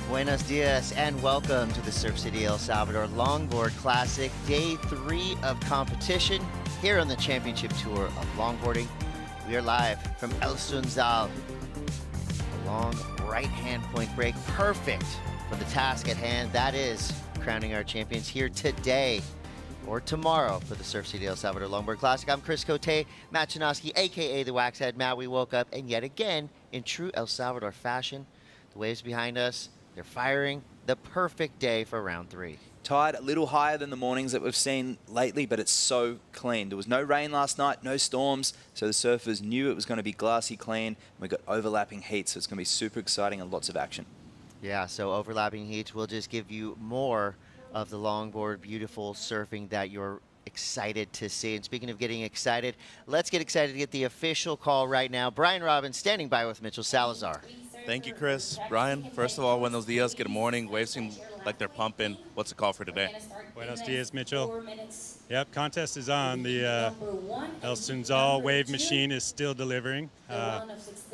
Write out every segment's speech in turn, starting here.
Buenos dias and welcome to the Surf City El Salvador Longboard Classic, day 3 of competition here on the Championship Tour of Longboarding. We are live from El Sunzal. A long right-hand point break, perfect for the task at hand. That is crowning our champions here today or tomorrow for the Surf City El Salvador Longboard Classic. I'm Chris Cote, Matt Chinoski, aka the Waxhead. Matt, we woke up and yet again, in true El Salvador fashion, the waves behind us, they're firing. The perfect day for round 3. Tide a little higher than the mornings that we've seen lately, but it's so clean. There was no rain last night, no storms, so the surfers knew it was going to be glassy clean. We've got overlapping heat, so it's going to be super exciting and lots of action. Yeah, so overlapping heats will just give you more of the longboard beautiful surfing that you're excited to see. And speaking of getting excited, let's get excited to get the official call right now. Brian Robbins standing by with Mitchell Salazar. Thank you, Chris. Brian, first of all, buenos dias, good morning. Waves seem like they're pumping. What's the call for today? Buenos dias, Mitchell. Yep, contest is on. The El Sunzal wave machine is still delivering.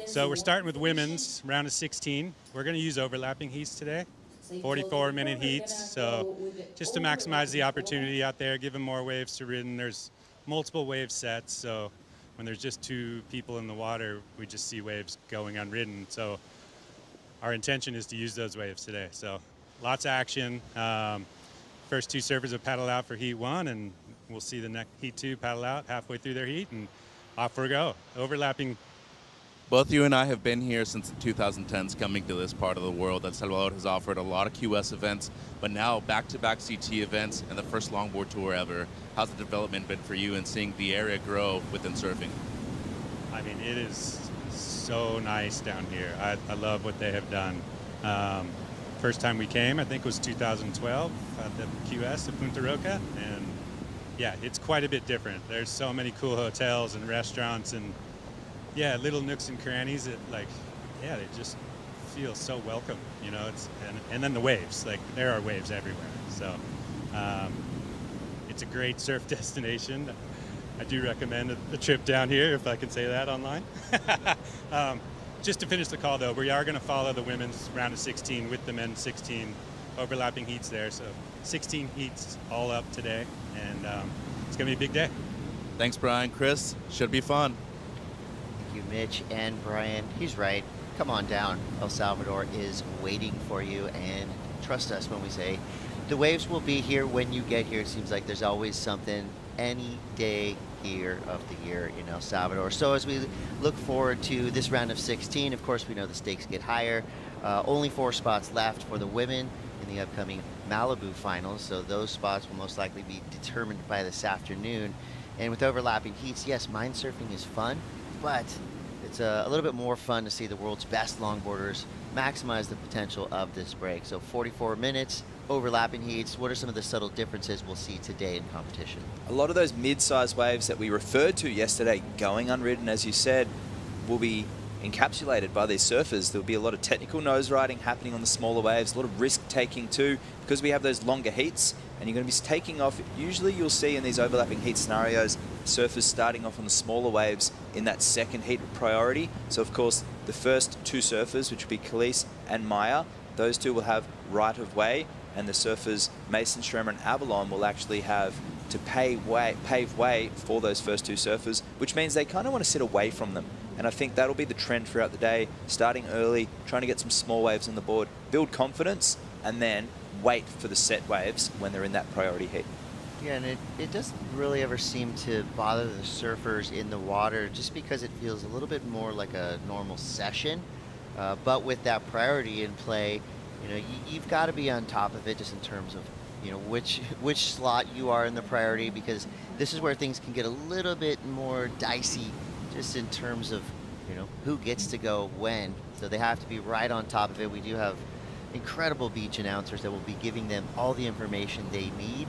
So we're starting with women's, round of 16. We're going to use overlapping heats today, 44-minute heats. So just to maximize the opportunity out there, give them more waves to ridden. There's multiple wave sets, so when there's just 2 people in the water, we just see waves going unridden. So our intention is to use those waves today. So lots of action. First 2 surfers have paddled out for heat 1, and we'll see the next heat 2 paddle out halfway through their heat, and off we go. Overlapping. Both you and I have been here since the 2010s coming to this part of the world. That Salvador has offered a lot of QS events, but now back-to-back CT events and the first longboard tour ever. How's the development been for you and seeing the area grow within surfing? I mean, it is so nice down here. I love what they have done. First time we came, I think, was 2012 at the QS at Punta Roca, and yeah, it's quite a bit different. There's so many cool hotels and restaurants and yeah, little nooks and crannies that, like, yeah, they just feel so welcome, you know. And then the waves, like, there are waves everywhere. So it's a great surf destination. I do recommend a trip down here, if I can say that online. Just to finish the call, though, we are going to follow the women's round of 16 with the men's 16 overlapping heats there. So 16 heats all up today, and it's going to be a big day. Thanks, Brian. Chris, should be fun. Thank you, Mitch and Brian. He's right. Come on down. El Salvador is waiting for you, and trust us when we say the waves will be here when you get here. It seems like there's always something any day here of the year in El Salvador. So as we look forward to this round of 16, of course, we know the stakes get higher. Only 4 spots left for the women in the upcoming Malibu finals. So those spots will most likely be determined by this afternoon. And with overlapping heats, yes, mind surfing is fun, but it's a little bit more fun to see the world's best longboarders maximize the potential of this break. So 44 minutes, overlapping heats. What are some of the subtle differences we'll see today in competition? A lot of those mid-sized waves that we referred to yesterday going unridden, as you said, will be encapsulated by these surfers. There'll be a lot of technical nose riding happening on the smaller waves, a lot of risk taking too, because we have those longer heats and you're going to be taking off. Usually you'll see in these overlapping heat scenarios, surfers starting off on the smaller waves in that second heat priority. So of course, the first 2 surfers, which will be Kelis and Maya, those 2 will have right of way, and the surfers Mason, Schremmer and Avalon will actually have to pave way for those first 2 surfers, which means they kind of want to sit away from them. And I think that'll be the trend throughout the day, starting early, trying to get some small waves on the board, build confidence, and then wait for the set waves when they're in that priority heat. Yeah, and it doesn't really ever seem to bother the surfers in the water, just because it feels a little bit more like a normal session. But with that priority in play, you know, you've got to be on top of it, just in terms of, you know, which slot you are in the priority, because this is where things can get a little bit more dicey, just in terms of, you know, who gets to go when. So they have to be right on top of it. We do have incredible beach announcers that will be giving them all the information they need.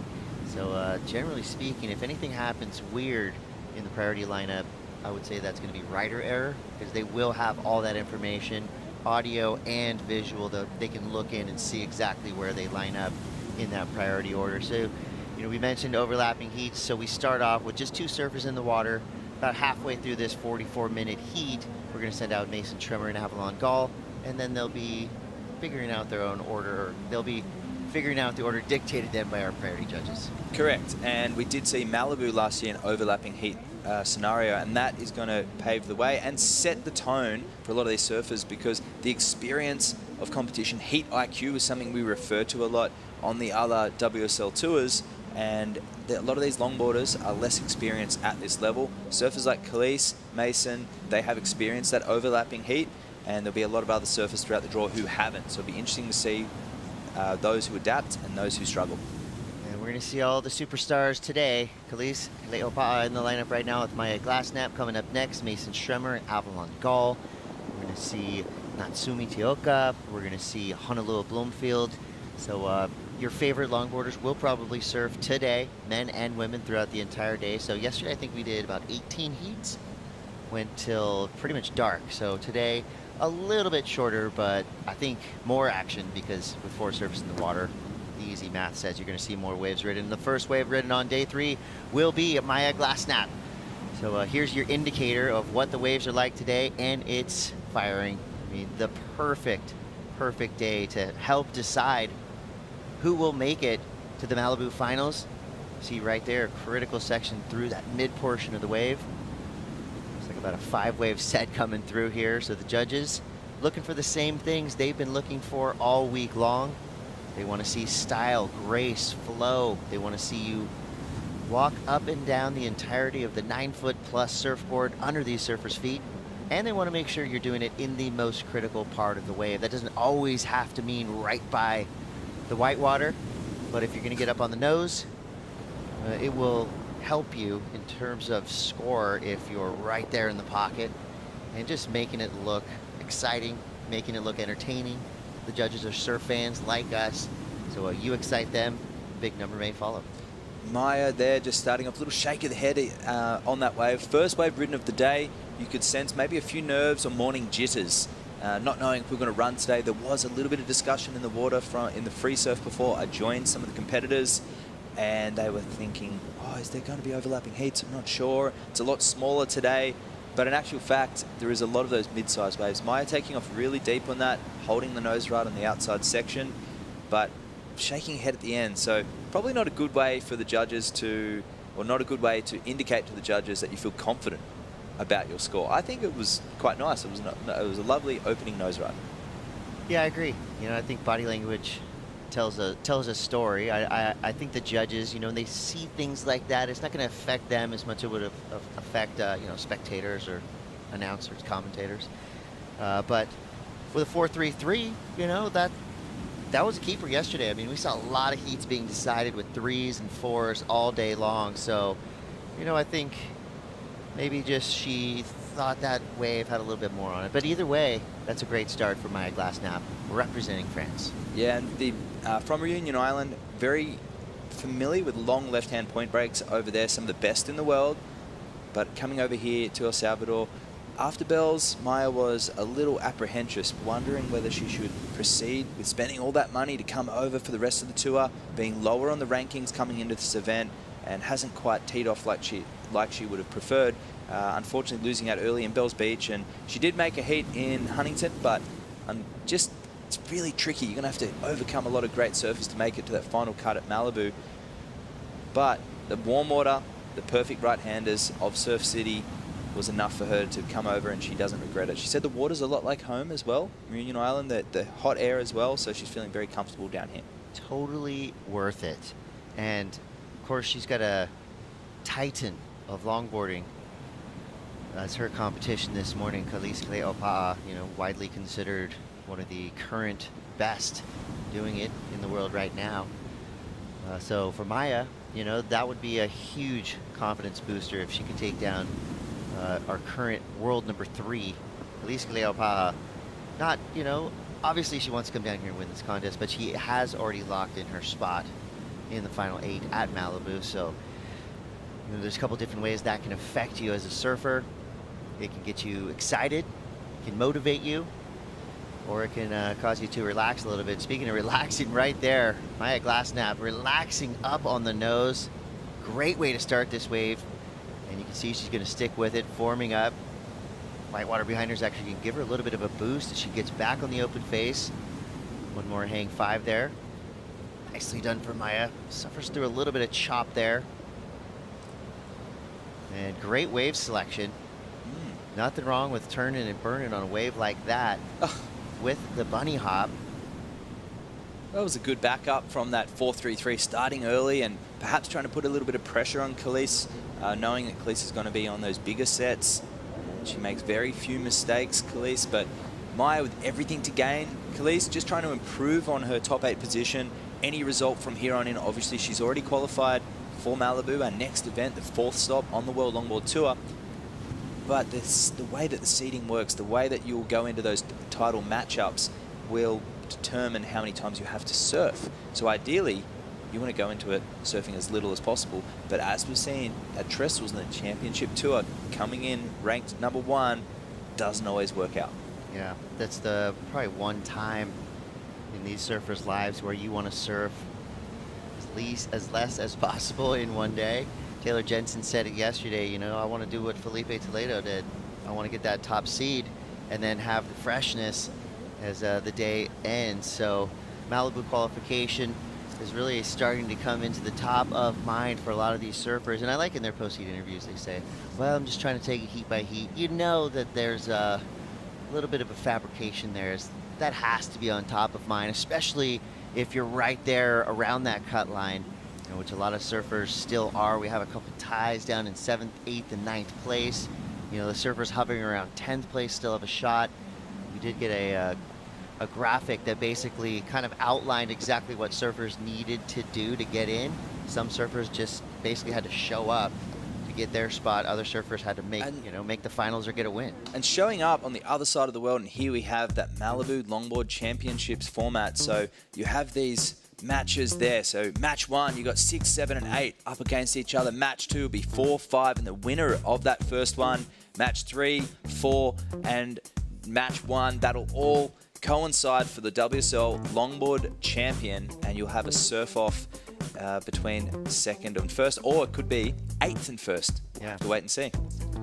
So generally speaking, if anything happens weird in the priority lineup, I would say that's going to be rider error, because they will have all that information, audio and visual, that they can look in and see exactly where they line up in that priority order. So, you know, we mentioned overlapping heats, so we start off with just 2 surfers in the water. About halfway through this 44-minute heat, we're going to send out Mason, Schremmer and Avalon Gall, and then they'll be figuring out their own order, or they'll be figuring out the order dictated them by our priority judges. Correct, and we did see Malibu last year in overlapping heat scenario, and that is going to pave the way and set the tone for a lot of these surfers, because the experience of competition, heat IQ, is something we refer to a lot on the other WSL tours, and a lot of these longboarders are less experienced at this level. Surfers like Kelis, Mason, they have experienced that overlapping heat, and there'll be a lot of other surfers throughout the draw who haven't, so it'll be interesting to see those who adapt and those who struggle. And we're going to see all the superstars today. Kelis Leopa'a in the lineup right now with Maya Glassnap coming up next, Mason Schremmer, and Avalon Gall. We're going to see Natsumi Teoka. We're going to see Honolulu Bloomfield. So your favorite longboarders will probably surf today, men and women, throughout the entire day. So yesterday I think we did about 18 heats, went till pretty much dark. So today a little bit shorter, but I think more action, because with 4 surfers in the water, the easy math says you're going to see more waves ridden. The first wave ridden on day 3 will be Maya Glassnap. So here's your indicator of what the waves are like today, and it's firing. I mean, the perfect day to help decide who will make it to the Malibu finals. See right there, critical section through that mid portion of the wave. Looks like about a 5-wave set coming through here. So the judges looking for the same things they've been looking for all week long. They want to see style, grace, flow. They want to see you walk up and down the entirety of the 9-foot-plus surfboard under these surfers' feet. And they want to make sure you're doing it in the most critical part of the wave. That doesn't always have to mean right by the whitewater, but if you're going to get up on the nose, it will help you in terms of score if you're right there in the pocket, and just making it look exciting, making it look entertaining. The judges are surf fans like us, so you excite them, big number may follow. Maya there just starting off, a little shake of the head on that wave. First wave ridden of the day. You could sense maybe a few nerves or morning jitters. Not knowing if we're going to run today. There was a little bit of discussion in the water in the free surf before I joined some of the competitors, and they were thinking, oh, is there going to be overlapping heats? I'm not sure. It's a lot smaller today, but in actual fact, there is a lot of those mid-sized waves. Maya taking off really deep on that, holding the nose right on the outside section, but shaking head at the end. So probably not a good way for the judges to, or not a good way to indicate to the judges that you feel confident about your score. I think it was quite nice. It was a lovely opening nose ride. Yeah, I agree. You know, I think body language tells a story. I think the judges, you know, when they see things like that, it's not going to affect them as much as it would affect you know, spectators or announcers, commentators. But with a 4.33, you know, that was a keeper yesterday. I mean, we saw a lot of heats being decided with 3s and 4s all day long. So, you know, I think maybe just she thought that wave had a little bit more on it. But either way, that's a great start for Maya Glassnap, representing France. Yeah, and from Reunion Island, very familiar with long left-hand point breaks over there, some of the best in the world. But coming over here to El Salvador, after bells, Maya was a little apprehensive, wondering whether she should proceed with spending all that money to come over for the rest of the tour, being lower on the rankings coming into this event, and hasn't quite teed off like she would have preferred. Unfortunately losing out early in Bells Beach, and she did make a heat in Huntington, but it's really tricky. You're going to have to overcome a lot of great surfers to make it to that final cut at Malibu. But the warm water, the perfect right-handers of Surf City was enough for her to come over, and she doesn't regret it. She said the water's a lot like home as well, Reunion Island, the hot air as well, so she's feeling very comfortable down here. Totally worth it. And of course, she's got a titan of longboarding. That's her competition this morning, Kelis Leopa'a, you know, widely considered one of the current best doing it in the world right now. So for Maya, you know, that would be a huge confidence booster if she could take down our current world number 3, Kelis Leopa'a. Not, you know, obviously she wants to come down here and win this contest, but she has already locked in her spot in the final 8 at Malibu. So, you know, there's a couple different ways that can affect you as a surfer. It can get you excited, it can motivate you, or it can cause you to relax a little bit. Speaking of relaxing, right there, Maya Glassnap relaxing up on the nose. Great way to start this wave. And you can see she's going to stick with it, forming up. Whitewater behind her is actually going to give her a little bit of a boost as she gets back on the open face. One more hang 5 there. Nicely done for Maya. Suffers through a little bit of chop there. And great wave selection. Nothing wrong with turning and burning on a wave like that with the bunny hop. That was a good backup from that 4-3-3, starting early and perhaps trying to put a little bit of pressure on Kelis, knowing that Kelis is going to be on those bigger sets. She makes very few mistakes, Kelis, but Maya with everything to gain. Kelis just trying to improve on her top 8 position. Any result from here on in, obviously she's already qualified for Malibu, our next event, the 4th stop on the World Longboard Tour. But the way that the seeding works, the way that you'll go into those title matchups will determine how many times you have to surf. So ideally, you want to go into it surfing as little as possible. But as we've seen at Trestles in the Championship Tour, coming in ranked #1 doesn't always work out. Yeah, that's the probably one time in these surfers' lives where you want to surf as less as possible in one day. Taylor Jensen said it yesterday, you know, I want to do what Felipe Toledo did. I want to get that top seed and then have the freshness as the day ends. So Malibu qualification is really starting to come into the top of mind for a lot of these surfers. And I like in their post-heat interviews, they say, well, I'm just trying to take it heat by heat. You know that there's a little bit of a fabrication there. That has to be on top of mind, especially if you're right there around that cut line, you know, which a lot of surfers still are. We have a couple ties down in 7th, 8th, and 9th place. You know, the surfers hovering around 10th place still have a shot. We did get a graphic that basically kind of outlined exactly what surfers needed to do to get in. Some surfers just basically had to show up to get their spot. Other surfers had to make the finals or get a win. And showing up on the other side of the world, and here we have that Malibu Longboard Championships format. So you have these matches there. So match 1, you got 6, 7, and 8 up against each other. Match 2 will be 4, 5, and the winner of that first one. Match 3, 4, and match 1. That'll all coincide for the WSL Longboard Champion, and you'll have a surf off between 2nd and 1st, or it could be 8th and 1st. Yeah. Have to wait and see.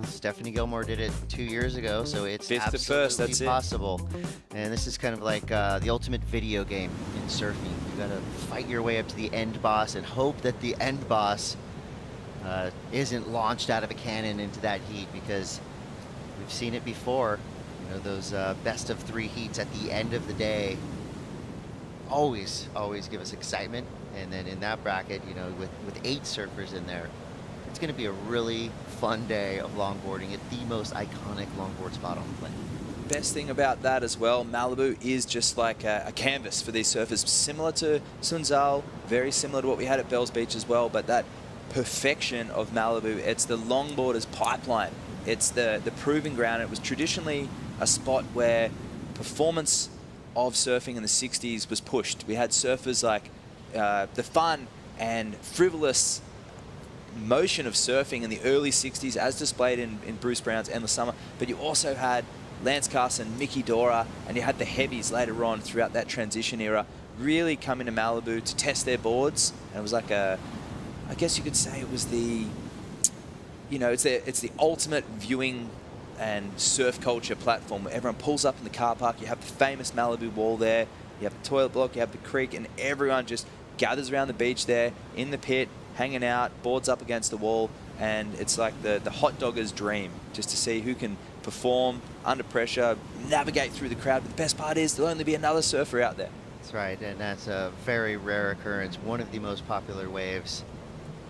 Stephanie Gilmore did it 2 years ago, so it's 5th to 1st, absolutely that's possible. And this is kind of like the ultimate video game in surfing. You gotta fight your way up to the end boss and hope that the end boss isn't launched out of a cannon into that heat, because we've seen it before. You know, those best of 3 heats at the end of the day always give us excitement. And then in that bracket, you know, with 8 surfers in there, it's going to be a really fun day of longboarding at the most iconic longboard spot on the planet. Best thing about that as well, Malibu is just like a canvas for these surfers, similar to Sunzal, very similar to what we had at Bells Beach as well, but that perfection of Malibu, it's the longboarder's pipeline. It's the proving ground. It was traditionally a spot where performance of surfing in the 60s was pushed. We had surfers like the fun and frivolous motion of surfing in the early 60s as displayed in Bruce Brown's Endless Summer, but you also had Lance Carson, Mickey Dora, and you had the heavies later on throughout that transition era really coming to Malibu to test their boards. And it was like I guess you could say it was the, you know, it's the ultimate viewing and surf culture platform where everyone pulls up in the car park. You have the famous Malibu wall there, you have the toilet block, you have the creek, and everyone just gathers around the beach there in the pit, hanging out, boards up against the wall, and it's like the hot dogger's dream, just to see who can perform under pressure, navigate through the crowd. But the best part is there'll only be another surfer out there. That's right, and that's a very rare occurrence, one of the most popular waves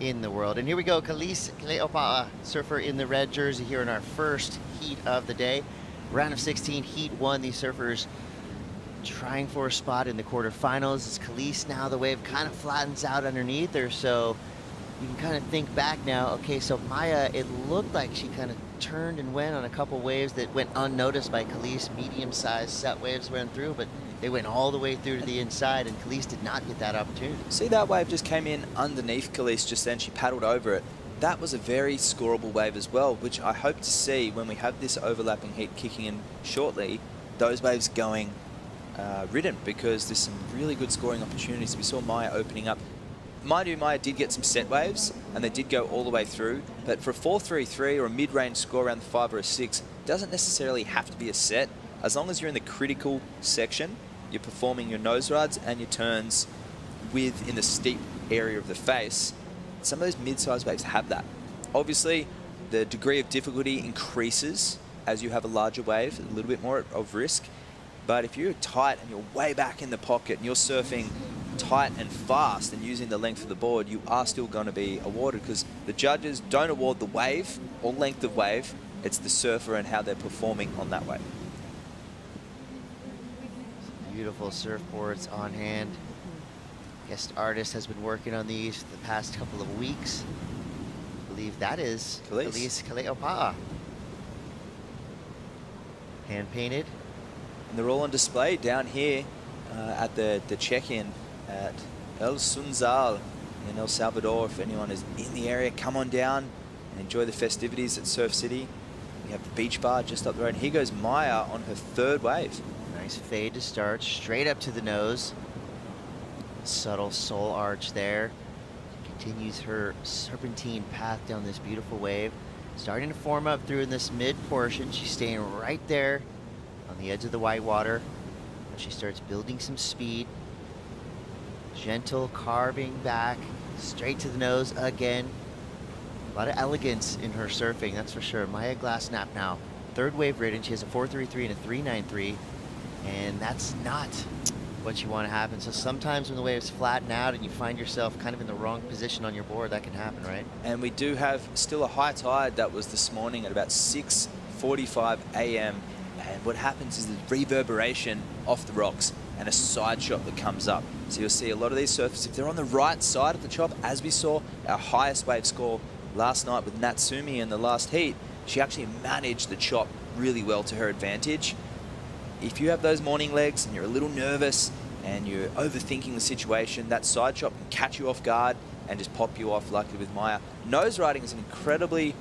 in the world. And here we go, Kelis Kleopatra, surfer in the red jersey here in our first heat of the day. Round of 16, heat 1, these surfers trying for a spot in the quarterfinals. It's Kelis now. The wave kind of flattens out underneath her, so you can kind of think back now. Okay, so Maya, it looked like she kind of turned and went on a couple waves that went unnoticed by Kelis. Medium-sized set waves went through, but they went all the way through to the inside, and Kelis did not get that opportunity. See, that wave just came in underneath Kelis just then. She paddled over it. That was a very scoreable wave as well, which I hope to see when we have this overlapping heat kicking in shortly, those waves going ridden, because there's some really good scoring opportunities. We saw Maya opening up. Mind you, Maya did get some set waves, and they did go all the way through, but for a 4-3-3 or a mid-range score around the 5 or a 6, doesn't necessarily have to be a set. As long as you're in the critical section, you're performing your nose rides and your turns in the steep area of the face. Some of those mid-sized waves have that. Obviously, the degree of difficulty increases as you have a larger wave, a little bit more of risk. But if you're tight and you're way back in the pocket and you're surfing tight and fast and using the length of the board, you are still going to be awarded, because the judges don't award the wave or length of wave. It's the surfer and how they're performing on that wave. Beautiful surfboards on hand. Guest artist has been working on these for the past couple of weeks. I believe that is Kelis. Kaleopa'a. Hand painted. And they're all on display down here at the check-in at El Sunzal in El Salvador. If anyone is in the area, come on down and enjoy the festivities at Surf City. We have the beach bar just up the road. And here goes Maya on her third wave. Nice fade to start, straight up to the nose. Subtle soul arch there. Continues her serpentine path down this beautiful wave. Starting to form up through in this mid portion. She's staying right there on the edge of the white water. She starts building some speed. Gentle carving back, straight to the nose again. A lot of elegance in her surfing, that's for sure. Maya Glassnap now, third wave ridden. She has a 4.33 and a 3.93, and that's not what you want to happen. So sometimes when the waves flatten out and you find yourself kind of in the wrong position on your board, that can happen, right? And we do have still a high tide that was this morning at about 6:45 a.m. And what happens is the reverberation off the rocks and a side shot that comes up. So you'll see a lot of these surfers, if they're on the right side of the chop, as we saw our highest wave score last night with Natsumi in the last heat, she actually managed the chop really well to her advantage. If you have those morning legs and you're a little nervous and you're overthinking the situation, that side chop can catch you off guard and just pop you off, like with Maya. Nose riding is an incredibly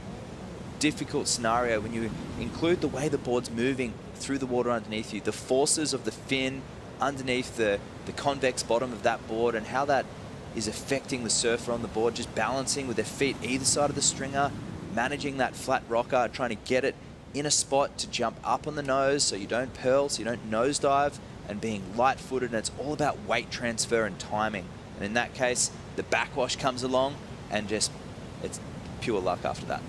difficult scenario when you include the way the board's moving through the water underneath you, the forces of the fin underneath the convex bottom of that board, and how that is affecting the surfer on the board, just balancing with their feet either side of the stringer, managing that flat rocker, trying to get it in a spot to jump up on the nose so you don't pearl, so you don't nosedive, and being light-footed. And it's all about weight transfer and timing. And in that case, the backwash comes along and just, it's pure luck after that.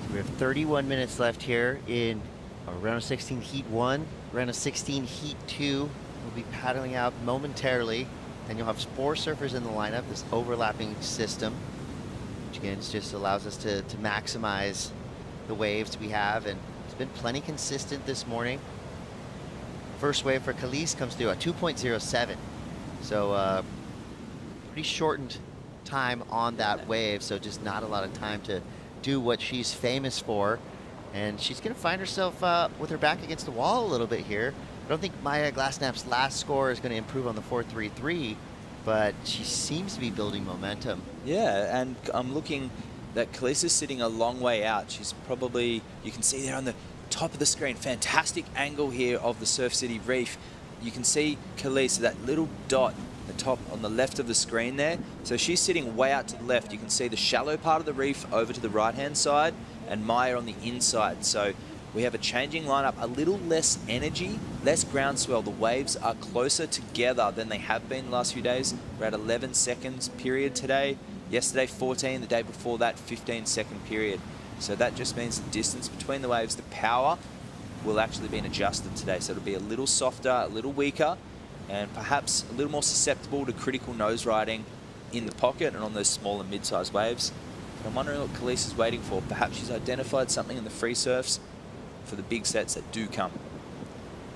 We have 31 minutes left here in round of 16 heat 1. Round of 16 heat 2 will be paddling out momentarily. And you'll have 4 surfers in the lineup, this overlapping system, which again just allows us to maximize the waves we have. And it's been plenty consistent this morning. First wave for Kelis comes through at 2.07. So pretty shortened time on that wave. So just not a lot of time to do what she's famous for. And she's going to find herself with her back against the wall a little bit here. I don't think Maya Glassnap's last score is going to improve on the 4.33, but she seems to be building momentum. Yeah, and I'm looking that Kelis is sitting a long way out. She's probably, you can see there on the top of the screen, fantastic angle here of the Surf City Reef. You can see Kelis, that little dot the top on the left of the screen there. So she's sitting way out to the left. You can see the shallow part of the reef over to the right-hand side, and Maya on the inside. So we have a changing lineup, a little less energy, less groundswell. The waves are closer together than they have been the last few days. We're at 11 seconds period today. Yesterday 14, the day before that 15-second period. So that just means the distance between the waves, the power will actually be adjusted today. So it'll be a little softer, a little weaker, and perhaps a little more susceptible to critical nose riding in the pocket and on those smaller mid-sized waves. But I'm wondering what Kelis is waiting for. Perhaps she's identified something in the free surfs for the big sets that do come.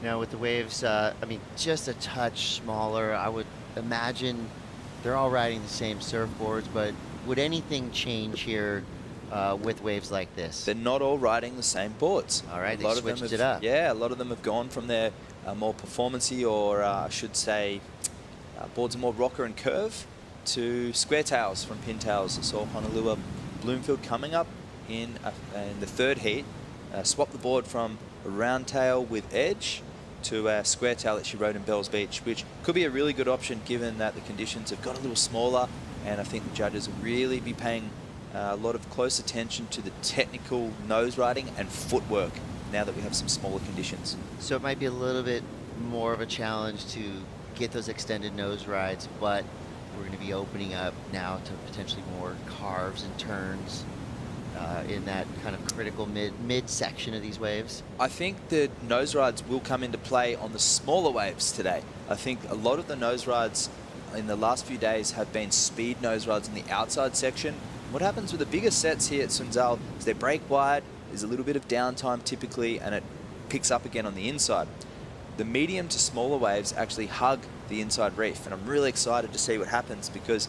Now with the waves, I mean, just a touch smaller, I would imagine they're all riding the same surfboards, but would anything change here with waves like this? They're not all riding the same boards. All right, they switched it up. Yeah, a lot of them have gone from their more performance-y, or I should say, boards are more rocker and curve, to square tails from pintails. So Honolulu Bloomfield coming up in the third heat, swapped the board from a round tail with edge to a square tail that she rode in Bells Beach, which could be a really good option given that the conditions have got a little smaller, and I think the judges will really be paying a lot of close attention to the technical nose riding and footwork now that we have some smaller conditions. So it might be a little bit more of a challenge to get those extended nose rides, but we're going to be opening up now to potentially more carves and turns in that kind of critical mid section of these waves. I think the nose rides will come into play on the smaller waves today. I think a lot of the nose rides in the last few days have been speed nose rides in the outside section. What happens with the bigger sets here at Sunzal is they break wide, there's a little bit of downtime typically, and it picks up again on the inside. The medium to smaller waves actually hug the inside reef, and I'm really excited to see what happens because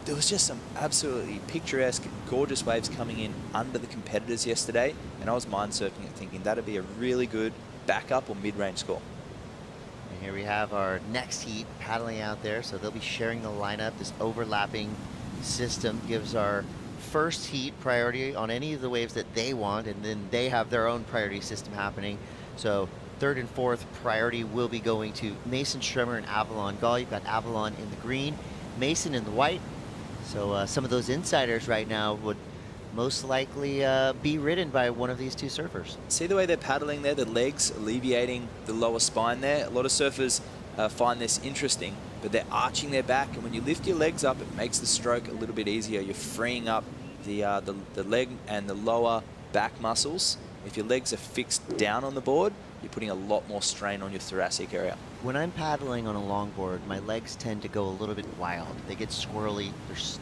there was just some absolutely picturesque, gorgeous waves coming in under the competitors yesterday, and I was mind surfing it thinking that'd be a really good backup or mid-range score. And here we have our next heat paddling out there, so they'll be sharing the lineup. This overlapping system gives our first heat priority on any of the waves that they want, and then they have their own priority system happening. So third and fourth priority will be going to Mason, Schremmer, and Avalon. Gall, you've got Avalon in the green, Mason in the white. So some of those insiders right now would most likely be ridden by one of these two surfers. See the way they're paddling there, the legs alleviating the lower spine there. A lot of surfers find this interesting, but they're arching their back, and when you lift your legs up, it makes the stroke a little bit easier. You're freeing up the leg and the lower back muscles. If your legs are fixed down on the board, you're putting a lot more strain on your thoracic area. When I'm paddling on a longboard, my legs tend to go a little bit wild. They get swirly.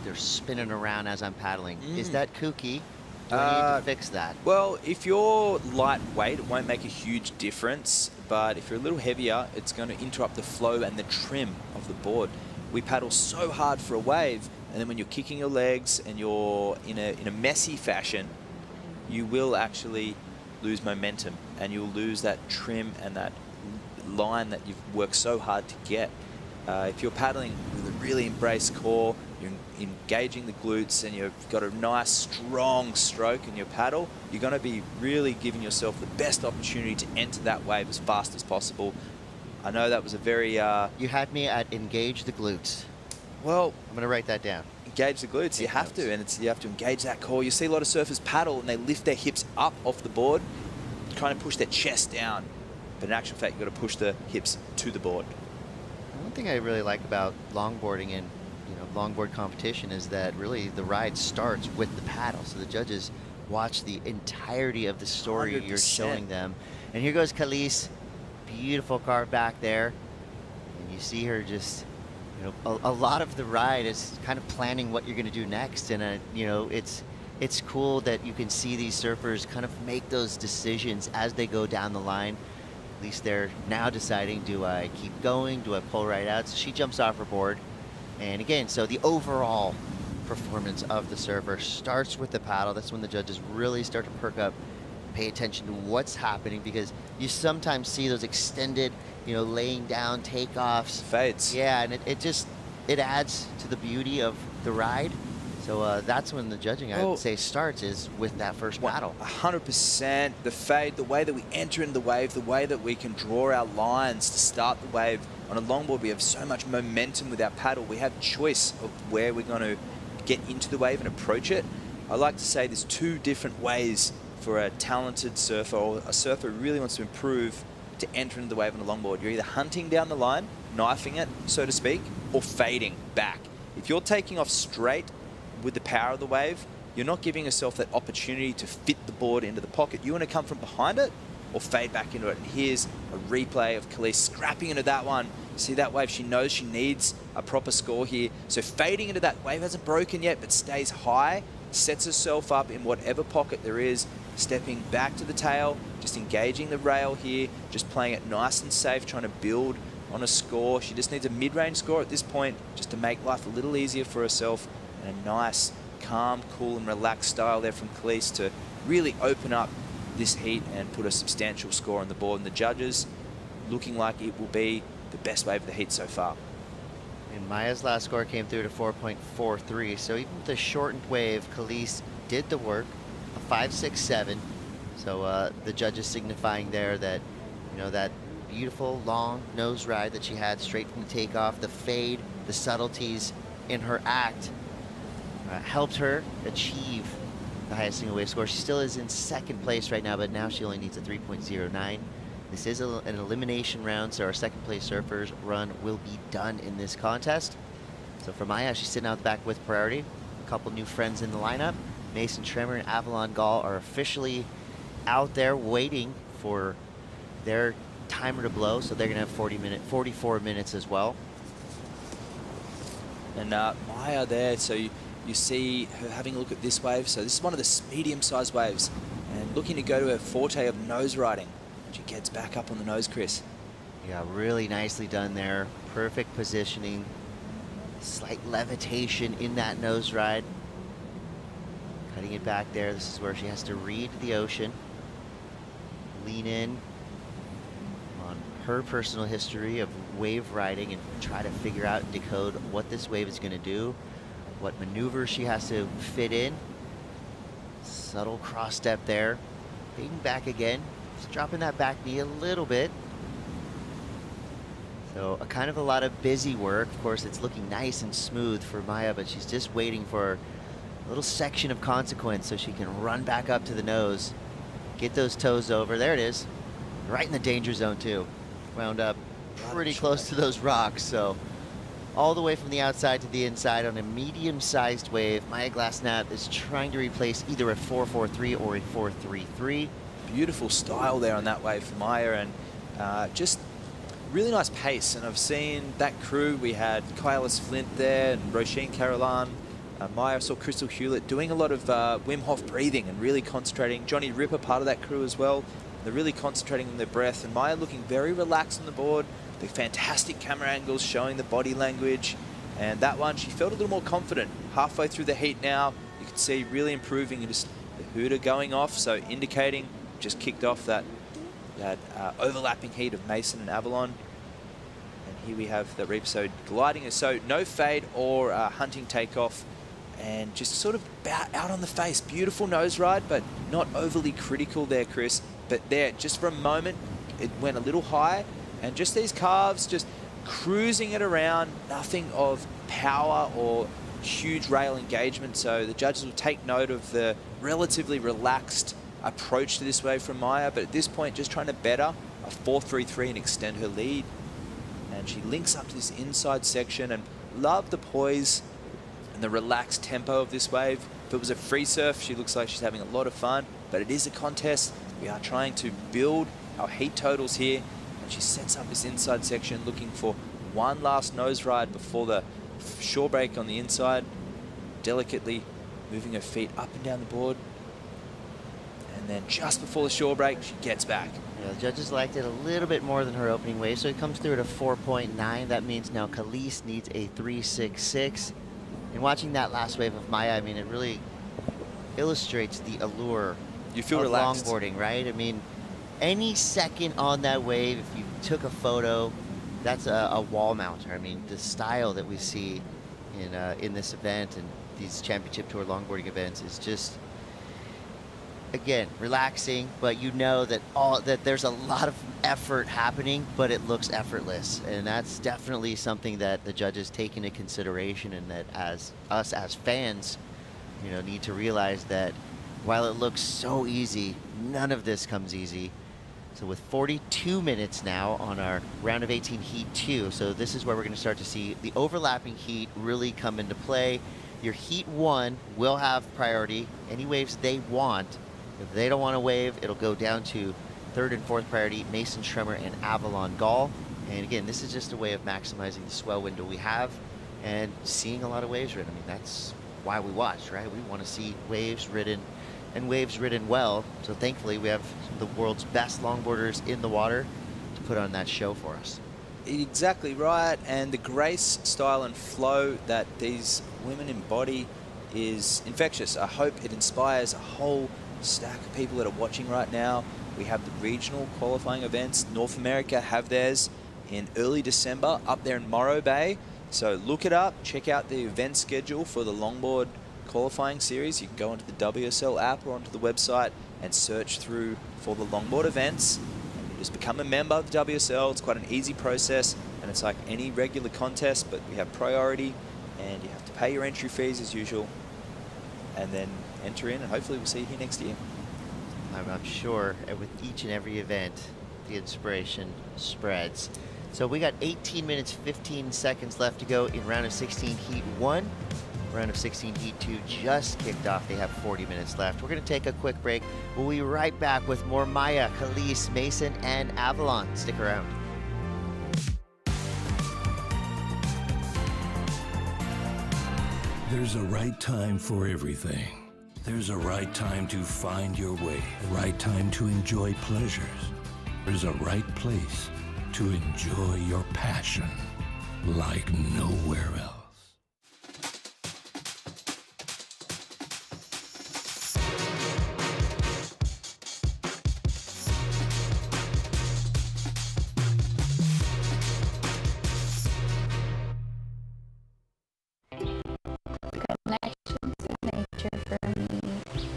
They're spinning around as I'm paddling. Is that kooky? Do I need to fix that? Well, if you're lightweight, it won't make a huge difference. But if you're a little heavier, it's going to interrupt the flow and the trim of the board. We paddle so hard for a wave, and then when you're kicking your legs and you're in a messy fashion, you will actually lose momentum, and you'll lose that trim and that line that you've worked so hard to get. If you're paddling with a really embraced core, you're engaging the glutes, and you've got a nice strong stroke in your paddle, you're going to be really giving yourself the best opportunity to enter that wave as fast as possible. I know that was a very... You had me at engage the glutes. Well, I'm going to write that down. Engage the glutes, you have to, and you have to engage that core. You see a lot of surfers paddle and they lift their hips up off the board, trying to push their chest down. But in actual fact, you've got to push the hips to the board. One thing I really like about longboarding and longboard competition is that really the ride starts with the paddle. So the judges watch the entirety of the story 100%. You're showing them. And here goes Kelis, beautiful carve back there. And you see her just, a lot of the ride is kind of planning what you're going to do next. And, it's cool that you can see these surfers kind of make those decisions as they go down the line. At least they're now deciding, do I keep going? Do I pull right out? So she jumps off her board. And again, so the overall performance of the surfer starts with the paddle. That's when the judges really start to perk up, pay attention to what's happening, because you sometimes see those extended, laying down takeoffs. Fades. Yeah, and it adds to the beauty of the ride. So that's when the judging, I would say, starts, is with that first paddle. 100%. The fade, the way that we enter into the wave, the way that we can draw our lines to start the wave. On a longboard, we have so much momentum with our paddle. We have choice of where we're going to get into the wave and approach it. I like to say there's two different ways for a talented surfer, or a surfer who really wants to improve, to enter into the wave on a longboard. You're either hunting down the line, knifing it, so to speak, or fading back. If you're taking off straight with the power of the wave, you're not giving yourself that opportunity to fit the board into the pocket. You want to come from behind it or fade back into it. And here's a replay of Kelis scrapping into that one. See that wave? She knows she needs a proper score here. So fading into that wave, hasn't broken yet, but stays high, sets herself up in whatever pocket there is, stepping back to the tail, just engaging the rail here, just playing it nice and safe, trying to build on a score. She just needs a mid-range score at this point, just to make life a little easier for herself. And a nice, calm, cool, and relaxed style there from Kelis to really open up this heat and put a substantial score on the board. And the judges looking like it will be the best wave of the heat so far. And Maya's last score came through to 4.43. So even with a shortened wave, Kelis did the work, a 5.67. So the judges signifying there that, that beautiful long nose ride that she had straight from the takeoff, the fade, the subtleties in her act, helped her achieve the highest single wave score. She still is in second place right now, but now she only needs a 3.09. This is an elimination round, so our second place surfers run will be done in this contest. So for Maya, she's sitting out the back with priority. A couple new friends in the lineup. Mason Schremmer and Avalon Gall are officially out there waiting for their timer to blow, so they're gonna have 44 minutes as well. And Maya there, so you see her having a look at this wave. So this is one of the medium-sized waves, and looking to go to her forte of nose riding. She gets back up on the nose, Chris. Yeah, really nicely done there. Perfect positioning. Slight levitation in that nose ride. Cutting it back there. This is where she has to read the ocean. Lean in on her personal history of wave riding and try to figure out and decode what this wave is going to do, what maneuvers she has to fit in. Subtle cross step there. Being back again. Just dropping that back knee a little bit. So a kind of a lot of busy work. Of course, it's looking nice and smooth for Maya, but she's just waiting for a little section of consequence so she can run back up to the nose, get those toes over. There it is. Right in the danger zone too. Wound up pretty close to those rocks. So all the way from the outside to the inside on a medium-sized wave. Maya Glassnap is trying to replace either a 4.43 or a 4.33. Beautiful style there on that wave for Maya, and just really nice pace. And I've seen that crew. We had Kelis Flint there and Roisin Caroline. Maya, saw Crystal Hewlett doing a lot of Wim Hof breathing and really concentrating. Johnny Ripper, part of that crew as well. They're really concentrating on their breath. And Maya looking very relaxed on the board. The fantastic camera angles showing the body language. And that one, she felt a little more confident. Halfway through the heat now, you can see really improving and just the hooter going off. So indicating just kicked off that overlapping heat of Mason and Avalon. And here we have the Reap, so gliding. So no fade or hunting takeoff, and just sort of out on the face. Beautiful nose ride, but not overly critical there, Chris. But there, just for a moment, it went a little high, and just these calves, just cruising it around, nothing of power or huge rail engagement. So the judges will take note of the relatively relaxed approach to this wave from Maya, but at this point just trying to better a 4.33 and extend her lead. And she links up to this inside section, and love the poise and the relaxed tempo of this wave. If it was a free surf, she looks like she's having a lot of fun, but it is a contest. We are trying to build our heat totals here, and she sets up this inside section looking for one last nose ride before the shore break on the inside, delicately moving her feet up and down the board. And then just before the shore break, she gets back. Yeah, the judges liked it a little bit more than her opening wave, so it comes through at a 4.9. That means now Kelis needs a 3.66. And watching that last wave of Maya, I mean, it really illustrates the allure You feel of relaxed. longboarding, right? I mean, any second on that wave, if you took a photo, that's a wall mounter. I mean, the style that we see in this event and these championship tour longboarding events is just, again, relaxing, but you know that there's a lot of effort happening, but it looks effortless. And that's definitely something that the judges take into consideration, and that as us as fans, need to realize that while it looks so easy, none of this comes easy. So with 42 minutes now on our round of 18 heat 2, so this is where we're going to start to see the overlapping heat really come into play. Your heat 1 will have priority, any waves they want. If they don't want to wave, it'll go down to 3rd and 4th priority, Mason Schremmer and Avalon Gall. And again, this is just a way of maximizing the swell window we have and seeing a lot of waves ridden. I mean, that's why we watch, right? We want to see waves ridden, and waves ridden well. So thankfully, we have the world's best longboarders in the water to put on that show for us. Exactly right, and the grace, style and flow that these women embody is infectious. I hope it inspires a whole stack of people that are watching right now. We have the regional qualifying events. North America have theirs in early December up there in Morro Bay. So look it up, check out the event schedule for the longboard qualifying series. You can go onto the WSL app or onto the website and search through for the longboard events. And you just become a member of the WSL. It's quite an easy process, and it's like any regular contest, but we have priority, and you have to pay your entry fees as usual, and then enter in, and hopefully we'll see you here next year. I'm sure with each and every event, the inspiration spreads. So we got 18 minutes, 15 seconds left to go in round of 16, heat 1. Round of 16, heat 2 just kicked off. They have 40 minutes left. We're going to take a quick break. We'll be right back with more Maya, Kelis, Mason, and Avalon. Stick around. There's a right time for everything. There's a right time to find your way, a right time to enjoy pleasures. There's a right place to enjoy your passion like nowhere else.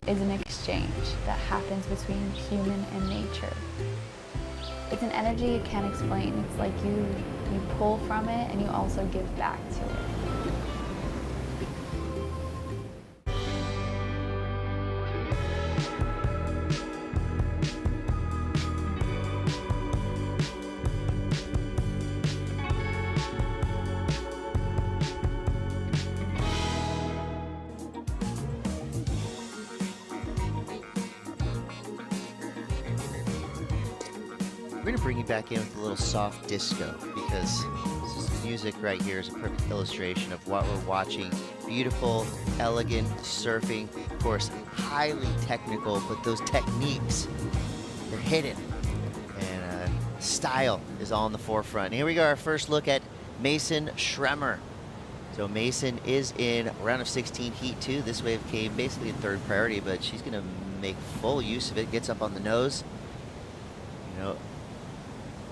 Is an exchange that happens between human and nature. It's an energy you can't explain. It's like you pull from it and you also give back to it. We're going to bring you back in with a little soft disco because this music right here is a perfect illustration of what we're watching. Beautiful, elegant surfing, of course, highly technical, but those techniques, they're hidden. And style is all in the forefront. Here we go, our first look at Mason Schremmer. So Mason is in round of 16, heat 2. This wave came basically in third priority, but she's going to make full use of it. Gets up on the nose. You know,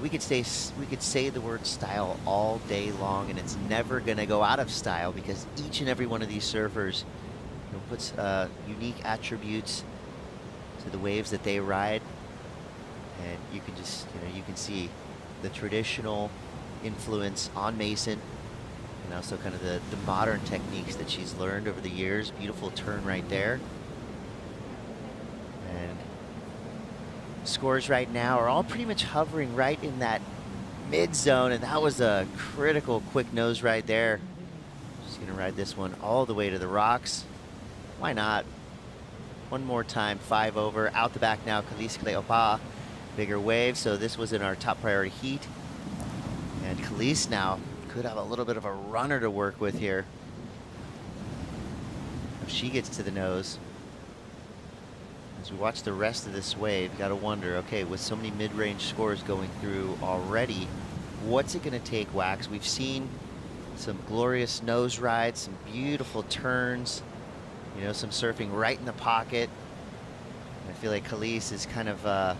we could say the word style all day long, and it's never going to go out of style because each and every one of these surfers, you know, puts unique attributes to the waves that they ride, and you can just, you know, you can see the traditional influence on Mason, and also kind of the modern techniques that she's learned over the years. Beautiful turn right there. And scores right now are all pretty much hovering right in that mid zone, and that was a critical quick nose ride there. She's gonna ride this one all the way to the rocks. Why not? One more time, 5 over, out the back now, Kelis Cleopa. Bigger wave, so this was in our top priority heat. And Kelis now could have a little bit of a runner to work with here. If she gets to the nose. As we watch the rest of this wave, you gotta wonder, okay, with so many mid-range scores going through already, what's it gonna take, Wax? We've seen some glorious nose rides, some beautiful turns, you know, some surfing right in the pocket. And I feel like Kelis is kind of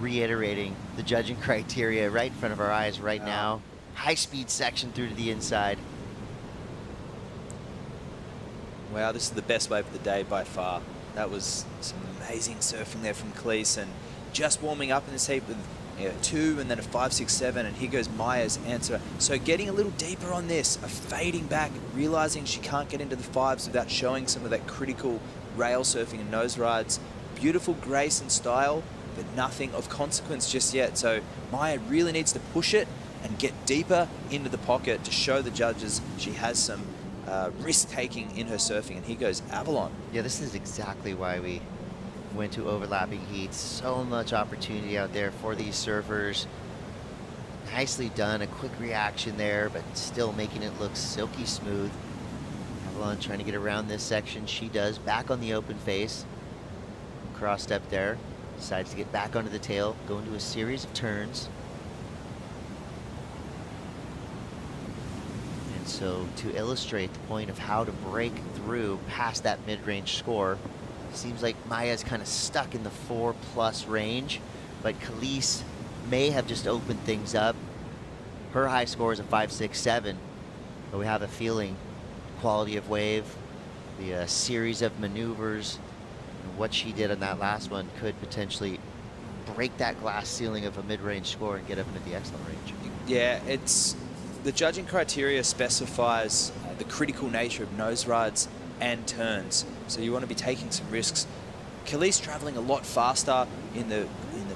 reiterating the judging criteria right in front of our eyes right now. High-speed section through to the inside. Wow, this is the best wave of the day by far. That was some amazing surfing there from Kelis, and just warming up in this heat with 2 and then a 5, 6, 7, and here goes Maya's answer. So getting a little deeper on this, a fading back, realizing she can't get into the 5s without showing some of that critical rail surfing and nose rides. Beautiful grace and style, but nothing of consequence just yet. So Maya really needs to push it and get deeper into the pocket to show the judges she has some risk-taking in her surfing. And here goes Avalon. Yeah, this is exactly why we went to overlapping heats. So much opportunity out there for these surfers. Nicely done, a quick reaction there, but still making it look silky smooth. Avalon trying to get around this section. She does, back on the open face. Cross step there. Decides to get back onto the tail, go into a series of turns. And so to illustrate the point of how to break through past that mid-range score, seems like Maya's kind of stuck in the 4+ range, but Kelis may have just opened things up. Her high score is a 5, 6, 7, but we have a feeling quality of wave, the series of maneuvers, and what she did on that last one could potentially break that glass ceiling of a mid-range score and get up into the excellent range. Yeah, it's the judging criteria specifies the critical nature of nose rides and turns, so you want to be taking some risks. Kelis traveling a lot faster in the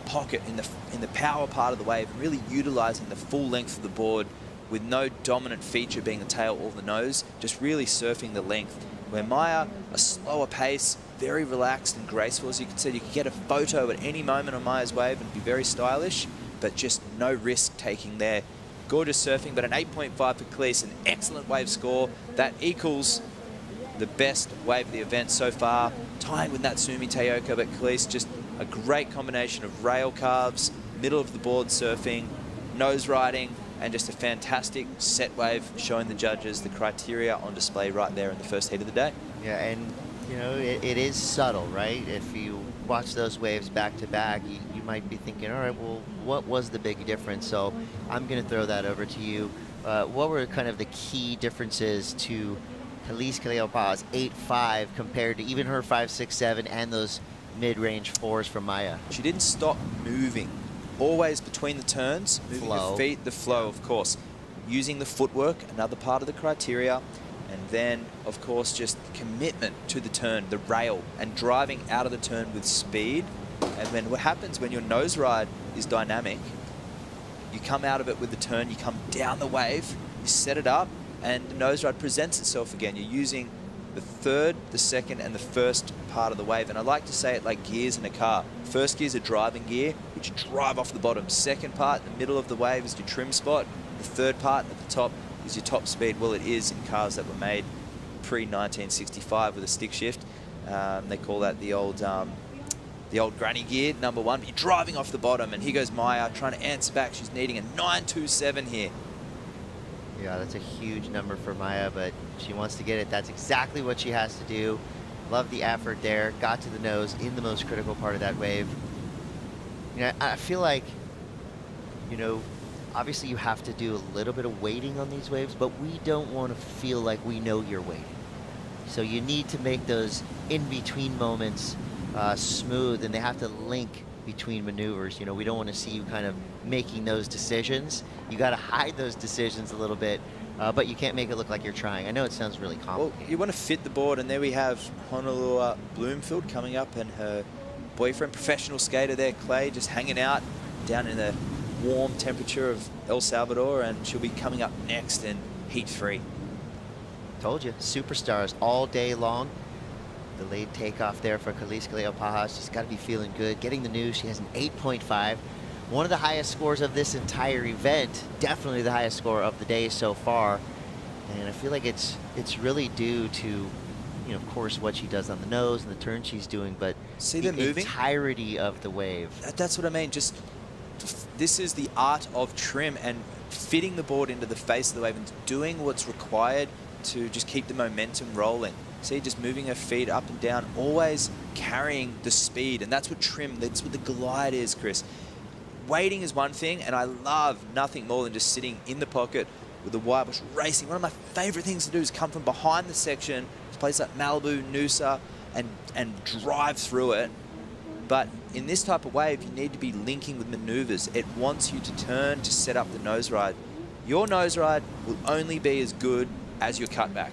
pocket, in the power part of the wave, and really utilizing the full length of the board with no dominant feature being the tail or the nose, just really surfing the length. Where Maya, a slower pace, very relaxed and graceful. As you can see, you can get a photo at any moment on Maya's wave and be very stylish, but just no risk taking there. Gorgeous surfing, but an 8.5 for Kelis, an excellent wave score. That equals the best wave of the event so far, tying with Natsumi Taoka, but Kelis, just a great combination of rail carves, middle of the board surfing, nose riding, and just a fantastic set wave, showing the judges the criteria on display right there in the first heat of the day. Yeah, and you know, it is subtle, right? If you watch those waves back to back, you might be thinking, all right, well, what was the big difference? So I'm going to throw that over to you. What were kind of the key differences to Kelis Kaleopa's 8.5 compared to even her 5.67 and those mid-range 4s from Maya? She didn't stop moving. Always between the turns, moving Flow. her feet, the flow, of course. Using the footwork, another part of the criteria. And then, of course, just commitment to the turn, the rail, and driving out of the turn with speed. And then what happens when your nose ride is dynamic, you come out of it with the turn, you come down the wave, you set it up, and the nose ride presents itself again. You're using the third, the second, and the first part of the wave. And I like to say it like gears in a car. First gear is a driving gear, which you drive off the bottom. Second part, the middle of the wave, is your trim spot. The third part at the top is your top speed. Well, it is in cars that were made pre-1965 with a stick shift. They call that the old granny gear, number one. You're driving off the bottom, and here goes Maya trying to answer back. She's needing a 9.27 here. Yeah, that's a huge number for Maya, but she wants to get it. That's exactly what she has to do. Love the effort there. Got to the nose in the most critical part of that wave. You know, I feel like, you know, obviously you have to do a little bit of waiting on these waves, but we don't want to feel like we know you're waiting. So you need to make those in-between moments smooth, and they have to link between maneuvers. You know, we don't want to see you kind of making those decisions. You got to hide those decisions a little bit, but you can't make it look like you're trying. I know it sounds really complicated. Well, you want to fit the board, and there we have Honolulu Bloomfield coming up, and her boyfriend, professional skater there, Clay, just hanging out down in the warm temperature of El Salvador, and she'll be coming up next in Heat 3. Told you, superstars all day long. Delayed takeoff there for Kelis Kaleopaha. She's got to be feeling good. Getting the news, she has an 8.5. One of the highest scores of this entire event. Definitely the highest score of the day so far. And I feel like it's really due to, you know, of course, what she does on the nose and the turn she's doing, but See the them moving? entirety of the wave. That's what I mean. Just this is the art of trim and fitting the board into the face of the wave and doing what's required to just keep the momentum rolling. See, just moving her feet up and down, always carrying the speed, and that's what trim, that's what the glide is, Chris. Waiting is one thing, and I love nothing more than just sitting in the pocket with the wire bush racing. One of my favorite things to do is come from behind the section to places like Malibu, Noosa, and drive through it. But in this type of wave, you need to be linking with maneuvers. It wants you to turn to set up the nose ride. Your nose ride will only be as good as your cutback.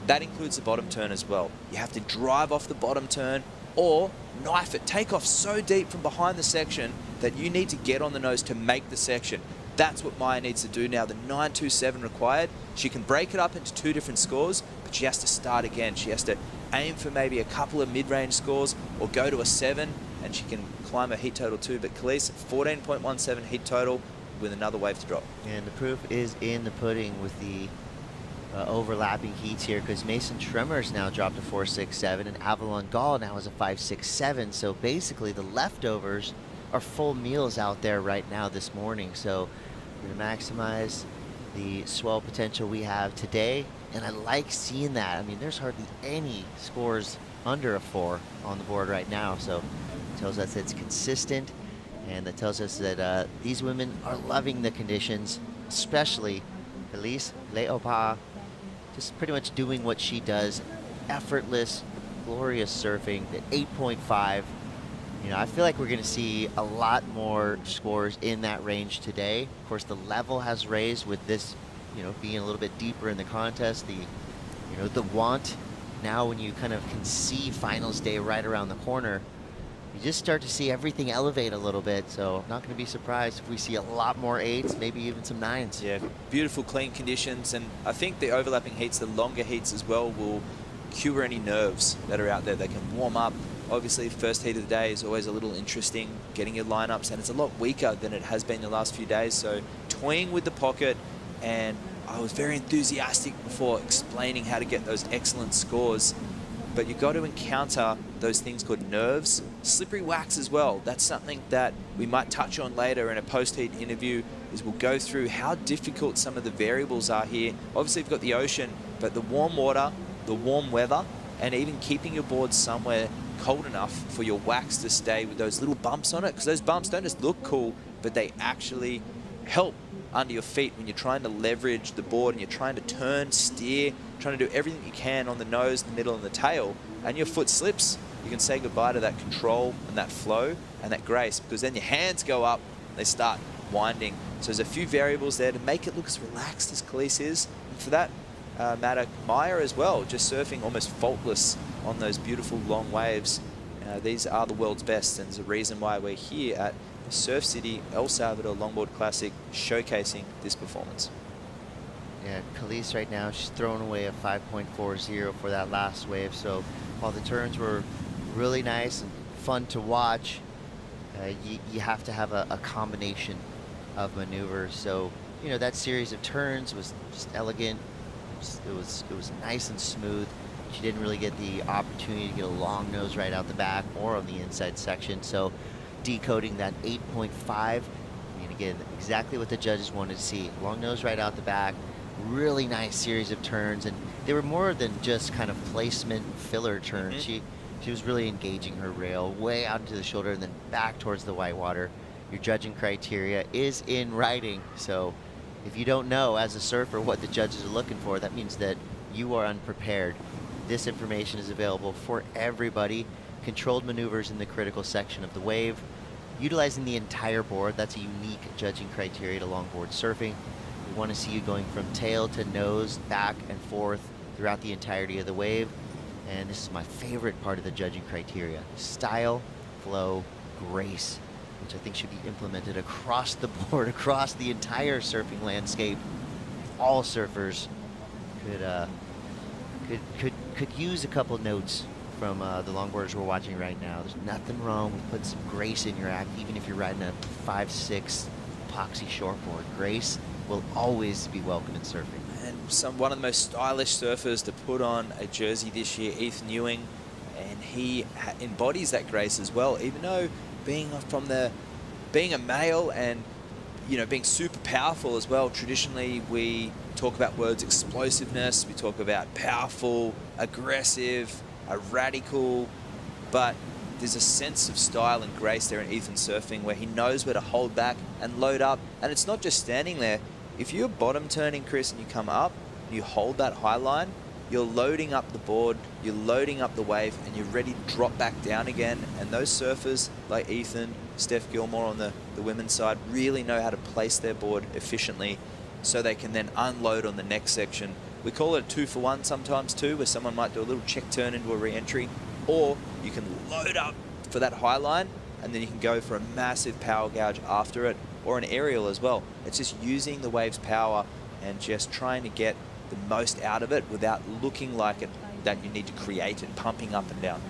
That includes the bottom turn as well. You have to drive off the bottom turn or knife it. Take off so deep from behind the section that you need to get on the nose to make the section. That's what Maya needs to do now. The 9.27 required. She can break it up into 2 different scores, but she has to start again. She has to aim for maybe a couple of mid-range scores or go to a 7, and she can climb a heat total too. But Kelis, 14.17 heat total with another wave to drop. And the proof is in the pudding with the overlapping heats here, because Mason Schremmer's now dropped to 4.67 and Avalon Gall now has a 5.67. So basically the leftovers are full meals out there right now this morning. So we're going to maximize the swell potential we have today, and I like seeing that. I mean, there's hardly any scores under a 4 on the board right now, so it tells us it's consistent, and that tells us that these women are loving the conditions, especially Kelis Kaleopaha, just pretty much doing what she does, effortless, glorious surfing, the 8.5. You know, I feel like we're going to see a lot more scores in that range today. Of course, the level has raised with this, you know, being a little bit deeper in the contest. The, you know, the want now when you kind of can see finals day right around the corner, you just start to see everything elevate a little bit. So not going to be surprised if we see a lot more 8s, maybe even some 9s. Yeah, beautiful, clean conditions. And I think the overlapping heats, the longer heats as well, will cure any nerves that are out there. They can warm up. Obviously, first heat of the day is always a little interesting, getting your lineups, and it's a lot weaker than it has been the last few days. So toying with the pocket, and I was very enthusiastic before explaining how to get those excellent scores. But you've got to encounter those things called nerves, slippery wax as well. That's something that we might touch on later in a post-heat interview, is we'll go through how difficult some of the variables are here. Obviously, you've got the ocean, but the warm water, the warm weather, and even keeping your board somewhere cold enough for your wax to stay with those little bumps on it, because those bumps don't just look cool, but they actually help under your feet when you're trying to leverage the board and you're trying to turn, steer, trying to do everything you can on the nose, the middle, and the tail, and your foot slips, you can say goodbye to that control and that flow and that grace, because then your hands go up, they start winding. So there's a few variables there to make it look as relaxed as Kelis is, and for that matter, Maya as well, just surfing almost faultless on those beautiful long waves. These are the world's best, and there's a reason why we're here at Surf City El Salvador Longboard Classic showcasing this performance. Yeah, Kelis right now, she's throwing away a 5.40 for that last wave. So while the turns were really nice and fun to watch, you have to have a combination of maneuvers. So, you know, that series of turns was just elegant. It was nice and smooth. She didn't really get the opportunity to get a long nose right out the back or on the inside section. So decoding that 8.5, and again, exactly what the judges wanted to see. Long nose right out the back, really nice series of turns, and they were more than just kind of placement filler turns. She was really engaging her rail way out into the shoulder and then back towards the white water. Your judging criteria is in writing, so if you don't know as a surfer what the judges are looking for, that means that you are unprepared. This information is available for everybody. Controlled maneuvers in the critical section of the wave. Utilizing the entire board, that's a unique judging criteria to longboard surfing. We want to see you going from tail to nose, back and forth throughout the entirety of the wave. And this is my favorite part of the judging criteria. Style, flow, grace, which I think should be implemented across the board, across the entire surfing landscape. All surfers could use a couple notes from the longboarders we're watching right now. There's nothing wrong with putting some grace in your act, even if you're riding a 5.6 epoxy shortboard. Grace will always be welcome in surfing. And one of the most stylish surfers to put on a jersey this year, Ethan Ewing, and he embodies that grace as well, even though being a male and, you know, being super powerful as well. Traditionally, we talk about words explosiveness, we talk about powerful, aggressive, radical, but there's a sense of style and grace there in Ethan surfing where he knows where to hold back and load up. And it's not just standing there. If you're bottom turning, Chris, and you come up, and you hold that high line, you're loading up the board, you're loading up the wave, and you're ready to drop back down again. And those surfers like Ethan, Steph Gilmore on the women's side really know how to place their board efficiently so they can then unload on the next section. We call it a 2-for-1 sometimes too, where someone might do a little check turn into a re-entry, or you can load up for that high line and then you can go for a massive power gouge after it, or an aerial as well. It's just using the wave's power and just trying to get the most out of it without looking like it that you need to create it, pumping up and down.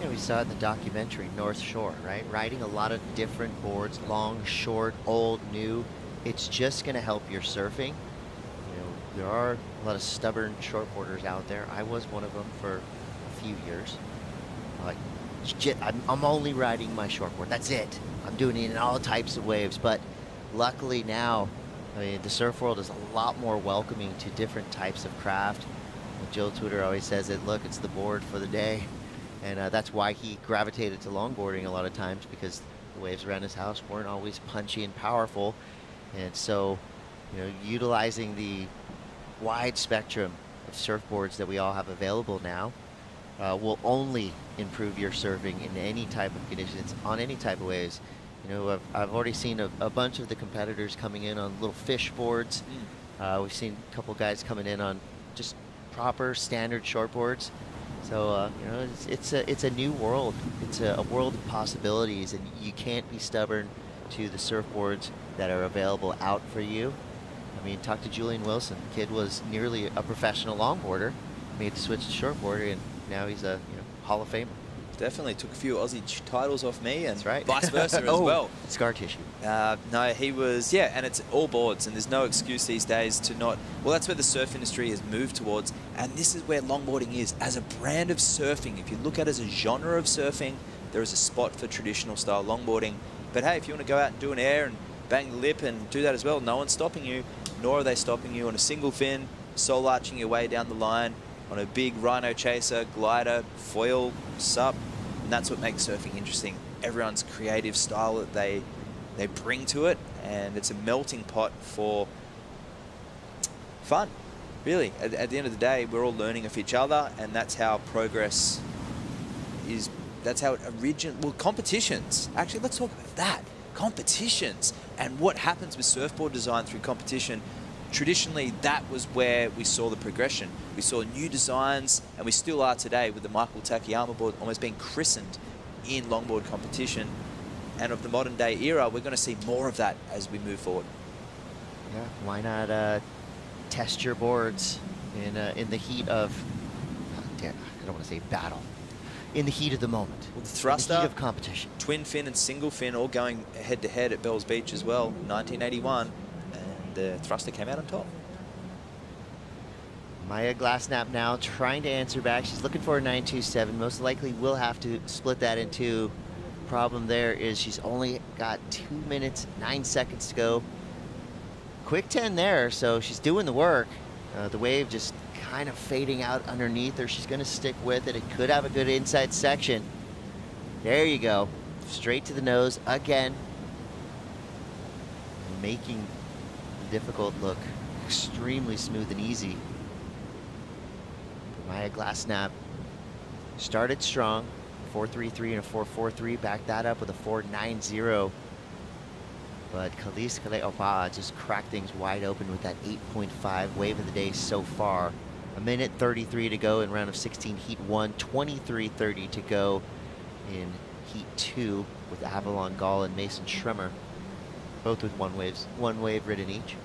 Yeah, we saw it in the documentary North Shore, right? Riding a lot of different boards, long, short, old, new. It's just going to help your surfing. You know, there are a lot of stubborn shortboarders out there. I was one of them for a few years. Like, I'm only riding my shortboard. That's it. I'm doing it in all types of waves. But luckily now, I mean, the surf world is a lot more welcoming to different types of craft. Joe Tudor always says that, look, it's the board for the day. And that's why he gravitated to longboarding a lot of times, because the waves around his house weren't always punchy and powerful. And so, you know, utilizing the wide spectrum of surfboards that we all have available now will only improve your surfing in any type of conditions, on any type of waves. You know, I've already seen a bunch of the competitors coming in on little fish boards. We've seen a couple guys coming in on just proper standard shortboards. So it's a new world. It's a world of possibilities, and you can't be stubborn to the surfboards that are available out for you. I mean, talk to Julian Wilson. The kid was nearly a professional longboarder, made the switch to shortboarder, and now he's a Hall of Famer. Definitely took a few Aussie titles off me, and That's right. vice versa as well. Scar tissue. No, he was, and it's all boards, and there's no excuse these days to not. Well, that's where the surf industry has moved towards, and this is where longboarding is as a brand of surfing. If you look at it as a genre of surfing, there is a spot for traditional style longboarding. But hey, if you want to go out and do an air and bang the lip and do that as well, no one's stopping you, nor are they stopping you on a single fin, soul arching your way down the line on a big rhino chaser, glider, foil, sup, and that's what makes surfing interesting. Everyone's creative style that they bring to it, and it's a melting pot for fun, really. At the end of the day, we're all learning of each other, and that's how progress is. That's how it well, competitions. Actually, let's talk about that. Competitions and what happens with surfboard design through competition. Traditionally, that was where we saw the progression. We saw new designs, and we still are today with the Michael Takayama board almost being christened in longboard competition. And of the modern day era, we're going to see more of that as we move forward. Yeah, why not test your boards in the heat of, I don't want to say battle, in the heat of the moment. Well, the thruster, in the heat of competition. Twin fin and single fin all going head to head at Bells Beach as well, 1981. The thruster came out on top. Maya Glassnap now trying to answer back. She's looking for a 927. Most likely will have to split that in two. Problem there is she's only got 2 minutes, 9 seconds to go. Quick 10 there, so she's doing the work. The wave just kind of fading out underneath her. She's going to stick with it. It could have a good inside section. There you go. Straight to the nose again. Making difficult look extremely smooth and easy. Maya Glassnap started strong, 4.33 and a 4.43, backed that up with a 4.90. But Kelis Kale'opa'a just cracked things wide open with that 8.5 wave of the day so far. A minute 33 to go in round of 16, heat 1, 23:30 to go in heat 2 with Avalon Gall and Mason Schremmer, both with one wave ridden each.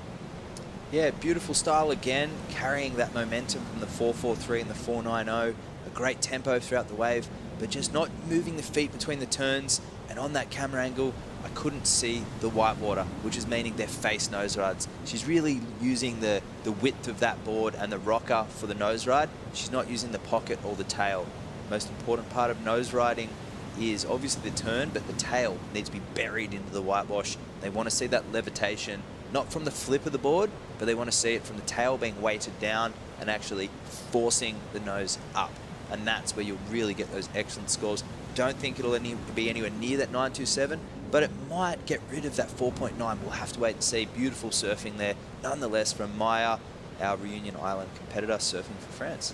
Yeah, beautiful style again, carrying that momentum from the 4.43 and the 4.90. A great tempo throughout the wave, but just not moving the feet between the turns. And on that camera angle, I couldn't see the whitewater, which is meaning their face nose rides. She's really using the width of that board and the rocker for the nose ride. She's not using the pocket or the tail. Most important part of nose riding is obviously the turn, but the tail needs to be buried into the whitewash. They want to see that levitation, not from the flip of the board, but they want to see it from the tail being weighted down and actually forcing the nose up. And that's where you'll really get those excellent scores. Don't think it'll be anywhere near that 927, but it might get rid of that 4.9. We'll have to wait and see. Beautiful surfing there, nonetheless, from Maya, our Reunion Island competitor, surfing for France.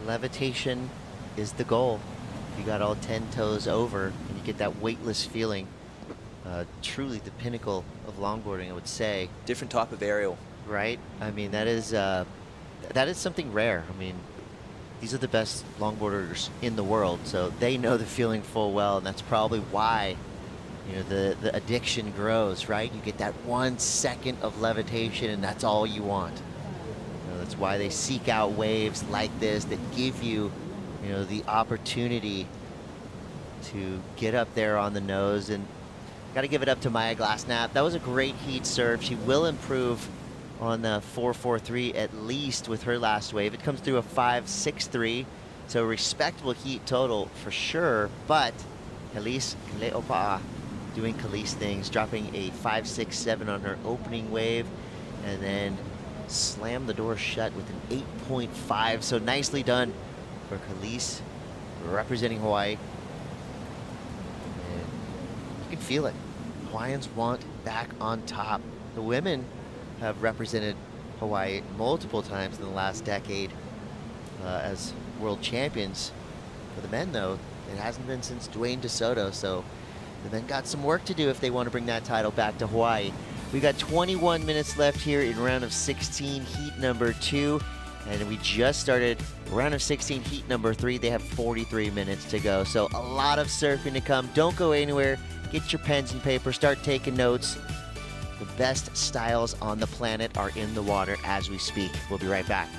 Levitation is the goal. You got all 10 toes over, and you get that weightless feeling. Truly the pinnacle of longboarding, I would say. Different type of aerial. Right? I mean, that is something rare. I mean, these are the best longboarders in the world, so they know the feeling full well, and that's probably why, the addiction grows, right? You get that 1 second of levitation, and that's all you want. That's why they seek out waves like this that give you, the opportunity to get up there on the nose. And got to give it up to Maya Glassnap. That was a great heat serve. She will improve on the 4.43 at least with her last wave. It comes through a 5.63, so respectable heat total for sure. But Kelis Kale'opa'a doing Kelis things, dropping a 5.67 on her opening wave, and then slammed the door shut with an 8.5. So nicely done for Kelis, representing Hawaii. And you can feel it. Hawaiians want back on top. The women have represented Hawaii multiple times in the last decade as world champions. For the men, though, it hasn't been since Dwayne DeSoto, so the men got some work to do if they want to bring that title back to Hawaii. We got 21 minutes left here in round of 16, heat number 2. And we just started round of 16, heat number 3. They have 43 minutes to go. So a lot of surfing to come. Don't go anywhere. Get your pens and paper. Start taking notes. The best styles on the planet are in the water as we speak. We'll be right back.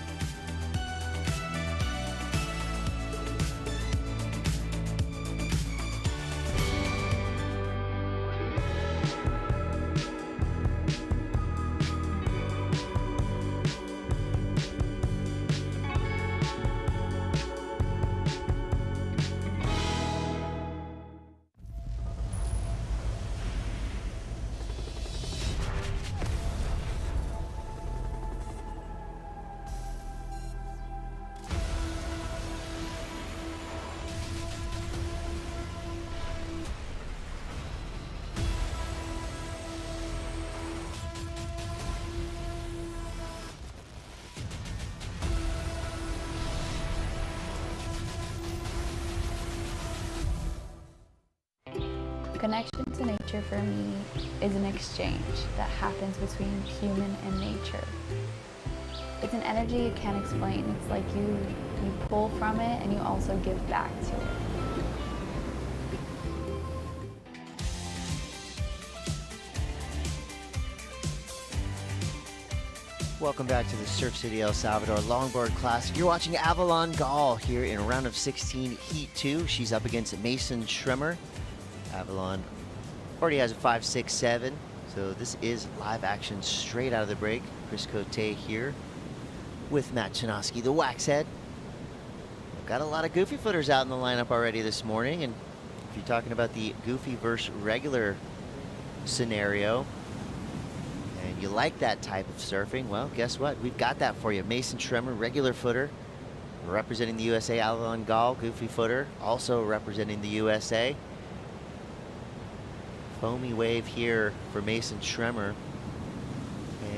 Connection to nature for me is an exchange that happens between human and nature. It's an energy you can't explain. It's like you pull from it and you also give back to it. Welcome back to the Surf City El Salvador Longboard Classic. You're watching Avalon Gall here in round of 16, heat 2. She's up against Mason Schremmer. Avalon already has a 5.67, so this is live action straight out of the break. Chris Cote here with Matt Chinoski, the Waxhead. We've got a lot of goofy footers out in the lineup already this morning, and if you're talking about the goofy versus regular scenario, and you like that type of surfing, well, guess what? We've got that for you. Mason Schremmer, regular footer, representing the USA. Avalon Gall, goofy footer, also representing the USA. Foamy wave here for Mason Schremmer.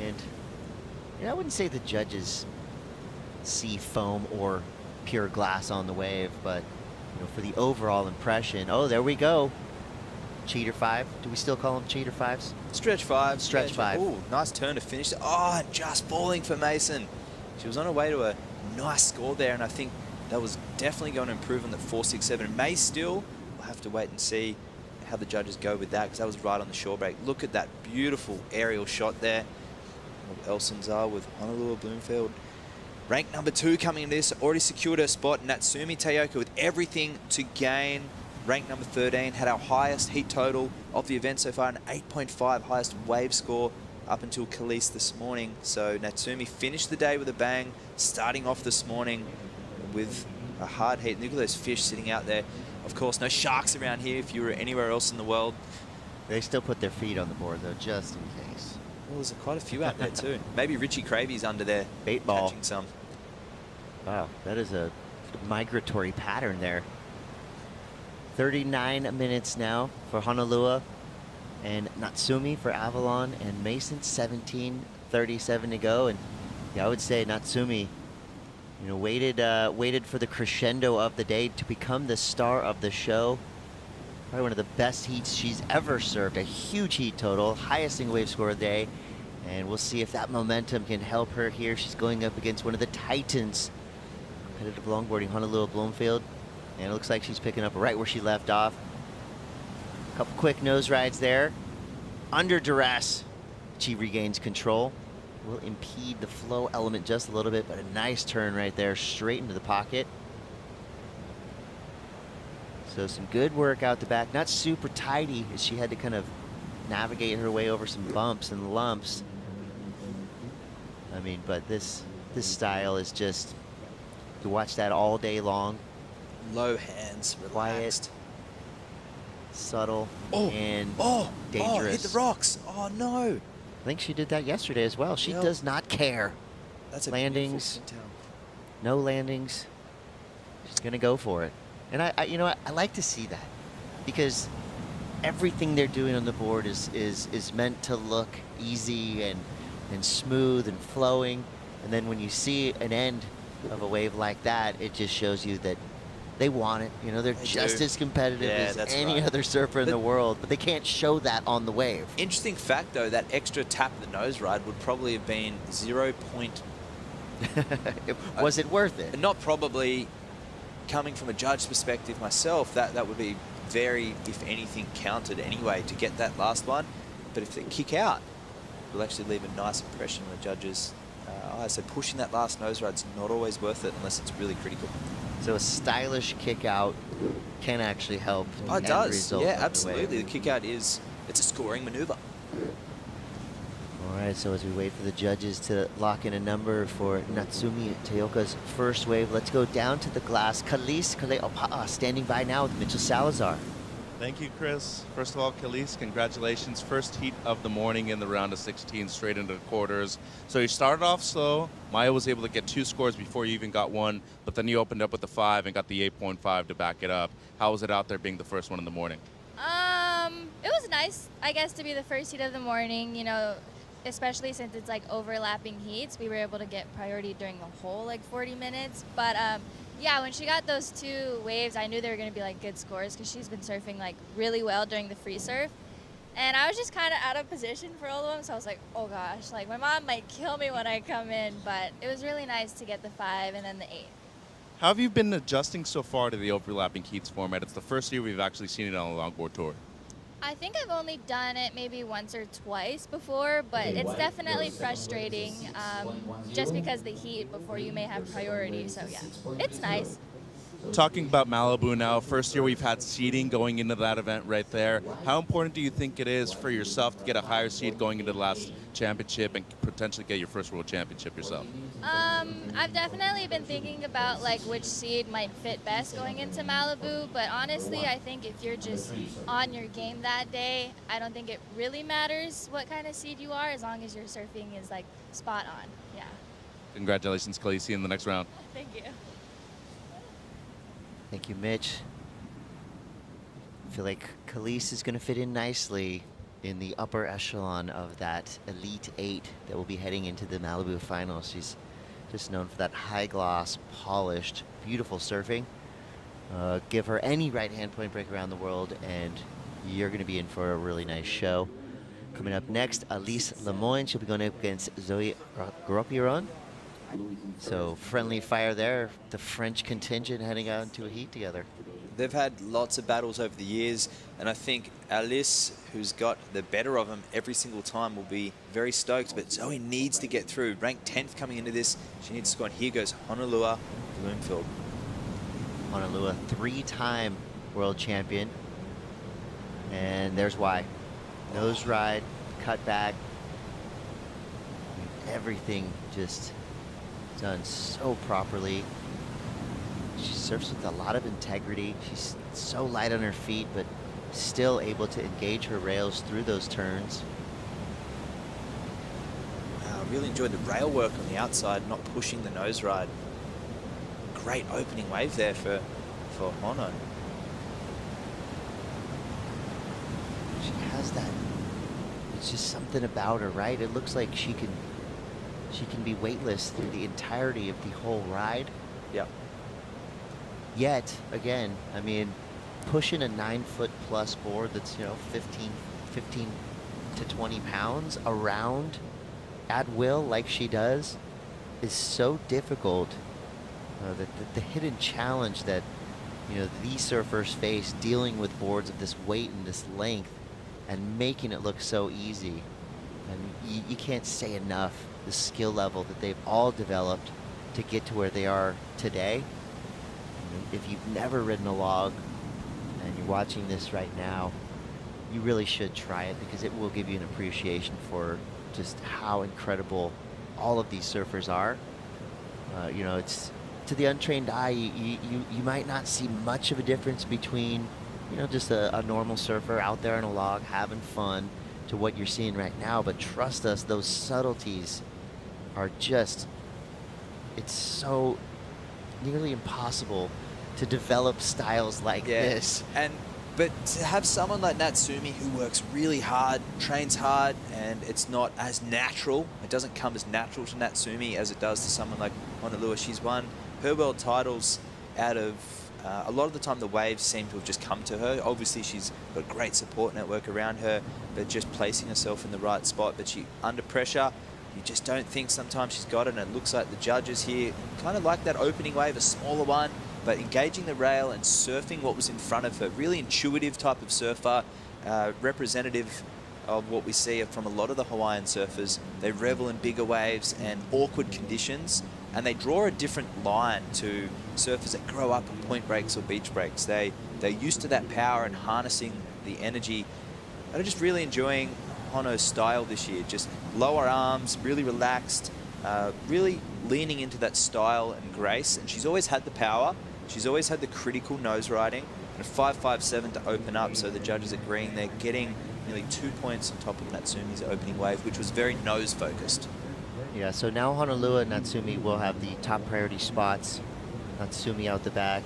And I wouldn't say the judges see foam or pure glass on the wave, but for the overall impression, oh, there we go. Cheater 5. Do we still call them cheater 5s? Stretch 5. Stretch 5. Ooh, nice turn to finish. Oh, just falling for Mason. She was on her way to a nice score there, and I think that was definitely going to improve on the 4.67. May still. We'll have to wait and see how the judges go with that, because that was right on the shore break. Look at that beautiful aerial shot there of El Sunzal with Honolulu Bloomfield. Ranked number 2 coming in this, already secured her spot. Natsumi Taoka with everything to gain. Ranked number 13, had our highest heat total of the event so far, an 8.5, highest wave score up until Kelis this morning. So Natsumi finished the day with a bang, starting off this morning with a hard heat. Look at those fish sitting out there. Of course, no sharks around here if you were anywhere else in the world. They still put their feet on the board, though, just in case. Well, there's quite a few out there, too. Maybe Richie Cravy's under there bait ball. catching some. Wow, that is a migratory pattern there. 39 minutes now for Honolulu and Natsumi for Avalon, and Mason 17:37 to go. And yeah, I would say Natsumi, waited for the crescendo of the day to become the star of the show. Probably one of the best heats she's ever served. A huge heat total, highest single wave score of the day. And we'll see if that momentum can help her here. She's going up against one of the titans, competitive longboarding, Honolulu Bloomfield. And it looks like she's picking up right where she left off. A couple quick nose rides there. Under duress, she regains control. Will impede the flow element just a little bit, but a nice turn right there, straight into the pocket. So some good work out the back. Not super tidy, as she had to kind of navigate her way over some bumps and lumps. I mean, but this style is just, you watch that all day long. Low hands, relaxed. Quiet, subtle, and dangerous. Oh, hit the rocks. Oh, no. I think she did that yesterday as well. She does not care. That's a landings, no landings. She's gonna go for it. And I like to see that, because everything they're doing on the board is meant to look easy and smooth and flowing. And then when you see an end of a wave like that, it just shows you that they want it. They're just as competitive as any other surfer in the world, but they can't show that on the wave. Interesting fact, though, that extra tap of the nose ride would probably have been 0.2 Was it worth it? Not probably. Coming from a judge's perspective myself, that would be very, if anything, counted anyway to get that last one. But if they kick out, it'll actually leave a nice impression on the judges' eyes. So pushing that last nose ride's not always worth it unless it's really critical. So a stylish kick out can actually help. Oh, it the does. result Yeah, of the absolutely. wave. The kick out it's a scoring maneuver. All right, so as we wait for the judges to lock in a number for Natsumi Teoka's first wave, let's go down to the glass. Kelis Kaleopa'a standing by now with Mitchell Salazar. Thank you, Chris. First of all, Kelis, congratulations. First heat of the morning in the round of 16, straight into the quarters. So you started off slow. Maya was able to get 2 scores before you even got one, but then you opened up with the 5 and got the 8.5 to back it up. How was it out there being the first one in the morning? It was nice, I guess, to be the first heat of the morning, you know, especially since it's like overlapping heats. We were able to get priority during the whole like 40 minutes. But yeah, when she got those 2 waves, I knew they were going to be like good scores because she's been surfing like really well during the free surf. And I was just kind of out of position for all of them. So I was like, oh gosh, like my mom might kill me when I come in. But it was really nice to get the 5 and then the 8. How have you been adjusting so far to the overlapping heats format? It's the first year we've actually seen it on a longboard tour. I think I've only done it maybe once or twice before, but it's definitely frustrating just because the heat before you may have priority. So yeah, it's nice. Talking about Malibu now, first year we've had seeding going into that event right there. How important do you think it is for yourself to get a higher seed going into the last championship and potentially get your first world championship yourself? I've definitely been thinking about like which seed might fit best going into Malibu, but honestly, I think if you're just on your game that day, I don't think it really matters what kind of seed you are as long as your surfing is like spot on. Yeah. Congratulations, Kelis. See you in the next round. Thank you. Thank you, Mitch. I feel like Kelis is going to fit in nicely in the upper echelon of that Elite 8 that will be heading into the Malibu finals. She's just known for that high gloss, polished, beautiful surfing. Give her any right-hand point break around the world, and you're going to be in for a really nice show. Coming up next, Elise Lemoyne. She'll be going up against Zoe Gropiron. So friendly fire there. The French contingent heading out into a heat together. They've had lots of battles over the years, and I think Alice, who's got the better of them every single time, will be very stoked. But Zoe needs to get through. Ranked 10th coming into this. She needs to score. And here goes Honolua Bloomfield. Honolua, 3-time world champion. And there's why. Nose ride, cut back. Everything just done so properly. She surfs with a lot of integrity. She's so light on her feet, but still able to engage her rails through those turns. Wow, I really enjoyed the rail work on the outside, not pushing the nose ride. Great opening wave there for Hono. She has that. It's just something about her, right? It looks like she can be weightless through the entirety of the whole ride. Yeah. Yet, again, I mean, pushing a 9-foot-plus board that's, 15 to 20 pounds around at will like she does is so difficult. The hidden challenge that, these surfers face dealing with boards of this weight and this length and making it look so easy. And you can't say enough the skill level that they've all developed to get to where they are today. If you've never ridden a log and you're watching this right now, you really should try it because it will give you an appreciation for just how incredible all of these surfers are. It's to the untrained eye, you might not see much of a difference between, just a normal surfer out there on a log having fun to what you're seeing right now. But trust us, those subtleties are just, it's so nearly impossible to develop styles like this. But to have someone like Natsumi who works really hard, trains hard, and it's not as natural, it doesn't come as natural to Natsumi as it does to someone like Honolua. She's won her world titles out of, a lot of the time the waves seem to have just come to her. Obviously she's got a great support network around her, but just placing herself in the right spot. But she, under pressure, you just don't think sometimes she's got it, and it looks like the judges here kind of like that opening wave, a smaller one, but engaging the rail and surfing what was in front of her. Really intuitive type of surfer, representative of what we see from a lot of the Hawaiian surfers. They revel in bigger waves and awkward conditions, and they draw a different line to surfers that grow up on point breaks or beach breaks. They're used to that power and harnessing the energy. They're just really enjoying Hono's style this year. Just lower arms, really relaxed, really leaning into that style and grace. And she's always had the power. She's always had the critical nose riding, and a 5.57 to open up, so the judges agreeing they're getting nearly 2 points on top of Natsumi's opening wave, which was very nose focused. Yeah, so now Honolulu and Natsumi will have the top priority spots. Natsumi out the back.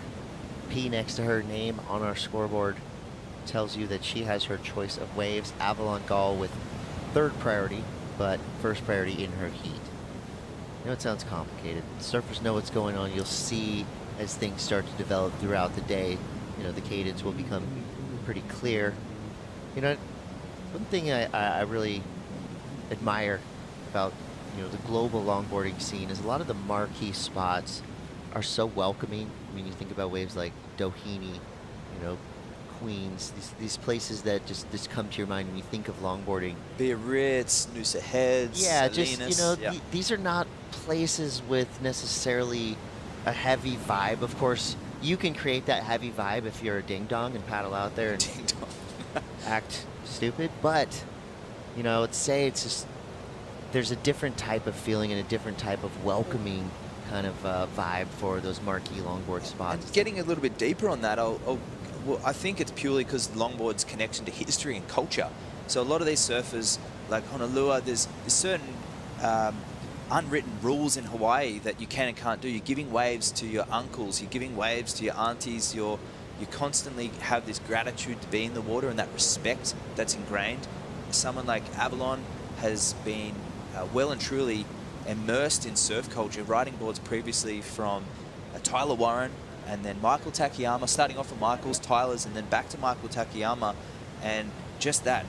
P next to her name on our scoreboard tells you that she has her choice of waves. Avalon Gall with third priority, but first priority in her heat. I know it sounds complicated. Surfers know what's going on. You'll see as things start to develop throughout the day, you know, the cadence will become pretty clear. You know, one thing I really admire about, you know, the global longboarding scene is a lot of the marquee spots are so welcoming. I mean, you think about waves like Doheny, you know, Queens, these places that just come to your mind when you think of longboarding. Biarritz, Noosa Heads, yeah, Salinas. just, you know, these are not places with necessarily a heavy vibe. Of course, you can create that heavy vibe if you're a ding-dong and paddle out there and act stupid, but, you know, let's say it's just, there's a different type of feeling and a different type of welcoming kind of vibe for those marquee longboard spots. And getting a little bit deeper on that, well, I think it's purely because longboard's connection to history and culture. So a lot of these surfers, like Honolulu, there's certain unwritten rules in Hawaii that you can and can't do. You're giving waves to your uncles, you're giving waves to your aunties, you constantly have this gratitude to be in the water and that respect that's ingrained. Someone like Avalon has been well and truly immersed in surf culture, riding boards previously from Tyler Warren and then Michael Takayama, starting off with Michael's, Tyler's, and then back to Michael Takayama, and just that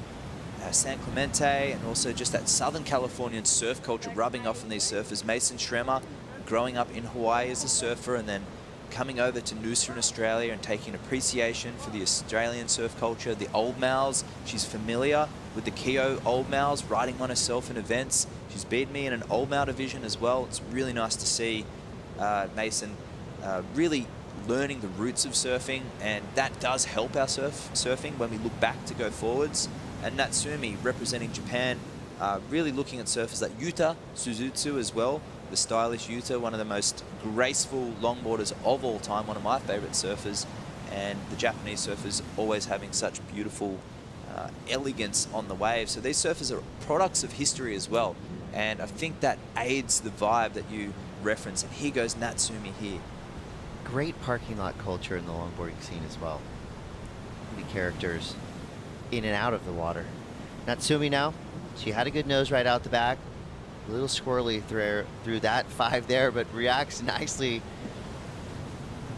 San Clemente, and also just that Southern Californian surf culture rubbing off on these surfers. Mason Schremmer, growing up in Hawaii as a surfer and then coming over to Noosa in Australia and taking appreciation for the Australian surf culture. The Old Mals, she's familiar with the Keo Old Mals, riding one herself in events. She's beaten me in an Old Mal division as well. It's really nice to see Mason really learning the roots of surfing, and that does help our surfing when we look back to go forwards. And Natsumi, representing Japan, really looking at surfers like Yuta Suzutsu as well, the stylish Yuta, one of the most graceful longboarders of all time, one of my favorite surfers, and the Japanese surfers always having such beautiful elegance on the wave. So these surfers are products of history as well, and I think that aids the vibe that you reference. And here goes Natsumi here. Great parking lot culture in the longboarding scene as well. The characters in and out of the water. Natsumi now, she had a good nose right out the back. A little squirrely through that 5 there, but reacts nicely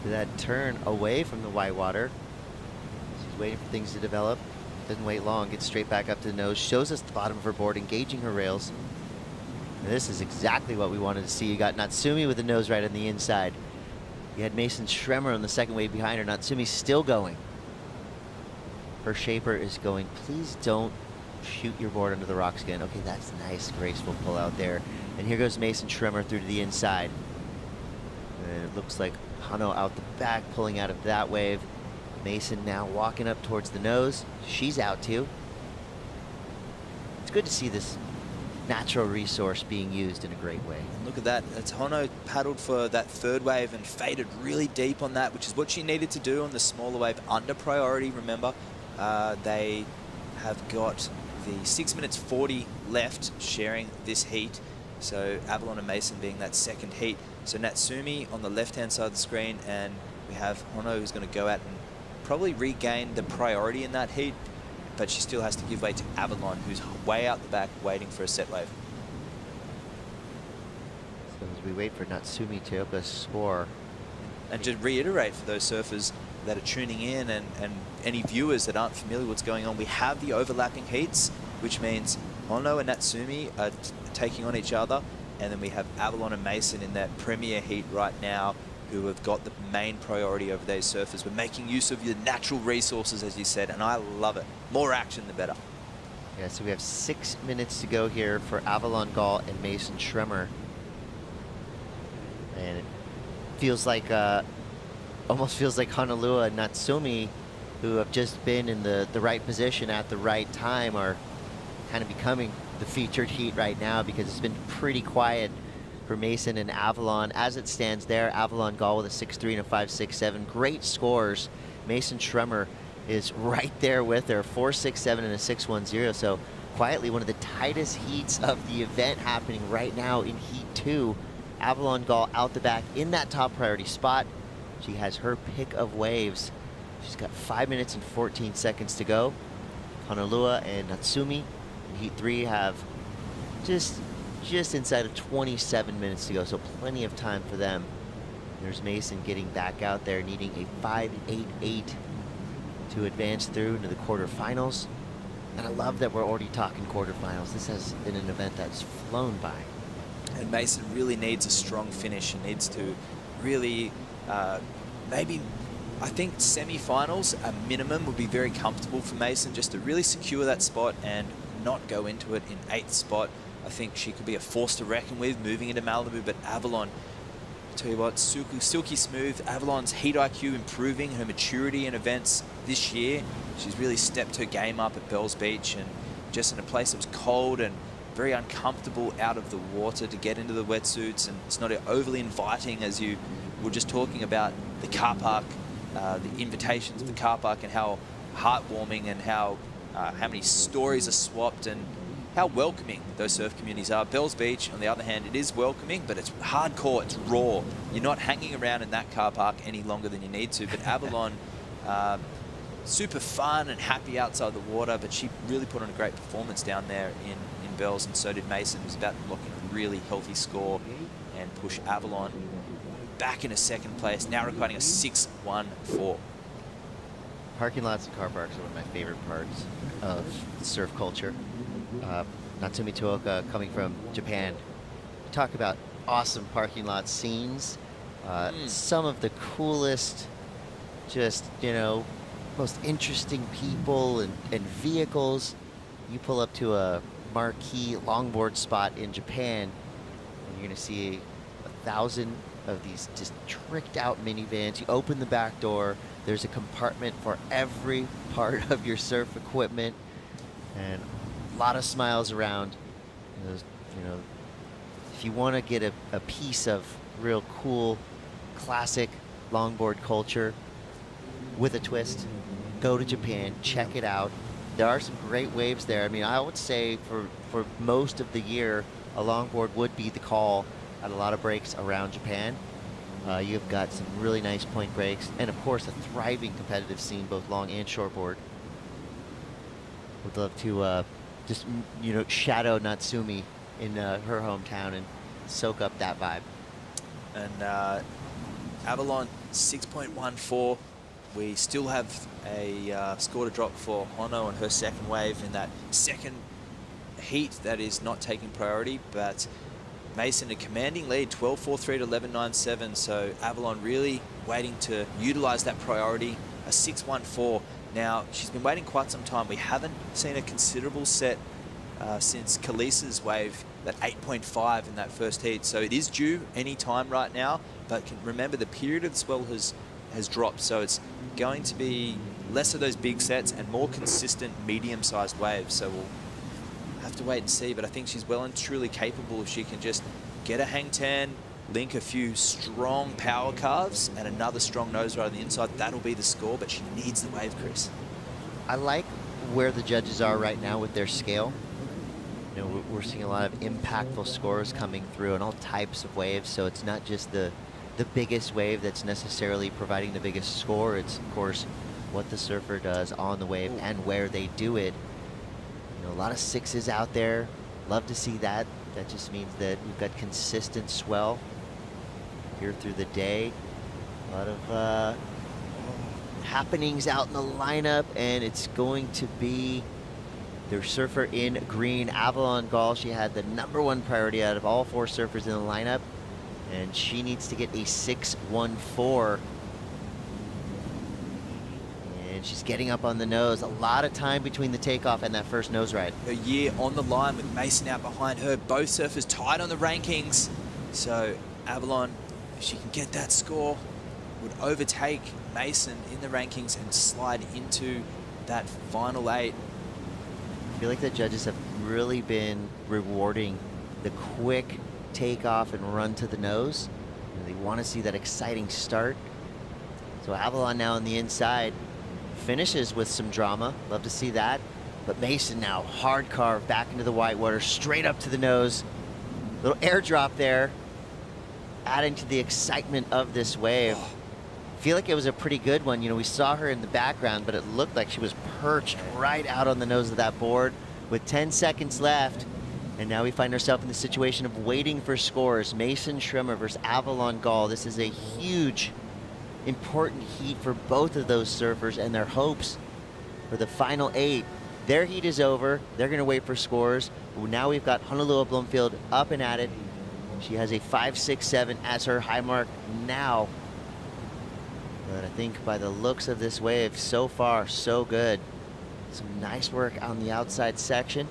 to that turn away from the white water. She's waiting for things to develop. Doesn't wait long, gets straight back up to the nose, shows us the bottom of her board, engaging her rails. And this is exactly what we wanted to see. You got Natsumi with the nose right on the inside. You had Mason Schremmer on the second wave behind her. Natsumi's still going. Her shaper is going, please don't shoot your board under the rocks again. Okay, that's nice, graceful pull out there. And here goes Mason Schremmer through to the inside. And it looks like Hano out the back, pulling out of that wave. Mason now walking up towards the nose. She's out too. It's good to see this natural resource being used in a great way. And look at that. It's Hono paddled for that third wave and faded really deep on that, which is what she needed to do on the smaller wave under priority. Remember, they have got the 6 minutes 40 left sharing this heat. So Avalon and Mason being that second heat. So Natsumi on the left-hand side of the screen, and we have Hono who's going to go out and probably regain the priority in that heat, but she still has to give way to Avalon, who's way out the back waiting for a set wave. So as we wait for Natsumi to up a score. And to reiterate for those surfers that are tuning in and any viewers that aren't familiar with what's going on, we have the overlapping heats, which means Hono and Natsumi are taking on each other. And then we have Avalon and Mason in that premier heat right now, who have got the main priority over those surfers. We're making use of your natural resources, as you said, and I love it. More action, the better. Yeah, so we have 6 minutes to go here for Avalon Gall and Mason Schremmer. And it feels like, almost feels like Honolulu and Natsumi, who have just been in the right position at the right time, are kind of becoming the featured heat right now, because it's been pretty quiet for Mason and Avalon. As it stands there, Avalon Gall with a 6.3 and a 5.67. Great scores. Mason Schremmer is right there with her, 4.67 and a 6.10. So quietly one of the tightest heats of the event happening right now in Heat 2. Avalon Gall out the back in that top priority spot. She has her pick of waves. She's got 5 minutes and 14 seconds to go. Honolulu and Natsumi in Heat 3 have just inside of 27 minutes to go, so plenty of time for them. There's Mason getting back out there, needing a 5.88 to advance through into the quarterfinals. And I love that we're already talking quarterfinals. This has been an event that's flown by. And Mason really needs a strong finish. He needs to really, maybe, I think semi-finals, a minimum, would be very comfortable for Mason, just to really secure that spot and not go into it in 8th spot. I think she could be a force to reckon with moving into Malibu, but Avalon, I tell you what, silky smooth. Avalon's heat IQ improving, her maturity in events this year. She's really stepped her game up at Bells Beach, and just in a place that was cold and very uncomfortable out of the water to get into the wetsuits, and it's not overly inviting, as you were just talking about the car park, the invitations of the car park, and how heartwarming and how many stories are swapped and how welcoming those surf communities are. Bells Beach, on the other hand, it is welcoming, but it's hardcore, it's raw. You're not hanging around in that car park any longer than you need to. But Avalon, super fun and happy outside the water, but she really put on a great performance down there in Bells, and so did Mason, who's about to lock in a really healthy score and push Avalon back into 2nd place, now recording a 6.14. Parking lots and car parks are one of my favorite parts of surf culture. Natsumi Tooka coming from Japan. Talk about awesome parking lot scenes. Some of the coolest, just, you know, most interesting people and vehicles. You pull up to a marquee longboard spot in Japan, and you're gonna see 1,000 of these just tricked out minivans. You open the back door, there's a compartment for every part of your surf equipment, and a lot of smiles around. You know, if you want to get a piece of real cool, classic longboard culture with a twist, go to Japan, check it out. There are some great waves there. I mean, I would say for most of the year, a longboard would be the call at a lot of breaks around Japan. You've got some really nice point breaks, and of course a thriving competitive scene, both long and shortboard. Would love to just, you know, shadow Natsumi in her hometown and soak up that vibe. And Avalon 6.14. We still have a score to drop for Ono and her 2nd wave in that 2nd heat that is not taking priority, but Mason a commanding lead, 12.43 to 11.97. So Avalon really waiting to utilize that priority, a 6.14. Now, she's been waiting quite some time. We haven't seen a considerable set since Kelis's wave, that 8.5 in that 1st heat. So it is due any time right now, but remember the period of the swell has dropped. So it's going to be less of those big sets and more consistent medium-sized waves. So we'll have to wait and see, but I think she's well and truly capable if she can just get a hang 10, link a few strong power carves and another strong nose ride on the inside. That'll be the score, but she needs the wave, Chris. I like where the judges are right now with their scale. You know, we're seeing a lot of impactful scores coming through on all types of waves, so it's not just the biggest wave that's necessarily providing the biggest score. It's, of course, what the surfer does on the wave and where they do it. You know, a lot of 6s out there. Love to see that. That just means that we've got consistent swell here through the day. A lot of happenings out in the lineup, and it's going to be Their surfer in green, Avalon Gall. She had the #1 priority out of all 4 surfers in the lineup, and she needs to get a 6.14. And she's getting up on the nose. A lot of time between the takeoff and that first nose ride. Her year on the line with Mason out behind her. Both surfers tied on the rankings. So Avalon, if she can get that score, would overtake Mason in the rankings and slide into that final 8. I feel like the judges have really been rewarding the quick takeoff and run to the nose. They want to see that exciting start. So Avalon now on the inside finishes with some drama. Love to see that. But Mason now hard carve back into the whitewater, straight up to the nose. Little airdrop there, adding to the excitement of this wave. I feel like it was a pretty good one. You know, we saw her in the background, but it looked like she was perched right out on the nose of that board with 10 seconds left. And now we find ourselves in the situation of waiting for scores. Mason Schremmer versus Avalon Gall. This is a huge, important heat for both of those surfers and their hopes for the final 8. Their heat is over. They're going to wait for scores. Now we've got Honolulu Bloomfield up and at it. She has a 5.67 as her high mark now. But I think by the looks of this wave, so far, so good. Some nice work on the outside section.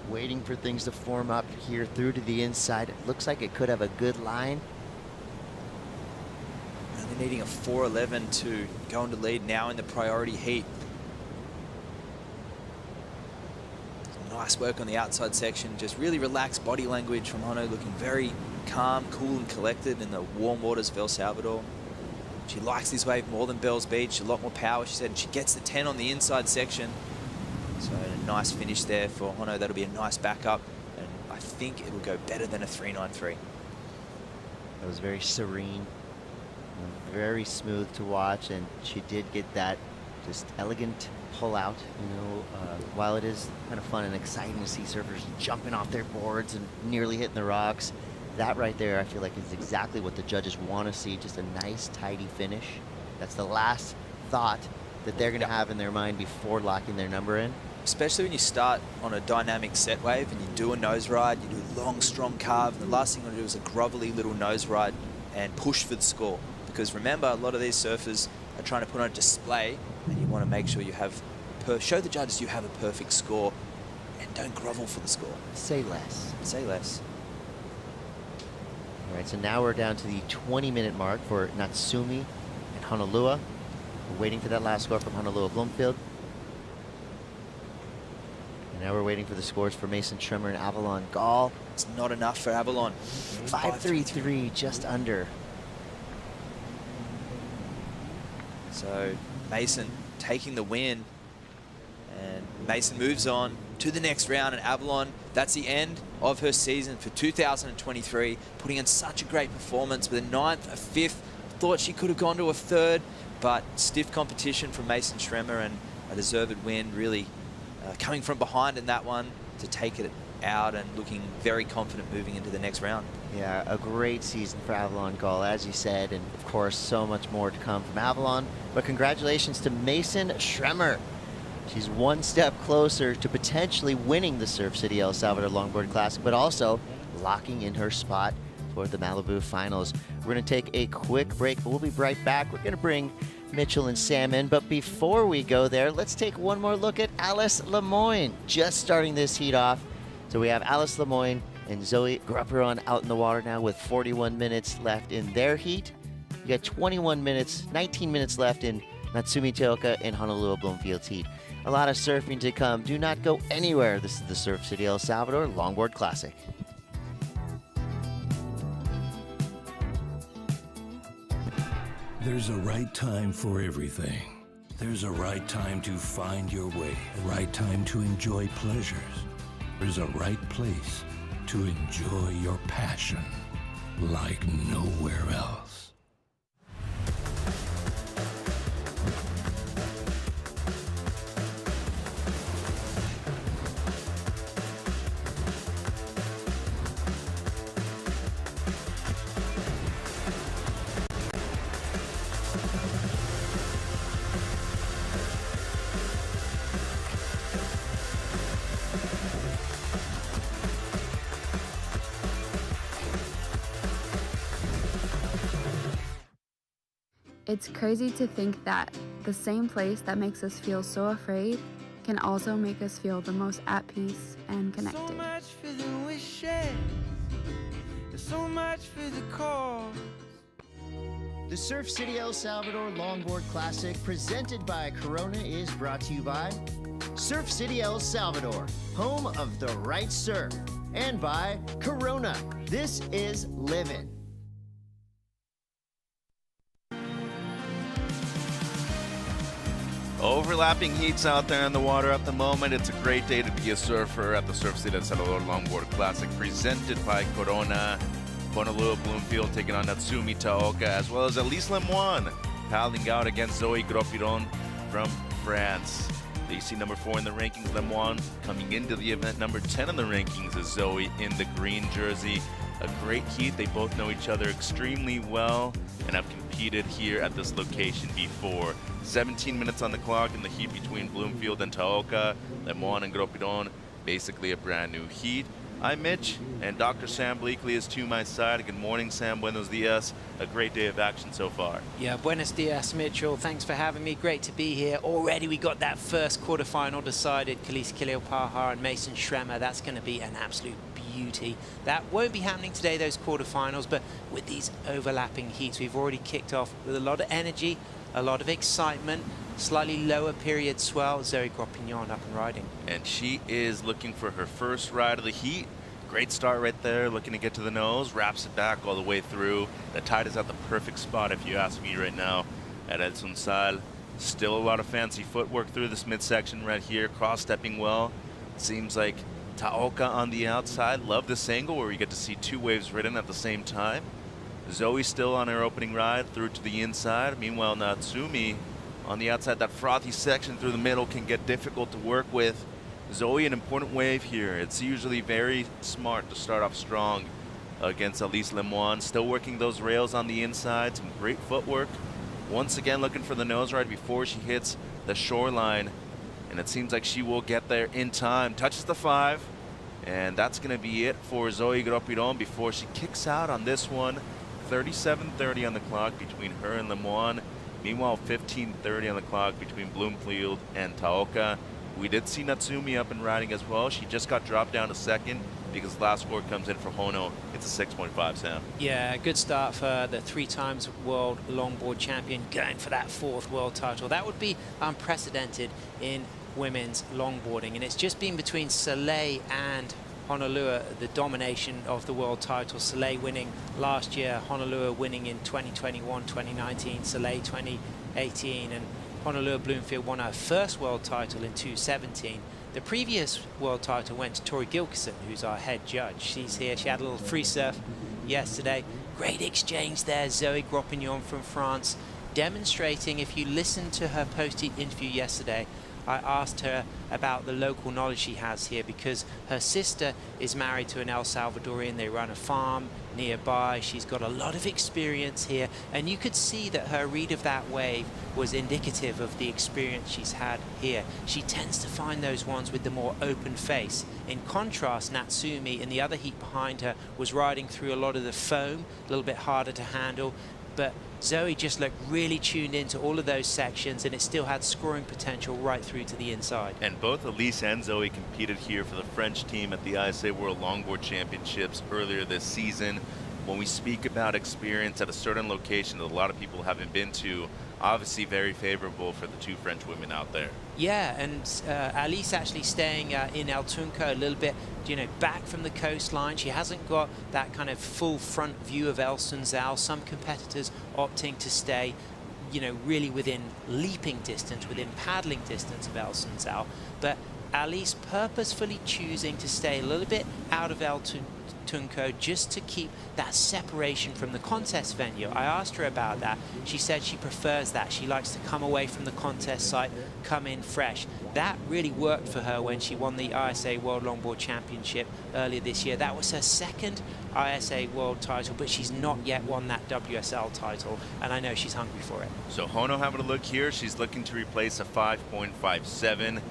Waiting for things to form up here through to the inside. It looks like it could have a good line. Only needing a 4.11 to go into lead now in the priority heat. Nice work on the outside section. Just really relaxed body language from Hono, looking very calm, cool and collected in the warm waters of El Salvador. She likes this wave more than Bells Beach. A lot more power, she said, and she gets the 10 on the inside section. So a nice finish there for Hono. That'll be a nice backup, and I think it will go better than a 3.93. That was very serene, very smooth to watch, and she did get that just elegant pull out. You know, while it is kind of fun and exciting to see surfers jumping off their boards and nearly hitting the rocks, that right there I feel like is exactly what the judges want to see. Just a nice tidy finish. That's the last thought that they're going to have in their mind before locking their number in. Especially when you start on a dynamic set wave and you do a nose ride, you do a long, strong carve, and the last thing you want to do is a grovelly little nose ride and push for the score. Because remember, a lot of these surfers are trying to put on a display, and you want to make sure you have, show the judges you have a perfect score, and don't grovel for the score. Say less. Say less. All right, so now we're down to the 20-minute mark for Natsumi and Honolulu. We're waiting for that last score from Honolulu Bloomfield. And now we're waiting for the scores for Mason Schremmer and Avalon Gall. It's not enough for Avalon. 5.33, just under. So Mason taking the win, and Mason moves on to the next round, and Avalon, that's the end of her season for 2023, putting in such a great performance with a 9th, a 5th. Thought she could have gone to a 3rd, but stiff competition from Mason Schremmer and a deserved win, really coming from behind in that one to take it out and looking very confident moving into the next round. Yeah, a great season for Avalon Gall, as you said, and of course so much more to come from Avalon. But congratulations to Mason Schremmer. She's one step closer to potentially winning the Surf City El Salvador Longboard Classic, but also locking in her spot for the Malibu Finals. We're going to take a quick break, but we'll be right back. We're going to bring Mitchell and Sam in, but before we go there, let's take one more look at Alice Lemoyne, just starting this heat off. So we have Alice Lemoyne and Zoe Grupperon out in the water now with 41 minutes left in their heat. You got 21 minutes, 19 minutes left in Natsumi Teoka and Honolulu Bloomfield's heat. A lot of surfing to come. Do not go anywhere. This is the Surf City El Salvador Longboard Classic. There's a right time for everything. There's a right time to find your way, a right time to enjoy pleasures. There's a right place to enjoy your passion like nowhere else. It's crazy to think that the same place that makes us feel so afraid can also make us feel the most at peace and connected. So much for the wishes, so much for the cause. The Surf City El Salvador Longboard Classic presented by Corona is brought to you by Surf City El Salvador, home of the right surf, and by Corona. This is living. Overlapping heats out there in the water at the moment. It's a great day to be a surfer at the Surf City El Salvador Longboard Classic presented by Corona. Honolulu Bloomfield taking on Natsumi Taoka, as well as Elise Lemoine paddling out against Zoe Gropiron from France. You see number 4 in the rankings, Lemoine coming into the event. Number 10 in the rankings is Zoe in the green jersey. A great heat. They both know each other extremely well and have competed here at this location before. 17 minutes on the clock in the heat between Bloomfield and Taoka. Lemoine and Gropiron, basically a brand new heat. I'm Mitch, and Dr. Sam Bleakley is to my side. Good morning, Sam. Buenos dias. A great day of action so far. Yeah, buenos dias, Mitchell. Thanks for having me. Great to be here. Already we got that first quarterfinal decided. Kelis Kiliopaha and Mason Schremmer. That's going to be an absolute beauty. That won't be happening today, those quarterfinals, but with these overlapping heats, we've already kicked off with a lot of energy, a lot of excitement. Slightly lower period swell. Zoe Gropiron up and riding. And she is looking for her first ride of the heat. Great start right there, looking to get to the nose, wraps it back all the way through. The tide is at the perfect spot, if you ask me right now, at El Sunzal. Still a lot of fancy footwork through this midsection right here, cross-stepping well. Seems like Taoka on the outside. Love this angle where we get to see 2 waves ridden at the same time. Zoe still on her opening ride through to the inside. Meanwhile, Natsumi on the outside. That frothy section through the middle can get difficult to work with. Zoe, an important wave here. It's usually very smart to start off strong against Elise Lemoine. Still working those rails on the inside. Some great footwork. Once again looking for the nose ride before she hits the shoreline. And it seems like she will get there in time. Touches the 5. And that's going to be it for Zoe Gropiron before she kicks out on this one. 37:30 on the clock between her and Lemoine. Meanwhile, 15:30 on the clock between Bloomfield and Taoka. We did see Natsumi up and riding as well. She just got dropped down to second because last score comes in for Hono. It's a 6.5, Sam. Yeah, good start for the 3 times world longboard champion going for that 4th world title. That would be unprecedented in women's longboarding. And it's just been between Soleil and Honolulu, the domination of the world title. Soleil winning last year, Honolulu winning in 2021, 2019, Soleil 2018, and Honolulu Bloomfield won her first world title in 2017. The previous world title went to Tori Gilkison, who's our head judge. She's here. She had a little free surf yesterday. Great exchange there. Zoe Gropiron from France demonstrating, if you listen to her post-heat interview yesterday, I asked her about the local knowledge she has here because her sister is married to an El Salvadorian. They run a farm nearby. She's got a lot of experience here, and you could see that her read of that wave was indicative of the experience she's had here. She tends to find those ones with the more open face. In contrast, Natsumi in the other heat behind her was riding through a lot of the foam, a little bit harder to handle, but Zoe just looked really tuned into all of those sections, and it still had scoring potential right through to the inside. And both Elise and Zoe competed here for the French team at the ISA World Longboard Championships earlier this season. When we speak about experience at a certain location that a lot of people haven't been to, obviously very favorable for the 2 French women out there. Yeah, and Alice actually staying in El Tunco a little bit, you know, back from the coastline. She hasn't got that kind of full front view of El Sunzal. Some competitors opting to stay, you know, really within leaping distance, within paddling distance of El Sunzal. But Alice purposefully choosing to stay a little bit out of El Tunco just to keep that separation from the contest venue. I asked her about that. She said she prefers that. She likes to come away from the contest site, come in fresh. That really worked for her when she won the ISA World Longboard Championship earlier this year. That was her 2nd ISA World title, but she's not yet won that WSL title, and I know she's hungry for it. So Hono having a look here. She's looking to replace a 5.57.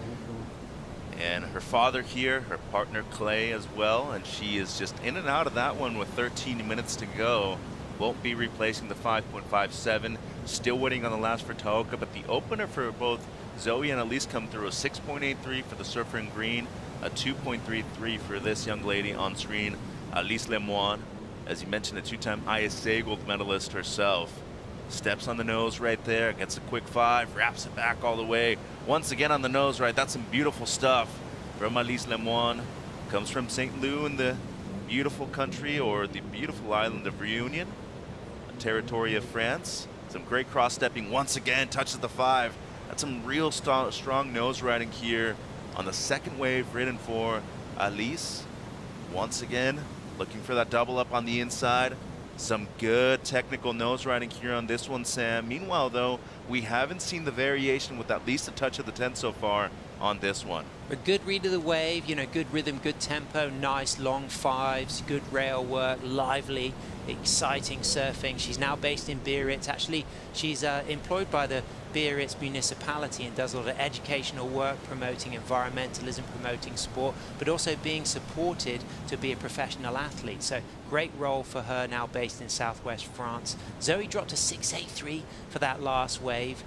And her father here, her partner Clay as well, and she is just in and out of that one with 13 minutes to go. won't be replacing the 5.57. Still waiting on the last for Taoka, but the opener for both Zoe and Elise come through a 6.83 for the surfer in green, a 2.33 for this young lady on screen, Elise Lemoine. As you mentioned, a two-time ISA gold medalist herself. Steps on the nose right there, gets a quick 5, wraps it back all the way. Once again on the nose right, that's some beautiful stuff from Elise Lemoine. Comes from St. Louis in the beautiful country, or the beautiful island of Reunion, a territory of France. Some great cross-stepping once again, touches the 5. That's some real strong nose riding here on the second wave ridden for Elise. Once again, looking for that double up on the inside. Some good technical nose riding here on this one, Sam. Meanwhile, though, we haven't seen the variation with at least a touch of the 10 so far on this one. A good read of the wave, you know, good rhythm, good tempo, nice long 5s, good rail work, lively, exciting surfing. She's now based in Biarritz. Actually, she's employed by the Biarritz municipality and does a lot of educational work, promoting environmentalism, promoting sport, but also being supported to be a professional athlete. So great role for her, now based in southwest France. Zoe dropped a 6.83 for that last wave.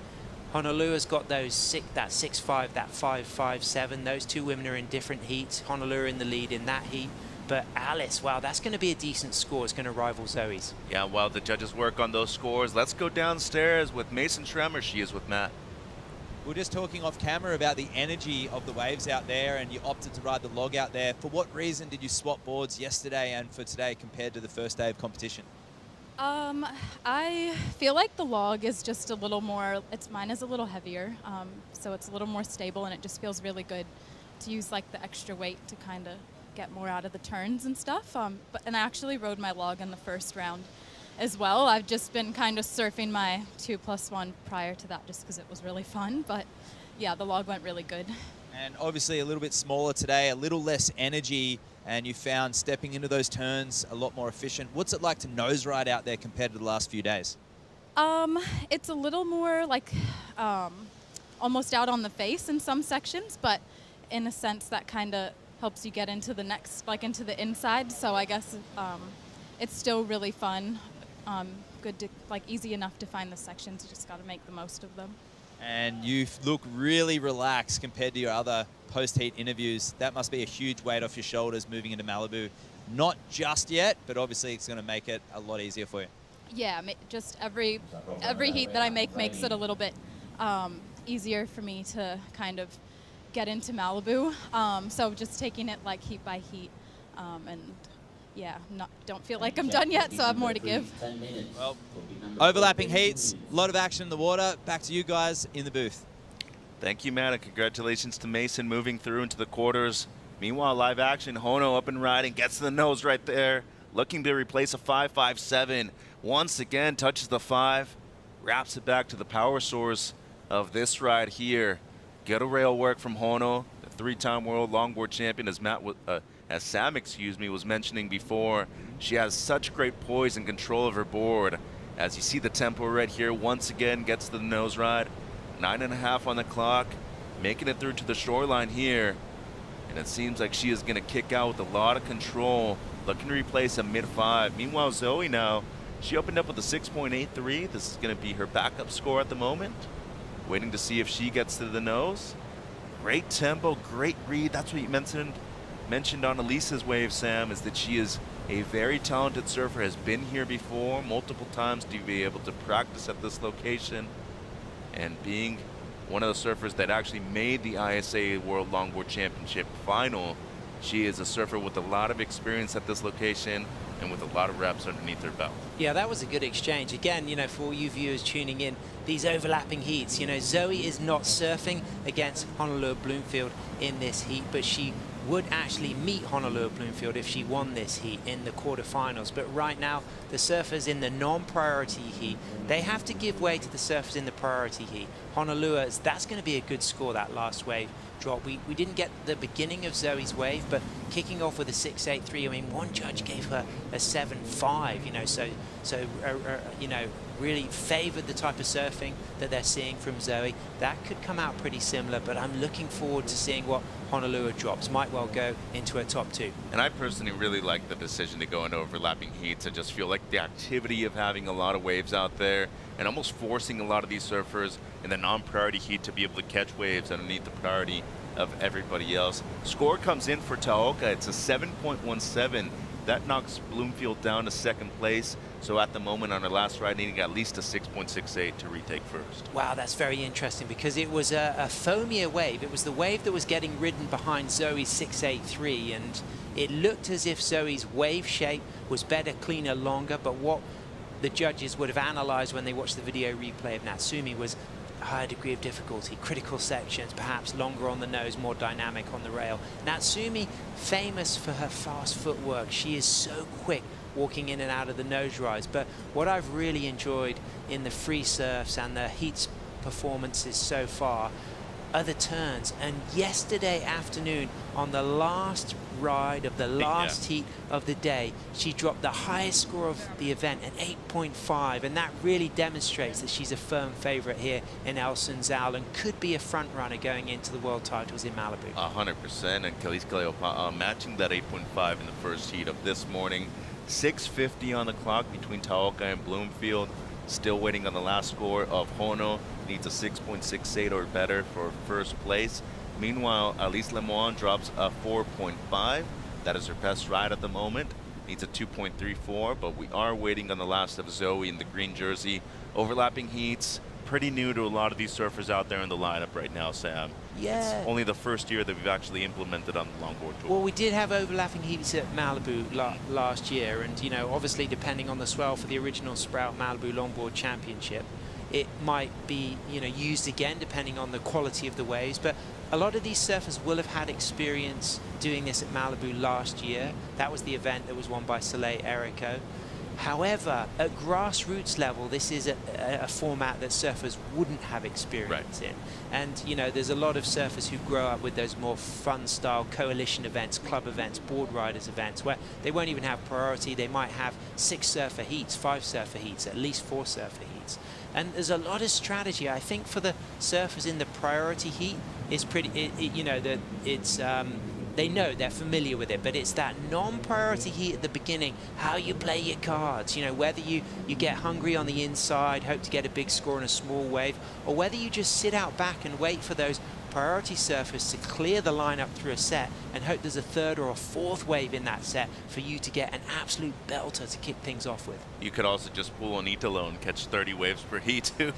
Honolua's got those that 6.5, that 5.57. Those two women are in different heats. Honolulu in the lead in that heat. But Alice, wow, that's going to be a decent score. It's going to rival Zoe's. Yeah, while the judges work on those scores, let's go downstairs with Mason Schremmer. She is with Matt. We were just talking off camera about the energy of the waves out there, and you opted to ride the log out there. For what reason did you swap boards yesterday and for today compared to the first day of competition? I feel like the log is just a little more, mine is a little heavier, so it's a little more stable, and it just feels really good to use like the extra weight to kind of get more out of the turns and stuff. And I actually rode my log in the first round as well. I've just been kind of surfing my 2+1 prior to that just because it was really fun, but yeah, the log went really good. And obviously a little bit smaller today, a little less energy, and you found stepping into those turns a lot more efficient. What's it like to nose ride out there compared to the last few days? It's a little more like almost out on the face in some sections, but in a sense that kind of helps you get into the next, like into the inside. So I guess it's still really fun, good to, like easy enough to find the sections. You just got to make the most of them. And you look really relaxed compared to your other post-heat interviews. That must be a huge weight off your shoulders moving into Malibu. Not just yet, but obviously it's going to make it a lot easier for you. Yeah, just every heat that I make makes it a little bit easier for me to kind of get into Malibu. So just taking it like heat by heat, and yeah, don't feel like I'm done yet, so I have more to give. Well, overlapping heats, a lot of action in the water. Back to you guys in the booth. Thank you, Matt, and congratulations to Mason moving through into the quarters. Meanwhile, live action, Hono up and riding, gets to the nose right there, looking to replace a 5.57. Once again, touches the 5, wraps it back to the power source of this ride here. Good rail work from Hono, the 3-time world longboard champion, as Sam was mentioning before. She has such great poise and control of her board. As you see the tempo right here, once again gets to the nose ride. 9.5 on the clock, making it through to the shoreline here. And it seems like she is going to kick out with a lot of control, looking to replace a mid-5. Meanwhile, Zoe now, she opened up with a 6.83. This is going to be her backup score at the moment. Waiting to see if she gets to the nose. Great tempo, great read. That's what you mentioned on Elise's wave, Sam, is that she is a very talented surfer, has been here before multiple times to be able to practice at this location. And being one of the surfers that actually made the ISA World Longboard Championship final, she is a surfer with a lot of experience at this location and with a lot of reps underneath her belt. Yeah, that was a good exchange. Again, you know, for all you viewers tuning in, these overlapping heats, you know, Zoe is not surfing against Honolulu Bloomfield in this heat, but she would actually meet Honolulu Bloomfield if she won this heat in the quarterfinals. But right now, the surfers in the non-priority heat, they have to give way to the surfers in the priority heat. Honolulu, that's going to be a good score, that last wave. drop. We didn't get the beginning of Zoe's wave, but kicking off with a 6.83, I mean, one judge gave her a 7.5, you know, so you know, really favored the type of surfing that they're seeing from Zoe. That could come out pretty similar, but I'm looking forward to seeing what Honolulu drops. Might well go into a top 2. And I personally really like the decision to go into overlapping heats. I just feel like the activity of having a lot of waves out there and almost forcing a lot of these surfers in the non-priority heat to be able to catch waves underneath the priority of everybody else. Score comes in for Taoka. It's a 7.17. That knocks Bloomfield down to second place. So at the moment on her last ride, needing at least a 6.68 to retake first. Wow, that's very interesting because it was a foamier wave. It was the wave that was getting ridden behind Zoe's 6.83, and it looked as if Zoe's wave shape was better, cleaner, longer, but what the judges would have analyzed when they watched the video replay of Natsumi was a higher degree of difficulty, critical sections, perhaps longer on the nose, more dynamic on the rail. Natsumi, famous for her fast footwork. She is so quick walking in and out of the nose rise, but what I've really enjoyed in the free surfs and the heats performances so far are the turns. And yesterday afternoon on the last ride of the last heat of the day, she dropped the highest score of the event at 8.5, and that really demonstrates that she's a firm favorite here in El Sunzal and could be a front runner going into the world titles in Malibu. 100%, and Kelis matching that 8.5 in the first heat of this morning. 6:50 on the clock between Taoka and Bloomfield. Still waiting on the last score of Hono. Needs a 6.68 or better for first place. Meanwhile, Alice Lemoine drops a 4.5. That is her best ride at the moment. Needs a 2.34, but we are waiting on the last of Zoe in the green jersey. Overlapping heats, pretty new to a lot of these surfers out there in the lineup right now, Sam. Yeah. It's only the first year that we've actually implemented on the Longboard Tour. Well, we did have overlapping heats at Malibu last year, and you know, obviously depending on the swell for the original Sprout Malibu Longboard Championship, it might be, you know, used again depending on the quality of the waves. But a lot of these surfers will have had experience doing this at Malibu last year. That was the event that was won by Soleil Erico. However, at grassroots level, this is a format that surfers wouldn't have experience in. And, you know, there's a lot of surfers who grow up with those more fun style coalition events, club events, board riders events, where they won't even have priority. They might have 6 surfer heats, 5 surfer heats, at least 4 surfer heats. And there's a lot of strategy. I think for the surfers in the priority heat, is pretty, you know, that it's, they know, they're familiar with it, but it's that non-priority heat at the beginning, how you play your cards, you know, whether you get hungry on the inside, hope to get a big score on a small wave, or whether you just sit out back and wait for those priority surfers to clear the lineup through a set and hope there's a 3rd or a 4th wave in that set for you to get an absolute belter to kick things off with. You could also just pull on Italo and catch 30 waves per heat too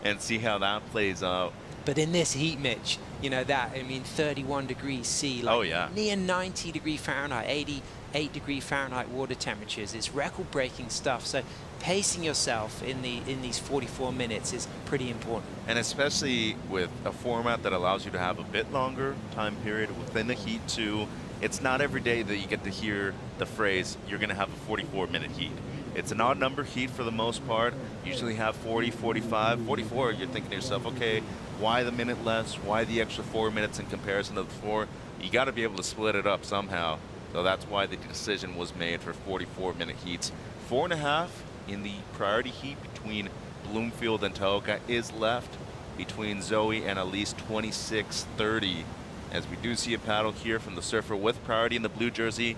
and see how that plays out. But in this heat, Mitch, you know that, I mean, 31 degrees C, like near 90 degree Fahrenheit, 88 degree Fahrenheit water temperatures. It's record-breaking stuff. So pacing yourself in these 44 minutes is pretty important. And especially with a format that allows you to have a bit longer time period within the heat too. It's not every day that you get to hear the phrase, you're going to have a 44-minute heat. It's an odd number heat for the most part. Usually have 40, 45, 44. You're thinking to yourself, okay, why the minute less? Why the extra 4 minutes in comparison to the 4? You got to be able to split it up somehow. So that's why the decision was made for 44-minute heats. 4.5 in the priority heat between Bloomfield and Taoka is left. Between Zoe and Elise, 26:30. As we do see a paddle here from the surfer with priority in the blue jersey.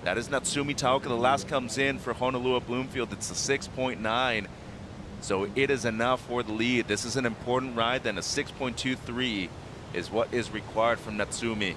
That is Natsumi Taoka. The last comes in for Honolulu Bloomfield. It's a 6.9. So it is enough for the lead. This is an important ride. Then a 6.23 is what is required from Natsumi.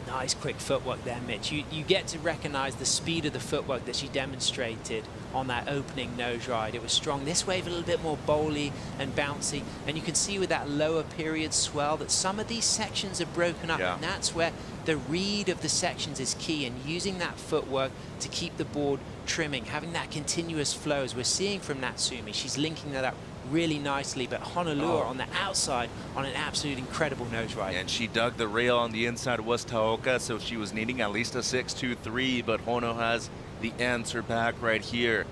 Nice quick footwork there, Mitch. You get to recognize the speed of the footwork that she demonstrated on that opening nose ride. It was strong. This wave a little bit more bowly and bouncy, and you can see with that lower period swell that some of these sections are broken up, and that's where the read of the sections is key, and using that footwork to keep the board trimming, having that continuous flow as we're seeing from Natsumi. She's linking that up really nicely, but Honolulu on the outside on an absolute incredible nose ride. And she dug the rail on the inside was Taoka, so she was needing at least a 6.23, but Hono has the answer back right here.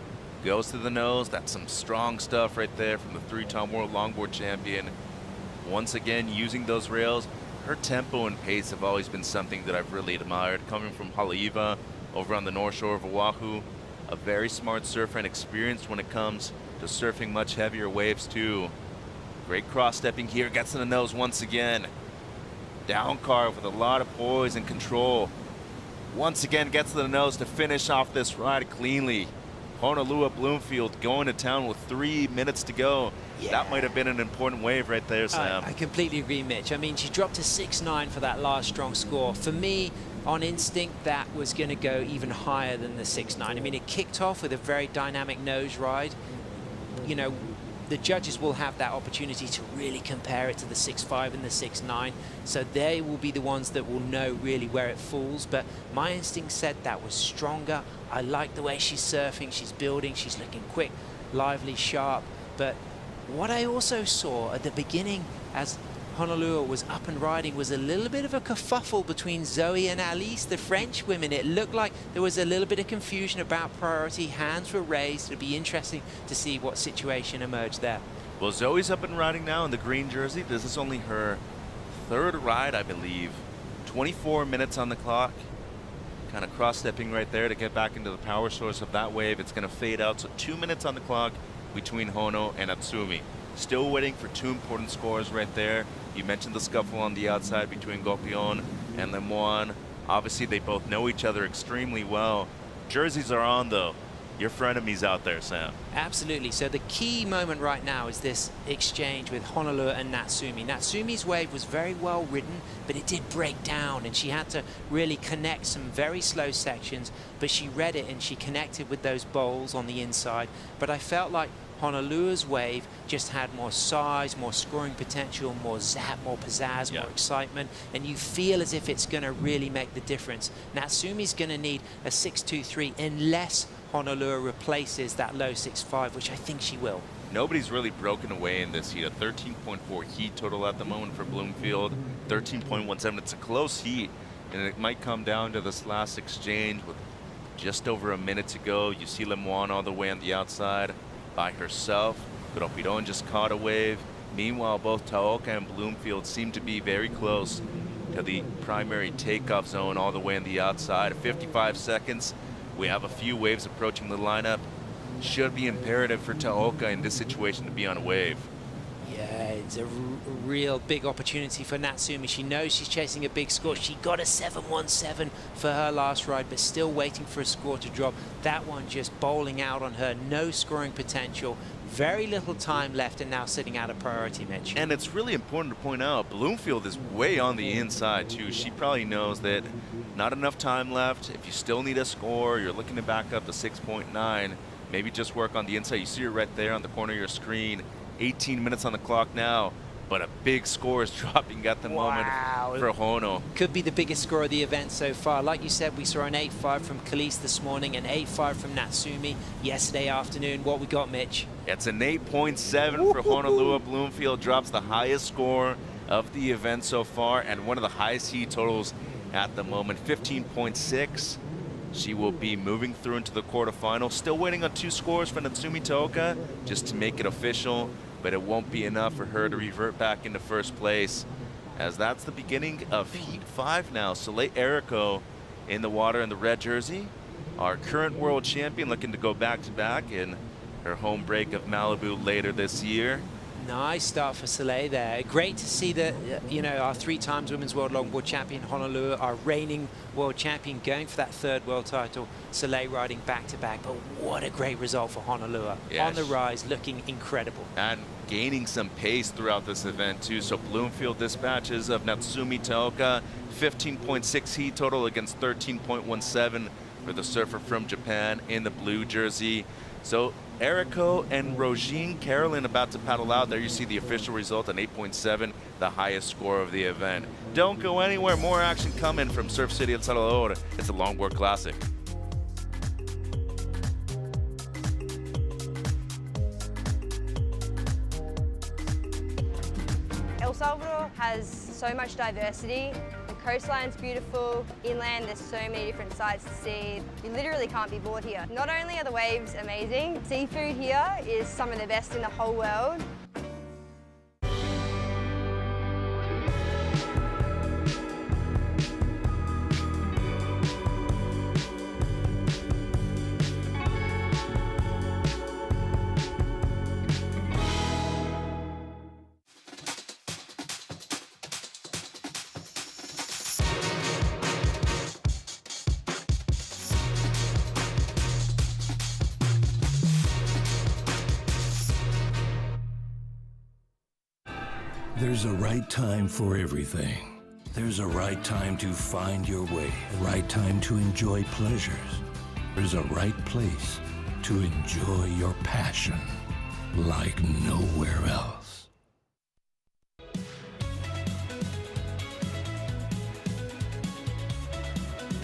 Goes to the nose. That's some strong stuff right there from the 3-time world longboard champion. Once again, using those rails. her tempo and pace have always been something that I've really admired. Coming from Haleiwa, over on the North Shore of Oahu, a very smart surfer and experienced when it comes to surfing much heavier waves too. Great cross-stepping here, gets in the nose once again. Down carve with a lot of poise and control. Once again gets to the nose to finish off this ride cleanly. Honolulu Bloomfield going to town with 3 minutes to go. Yeah. That might have been an important wave right there, Sam. I completely agree, Mitch. I mean, she dropped to 6.9 for that last strong score. For me, on instinct, that was going to go even higher than the 6.9. I mean, it kicked off with a very dynamic nose ride. You know, the judges will have that opportunity to really compare it to the 6.5 and the 6.9. So they will be the ones that will know really where it falls. But my instinct said that was stronger. I like the way she's surfing, she's building, she's looking quick, lively, sharp. But what I also saw at the beginning as Honolulu was up and riding was a little bit of a kerfuffle between Zoe and Alice, the French women. It looked like there was a little bit of confusion about priority. Hands were raised. It'll be interesting to see what situation emerged there. Well, Zoe's up and riding now in the green jersey. This is only her 3rd ride, I believe. 24 minutes on the clock. Kind of cross-stepping right there to get back into the power source of that wave. It's going to fade out, so 2 minutes on the clock between Hono and Atsumi. Still waiting for 2 important scores right there. You mentioned the scuffle on the outside between Gopion and Lemoine. Obviously, they both know each other extremely well. Jerseys are on, though. Your frenemies out there, Sam. Absolutely. So the key moment right now is this exchange with Honolulu and Natsumi. Natsumi's wave was very well ridden, but it did break down, and she had to really connect some very slow sections, but she read it and she connected with those bowls on the inside. But I felt like Honolulu's wave just had more size, more scoring potential, more zap, more pizzazz, more excitement, and you feel as if it's going to really make the difference. Natsumi's going to need a 6.23 unless Honolulu replaces that low 6.5, which I think she will. Nobody's really broken away in this heat. A 13.4 heat total at the moment for Bloomfield, 13.17. It's a close heat, and it might come down to this last exchange with just over a minute to go. You see Lemoine all the way on the outside by herself. Gropiron just caught a wave. Meanwhile, both Taoka and Bloomfield seem to be very close to the primary takeoff zone all the way on the outside. 55 seconds. We have a few waves approaching the lineup. Should be imperative for Taoka in this situation to be on a wave. Yeah, it's a real big opportunity for Natsumi. She knows she's chasing a big score. She got a 7.17 for her last ride, but still waiting for a score to drop. That one just bowling out on her. No scoring potential. Very little time left, and now sitting out of priority, Mitch. And it's really important to point out, Bloomfield is way on the inside, too. She probably knows that not enough time left. If you still need a score, you're looking to back up to 6.9. Maybe just work on the inside. You see her right there on the corner of your screen. 18 minutes on the clock now, but a big score is dropping at the moment for Hono. Could be the biggest score of the event so far. Like you said, we saw an 8.5 from Kelis this morning, an 8.5 from Natsumi yesterday afternoon. What we got, Mitch? It's an 8.7 for Honolulu. Bloomfield drops the highest score of the event so far and one of the highest heat totals at the moment, 15.6. She will be moving through into the quarterfinal. Still waiting on 2 scores for Natsumi Taoka just to make it official, but it won't be enough for her to revert back into first place, as that's the beginning of Heat 5 now. Soleil Erico in the water in the red jersey, our current world champion, looking to go back-to-back in her home break of Malibu later this year. Nice start for Soleil there. Great to see that, you know, our 3 times Women's World Longboard Champion Honolulu, our reigning world champion, going for that 3rd world title. Soleil riding back-to-back, but what a great result for Honolulu. On the rise, looking incredible. And gaining some pace throughout this event, too. So Bloomfield dispatches of Natsumi Taoka, 15.6 heat total against 13.17 for the surfer from Japan in the blue jersey. So Erico and Rogine Carolyn about to paddle out. There you see the official result, an 8.7, the highest score of the event. Don't go anywhere. More action coming from Surf City El Salvador. It's a Longboard Classic. El Salvador has so much diversity. The coastline's beautiful, inland there's so many different sights to see. You literally can't be bored here. Not only are the waves amazing, seafood here is some of the best in the whole world. There's a right time for everything. There's a right time to find your way, a right time to enjoy pleasures. There's a right place to enjoy your passion like nowhere else.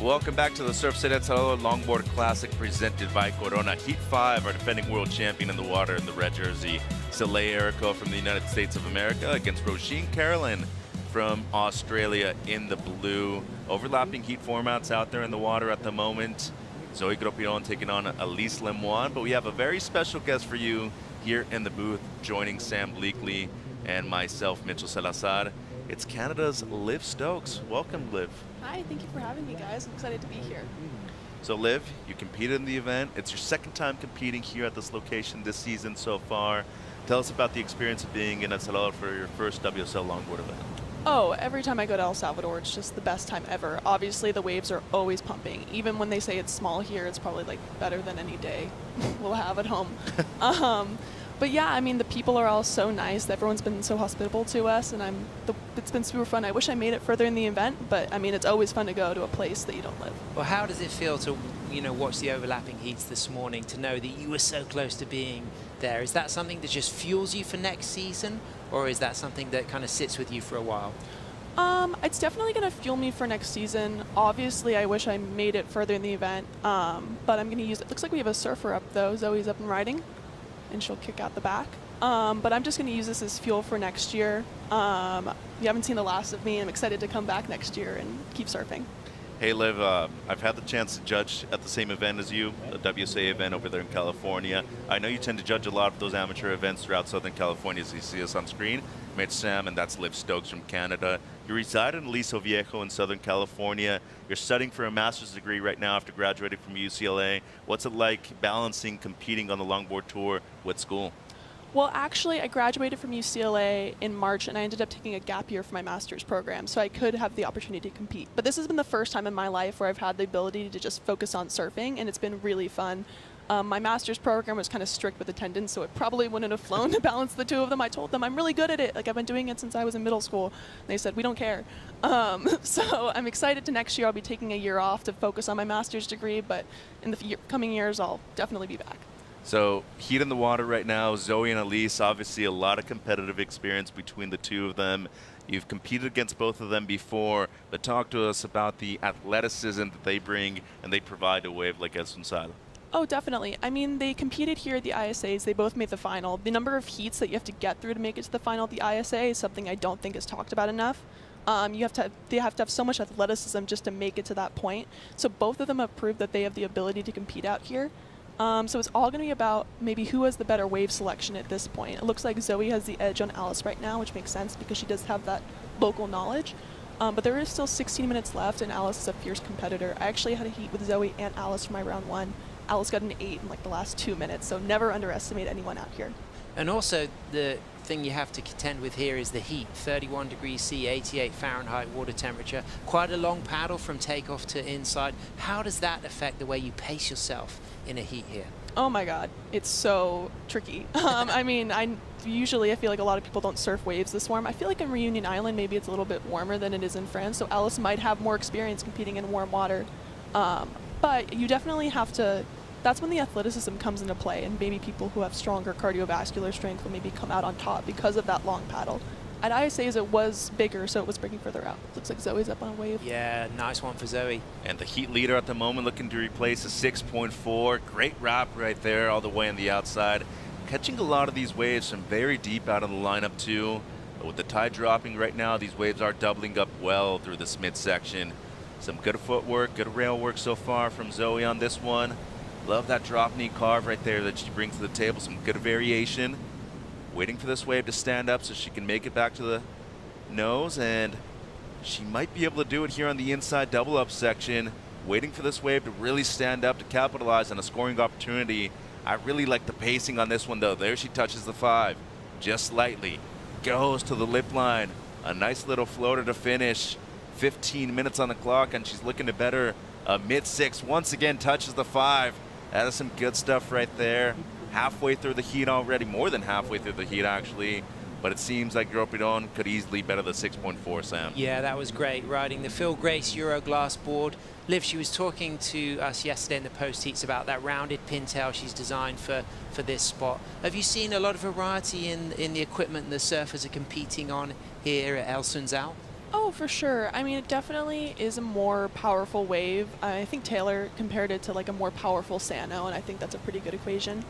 Welcome back to the Surf City Salvador Longboard Classic presented by Corona. Heat 5, our defending world champion in the water in the red jersey, Soleil Erico from the United States of America against Roisin Carolyn from Australia in the blue. Overlapping heat formats out there in the water at the moment. Zoe Gropion taking on Elise Lemoine, but we have a very special guest for you here in the booth, joining Sam Bleakley and myself, Mitchell Salazar. It's Canada's Liv Stokes. Welcome, Liv. Hi, thank you for having me, guys. I'm excited to be here. So, Liv, you competed in the event. It's your second time competing here at this location this season so far. Tell us about the experience of being in El Salvador for your first WSL Longboard event. Oh, every time I go to El Salvador, it's just the best time ever. Obviously, the waves are always pumping. Even when they say it's small here, it's probably like better than any day we'll have at home. But yeah, I mean, the people are all so nice. Everyone's been so hospitable to us, and it's been super fun. I wish I made it further in the event, but I mean, it's always fun to go to a place that you don't live. Well, how does it feel to, watch the overlapping heats this morning, to know that you were so close to being there? Is that something that just fuels you for next season, or is that something that kind of sits with you for a while? It's definitely going to fuel me for next season. Obviously, I wish I made it further in the event, but I'm going to use it. Looks like we have a surfer up, though. Zoe's up and riding, and she'll kick out the back. But I'm just going to use this as fuel for next year. You haven't seen the last of me. I'm excited to come back next year and keep surfing. Hey, Liv, I've had the chance to judge at the same event as you, the WSA event over there in California. I know you tend to judge a lot of those amateur events throughout Southern California, as you see us on screen. Mitch Sam, and that's Liv Stokes from Canada. You reside in Aliso Viejo in Southern California. You're studying for a master's degree right now after graduating from UCLA. What's it like balancing competing on the longboard tour with school? Well, actually, I graduated from UCLA in March, and I ended up taking a gap year for my master's program, so I could have the opportunity to compete. But this has been the first time in my life where I've had the ability to just focus on surfing, and it's been really fun. My master's program was kind of strict with attendance, so it probably wouldn't have flown to balance the two of them. I told them I'm really good at it. Like, I've been doing it since I was in middle school. And they said, we don't care. So I'm excited to next year. I'll be taking a year off to focus on my master's degree, but in the coming years, I'll definitely be back. So, heat in the water right now, Zoe and Elise, obviously a lot of competitive experience between the two of them. You've competed against both of them before, but talk to us about the athleticism that they bring and they provide to a wave like El Sunzal. Oh, definitely. I mean, they competed here at the ISAs. They both made the final. The number of heats that you have to get through to make it to the final at the ISA is something I don't think is talked about enough. They have to have so much athleticism just to make it to that point. So both of them have proved that they have the ability to compete out here. So it's all going to be about maybe who has the better wave selection at this point. It looks like Zoe has the edge on Alice right now, which makes sense because she does have that local knowledge. But there is still 16 minutes left, and Alice is a fierce competitor. I actually had a heat with Zoe and Alice for my round 1. Alice got an 8 in like the last 2 minutes, so never underestimate anyone out here. And also the thing you have to contend with here is the heat. 31 degrees C, 88 Fahrenheit water temperature. Quite a long paddle from takeoff to inside. How does that affect the way you pace yourself in a heat here? Oh my God, it's so tricky. I mean, I feel like a lot of people don't surf waves this warm. I feel like in Reunion Island, maybe it's a little bit warmer than it is in France, so Alice might have more experience competing in warm water. But you definitely have to, that's when the athleticism comes into play, and maybe people who have stronger cardiovascular strength will maybe come out on top because of that long paddle. At ISAs, it was bigger, so it was breaking further out. Looks like Zoe's up on a wave. Yeah, nice one for Zoe. And the heat leader at the moment looking to replace a 6.4. Great wrap right there all the way on the outside. Catching a lot of these waves from very deep out of the lineup too. But with the tide dropping right now, these waves are doubling up well through this midsection. Some good footwork, good rail work so far from Zoe on this one. Love that drop knee carve right there that she brings to the table. Some good variation. Waiting for this wave to stand up so she can make it back to the nose, and she might be able to do it here on the inside double up section. Waiting for this wave to really stand up to capitalize on a scoring opportunity. I really like the pacing on this one though. There she touches the 5, just slightly. Goes to the lip line. A nice little floater to finish. 15 minutes on the clock, and she's looking to better mid-6. Once again, touches the 5. That is some good stuff right there. Halfway through the heat already, more than halfway through the heat actually. but it seems like Gropidon could easily better the 6.4, Sam. Yeah, that was great, riding the Phil Grace Euroglass board. Liv, she was talking to us yesterday in the post-heats about that rounded pintail she's designed for this spot. Have you seen a lot of variety in the equipment the surfers are competing on here at El Sunzal? Oh, for sure. I mean, it definitely is a more powerful wave. I think Taylor compared it to like a more powerful Sano, and I think that's a pretty good equation.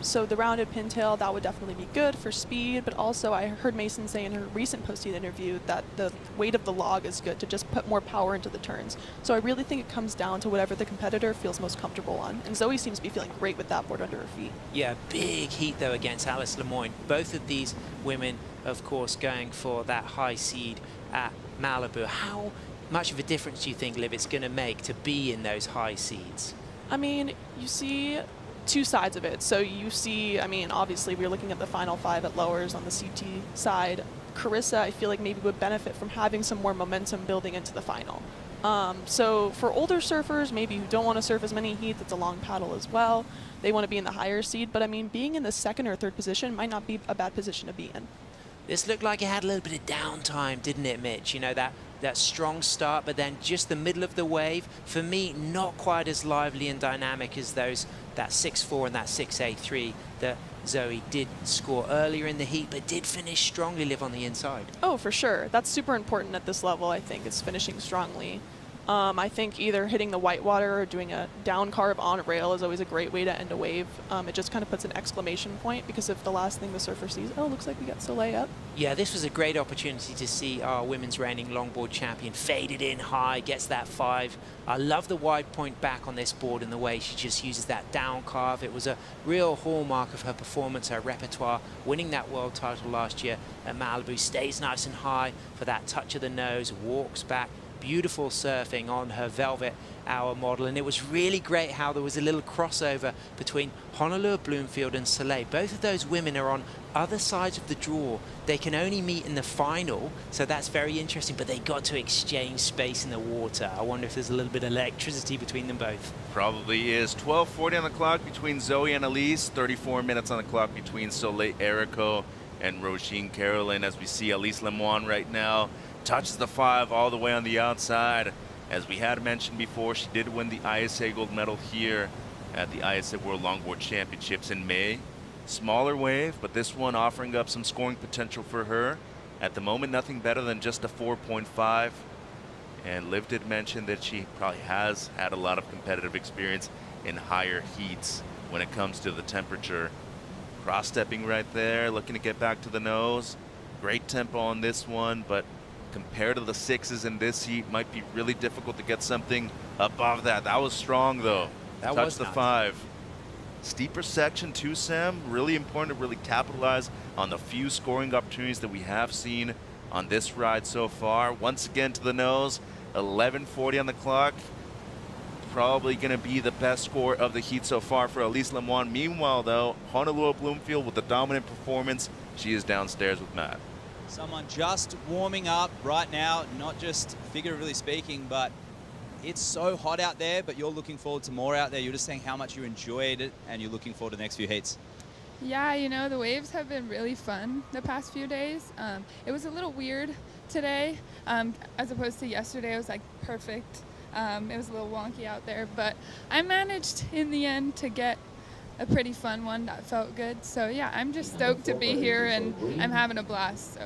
So the rounded pintail, that would definitely be good for speed, but also I heard Mason say in her recent post-heat interview that the weight of the log is good to just put more power into the turns. So I really think it comes down to whatever the competitor feels most comfortable on, and Zoe seems to be feeling great with that board under her feet. Yeah, big heat though against Alice Lemoyne. Both of these women, of course, going for that high seed at Malibu. How much of a difference do you think, Liv, it's going to make to be in those high seeds? I mean, you see two sides of it. So you see, I mean, obviously we're looking at the final 5 at lowers on the CT side. Carissa, I feel like maybe would benefit from having some more momentum building into the final. So for older surfers, maybe who don't want to surf as many heats, it's a long paddle as well. They want to be in the higher seed, but I mean, being in the 2nd or 3rd position might not be a bad position to be in. This looked like it had a little bit of downtime, didn't it, Mitch? You know, that strong start, but then just the middle of the wave, for me, not quite as lively and dynamic as those, that 6.4 and that 6.A3 that Zoe did score earlier in the heat, but did finish strongly, Liv, on the inside. Oh, for sure. That's super important at this level, I think, is finishing strongly. I think either hitting the whitewater or doing a down carve on rail is always a great way to end a wave. It just kind of puts an exclamation point, because if the last thing the surfer sees, oh, looks like we got Soleil up. Yeah, this was a great opportunity to see our women's reigning longboard champion faded in high, gets that 5. I love the wide point back on this board and the way she just uses that down carve. It was a real hallmark of her performance, her repertoire, winning that world title last year at Malibu. Stays nice and high for that touch of the nose, walks back. Beautiful surfing on her Velvet Hour model, and it was really great how there was a little crossover between Honolulu, Bloomfield and Soleil. Both of those women are on other sides of the draw. They can only meet in the final, so that's very interesting, but they got to exchange space in the water. I wonder if there's a little bit of electricity between them both. Probably is. 12:40 on the clock between Zoe and Elise, 34 minutes on the clock between Soleil Erico and Roisin Carolyn, as we see Elise Lemoine right now touches the 5 all the way on the outside. As we had mentioned before, she did win the ISA gold medal here at the ISA World Longboard Championships in May. Smaller wave, but this one offering up some scoring potential for her. At the moment, nothing better than just a 4.5. And Liv did mention that she probably has had a lot of competitive experience in higher heats when it comes to the temperature. Cross-stepping right there, looking to get back to the nose. Great tempo on this one, but compared to the 6s in this heat, might be really difficult to get something above that. That was strong though. That Touched was the nice. 5. Steeper section too, Sam. Really important to really capitalize on the few scoring opportunities that we have seen on this ride so far. Once again to the nose, 11:40 on the clock. Probably going to be the best score of the heat so far for Elise Lemoine. Meanwhile though, Honolulu Bloomfield with the dominant performance. She is downstairs with Matt. Someone just warming up right now, not just figuratively speaking, but it's so hot out there, but you're looking forward to more out there. You're just saying how much you enjoyed it and you're looking forward to the next few heats. Yeah, you know, the waves have been really fun the past few days. It was a little weird today, as opposed to yesterday. It was like perfect. It was a little wonky out there, but I managed in the end to get a pretty fun one that felt good. So yeah, I'm just stoked to be here and I'm having a blast. So.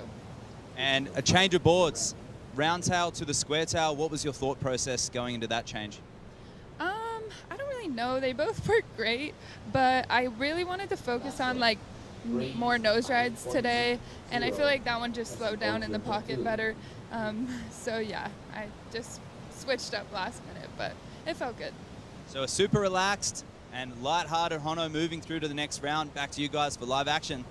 And a change of boards, round tail to the square tail. What was your thought process going into that change? I don't really know. They both work great, but I really wanted to focus on like more nose rides today, and I feel like that one just slowed down in the pocket better. So yeah, I just switched up last minute, but it felt good. So a super relaxed and light-hearted Hono moving through to the next round. Back to you guys for live action.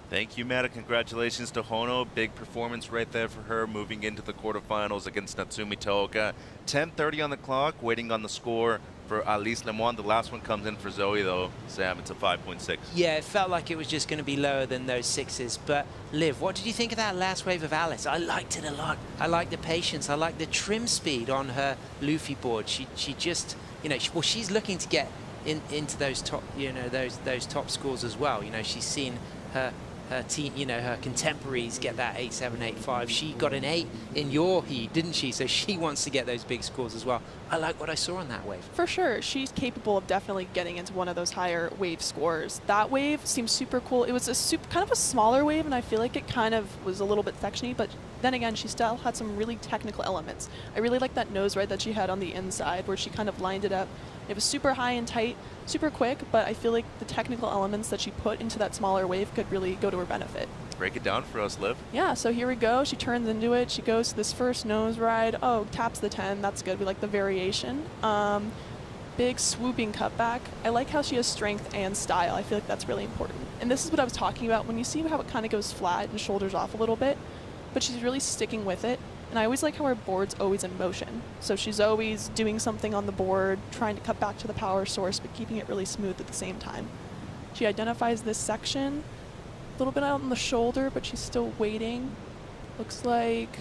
Thank you, Matt. Congratulations to Hono. Big performance right there for her, moving into the quarterfinals against Natsumi Tohoka. 10:30 on the clock, waiting on the score for Elise Lemoine. The last one comes in for Zoe, though. Sam, it's a 5.6. Yeah, it felt like it was just going to be lower than those 6s. But Liv, what did you think of that last wave of Alice? I liked it a lot. I liked the patience. I liked the trim speed on her Luffy board. She just, you know, well, she's looking to get into those top, you know, those top scores as well. You know, she's seen her her team, her contemporaries get that 8.7, 8.5. She got an 8 in your heat, didn't she? So she wants to get those big scores as well. I like what I saw on that wave. For sure. She's capable of definitely getting into one of those higher wave scores. That wave seems super cool. It was kind of a smaller wave, and I feel like it kind of was a little bit sectiony, but then again, she still had some really technical elements. I really like that nose ride that she had on the inside where she kind of lined it up. It was super high and tight, super quick, but I feel like the technical elements that she put into that smaller wave could really go to her benefit. Break it down for us, Liv. Yeah, so here we go. She turns into it. She goes to this first nose ride. Oh, taps the 10. That's good. We like the variation. Big swooping cutback. I like how she has strength and style. I feel like that's really important. And this is what I was talking about. When you see how it kind of goes flat and shoulders off a little bit, but she's really sticking with it. And I always like how her board's always in motion. So she's always doing something on the board, trying to cut back to the power source, but keeping it really smooth at the same time. She identifies this section, a little bit out on the shoulder, but she's still waiting. Looks like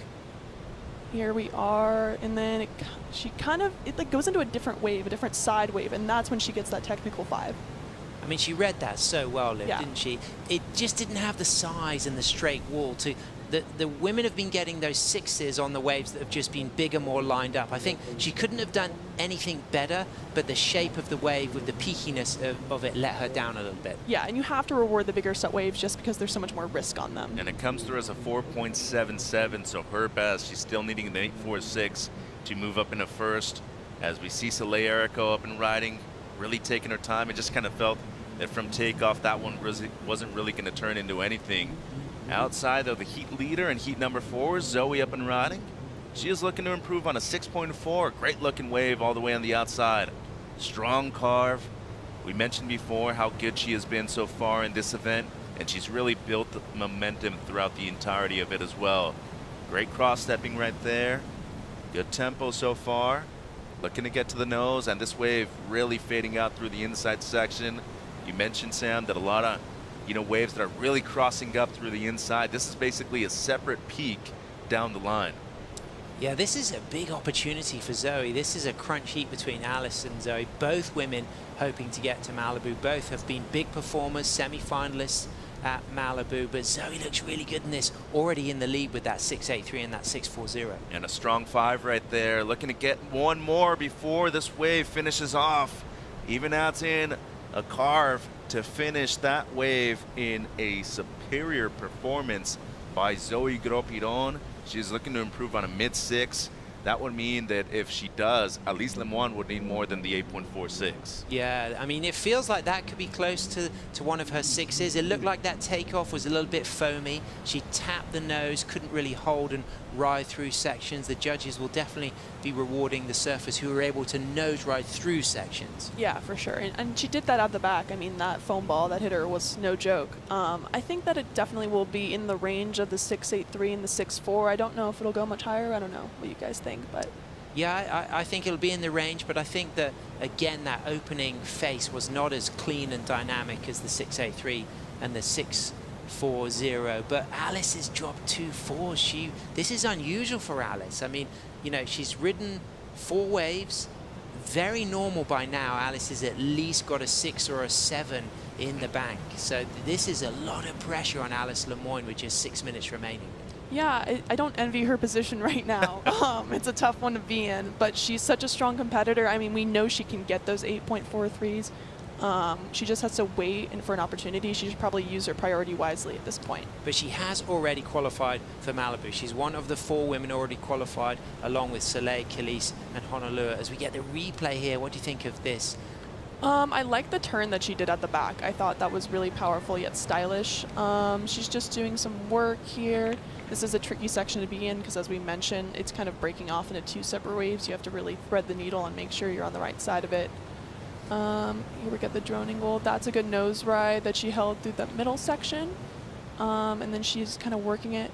here we are, and then it goes into a different wave, a different side wave, and that's when she gets that technical 5. I mean, she read that so well, Liv, yeah. Didn't she? It just didn't have the size and the straight wall to... The women have been getting those 6s on the waves that have just been bigger, more lined up. I think she couldn't have done anything better, but the shape of the wave with the peakiness of it let her down a little bit. Yeah, and you have to reward the bigger set waves just because there's so much more risk on them. And it comes through as a 4.77, so her best. She's still needing an 8.46 to move up into first. As we see Soleil Erico up and riding, really taking her time. It just kind of felt that from takeoff, that one wasn't really going to turn into anything. Outside of the heat leader and heat number 4, Zoe up and riding. She is looking to improve on a 6.4. Great looking wave all the way on the outside. Strong carve. We mentioned before how good she has been so far in this event, and she's really built the momentum throughout the entirety of it as well. Great cross stepping right there. Good tempo so far. Looking to get to the nose, and this wave really fading out through the inside section. You mentioned, Sam, that a lot of waves that are really crossing up through the inside. This is basically a separate peak down the line. Yeah, this is a big opportunity for Zoe. This is a crunch heat between Alice and Zoe. Both women hoping to get to Malibu. Both have been big performers, semi-finalists at Malibu, but Zoe looks really good in this, already in the lead with that 6.83 and that 6.40. And a strong 5 right there. Looking to get one more before this wave finishes off. Even adds in a carve to finish that wave in a superior performance by Zoe Gropiron. She's looking to improve on a mid-6. That would mean that if she does, at least Lemoine would need more than the 8.46. Yeah, I mean, it feels like that could be close to one of her 6s. It looked like that takeoff was a little bit foamy. She tapped the nose, couldn't really hold and ride through sections. The judges will definitely be rewarding the surfers who were able to nose ride through sections. Yeah, for sure. And she did that out the back. I mean, that foam ball that hit her was no joke. I think that it definitely will be in the range of the 6.83 and the 6.4. I don't know if it'll go much higher. I don't know what you guys think. But yeah, I think it'll be in the range, but I think that, again, that opening face was not as clean and dynamic as the 6.83 and the 6.40. But Alice has dropped 2 4s. This is unusual for Alice. I mean, she's ridden 4 waves. Very normal by now. Alice has at least got a 6 or a 7 in the bank. So this is a lot of pressure on Alice Lemoine with just 6 minutes remaining. Yeah, I don't envy her position right now. It's a tough one to be in, but she's such a strong competitor. I mean, we know she can get those 8.43s. She just has to wait for an opportunity. She should probably use her priority wisely at this point. But she has already qualified for Malibu. She's one of the 4 women already qualified, along with Soleil, Kelis, and Honolulu. As we get the replay here, what do you think of this? I like the turn that she did at the back. I thought that was really powerful yet stylish. She's just doing some work here. This is a tricky section to be in because, as we mentioned, it's kind of breaking off into 2 separate waves. You have to really thread the needle and make sure you're on the right side of it. Here we get the droning goal. That's a good nose ride that she held through the middle section. And then she's kind of working it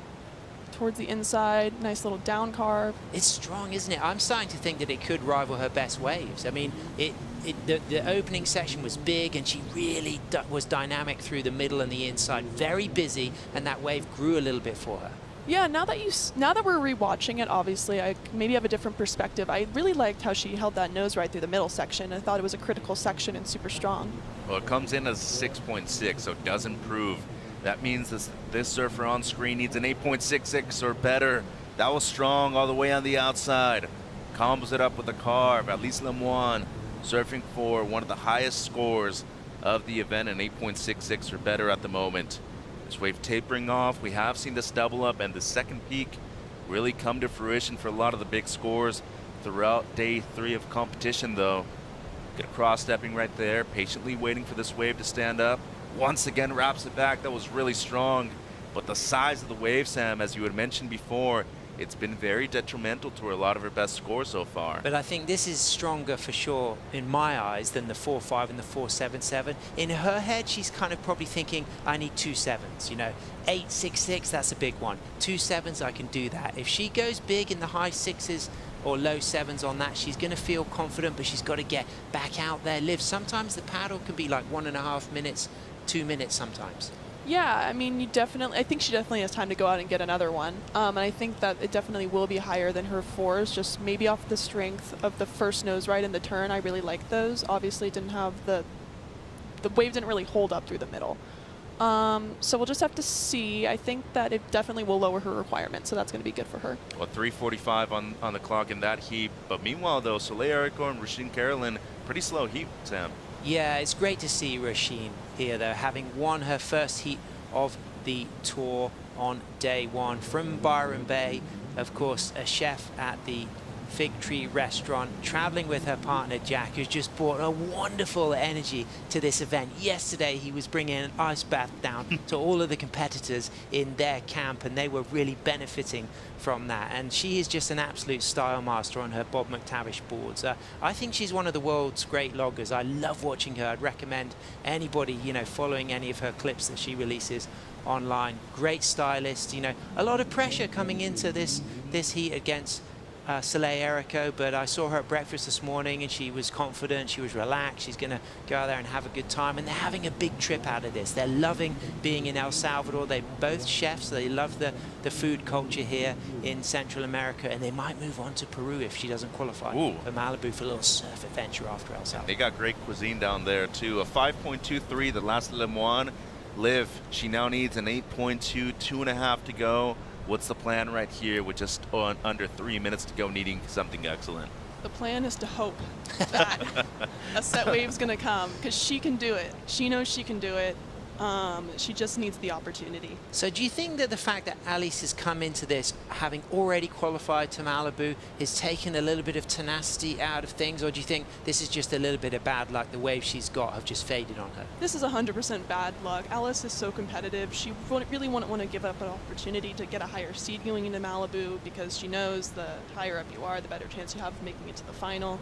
towards the inside. Nice little down carve. It's strong, isn't it? I'm starting to think that it could rival her best waves. I mean, the opening section was big, and she really was dynamic through the middle and the inside. Very busy, and that wave grew a little bit for her. Yeah, now that we're rewatching it, obviously, I maybe have a different perspective. I really liked how she held that nose right through the middle section. I thought it was a critical section and super strong. Well, it comes in as a 6.6, so it does improve That means this surfer on screen needs an 8.66 or better. That was strong all the way on the outside. Combos it up with a carve. Alice Lemoine surfing for one of the highest scores of the event, an 8.66 or better at the moment. This wave tapering off. We have seen this double up and the second peak really come to fruition for a lot of the big scores throughout day 3 of competition, though. Good cross-stepping right there, patiently waiting for this wave to stand up. Once again wraps it back. That was really strong. But the size of the wave, Sam, as you had mentioned before, it's been very detrimental to a lot of her best scores so far. But I think this is stronger for sure in my eyes than the 4.5 and the 4.77. In her head, she's kind of probably thinking, I need 2 sevens, you know. 8.66, that's a big one. 2 sevens, I can do that. If she goes big in the high 6s or low 7s on that, she's going to feel confident, but she's got to get back out there. Liv, sometimes the paddle can be like 1.5 minutes, 2 minutes sometimes. Yeah, I mean, I think she definitely has time to go out and get another one. And I think that it definitely will be higher than her 4s, just maybe off the strength of the first nose ride in the turn. I really like those. Obviously, it didn't have the wave didn't really hold up through the middle. So we'll just have to see. I think that it definitely will lower her requirement, so that's going to be good for her. Well, 3:45 on the clock in that heat. But meanwhile, though, Soleil Erico and Rasheen Carolyn, pretty slow heat, Sam. Yeah, it's great to see Rasheen here, though, having won her first heat of the tour on day 1 from Byron Bay. Of course, a chef at the Fig Tree restaurant, traveling with her partner Jack, who's just brought a wonderful energy to this event. Yesterday he was bringing an ice bath down to all of the competitors in their camp, and they were really benefiting from that. And she is just an absolute style master on her Bob McTavish boards. I think she's one of the world's great loggers. I love watching her. I'd recommend anybody, you know, following any of her clips that she releases online. Great stylist, you know, a lot of pressure coming into this heat against Soleil Erico, but I saw her at breakfast this morning and she was confident, she was relaxed, she's going to go out there and have a good time, and they're having a big trip out of this. They're loving being in El Salvador. They're both chefs, they love the food culture here in Central America, and they might move on to Peru if she doesn't qualify for Malibu for a little surf adventure after El Salvador. They got great cuisine down there too. A 5.23, the last Lemoine. Liv, she now needs an 8.2, 2.5 to go. What's the plan right here with just under 3 minutes to go, needing something excellent? The plan is to hope that a set wave's going to come, because she can do it. She knows she can do it. She just needs the opportunity. So do you think that the fact that Alice has come into this having already qualified to Malibu has taken a little bit of tenacity out of things, or do you think this is just a little bit of bad luck? The waves she's got have just faded on her. This is 100% bad luck. Alice is so competitive. She really wouldn't want to give up an opportunity to get a higher seed going into Malibu, because she knows the higher up you are, the better chance you have of making it to the final.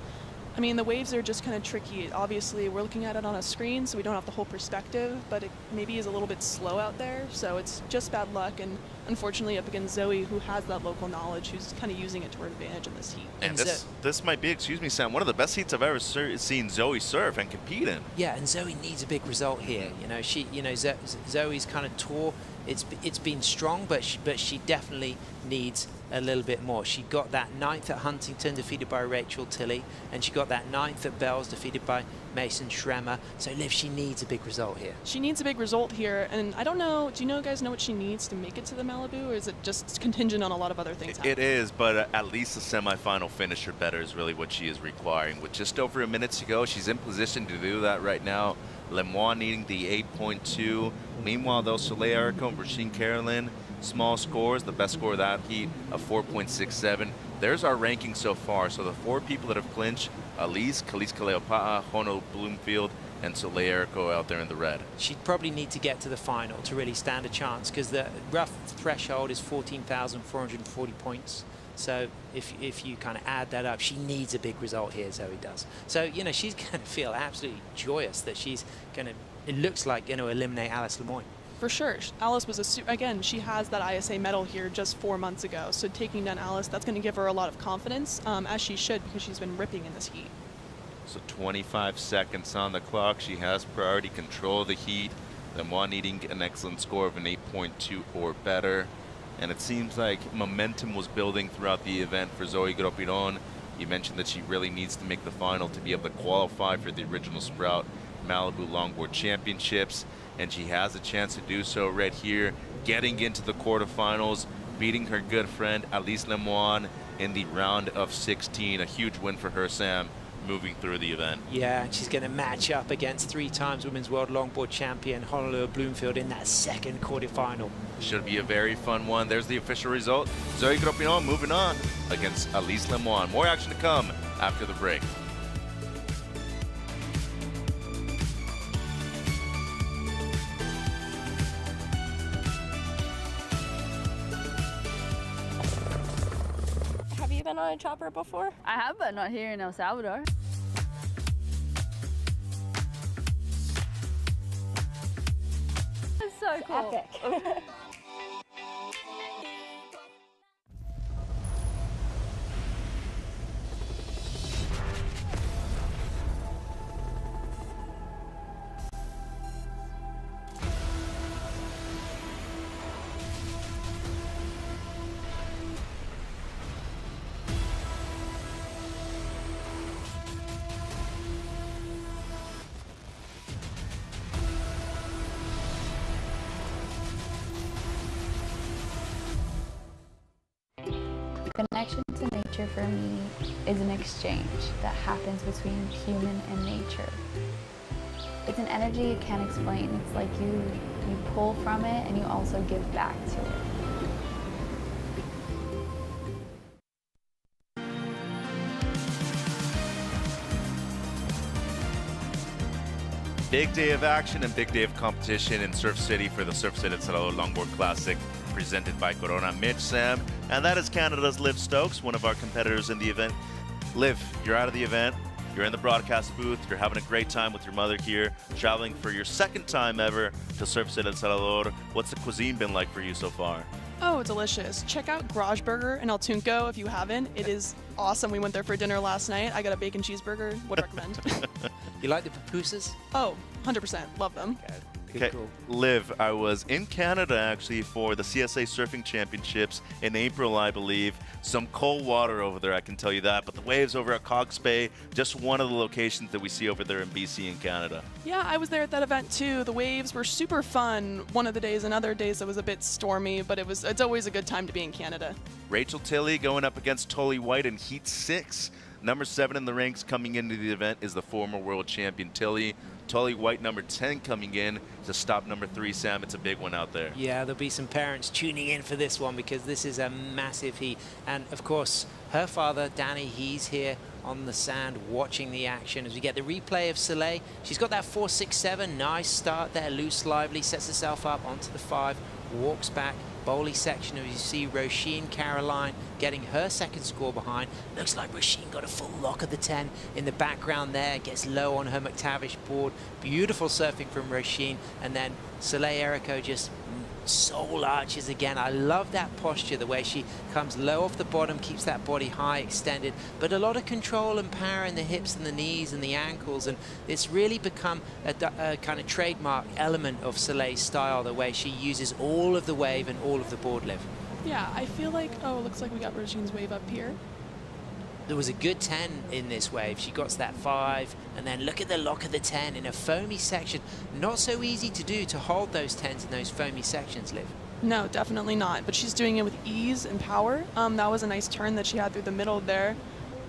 I mean, the waves are just kind of tricky. Obviously, we're looking at it on a screen, so we don't have the whole perspective, but it maybe is a little bit slow out there, so it's just bad luck, and unfortunately up against Zoe, who has that local knowledge, who's kind of using it to her advantage in this heat. And this might be, excuse me, Sam, one of the best heats I've ever seen Zoe surf and compete in. Yeah, and Zoe needs a big result here. You know, Zoe's kind of tour, it's been strong, but she definitely needs a little bit more. She got that 9th at Huntington, defeated by Rachel Tilley, and she got that 9th at Bells, defeated by Mason Schremmer. So Liv, she needs a big result here. She needs a big result here, and I don't know, do you guys know what she needs to make it to the Malibu, or is it just contingent on a lot of other things happening? It is, but at least a semifinal finish or better is really what she is requiring. With just over a minute to go, she's in position to do that right now. Lemoine needing the 8.2. Meanwhile, though, Soleil Erico and Rasheen Carolyn, small scores. The best score of that heat, a 4.67. There's our ranking so far. So the 4 people that have clinched, Alice, Kelis Kaleopa'a, Hono Bloomfield, and Soleil Erico out there in the red. She'd probably need to get to the final to really stand a chance, because the rough threshold is 14,440 points. So if you kind of add that up, she needs a big result here, Zoe does. So, you know, she's going to feel absolutely joyous that she's going to, it looks like, you know, eliminate Alice Lemoine. For sure. Alice was again, she has that ISA medal here just 4 months ago. So taking down Alice, that's going to give her a lot of confidence, as she should, because she's been ripping in this heat. So 25 seconds on the clock. She has priority control of the heat. Lemoine needing an excellent score of an 8.2 or better. And it seems like momentum was building throughout the event for Zoe Gropiron. You mentioned that she really needs to make the final to be able to qualify for the original Sprout Malibu Longboard Championships. and she has a chance to do so right here, getting into the quarterfinals, beating her good friend Alice Lemoine in the round of 16. A huge win for her, Sam, moving through the event. Yeah, and she's going to match up against 3 times Women's World Longboard Champion Honolulu Bloomfield in that second quarterfinal. Should be a very fun one. There's the official result. Zoe Gropillon moving on against Alice Lemoine. More action to come after the break. Have you been on a chopper before? I have, but not here in El Salvador. It's so cool. Epic. Connection to nature for me is an exchange that happens between human and nature. It's an energy you can't explain. It's like you pull from it and you also give back to it. Big day of action and big day of competition in Surf City for the Surf City Salvador Longboard Classic presented by Corona. Mitch, Sam, and that is Canada's Liv Stokes, one of our competitors in the event. Liv, you're out of the event. You're in the broadcast booth. You're having a great time with your mother here, traveling for your second time ever to Surf City El Salvador. What's the cuisine been like for you so far? Oh, delicious. Check out Garage Burger in El Tunco if you haven't. It is awesome. We went there for dinner last night. I got a bacon cheeseburger. Would recommend. You like the pupusas? Oh, 100%. Love them. Okay, Liv, I was in Canada actually for the CSA Surfing Championships in April, I believe. Some cold water over there, I can tell you that. But the waves over at Cox Bay, just one of the locations that we see over there in BC and Canada. Yeah, I was there at that event too. The waves were super fun one of the days, and other days it was a bit stormy, but it's always a good time to be in Canada. Rachel Tilley going up against Tolly White in Heat 6. Number 7 in the ranks coming into the event is the former world champion Tilley. Tolly White, number 10, coming in to stop number 3. Sam, it's a big one out there. Yeah, there'll be some parents tuning in for this one because this is a massive heat. And of course, her father, Danny, he's here on the sand watching the action as we get the replay of Soleil. She's got that 4.67, nice start there, loose, lively, sets herself up onto the 5, walks back. Bowley section, as you see Roisin Caroline getting her second score behind. Looks like Roisin got a full lock of the 10 in the background there. Gets low on her McTavish board. Beautiful surfing from Roisin. And then Soleil Erico just soul arches again. I love that posture, the way she comes low off the bottom, keeps that body high, extended, but a lot of control and power in the hips and the knees and the ankles, and it's really become a kind of trademark element of Soleil's style, the way she uses all of the wave and all of the board lift. Yeah, I feel like, oh, it looks like we got Roisin's wave up here. There was a good 10 in this wave. She got to that 5, and then look at the lock of the 10 in a foamy section. Not so easy to do, to hold those 10s in those foamy sections, Liv. No, definitely not, but she's doing it with ease and power. That was a nice turn that she had through the middle there.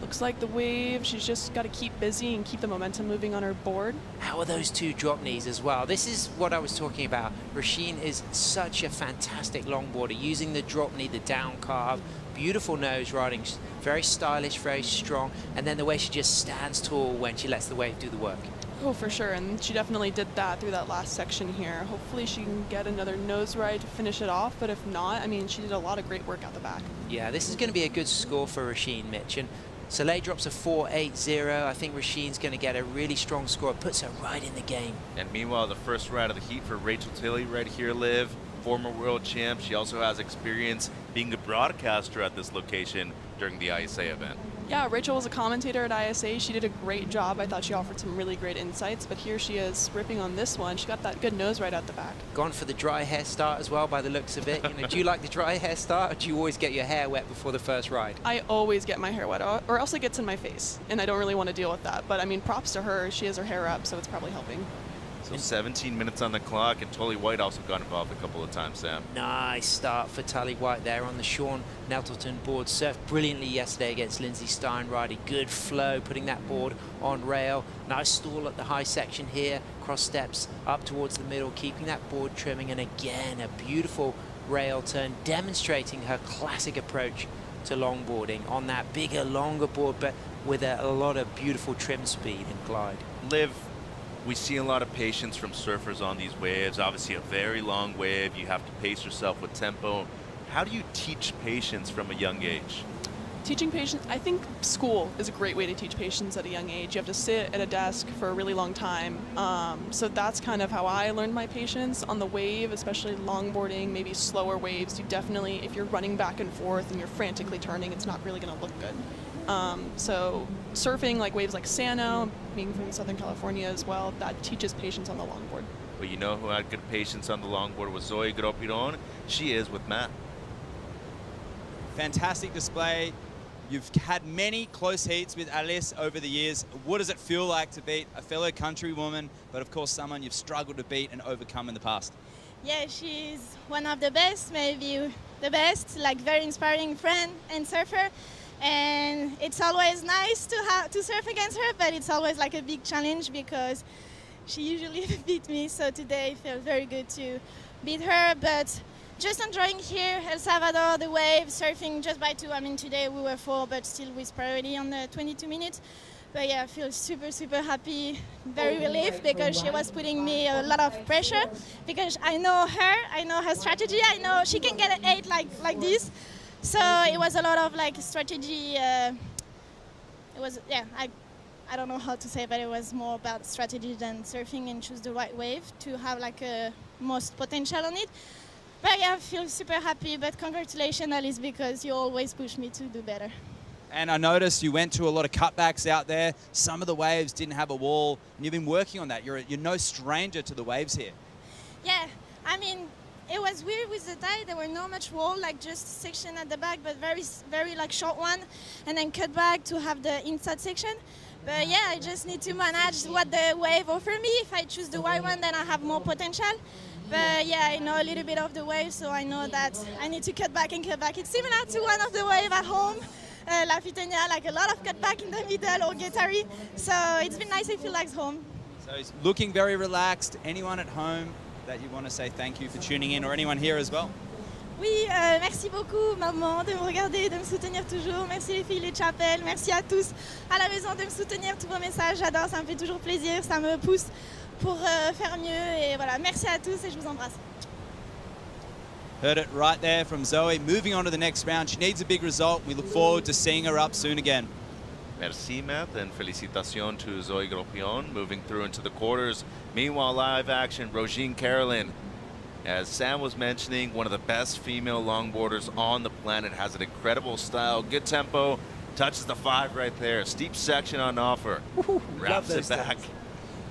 Looks like the wave, she's just got to keep busy and keep the momentum moving on her board. How are those 2 drop knees as well? This is what I was talking about. Roisin is such a fantastic longboarder, using the drop knee, the down carve, beautiful nose riding, very stylish, very strong, and then the way she just stands tall when she lets the wave do the work. Oh, for sure, and she definitely did that through that last section here. Hopefully she can get another nose ride to finish it off, but if not, I mean, she did a lot of great work out the back. Yeah, this is going to be a good score for Roisin, Mitch, and Soleil drops a 4.80. I think Roisin's going to get a really strong score. It puts her right in the game. And meanwhile, the first ride of the heat for Rachel Tilley right here, Liv. Former world champ. She also has experience being a broadcaster at this location during the ISA event. Yeah, Rachel was a commentator at ISA. She did a great job. I thought she offered some really great insights, but here she is ripping on this one. She got that good nose right out the back. Gone for the dry hair start as well by the looks of it. You know, do you like the dry hair start, or do you always get your hair wet before the first ride? I always get my hair wet, or else it gets in my face, and I don't really want to deal with that. But I mean, props to her. She has her hair up, so it's probably helping. So 17 minutes on the clock, and Tully White also got involved a couple of times, Sam. Nice start for Tully White there on the Sean Nettleton board. Surfed brilliantly yesterday against Lindsay Steinrider. Good flow, putting that board on rail. Nice stall at the high section here. Cross steps up towards the middle, keeping that board trimming. And again, a beautiful rail turn, demonstrating her classic approach to longboarding on that bigger, longer board, but with a lot of beautiful trim speed and glide. Liv, we see a lot of patience from surfers on these waves. Obviously a very long wave. You have to pace yourself with tempo. How do you teach patience from a young age? Teaching patience, I think school is a great way to teach patience at a young age. You have to sit at a desk for a really long time. So that's kind of how I learned my patience on the wave, especially longboarding, maybe slower waves. You definitely, if you're running back and forth and you're frantically turning, it's not really going to look good. So surfing like waves like Sano, being from Southern California as well, that teaches patience on the longboard. Well, you know who had good patience on the longboard was Zoe Gropiron. She is with Matt. Fantastic display. You've had many close heats with Alice over the years. What does it feel like to beat a fellow countrywoman, but of course someone you've struggled to beat and overcome in the past? Yeah, she's one of the best, maybe the best, like very inspiring friend and surfer. And it's always nice to surf against her, but it's always like a big challenge because she usually beat me. So today it feels very good to beat her, but just enjoying here, El Salvador, the wave, surfing just by two. I mean, today we were 4, but still with priority on the 22 minutes. But yeah, I feel super, super happy, very relieved because she was putting me a lot of pressure because I know her strategy. I know she can get an 8 like this. So it was a lot of like strategy. It was, yeah, I don't know how to say, but it was more about strategy than surfing and choose the right wave to have like a most potential on it. But yeah, I feel super happy, but congratulations, Alice, because you always push me to do better. And I noticed you went to a lot of cutbacks out there. Some of the waves didn't have a wall, and you've been working on that. You're no stranger to the waves here. Yeah, I mean, it was weird with the tide. There were not much wall, like just section at the back, but very like short one, and then cut back to have the inside section. But yeah, I just need to manage what the wave offer me. If I choose the wide one, then I have more potential. But yeah, I know a little bit of the wave, so I know that I need to cut back and cut back. It's similar to one of the wave at home, La Fitenia, like a lot of cut back in the middle or Guettari. So it's been nice, I feel like home. So he's looking very relaxed. Anyone at home that you want to say thank you for tuning in, or anyone here as well? Oui, merci beaucoup maman de me regarder, de me soutenir toujours. Merci les filles, les chapelles. Merci à tous à la maison de me soutenir, tous vos messages. J'adore, ça me fait toujours plaisir, ça me pousse pour faire mieux. Et voilà, merci à tous et je vous embrasse. Heard it right there from Zoe. Moving on to the next round. She needs a big result. We look forward to seeing her up soon again. Merci, Matt, and felicitación to Zoe Gropion moving through into the quarters. Meanwhile, live action, Rogine Carolyn. As Sam was mentioning, one of the best female longboarders on the planet, has an incredible style, good tempo, touches the 5 right there. Steep section on offer, wraps it back.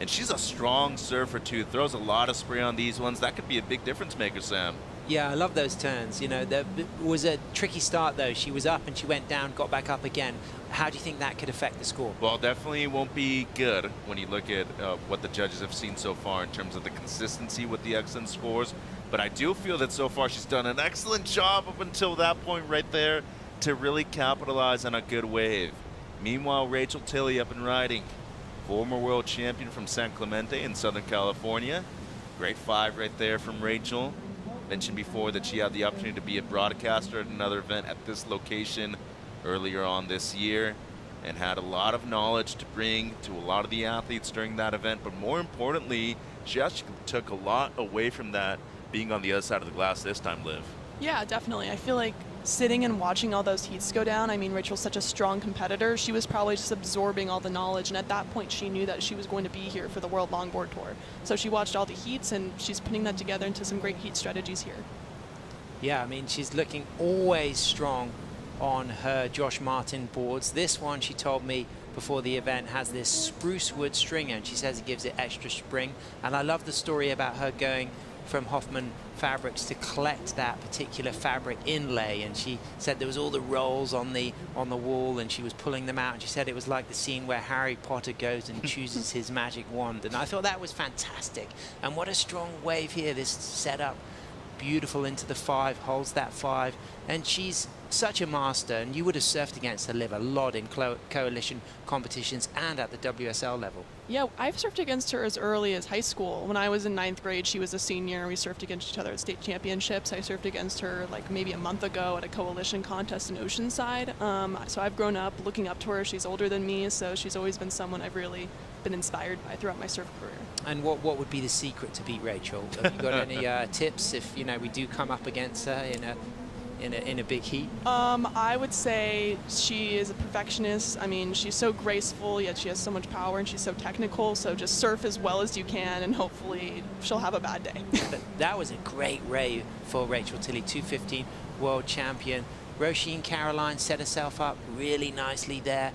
And she's a strong surfer too, throws a lot of spray on these ones. That could be a big difference maker, Sam. Yeah, I love those turns. You know, it was a tricky start though. She was up and she went down, got back up again. How do you think that could affect the score? Well, definitely won't be good when you look at what the judges have seen so far in terms of the consistency with the excellent scores. But I do feel that so far she's done an excellent job up until that point right there to really capitalize on a good wave. Meanwhile, Rachel Tilley up and riding. Former world champion from San Clemente in Southern California. Great 5 right there from Rachel. Mentioned before that she had the opportunity to be a broadcaster at another event at this location earlier on this year and had a lot of knowledge to bring to a lot of the athletes during that event. But more importantly, she actually took a lot away from that being on the other side of the glass this time, Liv. Yeah, definitely. I feel like sitting and watching all those heats go down, I mean, Rachel's such a strong competitor. She was probably just absorbing all the knowledge, and at that point she knew that she was going to be here for the World Longboard Tour. So she watched all the heats, and she's putting that together into some great heat strategies here. Yeah, I mean, she's looking always strong on her Josh Martin boards. This one, she told me before the event, has this spruce wood stringer, and she says it gives it extra spring. And I love the story about her going from Hoffman Fabrics to collect that particular fabric inlay, and she said there was all the rolls on the wall, and she was pulling them out, and she said it was like the scene where Harry Potter goes and chooses his magic wand, and I thought that was fantastic. And what a strong wave here, this setup, beautiful into the 5, holds that 5, and she's such a master, and you would have surfed against her live a lot in coalition competitions and at the WSL level. Yeah, I've surfed against her as early as high school. When I was in 9th grade, she was a senior. We surfed against each other at state championships. I surfed against her like maybe a month ago at a coalition contest in Oceanside. So I've grown up looking up to her. She's older than me, so she's always been someone I've really been inspired by throughout my surf career. And what would be the secret to beat Rachel? Have you got any tips if we do come up against her in a big heat? I would say she is a perfectionist. I mean, she's so graceful, yet she has so much power, and she's so technical. So just surf as well as you can, and hopefully she'll have a bad day. But that was a great rave for Rachel Tilley, 2:15 world champion. Roisin Caroline set herself up really nicely there.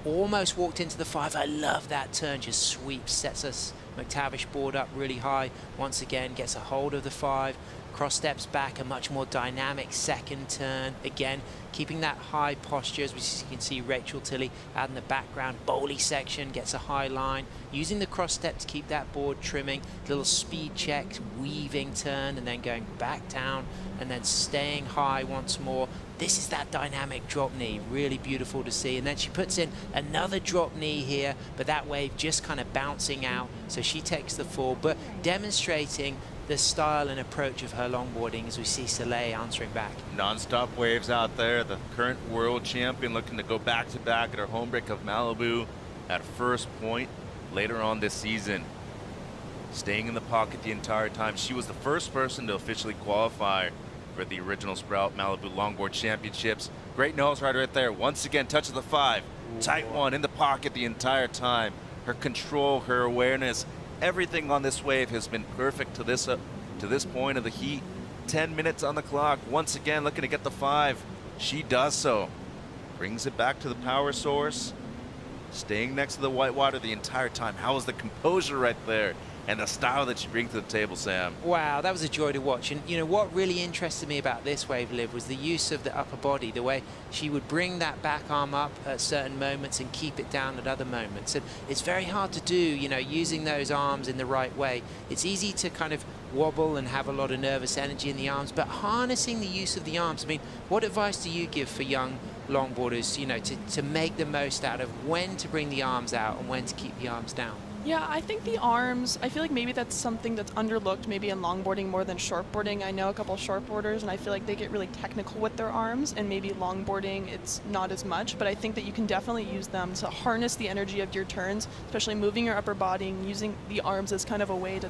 Almost walked into the 5. I love that turn. Just sweeps, sets us McTavish board up really high. Once again, gets a hold of the 5. Cross steps back, a much more dynamic second turn. Again, keeping that high posture, as you can see Rachel Tilley out in the background. Bowley section, gets a high line. Using the cross step to keep that board trimming. Little speed check, weaving turn, and then going back down, and then staying high once more. This is that dynamic drop knee, really beautiful to see. And then she puts in another drop knee here, but that wave just kind of bouncing out, so she takes the fall, but demonstrating the style and approach of her longboarding as we see Soleil answering back. Non-stop waves out there. The current world champion looking to go back-to-back at her home break of Malibu at first point later on this season. Staying in the pocket the entire time. She was the first person to officially qualify for the original Sprout Malibu Longboard Championships. Great nose ride right there. Once again, touch of the 5. Tight one in the pocket the entire time. Her control, her awareness, everything on this wave has been perfect to this point of the heat. 10 minutes on the clock. Once again, looking to get the 5. She does so. Brings it back to the power source. Staying next to the whitewater the entire time. How was the composure right there? And the style that she brings to the table, Sam. Wow, that was a joy to watch. And you know what really interested me about this wave, Liv, was the use of the upper body, the way she would bring that back arm up at certain moments and keep it down at other moments. And it's very hard to do, using those arms in the right way. It's easy to kind of wobble and have a lot of nervous energy in the arms, but harnessing the use of the arms. I mean, what advice do you give for young longboarders, to make the most out of when to bring the arms out and when to keep the arms down? Yeah, I think the arms, I feel like maybe that's something that's underlooked maybe in longboarding more than shortboarding. I know a couple shortboarders, and I feel like they get really technical with their arms, and maybe longboarding it's not as much, but I think that you can definitely use them to harness the energy of your turns, especially moving your upper body and using the arms as kind of a way to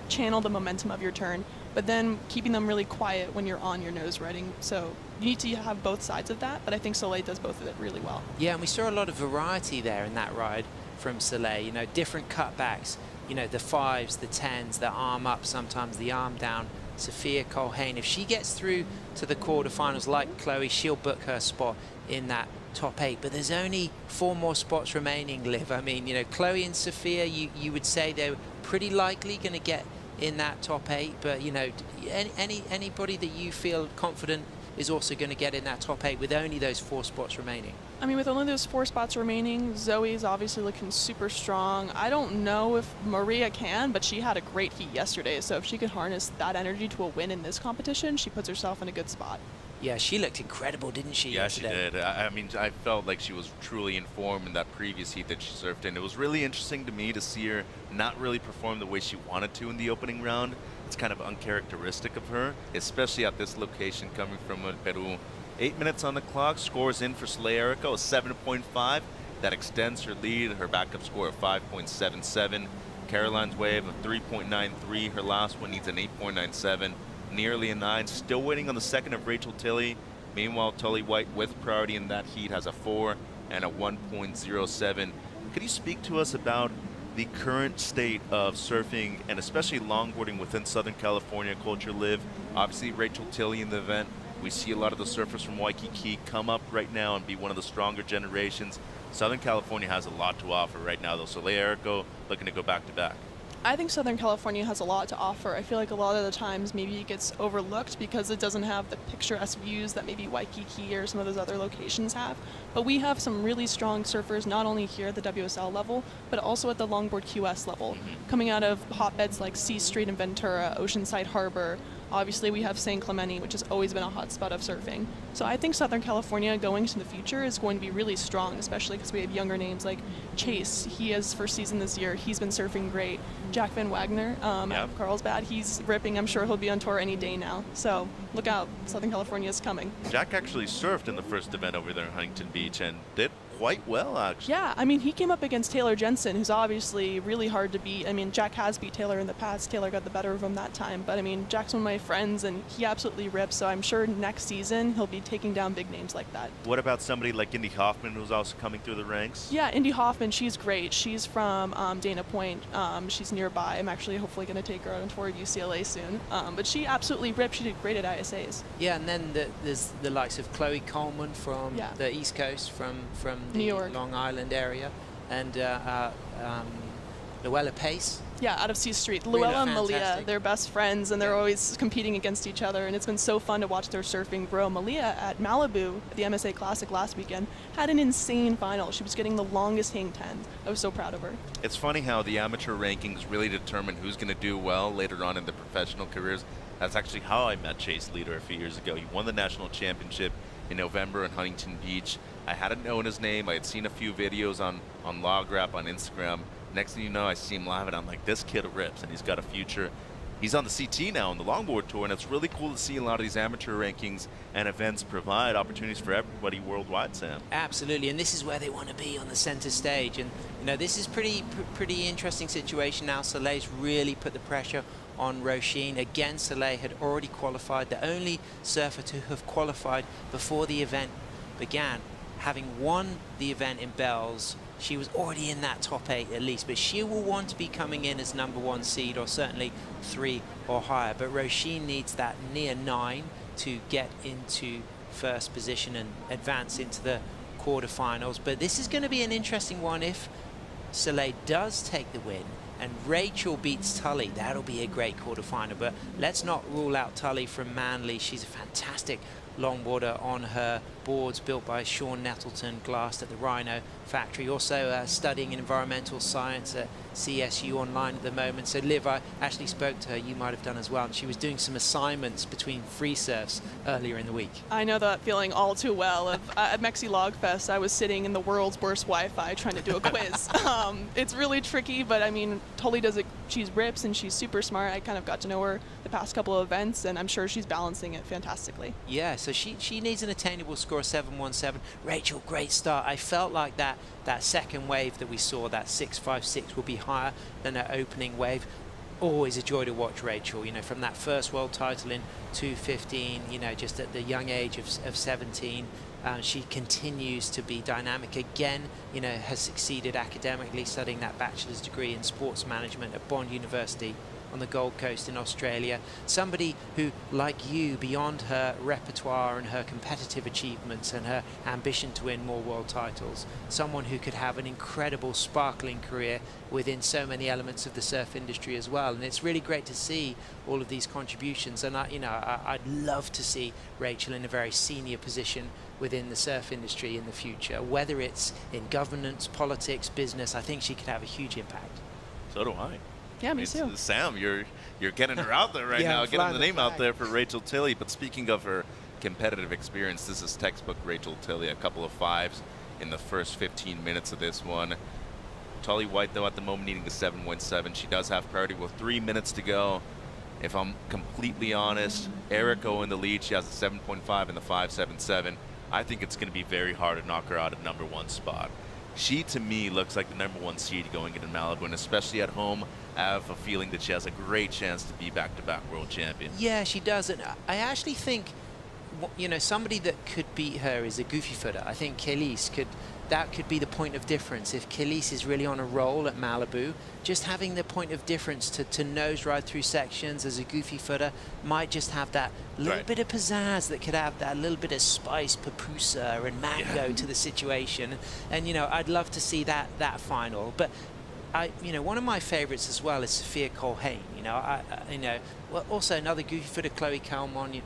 channel the momentum of your turn, but then keeping them really quiet when you're on your nose riding. So you need to have both sides of that, but I think Soleil does both of it really well. Yeah, and we saw a lot of variety there in that ride from Soleil, different cutbacks, the 5s, the 10s, the arm up, sometimes the arm down. Sophia Colhane, if she gets through to the quarterfinals like Chloe, she'll book her spot in that top 8, but there's only 4 more spots remaining, Liv. I mean, Chloe and Sophia, you would say they're pretty likely going to get in that top 8, but anybody that you feel confident is also going to get in that top 8 with only those 4 spots remaining? I mean, with only those 4 spots remaining, Zoe's obviously looking super strong. I don't know if Maria can, but she had a great heat yesterday, so if she could harness that energy to a win in this competition, she puts herself in a good spot. Yeah, she looked incredible, didn't she? Yeah, yesterday? she did. I mean, I felt like she was truly in form in that previous heat that she surfed in. It was really interesting to me to see her not really perform the way she wanted to in the opening round. It's kind of uncharacteristic of her, especially at this location coming from Peru. 8 minutes on the clock, scores in for Soleil Erico, a 7.5. That extends her lead, her backup score of 5.77. Caroline's wave of 3.93. Her last one needs an 8.97. Nearly a 9. Still waiting on the second of Rachel Tilley. Meanwhile, Tully White with priority in that heat has a 4 and a 1.07. Could you speak to us about the current state of surfing and especially longboarding within Southern California culture, Liv? Obviously, Rachel Tilley in the event. We see a lot of the surfers from Waikiki come up right now and be one of the stronger generations. Southern California has a lot to offer right now, though. Soleil Erico looking to go back-to-back. I think Southern California has a lot to offer. I feel like a lot of the times maybe it gets overlooked because it doesn't have the picturesque views that maybe Waikiki or some of those other locations have. But we have some really strong surfers, not only here at the WSL level, but also at the longboard QS level, coming out of hotbeds like C Street in Ventura, Oceanside Harbor. Obviously, we have San Clemente, which has always been a hot spot of surfing. So I think Southern California going into the future is going to be really strong, especially because we have younger names like Chase. He has first season this year. He's been surfing great. Jack Van Wagner out of Carlsbad. He's ripping. I'm sure he'll be on tour any day now. So look out. Southern California is coming. Jack actually surfed in the first event over there in Huntington Beach and did quite well, actually. Yeah, I mean, he came up against Taylor Jensen, who's obviously really hard to beat. I mean, Jack has beat Taylor in the past. Taylor got the better of him that time. But, I mean, Jack's one of my friends, and he absolutely rips. So I'm sure next season he'll be taking down big names like that. What about somebody like Indy Hoffman, who's also coming through the ranks? Yeah, Indy Hoffman, she's great. She's from Dana Point. She's nearby. I'm actually hopefully going to take her on tour at UCLA soon. But she absolutely ripped. She did great at ISAs. Yeah, and then there's the likes of Chloe Coleman from the East Coast, from the New York. Long Island area, and Luella Pace. Yeah, out of C Street. Really Luella and Malia, fantastic. they're best friends, and they're always competing against each other, and it's been so fun to watch their surfing grow. Malia at Malibu, at the MSA Classic last weekend, had an insane final. She was getting the longest hang 10s. I was so proud of her. It's funny how the amateur rankings really determine who's going to do well later on in their professional careers. That's actually how I met Chase Leader a few years ago. He won the national championship in November in Huntington Beach. I hadn't known his name. I had seen a few videos on LogRap on Instagram. Next thing you know, I see him live, and I'm like, this kid rips, and he's got a future. He's on the CT now on the Longboard Tour, and it's really cool to see a lot of these amateur rankings and events provide opportunities for everybody worldwide, Sam. Absolutely, and this is where they want to be, on the center stage. And you know, this is pretty interesting situation now. Soleil's really put the pressure on Roisin. Again, Soleil had already qualified, the only surfer to have qualified before the event began. Having won the event in Bells, she was already in that top 8 at least, but she will want to be coming in as #1 seed, or certainly 3 or higher. But Roisin needs that near 9 to get into first position and advance into the quarterfinals. But this is going to be an interesting one. If Soleil does take the win and Rachel beats Tully, that'll be a great quarterfinal. But let's not rule out Tully from Manly. She's a fantastic longboarder on her boards built by Sean Nettleton, glassed at the Rhino factory. Also studying environmental science at CSU online at the moment. So Liv, I actually spoke to her, you might have done as well, and she was doing some assignments between free surfs earlier in the week. I know that feeling all too well. At Mexi Logfest, I was sitting in the world's worst Wi-Fi trying to do a quiz. It's really tricky, but I mean, Tully does it. She's rips and she's super smart. I kind of got to know her the past couple of events, and I'm sure she's balancing it fantastically. Yeah, so she needs an attainable score of 7.17. Rachel, great start. I felt like that second wave that we saw, that 6.56, will be higher than her opening wave. Always a joy to watch Rachel, you know, from that first world title in 2:15, you know, just at the young age of 17. She continues to be dynamic again, you know, has succeeded academically, studying that bachelor's degree in sports management at Bond University on the Gold Coast in Australia. Somebody who, like you, beyond her repertoire and her competitive achievements and her ambition to win more world titles, someone who could have an incredible sparkling career within so many elements of the surf industry as well. And it's really great to see all of these contributions. And I'd love to see Rachel in a very senior position within the surf industry in the future, whether it's in governance, politics, business. I think she could have a huge impact. So do I. Yeah, me too. Sam, you're getting her out there right now, getting the name out there for Rachel Tilley. But speaking of her competitive experience, this is textbook Rachel Tilley. A couple of 5s in the first 15 minutes of this one. Tully White, though, at the moment needing a 7.17. She does have priority with 3 minutes to go. If I'm completely honest, Erico in the lead. She has a 7.5 in the 5.77. I think it's going to be very hard to knock her out at #1 spot. She, to me, looks like the #1 seed going into Malibu, and especially at home, I have a feeling that she has a great chance to be back-to-back world champion. Yeah, she does. And I actually think, you know, somebody that could beat her is a goofy footer. I think Kelis that could be the point of difference. If Kelis is really on a roll at Malibu, just having the point of difference to nose ride through sections as a goofy footer might just have that little bit of pizzazz that could have that little bit of spice, papusa and mango to the situation. And, you know, I'd love to see that final. But one of my favorites as well is Sophia Colhane. Well, also another goofy footer, Chloe Calmon.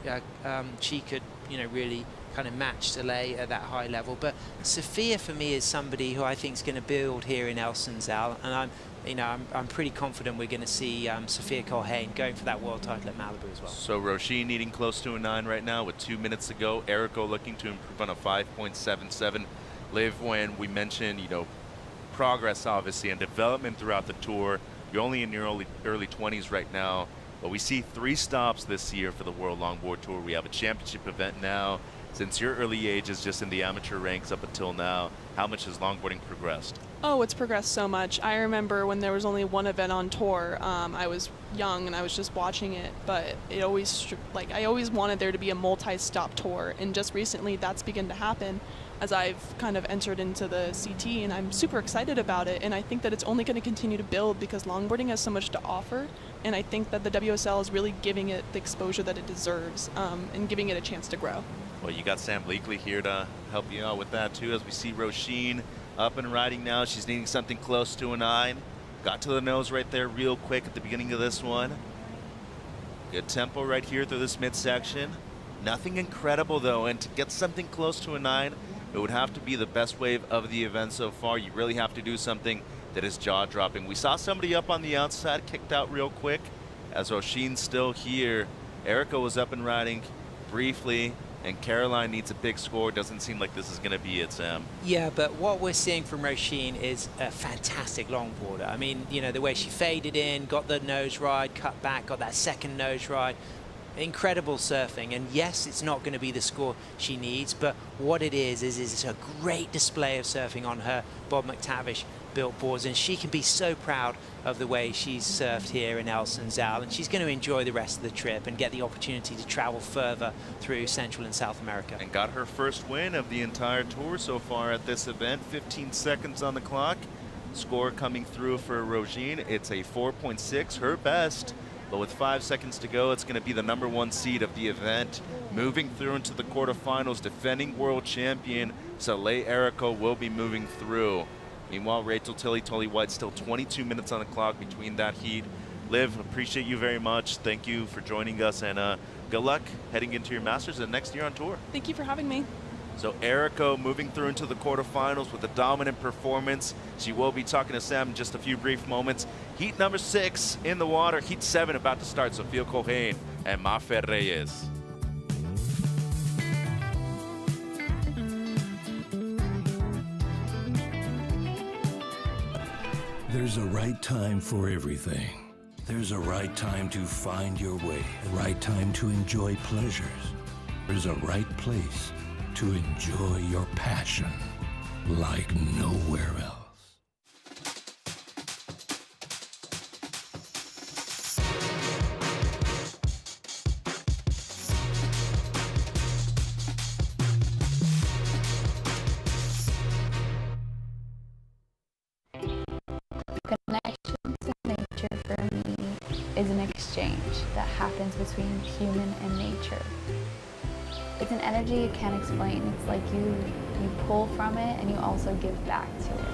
She could, really kind of match Soleil at that high level. But Sophia, for me, is somebody who I think is going to build here in El Sunzal, and I'm pretty confident we're going to see Sophia Colhane going for that world title at Malibu as well. So Roisin needing close to a 9 right now with 2 minutes to go. Eriko looking to improve on a 5.77. Liv, when we mentioned, progress obviously and development throughout the tour, you're only in your early 20s right now, but we see 3 stops this year for the World Longboard Tour. We have a championship event now. Since your early ages, just in the amateur ranks up until now, how much has longboarding progressed? Oh, it's progressed so much. I remember when there was only one event on tour. I was young and I was just watching it, but I always wanted there to be a multi-stop tour, and just recently that's begun to happen as I've kind of entered into the CT, and I'm super excited about it, and I think that it's only going to continue to build because longboarding has so much to offer, and I think that the WSL is really giving it the exposure that it deserves, and giving it a chance to grow. Well, you got Sam Bleakley here to help you out with that too, as we see Roisin up and riding now. She's needing something close to a 9. Got to the nose right there real quick at the beginning of this one. Good tempo right here through this midsection. Nothing incredible though, and to get something close to a 9, it would have to be the best wave of the event so far. You really have to do something that is jaw-dropping. We saw somebody up on the outside, kicked out real quick, as Roisin's still here. Eriko was up and riding briefly, and Caroline needs a big score. Doesn't seem like this is going to be it, Sam. Yeah, but what we're seeing from Roisin is a fantastic longboarder. I mean, the way she faded in, got the nose ride, cut back, got that second nose ride. Incredible surfing, and yes, it's not going to be the score she needs, but what it is it's a great display of surfing on her Bob McTavish built boards, and she can be so proud of the way she's surfed here in El Sunzal, and she's going to enjoy the rest of the trip and get the opportunity to travel further through Central and South America. And got her first win of the entire tour so far at this event. 15 seconds on the clock. Score coming through for Roisin. It's a 4.6, her best. But with 5 seconds to go, it's going to be the #1 seed of the event. Moving through into the quarterfinals, defending world champion Soleil Eriko will be moving through. Meanwhile, Rachel Tully White still 22 minutes on the clock between that heat. Liv, appreciate you very much. Thank you for joining us, and good luck heading into your Masters and next year on tour. Thank you for having me. So Eriko moving through into the quarterfinals with a dominant performance. She will be talking to Sam in just a few brief moments. Heat number 6 in the water. Heat 7 about to start. Sophia Colhane and Mafer Reyes. There's a right time for everything. There's a right time to find your way, a right time to enjoy pleasures. There's a right place to enjoy your passion like nowhere else. Connection to nature for me is an exchange that happens between human and nature. It's an energy you can't explain. It's like you pull from it and you also give back to it.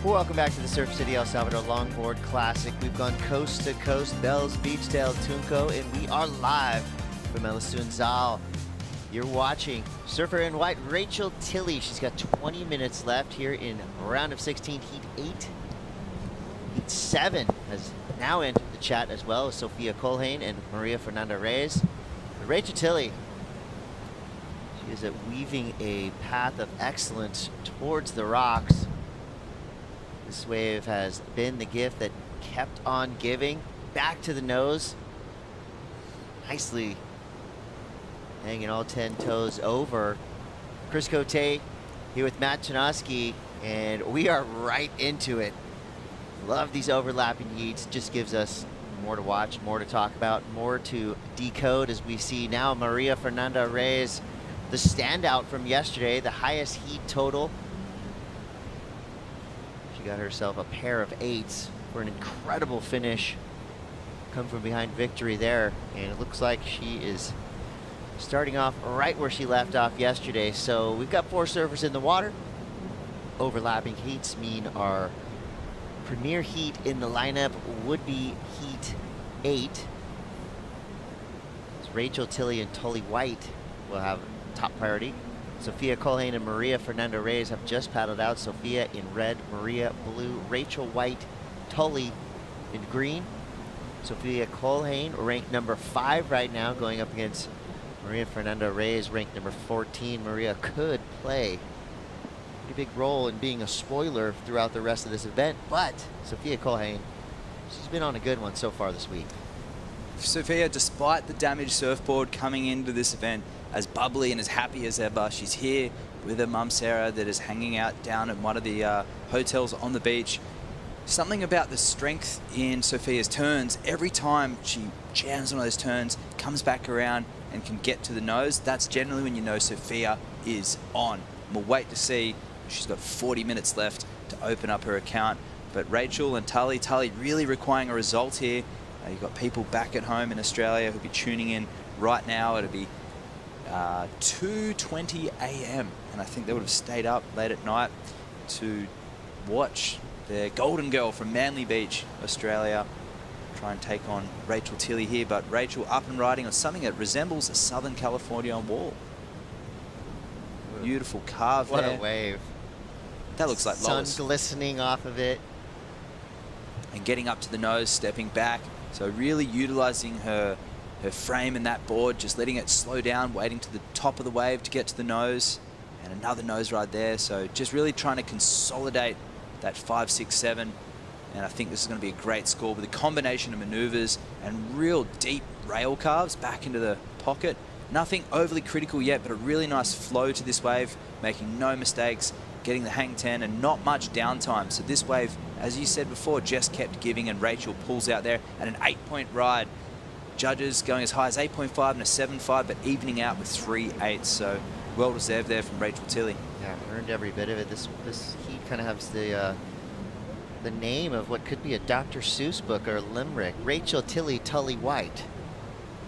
Welcome back to the Surf City El Salvador Longboard Classic. We've gone coast to coast, Bells Beach to El Tunco, and we are live from El Sunzal. You're watching surfer in white Rachel Tilley. She's got 20 minutes left here in round of 16, heat 8. Heat 7 has now entered the chat as well as Sophia Colhane and Maria Fernanda Reyes. Rachel Tilley, she is weaving a path of excellence towards the rocks. This wave has been the gift that kept on giving. Back to the nose. Nicely hanging all 10 toes over. Chris Cote here with Matt Chinoski, and we are right into it. Love these overlapping heats. Just gives us more to watch, more to talk about, more to decode as we see now Maria Fernanda Reyes the standout from yesterday, the highest heat total. She got herself a pair of 8s for an incredible finish. Come from behind victory there, and it looks like she is starting off right where she left off yesterday. So we've got 4 surfers in the water. Overlapping heats mean our premier heat in the lineup would be heat 8. It's Rachel Tilley and Tully White will have top priority. Sophia Colhane and Maria Fernando Reyes have just paddled out. Sophia in red, Maria blue, Rachel White, Tully in green. Sophia Colhane ranked number 5 right now, going up against Maria Fernando Reyes, ranked number 14. Maria could play a pretty big role in being a spoiler throughout the rest of this event, but Sophia Colhane, she's been on a good one so far this week. Sophia, despite the damaged surfboard coming into this event, as bubbly and as happy as ever, she's here with her mum Sarah that is hanging out down at one of the hotels on the beach. Something about the strength in Sophia's turns, every time she jams on those turns, comes back around and can get to the nose, that's generally when you know Sophia is on. We'll wait to see. She's got 40 minutes left to open up her account. But Rachel and Tully really requiring a result here. You've got people back at home in Australia who'll be tuning in right now. It'll be 2:20 a.m. and I think they would have stayed up late at night to watch the Golden Girl from Manly Beach, Australia, try and take on Rachel Tilley here. But Rachel up and riding on something that resembles a Southern California wall. Beautiful carve What there. a wave. That looks like sun Lois. glistening off of it. And getting up to the nose, stepping back. So really utilizing her frame in that board, just letting it slow down, waiting to the top of the wave to get to the nose. And another nose ride there. So just really trying to consolidate that 5, 6, 7. And I think this is going to be a great score with a combination of maneuvers and real deep rail carves back into the pocket. Nothing overly critical yet, but a really nice flow to this wave, making no mistakes, getting the hang 10 and not much downtime. So this wave, as you said before, just kept giving, and Rachel pulls out there at an 8-point ride. Judges going as high as 8.5 and a 7.5, but evening out with 3 8s. So well deserved there from Rachel Tilley. Yeah, earned every bit of it. This heat kind of has the name of what could be a Dr. Seuss book or a limerick. Rachel Tilley, Tully White.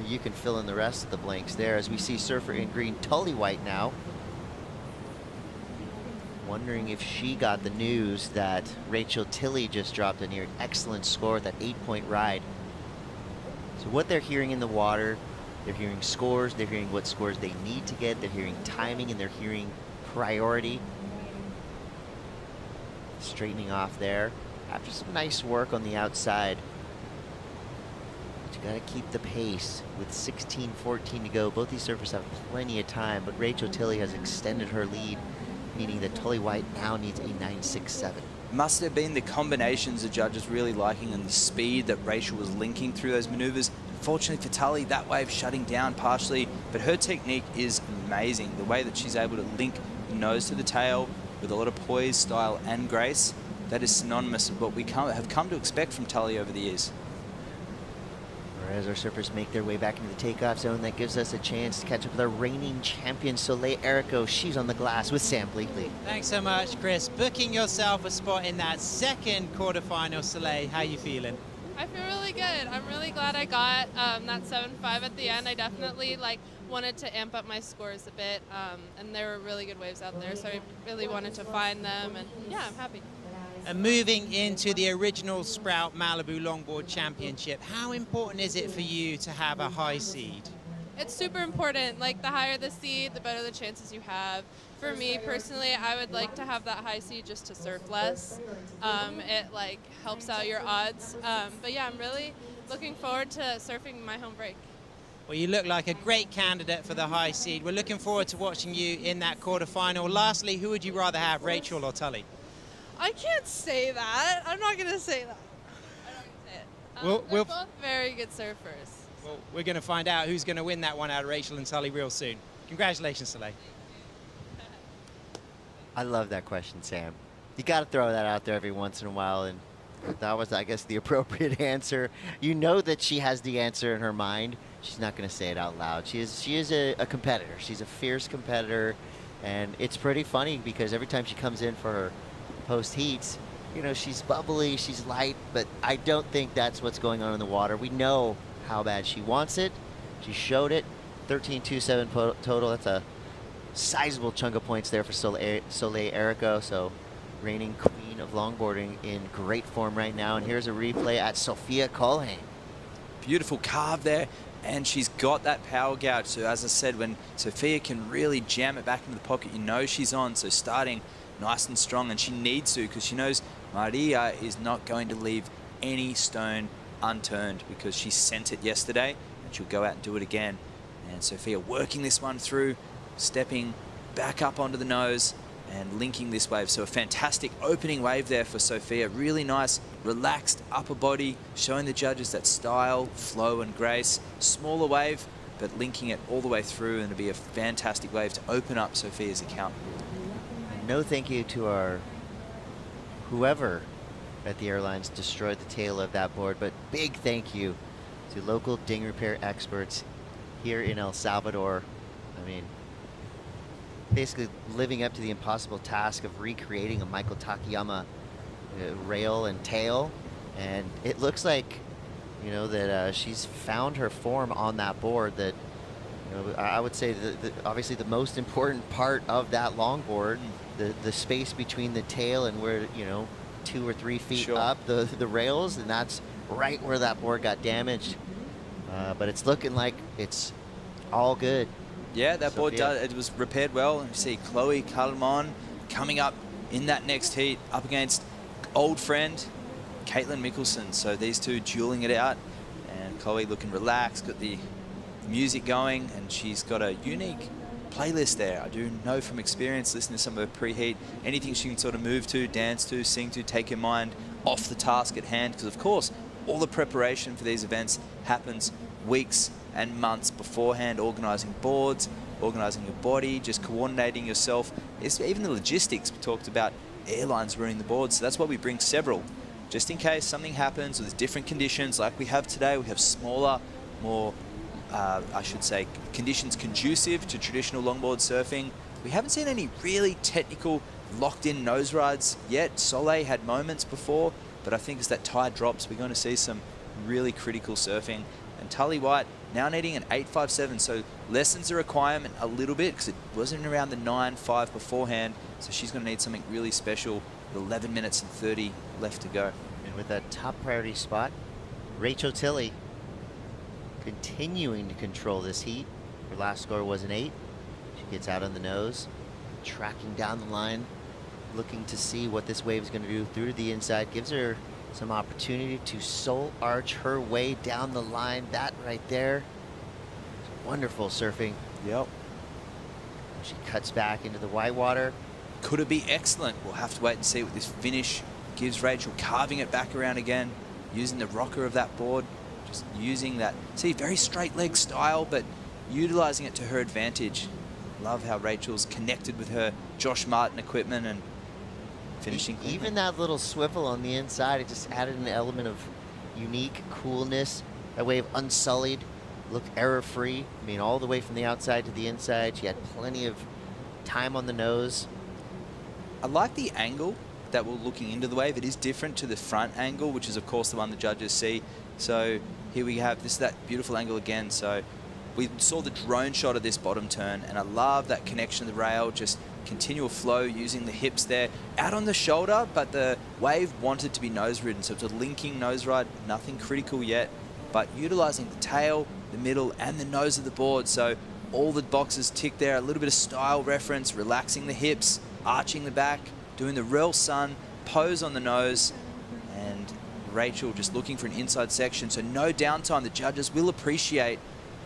You can fill in the rest of the blanks there as we see surfer in green, Tully White now. Wondering if she got the news that Rachel Tilley just dropped a near excellent score with that 8-point ride. So what they're hearing in the water, they're hearing scores, they're hearing what scores they need to get, they're hearing timing, and they're hearing priority. Straightening off there after some nice work on the outside. But you gotta keep the pace with 16:14 to go. Both these surfers have plenty of time, but Rachel Tilley has extended her lead, meaning that Tully White now needs a 9.67. Must have been the combinations the judges really liking and the speed that Rachel was linking through those maneuvers. Unfortunately for Tully, that wave shutting down partially, but her technique is amazing. The way that she's able to link the nose to the tail with a lot of poise, style, and grace, that is synonymous with what we have come to expect from Tully over the years. As our surfers make their way back into the takeoff zone, that gives us a chance to catch up with our reigning champion, Soleil Erico. She's on the glass with Sam Bleakley. Thanks so much, Chris. Booking yourself a spot in that second quarterfinal, Soleil. How you feeling? I feel really good. I'm really glad I got that 7.5 at the end. I definitely wanted to amp up my scores a bit, and there were really good waves out there, so I really wanted to find them, and yeah, I'm happy. And moving into the original Sprout Malibu Longboard Championship, how important is it for you to have a high seed? It's super important. Like, the higher the seed, the better the chances you have. For me personally, I would like to have that high seed just to surf less. It helps out your odds. But yeah, I'm really looking forward to surfing my home break. Well, you look like a great candidate for the high seed. We're looking forward to watching you in that quarterfinal. Lastly, who would you rather have, Rachel or Tully? I can't say that. I'm not going to say that. I'm not going to say it. They're both very good surfers. Well, we're going to find out who's going to win that one out of Rachel and Tully real soon. Congratulations, Soleil. I love that question, Sam. You got to throw that out there every once in a while, and that was, I guess, the appropriate answer. You know that she has the answer in her mind. she's not going to say it out loud. She is a competitor. She's a fierce competitor, and it's pretty funny because every time she comes in for her post heats, you know, she's bubbly, she's light, but I don't think that's what's going on in the water. We know how bad she wants it. She showed it. 13.27 total. That's a sizable chunk of points there for Soleil Erico. So reigning queen of longboarding in great form right now. And here's a replay at Sophia Colhane. Beautiful carve there, and she's got that power gouge. So as I said, when Sophia can really jam it back into the pocket, you know she's on. So starting nice and strong, and she needs to, because she knows Maria is not going to leave any stone unturned, because she sent it yesterday and she'll go out and do it again. And Sophia working this one through, stepping back up onto the nose and linking this wave. So a fantastic opening wave there for Sophia. Really nice, relaxed upper body, showing the judges that style, flow and grace. Smaller wave, but linking it all the way through, and it'll be a fantastic wave to open up Sophia's account. No thank you to our whoever at the airlines destroyed the tail of that board, but big thank you to local ding repair experts here in El Salvador. I mean, basically living up to the impossible task of recreating a Michael Takayama rail and tail, and it looks like, you know, that she's found her form on that board. That, you know, I would say that obviously the most important part of that longboard, the space between the tail and where, you know, 2 or 3 feet up the rails, and that's right where that board got damaged. But it's looking like it's all good. Yeah, that board it was repaired well. And you see Chloe Calmon coming up in that next heat up against old friend Caitlin Mickelson. So these two dueling it out, and Chloe looking relaxed, got the music going, and she's got a unique playlist there. I do know from experience, listening to some of her preheat, anything she can sort of move to, dance to, sing to, take your mind off the task at hand, because of course all the preparation for these events happens weeks and months beforehand, organising boards, organising your body, just coordinating yourself. It's even the logistics. We talked about airlines ruining the boards, so that's why we bring several, just in case something happens, or there's different conditions like we have today. We have smaller, more I should say, conditions conducive to traditional longboard surfing. We haven't seen any really technical locked-in nose rides yet. Soleil had moments before, but I think as that tide drops, we're going to see some really critical surfing. And Tully White now needing an 8.57, so lessens the requirement a little bit, because it wasn't around the 9.5 beforehand, so she's going to need something really special with 11 minutes and 30 left to go. And with that top priority spot, Rachel Tilley continuing to control this heat. Her last score was an 8. She gets out on the nose, tracking down the line, looking to see what this wave is going to do through to the inside. Gives her some opportunity to soul arch her way down the line. That right there, wonderful surfing. Yep. She cuts back into the white water. Could it be excellent? We'll have to wait and see what this finish gives Rachel. Carving it back around again, using the rocker of that board, just using that, see, very straight leg style, but utilizing it to her advantage. Love how Rachel's connected with her Josh Martin equipment and finishing. Even that little swivel on the inside, it just added an element of unique coolness. That wave unsullied, looked error-free. I mean, all the way from the outside to the inside. She had plenty of time on the nose. I like the angle that we're looking into the wave. It is different to the front angle, which is of course the one the judges see. So here we have this, that beautiful angle again. So we saw the drone shot of this bottom turn, and I love that connection to the rail, just continual flow using the hips there. Out on the shoulder, but the wave wanted to be nose ridden, so it's a linking nose ride, nothing critical yet, but utilizing the tail, the middle, and the nose of the board. So all the boxes tick there, a little bit of style reference, relaxing the hips, arching the back, doing the real sun, pose on the nose, and Rachel just looking for an inside section, so no downtime. The judges will appreciate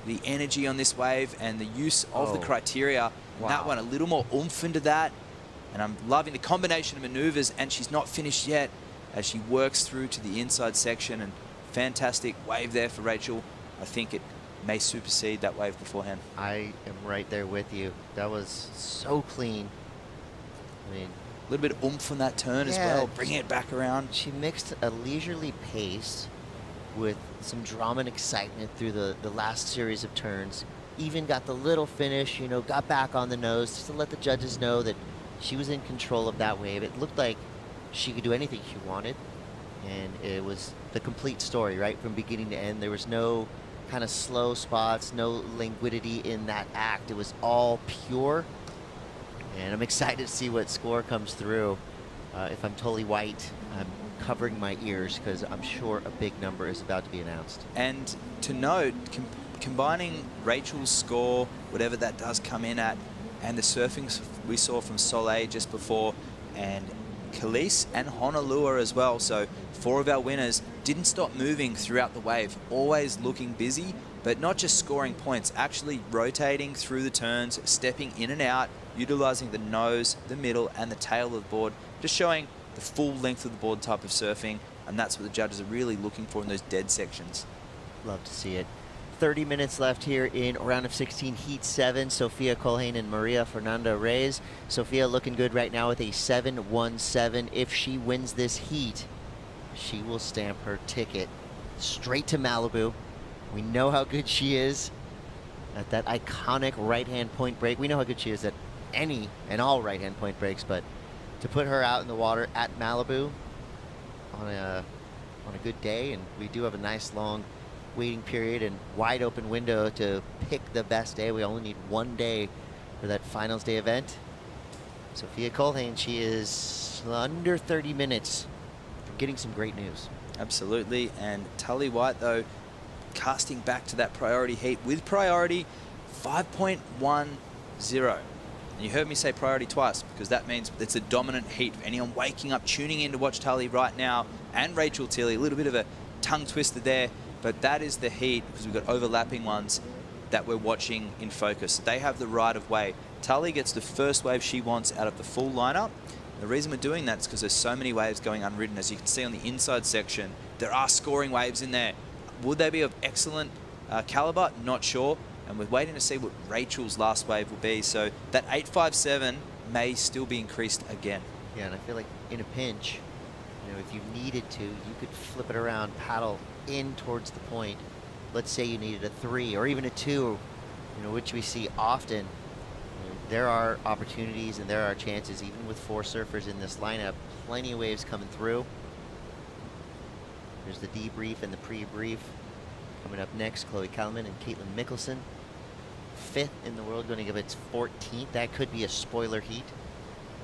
the energy on this wave and the use of the criteria. Wow. That one, a little more oomph into that, and I'm loving the combination of maneuvers, and she's not finished yet as she works through to the inside section, and fantastic wave there for Rachel. I think it may supersede that wave beforehand. I am right there with you. That was so clean. I mean, a little bit of oomph on that turn as well, bringing it back around. She mixed a leisurely pace with some drama and excitement through the last series of turns. Even got the little finish, you know, got back on the nose just to let the judges know that she was in control of that wave. It looked like she could do anything she wanted, and it was the complete story, right, from beginning to end. There was no kind of slow spots, no languidity in that act. It was all pure, and I'm excited to see what score comes through. If I'm totally white, I'm covering my ears because I'm sure a big number is about to be announced. And to note, combining Rachel's score, whatever that does come in at, and the surfing we saw from Soleil just before, and Kelis and Honolulu as well. So 4 of our winners didn't stop moving throughout the wave, always looking busy, but not just scoring points, actually rotating through the turns, stepping in and out, utilizing the nose, the middle, and the tail of the board, just showing the full length of the board type of surfing, and that's what the judges are really looking for in those dead sections. Love to see it. 30 minutes left here in round of 16, Heat 7. Sophia Colhane and Maria Fernanda Reyes. Sophia looking good right now with a 7-1-7. If she wins this heat, she will stamp her ticket straight to Malibu. We know how good she is at that iconic right-hand point break. We know how good she is at any and all right-hand point breaks, but to put her out in the water at Malibu on a good day, and we do have a nice long waiting period and wide open window to pick the best day. We only need 1 day for that finals day event. Sophia Colhane, she is under 30 minutes from getting some great news. Absolutely. And Tully White, though, casting back to that priority heat with priority 5.10. And you heard me say priority twice because that means it's a dominant heat. For anyone waking up, tuning in to watch Tully right now, and Rachel Tilley, a little bit of a tongue twister there, but that is the heat because we've got overlapping ones that we're watching in focus. They have the right of way. Tully gets the first wave she wants out of the full lineup. The reason we're doing that is because there's so many waves going unridden. As you can see on the inside section, there are scoring waves in there. Would they be of excellent caliber? Not sure. And we're waiting to see what Rachel's last wave will be. So that 8.57 may still be increased again. Yeah, and I feel like in a pinch, you know, if you needed to, you could flip it around, paddle in towards the point. Let's say you needed a 3 or even a 2, you know, which we see often. You know, there are opportunities and there are chances, even with 4 surfers in this lineup, plenty of waves coming through. There's the debrief and the pre-brief. Coming up next, Chloe Kalman and Caitlin Mickelson. 5th in the world, going to give its 14th. That could be a spoiler heat.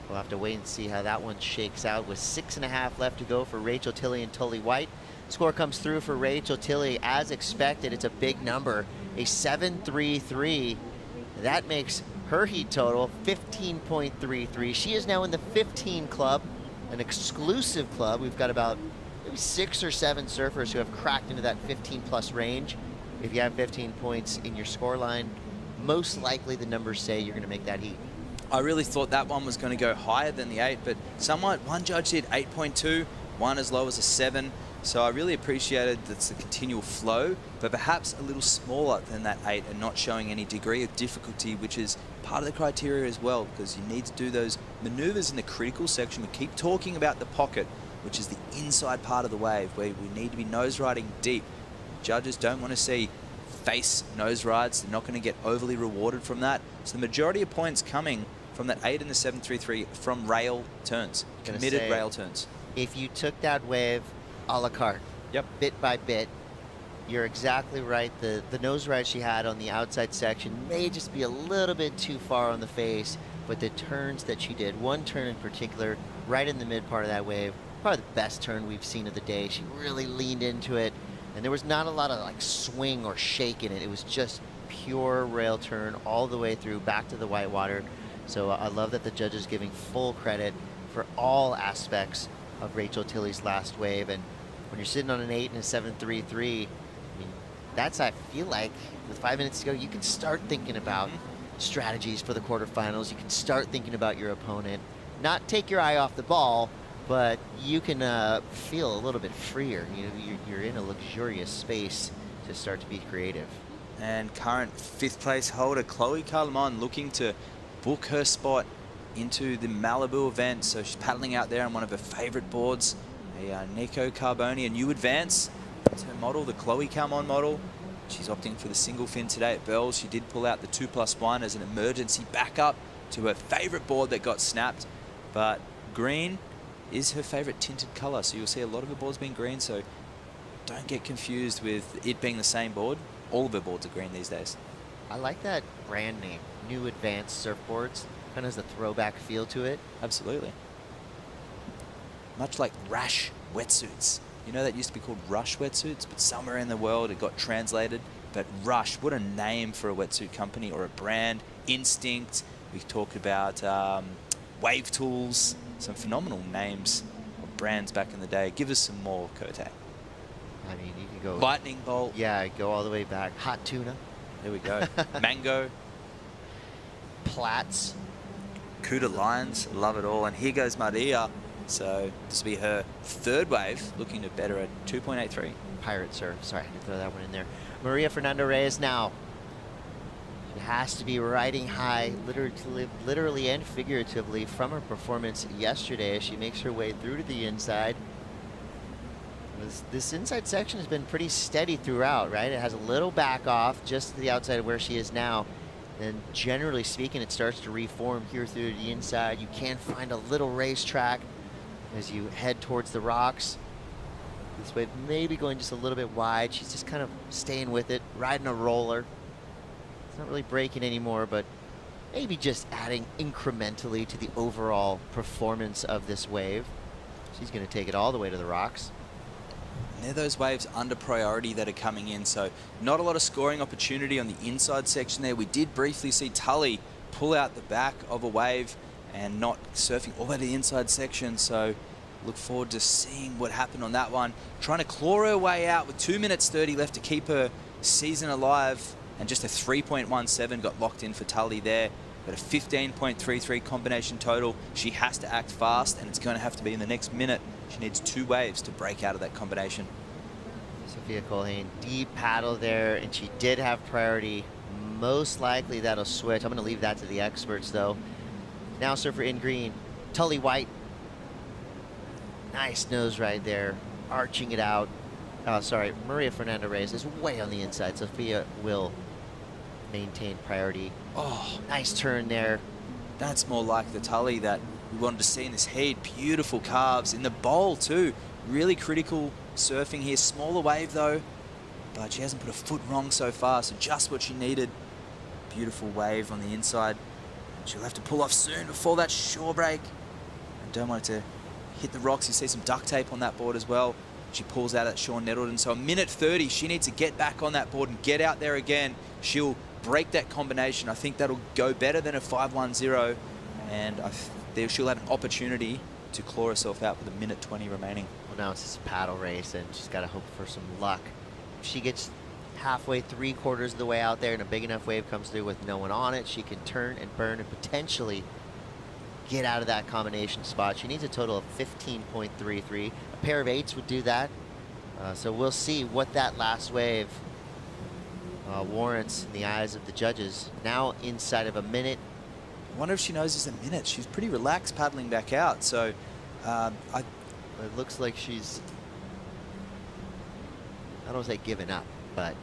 We'll have to wait and see how that one shakes out with 6.5 left to go for Rachel Tilley and Tully White. Score comes through for Rachel Tilley as expected. It's a big number, a 7.33. That makes her heat total 15.33. She is now in the 15 club, an exclusive club. We've got about maybe 6 or 7 surfers who have cracked into that 15 plus range. If you have 15 points in your score line, most likely the numbers say you're going to make that heat. I really thought that one was going to go higher than the 8, but one judge did 8.2, one as low as a 7. So I really appreciated that's the continual flow, but perhaps a little smaller than that 8 and not showing any degree of difficulty, which is part of the criteria as well, because you need to do those maneuvers in the critical section. We keep talking about the pocket, which is the inside part of the wave, where we need to be nose riding deep. Judges don't want to see face nose rides. They're not going to get overly rewarded from that. So the majority of points coming from that 8 and the 7.33 from rail turns, committed rail turns. If you took that wave a la carte, bit by bit, you're exactly right. The nose ride she had on the outside section may just be a little bit too far on the face, but the turns that she did, one turn in particular, right in the mid part of that wave, probably the best turn we've seen of the day. She really leaned into it, and there was not a lot of like swing or shake in it. It was just pure rail turn all the way through back to the whitewater. So I love that the judges giving full credit for all aspects of Rachel Tilley's last wave. And when you're sitting on an 8 and a 7.33, I mean, that's, I feel like, with 5 minutes to go, you can start thinking about strategies for the quarterfinals. You can start thinking about your opponent. Not take your eye off the ball, but you can feel a little bit freer. You're in a luxurious space to start to be creative. And current 5th place holder Chloe Carlemon looking to book her spot into the Malibu event. So she's paddling out there on one of her favorite boards, a Nico Carboni, a new advance. It's her model, the Chloe Calmon model. She's opting for the single fin today at Bells. She did pull out the 2+1 as an emergency backup to her favorite board that got snapped. But green is her favorite tinted color, so you'll see a lot of her boards being green, so don't get confused with it being the same board. All of her boards are green these days. I like that brand name, New Advanced Surfboards. Kind of has a throwback feel to it. Absolutely. Much like Rash wetsuits. You know that used to be called Rush wetsuits, but somewhere in the world it got translated. But Rush, what a name for a wetsuit company or a brand. Instinct, we talked about Wave Tools, some phenomenal names of brands back in the day. Give us some more, Kote. I mean, you can go... Lightning Bolt. Yeah, go all the way back. Hot Tuna. There we go. Mango. Platts. Cuda Lions, love it all. And here goes Maria. So this will be her third wave, looking to better at 2.83. Pirate Surf. Sorry, I had to throw that one in there. Maria Fernando Reyes now. She has to be riding high, literally and figuratively, from her performance yesterday as she makes her way through to the inside. This inside section has been pretty steady throughout, right? It has a little back off just to the outside of where she is now. And generally speaking, it starts to reform here through the inside. You can find a little racetrack as you head towards the rocks. This wave maybe going just a little bit wide. She's just kind of staying with it, riding a roller. It's not really breaking anymore, but maybe just adding incrementally to the overall performance of this wave. She's going to take it all the way to the rocks. And they're those waves under priority that are coming in, so not a lot of scoring opportunity on the inside section there. We did briefly see Tully pull out the back of a wave and not surfing all the way to the inside section, so look forward to seeing what happened on that one. Trying to claw her way out with 2 minutes 30 left to keep her season alive, and just a 3.17 got locked in for Tully there. But a 15.33 combination total. She has to act fast, and it's going to have to be in the next minute. She needs 2 waves to break out of that combination. Sophia Colhane, deep paddle there, and she did have priority. Most likely that'll switch. I'm going to leave that to the experts, though. Now surfer in green, Tully White. Nice nose ride there, arching it out. Sorry, Maria Fernando Reyes is way on the inside. Sophia will maintain priority. Oh, nice turn there. That's more like the Tully that we wanted to see in this heat. Beautiful carves in the bowl too. Really critical surfing here. Smaller wave though, but she hasn't put a foot wrong so far, so just what she needed. Beautiful wave on the inside. She'll have to pull off soon before that shore break. I don't want it to hit the rocks. You see some duct tape on that board as well. She pulls out at Sean Nettleton. So a minute 30, she needs to get back on that board and get out there again. She'll break that combination. I think that'll go better than a 5.10, and she'll have an opportunity to claw herself out with a minute 20 remaining. Well, now it's this paddle race, and she's got to hope for some luck. If she gets halfway, 3/4 of the way out there, and a big enough wave comes through with no one on it, she can turn and burn and potentially get out of that combination spot. She needs a total of 15.33. A pair of 8s would do that. So we'll see what that last wave warrants in the eyes of the judges. Now inside of a minute. I wonder if she knows it's a minute. She's pretty relaxed paddling back out. So it looks like she's, I don't want to say giving up, but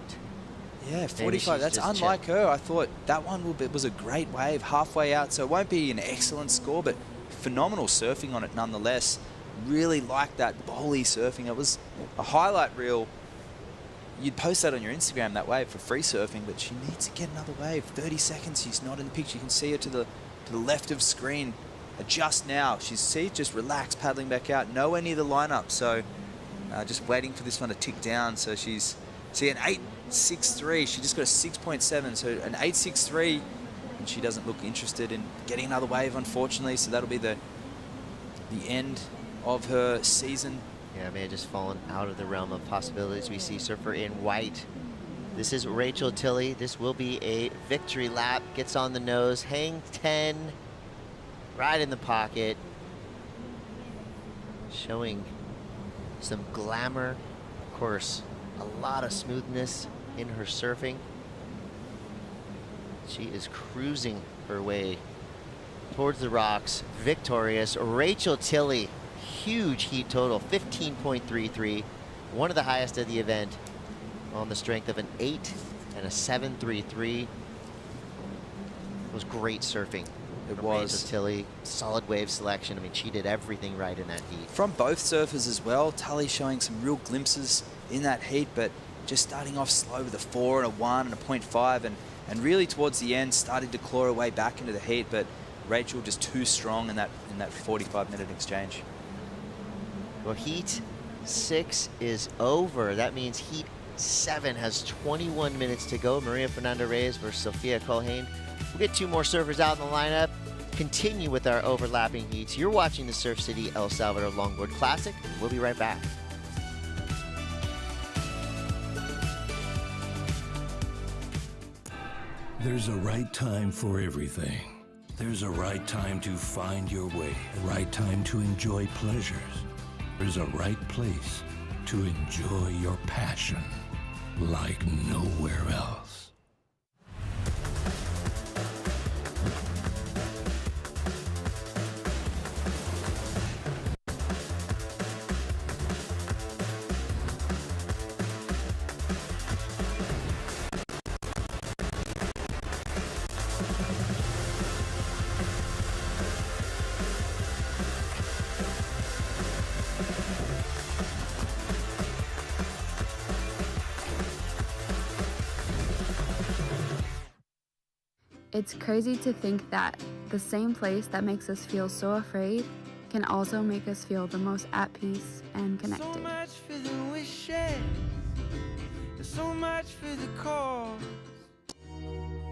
yeah, 45. That's unlike her. I thought that one was a great wave halfway out, so it won't be an excellent score, but phenomenal surfing on it nonetheless. Really like that bowly surfing. It was a highlight reel. You'd post that on your Instagram, that wave, for free surfing, but she needs to get another wave. 30 seconds, she's not in the picture. You can see her to the left of screen just now. She's just relaxed paddling back out, nowhere near the lineup, so just waiting for this one to tick down. So she's, see, an 8.63, she just got a 6.7, so an 8.63, and she doesn't look interested in getting another wave, unfortunately, so that'll be the end of her season. Yeah, may have just fallen out of the realm of possibilities. We see surfer in white. This is Rachel Tilley. This will be a victory lap. Gets on the nose, hang 10, right in the pocket. Showing some glamour. Of course, a lot of smoothness in her surfing. She is cruising her way towards the rocks. Victorious. Rachel Tilley. Huge heat total, 15.33. one of the highest of the event on the strength of an 8 and a 7.33. It was great surfing. It from was. Rachel Tilley, solid wave selection. I mean, she did everything right in that heat. From both surfers as well. Tully showing some real glimpses in that heat, but just starting off slow with a 4 and a 1 and a 0.5, and really towards the end started to claw her way back into the heat, but Rachel just too strong in that 45-minute exchange. Well, heat 6 is over. That means heat 7 has 21 minutes to go. Maria Fernanda Reyes versus Sofia Colhane. We'll get 2 more surfers out in the lineup. Continue with our overlapping heats. You're watching the Surf City El Salvador Longboard Classic. We'll be right back. There's a right time for everything. There's a right time to find your way, a right time to enjoy pleasures. There's a right place to enjoy your passion like nowhere else. It's crazy to think that the same place that makes us feel so afraid can also make us feel the most at peace and So connected. much for the wishes, so much for the cause.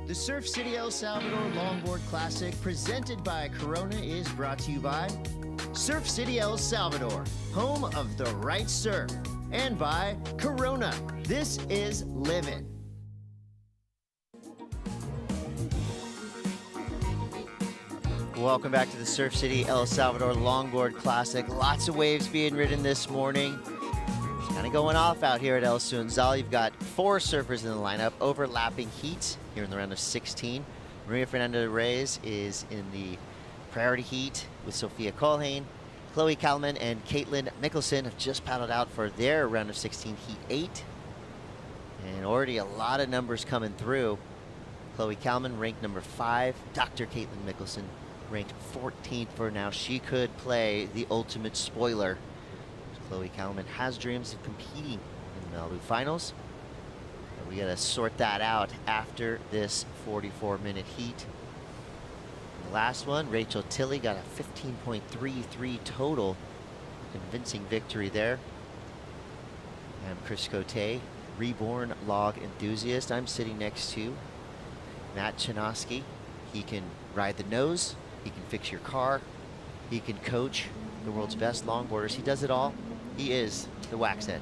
The Surf City El Salvador Longboard Classic, presented by Corona, is brought to you by Surf City El Salvador, home of the right surf, and by Corona. This is Livin'. Welcome back to the Surf City El Salvador Longboard Classic. Lots of waves being ridden this morning. It's kind of going off out here at El Sunzal. You've got 4 surfers in the lineup, overlapping heats here in the round of 16. Maria Fernanda Reyes is in the priority heat with Sofia Colhane. Chloe Kalman and Caitlin Mickelson have just paddled out for their round of 16 heat 8. And already a lot of numbers coming through. Chloe Kalman ranked number 5. Dr. Caitlin Mickelson ranked 14th for now. She could play the ultimate spoiler. Chloe Kalman has dreams of competing in the Malibu finals. But we gotta sort that out after this 44-minute heat. And the last one, Rachel Tilley got a 15.33 total. Convincing victory there. I'm Chris Cote, reborn log enthusiast. I'm sitting next to Matt Chinoski. He can ride the nose, he can fix your car, he can coach the world's best longboarders. He does it all. He is the Wax Head.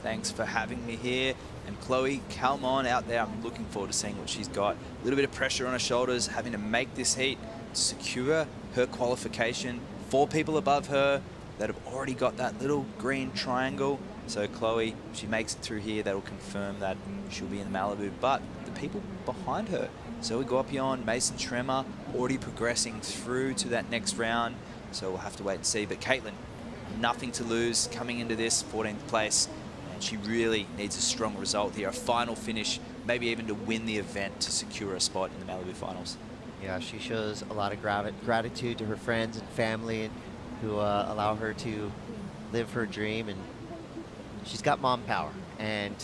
Thanks for having me here. And Chloe Kalman out there, I'm looking forward to seeing what she's got. A little bit of pressure on her shoulders, having to make this heat to secure her qualification. 4 people above her that have already got that little green triangle. So Chloe, if she makes it through here, that'll confirm that she'll be in the Malibu. But the people behind her, Zoe Gorpion, Mason Schremmer, already progressing through to that next round. So we'll have to wait and see. But Caitlin, nothing to lose coming into this 14th place. And she really needs a strong result here, a final finish, maybe even to win the event to secure a spot in the Malibu finals. Yeah, she shows a lot of gratitude to her friends and family and who allow her to live her dream. And she's got mom power. And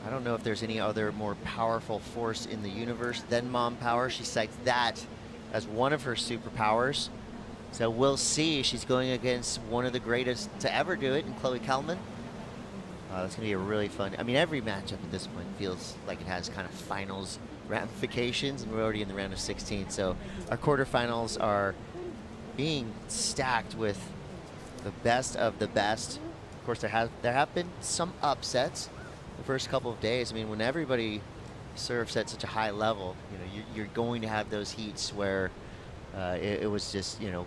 I don't know if there's any other more powerful force in the universe than mom power. She cites that as one of her superpowers. So we'll see. She's going against one of the greatest to ever do it in Chloe Kalman. That's going to be a really fun. I mean, every matchup at this point feels like it has kind of finals ramifications, and we're already in the round of 16. So our quarterfinals are being stacked with the best of the best. Of course, there have been some upsets the first couple of days. I mean, when everybody surfs at such a high level, you know, you're going to have those heats where it was just, you know,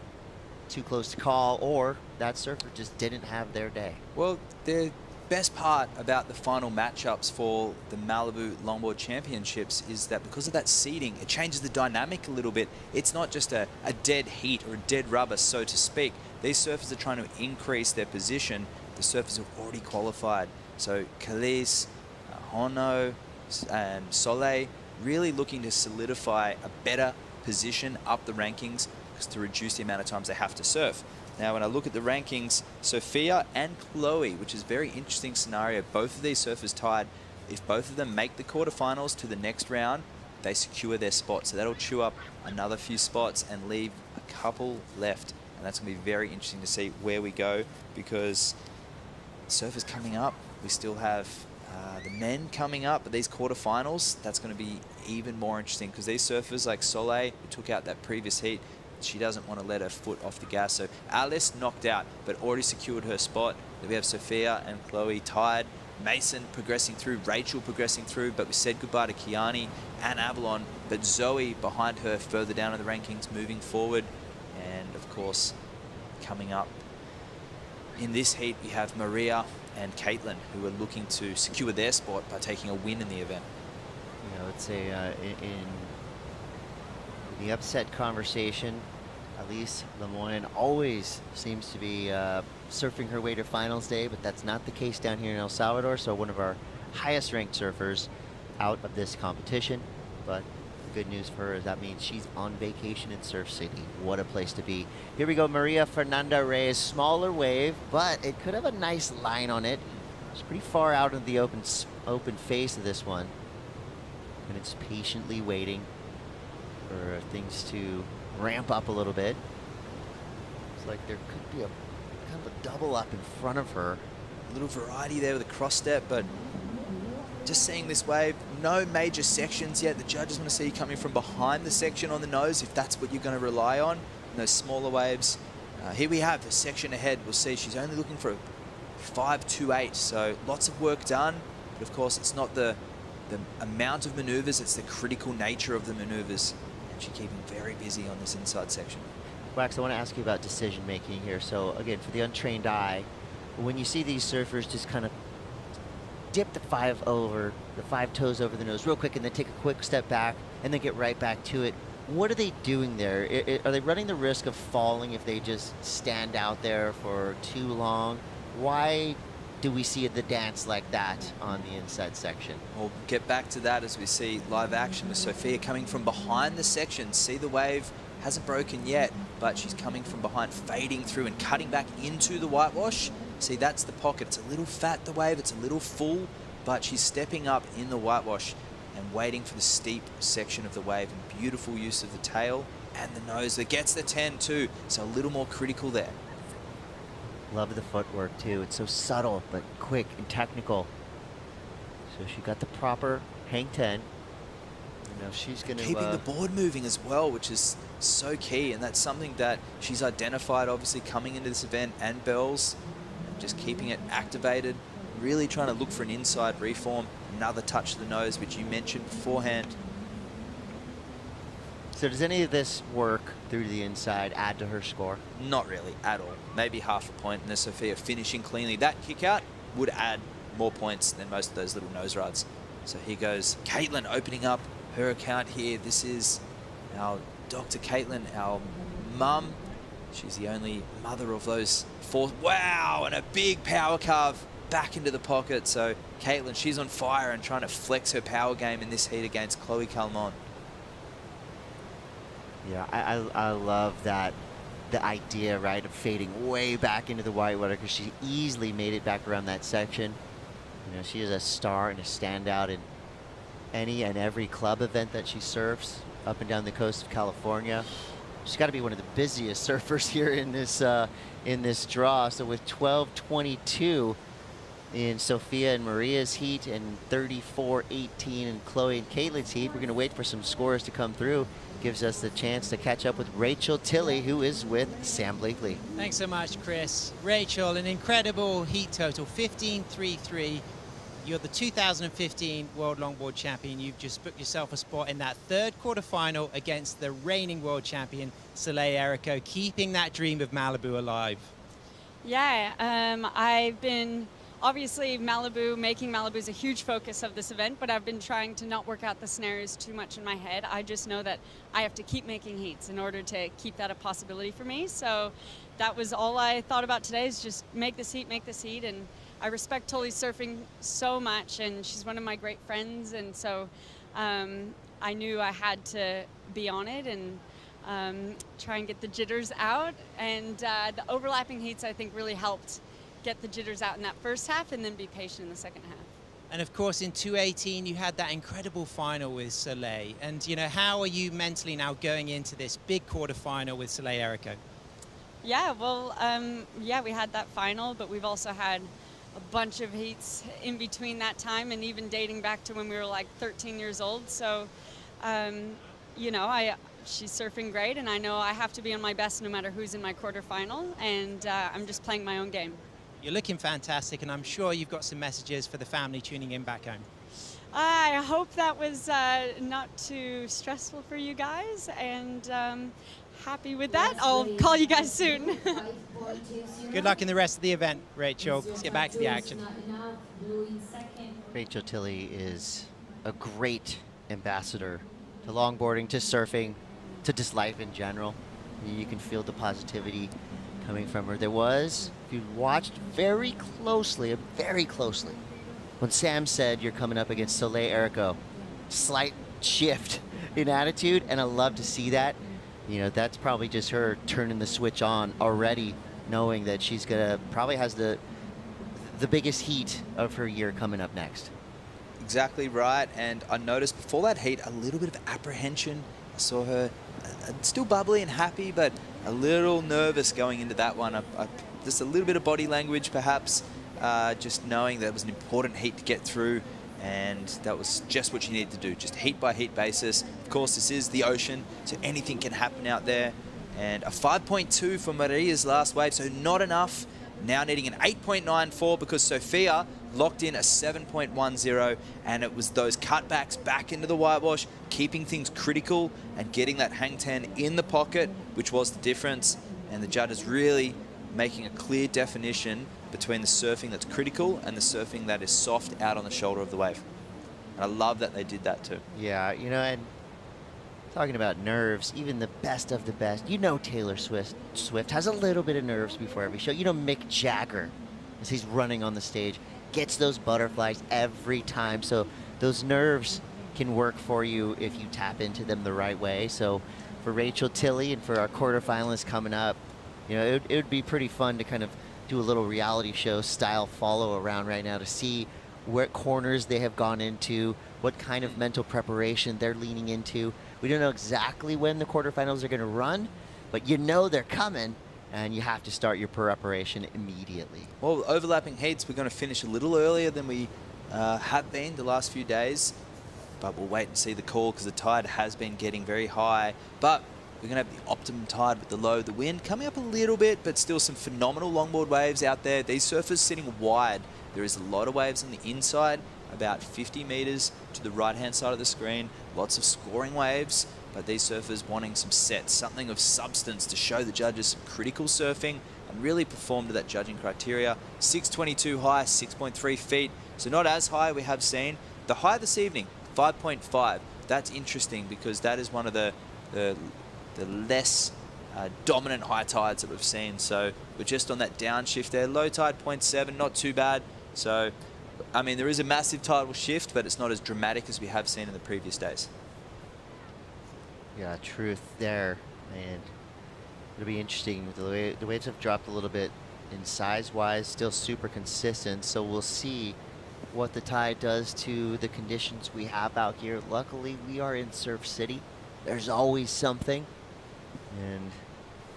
too close to call, or that surfer just didn't have their day. Well, the best part about the final matchups for the Malibu Longboard Championships is that because of that seeding, it changes the dynamic a little bit. It's not just a dead heat or a dead rubber, so to speak. These surfers are trying to increase their position. The surfers have already qualified So Kelis, Hono, and Soleil really looking to solidify a better position up the rankings to reduce the amount of times they have to surf. Now, when I look at the rankings, Sophia and Chloe, which is a very interesting scenario, both of these surfers tied. If both of them make the quarterfinals to the next round, they secure their spot. So that'll chew up another few spots and leave a couple left. And that's going to be very interesting to see where we go, because surfers coming up, we still have the men coming up, but these quarterfinals, that's going to be even more interesting, because these surfers like Soleil, who took out that previous heat, she doesn't want to let her foot off the gas. So Alice knocked out, but already secured her spot. Then we have Sophia and Chloe tied. Mason progressing through, Rachel progressing through, but we said goodbye to Kiani and Avalon, but Zoe behind her further down in the rankings, moving forward. And of course, coming up in this heat, we have Maria and Caitlin, who are looking to secure their spot by taking a win in the event. You know, it's a in the upset conversation, Elise Lemoyne always seems to be surfing her way to finals day, but that's not the case down here in El Salvador. So one of our highest ranked surfers out of this competition. But the good news for her is that means she's on vacation in Surf City. What a place to be. Here we go, Maria Fernanda Reyes, smaller wave, but it could have a nice line on it. It's pretty far out of the open face of this one. And it's patiently waiting for things to ramp up a little bit. It's like there could be a kind of a double up in front of her. A little variety there with a cross step, but just seeing this wave, no major sections yet. The judges want to see you coming from behind the section on the nose, if that's what you're going to rely on. And those smaller waves. Here we have the section ahead. We'll see she's only looking for a 5.28, so lots of work done. But of course, it's not the amount of maneuvers, it's the critical nature of the maneuvers. And she's keeping very busy on this inside section. Wax, I want to ask you about decision making here. So again, for the untrained eye, when you see these surfers just kind of dip the five toes over the nose real quick and then take a quick step back and then get right back to it, what are they doing there? Are they running the risk of falling if they just stand out there for too long? Why do we see the dance like that on the inside section? We'll get back to that as we see live action with Sophia coming from behind the section. See the wave hasn't broken yet, but she's coming from behind, fading through and cutting back into the whitewash. See, that's the pocket. It's a little fat, the wave, it's a little full, but she's stepping up in the whitewash and waiting for the steep section of the wave. And beautiful use of the tail and the nose that gets the 10 too, so a little more critical there. Love the footwork too. It's so subtle but quick and technical. So she got the proper hang 10. You know, she's going to keeping the board moving as well, which is so key, and that's something that she's identified obviously coming into this event, and Bells, and just keeping it activated, really trying to look for an inside reform, another touch of the nose, which you mentioned beforehand. So does any of this work through the inside add to her score? Not really at all. Maybe half a point, and there's Sophia finishing cleanly. That kick out would add more points than most of those little nose rides. So here goes Caitlin opening up her account here. This is our Dr. Caitlin, our mum. She's the only mother of those four. Wow, and a big power carve back into the pocket. So Caitlin, she's on fire and trying to flex her power game in this heat against Chloe Calmon. Yeah, I love that, the idea, right, of fading way back into the whitewater, because she easily made it back around that section. You know, she is a star and a standout in any and every club event that she surfs up and down the coast of California. She's got to be one of the busiest surfers here in this draw. So with 12:22 in Sophia and Maria's heat and 34:18 in Chloe and Caitlin's heat, we're going to wait for some scores to come through. Gives us the chance to catch up with Rachel Tilley, who is with Sam Blakely. Thanks so much, Chris. Rachel, an incredible heat total, 15.33. You're the 2015 World Longboard Champion. You've just booked yourself a spot in that third quarterfinal against the reigning world champion, Soleil Erico, keeping that dream of Malibu alive. Yeah, I've been, obviously making Malibu is a huge focus of this event, but I've been trying to not work out the scenarios too much in my head. I just know that I have to keep making heats in order to keep that a possibility for me. So that was all I thought about today, is just make this heat, make this heat. And I respect Tully's surfing so much, and she's one of my great friends. And so I knew I had to be on it and try and get the jitters out. And the overlapping heats, I think, really helped get the jitters out in that first half, and then be patient in the second half. And of course, in 218, you had that incredible final with Soleil. And, you know, how are you mentally now going into this big quarterfinal with Soleil Erico? Yeah, well, yeah, we had that final, but we've also had a bunch of heats in between that time, and even dating back to when we were like 13 years old. So, you know, she's surfing great, and I know I have to be on my best no matter who's in my quarterfinal, and I'm just playing my own game. You're looking fantastic, and I'm sure you've got some messages for the family tuning in back home. I hope that was not too stressful for you guys, and happy with that. I'll call you guys soon. Good luck in the rest of the event, Rachel. Let's get back to the action. Rachel Tilley is a great ambassador to longboarding, to surfing, to just life in general. You can feel the positivity coming from her. There was, if you watched very closely, when Sam said you're coming up against Soleil Erico, slight shift in attitude, and I love to see that. You know, that's probably just her turning the switch on already, knowing that she's gonna probably has the biggest heat of her year coming up next. Exactly right, and I noticed before that heat a little bit of apprehension. I saw her still bubbly and happy, but a little nervous going into that one. Just a little bit of body language perhaps, just knowing that it was an important heat to get through, and that was just what she needed to do, just heat by heat basis. Of course, this is the ocean, so anything can happen out there. And a 5.2 for Maria's last wave, so not enough. Now needing an 8.94 because Sophia locked in a 7.10, and it was those cutbacks back into the whitewash, keeping things critical and getting that hang 10 in the pocket, which was the difference. And the judges really making a clear definition between the surfing that's critical and the surfing that is soft out on the shoulder of the wave. And I love that they did that too. Yeah, you know, and talking about nerves, even the best of the best, you know, Taylor Swift has a little bit of nerves before every show. You know, Mick Jagger, as he's running on the stage, gets those butterflies every time. So those nerves can work for you if you tap into them the right way. So for Rachel Tilley and for our quarterfinalists coming up, you know, it would be pretty fun to kind of do a little reality show style follow around right now to see what corners they have gone into, what kind of mental preparation they're leaning into. We don't know exactly when the quarterfinals are going to run, but you know they're coming, and you have to start your preparation immediately. Well, overlapping heats, we're going to finish a little earlier than we have been the last few days, but we'll wait and see the call because the tide has been getting very high. But we're going to have the optimum tide with the low. The wind coming up a little bit, but still some phenomenal longboard waves out there. These surfers sitting wide. There is a lot of waves on the inside, about 50 meters to the right-hand side of the screen. Lots of scoring waves, but these surfers wanting some sets, something of substance to show the judges some critical surfing and really perform to that judging criteria. 622 high, 6.3 feet. So not as high we have seen. The high this evening, 5.5. That's interesting because that is one of the less dominant high tides that we've seen. So we're just on that downshift there. Low tide 0.7, not too bad. So, I mean, there is a massive tidal shift, but it's not as dramatic as we have seen in the previous days. Yeah, truth there. And it'll be interesting. The waves have dropped a little bit in size-wise, still super consistent. So we'll see what the tide does to the conditions we have out here. Luckily, we are in Surf City. There's always something. And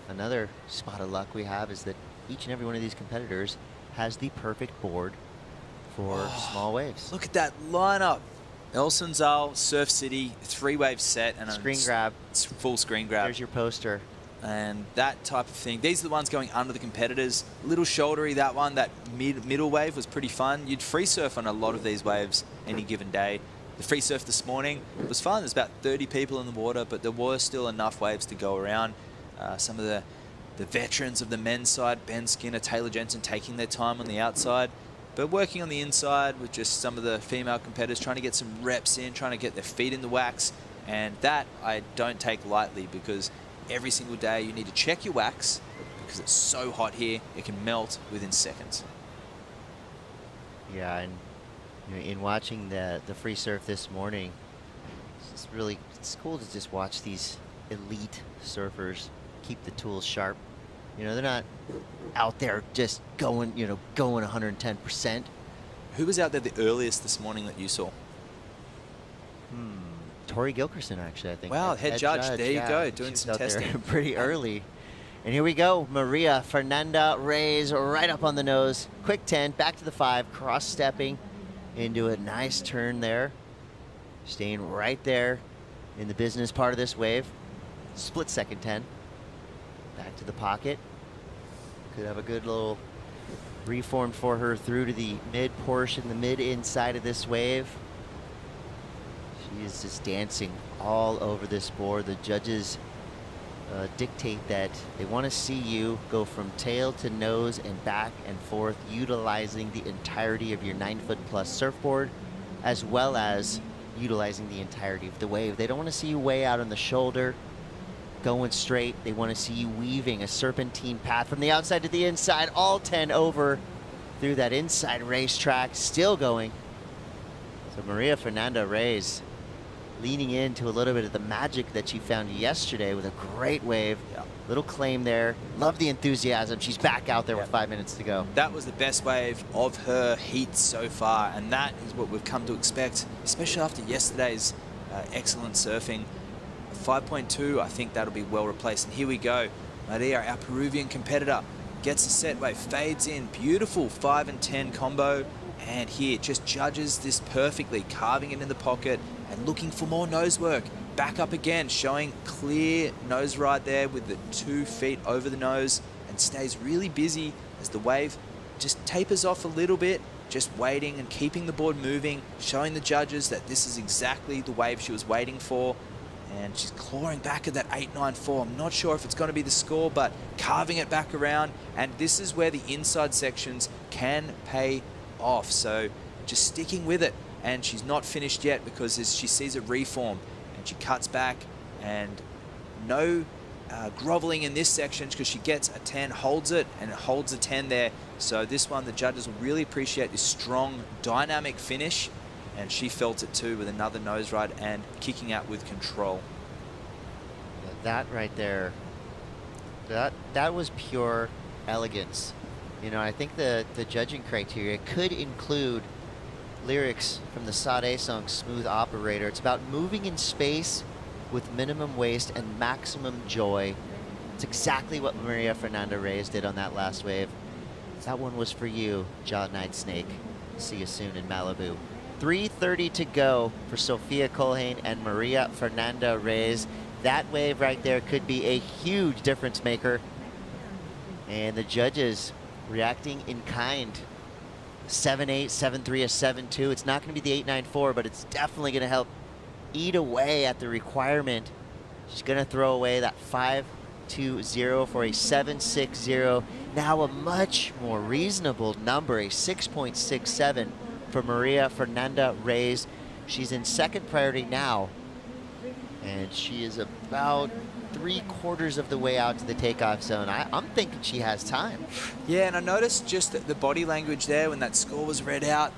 another spot of luck we have is that each and every one of these competitors has the perfect board for small waves. Look at that lineup. El Sunzal, Surf City, 3-wave set. And screen grab. Full screen grab. There's your poster. And that type of thing. These are the ones going under the competitors. Little shouldery, that one. That middle wave was pretty fun. You'd free surf on a lot of these waves any given day. The free surf this morning was fun. There's about 30 people in the water, but there were still enough waves to go around. Some of the veterans of the men's side, Ben Skinner, Taylor Jensen, taking their time on the outside, but working on the inside with just some of the female competitors, trying to get some reps in, trying to get their feet in the wax. And that I don't take lightly because every single day you need to check your wax because it's so hot here, it can melt within seconds. Yeah, and in watching the free surf this morning, it's cool to just watch these elite surfers keep the tools sharp. They're not out there just going 110%. Who was out there the earliest this morning that you saw? Tori Gilkerson, actually, I think. Wow, head judge. There you go, doing some testing. Pretty early. And here we go. Maria Fernanda Reyes right up on the nose. Quick 10, back to the 5, cross-stepping into a nice turn there. Staying right there in the business part of this wave. Split second 10. Back to the pocket. Could have a good little reform for her through to the mid portion, the mid inside of this wave. She is just dancing all over this board. The judges dictate that they want to see you go from tail to nose and back and forth, utilizing the entirety of your 9-foot-plus surfboard, as well as utilizing the entirety of the wave. They don't want to see you way out on the shoulder, going straight. They want to see you weaving a serpentine path from the outside to the inside, all 10 over through that inside racetrack, still going. So Maria Fernanda Reyes leaning into a little bit of the magic that she found yesterday with a great wave. Little claim there. Love the enthusiasm. She's back out there with 5 minutes to go. That was the best wave of her heat so far, and that is what we've come to expect, especially after yesterday's excellent surfing. 5.2, I think that'll be well replaced. And here we go. Maria, our Peruvian competitor, gets a set wave, fades in. Beautiful 5 and 10 combo. And here, just judges this perfectly, carving it in the pocket and looking for more nose work. Back up again, showing clear nose ride there with the 2 feet over the nose, and stays really busy as the wave just tapers off a little bit, just waiting and keeping the board moving, showing the judges that this is exactly the wave she was waiting for. And she's clawing back at that 894. I'm not sure if it's going to be the score, but carving it back around. And this is where the inside sections can pay off. So just sticking with it. And she's not finished yet because as she sees it reform, and she cuts back, and no groveling in this section because she gets a 10, holds it, and it holds a 10 there. So this one, the judges will really appreciate this strong, dynamic finish. And she felt it too with another nose ride and kicking out with control. That right there, that was pure elegance. I think the judging criteria could include lyrics from the Sade song Smooth Operator. It's about moving in space with minimum waste and maximum joy. It's exactly what Maria Fernanda Reyes did on that last wave. That one was for you, Jaw Night Snake. See you soon in Malibu. 3:30 to go for Sofia Colhane and Maria Fernanda Reyes. That wave right there could be a huge difference maker. And the judges reacting in kind. 7-8, 7-3, a 7-2. It's not going to be the 8-9-4, but it's definitely going to help eat away at the requirement. She's going to throw away that 5-2-0 for a 7-6-0. Now a much more reasonable number, a 6.67 for Maria Fernanda Reyes. She's in second priority now, and she is about 3/4 of the way out to the takeoff zone. I'm thinking she has time. Yeah, and I noticed just the body language there when that score was read out.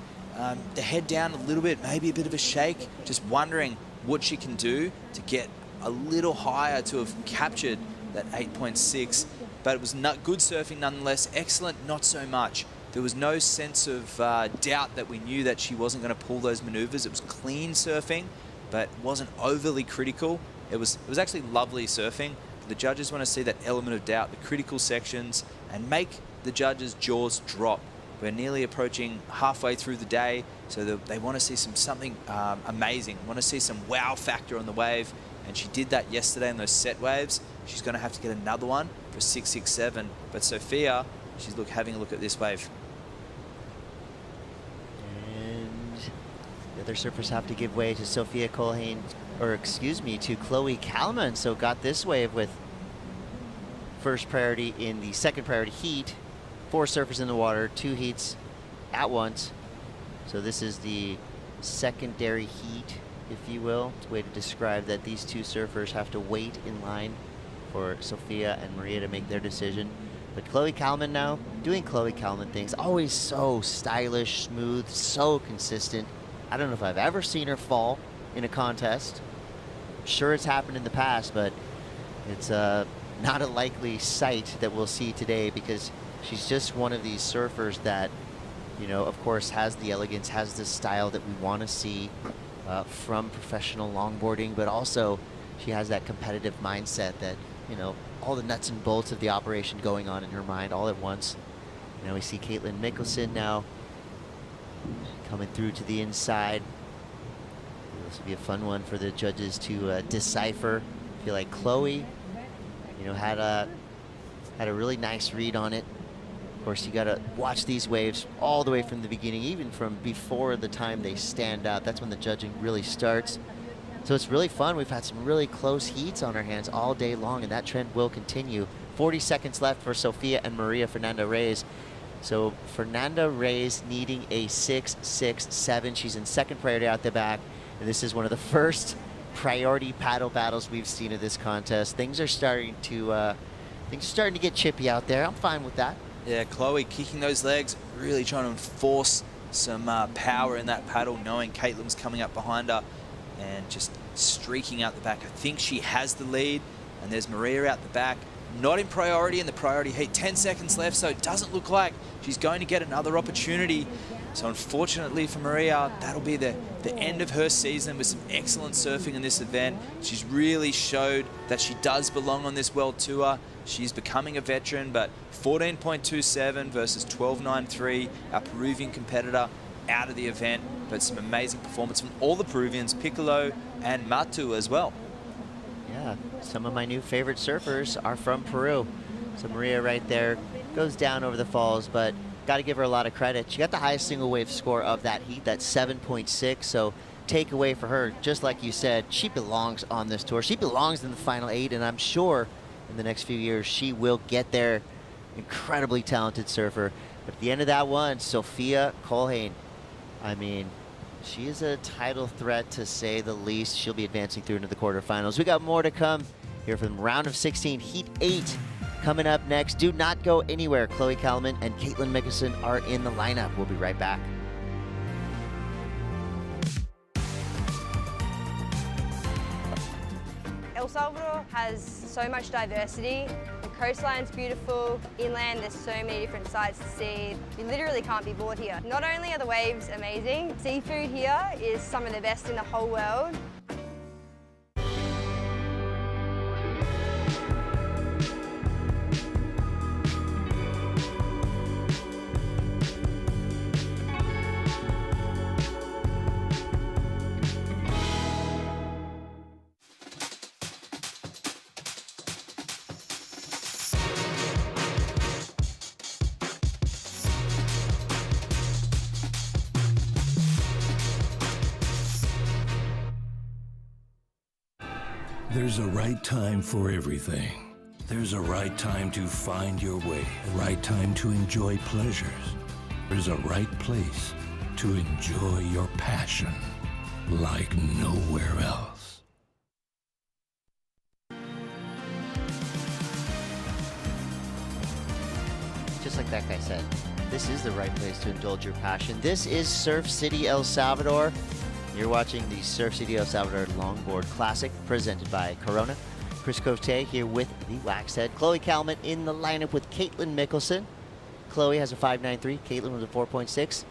The head down a little bit, maybe a bit of a shake, just wondering what she can do to get a little higher to have captured that 8.6. But it was not good surfing nonetheless. Excellent, not so much. There was no sense of doubt that we knew that she wasn't going to pull those maneuvers. It was clean surfing, but wasn't overly critical. It was actually lovely surfing. The judges want to see that element of doubt, the critical sections, and make the judges' jaws drop. We're nearly approaching halfway through the day, so they want to see something amazing. Want to see some wow factor on the wave, and she did that yesterday in those set waves. She's going to have to get another one for 6.67. But Sofia, she's having a look at this wave. The other surfers have to give way to Sofia Colhane, or excuse me, to Chloe Kalman. So got this wave with first priority in the second priority heat. 4 surfers in the water, 2 heats at once. So this is the secondary heat, if you will. It's a way to describe that these 2 surfers have to wait in line for Sofia and Maria to make their decision. But Chloe Kalman now, doing Chloe Kalman things, always so stylish, smooth, so consistent. I don't know if I've ever seen her fall in a contest. Sure, it's happened in the past, but it's not a likely sight that we'll see today, because she's just one of these surfers that, you know, of course, has the elegance, has the style that we want to see from professional longboarding, but also she has that competitive mindset that, you know, all the nuts and bolts of the operation going on in her mind all at once. Now we see Caitlin Mickelson now coming through to the inside. This will be a fun one for the judges to decipher. I feel like Chloe, you know, had a really nice read on it. Of course, you got to watch these waves all the way from the beginning, even from before the time they stand up. That's when the judging really starts. So it's really fun. We've had some really close heats on our hands all day long, and that trend will continue. 40 seconds left for Sofia and Maria Fernanda Reyes. So Fernanda Reyes needing a 6-6-7. She's in second priority out the back, and this is one of the first priority paddle battles we've seen of this contest. Things are starting to get chippy out there. I'm fine with that. Yeah, Chloe kicking those legs, really trying to enforce some power in that paddle, knowing Caitlin's coming up behind her and just streaking out the back. I think she has the lead, and there's Maria out the back, not in priority in the priority heat. 10 seconds left, so it doesn't look like she's going to get another opportunity. So unfortunately for Maria, that'll be the end of her season with some excellent surfing in this event. She's really showed that she does belong on this World Tour. She's becoming a veteran, but 14.27 versus 12.93, our Peruvian competitor out of the event, but some amazing performance from all the Peruvians, Piccolo and Matu as well. Yeah, some of my new favorite surfers are from Peru. So Maria right there goes down over the falls, but got to give her a lot of credit. She got the highest single wave score of that heat, that's 7.6. So takeaway for her, just like you said, she belongs on this tour. She belongs in the final 8, and I'm sure in the next few years she will get there. Incredibly talented surfer. But at the end of that one, Sophia Colhane, I mean, she is a title threat to say the least. She'll be advancing through into the quarterfinals. We got more to come here from round of 16, heat 8 coming up next. Do not go anywhere. Chloe Kalman and Caitlin Mickelson are in the lineup. We'll be right back. El Salvador has so much diversity. The coastline's beautiful, inland there's so many different sights to see. You literally can't be bored here. Not only are the waves amazing, seafood here is some of the best in the whole world. There's a right time for everything. There's a right time to find your way, a right time to enjoy pleasures. There's a right place to enjoy your passion like nowhere else. Just like that guy said, this is the right place to indulge your passion. This is Surf City El Salvador. You're watching the Surf City El Salvador Longboard Classic presented by Corona. Chris Cote here with the Waxhead. Chloe Kalman in the lineup with Caitlin Mickelson. Chloe has a 5.93, Caitlin with a 4.6.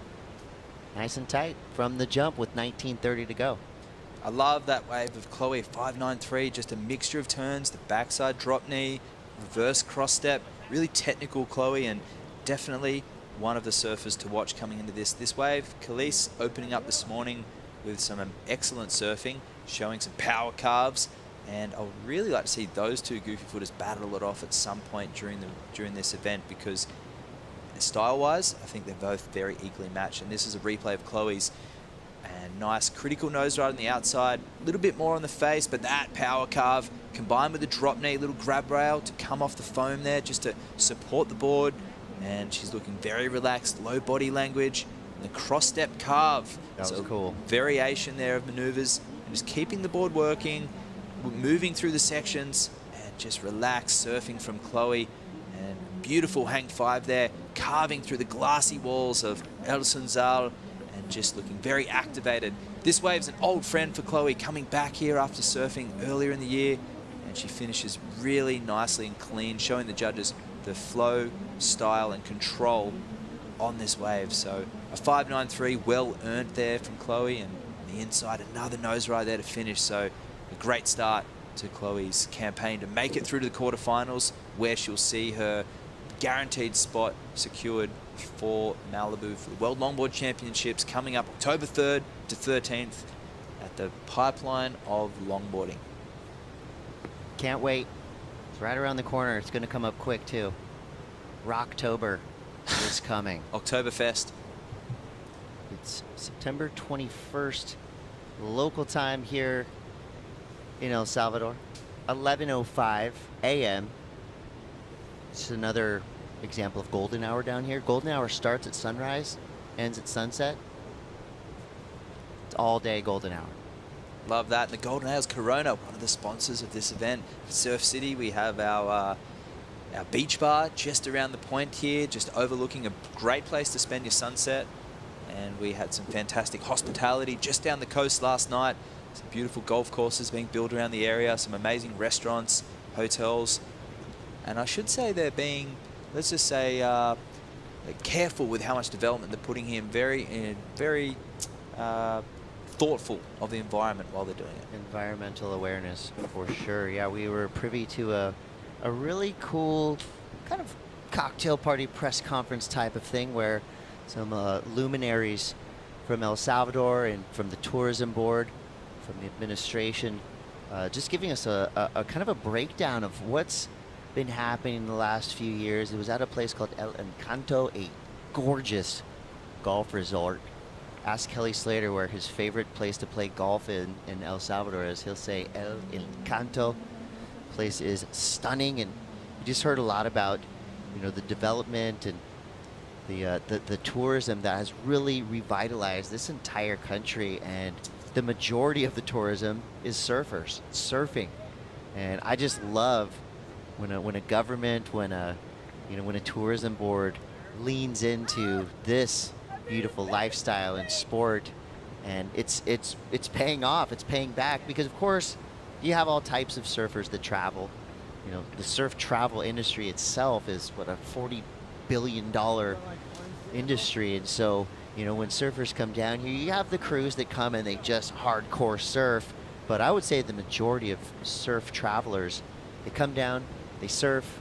Nice and tight from the jump with 19:30 to go. I love that wave of Chloe, 5.93, just a mixture of turns, the backside drop knee, reverse cross step, really technical Chloe, and definitely one of the surfers to watch coming into this wave. Kelis opening up this morning with some excellent surfing, showing some power carves, and I would really like to see those two goofy footers battle it off at some point during this event, because style-wise, I think they're both very equally matched, and this is a replay of Chloe's. And nice critical nose ride on the outside, a little bit more on the face, but that power carve combined with the drop knee, little grab rail to come off the foam there just to support the board, and she's looking very relaxed, low body language. The cross step carve. That was cool. Variation there of maneuvers, and just keeping the board working, moving through the sections, and just relaxed surfing from Chloe. And Beautiful hang 5 there, carving through the glassy walls of El Sunzal and just looking very activated. This wave's an old friend for Chloe, coming back here after surfing earlier in the year, and she finishes really nicely and clean, showing the judges the flow, style and control on this wave. So a 5.93 well earned there from Chloe, and on the inside another nose ride there to finish. So a great start to Chloe's campaign to make it through to the quarterfinals, where she'll see her guaranteed spot secured for Malibu for the World Longboard Championships coming up October 3rd to 13th at the Pipeline of Longboarding. Can't wait. It's right around the corner. It's going to come up quick too. Rocktober is coming. Oktoberfest. It's September 21st, local time here in El Salvador, 11:05 a.m. It's another example of golden hour down here. Golden hour starts at sunrise, ends at sunset. It's all day golden hour. Love that. And the Golden Hour's Corona, one of the sponsors of this event. Surf City, we have our beach bar just around the point here, just overlooking a great place to spend your sunset. And we had some fantastic hospitality just down the coast last night. Some beautiful golf courses being built around the area, some amazing restaurants, hotels. And I should say they're being, let's just say, careful with how much development they're putting in, very thoughtful of the environment while they're doing it. Environmental awareness, for sure. Yeah, we were privy to a really cool kind of cocktail party press conference type of thing where some luminaries from El Salvador and from the tourism board, from the administration, just giving us a kind of a breakdown of what's been happening in the last few years. It was at a place called El Encanto, a gorgeous golf resort. Ask Kelly Slater where his favorite place to play golf in El Salvador is. He'll say El Encanto. Place is stunning, and you just heard a lot about, you know, the development and the tourism that has really revitalized this entire country. And the majority of the tourism is surfers, surfing. And I just love when a government, when a tourism board leans into this beautiful lifestyle and sport, and it's paying off. It's paying back because, of course, you have all types of surfers that travel. You know, the surf travel industry itself is what, a $40 billion industry, and so, you know, when surfers come down here, you have the crews that come and they just hardcore surf, but I would say the majority of surf travelers, they come down, they surf,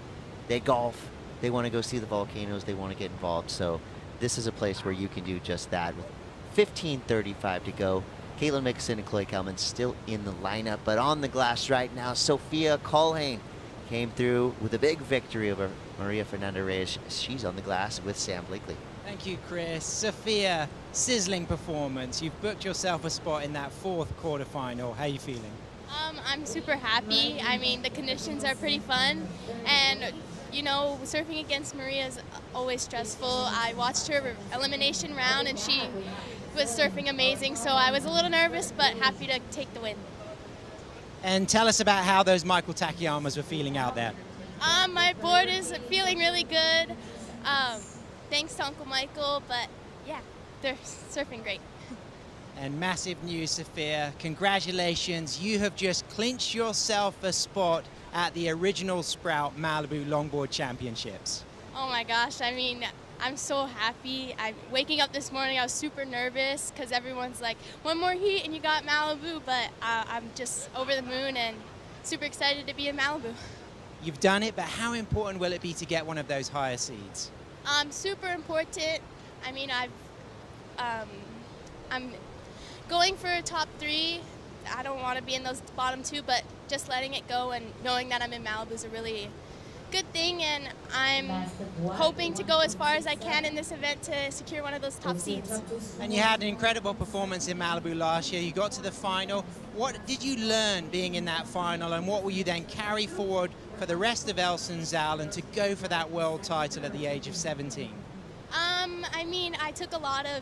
they golf, they want to go see the volcanoes, they want to get involved. So this is a place where you can do just that. With 15:35 to go, Caitlin Mixon and Chloe Kelman still in the lineup, but on the glass right now, Sophia Colhane came through with a big victory over Maria Fernanda Reyes. She's on the glass with Sam Blakely. Thank you, Chris. Sophia, sizzling performance. You've booked yourself a spot in that 4th quarterfinal. How are you feeling? I'm super happy. I mean, the conditions are pretty fun, and you know, surfing against Maria is always stressful. I watched her elimination round, and she was surfing amazing, so I was a little nervous, but happy to take the win. And tell us about how those Michael Takeyamas were feeling out there. My board is feeling really good. Thanks to Uncle Michael, but yeah, they're surfing great. And massive news, Sophia. Congratulations. You have just clinched yourself a spot at the original Sprout Malibu Longboard Championships. Oh my gosh, I mean, I'm so happy. Waking up this morning, I was super nervous because everyone's like, one more heat and you got Malibu, but I'm just over the moon and super excited to be in Malibu. You've done it, but how important will it be to get one of those higher seeds? Super important. I mean, I'm going for a top 3. I don't want to be in those bottom 2, but just letting it go and knowing that I'm in Malibu is a really good thing, and I'm hoping to go as far as I can in this event to secure one of those top seeds. And you had an incredible performance in Malibu last year. You got to the final. What did you learn being in that final, and what will you then carry forward for the rest of El Sunzal and to go for that world title at the age of 17? I mean, I took a lot of,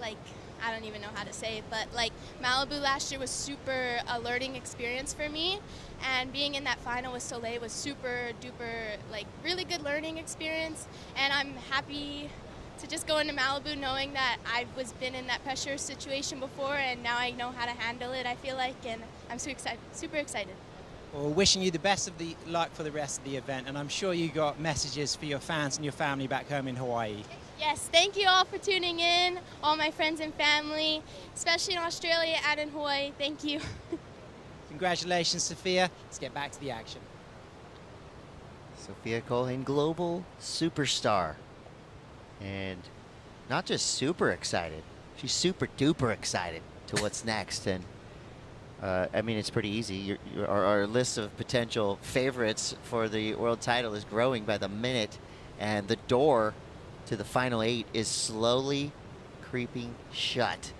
I don't even know how to say it, but like Malibu last year was super a learning experience for me, and being in that final with Soleil was super duper, like, really good learning experience. And I'm happy to just go into Malibu knowing that I've been in that pressure situation before, and now I know how to handle it, I feel like, and I'm super excited. Well, wishing you the best of the luck for the rest of the event, and I'm sure you got messages for your fans and your family back home in Hawaii. Yes, thank you all for tuning in, all my friends and family, especially in Australia and in Hawaii. Thank you. Congratulations, Sophia. Let's get back to the action. Sophia Colhane, global superstar. And not just super excited, she's super duper excited to what's next. And I mean, it's pretty easy. Our list of potential favorites for the world title is growing by the minute, and the door to the final 8 is slowly creeping shut.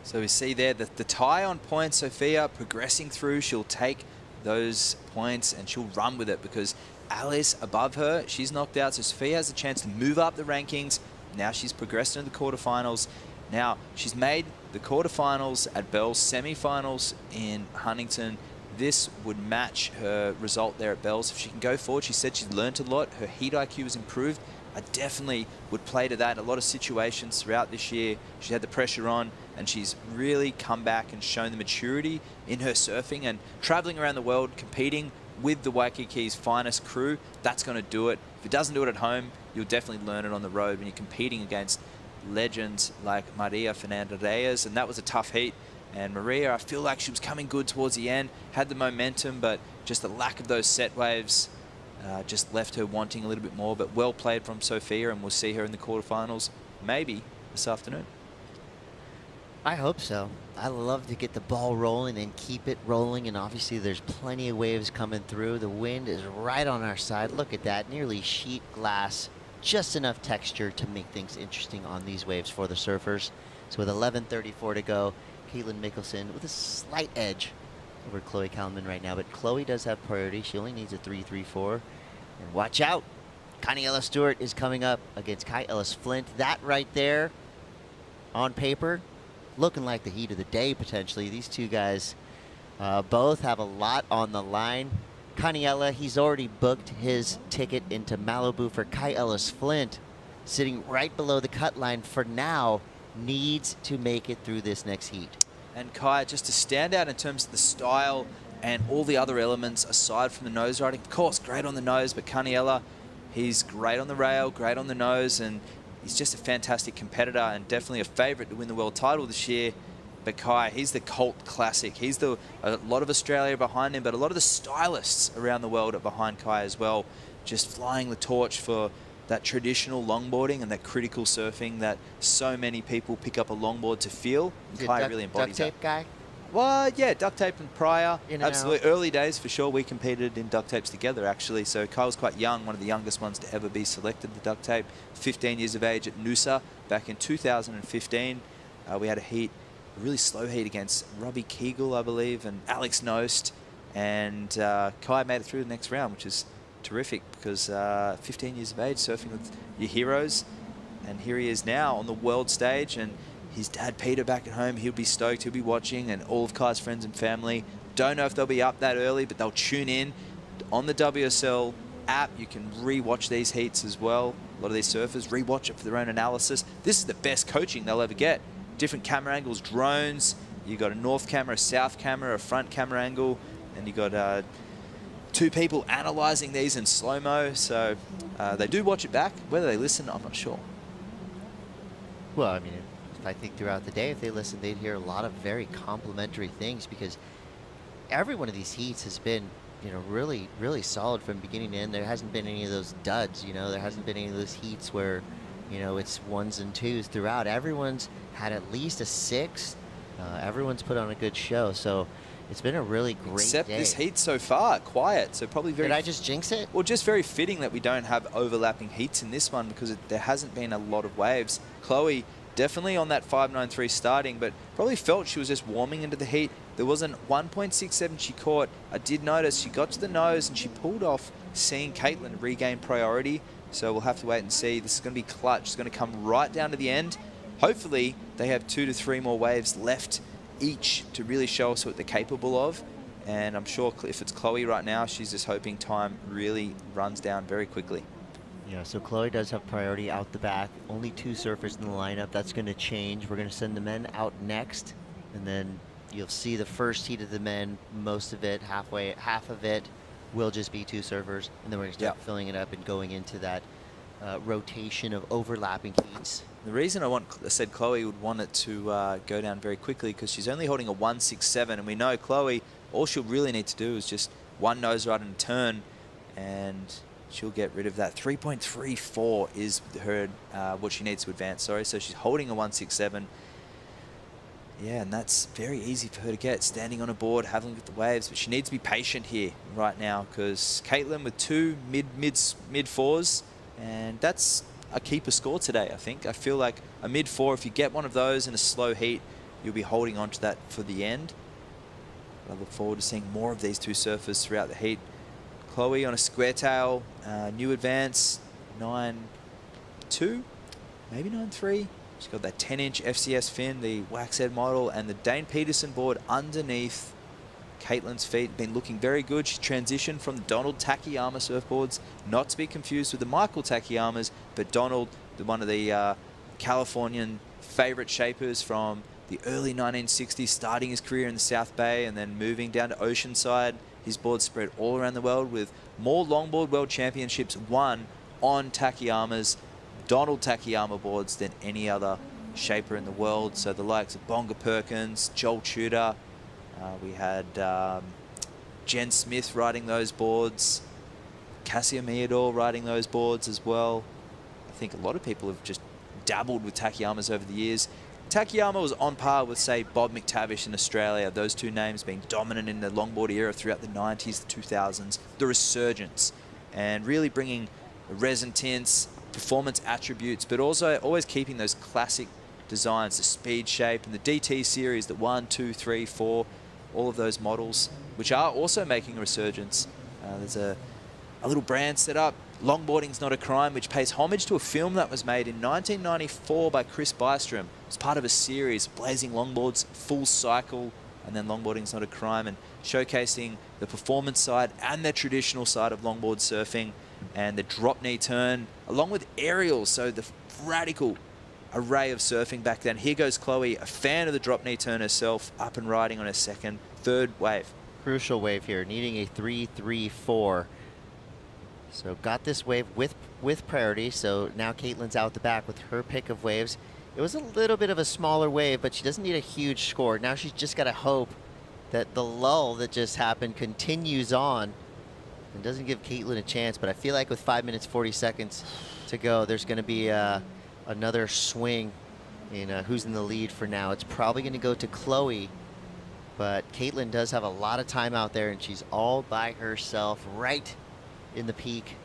So we see there that the tie on points, Sophia progressing through, she'll take those points and she'll run with it because Alice above her, she's knocked out, so Sophia has a chance to move up the rankings. Now she's progressed into the quarterfinals. Now she's made the quarterfinals at Bell's, semifinals in Huntington. This would match her result there at Bell's. If she can go forward, she said she's learned a lot. Her heat IQ has improved. I definitely would play to that in a lot of situations throughout this year. She had the pressure on, and she's really come back and shown the maturity in her surfing and traveling around the world, competing with the Waikiki's finest crew. That's going to do it. If it doesn't do it at home, you'll definitely learn it on the road when you're competing against legends like Maria Fernandez, and that was a tough heat. And Maria, I feel like she was coming good towards the end, had the momentum, but just the lack of those set waves just left her wanting a little bit more. But well played from Sophia, and we'll see her in the quarterfinals maybe this afternoon. I hope so. I love to get the ball rolling and keep it rolling, and obviously there's plenty of waves coming through. The wind is right on our side. Look at that, nearly sheet glass. Just enough texture to make things interesting on these waves for the surfers. So with 11:34 to go, Caitlin Mickelson with a slight edge over Chloe Kalman right now, but Chloe does have priority. She only needs a 3-3-4. And watch out, Connie Stewart is coming up against Kai Ellis Flint. That right there, on paper, looking like the heat of the day potentially. These two guys both have a lot on the line. Kaniela, he's already booked his ticket into Malibu. For Kai Ellis Flint, sitting right below the cut line for now, needs to make it through this next heat. And Kai, just to stand out in terms of the style and all the other elements aside from the nose riding. Of course, great on the nose, but Kaniela, he's great on the rail, great on the nose, and he's just a fantastic competitor and definitely a favourite to win the world title this year. But Kai, he's the cult classic. He's a lot of Australia behind him, but a lot of the stylists around the world are behind Kai as well, just flying the torch for that traditional longboarding and that critical surfing that so many people pick up a longboard to feel. And Kai really embodies that. Duct tape guy? Well, yeah, duct tape and prior. You know. Absolutely. Early days for sure. We competed in duct tapes together actually. So Kai was quite young, one of the youngest ones to ever be selected to duct tape. 15 years of age at Noosa back in 2015. We had a really slow heat against Robbie Kegel, I believe, and Alex Nost. And Kai made it through the next round, which is terrific because 15 years of age surfing with your heroes. And here he is now on the world stage, and his dad Peter back at home, he'll be stoked, he'll be watching, and all of Kai's friends and family. Don't know if they'll be up that early, but they'll tune in on the WSL app. You can re-watch these heats as well. A lot of these surfers re-watch it for their own analysis. This is the best coaching they'll ever get. Different camera angles, drones. You got a north camera, a south camera, a front camera angle, and you got two people analyzing these in slow-mo. So they do watch it back. Whether they listen, I'm not sure. Well, I mean, if I think throughout the day, if they listen, they'd hear a lot of very complimentary things, because every one of these heats has been, you know, really, really solid from beginning to end. There hasn't been any of those duds, you know. There hasn't been any of those heats where, you know, it's 1s and 2s throughout. Everyone's had at least a 6. Everyone's put on a good show. So it's been a really great Except day. this heat so far, quiet. So probably very... Did I just jinx it? Well, just very fitting that we don't have overlapping heats in this one, because there hasn't been a lot of waves. Chloe definitely on that 5.93 starting, but probably felt she was just warming into the heat. There was an 1.67 she caught. I did notice she got to the nose and she pulled off, seeing Caitlin regain priority. So we'll have to wait and see. This is going to be clutch. It's going to come right down to the end. Hopefully they have 2 to 3 more waves left each to really show us what they're capable of. And I'm sure if it's Chloe right now, she's just hoping time really runs down very quickly. Yeah, so Chloe does have priority out the back. Only 2 surfers in the lineup. That's going to change. We're going to send the men out next, and then you'll see the first heat of the men, most of it, half of it will just be 2 surfers, and then we're going to start filling it up and going into that rotation of overlapping heats. The reason I said Chloe would want it to go down very quickly because she's only holding a 1.67, and we know Chloe, all she'll really need to do is just 1 nose ride and a turn, and she'll get rid of that. 3.34 is her what she needs to advance. Sorry, so she's holding a 1.67. Yeah, and that's very easy for her to get, standing on a board, having a look at the waves. But she needs to be patient here right now because Caitlin with 2 mid fours, and that's a keeper score today, I think. I feel like a mid 4, if you get one of those in a slow heat, you'll be holding on to that for the end. I look forward to seeing more of these 2 surfers throughout the heat. Chloe on a square tail, new advance, 9.2, maybe 9.3. She's got that 10-inch FCS fin, the waxhead model, and the Dane Peterson board underneath Caitlin's feet. Been looking very good. She's transitioned from the Donald Takayama surfboards, not to be confused with the Michael Takayamas, but Donald, one of the Californian favorite shapers from the early 1960s, starting his career in the South Bay and then moving down to Oceanside. His boards spread all around the world with more longboard world championships won on Takayama's Donald Takayama boards than any other shaper in the world. So the likes of Bonga Perkins, Joel Tudor, we had Jen Smith riding those boards, Cassia Meador riding those boards as well. I think a lot of people have just dabbled with Takayamas over the years. Takayama was on par with, say, Bob McTavish in Australia. Those 2 names being dominant in the longboard era throughout the 90s, the 2000s, the resurgence, and really bringing resin tints, performance attributes, but also always keeping those classic designs, the speed shape and the DT series, the 1, 2, 3, 4, all of those models, which are also making a resurgence. There's a little brand set up, Longboarding's Not a Crime, which pays homage to a film that was made in 1994 by Chris Bystrom. It's part of a series, Blazing Longboards, Full Cycle, and then Longboarding's Not a Crime, and showcasing the performance side and the traditional side of longboard surfing and the drop knee turn, along with aerials, so the radical array of surfing back then. Here goes Chloe, a fan of the drop knee turn herself, up and riding on her third wave. Crucial wave here, needing a 3.34. So got this wave with priority, so now Caitlin's out the back with her pick of waves. It was a little bit of a smaller wave, but she doesn't need a huge score. Now she's just got to hope that the lull that just happened continues on and doesn't give Caitlin a chance. But I feel like with 5 minutes, 40 seconds to go, there's going to be another swing in who's in the lead for now. It's probably going to go to Chloe, but Caitlin does have a lot of time out there, and she's all by herself right in the peak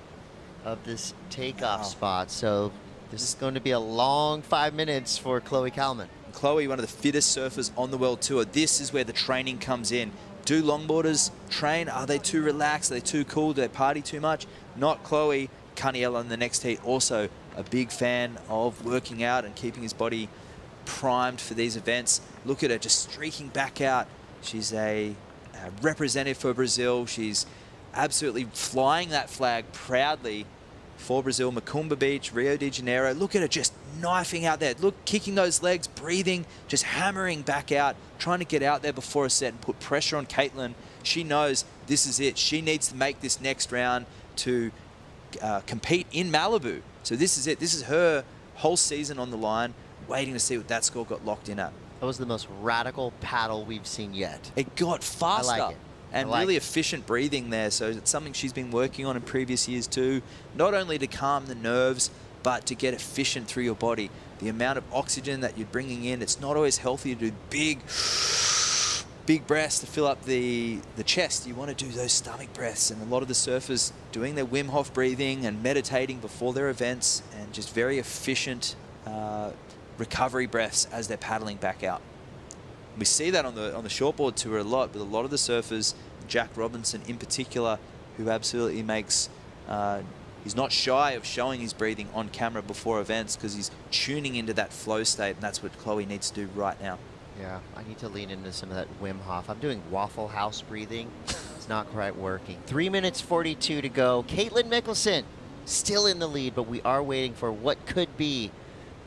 of this takeoff spot. So this is going to be a long 5 minutes for Chloe Kalman. Chloe, one of the fittest surfers on the World Tour. This is where the training comes in. Do longboarders train? Are they too relaxed? Are they too cool? Do they party too much? Not Chloe. Caniello in the next heat, also a big fan of working out and keeping his body primed for these events. Look at her just streaking back out. She's a representative for Brazil. She's absolutely flying that flag proudly for Brazil. Macumba Beach, Rio de Janeiro. Look at her just knifing out there. Look, kicking those legs, breathing, just hammering back out, trying to get out there before a set and put pressure on Caitlin. She knows this is it. She needs to make this next round to compete in Malibu. So this is it. This is her whole season on the line, waiting to see what that score got locked in at. That was the most radical paddle we've seen yet. It got faster. I like it. And really efficient breathing there. So it's something she's been working on in previous years too. Not only to calm the nerves, but to get efficient through your body. The amount of oxygen that you're bringing in, it's not always healthy to do big breaths to fill up the chest. You want to do those stomach breaths. And a lot of the surfers doing their Wim Hof breathing and meditating before their events, and just very efficient recovery breaths as they're paddling back out. We see that on the shortboard tour a lot, with a lot of the surfers, Jack Robinson in particular, who absolutely makes, he's not shy of showing his breathing on camera before events because he's tuning into that flow state, and that's what Chloe needs to do right now. Yeah, I need to lean into some of that Wim Hof. I'm doing Waffle House breathing. It's not quite working. 3 minutes 42 to go. Caitlin Mickelson still in the lead, but we are waiting for what could be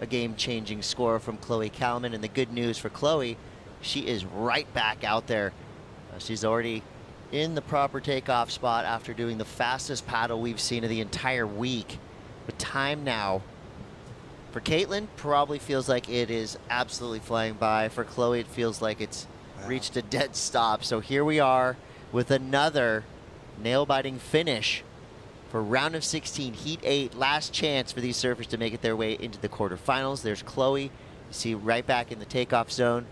a game-changing score from Chloe Kalman. And the good news for Chloe, she is right back out there. She's already in the proper takeoff spot after doing the fastest paddle we've seen of the entire week. But time now for Caitlin probably feels like it is absolutely flying by. For Chloe, it feels like it's reached a dead stop. So here we are with another nail-biting finish for round of 16, heat 8. Last chance for these surfers to make it their way into the quarterfinals. There's Chloe. You see right back in the takeoff zone.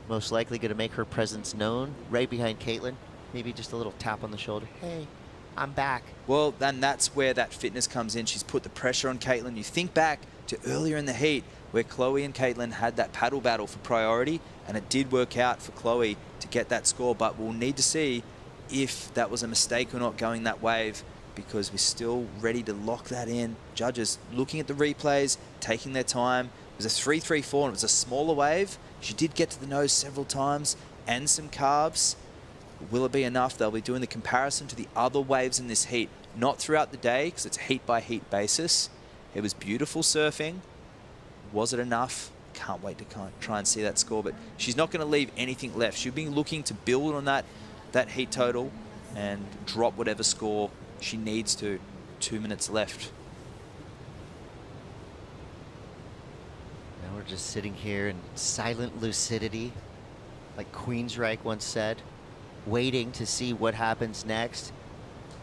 Most likely going to make her presence known right behind Caitlin. Maybe just a little tap on the shoulder. Hey, I'm back. Well, then that's where that fitness comes in. She's put the pressure on Caitlin. You think back to earlier in the heat where Chloe and Caitlin had that paddle battle for priority, and it did work out for Chloe to get that score, but we'll need to see if that was a mistake or not going that wave, because we're still ready to lock that in. Judges looking at the replays, taking their time. It was a 3-3-4 and it was a smaller wave. She did get to the nose several times and some carbs. Will it be enough? They'll be doing the comparison to the other waves in this heat, not throughout the day because it's a heat by heat basis. It was beautiful surfing. Was it enough? Can't wait to try and see that score, but she's not going to leave anything left. She'll be looking to build on that heat total and drop whatever score she needs to. 2 minutes left. Now we're just sitting here in silent lucidity, like Queensryche once said, waiting to see what happens next.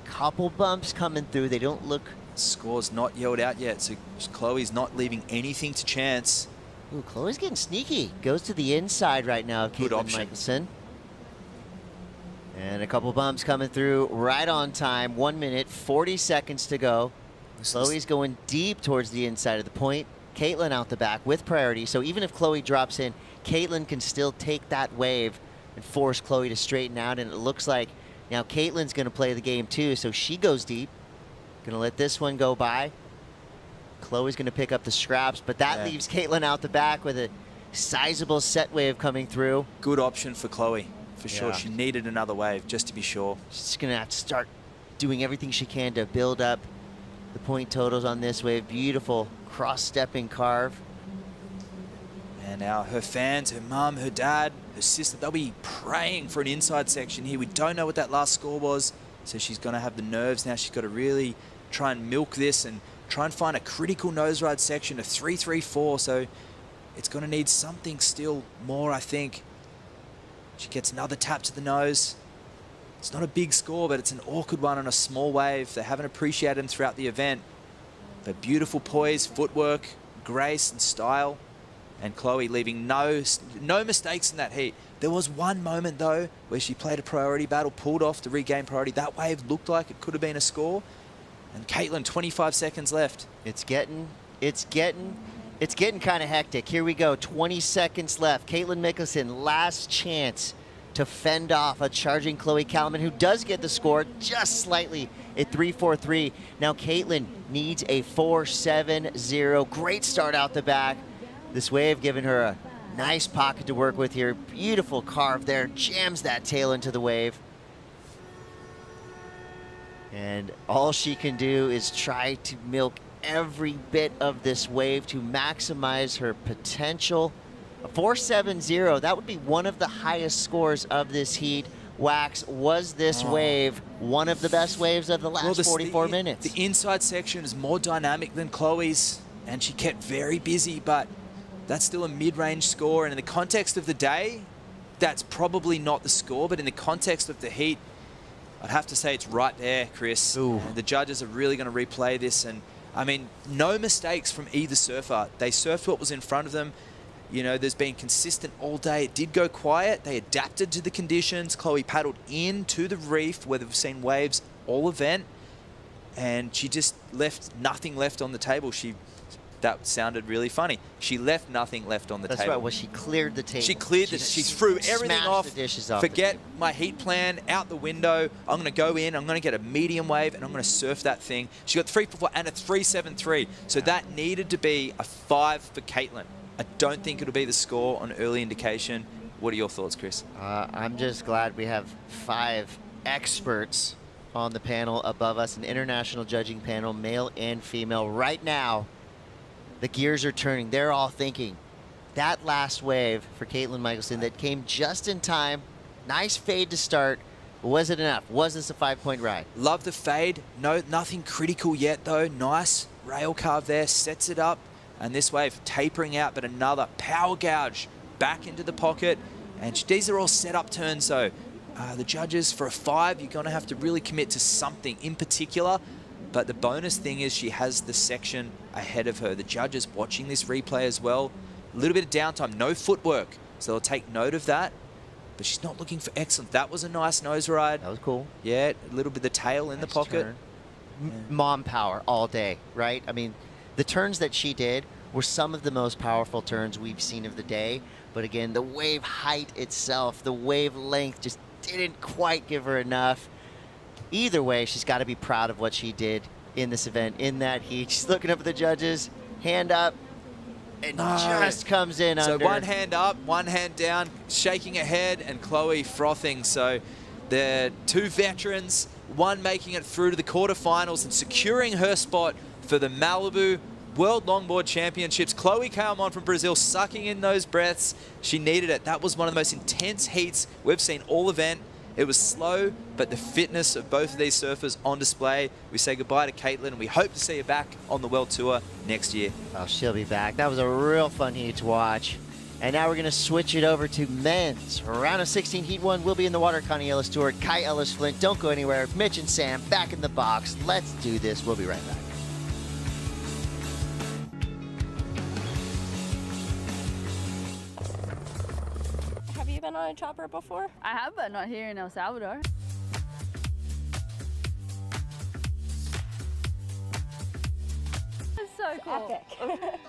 Couple bumps coming through. They don't look... Score's not yelled out yet, so Chloe's not leaving anything to chance. Ooh, Chloe's getting sneaky. Goes to the inside right now, Good Caitlin option. Mickelson. And a couple bumps coming through right on time. 1 minute, 40 seconds to go. Chloe's going deep towards the inside of the point. Caitlin out the back with priority. So even if Chloe drops in, Caitlin can still take that wave and force Chloe to straighten out. And it looks like now Caitlin's going to play the game too. So she goes deep. Going to let this one go by. Chloe's going to pick up the scraps, but that leaves Caitlin out the back with a sizable set wave coming through. Good option for Chloe, for sure. She needed another wave, just to be sure. She's going to have to start doing everything she can to build up the point totals on this wave. Beautiful cross-stepping carve. And now her fans, her mum, her dad, her sister, they'll be praying for an inside section here. We don't know what that last score was, so she's going to have the nerves now. She's got to really try and milk this and try and find a critical nose ride section, a 3-3-4. So it's going to need something still more, I think. She gets another tap to the nose. It's not a big score, but it's an awkward one on a small wave. They haven't appreciated him throughout the event. But beautiful poise, footwork, grace and style. And Chloe leaving no mistakes in that heat. There was one moment, though, where she played a priority battle, pulled off to regain priority. That wave looked like it could have been a score. And Caitlin, 25 seconds left. It's getting kind of hectic. Here we go, 20 seconds left. Caitlin Mickelson, last chance to fend off a charging Chloe Kalman, who does get the score just slightly at 3-4-3. Now Caitlin needs a 4-7-0. Great start out the back. This wave giving her a nice pocket to work with here. Beautiful carve there, jams that tail into the wave. And all she can do is try to milk every bit of this wave to maximize her potential. A 4-7-0, that would be one of the highest scores of this heat. Wax, was this wave one of the best waves of the last 44 minutes? The inside section is more dynamic than Chloe's, and she kept very busy, but that's still a mid-range score. And in the context of the day, that's probably not the score, but in the context of the heat, I'd have to say it's right there, Chris. The judges are really going to replay this. And I mean, no mistakes from either surfer. They surfed what was in front of them. You know, there's been consistent all day. It did go quiet. They adapted to the conditions. Chloe paddled into the reef where they've seen waves all event. And she just left nothing left on the table. That sounded really funny. She left nothing left on the table. That's right. Well, she cleared the table. She cleared it. She threw everything off. The dishes off. Forget my heat plan, out the window. I'm going to go in. I'm going to get a medium wave, and I'm going to surf that thing. She got 3-4 and a 3-7-3. So that needed to be a 5 for Caitlin. I don't think it'll be the score on early indication. What are your thoughts, Chris? I'm just glad we have 5 experts on the panel above us, an international judging panel, male and female. Right now, the gears are turning. They're all thinking, that last wave for Caitlin Michelson that came just in time, nice fade to start. Was it enough? Was this a 5-point ride? Love the fade. No, nothing critical yet, though. Nice rail carve there, sets it up. And this wave tapering out, but another power gouge back into the pocket. And these are all set-up turns, though. The judges, for a 5, you're going to have to really commit to something in particular. But the bonus thing is she has the section ahead of her. The judges watching this replay as well. A little bit of downtime, no footwork. So they'll take note of that. But she's not looking for excellence. That was a nice nose ride. That was cool. Yeah, a little bit of the tail in the pocket. Mom power all day, right? I mean, the turns that she did were some of the most powerful turns we've seen of the day. But again, the wave height itself, the wave length just didn't quite give her enough. Either way, she's got to be proud of what she did in this event, in that heat. She's looking up at the judges, hand up, and just comes in under. So one hand up, one hand down, shaking her head, and Chloe frothing. So the 2 veterans, one making it through to the quarterfinals and securing her spot for the Malibu World Longboard Championships. Chloe came on from Brazil, sucking in those breaths. She needed it. That was one of the most intense heats we've seen all event. It was slow, but the fitness of both of these surfers on display. We say goodbye to Caitlin, and we hope to see her back on the World Tour next year. Oh, she'll be back. That was a real fun heat to watch. And now we're going to switch it over to men's. Round of 16, Heat 1 will be in the water. Connie Ellis Stewart, Kai Ellis Flint. Don't go anywhere. Mitch and Sam back in the box. Let's do this. We'll be right back. Have you been on a chopper before? I have, but not here in El Salvador. It's so cool. Epic.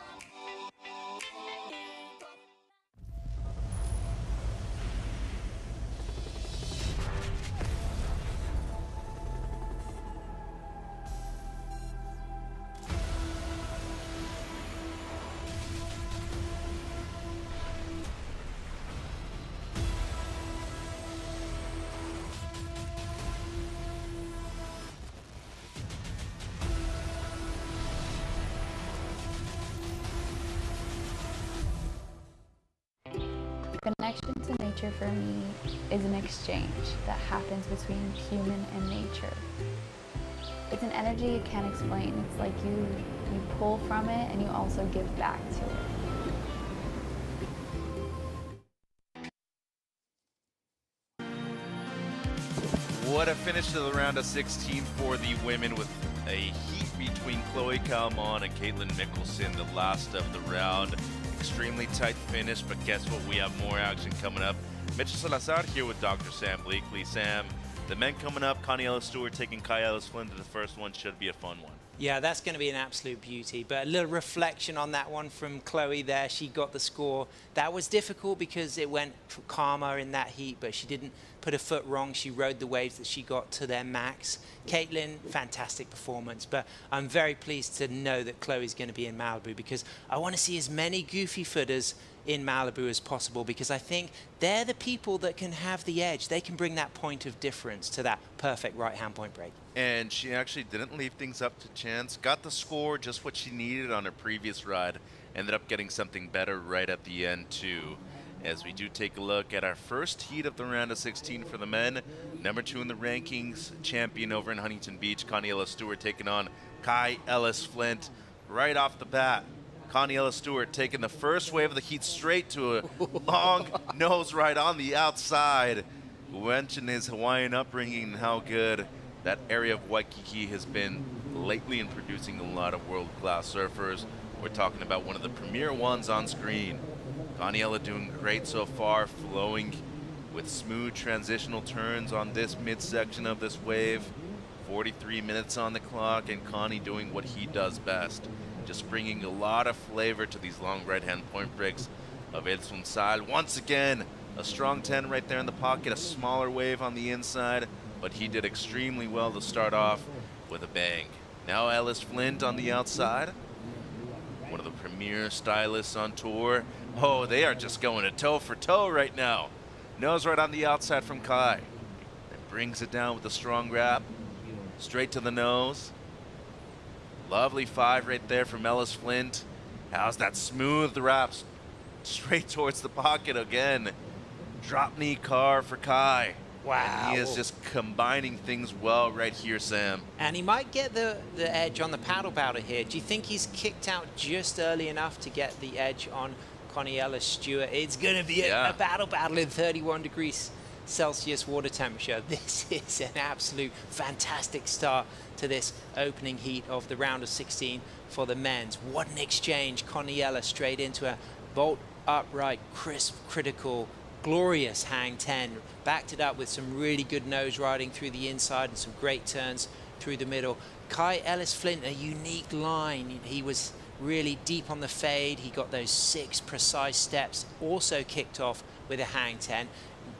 Connection to nature for me is an exchange that happens between human and nature. It's an energy you can't explain. It's like you pull from it and you also give back to it. What a finish to the round of 16 for the women, with a heat between Chloe Kalman and Caitlin Mickelson, the last of the round. Extremely tight finish, but guess what? We have more action coming up. Mitchell Salazar here with Dr. Sam Bleakley. Sam, the men coming up, Connie Ellis Stewart taking Kai Ellis Flynn to the first one. Should be a fun one. Yeah, that's going to be an absolute beauty. But a little reflection on that one from Chloe there. She got the score. That was difficult because it went calmer in that heat, but she didn't put a foot wrong. She rode the waves that she got to their max. Caitlin, fantastic performance. But I'm very pleased to know that Chloe's going to be in Malibu, because I want to see as many goofy footers in Malibu as possible, because I think they're the people that can have the edge. They can bring that point of difference to that perfect right-hand point break. And she actually didn't leave things up to chance. Got the score, just what she needed on her previous ride. Ended up getting something better right at the end, too. As we do take a look at our first heat of the round of 16 for the men. Number 2 in the rankings, champion over in Huntington Beach, Connie Ellis Stewart taking on Kai Ellis Flint. Right off the bat, Connie Ellis Stewart taking the first wave of the heat straight to a long nose ride on the outside. Mentioned his Hawaiian upbringing and how good that area of Waikiki has been lately in producing a lot of world-class surfers. We're talking about one of the premier ones on screen. Connie Ella doing great so far, flowing with smooth transitional turns on this midsection of this wave. 43 minutes on the clock, and Connie doing what he does best, just bringing a lot of flavor to these long right-hand point breaks of El Sunzal. Once again, a strong 10 right there in the pocket, a smaller wave on the inside, but he did extremely well to start off with a bang. Now Ellis Flint on the outside. one of the premier stylists on tour. Oh, they are just going to toe for toe right now. Nose right on the outside from Kai. And brings it down with a strong grab. Straight to the nose. Lovely 5 right there from Ellis Flint. How's that smooth wraps straight towards the pocket again. Drop knee car for Kai. Wow. And he is just combining things well right here, Sam. And he might get the edge on the paddle bouncer here. Do you think he's kicked out just early enough to get the edge on Connie Ellis-Stewart? It's going to be a paddle battle in 31 degrees Celsius water temperature. This is an absolute fantastic start to this opening heat of the round of 16 for the men's. What an exchange. Connie Ellis straight into a bolt upright, crisp, critical, glorious hang 10. Backed it up with some really good nose riding through the inside and some great turns through the middle. Kai Ellis Flint, a unique line. He was really deep on the fade. He got those 6 precise steps, also kicked off with a hang 10.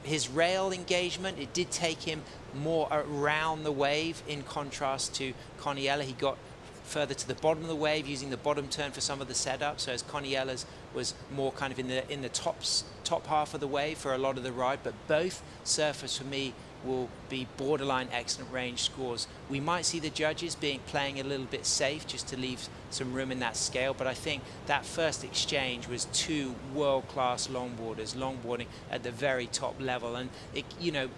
His rail engagement, it did take him more around the wave in contrast to Connie Ellis. He got further to the bottom of the wave using the bottom turn for some of the setup. So as Connie Ellis was more kind of in the top half of the wave for a lot of the ride. But both surfers for me will be borderline excellent range scores. We might see the judges playing a little bit safe just to leave some room in that scale, but I think that first exchange was 2 world-class longboarders longboarding at the very top level, and it, you know,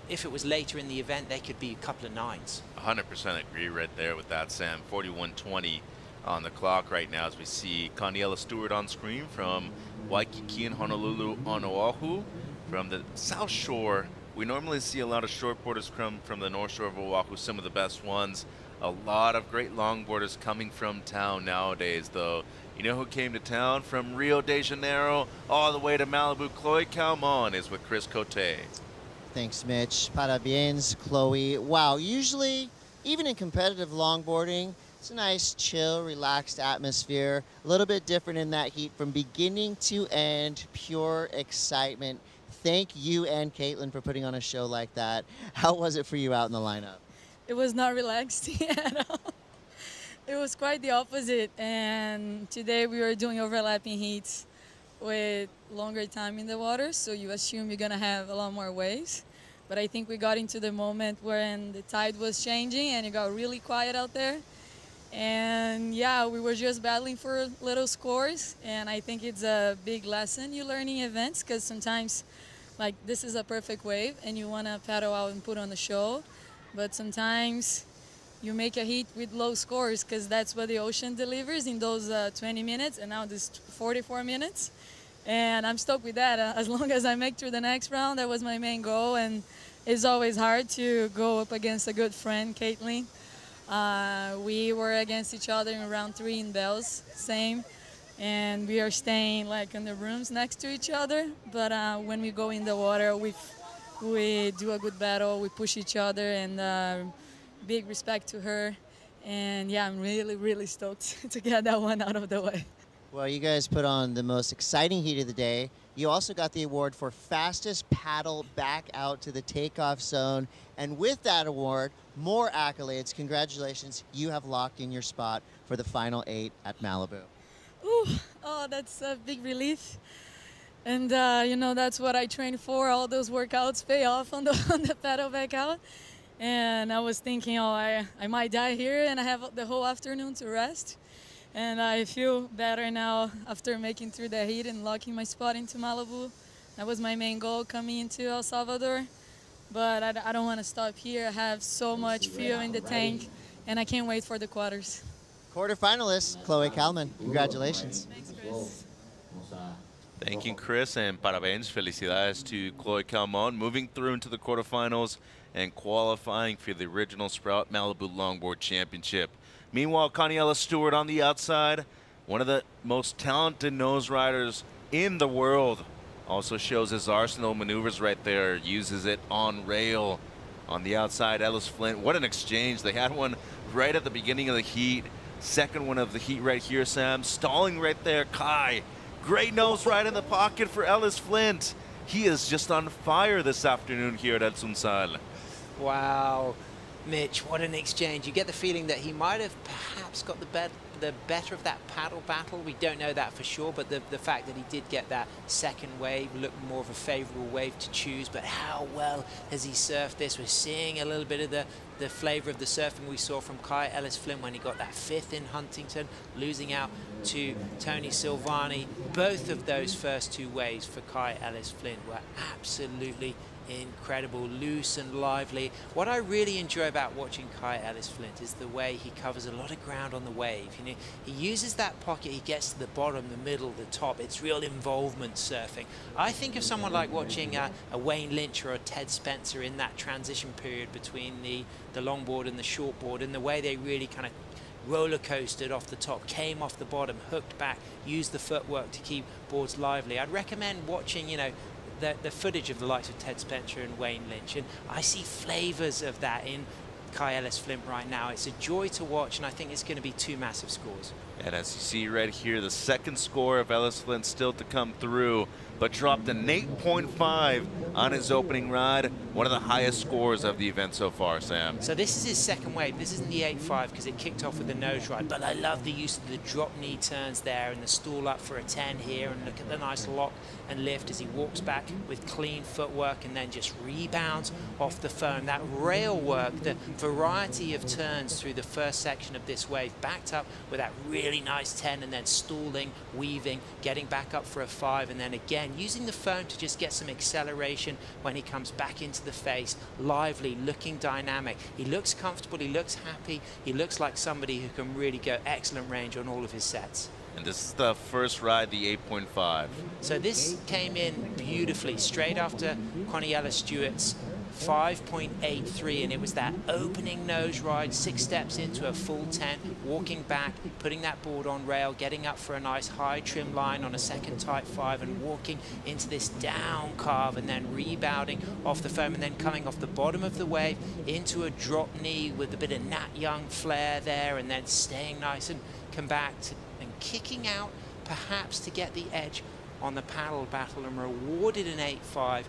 if it was later in the event, they could be a couple of 9s. 100% agree right there with that, Sam. 41:20 on the clock right now as we see Connie Ellis-Stewart on screen from Waikiki and Honolulu on Oahu. From the South Shore, we normally see a lot of shortboarders come from the North Shore of Oahu, some of the best ones. A lot of great longboarders coming from town nowadays, though. You know who came to town from Rio de Janeiro all the way to Malibu? Chloe Calmon is with Chris Cote. Thanks, Mitch. Parabéns, Chloe. Wow, usually, even in competitive longboarding, it's a nice, chill, relaxed atmosphere. A little bit different in that heat from beginning to end, pure excitement. Thank you and Caitlin for putting on a show like that. How was it for you out in the lineup? It was not relaxed at all. It was quite the opposite. And today we were doing overlapping heats with longer time in the water, so you assume you're gonna have a lot more waves. But I think we got into the moment when the tide was changing and it got really quiet out there. And yeah, we were just battling for little scores. And I think it's a big lesson you learn in events, because sometimes, like, this is a perfect wave and you wanna paddle out and put on the show. But sometimes you make a heat with low scores because that's what the ocean delivers in those 20 minutes, and now this 44 minutes. And I'm stoked with that. As long as I make through the next round, that was my main goal. And it's always hard to go up against a good friend, Caitlin. We were against each other in round 3 in Bells, same. And we are staying like in the rooms next to each other. But when we go in the water, we do a good battle, we push each other, and big respect to her. And yeah, I'm really, really stoked to get that one out of the way. Well, you guys put on the most exciting heat of the day. You also got the award for fastest paddle back out to the takeoff zone. And with that award, more accolades. Congratulations, you have locked in your spot for the final 8 at Malibu. Ooh, oh, that's a big relief. And, you know, that's what I trained for. All those workouts pay off on the paddle back out. And I was thinking, oh, I might die here and I have the whole afternoon to rest. And I feel better now after making through the heat and locking my spot into Malibu. That was my main goal coming into El Salvador. But I don't want to stop here. I have so much fuel in the tank, and I can't wait for the quarters. Quarterfinalist, Chloe Calmon. Congratulations. Thanks, Chris. Thank you, Chris, and parabéns, felicidades to Chloe Calmon, moving through into the quarterfinals and qualifying for the original Sprout Malibu Longboard Championship. Meanwhile, Connie Ellis-Stewart on the outside, one of the most talented nose riders in the world, also shows his arsenal of maneuvers right there, uses it on rail on the outside. Ellis Flint, what an exchange. They had one right at the beginning of the heat, second one of the heat right here, Sam, stalling right there. Kai, great nose ride in the pocket for Ellis Flint. He is just on fire this afternoon here at El Sunzal. Wow. Mitch, what an exchange. You get the feeling that he might have perhaps got the better of that paddle battle. We don't know that for sure, but the fact that he did get that second wave looked more of a favorable wave to choose. But how well has he surfed this? We're seeing a little bit of the flavor of the surfing we saw from Kai Ellis-Flynn when he got that 5th in Huntington, losing out to Tony Silvani. Both of those first 2 waves for Kai Ellis-Flynn were absolutely incredible, loose and lively. What I really enjoy about watching Kai Ellis-Flynn is the way he covers a lot of ground on the wave. You know, he uses that pocket, he gets to the bottom, the middle, the top. It's real involvement surfing. I think of someone like watching a Wayne Lynch or a Ted Spencer in that transition period between the longboard and the shortboard, and the way they really kind of roller coasted off the top, came off the bottom, hooked back, used the footwork to keep boards lively. I'd recommend watching, you know, the footage of the likes of Ted Spencer and Wayne Lynch, and I see flavors of that in Kai Ellis-Flynn right now. It's a joy to watch, and I think it's going to be 2 massive scores. And as you see right here, the second score of Ellis-Flynn still to come through, but dropped an 8.5 on his opening ride. One of the highest scores of the event so far, Sam. So this is his second wave. This isn't the 8.5 because it kicked off with the nose ride, but I love the use of the drop knee turns there and the stool up for a 10 here, and look at the nice lock and lift as he walks back with clean footwork and then just rebounds off the foam. That rail work, the variety of turns through the first section of this wave, backed up with that really nice 10 and then stalling, weaving, getting back up for a 5, and then again using the foam to just get some acceleration when he comes back into the face, lively, looking dynamic. He looks comfortable, he looks happy, he looks like somebody who can really go excellent range on all of his sets. And this is the first ride, the 8.5. So this came in beautifully straight after Coniella Stewart's 5.83, and it was that opening nose ride, 6 steps into a full 10, walking back, putting that board on rail, getting up for a nice high trim line on a second type 5, and walking into this down carve and then rebounding off the foam and then coming off the bottom of the wave into a drop knee with a bit of Nat Young flair there, and then staying nice and come back to, and kicking out perhaps to get the edge on the paddle battle, and rewarded an 8.5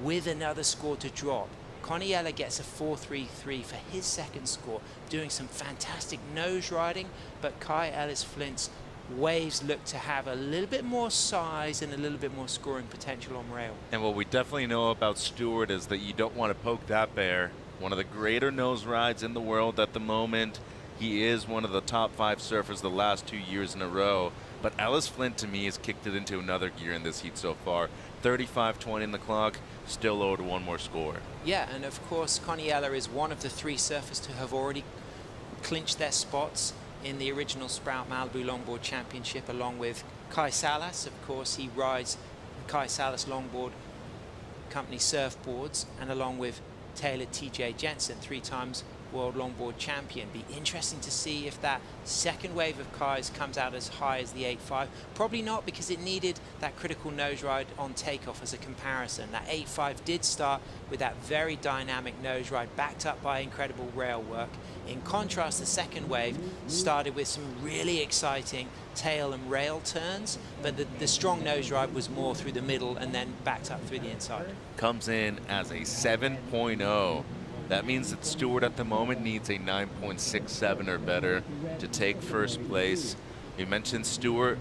with another score to drop. Coniella gets a 4.33 for his second score, doing some fantastic nose riding, but Kai Ellis-Flynn's waves look to have a little bit more size and a little bit more scoring potential on rail. And what we definitely know about Stewart is that you don't want to poke that bear. One of the greater nose rides in the world at the moment. He is one of the top 5 surfers the last 2 years in a row. But Ellis-Flynn, to me, has kicked it into another gear in this heat so far. 35.20 in the clock, still owed 1 more score. Yeah, and of course, Coniella is one of the 3 surfers to have already clinched their spots in the original Sprout Malibu Longboard Championship, along with Kai Salas. Of course, he rides Kai Salas Longboard Company surfboards, and along with Taylor T.J. Jensen, 3 times World Longboard Champion. Be interesting to see if that second wave of Kai's comes out as high as the 8.5. Probably not, because it needed that critical nose ride on takeoff as a comparison. That 8.5 did start with that very dynamic nose ride backed up by incredible rail work. In contrast, the second wave started with some really exciting tail and rail turns, but the strong nose ride was more through the middle and then backed up through the inside. Comes in as a 7.0. That means that Stewart at the moment needs a 9.67 or better to take first place. You mentioned Stewart,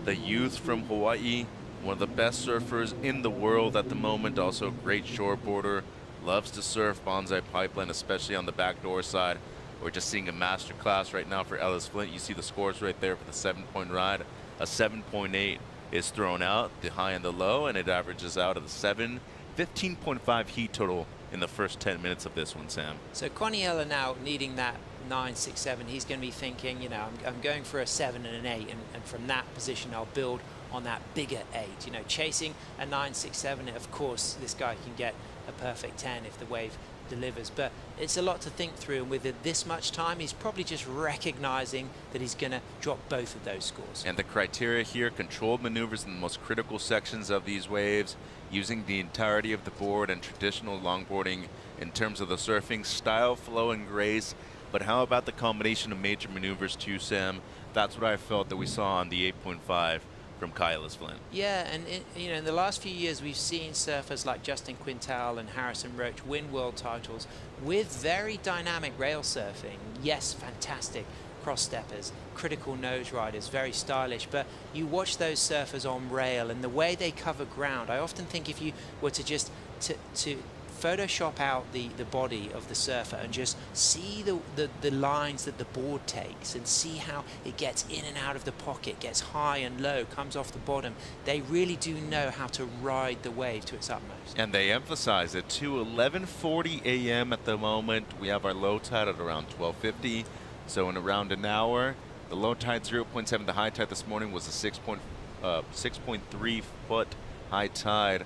the youth from Hawaii, one of the best surfers in the world at the moment, also a great shortboarder, loves to surf bonsai pipeline, especially on the backdoor side. We're just seeing a master class right now for Ellis-Flynn. You see the scores right there for the 7-point ride. A 7.8 is thrown out, the high and the low, and it averages out at the 7. 15.5 heat total in the first 10 minutes of this one, Sam. So Coniella now needing that 9.67, he's going to be thinking, you know, I'm going for a 7 and an 8, and from that position I'll build on that bigger 8. You know, chasing a 9.67, of course this guy can get a perfect 10 if the wave delivers, but it's a lot to think through, and with this much time he's probably just recognizing that he's going to drop both of those scores. And the criteria here: controlled maneuvers in the most critical sections of these waves, using the entirety of the board, and traditional longboarding in terms of the surfing style, flow, and grace. But how about the combination of major maneuvers too, Sam? That's what I felt that we saw on the 8.5 from Kai Ellis-Flynn. Yeah, and you know, in the last few years we've seen surfers like Justin Quintal and Harrison Roach win world titles with very dynamic rail surfing. Yes, fantastic. cross-steppers, critical nose riders, very stylish. But you watch those surfers on rail and the way they cover ground. I often think if you were to just to Photoshop out the body of the surfer and just see the lines that the board takes and see how it gets in and out of the pocket, gets high and low, comes off the bottom. They really do know how to ride the wave to its utmost. And they emphasize it too. 11:40 a.m. at the moment. We have our low tide at around 12:50. So in around an hour, the low tide 0.7. The high tide this morning was a 6.3 foot high tide.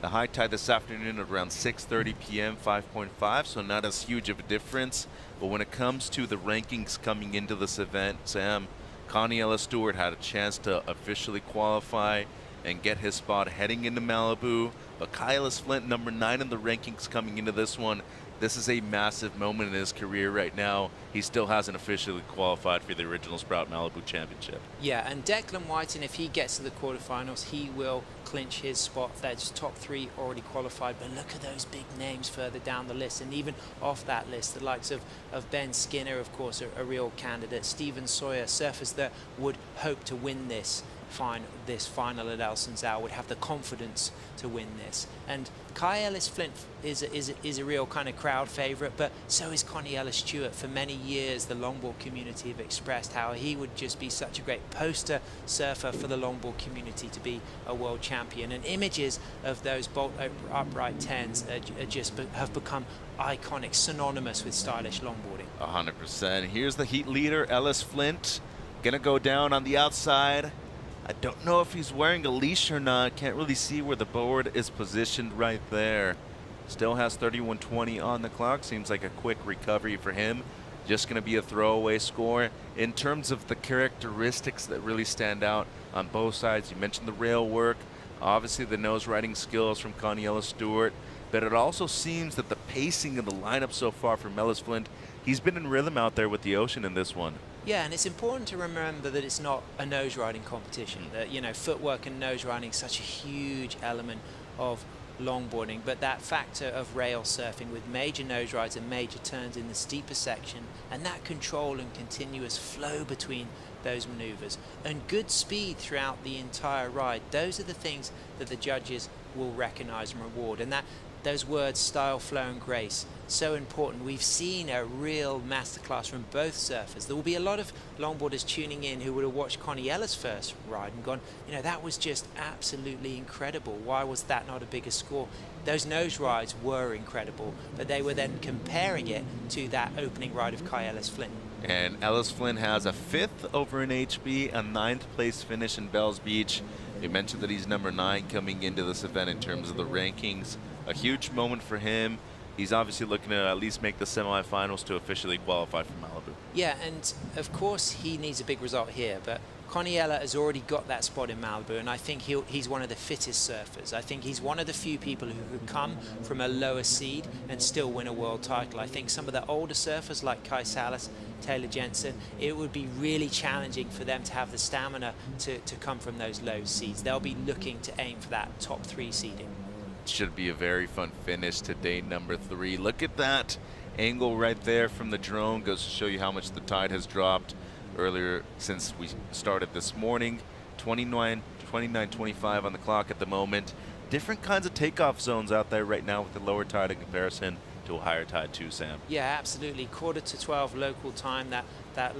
The high tide this afternoon at around 6:30 p.m., 5.5, so not as huge of a difference. But when it comes to the rankings coming into this event, Sam, Connie Ellis-Stewart had a chance to officially qualify and get his spot heading into Malibu. But Kelis Flint, number 9 in the rankings coming into this one. This is a massive moment in his career right now. He still hasn't officially qualified for the original Sprout Malibu Championship. Yeah, and Declan Whiting, if he gets to the quarterfinals, he will clinch his spot. That's top 3 already qualified. But look at those big names further down the list. And even off that list, the likes of Ben Skinner, of course, a real candidate. Steven Sawyer, surfers that would hope to win this final at El Sunzal, would have the confidence to win this. And Kai Ellis Flint is a real kind of crowd favorite, but so is Connie Ellis-Stewart. For many years, the longboard community have expressed how he would just be such a great poster surfer for the longboard community to be a world champion. And images of those bolt upright 10s have become iconic, synonymous with stylish longboarding. 100%. Here's the heat leader, Ellis Flint, gonna go down on the outside. I don't know if he's wearing a leash or not. Can't really see where the board is positioned right there. Still has 31:20 on the clock. Seems like a quick recovery for him. Just going to be a throwaway score. In terms of the characteristics that really stand out on both sides, you mentioned the rail work. Obviously the nose riding skills from Connie Ellis-Stewart. But it also seems that the pacing of the lineup so far from Ellis Flint, he's been in rhythm out there with the ocean in this one. Yeah, and it's important to remember that it's not a nose riding competition. That, you know, footwork and nose riding is such a huge element of longboarding, but that factor of rail surfing with major nose rides and major turns in the steeper section, and that control and continuous flow between those maneuvers, and good speed throughout the entire ride, those are the things that the judges will recognize and reward. And that those words, style, flow and grace, so important. We've seen a real masterclass from both surfers. There will be a lot of longboarders tuning in who would have watched Connie Ellis first ride and gone, you know, that was just absolutely incredible. Why was that not a bigger score? Those nose rides were incredible, but they were then comparing it to that opening ride of Kai Ellis Flint. And Ellis Flint has a 5th over in HB, a 9th place finish in Bells Beach. You mentioned that he's number 9 coming into this event in terms of the rankings. A huge moment for him. He's obviously looking to at least make the semifinals to officially qualify for Malibu. Yeah, and of course he needs a big result here, but Connie Ella has already got that spot in Malibu, and I think he's one of the fittest surfers. I think he's one of the few people who could come from a lower seed and still win a world title. I think some of the older surfers like Kai Salas, Taylor Jensen, it would be really challenging for them to have the stamina to come from those low seeds. They'll be looking to aim for that top 3 seeding. Should be a very fun finish to day number 3. Look at that angle right there from the drone. Goes to show you how much the tide has dropped earlier since we started this morning. 29:25 on the clock at the moment. Different kinds of takeoff zones out there right now with the lower tide in comparison to a higher tide too, Sam. Yeah, absolutely. 11:45 local time. That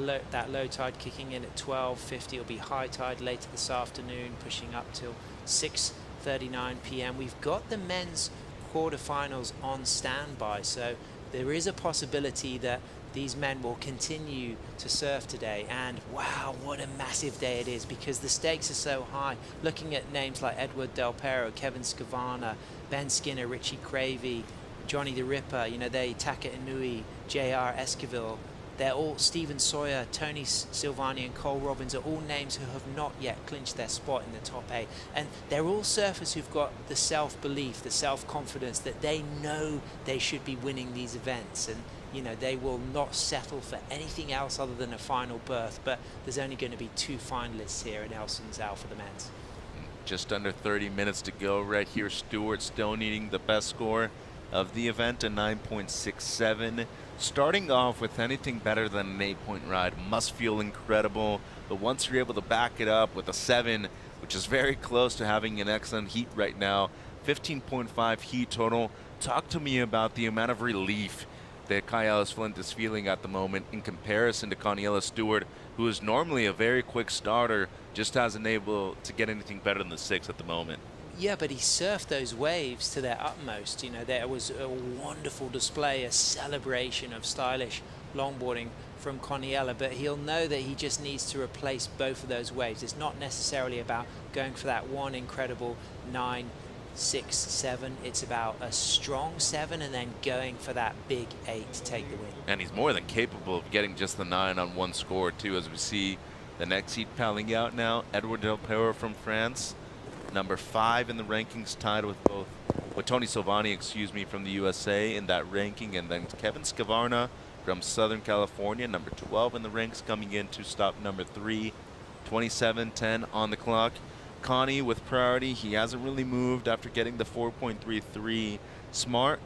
low tide kicking in at 12:50. It'll be high tide later this afternoon, pushing up till 6:39 p.m. We've got the men's quarterfinals on standby, so there is a possibility that these men will continue to surf today. And wow, what a massive day it is, because the stakes are so high. Looking at names like Edward Del Pero, Kevin Scavana, Ben Skinner, Richie Cravey, Johnny the Ripper, you know, Taka Inui, J.R. Esquivel, they're all, Stephen Sawyer, Tony Silvani and Cole Robbins are all names who have not yet clinched their spot in the top 8. And they're all surfers who've got the self-belief, the self-confidence that they know they should be winning these events. And, you know, they will not settle for anything else other than a final berth. But there's only going to be 2 finalists here in El Sunzal for the men's. Just under 30 minutes to go right here. Stewart still needing the best score of the event, a 9.67. starting off with anything better than an 8-point ride must feel incredible, but once you're able to back it up with a 7, which is very close to having an excellent heat right now, 15.5 heat total, talk to me about the amount of relief that Kai Ellis-Flint is feeling at the moment in comparison to Connie Stewart, who is normally a very quick starter, just hasn't able to get anything better than the 6 at the moment. Yeah, but he surfed those waves to their utmost. You know, there was a wonderful display, a celebration of stylish longboarding from Coniella, but he'll know that he just needs to replace both of those waves. It's not necessarily about going for that one incredible 9, 6, 7. It's about a strong 7 and then going for that big 8 to take the win. And he's more than capable of getting just the 9 on one score too, as we see the next heat palling out now. Edouard Delpero from France, number 5 in the rankings, tied with Tony Silvani, excuse me, from the USA in that ranking, and then Kevin Scavarna from Southern California, number 12 in the ranks, coming in to stop number 3, 27:10 on the clock. Connie with priority, he hasn't really moved after getting the 4.33. Smart,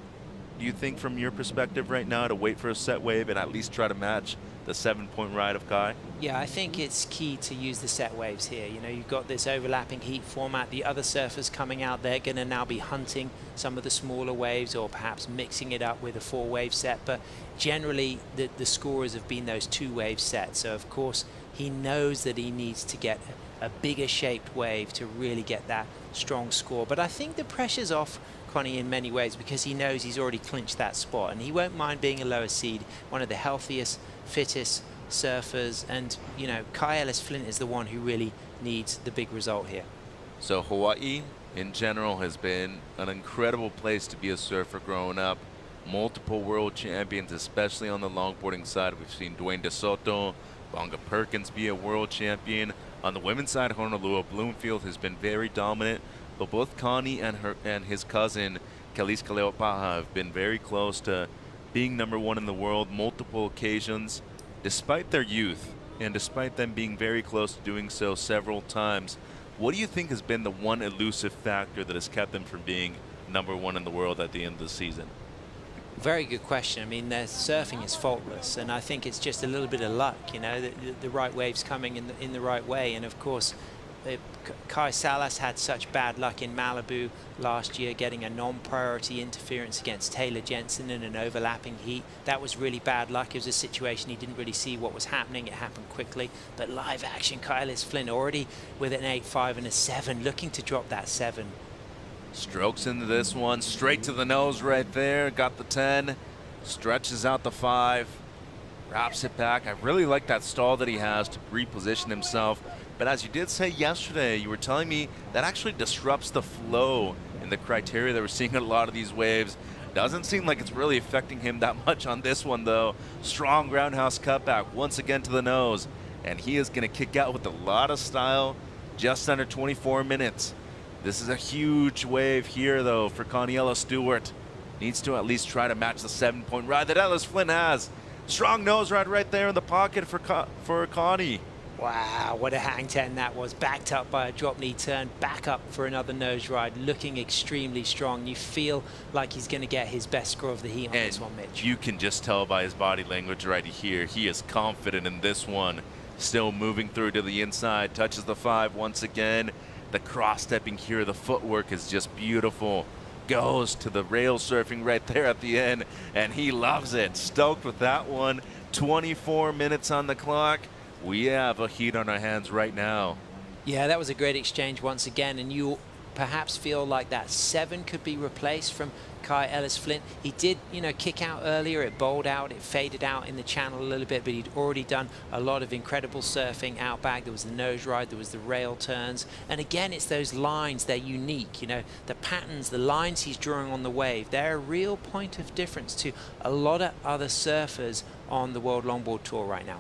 do you think from your perspective right now to wait for a set wave and at least try to match the 7-point ride of Kai? Yeah, I think it's key to use the set waves here. You know, you've got this overlapping heat format. The other surfers coming out, they're going to now be hunting some of the smaller waves or perhaps mixing it up with a 4-wave set. But generally, the scorers have been those 2-wave sets. So, of course, he knows that he needs to get a bigger shaped wave to really get that strong score. But I think the pressure's off Connie in many ways because he knows he's already clinched that spot and he won't mind being a lower seed, one of the healthiest, fittest surfers, and you know, Kai Ellis-Flint is the one who really needs the big result here. So Hawaii in general has been an incredible place to be a surfer growing up. Multiple world champions, especially on the longboarding side. We've seen Dwayne DeSoto, Bonga Perkins be a world champion. On the women's side, Honolulu Bloomfield has been very dominant, but both Connie and his cousin Kelis Kaleopaha have been very close to being number 1 in the world multiple occasions, despite their youth and despite them being very close to doing so several times. What do you think has been the one elusive factor that has kept them from being number 1 in the world at the end of the season? Very good question. I mean, their surfing is faultless, and I think it's just a little bit of luck, you know, the right waves coming in the right way. And of course, Kai Salas had such bad luck in Malibu last year, getting a non-priority interference against Taylor Jensen in an overlapping heat. That was really bad luck. It was a situation he didn't really see what was happening. It happened quickly. But live action, Kai Ellis-Flint already with an 8.5 and a 7, looking to drop that 7. Strokes into this one, straight to the nose right there. Got the 10, stretches out the 5, wraps it back. I really like that stall that he has to reposition himself. But as you did say yesterday, you were telling me that actually disrupts the flow in the criteria that we're seeing in a lot of these waves. Doesn't seem like it's really affecting him that much on this one, though. Strong roundhouse cutback once again to the nose. And he is going to kick out with a lot of style, just under 24 minutes. This is a huge wave here, though, for Coniella Stewart. Needs to at least try to match the 7-point ride that Ellis-Flint has. Strong nose ride right there in the pocket for Connie. Wow, what a hang 10 that was. Backed up by a drop knee turn, back up for another nose ride, looking extremely strong. You feel like he's going to get his best score of the heat on this one, Mitch. You can just tell by his body language right here. He is confident in this one. Still moving through to the inside, touches the 5 once again. The cross-stepping here, the footwork is just beautiful. Goes to the rail surfing right there at the end, and he loves it. Stoked with that one. 24 minutes on the clock. We have a heat on our hands right now. Yeah, that was a great exchange once again, and you perhaps feel like that 7 could be replaced from Kai Ellis-Flint. He did, you know, kick out earlier. It bowled out, it faded out in the channel a little bit, but he'd already done a lot of incredible surfing out back. There was the nose ride, there was the rail turns, and again, it's those lines. They're unique, you know, the patterns, the lines he's drawing on the wave. They're a real point of difference to a lot of other surfers on the World Longboard Tour right now.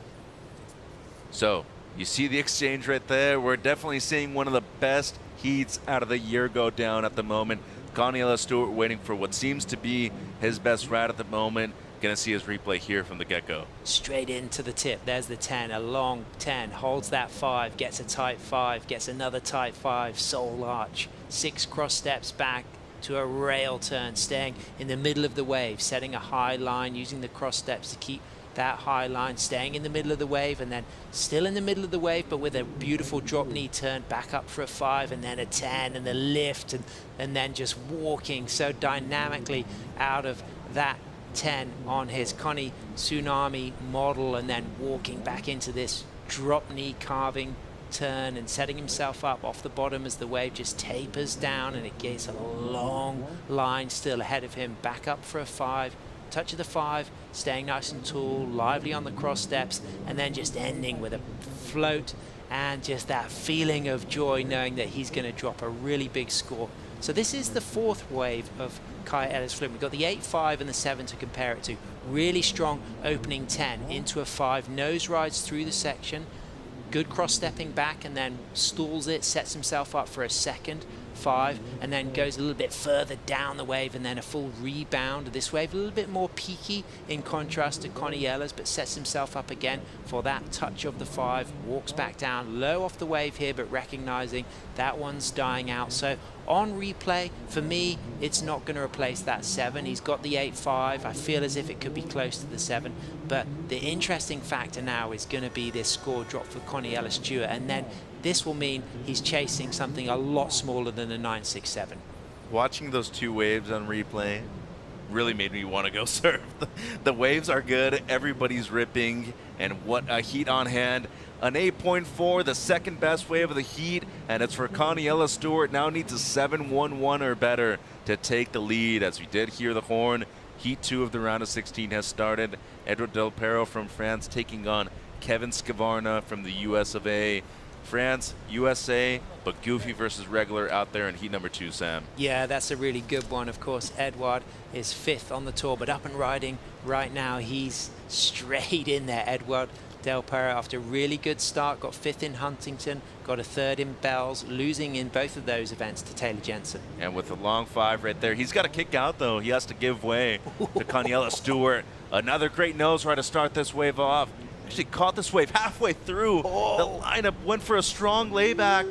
So you see the exchange right there. We're definitely seeing one of the best heats out of the year go down at the moment. Coniella Stewart waiting for what seems to be his best ride at the moment. Gonna see his replay here from the get-go. Straight into the tip. There's the 10, a long 10. Holds that 5, gets a tight 5, gets another tight 5. Soul arch. 6 cross steps back. to a rail turn, staying in the middle of the wave, setting a high line, using the cross steps to keep that high line, staying in the middle of the wave, and then still in the middle of the wave, but with a beautiful drop knee turn, back up for a 5, and then a 10, and the lift, and then just walking so dynamically out of that 10 on his Connie Tsunami model, and then walking back into this drop knee carving turn and setting himself up off the bottom as the wave just tapers down, and it gets a long line still ahead of him, back up for a 5, touch of the 5, staying nice and tall, lively on the cross steps, and then just ending with a float and just that feeling of joy knowing that he's going to drop a really big score. So this is the 4th wave of Kai Ellis-Flynn. We've got the 8, 5 and the 7 to compare it to. Really strong opening 10 into a 5, nose rides through the section, good cross stepping back, and then stalls it, sets himself up for a second 5, and then goes a little bit further down the wave, and then a full rebound of this wave, a little bit more peaky in contrast to Connie Ellis, but sets himself up again for that touch of the 5, walks back down, low off the wave here, but recognizing that one's dying out. So on replay, for me, it's not going to replace that 7. He's got the 8-5. I feel as if it could be close to the 7. But the interesting factor now is going to be this score drop for Connie Ellis-Stewart. And then this will mean he's chasing something a lot smaller than a 9.67. Watching those 2 waves on replay really made me want to go surf. The waves are good. Everybody's ripping. And what a heat on hand. An 8.4, the second best wave of the heat, and it's for Connie Ellis-Stewart. Now needs a 7.11 or better to take the lead. As we did hear the horn, Heat 2 of the round of 16 has started. Edouard Del Perro from France taking on Kevin Scavarna from the US of A. France, USA, but goofy versus regular out there in heat number 2, Sam. Yeah, that's a really good one. Of course, Edouard is 5th on the tour, but up and riding right now. He's straight in there, Edouard Del Perro, after a really good start, got 5th in Huntington, got a 3rd in Bells, losing in both of those events to Taylor Jensen. And with the long 5 right there, he's got to kick out though. He has to give way to Connie Ellis-Stewart. Another great nose ride to start this wave off. Actually caught this wave halfway through. The lineup went for a strong layback,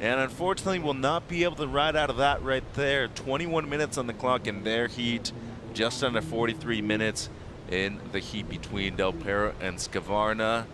and unfortunately will not be able to ride out of that right there. 21 minutes on the clock in their heat, just under 43 minutes in the heat between Del Perro and Scavarna.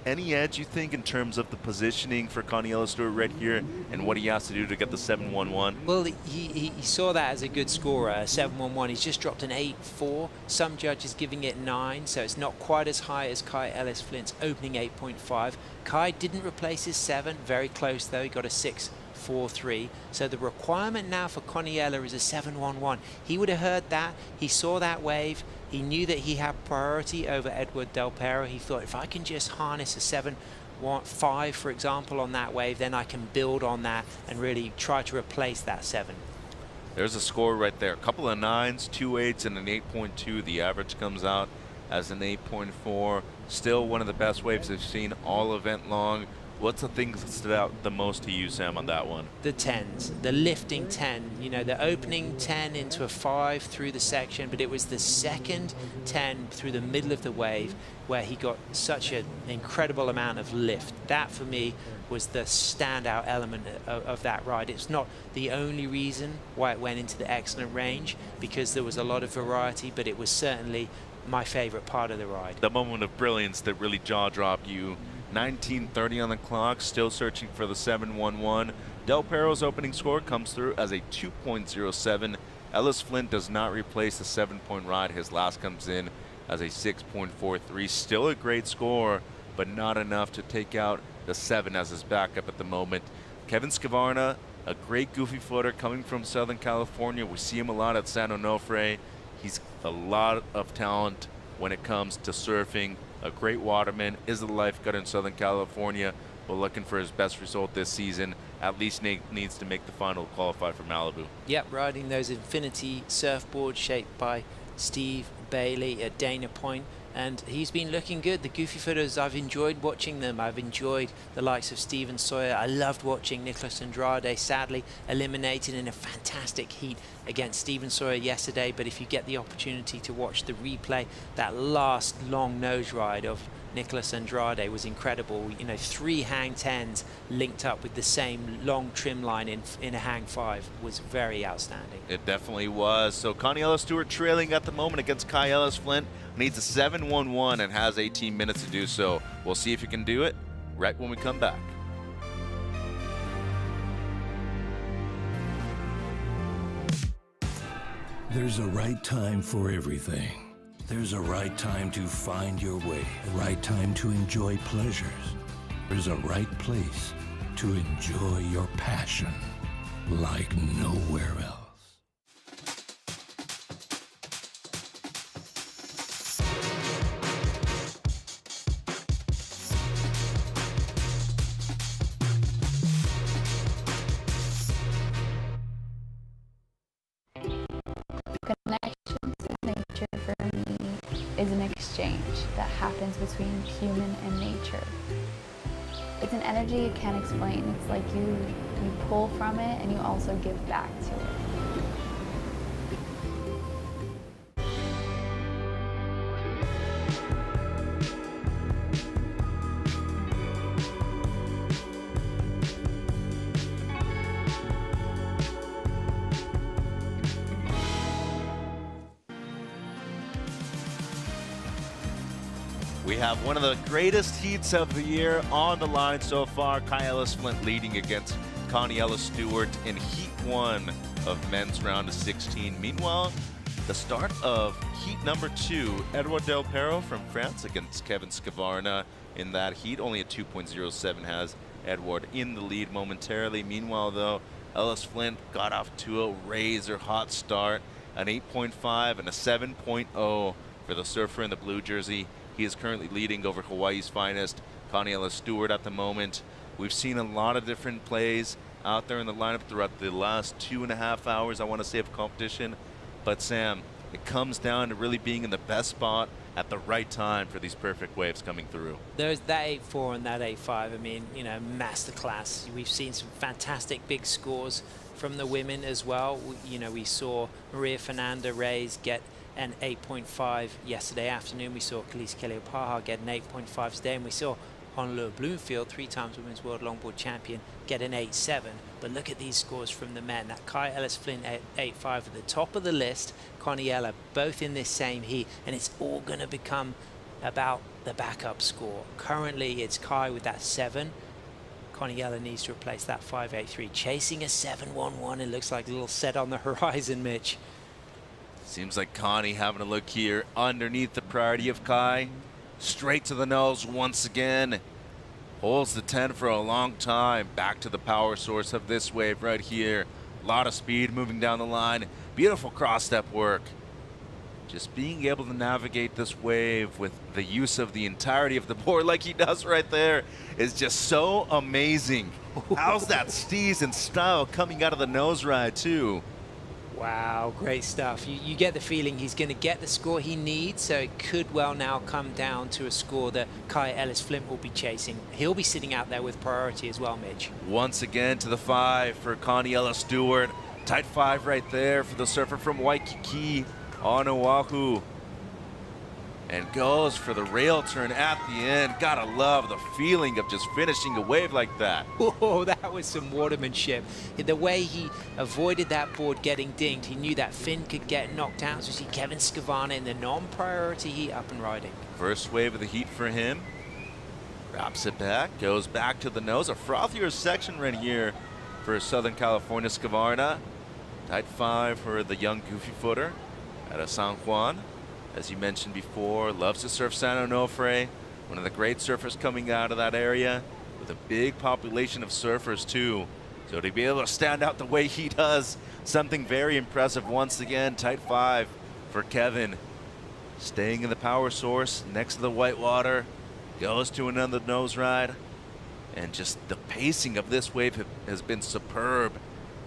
Any edge, you think, in terms of the positioning for Connie Ellis-Stewart right here and what he has to do to get the 7.11? Well, he saw that as a good scorer, 7.11. He's just dropped an 8.4. Some judges giving it 9, so it's not quite as high as Kai Ellis-Flynn's opening 8.5. Kai didn't replace his 7, very close though. He got a 6.43. So the requirement now for Connie Eller is a 7.11. He would have heard that. He saw that wave. He knew that he had priority over Edouard Del Perro. He thought, if I can just harness a 7.5, for example, on that wave, then I can build on that and really try to replace that 7. There's a score right there. A couple of 9s, 2 8s, and an 8.2. The average comes out as an 8.4. Still one of the best waves I've seen all event long. What's the thing that stood out the most to you, Sam, on that one? The 10s, the lifting 10, you know, the opening 10 into a 5 through the section, but it was the second 10 through the middle of the wave where he got such an incredible amount of lift. That, for me, was the standout element of that ride. It's not the only reason why it went into the excellent range, because there was a lot of variety, but it was certainly my favorite part of the ride. The moment of brilliance that really jaw-dropped you. 19:30 on the clock, still searching for the 7.11. Del Perro's opening score comes through as a 2.07. Ellis-Flynn does not replace the 7-point ride. His last comes in as a 6.43. Still a great score, but not enough to take out the 7 as his backup at the moment. Kevin Scavarna, a great goofy floater coming from Southern California. We see him a lot at San Onofre. He's a lot of talent when it comes to surfing. A great waterman, is a lifeguard in Southern California, but looking for his best result this season. At least needs to make the final, qualify for Malibu. Yep, riding those infinity surfboards shaped by Steve Bailey at Dana Point, and he's been looking good. The goofy footers, I've enjoyed watching them. I've enjoyed the likes of Steven Sawyer. I loved watching Nicholas Andrade, sadly eliminated in a fantastic heat against Steven Sawyer yesterday, but if you get the opportunity to watch the replay, that last long nose ride of Nicholas Andrade was incredible. You know, 3 hang 10s linked up with the same long trim line in a hang 5 was very outstanding. It definitely was. So Connie Ellis-Stewart trailing at the moment against Kai Ellis-Flint. Needs a 7-1-1 and has 18 minutes to do so. We'll see if he can do it right when we come back. There's a right time for everything. There's a right time to find your way, a right time to enjoy pleasures. There's a right place to enjoy your passion like nowhere else. Is an exchange that happens between human and nature. It's an energy you can't explain. It's like you pull from it and you also give back to it. We have one of the greatest heats of the year on the line so far. Kai Ellis-Flint leading against Connie Ellis-Stewart in Heat 1 of men's round of 16. Meanwhile, the start of Heat number 2, Edouard Del Perro from France against Kevin Scavarna in that heat. Only a 2.07 has Edouard in the lead momentarily. Meanwhile, though, Ellis-Flint got off to a razor hot start, an 8.5 and a 7.0 for the surfer in the blue jersey. He is currently leading over Hawaii's finest, Connie Ellis-Stewart, at the moment. We've seen a lot of different plays out there in the lineup throughout the last 2.5 hours, I want to say, of competition. But Sam, it comes down to really being in the best spot at the right time for these perfect waves coming through. There's that 8.4 and that 8.5. I mean, you know, masterclass. We've seen some fantastic big scores from the women as well. You know, we saw Maria Fernanda Reyes get an 8.5 yesterday afternoon. We saw Kelis Kelly-Opaha get an 8.5 today, and we saw Honolulu Bloomfield, 3 times Women's World Longboard Champion, get an 8.7. But look at these scores from the men. That Kai Ellis-Flint 8.5 at the top of the list, Connie Ella, both in this same heat, and it's all going to become about the backup score. Currently, it's Kai with that 7. Connie Ella needs to replace that 5.83. Chasing a 7.11. It looks like a little set on the horizon, Mitch. Seems like Connie having a look here underneath the priority of Kai. Straight to the nose once again. Holds the 10 for a long time. Back to the power source of this wave right here. A lot of speed moving down the line. Beautiful cross-step work. Just being able to navigate this wave with the use of the entirety of the board like he does right there is just so amazing. How's that steez and style coming out of the nose ride too? Wow, great stuff. You get the feeling he's going to get the score he needs, so it could well now come down to a score that Kai Ellis-Flint will be chasing. He'll be sitting out there with priority as well, Mitch. Once again to the 5 for Connie Ellis-Stewart. Tight 5 right there for the surfer from Waikiki on Oahu. And goes for the rail turn at the end. Gotta love the feeling of just finishing a wave like that. Oh, that was some watermanship. The way he avoided that board getting dinged, he knew that fin could get knocked out. So you see Kevin Scavarna in the non-priority heat up and riding. First wave of the heat for him. Wraps it back, goes back to the nose. A frothier section right here for Southern California Scavarna. Tight 5 for the young goofy footer out of San Juan. As you mentioned before, loves to surf San Onofre. One of the great surfers coming out of that area with a big population of surfers too. So to be able to stand out the way he does, something very impressive once again. Tight 5 for Kevin. Staying in the power source next to the whitewater. Goes to another nose ride. And just the pacing of this wave has been superb.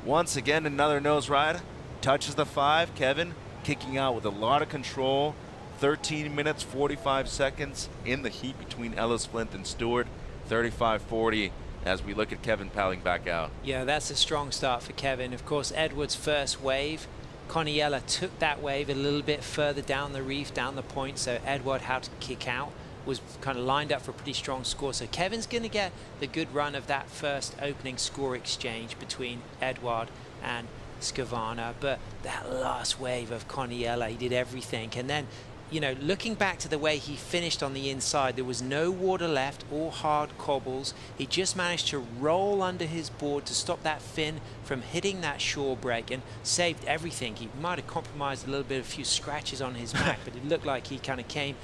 Once again, another nose ride. Touches the 5, Kevin kicking out with a lot of control. 13 minutes, 45 seconds in the heat between Ellis-Flint and Stewart. 35-40 as we look at Kevin paddling back out. Yeah, that's a strong start for Kevin. Of course, Edward's first wave, Connie Ella took that wave a little bit further down the reef, down the point, so Edward had to kick out. was kind of lined up for a pretty strong score. So Kevin's going to get the good run of that first opening score exchange between Edouard and Skavana. But that last wave of Coniella, he did everything. And then, you know, looking back to the way he finished on the inside, there was no water left, all hard cobbles. He just managed to roll under his board to stop that fin from hitting that shore break and saved everything. He might have compromised a little bit, a few scratches on his back, but it looked like he kind of came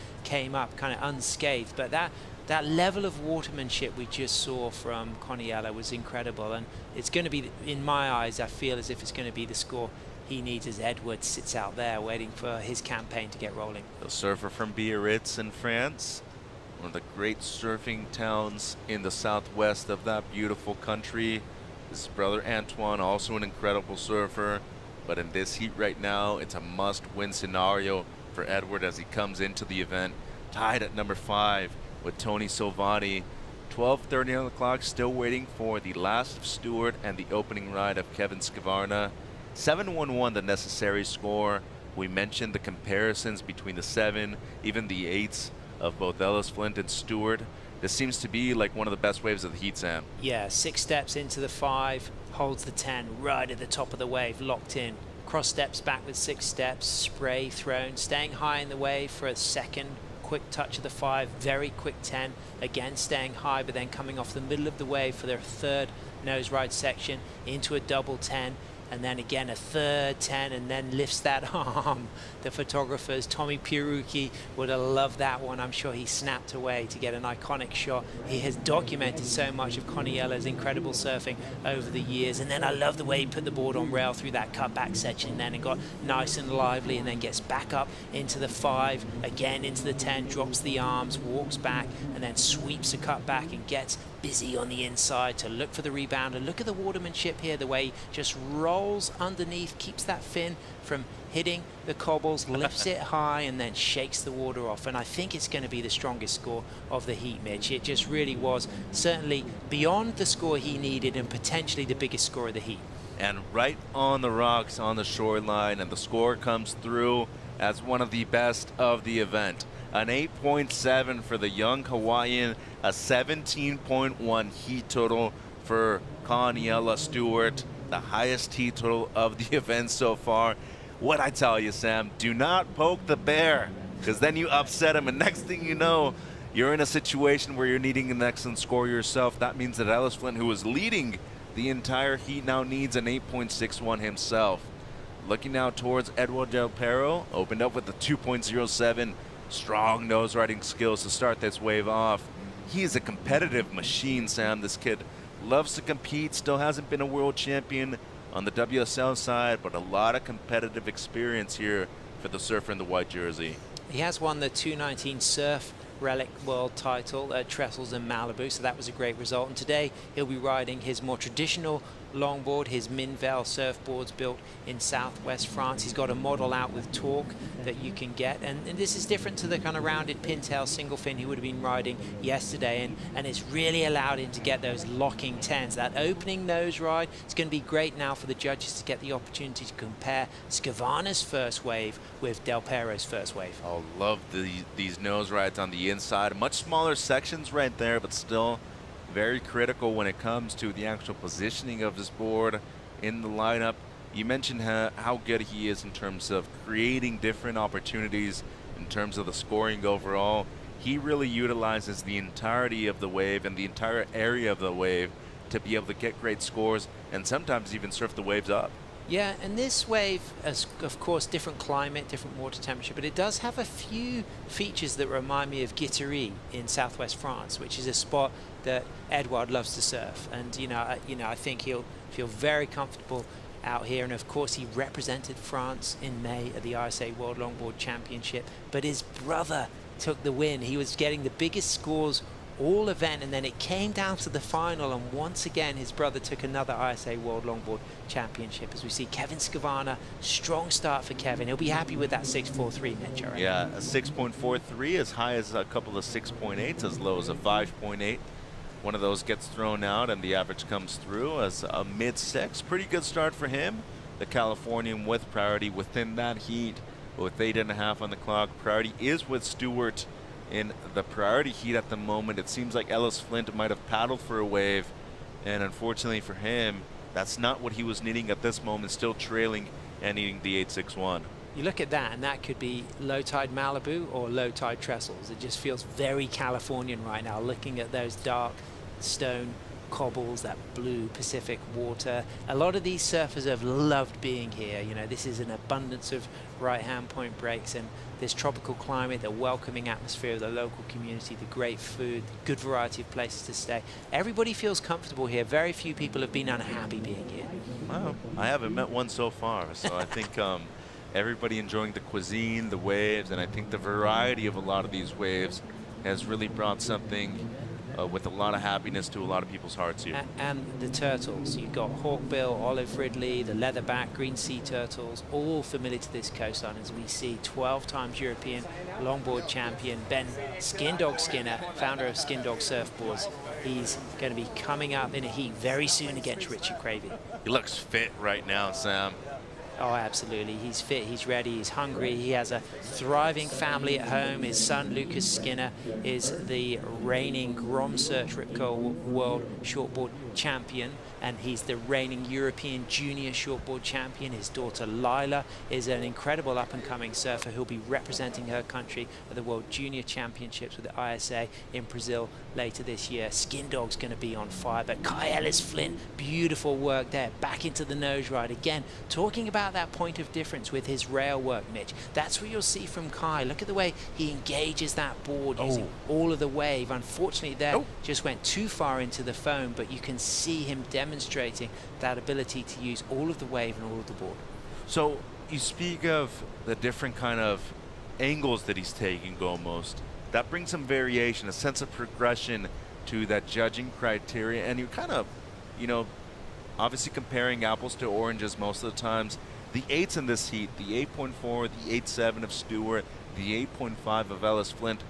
up kind of unscathed. But that level of watermanship we just saw from Coniella was incredible, and it's going to be, in my eyes, I feel as if it's going to be the score he needs as Edward sits out there waiting for his campaign to get rolling. The surfer from Biarritz in France, one of the great surfing towns in the southwest of that beautiful country. His brother Antoine, also an incredible surfer, but in this heat right now, it's a must-win scenario for Edward as he comes into the event tied at number 5 with Tony Silvani. 12:30 on the clock, still waiting for the last of Stewart and the opening ride of Kevin Skvarna. 7-1-1 the necessary score. We mentioned the comparisons between the 7, even the 8s of both Ellis Flint and Stewart. This seems to be like one of the best waves of the heat, Sam. Yeah, 6 steps into the 5, holds the 10 right at the top of the wave, locked in. Cross steps back with 6 steps, spray thrown, staying high in the wave for a second. Quick touch of the 5, very quick 10, again staying high, but then coming off the middle of the wave for their 3rd nose ride section into a double 10. And then again a 3rd 10, and then lifts that arm. The photographers, Tommy Pierucci, would have loved that one. I'm sure he snapped away to get an iconic shot. He has documented so much of Coniella's incredible surfing over the years. And then I love the way he put the board on rail through that cutback section then and got nice and lively, and then gets back up into the 5, again into the 10, drops the arms, walks back, and then sweeps a cutback and gets busy on the inside to look for the rebound. And look at the watermanship here, the way he just rolls underneath, keeps that fin from hitting the cobbles, lifts it high, and then shakes the water off. And I think it's going to be the strongest score of the heat, Mitch. It just really was, certainly beyond the score he needed and potentially the biggest score of the heat. And right on the rocks on the shoreline, and the score comes through as one of the best of the event. An 8.7 for the young Hawaiian, a 17.1 heat total for Coniella Stewart, the highest heat total of the event so far. What I tell you, Sam, do not poke the bear, because then you upset him, and next thing you know, you're in a situation where you're needing an excellent score yourself. That means that Ellis Flint, who was leading the entire heat, now needs an 8.61 himself. Looking now towards Edouard Del Perro, opened up with the 2.07. Strong nose riding skills to start this wave off. He is a competitive machine, Sam. This kid loves to compete, still hasn't been a world champion on the WSL side, but a lot of competitive experience here for the surfer in the white jersey. He has won the 219 Surf Relic World title at Trestles in Malibu, so that was a great result. And today he'll be riding his more traditional longboard, his Minvel surfboards built in southwest France. He's got a model out with torque that you can get, and this is different to the kind of rounded pintail single fin he would have been riding yesterday, and it's really allowed him to get those locking 10s. That opening nose ride, it's going to be great now for the judges to get the opportunity to compare Skavana's first wave with Del Perro's first wave. Oh, love these nose rides on the inside. Much smaller sections right there, but still very critical when it comes to the actual positioning of this board in the lineup. You mentioned how good he is in terms of creating different opportunities in terms of the scoring overall. He really utilizes the entirety of the wave and the entire area of the wave to be able to get great scores and sometimes even surf the waves up. Yeah, and this wave is, of course, different climate, different water temperature, but it does have a few features that remind me of Guitry in southwest France, which is a spot that Edouard loves to surf. And I think he'll feel very comfortable out here. And of course, he represented France in May at the ISA World Longboard Championship, but his brother took the win. He was getting the biggest scores all event, and then it came down to the final, and once again his brother took another ISA World Longboard Championship. As we see Kevin Skavana, strong start for Kevin. He'll be happy with that 6.43, Mitch. Yeah, a 6.43, as high as a couple of 6.8s, as low as a 5.8. One of those gets thrown out and the average comes through as a mid-6. Pretty good start for him. The Californian with priority within that heat with 8.5 on the clock. Priority is with Stewart in the priority heat at the moment. It seems like Ellis Flint might have paddled for a wave, and unfortunately for him, that's not what he was needing at this moment, still trailing and needing the 861. You look at that, and that could be low tide Malibu or low tide Trestles. It just feels very Californian right now, looking at those dark stone cobbles, that blue Pacific water. A lot of these surfers have loved being here. You know, this is an abundance of right-hand point breaks, and this tropical climate, the welcoming atmosphere of the local community, the great food, good variety of places to stay. Everybody feels comfortable here. Very few people have been unhappy being here. Well, I haven't met one so far, so I think everybody enjoying the cuisine, the waves, and I think the variety of a lot of these waves has really brought something with a lot of happiness to a lot of people's hearts here. And the turtles. You've got hawkbill, olive ridley, the leatherback, green sea turtles, all familiar to this coastline, as we see 12 times European longboard champion Ben Skindog Skinner, founder of Skindog Surfboards. He's going to be coming up in a heat very soon against Richard Cravey. He looks fit right now, Sam. Oh, absolutely. He's fit, he's ready, he's hungry. He has a thriving family at home. His son, Lucas Skinner, is the reigning Grom Search Rip Curl World Shortboard Champion, and he's the reigning European Junior Shortboard Champion. His daughter, Lila, is an incredible up-and-coming surfer who'll be representing her country at the World Junior Championships with the ISA in Brazil later this year. Skindog's going to be on fire, but Kai Ellis Flint, beautiful work there. Back into the nose ride. Again, talking about that point of difference with his rail work, Mitch. That's what you'll see from Kai. Look at the way he engages that board using all of the wave. Unfortunately, there just went too far into the foam, but you can see him demonstrating that ability to use all of the wave and all of the board. So you speak of the different kind of angles that he's taking almost. That brings some variation, a sense of progression to that judging criteria, and you kind of, you know, obviously comparing apples to oranges most of the times. The 8s in this heat, the 8.4, the 8.7 of Stewart, the 8.5 of Ellis Flint,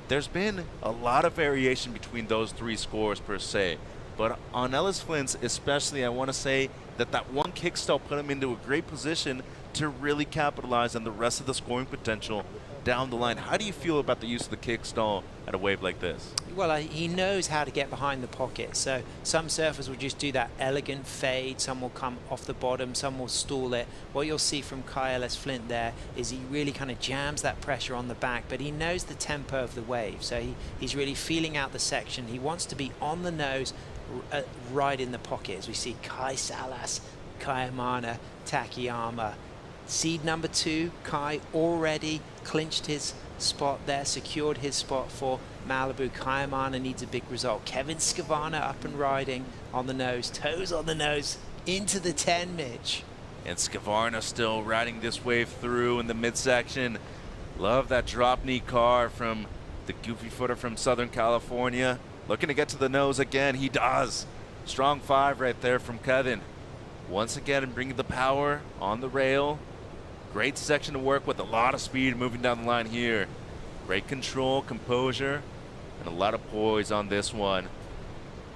there's been a lot of variation between those three scores per se. But on Ellis Flint's especially, I want to say that that one kickstall put him into a great position to really capitalize on the rest of the scoring potential down the line. How do you feel about the use of the kickstall at a wave like this? Well, he knows how to get behind the pocket. So some surfers will just do that elegant fade. Some will come off the bottom. Some will stall it. What you'll see from Kai Ellis Flint there is he really kind of jams that pressure on the back, but he knows the tempo of the wave. So he's really feeling out the section. He wants to be on the nose, right in the pocket, as we see Kai Salas, Kai Amana, Takayama. Seed number 2, Kai already clinched his spot there, secured his spot for Malibu. Kai Amana needs a big result. Kevin Skavana up and riding on the nose, toes on the nose, into the 10, Mitch. And Skvarna still riding this wave through in the midsection. Love that drop knee car from the goofy footer from Southern California. Looking to get to the nose again. He does. Strong 5 right there from Kevin. Once again, bringing the power on the rail. Great section to work with, a lot of speed moving down the line here. Great control, composure, and a lot of poise on this one.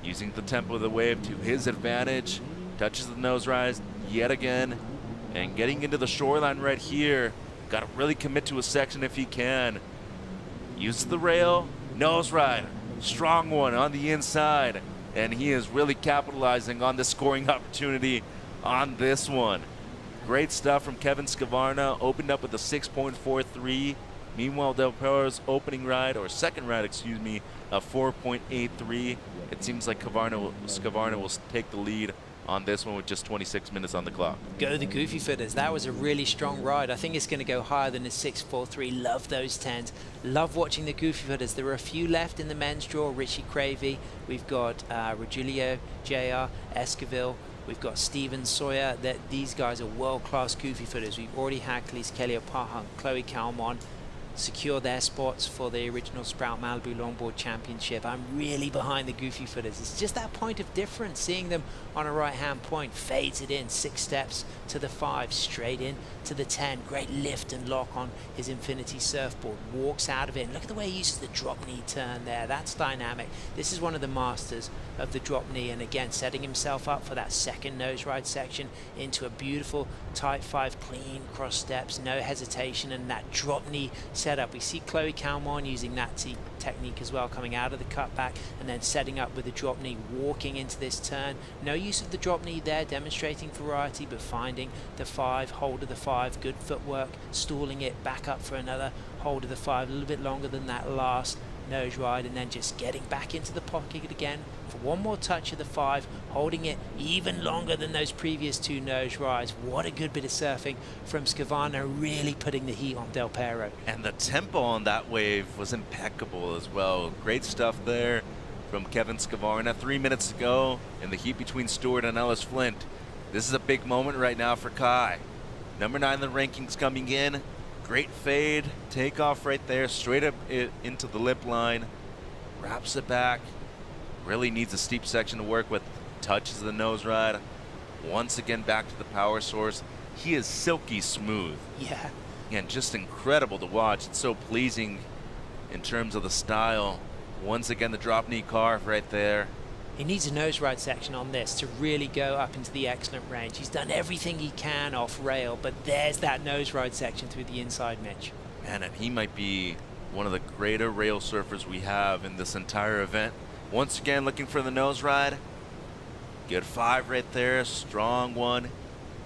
Using the tempo of the wave to his advantage. Touches the nose rise yet again. And getting into the shoreline right here. Got to really commit to a section if he can. Uses the rail, nose ride. Strong one on the inside. And he is really capitalizing on the scoring opportunity on this one. Great stuff from Kevin Skvarna. Opened up with a 6.43. Meanwhile, Del Perro's opening ride, or second ride, excuse me, a 4.83. It seems like Skvarna will take the lead on this one with just 26 minutes on the clock. Go the Goofy Footers. That was a really strong ride. I think it's going to go higher than a 6.43. Love those 10s. Love watching the Goofy Footers. There are a few left in the men's draw. Richie Cravey. We've got Regilio, JR, Esquivel. We've got Steven Sawyer. These guys are world-class Goofy Footers. We've already had Kelis Kelly-Opahang, Chloe Calmon secure their spots for the original Sprout Malibu Longboard Championship. I'm really behind the Goofy Footers. It's just that point of difference, seeing them on a right-hand point, fades it in, 6 steps to the 5, straight in to the 10. Great lift and lock on his Infinity surfboard, walks out of it. And look at the way he uses the drop knee turn there. That's dynamic. This is one of the masters of the drop knee, and again setting himself up for that second nose ride section into a beautiful tight 5 clean cross steps, no hesitation, and that drop knee setup. We see Chloe Calmon using that technique as well, coming out of the cutback and then setting up with the drop knee, walking into this turn. No use of the drop knee there, demonstrating variety, but finding the 5, hold of the 5, good footwork, stalling it back up for another hold of the 5, a little bit longer than that last nose ride, and then just getting back into the pocket again for one more touch of the 5, holding it even longer than those previous 2 nose rides. What a good bit of surfing from Scavana, really putting the heat on Del Perro. And the tempo on that wave was impeccable as well. Great stuff there from Kevin Scavana. 3 minutes to go in the heat between Stewart and Ellis Flint. This is a big moment right now for Kai. Number 9 in the rankings coming in. Great fade, takeoff right there, straight up into the lip line, wraps it back, really needs a steep section to work with, touches the nose ride, once again back to the power source. He is silky smooth. Yeah. And just incredible to watch. It's so pleasing in terms of the style. Once again, the drop knee carve right there. He needs a nose ride section on this to really go up into the excellent range. He's done everything he can off rail, but there's that nose ride section through the inside, Mitch. Man, and he might be one of the greater rail surfers we have in this entire event. Once again, looking for the nose ride. Good 5 right there, strong one.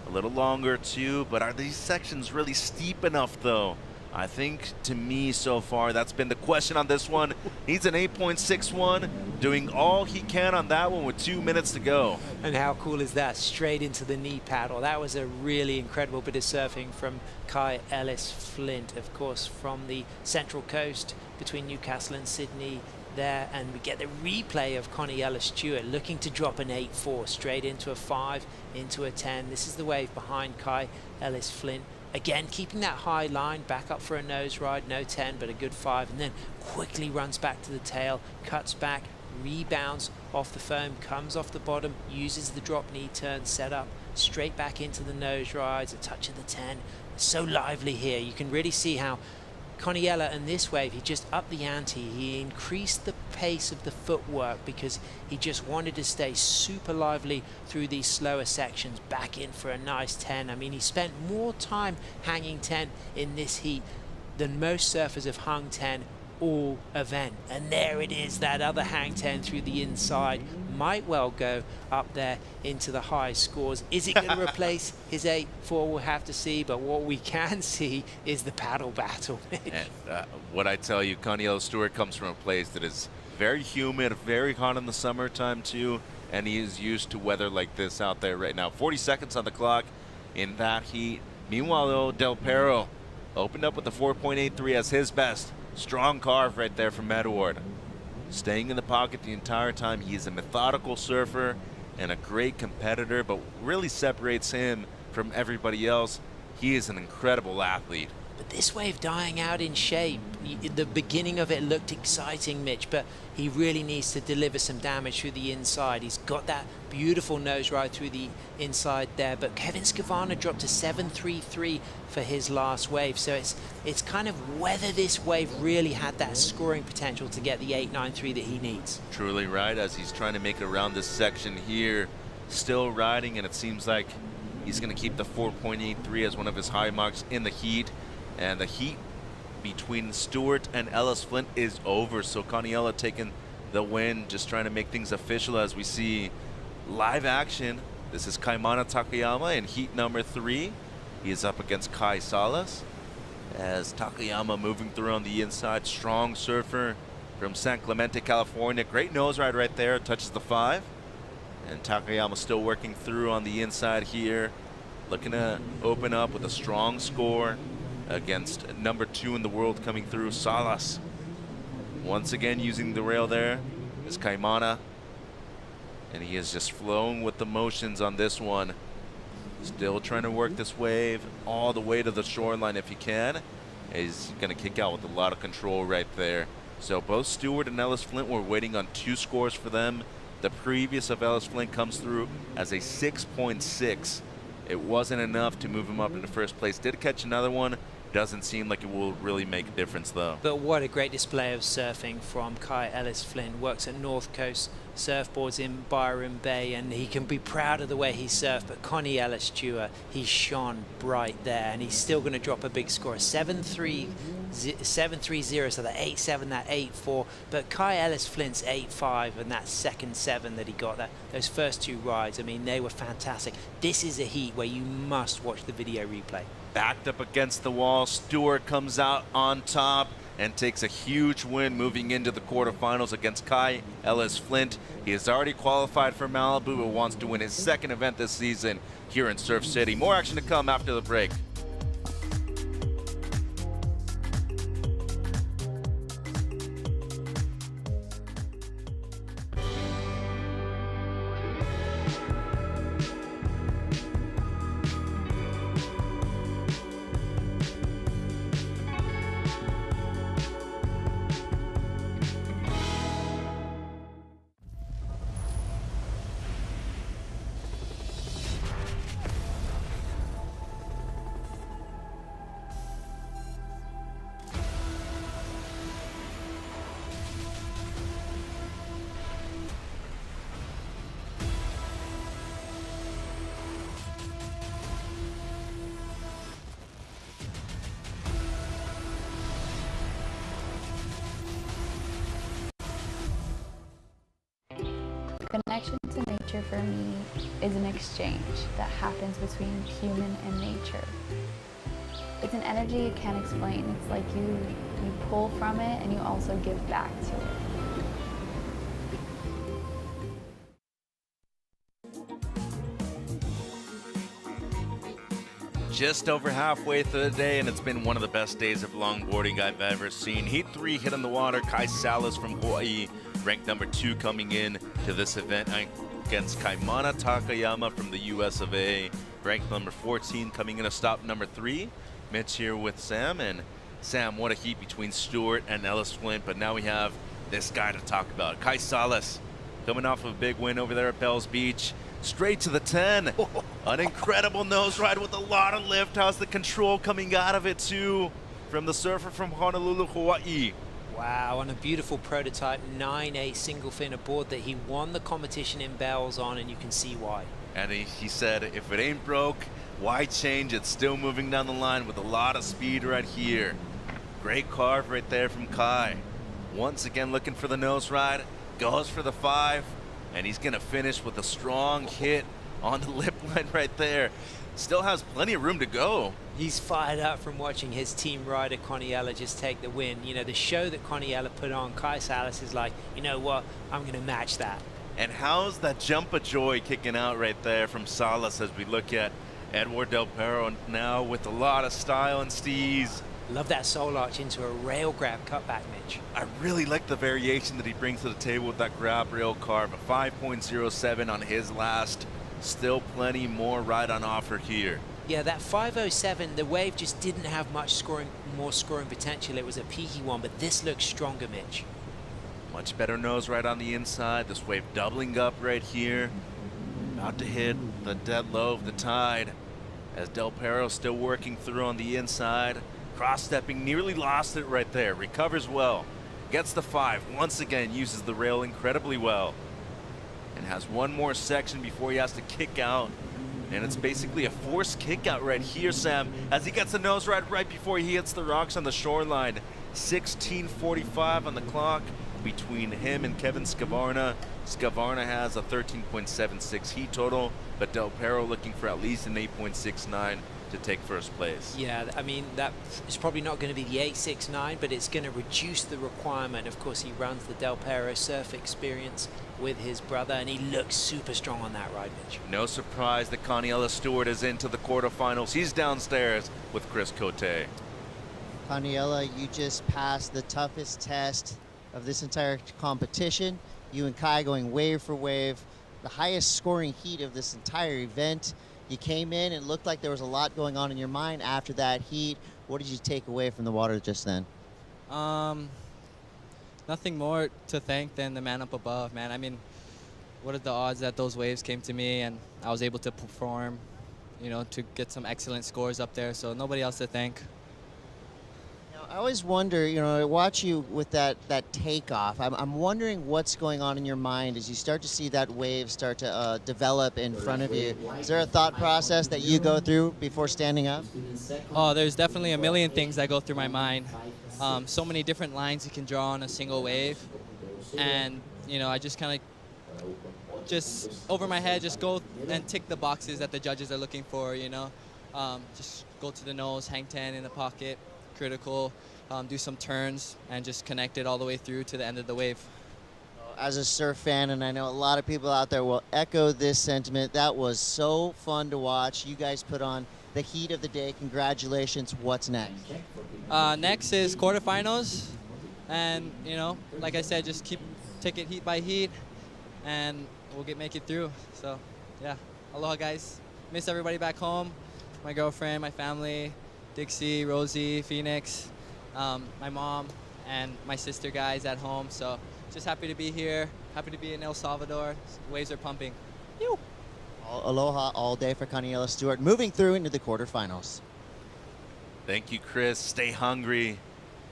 A little longer too, but are these sections really steep enough though? I think, to me, so far, that's been the question on this one. Needs an 8.61, doing all he can on that one with 2 minutes to go. And how cool is that? Straight into the knee paddle. That was a really incredible bit of surfing from Kai Ellis Flint, of course, from the Central Coast between Newcastle and Sydney there. And we get the replay of Connie Ellis-Stewart looking to drop an 8.4 straight into a 5, into a 10. This is the wave behind Kai Ellis Flint. Again, keeping that high line, back up for a nose ride, no 10, but a good 5, and then quickly runs back to the tail, cuts back, rebounds off the foam, comes off the bottom, uses the drop knee turn setup, straight back into the nose rides, a touch of the 10. So lively here. You can really see how Coniella in this wave, he just upped the ante. He increased the pace of the footwork because he just wanted to stay super lively through these slower sections, back in for a nice 10. I mean, he spent more time hanging 10 in this heat than most surfers have hung 10 all event. And there it is, that other hang 10 through the inside. Might well go up there into the high scores. Is it going to replace his 8.4? We'll have to see, but what we can see is the paddle battle. And what I tell you, Connie Ellis-Stewart comes from a place that is very humid, very hot in the summertime too, and he is used to weather like this out there right now. 40 seconds on the clock in that heat. Meanwhile, though, Del Perro opened up with the 4.83 as his best. Strong carve right there from Edward. Staying in the pocket the entire time. He is a methodical surfer and a great competitor, but really separates him from everybody else. He is an incredible athlete. But this wave dying out in shape, the beginning of it looked exciting, Mitch, but he really needs to deliver some damage through the inside. He's got that beautiful nose ride through the inside there, but Kevin Scavana dropped to 7.33 for his last wave, so it's kind of whether this wave really had that scoring potential to get the 8.93 that he needs. Truly right, as he's trying to make it around this section here, still riding, and it seems like he's going to keep the 4.83 as one of his high marks in the heat. And the heat between Stewart and Ellis Flint is over. So Coniella taking the win, just trying to make things official as we see live action. This is Kaimana Takayama in heat number 3. He is up against Kai Salas. As Takayama moving through on the inside, strong surfer from San Clemente, California. Great nose ride right there, touches the 5. And Takayama still working through on the inside here. Looking to open up with a strong score against number 2 in the world coming through, Salas. Once again using the rail there is Kaimana, and he is just flowing with the motions on this one. Still trying to work this wave all the way to the shoreline if he can. He's going to kick out with a lot of control right there. So both Stewart and Ellis Flint were waiting on 2 scores for them. The previous of Ellis Flint comes through as a 6.6. It wasn't enough to move him up into first place. Did catch another one. Doesn't seem like it will really make a difference though. But what a great display of surfing from Kai Ellis Flint. Works at North Coast surfboards in Byron Bay, and he can be proud of the way he surfed. But Connie Ellis Stewart, he shone bright there, and he's still going to drop a big score, 7-3-0, so that 8-7, that 8-4. But Kai Ellis Flint's 8-5 and that second 7 that he got, those first 2 rides, I mean, they were fantastic. This is a heat where you must watch the video replay. Backed up against the wall, Stewart comes out on top and takes a huge win moving into the quarterfinals against Kai Ellis Flint. He has already qualified for Malibu but wants to win his second event this season here in Surf City. More action to come after the break. Connection to nature for me is an exchange that happens between human and nature. It's an energy you can't explain. It's like you pull from it and you also give back to it. Just over halfway through the day, and it's been one of the best days of longboarding I've ever seen. Heat 3 hit on the water. Kai Salas from Hawaii, ranked number 2 coming in to this event against Kaimana Takayama from the US of A, ranked number 14 coming in to stop number 3. Mitch here with Sam, and Sam, what a heat between Stewart and Ellis Flint, but now we have this guy to talk about. Kai Salas coming off of a big win over there at Bells Beach. Straight to the 10. An incredible nose ride with a lot of lift. How's the control coming out of it too from the surfer from Honolulu, Hawaii? Wow, on a beautiful prototype 9-8 single fin aboard that he won the competition in Bells on, and you can see why. And he said, if it ain't broke, why change? It's still moving down the line with a lot of speed right here. Great carve right there from Kai. Once again looking for the nose ride, goes for the 5. And he's going to finish with a strong hit on the lip line right there. Still has plenty of room to go. He's fired up from watching his team rider, Conniella, just take the win. You know, the show that Conniella put on, Kai Salas is like, you know what, I'm going to match that. And how's that jump of joy kicking out right there from Salas as we look at Edward Del Perro now with a lot of style and steez. Love that soul arch into a rail grab cutback, Mitch. I really like the variation that he brings to the table with that grab rail carve. A 5.07 on his last. Still plenty more right on offer here. Yeah, that 5.07, the wave just didn't have much more scoring potential. It was a peaky one, but this looks stronger, Mitch. Much better nose right on the inside. This wave doubling up right here. About to hit the dead low of the tide as Del Perro still working through on the inside. Cross-stepping, nearly lost it right there. Recovers well. Gets the 5. Once again, uses the rail incredibly well. And has one more section before he has to kick out. And it's basically a forced kick out right here, Sam, as he gets a nose ride right before he hits the rocks on the shoreline. 16:45 on the clock between him and Kevin Scavarna. Scavarna has a 13.76 heat total, but Del Perro looking for at least an 8.69 to take first place. Yeah, I mean, that is probably not going to be the 8.69, but it's going to reduce the requirement. Of course, he runs the Del Perro surf experience with his brother, and he looks super strong on that ride, Mitch. No surprise that Conniella Stewart is into the quarterfinals. He's downstairs with Chris Cote. Conniella, you just passed the toughest test of this entire competition. You and Kai going wave for wave, the highest scoring heat of this entire event. You came in and it looked like there was a lot going on in your mind after that heat. What did you take away from the water just then? Nothing more to thank than the man up above, man. I mean, what are the odds that those waves came to me and I was able to perform, you know, to get some excellent scores up there. So nobody else to thank. Now, I always wonder, you know, I watch you with that takeoff. I'm wondering what's going on in your mind as you start to see that wave start to develop in front of you. Is there a thought process that you go through before standing up? Oh, there's definitely a million things that go through my mind. So many different lines you can draw on a single wave. And, you know, I just kind of just over my head, just go and tick the boxes that the judges are looking for, you know. Just go to the nose, hang 10 in the pocket, critical, do some turns, and just connect it all the way through to the end of the wave. As a surf fan, and I know a lot of people out there will echo this sentiment, that was so fun to watch. You guys put on the heat of the day. Congratulations. What's next? Next is quarterfinals. And, you know, like I said, just take it heat by heat, and we'll make it through. So, yeah. Aloha, guys. Miss everybody back home. My girlfriend, my family, Dixie, Rosie, Phoenix, my mom, and my sister guys at home. So just happy to be here. Happy to be in El Salvador. Waves are pumping. Pew. Aloha all day for Connie Stewart, moving through into the quarterfinals. Thank you, Chris. Stay hungry,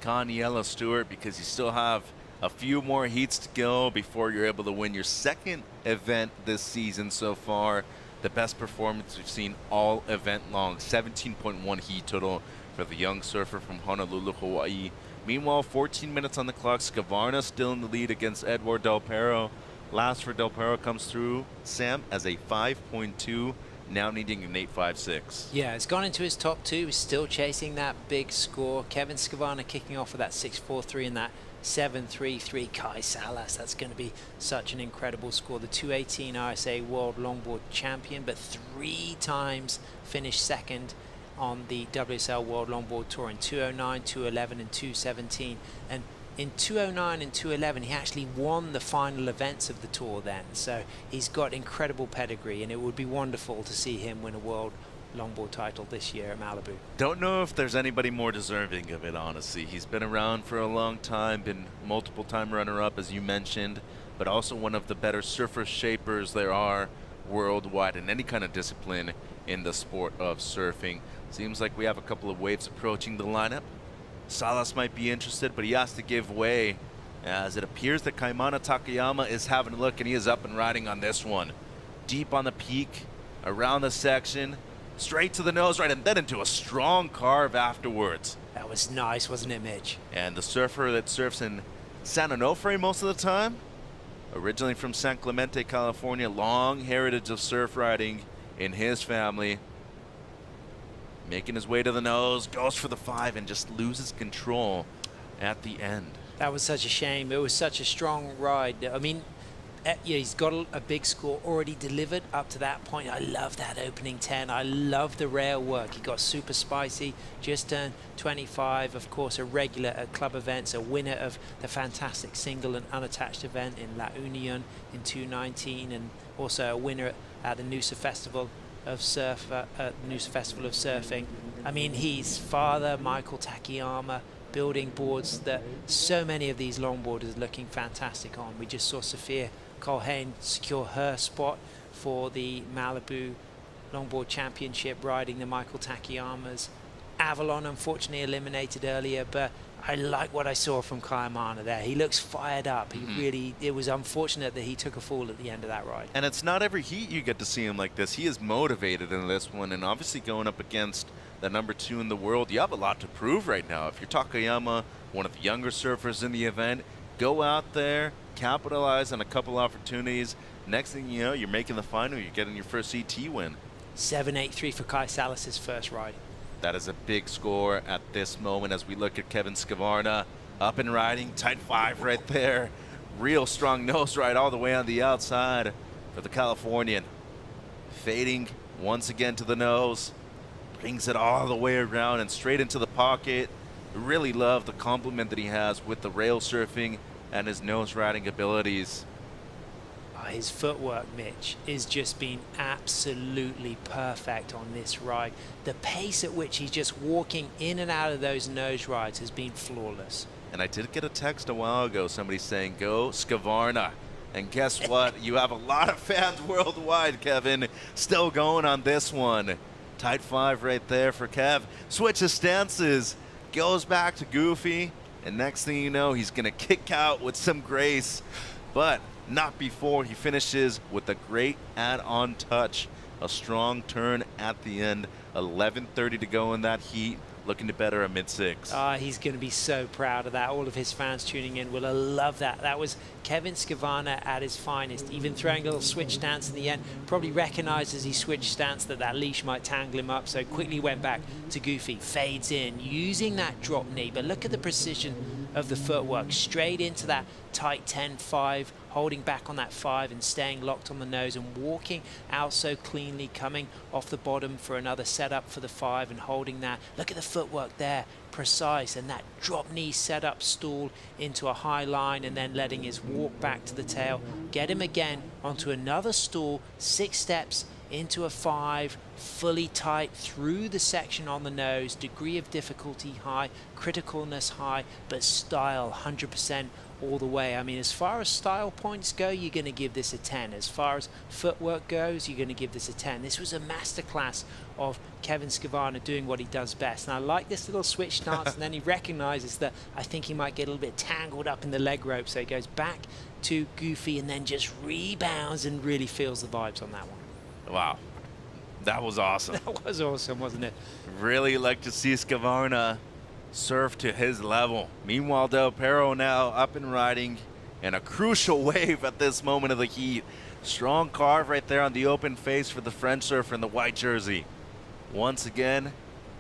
Connie Stewart, because you still have a few more heats to go before you're able to win your second event this season so far. The best performance we've seen all event long, 17.1 heat total for the young surfer from Honolulu, Hawaii. Meanwhile, 14 minutes on the clock. Skvarna still in the lead against Edward Del Perro. Last for Del Perro comes through, Sam, as a 5.2, now needing an 8.56. Yeah, it's gone into his top two. He's still chasing that big score. Kevin Skvarna kicking off with that 6.43 and that 7.33. Kai Salas, that's going to be such an incredible score. The 218 RSA World Longboard Champion, but 3 times finished second on the WSL World Longboard Tour in 209, 211 and 217. And in 209 and 211, he actually won the final events of the tour then. So he's got incredible pedigree, and it would be wonderful to see him win a World Longboard title this year at Malibu. Don't know if there's anybody more deserving of it, honestly. He's been around for a long time, been multiple time runner-up, as you mentioned, but also one of the better surfer shapers there are worldwide in any kind of discipline in the sport of surfing. Seems like we have a couple of waves approaching the lineup. Salas might be interested, but he has to give way, as it appears that Kaimana Takayama is having a look, and he is up and riding on this one. Deep on the peak, around the section, straight to the nose right, and then into a strong carve afterwards. That was nice, wasn't it, Mitch? And the surfer that surfs in San Onofre most of the time, originally from San Clemente, California, long heritage of surf riding in his family. Making his way to the nose, goes for the 5 and just loses control at the end. That was such a shame. It was such a strong ride. I mean, yeah, he's got a big score already delivered up to that point. I love that opening 10. I love the rail work. He got super spicy, just turned 25. Of course, a regular at club events, a winner of the fantastic single and unattached event in La Union in 2019, and also a winner at the Noosa Festival of Surfing. I mean, his father, Michael Takayama, building boards that so many of these longboarders are looking fantastic on. We just saw Sophia Colhane secure her spot for the Malibu Longboard Championship, riding the Michael Takayamas. Avalon unfortunately eliminated earlier, but I like what I saw from Kaimana there. He looks fired up. It was unfortunate that he took a fall at the end of that ride. And it's not every heat you get to see him like this. He is motivated in this one, and obviously going up against the number 2 in the world, you have a lot to prove right now. If you're Takayama, one of the younger surfers in the event, go out there, capitalize on a couple opportunities. Next thing you know, you're making the final, you're getting your first ET win. 7.83 for Kai Salas' first ride. That is a big score at this moment as we look at Kevin Skvarna up and riding, tight 5 right there. Real strong nose ride all the way on the outside for the Californian. Fading once again to the nose, brings it all the way around and straight into the pocket. Really love the compliment that he has with the rail surfing and his nose riding abilities. His footwork, Mitch, is just been absolutely perfect on this ride. The pace at which he's just walking in and out of those nose rides has been flawless. And I did get a text a while ago, somebody saying, go Skvarna. And guess what? You have a lot of fans worldwide, Kevin, still going on this one. Tight 5 right there for Kev. Switches stances. goes back to Goofy, and next thing you know, he's gonna kick out with some grace, but not before he finishes with a great add-on touch. A strong turn at the end. 11:30 to go in that heat. Looking to better a mid-six. He's going to be so proud of that. All of his fans tuning in will love that. That was Kevin Skavana at his finest, even throwing a little switch stance in the end. Probably recognized as he switched stance that leash might tangle him up, so quickly went back to Goofy. Fades in, using that drop knee. But look at the precision of the footwork. Straight into that tight 10-5, holding back on that 5 and staying locked on the nose and walking out so cleanly, coming off the bottom for another setup for the 5 and holding that. Look at the footwork there, precise, and that drop knee setup stall into a high line and then letting his walk back to the tail. Get him again onto another stall, 6 steps into a 5, fully tight through the section on the nose, degree of difficulty high, criticalness high, but style 100% all the way. I mean, as far as style points go, you're going to give this a 10. As far as footwork goes, you're going to give this a 10. This was a masterclass of Kevin Skavana doing what he does best. And I like this little switch stance, and then he recognizes that I think he might get a little bit tangled up in the leg rope, so he goes back to Goofy and then just rebounds and really feels the vibes on that one. Wow. That was awesome. That was awesome, wasn't it? Really like to see Skavana surf to his level. Meanwhile, Del Perro now up and riding, and a crucial wave at this moment of the heat. Strong carve right there on the open face for the French surfer in the white jersey. Once again,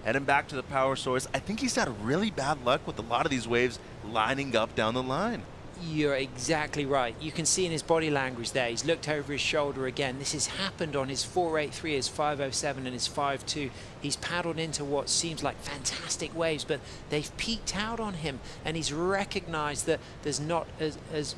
heading back to the power source. I think he's had really bad luck with a lot of these waves lining up down the line. You're exactly right. You can see in his body language there, he's looked over his shoulder again. This has happened on his 483, his 507 and his 52. He's paddled into what seems like fantastic waves, but they've peaked out on him, and he's recognized that there's not as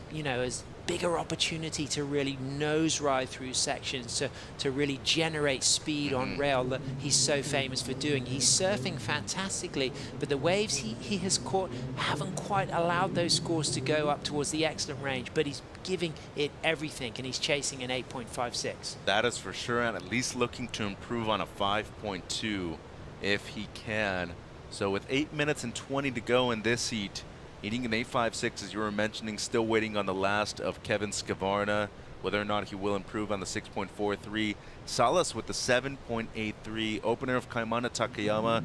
bigger opportunity to really nose ride through sections, to really generate speed on rail that he's so famous for doing. He's surfing fantastically, but the waves he has caught haven't quite allowed those scores to go up towards the excellent range, but he's giving it everything, and he's chasing an 8.56. That is for sure, and at least looking to improve on a 5.2 if he can. So with 8 minutes and 20 to go in this heat, eating an 8.56, as you were mentioning, still waiting on the last of Kevin Skavana, whether or not he will improve on the 6.43. Salas with the 7.83. Opener of Kaimana Takayama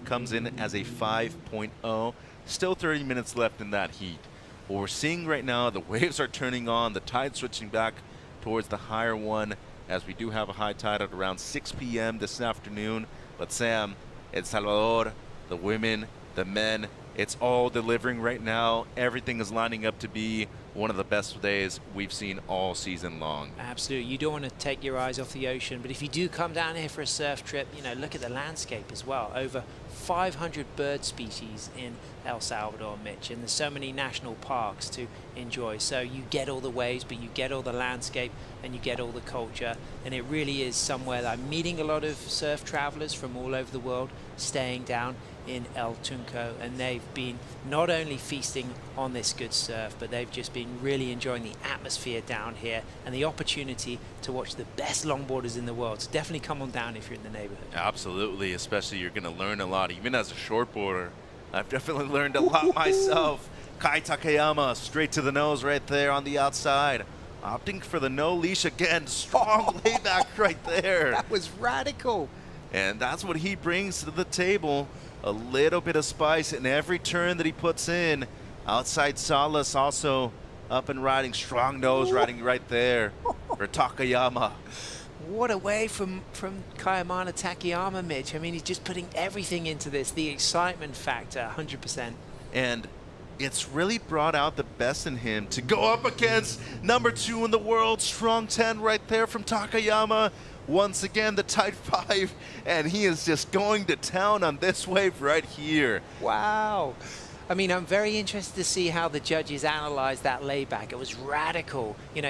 comes in as a 5.0. Still 30 minutes left in that heat. What we're seeing right now, the waves are turning on, the tide switching back towards the higher one, as we do have a high tide at around 6 p.m. this afternoon. But Sam, El Salvador, the women, the men, it's all delivering right now. Everything is lining up to be one of the best days we've seen all season long. Absolutely. You don't want to take your eyes off the ocean, but if you do come down here for a surf trip, look at the landscape as well. Over 500 bird species in El Salvador, Mitch, and there's so many national parks to enjoy. So you get all the waves, but you get all the landscape and you get all the culture, and it really is somewhere that I'm meeting a lot of surf travelers from all over the world staying down in El Tunco, and they've been not only feasting on this good surf, but they've just been really enjoying the atmosphere down here and the opportunity to watch the best longboarders in the world. So definitely come on down if you're in the neighborhood. Absolutely, especially you're going to learn a lot, even as a shortboarder. I've definitely learned a lot myself. Kai Takayama straight to the nose right there on the outside. Opting for the no leash again. Strong layback right there. That was radical. And that's what he brings to the table. A little bit of spice in every turn that he puts in. Outside Salas also up and riding. Strong nose riding right there for Takayama. What a way from Kaimana Takayama, Mitch. I mean, he's just putting everything into this. The excitement factor, 100%. And it's really brought out the best in him to go up against #2 in the world. Strong 10 right there from Takayama. Once again, the tight 5, and he is just going to town on this wave right here. Wow. I mean, I'm very interested to see how the judges analyze that layback. It was radical. He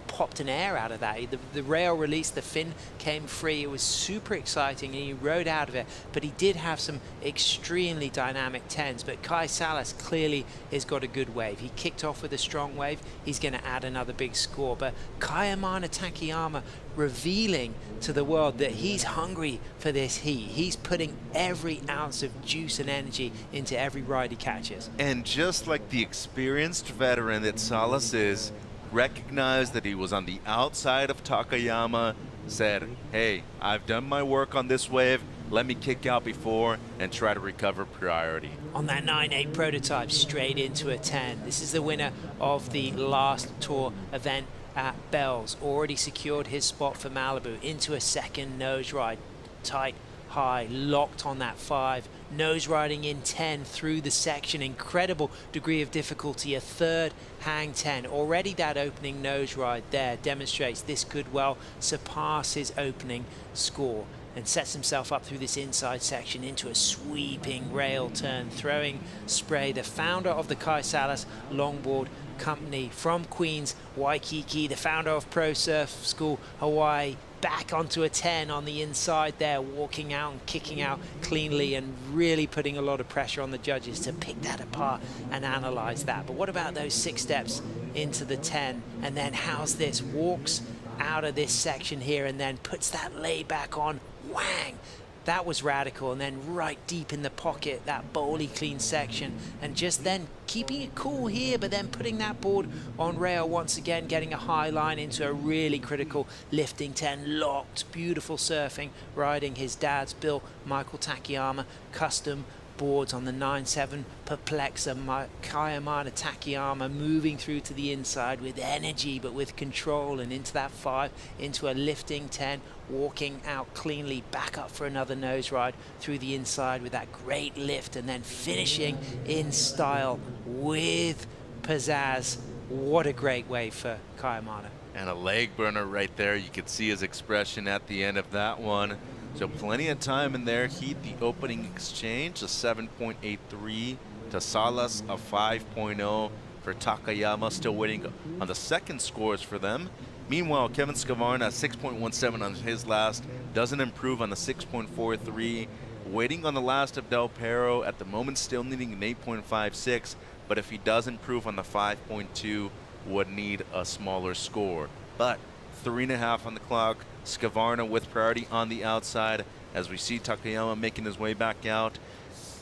popped an air out of that. The rail released, the fin came free. It was super exciting, and he rode out of it. But he did have some extremely dynamic 10s. But Kai Salas clearly has got a good wave. He kicked off with a strong wave. He's going to add another big score. But Kaimana Takayama revealing to the world that he's hungry for this heat. He's putting every ounce of juice and energy into every ride he catches. And just like the experienced veteran that Salas is, recognized that he was on the outside of Takayama, said, hey, I've done my work on this wave, let me kick out before and try to recover priority. On that 9.8 prototype, straight into a 10. This is the winner of the last tour event at Bells. Already secured his spot for Malibu into a second nose ride. Tight, high, locked on that 5. Nose riding in 10 through the section. Incredible degree of difficulty. A third hang 10. Already that opening nose ride there demonstrates this could well surpass his opening score, and sets himself up through this inside section into a sweeping rail turn, throwing spray. The founder of the Kai Salas Longboard Company from Queens, Waikiki, the founder of Pro Surf School Hawaii, back onto a 10 on the inside there, walking out and kicking out cleanly and really putting a lot of pressure on the judges to pick that apart and analyze that. But what about those 6 steps into the 10? And then how's this? Walks out of this section here and then puts that lay back on. Whang! That was radical, and then right deep in the pocket, that bowly clean section, and just then keeping it cool here, but then putting that board on rail once again, getting a high line into a really critical lifting 10, locked, beautiful surfing, riding his dad's built Michael Takayama custom boards on the 9.7 Perplexer. Kayamana Takayama moving through to the inside with energy but with control, and into that 5, into a lifting 10, walking out cleanly, back up for another nose ride through the inside with that great lift, and then finishing in style with pizzazz. What a great wave for Kayamana. And a leg burner right there. You could see his expression at the end of that one. So plenty of time in there. Heat, the opening exchange, a 7.83 to Salas, a 5.0 for Takayama. Still waiting on the second scores for them. Meanwhile, Kevin Skavarna, 6.17 on his last, doesn't improve on the 6.43. Waiting on the last of Del Perro, at the moment still needing an 8.56, but if he does improve on the 5.2, would need a smaller score. But 3.5 on the clock, Skavarna with priority on the outside as we see Takayama making his way back out.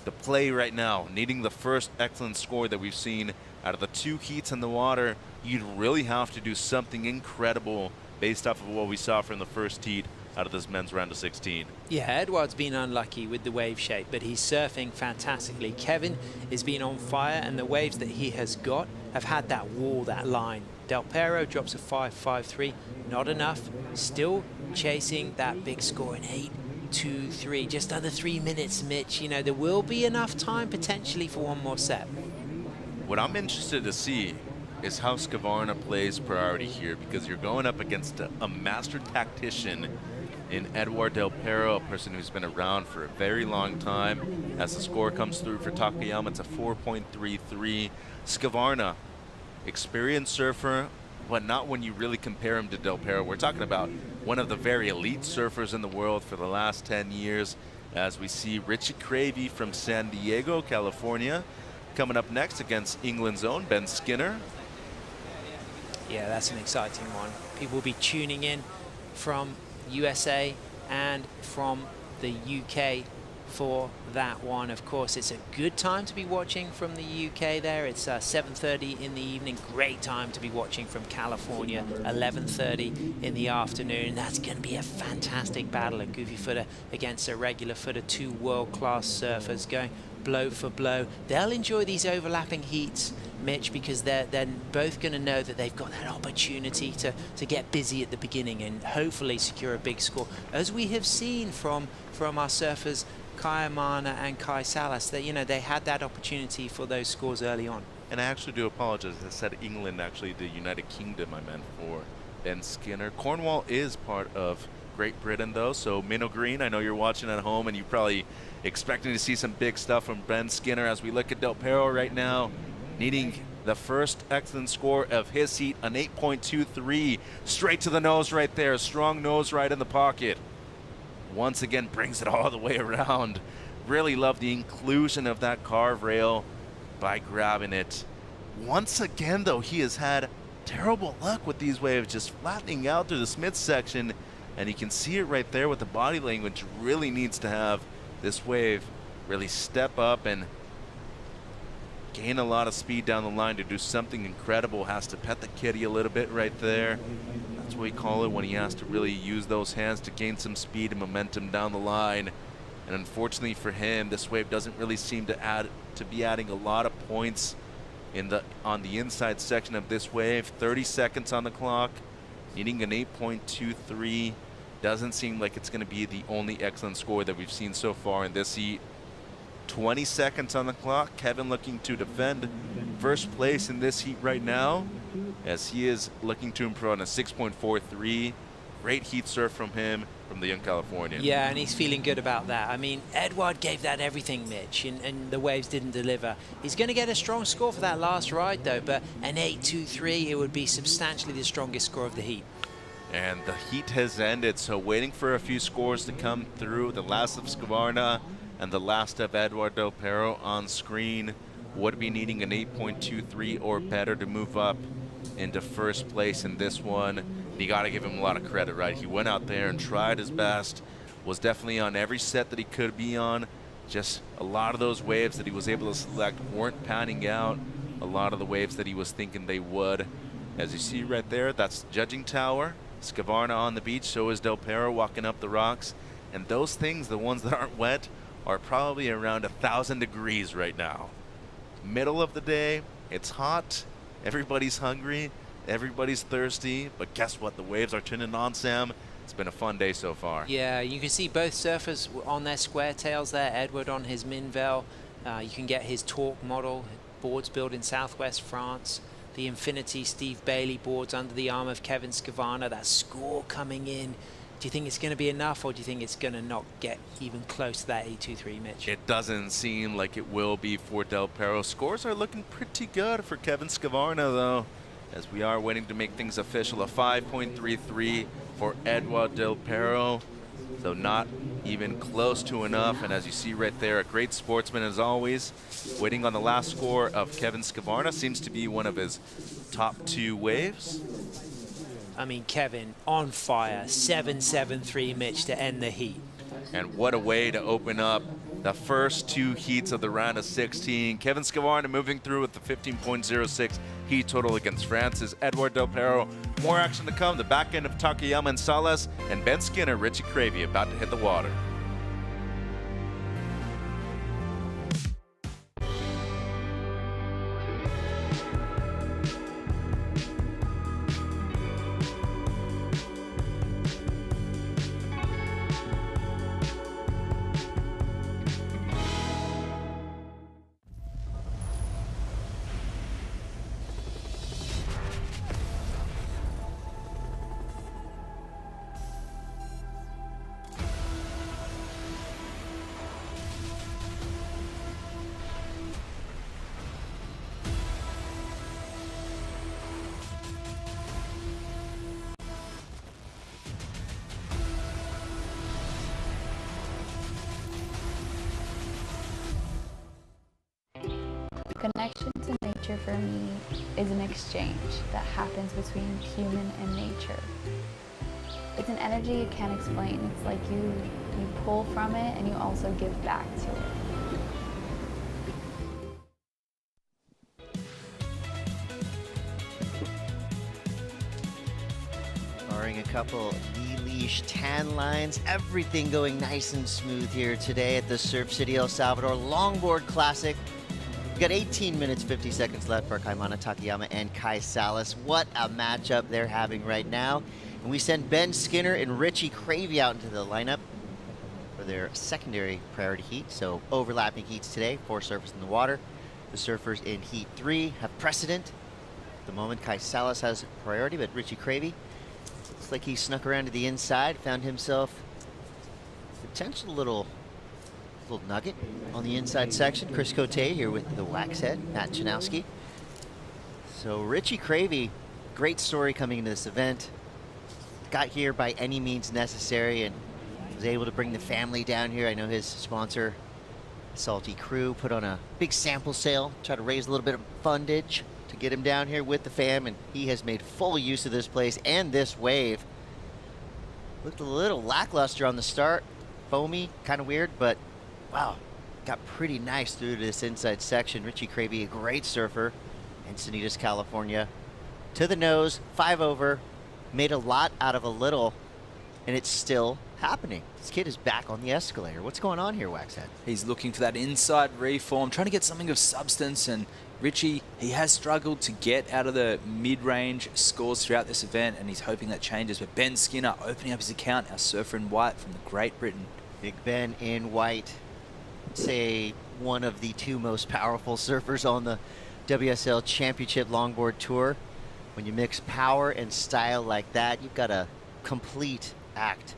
The play right now, needing the first excellent score that we've seen out of the 2 heats in the water. You'd really have to do something incredible based off of what we saw from the first heat out of this men's round of 16. Yeah, Edouard's been unlucky with the wave shape, but he's surfing fantastically. Kevin is being on fire, and the waves that he has got have had that wall, that line. Del Perro drops a 5.53, not enough. Still chasing that big score in 8.23, just under 3 minutes, Mitch. You know, there will be enough time potentially for one more set. What I'm interested to see is how Skavarna plays priority here, because you're going up against a master tactician in Edouard Del Perro, a person who's been around for a very long time. As the score comes through for Takayama, it's a 4.33. Skavarna, experienced surfer, but not when you really compare him to Del Perro. We're talking about one of the very elite surfers in the world for the last 10 years, as we see Richie Cravey from San Diego, California, coming up next against England's own Ben Skinner. Yeah, that's an exciting one. People will be tuning in from USA and from the UK for that one. Of course, it's a good time to be watching from the UK there. It's 7:30 in the evening. Great time to be watching from California, 11:30 in the afternoon. That's going to be a fantastic battle, a goofy footer against a regular footer, 2 world-class surfers going blow for blow. They'll enjoy these overlapping heats, Mitch, because they're both going to know that they've got that opportunity to get busy at the beginning and hopefully secure a big score, as we have seen from our surfers Kayamana and Kai Salas. That, you know, they had that opportunity for those scores early on. And I actually do apologize. I said England, actually the United Kingdom I meant for Ben Skinner. Cornwall is part of Great Britain though, so Minnow Green, I know you're watching at home and you're probably expecting to see some big stuff from Ben Skinner. As we look at Del Perro right now, needing the first excellent score of his heat, an 8.23, straight to the nose right there, strong nose right in the pocket. Once again brings it all the way around. Really love the inclusion of that carve rail by grabbing it. Once again though, he has had terrible luck with these waves, just flattening out through this midsection. And you can see it right there with the body language. Really needs to have this wave really step up and gain a lot of speed down the line to do something incredible. Has to pet the kitty a little bit right there. That's what we call it, when he has to really use those hands to gain some speed and momentum down the line. And unfortunately for him, this wave doesn't really seem to be adding a lot of points on the inside section of this wave. 30 seconds on the clock, needing an 8.23. Doesn't seem like it's going to be the only excellent score that we've seen so far in this heat. 20 seconds on the clock. Kevin looking to defend first place in this heat right now, as he is looking to improve on a 6.43. Great heat surf from him, from the young Californian. Yeah, and he's feeling good about that. I mean, Edward gave that everything, Mitch, and the waves didn't deliver. He's going to get a strong score for that last ride, though, but an 8.23, it would be substantially the strongest score of the heat. And the heat has ended, so waiting for a few scores to come through. The last of Skvarna and the last of Edward Del Perro on screen. Would be needing an 8.23 or better to move up into first place in this one. And you got to give him a lot of credit, right? He went out there and tried his best, was definitely on every set that he could be on. Just a lot of those waves that he was able to select weren't panning out. A lot of the waves that he was thinking they would. As you see right there, that's the judging tower. Skvarna on the beach, so is Del Perro walking up the rocks. And those things, the ones that aren't wet, are probably around 1,000 degrees right now. Middle of the day, it's hot, everybody's hungry, everybody's thirsty, but guess what? The waves are turning on, Sam. It's been a fun day so far. Yeah, you can see both surfers on their square tails there. Edward on his Minvel. You can get his Torque model, boards built in Southwest France. The Infinity Steve Bailey boards under the arm of Kevin Skvarna. That score coming in. Do you think it's going to be enough, or do you think it's going to not get even close to that 8.23, Mitch? It doesn't seem like it will be for Del Perro. Scores are looking pretty good for Kevin Skvarna, though, as we are waiting to make things official. A 5.33 for Edward Del Perro, so not even close to enough. And as you see right there, a great sportsman as always. Waiting on the last score of Kevin Skvarna. Seems to be one of his top 2 waves. I mean, Kevin on fire. 7.73, Mitch, to end the heat. And what a way to open up the first 2 heats of the round of 16. Kevin Skvarna moving through with the 15.06 heat total against France's Edward Del Perro. More action to come. The back end of Takayama and Salas, and Ben Skinner, Richie Cravey about to hit the water. Connection to nature for me is an exchange that happens between human and nature. It's an energy you can't explain. It's like you pull from it and you also give back to it. Barring a couple knee-leash tan lines, everything going nice and smooth here today at the Surf City El Salvador Longboard Classic. We've got 18 minutes, 50 seconds left for Kaimana Takayama and Kai Salas. What a matchup they're having right now. And we send Ben Skinner and Richie Cravey out into the lineup for their secondary priority heat. So overlapping heats today, 4 surfers in the water. The surfers in heat 3 have precedent. At the moment, Kai Salas has priority, but Richie Cravey, looks like he snuck around to the inside, found himself a potential little nugget on the inside section. Chris Cote here with the wax head, Matt Janowski. So Richie Cravey, great story coming into this event. Got here by any means necessary and was able to bring the family down here. I know his sponsor, Salty Crew, put on a big sample sale, try to raise a little bit of fundage. to get him down here with the fam, and he has made full use of this place and this wave. Looked a little lackluster on the start, foamy, kind of weird, but wow, got pretty nice through this inside section. Richie Cravey, a great surfer, Encinitas, California. To the nose, 5 over, made a lot out of a little, and it's still happening. This kid is back on the escalator. What's going on here, Waxhead? He's looking for that inside reform, trying to get something of substance, and Richie, he has struggled to get out of the mid-range scores throughout this event, and he's hoping that changes. But Ben Skinner opening up his account, our surfer in white from the Great Britain. Big Ben in white, say one of the 2 most powerful surfers on the WSL Championship Longboard Tour. When you mix power and style like that, you've got a complete act.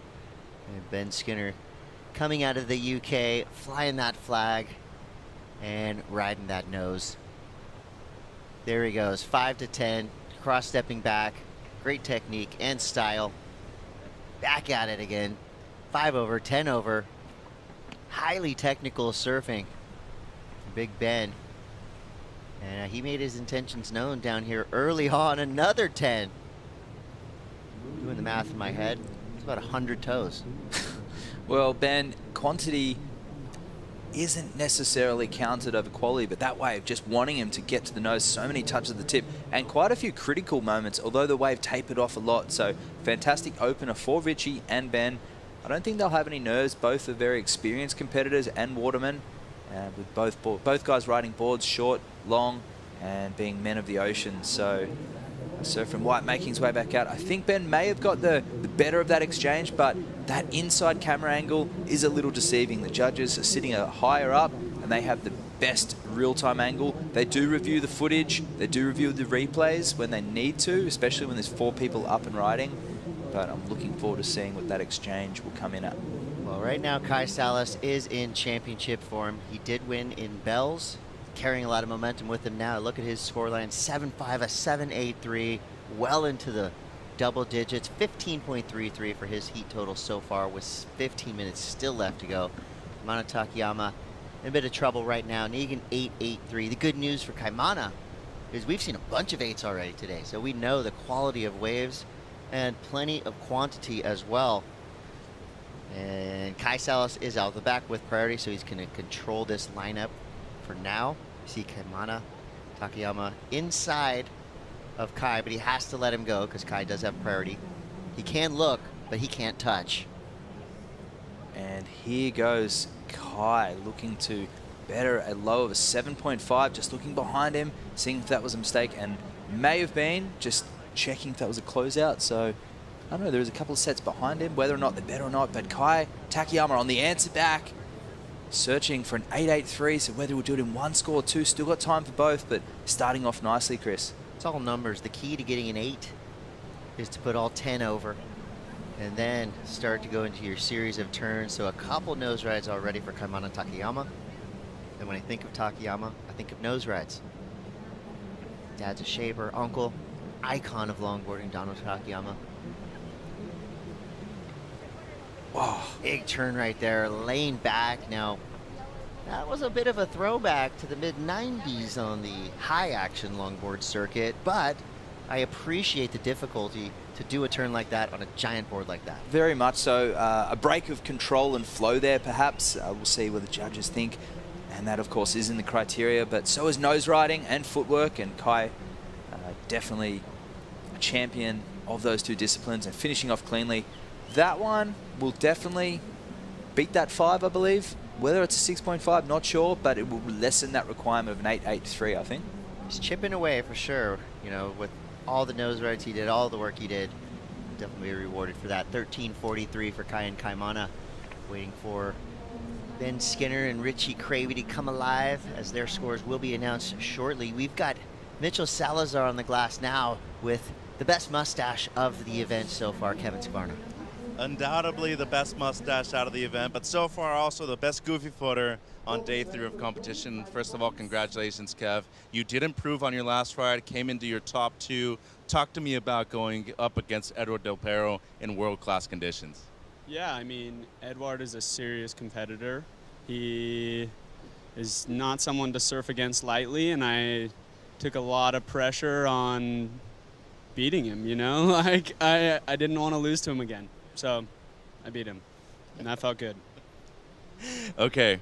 And Ben Skinner coming out of the UK, flying that flag and riding that nose. There he goes, 5 to 10, cross-stepping back, great technique and style. Back at it again, 5 over, 10 over. Highly technical surfing from Big Ben. And he made his intentions known down here early on. Another 10. Doing the math in my head, it's about 100 toes. Well, Ben, quantity isn't necessarily counted over quality, but that wave, just wanting him to get to the nose, so many touches of the tip, and quite a few critical moments, although the wave tapered off a lot. So fantastic opener for Richie and Ben. I don't think they'll have any nerves. Both are very experienced competitors and watermen, with both guys riding boards short, long, and being men of the ocean. So surfer in white making his way back out. I think Ben may have got the better of that exchange, but that inside camera angle is a little deceiving. The judges are sitting higher up, and they have the best real-time angle. They do review the footage, they do review the replays when they need to, especially when there's 4 people up and riding. But I'm looking forward to seeing what that exchange will come in at. Well, right now Kai Salas is in championship form. He did win in Bells, carrying a lot of momentum with him now. Look at his scoreline, 7.5, a 7.83, well into the double digits, 15.33 for his heat total so far, with 15 minutes still left to go. Kaimana Takayama in a bit of trouble right now. Negan 8.83. The good news for Kaimana is we've seen a bunch of 8s already today, so we know the quality of waves and plenty of quantity as well. And Kai Salas is out the back with priority, so he's going to control this lineup for now. You see Kaimana Takayama inside of Kai, but he has to let him go because Kai does have priority. He can look, but he can't touch. And here goes Kai, looking to better a low of a 7.5, just looking behind him, seeing if that was a mistake, and may have been, just checking if that was a closeout. So I don't know, there was a couple of sets behind him, whether or not they're better or not, but Kai Takayama on the answer back, searching for an 8.83, so whether we'll do it in 1 score or 2, still got time for both, but starting off nicely, Chris. It's all numbers. The key to getting an 8 is to put all 10 over and then start to go into your series of turns. So a couple nose rides already for Kaimana Takayama. And when I think of Takayama, I think of nose rides. Dad's a shaver, uncle, icon of longboarding, Donald Takayama. Wow, big turn right there, laying back. Now, that was a bit of a throwback to the mid-90s on the high action longboard circuit, but I appreciate the difficulty to do a turn like that on a giant board like that. Very much so. A break of control and flow there, perhaps. We'll see what the judges think, and that, of course, is in the criteria, but so is nose riding and footwork, and Kai definitely a champion of those 2 disciplines and finishing off cleanly. That one will definitely beat that 5, I believe. Whether it's a 6.5, not sure, but it will lessen that requirement of an 8.83, I think. He's chipping away for sure, you know, with all the nose rides he did, all the work he did. Definitely rewarded for that. 13.43 for Kai and Kaimana. Waiting for Ben Skinner and Richie Cravey to come alive, as their scores will be announced shortly. We've got Mitchell Salazar on the glass now with the best mustache of the event so far, Kevin Skvarna. Undoubtedly the best mustache out of the event, but so far also the best goofy footer on day 3 of competition. First of all, congratulations, Kev. You did improve on your last ride, came into your top 2. Talk to me about going up against Edward Del Perro in world-class conditions. Yeah, I mean, Edward is a serious competitor. He is not someone to surf against lightly, and I took a lot of pressure on beating him, you know? Like, I didn't want to lose to him again. So I beat him, and that felt good. Okay.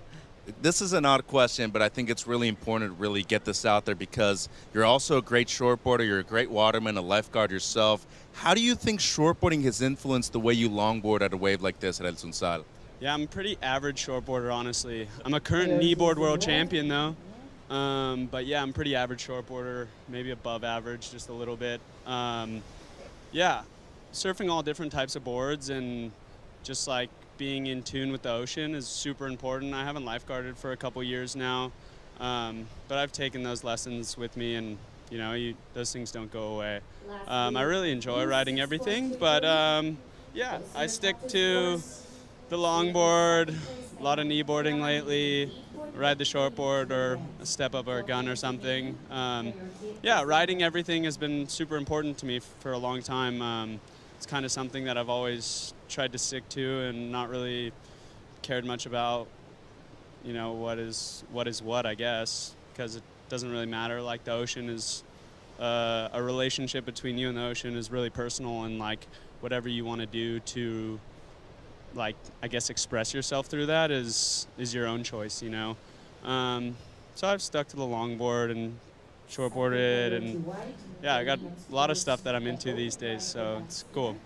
This is an odd question, but I think it's really important to really get this out there because you're also a great shortboarder, you're a great waterman, a lifeguard yourself. How do you think shortboarding has influenced the way you longboard at a wave like this at El Sunzal? Yeah, I'm a pretty average shortboarder, honestly. I'm a current kneeboard world champion, though. But yeah, I'm pretty average shortboarder, maybe above average, just a little bit. Yeah, surfing all different types of boards and just like being in tune with the ocean is super important. I haven't lifeguarded for a couple years now, but I've taken those lessons with me, and you know, those things don't go away. I really enjoy riding everything, but yeah, I stick to the longboard, a lot of kneeboarding lately, ride the shortboard or a step up or a gun or something. Yeah, riding everything has been super important to me for a long time. It's kind of something that I've always tried to stick to and not really cared much about, you know, what is what, I guess, because it doesn't really matter. Like, the ocean is a relationship between you and the ocean is really personal, and like whatever you want to do to, like, I guess, express yourself through that is your own choice, you know. So I've stuck to the longboard and shortboarded, and yeah, I got a lot of stuff that I'm into these days, so it's cool.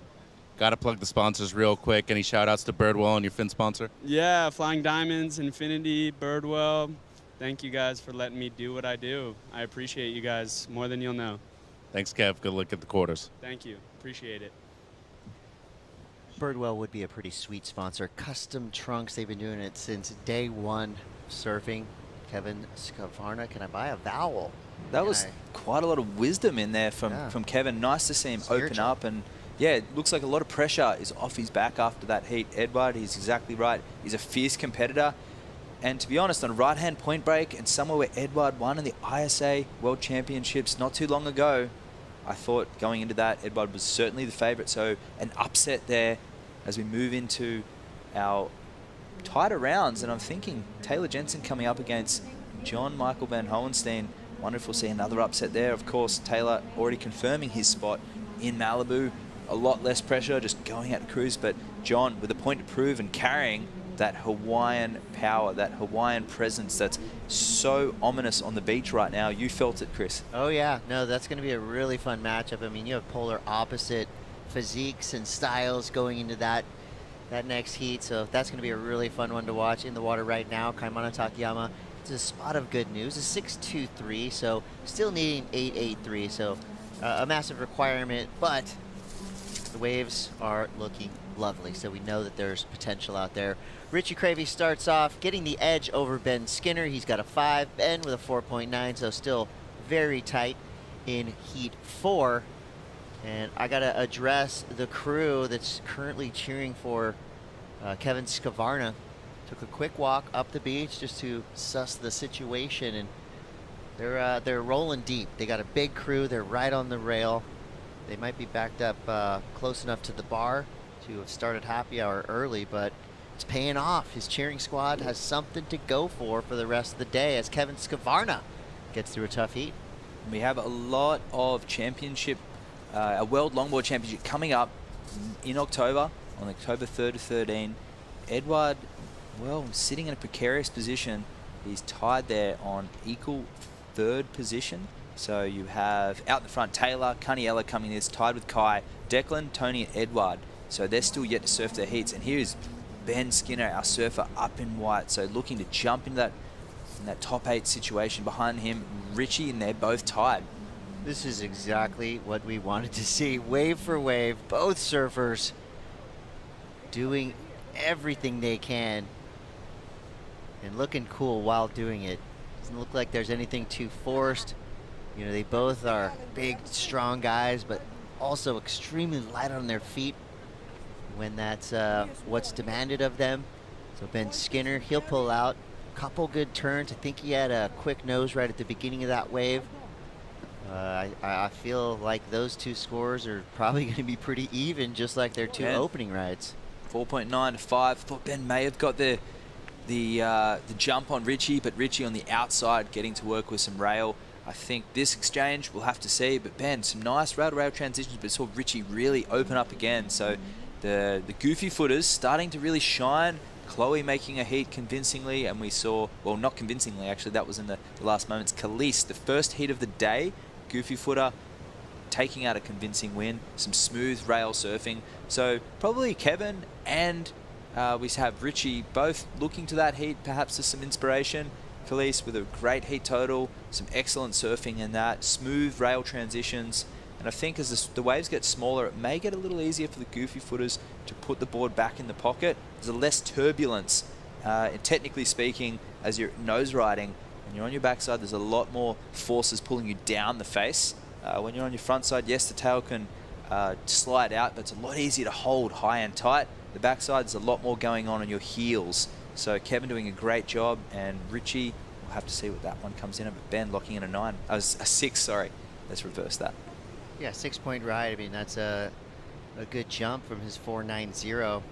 Got to plug the sponsors real quick. Any shout outs to Birdwell and your fin sponsor? Yeah, Flying Diamonds, Infinity, Birdwell. Thank you guys for letting me do what I do. I appreciate you guys more than you'll know. Thanks, Kev. Good luck at the quarters. Thank you. Appreciate it. Birdwell would be a pretty sweet sponsor. Custom trunks, they've been doing it since day one surfing. Kevin Scavarna, can I buy a vowel? That was quite a lot of wisdom in there from Kevin. Nice to see him open up, and yeah, it looks like a lot of pressure is off his back after that heat. Edward, he's exactly right. He's a fierce competitor. And to be honest, on a right-hand point break and somewhere where Edward won in the ISA World Championships not too long ago, I thought going into that, Edward was certainly the favourite. So an upset there as we move into our tighter rounds. And I'm thinking Taylor Jensen coming up against John Michael Van Hohenstein. Wonderful to see another upset there. Of course, Taylor already confirming his spot in Malibu. A lot less pressure, just going out to cruise. But John with a point to prove and carrying that Hawaiian power, that Hawaiian presence that's so ominous on the beach right now. You felt it, Chris. Oh yeah, no, that's going to be a really fun matchup. I mean, you have polar opposite physiques and styles going into that next heat, so that's going to be a really fun one to watch. In the water right now, Kaimana Takayama, it's a spot of good news, a 6.23, so still needing 8.83, so a massive requirement, but the waves are looking lovely, so we know that there's potential out there. Richie Cravey starts off getting the edge over Ben Skinner. He's got a 5, Ben with a 4.9, so still very tight in heat 4. And I got to address the crew that's currently cheering for Kevin Scavarna. Took a quick walk up the beach just to suss the situation, and they're rolling deep. They got a big crew. They're right on the rail. They might be backed up close enough to the bar to have started happy hour early, but it's paying off. His cheering squad has something to go for the rest of the day as Kevin Scavarna gets through a tough heat. We have a lot of championship, a World Longboard Championship coming up in October, on October 3rd to 13. Edward, well, sitting in a precarious position. He's tied there on equal 3rd position. So you have out in the front Taylor, Caniella coming in, tied with Kai, Declan, Tony, and Edward. So they're still yet to surf their heats. And here's Ben Skinner, our surfer, up in white. So looking to jump into that top 8 situation. Behind him, Richie, and they're both tied. This is exactly what we wanted to see. Wave for wave, both surfers doing everything they can and looking cool while doing it. Doesn't look like there's anything too forced. You know, they both are big, strong guys, but also extremely light on their feet when that's what's demanded of them. So Ben Skinner, he'll pull out. Couple good turns. I think he had a quick nose right at the beginning of that wave. I feel like those two scores are probably going to be pretty even, just like their two opening rides. 4.9 to 5. Thought Ben may have got the jump on Richie, but Richie on the outside getting to work with some rail. I think this exchange we'll have to see. But Ben, some nice rail-to-rail transitions, but saw Richie really open up again. So the goofy footers starting to really shine. Chloe making a heat convincingly, and we saw, well, not convincingly actually, that was in the last moments. Kelis, the first heat of the day, goofy footer, taking out a convincing win. Some smooth rail surfing. So probably Kevin and we have Richie both looking to that heat, perhaps for some inspiration. Kelis with a great heat total, some excellent surfing in that, smooth rail transitions. And I think as the waves get smaller, it may get a little easier for the goofy footers to put the board back in the pocket. There's less turbulence, technically speaking, as you're nose riding. When you're on your backside, there's a lot more forces pulling you down the face. When you're on your front side, yes, the tail can slide out, but it's a lot easier to hold high and tight. The backside, there's a lot more going on your heels. So Kevin doing a great job, and Richie, we'll have to see what that one comes in at. But Ben locking in a 9. A 6, sorry. Let's reverse that. Yeah, 6-point ride. I mean, that's a good jump from his 4.90.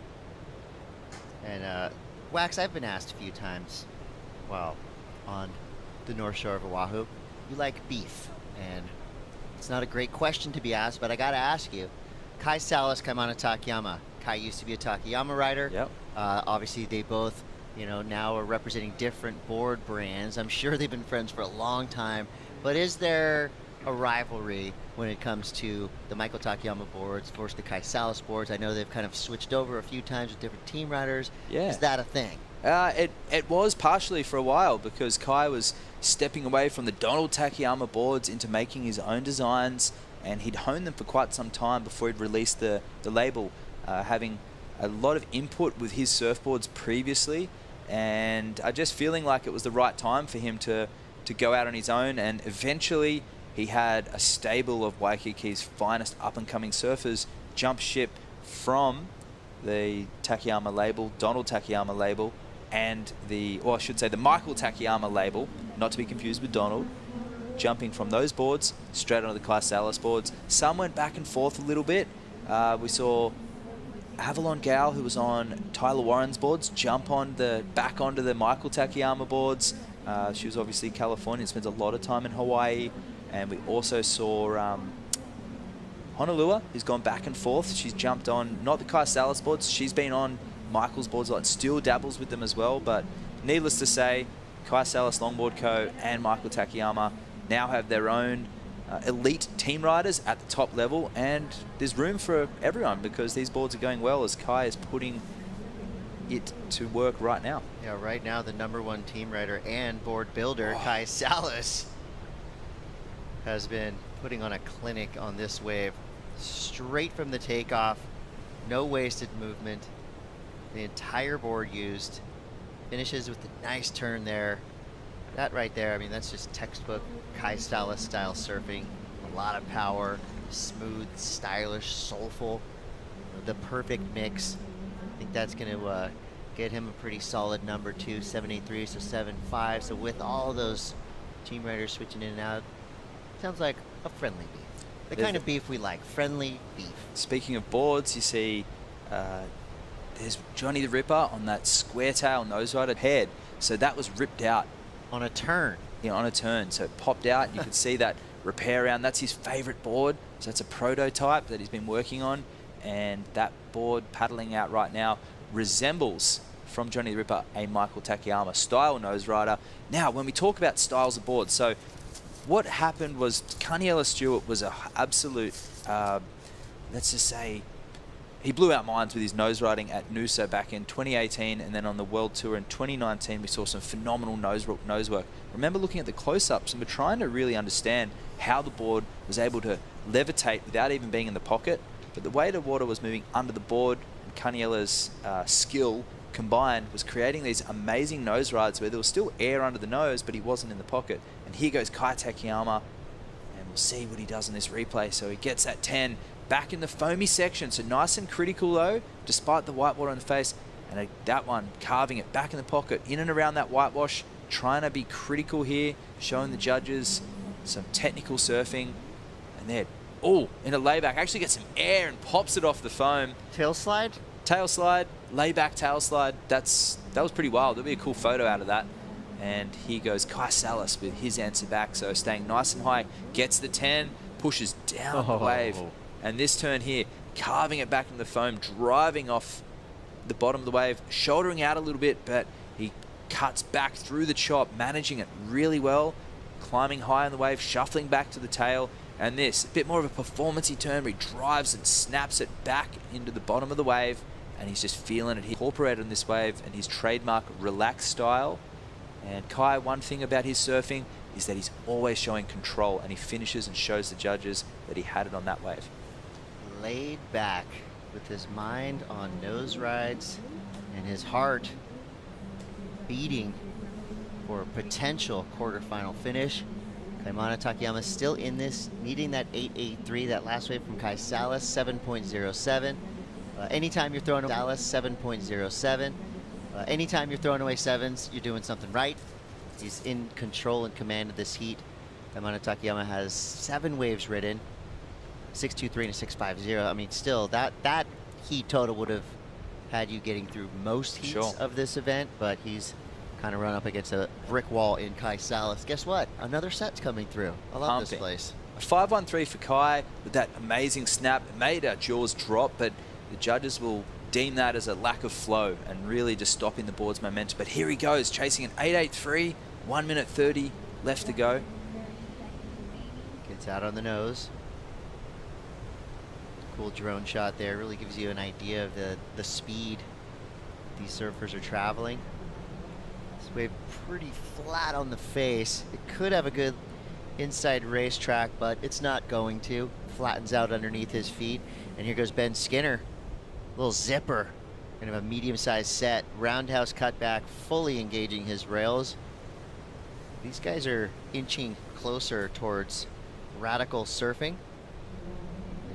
And Wax, I've been asked a few times while on the North Shore of Oahu, you like beef? And it's not a great question to be asked, but I got to ask you. Kai Salas, Kaimana Takayama. Kai used to be a Takayama rider. Yep. Obviously, they both, now are representing different board brands. I'm sure they've been friends for a long time. But is there a rivalry when it comes to the Michael Takayama boards versus the Kai Salas boards? I know they've kind of switched over a few times with different team riders. Yeah. Is that a thing? It was partially for a while, because Kai was stepping away from the Donald Takayama boards into making his own designs, and he'd honed them for quite some time before he'd released the label, having a lot of input with his surfboards previously, and just feeling like it was the right time for him to go out on his own. And eventually he had a stable of Waikiki's finest up-and-coming surfers jump ship from the Takayama label, Donald Takayama label, and the Michael Takayama label, not to be confused with Donald, jumping from those boards straight onto the Kai Salas boards. Some went back and forth a little bit. We saw Avalon Gall, who was on Tyler Warren's boards, jump back onto the Michael Takayama boards. She was obviously Californian, spends a lot of time in Hawaii. And we also saw Honolua, who's gone back and forth. She's jumped on, not the Kai Salas boards, she's been on Michael's boards a lot and still dabbles with them as well. But needless to say, Kai Salas Longboard Co. and Michael Takayama now have their own elite team riders at the top level, and there's room for everyone because these boards are going well as Kai is putting it to work right now. Yeah, right now the #1 team rider and board builder, Kai Salas, has been putting on a clinic on this wave. Straight from the takeoff, no wasted movement. The entire board used. Finishes with a nice turn there. That right there, I mean, that's just textbook Kai Salas style surfing. A lot of power, smooth, stylish, soulful. The perfect mix. I think that's going to get him a pretty solid #2, 7.83, so 7.5. So with all those team riders switching in and out, sounds like a friendly beef. The kind of beef we like, friendly beef. Speaking of boards, you see there's Johnny the Ripper on that square tail nose rider head. So that was ripped out. On a turn. Yeah, on a turn. So it popped out. You could see that repair around. That's his favorite board. So it's a prototype that he's been working on. And that board paddling out right now resembles, from Johnny the Ripper, a Michael Takayama style nose rider. Now, when we talk about styles of boards, so what happened was Carniella Stewart was an absolute, let's just say, he blew out minds with his nose riding at Noosa back in 2018, and then on the World Tour in 2019 we saw some phenomenal nose work. Remember looking at the close-ups, and we're trying to really understand how the board was able to levitate without even being in the pocket, but the way the water was moving under the board and Carniella's skill combined was creating these amazing nose rides where there was still air under the nose, but he wasn't in the pocket. And here goes Kai Takayama, and we'll see what he does in this replay. So he gets that 10 back in the foamy section. So nice and critical though, despite the whitewater on the face. And that one, carving it back in the pocket, in and around that whitewash, trying to be critical here, showing the judges some technical surfing. And then, in a layback, actually gets some air and pops it off the foam. Tail slide? Tail slide, layback tail slide. That was pretty wild. There'll be a cool photo out of that. And here goes Kai Salas with his answer back. So staying nice and high, gets the 10, pushes down the wave. And this turn here, carving it back into the foam, driving off the bottom of the wave, shouldering out a little bit, but he cuts back through the chop, managing it really well, climbing high on the wave, shuffling back to the tail. And this, a bit more of a performance-y turn where he drives and snaps it back into the bottom of the wave, and he's just feeling it. He incorporated on this wave and his trademark relaxed style. And Kai, one thing about his surfing is that he's always showing control, and he finishes and shows the judges that he had it on that wave. Laid back with his mind on nose rides and his heart beating for a potential quarterfinal finish. Kaimana Takayama still in this, needing that 8.83, that last wave from Kai Salas, 7.07. Anytime you're throwing Salas, 7.07. Anytime you're throwing away sevens, you're doing something right. He's in control and command of this heat. Kaimana Takayama has 7 waves ridden, 6.23 and a 6.50. I mean, still, that heat total would have had you getting through most heats of this event, but he's kind of run up against a brick wall in Kai Salas. Guess what? Another set's coming through. I love this place. A 5.13 for Kai with that amazing snap. It made our jaws drop, but the judges will deem that as a lack of flow and really just stopping the board's momentum. But here he goes, chasing an 8.83, 1 minute 30 left to go. Gets out on the nose. Cool drone shot there. Really gives you an idea of the speed these surfers are traveling. This wave pretty flat on the face. It could have a good inside racetrack, but it's not going to. Flattens out underneath his feet. And here goes Ben Skinner. Little zipper, kind of a medium-sized set, roundhouse cutback, fully engaging his rails. These guys are inching closer towards radical surfing.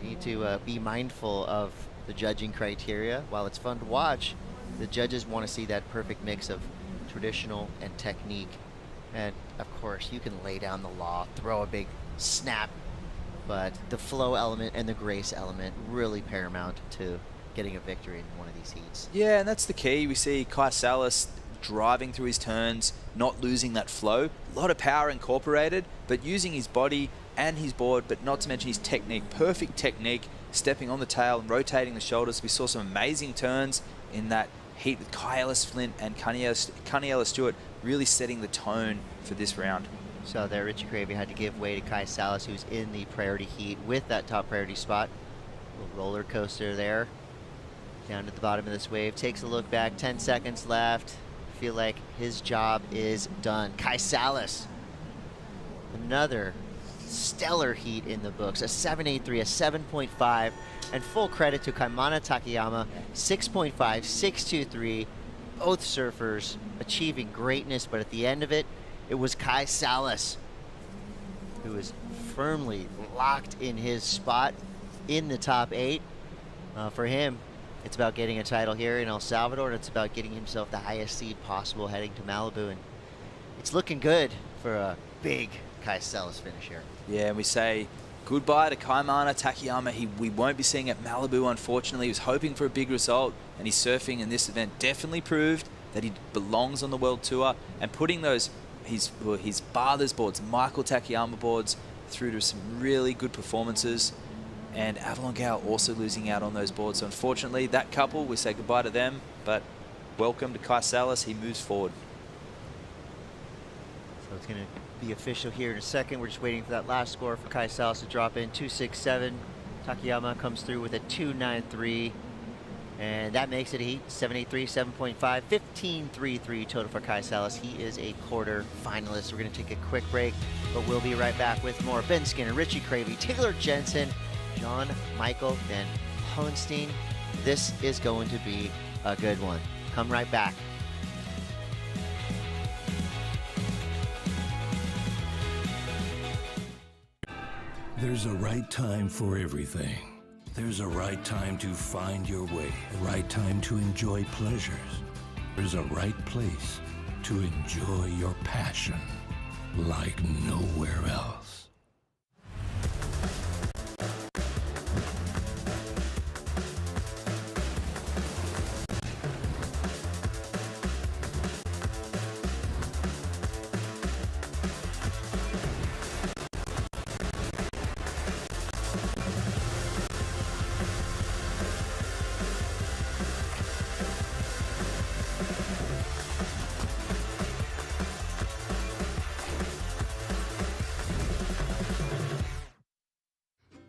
They need to be mindful of the judging criteria. While it's fun to watch, the judges want to see that perfect mix of traditional and technique. And of course, you can lay down the law, throw a big snap, but the flow element and the grace element really paramount to getting a victory in one of these heats. Yeah, and that's the key. We see Kai Salas driving through his turns, not losing that flow. A lot of power incorporated, but using his body and his board, but not to mention his technique. Perfect technique, stepping on the tail and rotating the shoulders. We saw some amazing turns in that heat with Kai Ellis Flint and Cunny Stewart really setting the tone for this round. So there, Richie Cravey had to give way to Kai Salas, who's in the priority heat with that top priority spot. Little roller coaster there. Down at the bottom of this wave, takes a look back, 10 seconds left. Feel like his job is done. Kai Salas, another stellar heat in the books, a 7.83, a 7.5, and full credit to Kaimana Takayama, 6.5, 6.23, both surfers achieving greatness, but at the end of it, it was Kai Salas who was firmly locked in his spot in the top 8. For him, it's about getting a title here in El Salvador, and it's about getting himself the highest seed possible heading to Malibu, and it's looking good for a big Kai Salas finish here. Yeah, and we say goodbye to Kaimana Takayama. We won't be seeing at Malibu, unfortunately. He was hoping for a big result, and his surfing in this event definitely proved that he belongs on the World Tour, and putting those his Bathers boards, Michael Takayama boards, through to some really good performances. And Avalon Gall also losing out on those boards. So unfortunately, that couple, we say goodbye to them, but welcome to Kai Salas. He moves forward. So it's going to be official here in a second. We're just waiting for that last score for Kai Salas to drop in, 2.67. Takayama comes through with a 2.93. And that makes it a heat, 7.83, 7.5, 15.33 total for Kai Salas. He is a quarter finalist. We're going to take a quick break, but we'll be right back with more. Ben Skinner, Richie Cravey, Taylor Jensen, John Michael Van Hohenstein. This is going to be a good one. Come right back. There's a right time for everything. There's a right time to find your way, a right time to enjoy pleasures. There's a right place to enjoy your passion like nowhere else.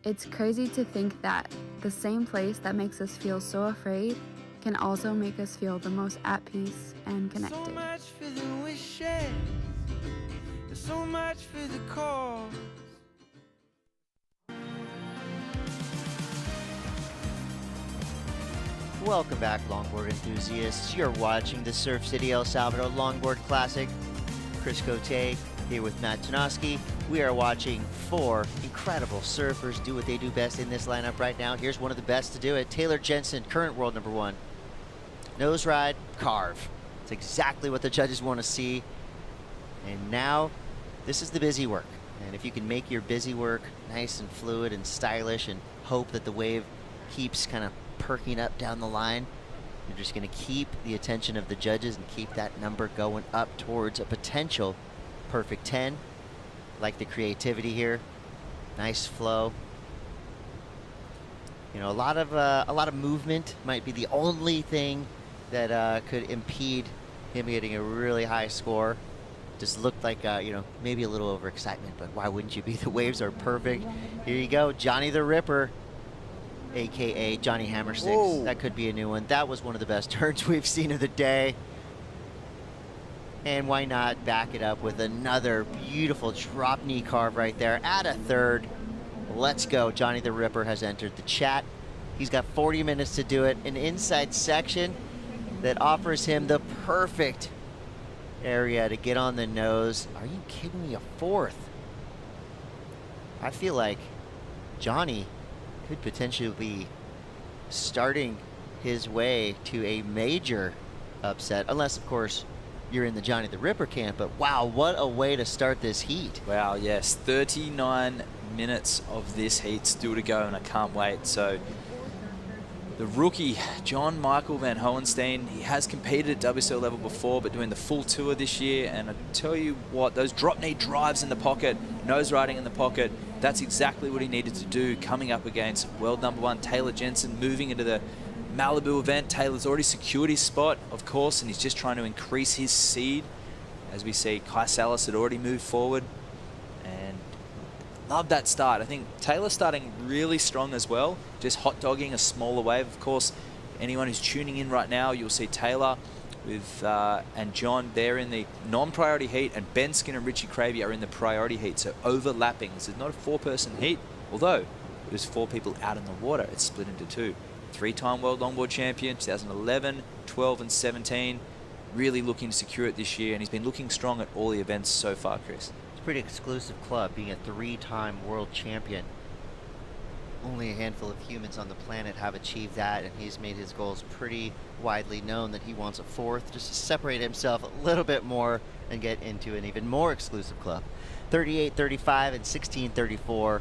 It's crazy to think that the same place that makes us feel so afraid can also make us feel the most at peace and So connected. much for the wishes, so much for the call. Welcome back, longboard enthusiasts. You're watching the Surf City El Salvador Longboard Classic. Chris Cote here with Matt Tanoski. We are watching 4 incredible surfers do what they do best in this lineup right now. Here's one of the best to do it. Taylor Jensen, current world #1. Nose ride, carve. It's exactly what the judges want to see. And now, this is the busy work. And if you can make your busy work nice and fluid and stylish and hope that the wave keeps kind of perking up down the line, you're just going to keep the attention of the judges and keep that number going up towards a potential perfect 10. Like the creativity here, nice flow. You know, a lot of movement might be the only thing that could impede him getting a really high score. Just looked like you know, maybe a little overexcitement, but why wouldn't you be? The waves are perfect. Here you go, Johnny the Ripper, aka Johnny Hammersticks. Whoa. That could be a new one. That was one of the best turns we've seen of the day. And why not back it up with another beautiful drop knee carve right there at a third. Let's go. Johnny the Ripper has entered the chat. He's got 40 minutes to do it. An inside section that offers him the perfect area to get on the nose. Are you kidding me? A 4th. I feel like Johnny could potentially be starting his way to a major upset, unless, of course, you're in the Johnny the Ripper camp. But wow, what a way to start this heat. Wow, yes, 39 minutes of this heat still to go, and I can't wait. So the rookie, John Michael Van Hohenstein, he has competed at WSL level before, but doing the full tour this year. And I tell you what, those drop knee drives in the pocket, nose riding in the pocket, that's exactly what he needed to do coming up against world #1 Taylor Jensen, moving into the Malibu event. Taylor's already secured his spot, of course, and he's just trying to increase his seed. As we see, Kai Salas had already moved forward, and love that start. I think Taylor's starting really strong as well, just hot dogging a smaller wave. Of course, anyone who's tuning in right now, you'll see Taylor with and John, they're in the non-priority heat, and Ben Skinner and Richie Cravey are in the priority heat, so overlapping. This is not a 4-person heat, although there's 4 people out in the water. It's split into 2. 3-time world longboard champion, 2011, 12 and 17. Really looking to secure it this year, and he's been looking strong at all the events so far, Chris. It's a pretty exclusive club, being a 3-time world champion. Only a handful of humans on the planet have achieved that, and he's made his goals pretty widely known that he wants a 4th, just to separate himself a little bit more and get into an even more exclusive club. 38-35 and 16-34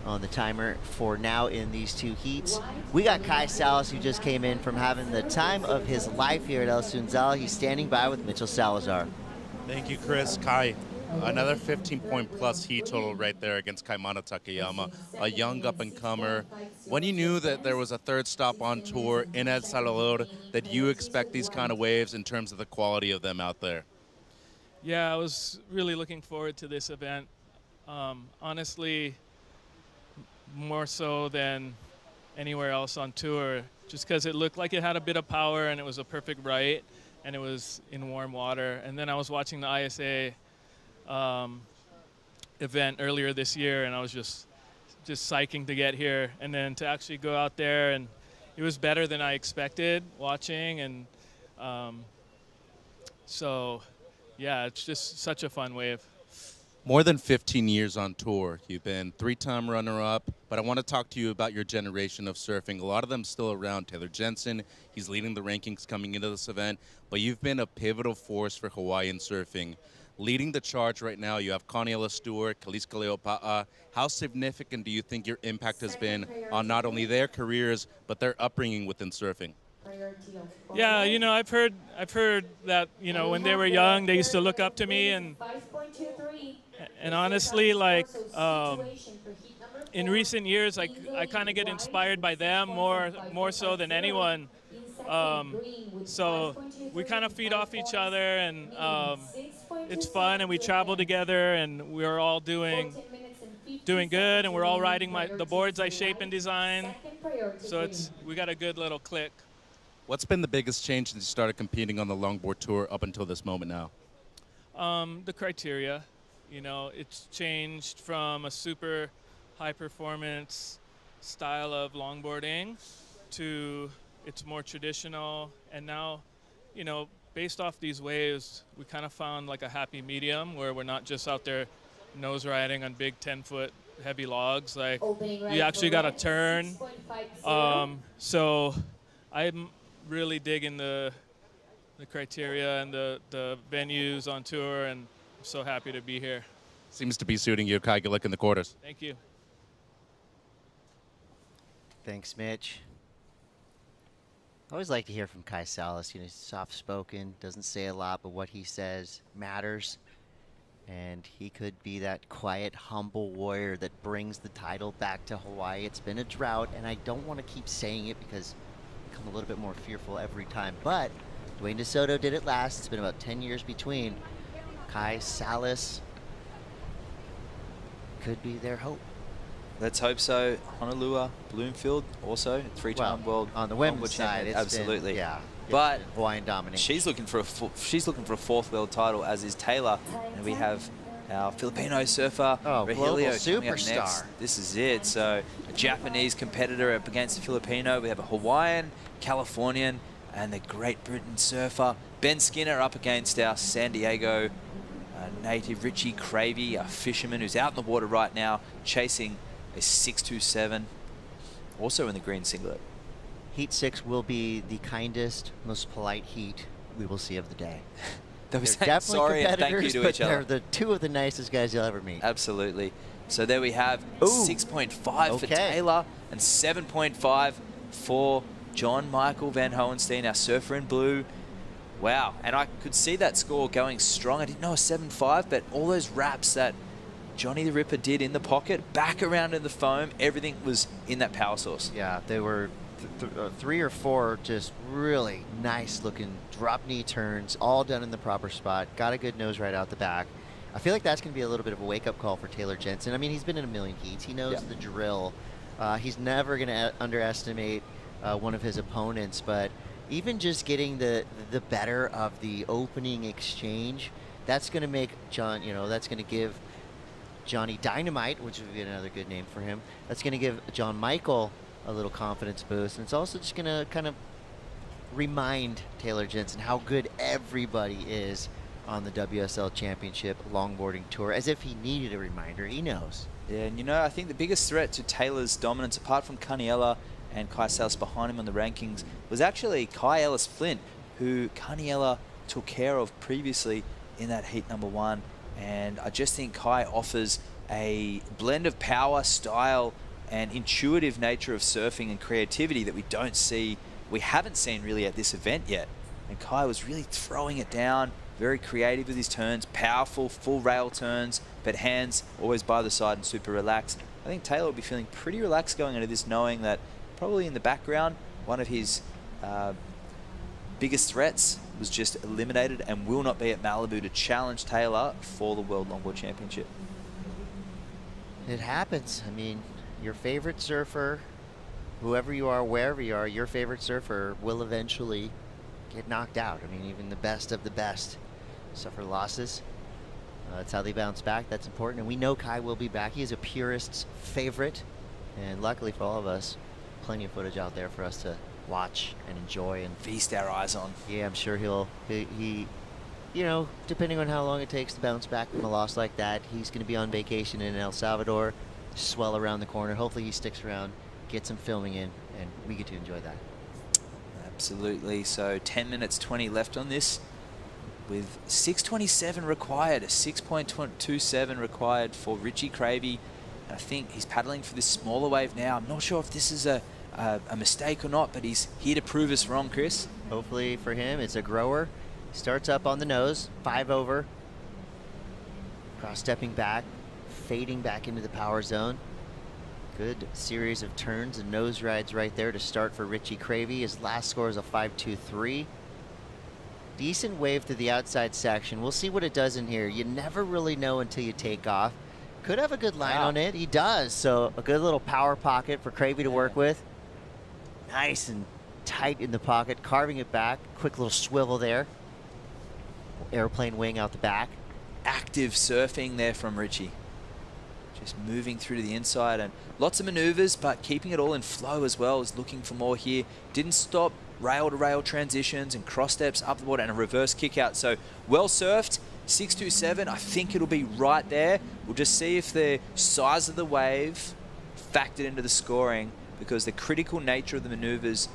on the timer for now in these 2 heats. We got Kai Salas, who just came in from having the time of his life here at El Sunzal. He's standing by with Mitchell Salazar. Thank you, Chris. Kai, another 15-point plus heat total right there against Kaimana Takayama, a young up-and-comer. When you knew that there was a 3rd stop on tour in El Salvador, that you expect these kind of waves in terms of the quality of them out there? Yeah, I was really looking forward to this event. Honestly, more so than anywhere else on tour, just because it looked like it had a bit of power and it was a perfect right, and it was in warm water. And then I was watching the ISA event earlier this year, and I was just psyching to get here, and then to actually go out there, and it was better than I expected watching. And so yeah, it's just such a fun wave. More than 15 years on tour. You've been 3-time runner-up, but I want to talk to you about your generation of surfing. A lot of them still around. Taylor Jensen, he's leading the rankings coming into this event, but you've been a pivotal force for Hawaiian surfing. Leading the charge right now, you have Connie Stewart, Kelis Kaleopa'a. How significant do you think your impact has been on not only their careers, but their upbringing within surfing? Yeah, you know, I've heard that, you know, when they were young, they used to look up to me, and honestly, like, in recent years, I kind of get inspired by them more so than anyone. So we kind of feed off each other, and it's fun, and we travel together, and we're all doing doing good, and we're all riding the boards I shape and design. So we got a good little click. What's been the biggest change since you started competing on the Longboard Tour up until this moment now? The criteria, it's changed from a super high performance style of longboarding to it's more traditional. And now, based off these waves, we kind of found like a happy medium where we're not just out there nose riding on big 10-foot heavy logs. Like you actually got to turn. So I'm really digging the criteria and the venues on tour, and I'm so happy to be here. Seems to be suiting you, Kai. Good luck in the quarters. Thank you. Thanks, Mitch. I always like to hear from Kai Salas. He's soft-spoken, doesn't say a lot, but what he says matters. And he could be that quiet, humble warrior that brings the title back to Hawaii. It's been a drought, and I don't want to keep saying it because I become a little bit more fearful every time. But Dwayne DeSoto did it last. It's been about 10 years between. Kai Salas could be their hope. Let's hope so. Honolulu, Bloomfield, also three-time world on the women's longboard side. champion. Absolutely, been, yeah. But Hawaiian domination. She's looking for a fourth world title, as is Taylor, and we have our Filipino surfer global Regilio coming up superstar. next. This is it. So a Japanese competitor up against a Filipino. We have a Hawaiian, Californian, and the Great Britain surfer Ben Skinner up against our San Diego native Richie Cravey, a fisherman who's out in the water right now, chasing a 627, also in the green singlet. Heat 6 will be the kindest, most polite heat we will see of the day. They're definitely sorry and thank you to but each other. They're the two of the nicest guys you'll ever meet. Absolutely. So there we have 6.5 for Taylor and 7.5 for John Michael Van Hohenstein, our surfer in blue. Wow, and I could see that score going strong. I didn't know a 7.5, but all those wraps that Johnny the Ripper did in the pocket, back around in the foam, everything was in that power source. Yeah, they were 3 or 4 just really nice looking drop knee turns, all done in the proper spot. Got a good nose right out the back. I feel like that's going to be a little bit of a wake-up call for Taylor Jensen. I mean, he's been in a million heats. He knows the drill. He's never going to underestimate one of his opponents, but even just getting the better of the opening exchange, that's going to make John, that's going to give Johnny Dynamite, which would be another good name for him. That's going to give John Michael a little confidence boost. And it's also just going to kind of remind Taylor Jensen how good everybody is on the WSL Championship Longboarding Tour, as if he needed a reminder. He knows. Yeah, and I think the biggest threat to Taylor's dominance, apart from Kaniela and Kai Salas behind him on the rankings, was actually Kai Ellis Flint, who Kaniela took care of previously in that heat number 1. And I just think Kai offers a blend of power, style, and intuitive nature of surfing and creativity that we haven't seen really at this event yet. And Kai was really throwing it down, very creative with his turns, powerful, full rail turns, but hands always by the side and super relaxed. I think Taylor will be feeling pretty relaxed going into this, knowing that probably in the background, one of his biggest threats was just eliminated and will not be at Malibu to challenge Taylor for the World Longboard Championship. It happens. I mean, your favorite surfer, whoever you are, wherever you are, your favorite surfer will eventually get knocked out. I mean, even the best of the best suffer losses. That's how they bounce back. That's important. And we know Kai will be back. He is a purist's favorite. And luckily for all of us, plenty of footage out there for us to watch and enjoy and feast our eyes on. Yeah, I'm sure he depending on how long it takes to bounce back from a loss like that, he's going to be on vacation in El Salvador, swell around the corner. Hopefully he sticks around, get some filming in, and we get to enjoy that. Absolutely. So 10 minutes 20 left on this, with 6:27 required, a 6.27 required for Richie Cravey. I think he's paddling for this smaller wave now. I'm not sure if this is a mistake or not, but he's here to prove us wrong, Chris. Hopefully for him, it's a grower. Starts up on the nose, 5 over. Cross-stepping back, fading back into the power zone. Good series of turns and nose rides right there to start for Richie Cravey. His last score is a 5.23. Decent wave to the outside section. We'll see what it does in here. You never really know until you take off. Could have a good line on it. He does. So a good little power pocket for Cravey to work with. Nice and tight in the pocket, carving it back. Quick little swivel there. Airplane wing out the back. Active surfing there from Richie. Just moving through to the inside and lots of maneuvers, but keeping it all in flow as well. Is looking for more here. Didn't stop. Rail to rail transitions and cross steps up the board and a reverse kick out. So well surfed. 627. I think it'll be right there. We'll just see if the size of the wave factored into the scoring, because the critical nature of the maneuvers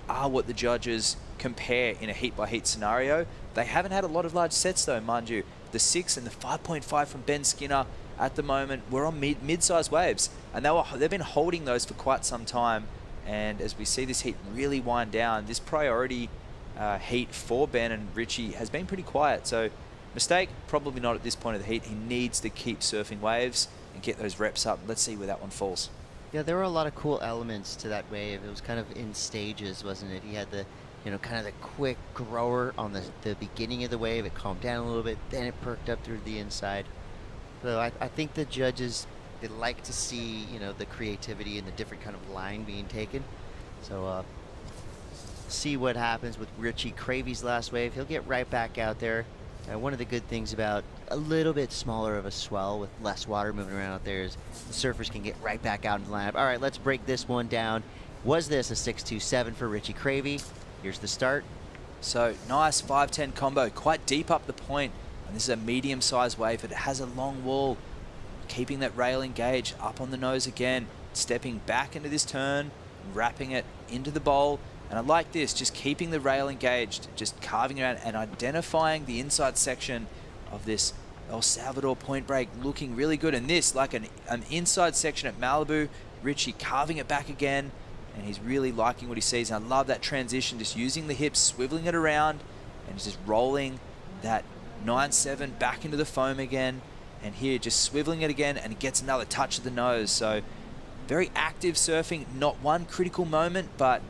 are what the judges compare in a heat-by-heat scenario. They haven't had a lot of large sets though, mind you. The 6 and the 5.5 from Ben Skinner at the moment were on mid-sized waves, and they've been holding those for quite some time. And as we see this heat really wind down, this priority heat for Ben and Richie has been pretty quiet. So mistake, probably not at this point of the heat. He needs to keep surfing waves and get those reps up. Let's see where that one falls. Yeah, there were a lot of cool elements to that wave. It was kind of in stages, wasn't it? He had the, kind of the quick grower on the beginning of the wave. It calmed down a little bit, then it perked up through the inside. So I think the judges, they like to see, the creativity and the different kind of line being taken. So see what happens with Richie Cravey's last wave. He'll get right back out there. One of the good things about a little bit smaller of a swell with less water moving around out there is the surfers can get right back out into the lineup. All right, let's break this one down. Was this a 6.27 for Richie Cravey? Here's the start. So nice 5-10 combo, quite deep up the point. And this is a medium-sized wave, but it has a long wall. Keeping that rail engaged, up on the nose again, stepping back into this turn, wrapping it into the bowl. And I like this, just keeping the rail engaged, just carving around and identifying the inside section of this El Salvador point break, looking really good. And this, like an inside section at Malibu, Richie carving it back again, and he's really liking what he sees. And I love that transition, just using the hips, swiveling it around, and just rolling that 9-7 back into the foam again. And here, just swiveling it again, and it gets another touch of the nose. So very active surfing, not one critical moment, but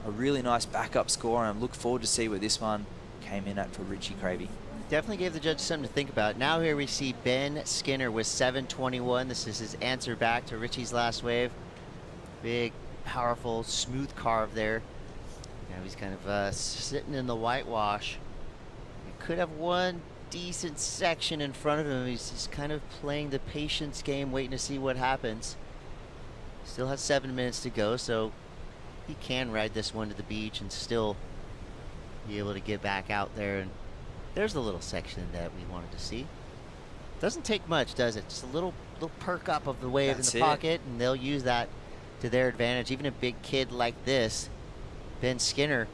a really nice backup score. And I look forward to see where this one came in at for Richie Cravey. Definitely gave the judges something to think about. Now here we see Ben Skinner with 7.21. This is his answer back to Richie's last wave. Big, powerful, smooth carve there. Now he's kind of sitting in the whitewash. He could have one decent section in front of him. He's just kind of playing the patience game, waiting to see what happens. Still has 7 minutes to go, so he can ride this one to the beach and still be able to get back out there. And there's the little section that we wanted to see. Doesn't take much, does it? Just a little perk up of the wave in the pocket, and they'll use that to their advantage. Even a big kid like this, Ben Skinner,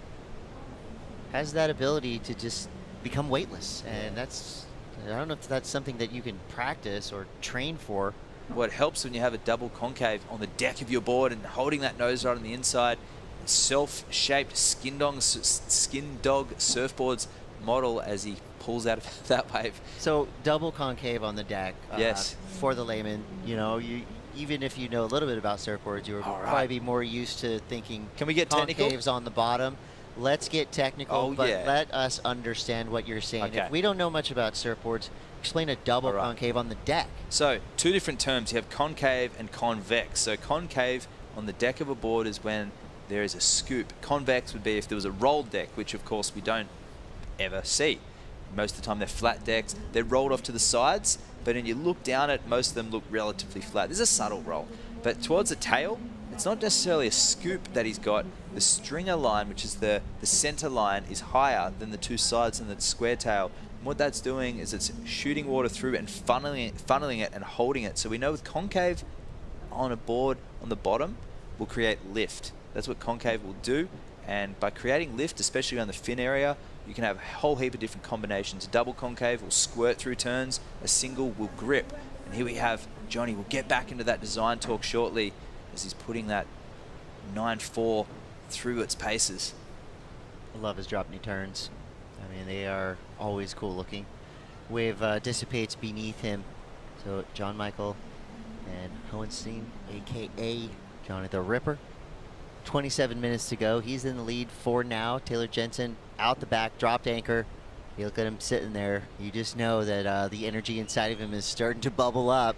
has that ability to just become weightless. And that's, I don't know if that's something that you can practice or train for. What helps when you have a double concave on the deck of your board and holding that nose right on the inside, self-shaped skin dog surfboards model as he pulls out of that wave. So double concave on the deck. Yes. For the layman, even if you know a little bit about surfboards, you would probably be more used to thinking. Can we get technical? Concaves on the bottom. Let's get technical, but let us understand what you're saying. Okay. If we don't know much about surfboards, explain a double concave on the deck. So two different terms. You have concave and convex. So concave on the deck of a board is when there is a scoop. Convex would be if there was a rolled deck, which of course we don't ever see. Most of the time they're flat decks. They're rolled off to the sides, but when you look down at most of them look relatively flat. There's a subtle roll, but towards the tail, it's not necessarily a scoop that he's got. The stringer line, which is the center line, is higher than the two sides and the square tail. And what that's doing is it's shooting water through and funneling it and holding it. So we know with concave on a board on the bottom will create lift. That's what concave will do. And by creating lift, especially around the fin area, you can have a whole heap of different combinations. A double concave will squirt through turns. A single will grip. And here we have Johnny. We'll get back into that design talk shortly as he's putting that 9.4 through its paces. I love his drop knee turns. I mean, they are always cool looking. Wave dissipates beneath him. So John Michael and Hohenstein, a.k.a. Johnny the Ripper. 27 minutes to go. He's in the lead for now. Taylor Jensen out the back, dropped anchor. You look at him sitting there. You just know that the energy inside of him is starting to bubble up.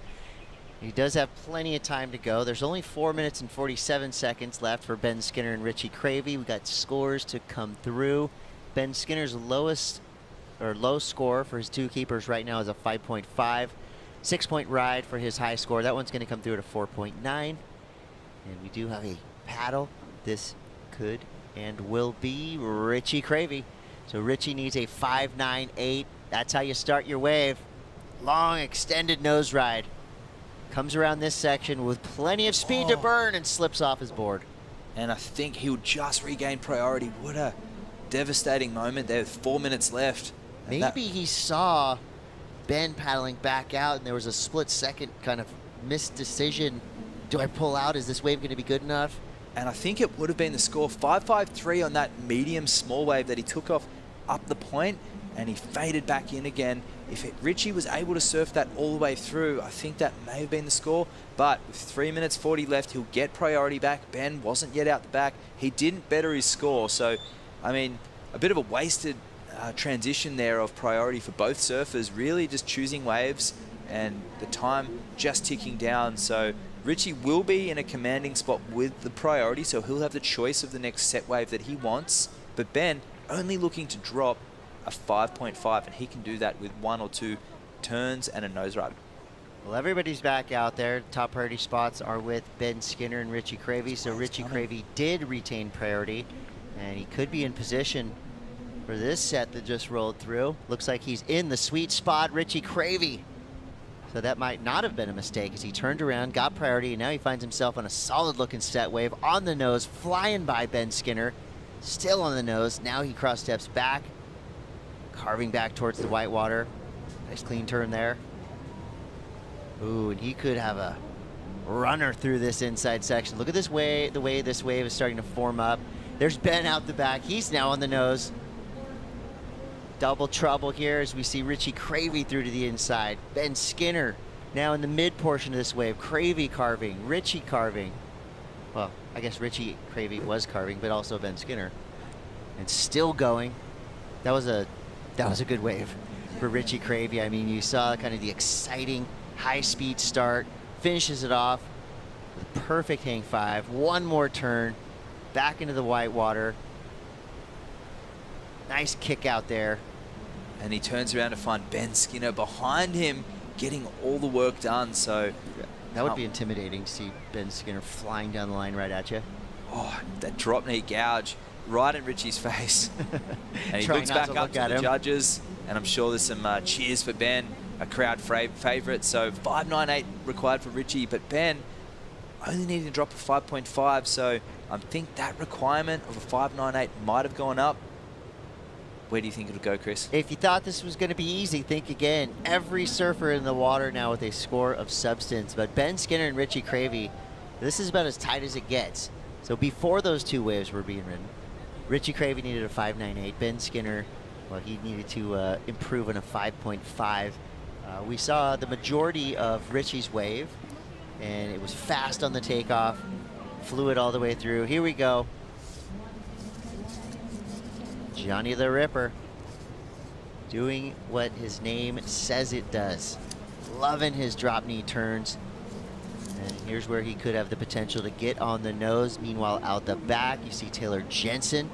He does have plenty of time to go. There's only 4 minutes and 47 seconds left for Ben Skinner and Richie Cravey. We got scores to come through. Ben Skinner's low score for his two keepers right now is a 5.5. 6-point ride for his high score. That one's going to come through at a 4.9. And we do have a paddle. This could and will be Richie Cravey. So Richie needs a 5.98. That's how you start your wave. Long extended nose ride. Comes around this section with plenty of speed to burn and slips off his board. And I think he'll just regain priority. What a devastating moment there with 4 minutes left. Maybe he saw Ben paddling back out and there was a split second kind of missed decision. Do I pull out? Is this wave going to be good enough? And I think it would have been the score 5.53 on that medium small wave that he took off up the point, and he faded back in again. If Richie was able to surf that all the way through, I think that may have been the score. But with 3 minutes 40 left, he'll get priority back. Ben wasn't yet out the back. He didn't better his score. So, I mean, a bit of a wasted transition there of priority for both surfers, really just choosing waves and the time just ticking down. So Richie will be in a commanding spot with the priority, so he'll have the choice of the next set wave that he wants. But Ben only looking to drop a 5.5, and he can do that with 1 or 2 turns and a nose ride. Well, everybody's back out there. Top priority spots are with Ben Skinner and Richie Cravey. So Richie Cravey did retain priority, and he could be in position for this set that just rolled through. Looks like he's in the sweet spot, Richie Cravey. So that might not have been a mistake as he turned around, got priority, and now he finds himself on a solid looking set wave on the nose, flying by Ben Skinner, still on the nose. Now he cross steps back, carving back towards the whitewater. Nice clean turn there. Ooh, and he could have a runner through this inside section. Look at this way, the way this wave is starting to form up. There's Ben out the back. He's now on the nose. Double trouble here as we see Richie Cravey through to the inside. Ben Skinner now in the mid portion of this wave. Cravey carving, Richie carving. Well, I guess Richie Cravey was carving, but also Ben Skinner. And still going. That was a good wave for Richie Cravey. I mean, you saw kind of the exciting high-speed start. Finishes it off with a perfect hang 5. One more turn. Back into the whitewater. Nice kick out there. And he turns around to find Ben Skinner behind him, getting all the work done. So that would be intimidating to see Ben Skinner flying down the line right at you. Oh, that drop knee gouge right in Richie's face. And he looks back up to the judges, and I'm sure there's some cheers for Ben, a crowd favorite. So 5.98 required for Richie, but Ben only needing to drop a 5.5. So I think that requirement of a 5.98 might have gone up. Where do you think it'll go, Chris? If you thought this was going to be easy, think again. Every surfer in the water now with a score of substance. But Ben Skinner and Richie Cravey, this is about as tight as it gets. So before those two waves were being ridden, Richie Cravey needed a 5.98. Ben Skinner, well, he needed to improve on a 5.5. We saw the majority of Richie's wave, and it was fast on the takeoff, flew it all the way through. Here we go. Johnny the Ripper doing what his name says it does. Loving his drop knee turns. And here's where he could have the potential to get on the nose. Meanwhile, out the back, you see Taylor Jensen.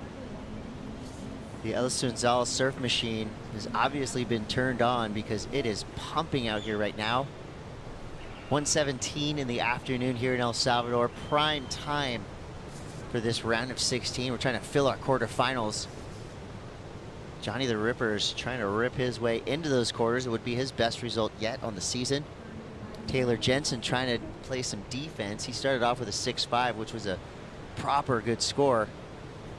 The Sunzal surf machine has obviously been turned on because it is pumping out here right now. 1:17 in the afternoon here in El Salvador. Prime time for this round of 16. We're trying to fill our quarterfinals. Johnny the Ripper is trying to rip his way into those quarters. It would be his best result yet on the season. Taylor Jensen trying to play some defense. He started off with a 6.5, which was a proper good score.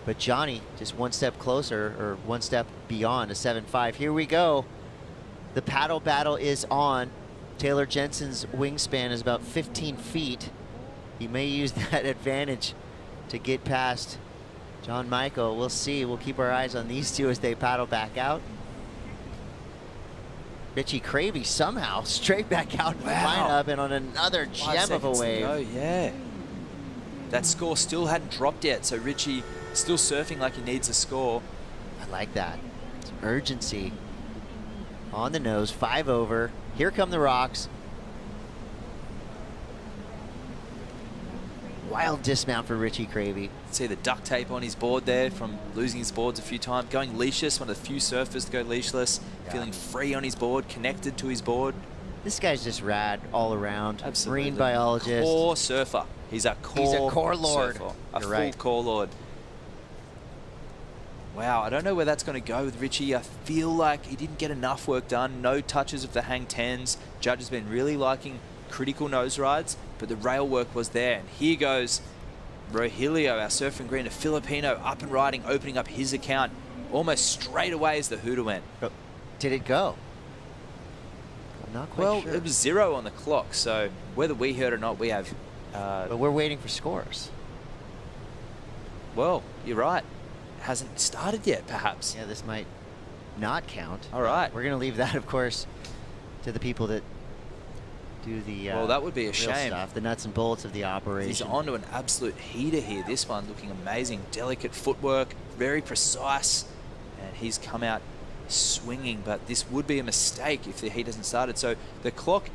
But Johnny just one step closer, or one step beyond a 7.5. Here we go. The paddle battle is on. Taylor Jensen's wingspan is about 15 feet. He may use that advantage to get past John Michael. We'll see. We'll keep our eyes on these two as they paddle back out. Richie Cravey somehow straight back out in the lineup and on another gem of a wave. Oh yeah. That score still hadn't dropped yet, so Richie still surfing like he needs a score. I like that. Some urgency. On the nose, 5 over. Here come the rocks. Wild dismount for Richie Cravey. See the duct tape on his board there from losing his boards a few times. Going leashless, one of the few surfers to go leashless. Yeah. Feeling free on his board, connected to his board. This guy's just rad all around. Absolutely. Marine biologist. Core surfer. He's a core lord. Surfer. A full right. core lord. Wow, I don't know where that's going to go with Richie. I feel like he didn't get enough work done. No touches of the hang 10s. Judge has been really liking critical nose rides, but the rail work was there. And here goes Rogelio, our surfing green, a Filipino, up and riding, opening up his account almost straight away as the hooter went. But did it go? I'm not quite well, sure. It was 0 on the clock, so whether we heard or not, we have... but we're waiting for scores. Well, you're right. It hasn't started yet, perhaps. Yeah, this might not count. All right. We're going to leave that, of course, to the people that do the well, that would be a real shame. Stuff, the nuts and bolts of the operation. He's onto an absolute heater here. This one looking amazing. Delicate footwork, very precise, and he's come out swinging, but this would be a mistake if the heat hasn't started. So the clock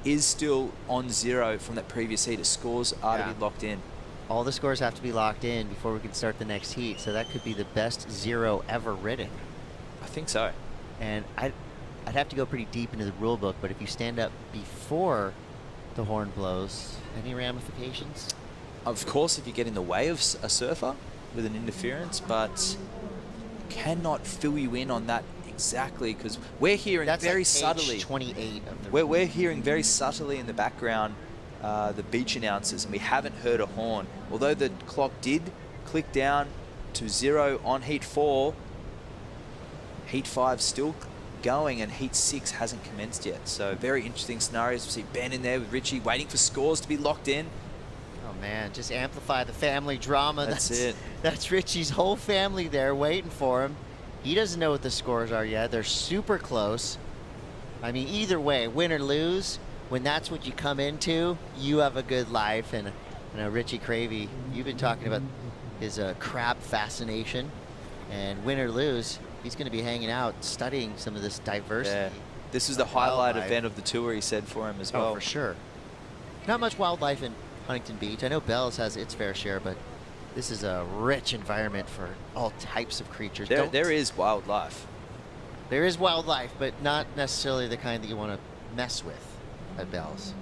is still on 0 from that previous heat. The scores are to be locked in. All the scores have to be locked in before we can start the next heat, so that could be the best 0 ever ridden. I think so. And I'd have to go pretty deep into the rule book, but if you stand up before the horn blows, any ramifications? Of course, if you get in the way of a surfer with an interference, but cannot fill you in on that exactly, because we're hearing very subtly. 28 of the we're hearing very subtly in the background the beach announcers, and we haven't heard a horn. Although the clock did click down to 0 on heat 4, heat 5 still going, and heat 6 hasn't commenced yet. So very interesting scenarios. We see Ben in there with Richie waiting for scores to be locked in. Oh man, just amplify the family drama. That's it. That's Richie's whole family there waiting for him. He doesn't know what the scores are yet. They're super close. I mean, either way, win or lose, when that's what you come into, you have a good life. And Richie Cravey, you've been talking about his crab fascination, and win or lose, he's going to be hanging out, studying some of this diversity. Yeah. This is the highlight event of the tour, he said, for him as well. Oh, for sure. Not much wildlife in Huntington Beach. I know Bells has its fair share, but this is a rich environment for all types of creatures. There is wildlife. There is wildlife, but not necessarily the kind that you want to mess with at Bells.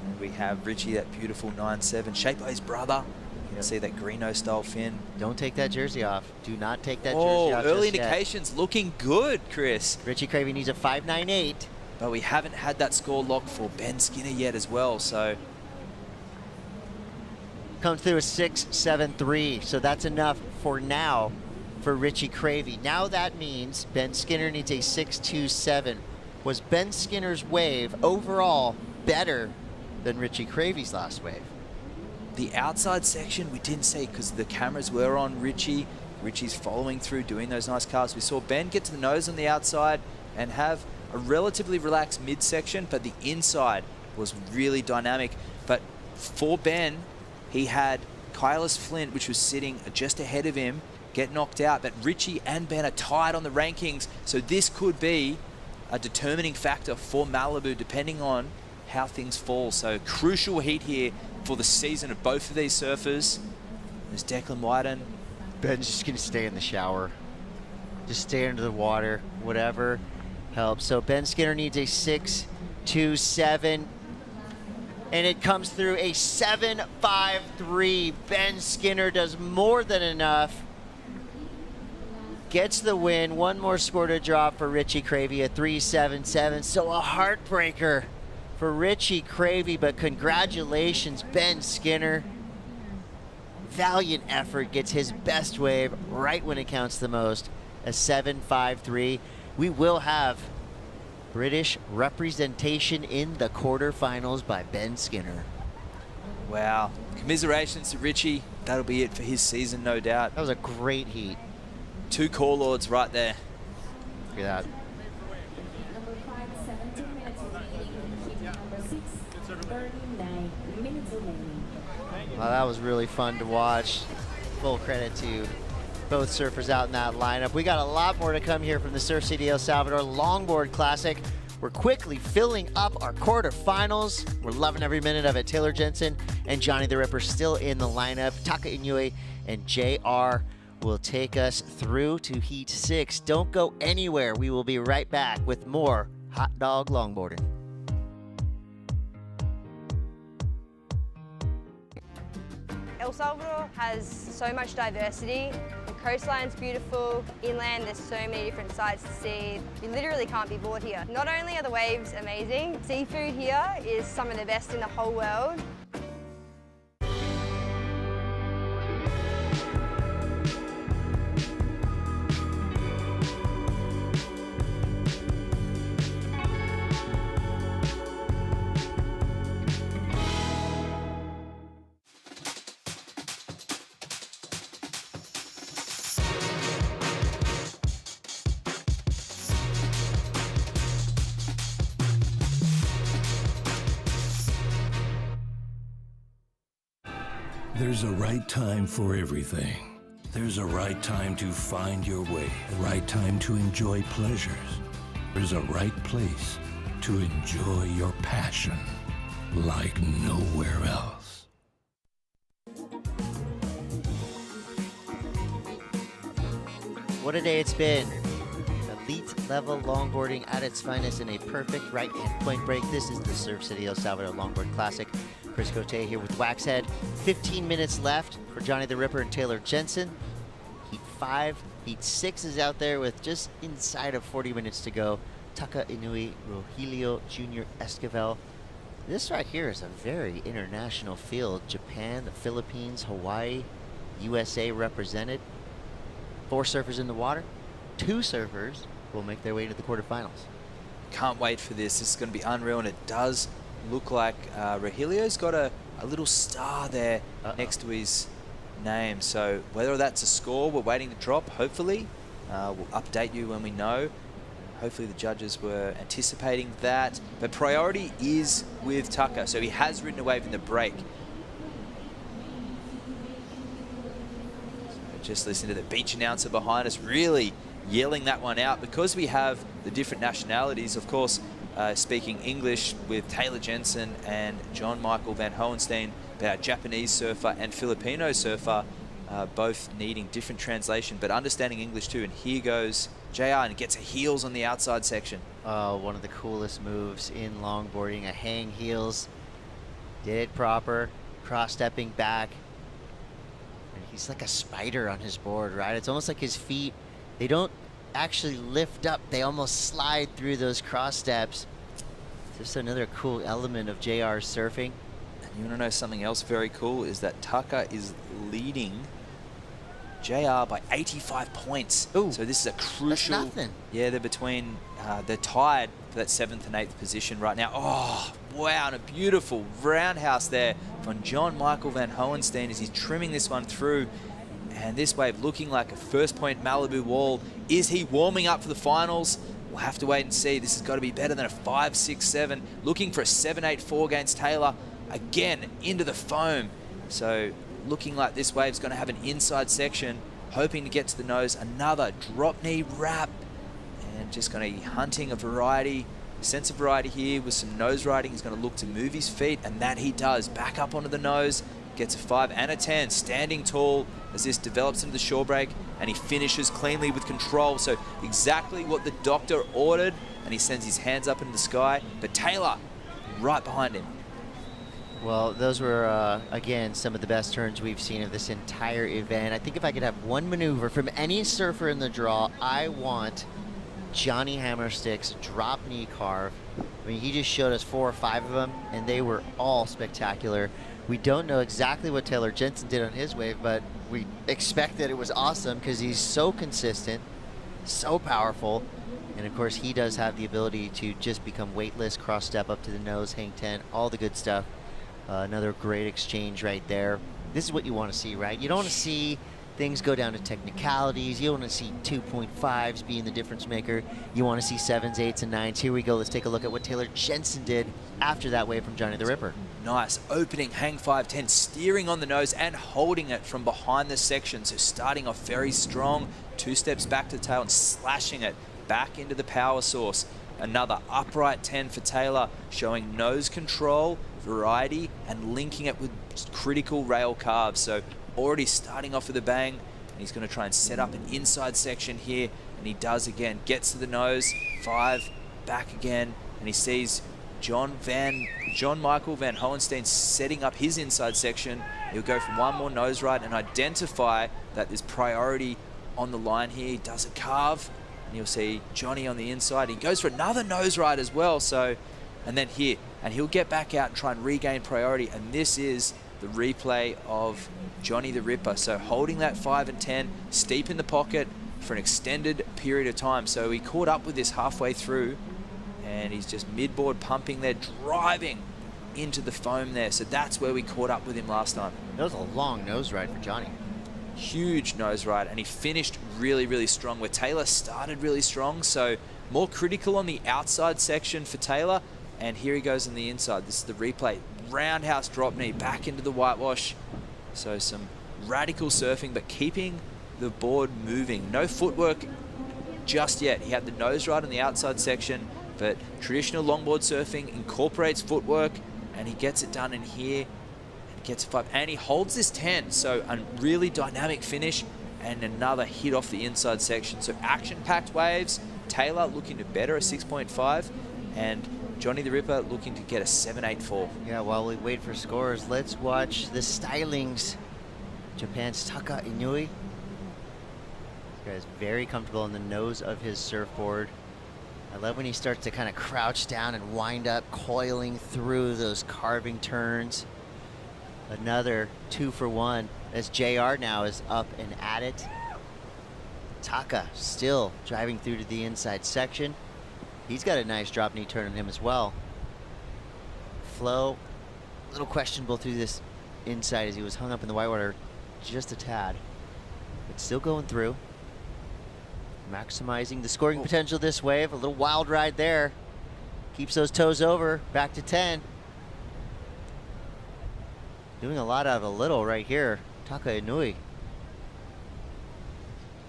And we have Richie, that beautiful 9-7, shaped by his brother. You can see that Greeno style fin. Don't take that jersey off. Do not take that jersey off. Early indications looking good, Chris. Richie Cravey needs a 5.98. But we haven't had that score locked for Ben Skinner yet as well, so. Comes through a 6.73, so that's enough for now for Richie Cravey. Now that means Ben Skinner needs a 6.27. Was Ben Skinner's wave overall better than Richie Cravey's last wave? The outside section we didn't see because the cameras were on Richie. Richie's following through, doing those nice carves. We saw Ben get to the nose on the outside and have a relatively relaxed midsection, but the inside was really dynamic. But for Ben, he had Kelis Flint, which was sitting just ahead of him, get knocked out. But Richie and Ben are tied on the rankings, so this could be a determining factor for Malibu, depending on how things fall. So crucial heat here for the season of both of these surfers. There's Declan Whiten. Ben's just going to stay in the shower. Just stay under the water, whatever helps. So Ben Skinner needs a 6.27, and it comes through a 7.53. Ben Skinner does more than enough. Gets the win. One more score to drop for Richie Cravey, a 3.77. So a heartbreaker for Richie Cravey, but congratulations, Ben Skinner. Valiant effort, gets his best wave right when it counts the most, a 7.53. We will have British representation in the quarterfinals by Ben Skinner. Wow. Commiserations to Richie. That'll be it for his season, no doubt. That was a great heat. 2 core lords right there. Look at that. Well, that was really fun to watch. Full credit to both surfers out in that lineup. We got a lot more to come here from the Surf City El Salvador Longboard Classic. We're quickly filling up our quarterfinals. We're loving every minute of it. Taylor Jensen and Johnny the Ripper still in the lineup. Taka Inoue and JR will take us through to Heat 6. Don't go anywhere. We will be right back with more Hot Dog Longboarding. El Salvador has so much diversity. The coastline's beautiful, inland there's so many different sights to see. You literally can't be bored here. Not only are the waves amazing, seafood here is some of the best in the whole world. There's a right time for everything. There's a right time to find your way, a right time to enjoy pleasures. There's a right place to enjoy your passion like nowhere else. What a day it's been. Elite level longboarding at its finest in a perfect right-hand point break. This is the Surf City El Salvador Longboard Classic. Chris Cote here with Waxhead. 15 minutes left for Johnny the Ripper and Taylor Jensen. Heat 5. Heat 6 is out there with just inside of 40 minutes to go. Taka Inoue, Rogelio Jr. Esquivel. This right here is a very international field. Japan, the Philippines, Hawaii, USA represented. 4 surfers in the water. 2 surfers will make their way to the quarterfinals. Can't wait for this. This is going to be unreal, and it does look like Rogelio's got a little star there next to his name. So whether that's a score we're waiting to drop, hopefully. We'll update you when we know. Hopefully the judges were anticipating that. But priority is with Tucker. So he has ridden a wave in the break. So just listen to the beach announcer behind us really yelling that one out. Because we have the different nationalities, of course, speaking English with Taylor Jensen and John Michael Van Hohenstein, but our Japanese surfer and Filipino surfer both needing different translation, but understanding English too. And here goes JR, and gets a heels on the outside section. One of the coolest moves in longboarding, a hang heels. Did it proper, cross-stepping back. And he's like a spider on his board, right? It's almost like his feet, they don't actually lift up, they almost slide through those cross steps. Just another cool element of JR's surfing. And you want to know something else very cool is that Tucker is leading JR by 85 points. Ooh, so this is a crucial. That's nothing. Yeah, they're between. They're tied for that 7th and 8th position right now. Oh wow, and a beautiful roundhouse there from John Michael Van Hohenstein as he's trimming this one through. And this wave looking like a first point Malibu wall. Is he warming up for the finals? We'll have to wait and see. This has got to be better than a 5.67. Looking for a 7.84 against Taylor. Again, into the foam. So looking like this wave's going to have an inside section. Hoping to get to the nose. Another drop knee wrap. And just going to be hunting a variety. Sense of variety here with some nose riding. He's going to look to move his feet. And that he does. Back up onto the nose. Gets a 5 and a 10, standing tall as this develops into the shore break, and he finishes cleanly with control. So exactly what the doctor ordered, and he sends his hands up into the sky, but Taylor right behind him. Well, those were, again, some of the best turns we've seen of this entire event. I think if I could have one maneuver from any surfer in the draw, I want Johnny Hammerstick's drop knee carve. I mean, he just showed us 4 or 5 of them, and they were all spectacular. We don't know exactly what Taylor Jensen did on his wave, but we expect that it was awesome because he's so consistent, so powerful. And of course, he does have the ability to just become weightless, cross step up to the nose, hang 10, all the good stuff. Another great exchange right there. This is what you want to see, right? You don't want to see things go down to technicalities. You don't want to see 2.5s being the difference maker. You want to see 7s, 8s, and 9s. Here we go. Let's take a look at what Taylor Jensen did after that wave from Johnny the Ripper. Nice opening hang 5-10, steering on the nose and holding it from behind the section. So starting off very strong, 2 steps back to the tail and slashing it back into the power source. Another upright 10 for Taylor, showing nose control, variety, and linking it with critical rail carves. So already starting off with a bang. And he's going to try and set up an inside section here. And he does again. Gets to the nose. 5. Back again. And he sees John Michael Van Hohenstein setting up his inside section. He'll go for one more nose ride and identify that there's priority on the line here. He does a carve. And you'll see Johnny on the inside. He goes for another nose ride as well. So, and then here. And he'll get back out and try and regain priority. And this is the replay of Johnny the Ripper. So holding that 5 and 10, steep in the pocket for an extended period of time. So he caught up with this halfway through. And he's just mid-board pumping there, driving into the foam there. So that's where we caught up with him last time. That was a long nose ride for Johnny. Huge nose ride, and he finished really, really strong, where Taylor started really strong. So more critical on the outside section for Taylor. And here he goes on the inside. This is the replay. Roundhouse drop knee back into the whitewash. So some radical surfing, but keeping the board moving. No footwork just yet. He had the nose ride on the outside section, but traditional longboard surfing incorporates footwork, and he gets it done in here. And gets 5, and he holds this 10. So a really dynamic finish, and another hit off the inside section. So action-packed waves. Taylor looking to better a 6.5, and Johnny the Ripper looking to get a 7.84. Yeah, while we wait for scores, let's watch the stylings. Japan's Taka Inui. This guy's very comfortable on the nose of his surfboard. I love when he starts to kind of crouch down and wind up, coiling through those carving turns. Another 2 for 1 as JR now is up and at it. Taka still driving through to the inside section. He's got a nice drop knee turn on him as well. Flow, a little questionable through this inside as he was hung up in the whitewater just a tad, but still going through. Maximizing the scoring potential this wave. A little wild ride there. Keeps those toes over, back to 10. Doing a lot out of a little right here. Taka Inui.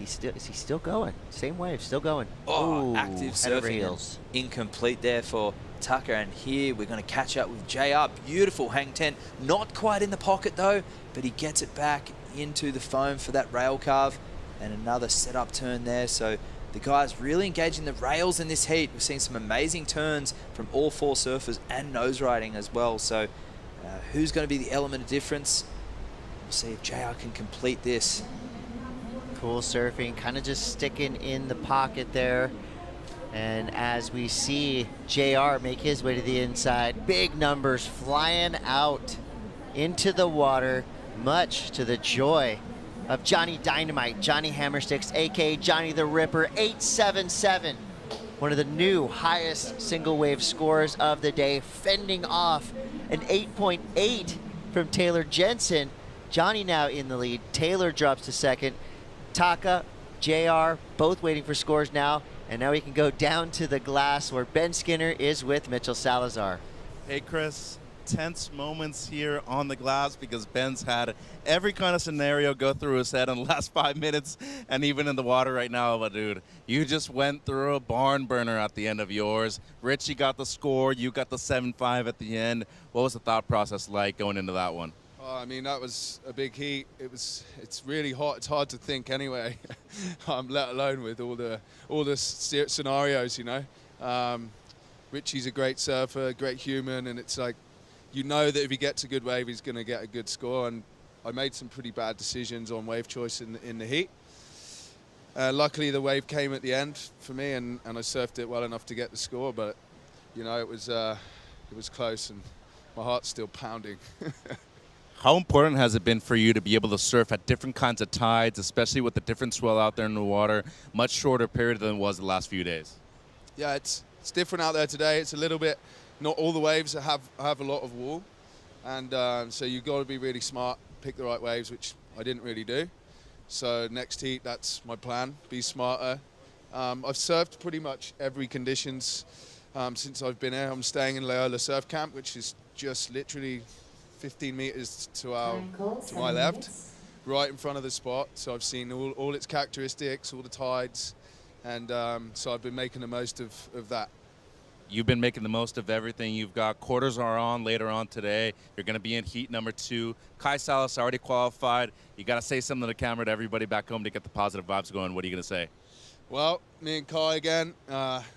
Is he still going? Same wave, still going. Oh, ooh, active head over surfing. heels. Incomplete there for Tucker, and here we're going to catch up with JR. Beautiful hang 10. Not quite in the pocket though, but he gets it back into the foam for that rail carve, and another setup turn there. So the guys really engaging the rails in this heat. We're seeing some amazing turns from all 4 surfers and nose riding as well. So who's going to be the element of difference? We'll see if JR can complete this. Cool surfing, kind of just sticking in the pocket there. And as we see JR make his way to the inside, big numbers flying out into the water, much to the joy of Johnny Dynamite, Johnny Hammersticks, aka Johnny the Ripper, 877. One of the new highest single wave scores of the day, fending off an 8.8 from Taylor Jensen. Johnny now in the lead. Taylor drops to second. Taka, JR, both waiting for scores now. And now we can go down to the glass where Ben Skinner is with Mitchell Salazar. Hey, Chris. Tense moments here on the glass because Ben's had every kind of scenario go through his head in the last 5 minutes and even in the water right now. But dude, you just went through a barn burner at the end of yours. Richie got the score, you got the 7.5 at the end. What was the thought process like going into that one? I mean, that was a big heat. It's really hot. It's hard to think anyway, let alone with all the scenarios, you know. Richie's a great surfer, great human, and it's like, you know that if he gets a good wave, he's going to get a good score. And I made some pretty bad decisions on wave choice in the heat. Luckily, the wave came at the end for me, and I surfed it well enough to get the score. But, you know, it was close, and my heart's still pounding. How important has it been for you to be able to surf at different kinds of tides, especially with the different swell out there in the water, much shorter period than it was the last few days? Yeah, it's different out there today. It's a little bit, not all the waves have a lot of wall. And so you've got to be really smart, pick the right waves, which I didn't really do. So next heat, that's my plan, be smarter. I've surfed pretty much every conditions since I've been here. I'm staying in Loyola Surf Camp, which is just literally 15 meters to my left, right in front of the spot. So I've seen all its characteristics, all the tides, and so I've been making the most of that. You've been making the most of everything. You've got quarters are on later on today. You're going to be in heat number 2. Kai Salas already qualified. You got to say something to the camera to everybody back home to get the positive vibes going. What are you going to say? Well, me and Kai again.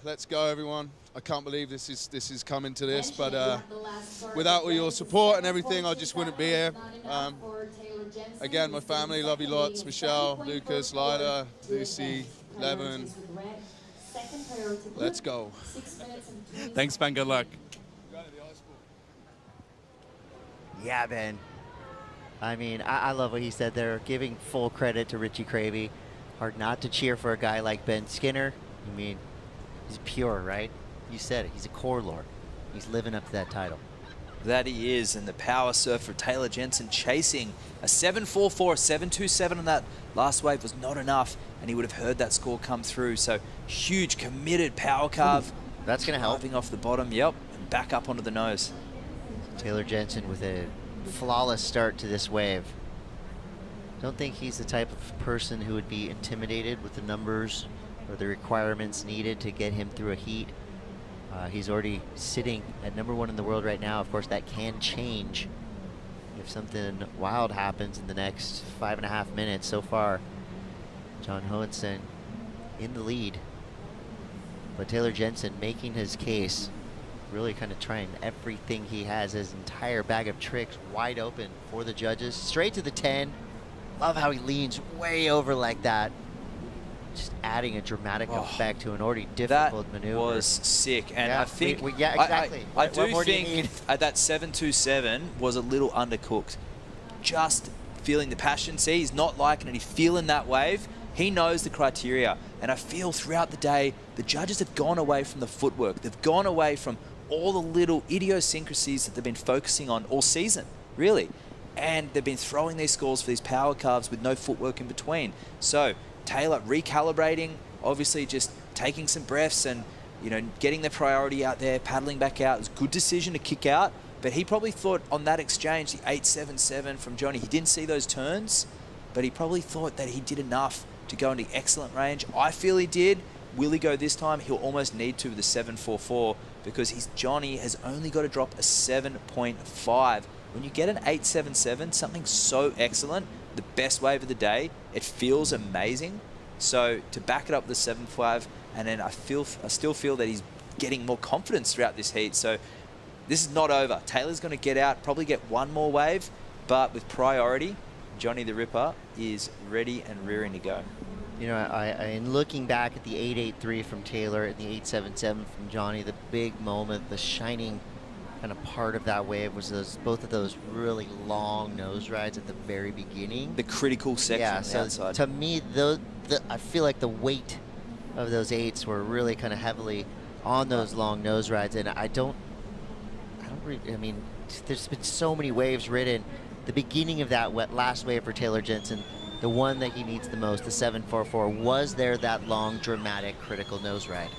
Let's go, everyone. I can't believe this is coming to this, but without all your support and everything, I just wouldn't be here. Again, my family, love you lots. Michelle, Lucas, Lila, Lucy, Levin. Let's go. Thanks, Ben. Good luck. Yeah, Ben. I mean, I love what he said there, giving full credit to Richie Cravey. Hard not to cheer for a guy like Ben Skinner. I mean, he's pure, right? You said it. He's a core lord. He's living up to that title. That he is, and the power surfer Taylor Jensen chasing a 7.44, 7.27 on that last wave was not enough, and he would have heard that score come through. So huge committed power carve. That's going to help. Driving off the bottom, yep, and back up onto the nose. Taylor Jensen with a flawless start to this wave. Don't think he's the type of person who would be intimidated with the numbers or the requirements needed to get him through a heat. He's already sitting at #1 in the world right now. Of course, that can change if something wild happens in the next 5.5 minutes. So far, John Hohensen in the lead. But Taylor Jensen making his case, really kind of trying everything he has, his entire bag of tricks wide open for the judges. Straight to the 10. Love how he leans way over like that. Just adding a dramatic effect to an already difficult maneuver. That was sick, and yeah, I think yeah, exactly. I do think that 7.27 was a little undercooked. Just feeling the passion. See, he's not liking it. He's feeling that wave. He knows the criteria, and I feel throughout the day the judges have gone away from the footwork. They've gone away from all the little idiosyncrasies that they've been focusing on all season, really, and they've been throwing these scores for these power carves with no footwork in between. So Taylor recalibrating, obviously just taking some breaths and, you know, getting the priority out there, paddling back out. It was a good decision to kick out, but he probably thought on that exchange, the 8.77 from Johnny, he didn't see those turns, but he probably thought that he did enough to go into excellent range. I feel he did. Will he go this time? He'll almost need to with the 7.44 because Johnny has only got to drop a 7.5. When you get an 8.77, something so excellent, the best wave of the day, it feels amazing. So to back it up with the 7.5, and then I still feel that he's getting more confidence throughout this heat. So this is not over. Taylor's going to get out, probably get one more wave, but with priority, Johnny the Ripper is ready and rearing to go. You know, in looking back at the 8.83 from Taylor and the 8.77 from Johnny, the big moment, the shining kind of part of that wave was both of those really long nose rides at the very beginning. The critical section yeah, on the so outside. To me, I feel like the weight of those 8s were really kind of heavily on those long nose rides, and I mean, there's been so many waves ridden. The beginning of that last wave for Taylor Jensen, the one that he needs the most, the 7.44, was there that long, dramatic, critical nose ride?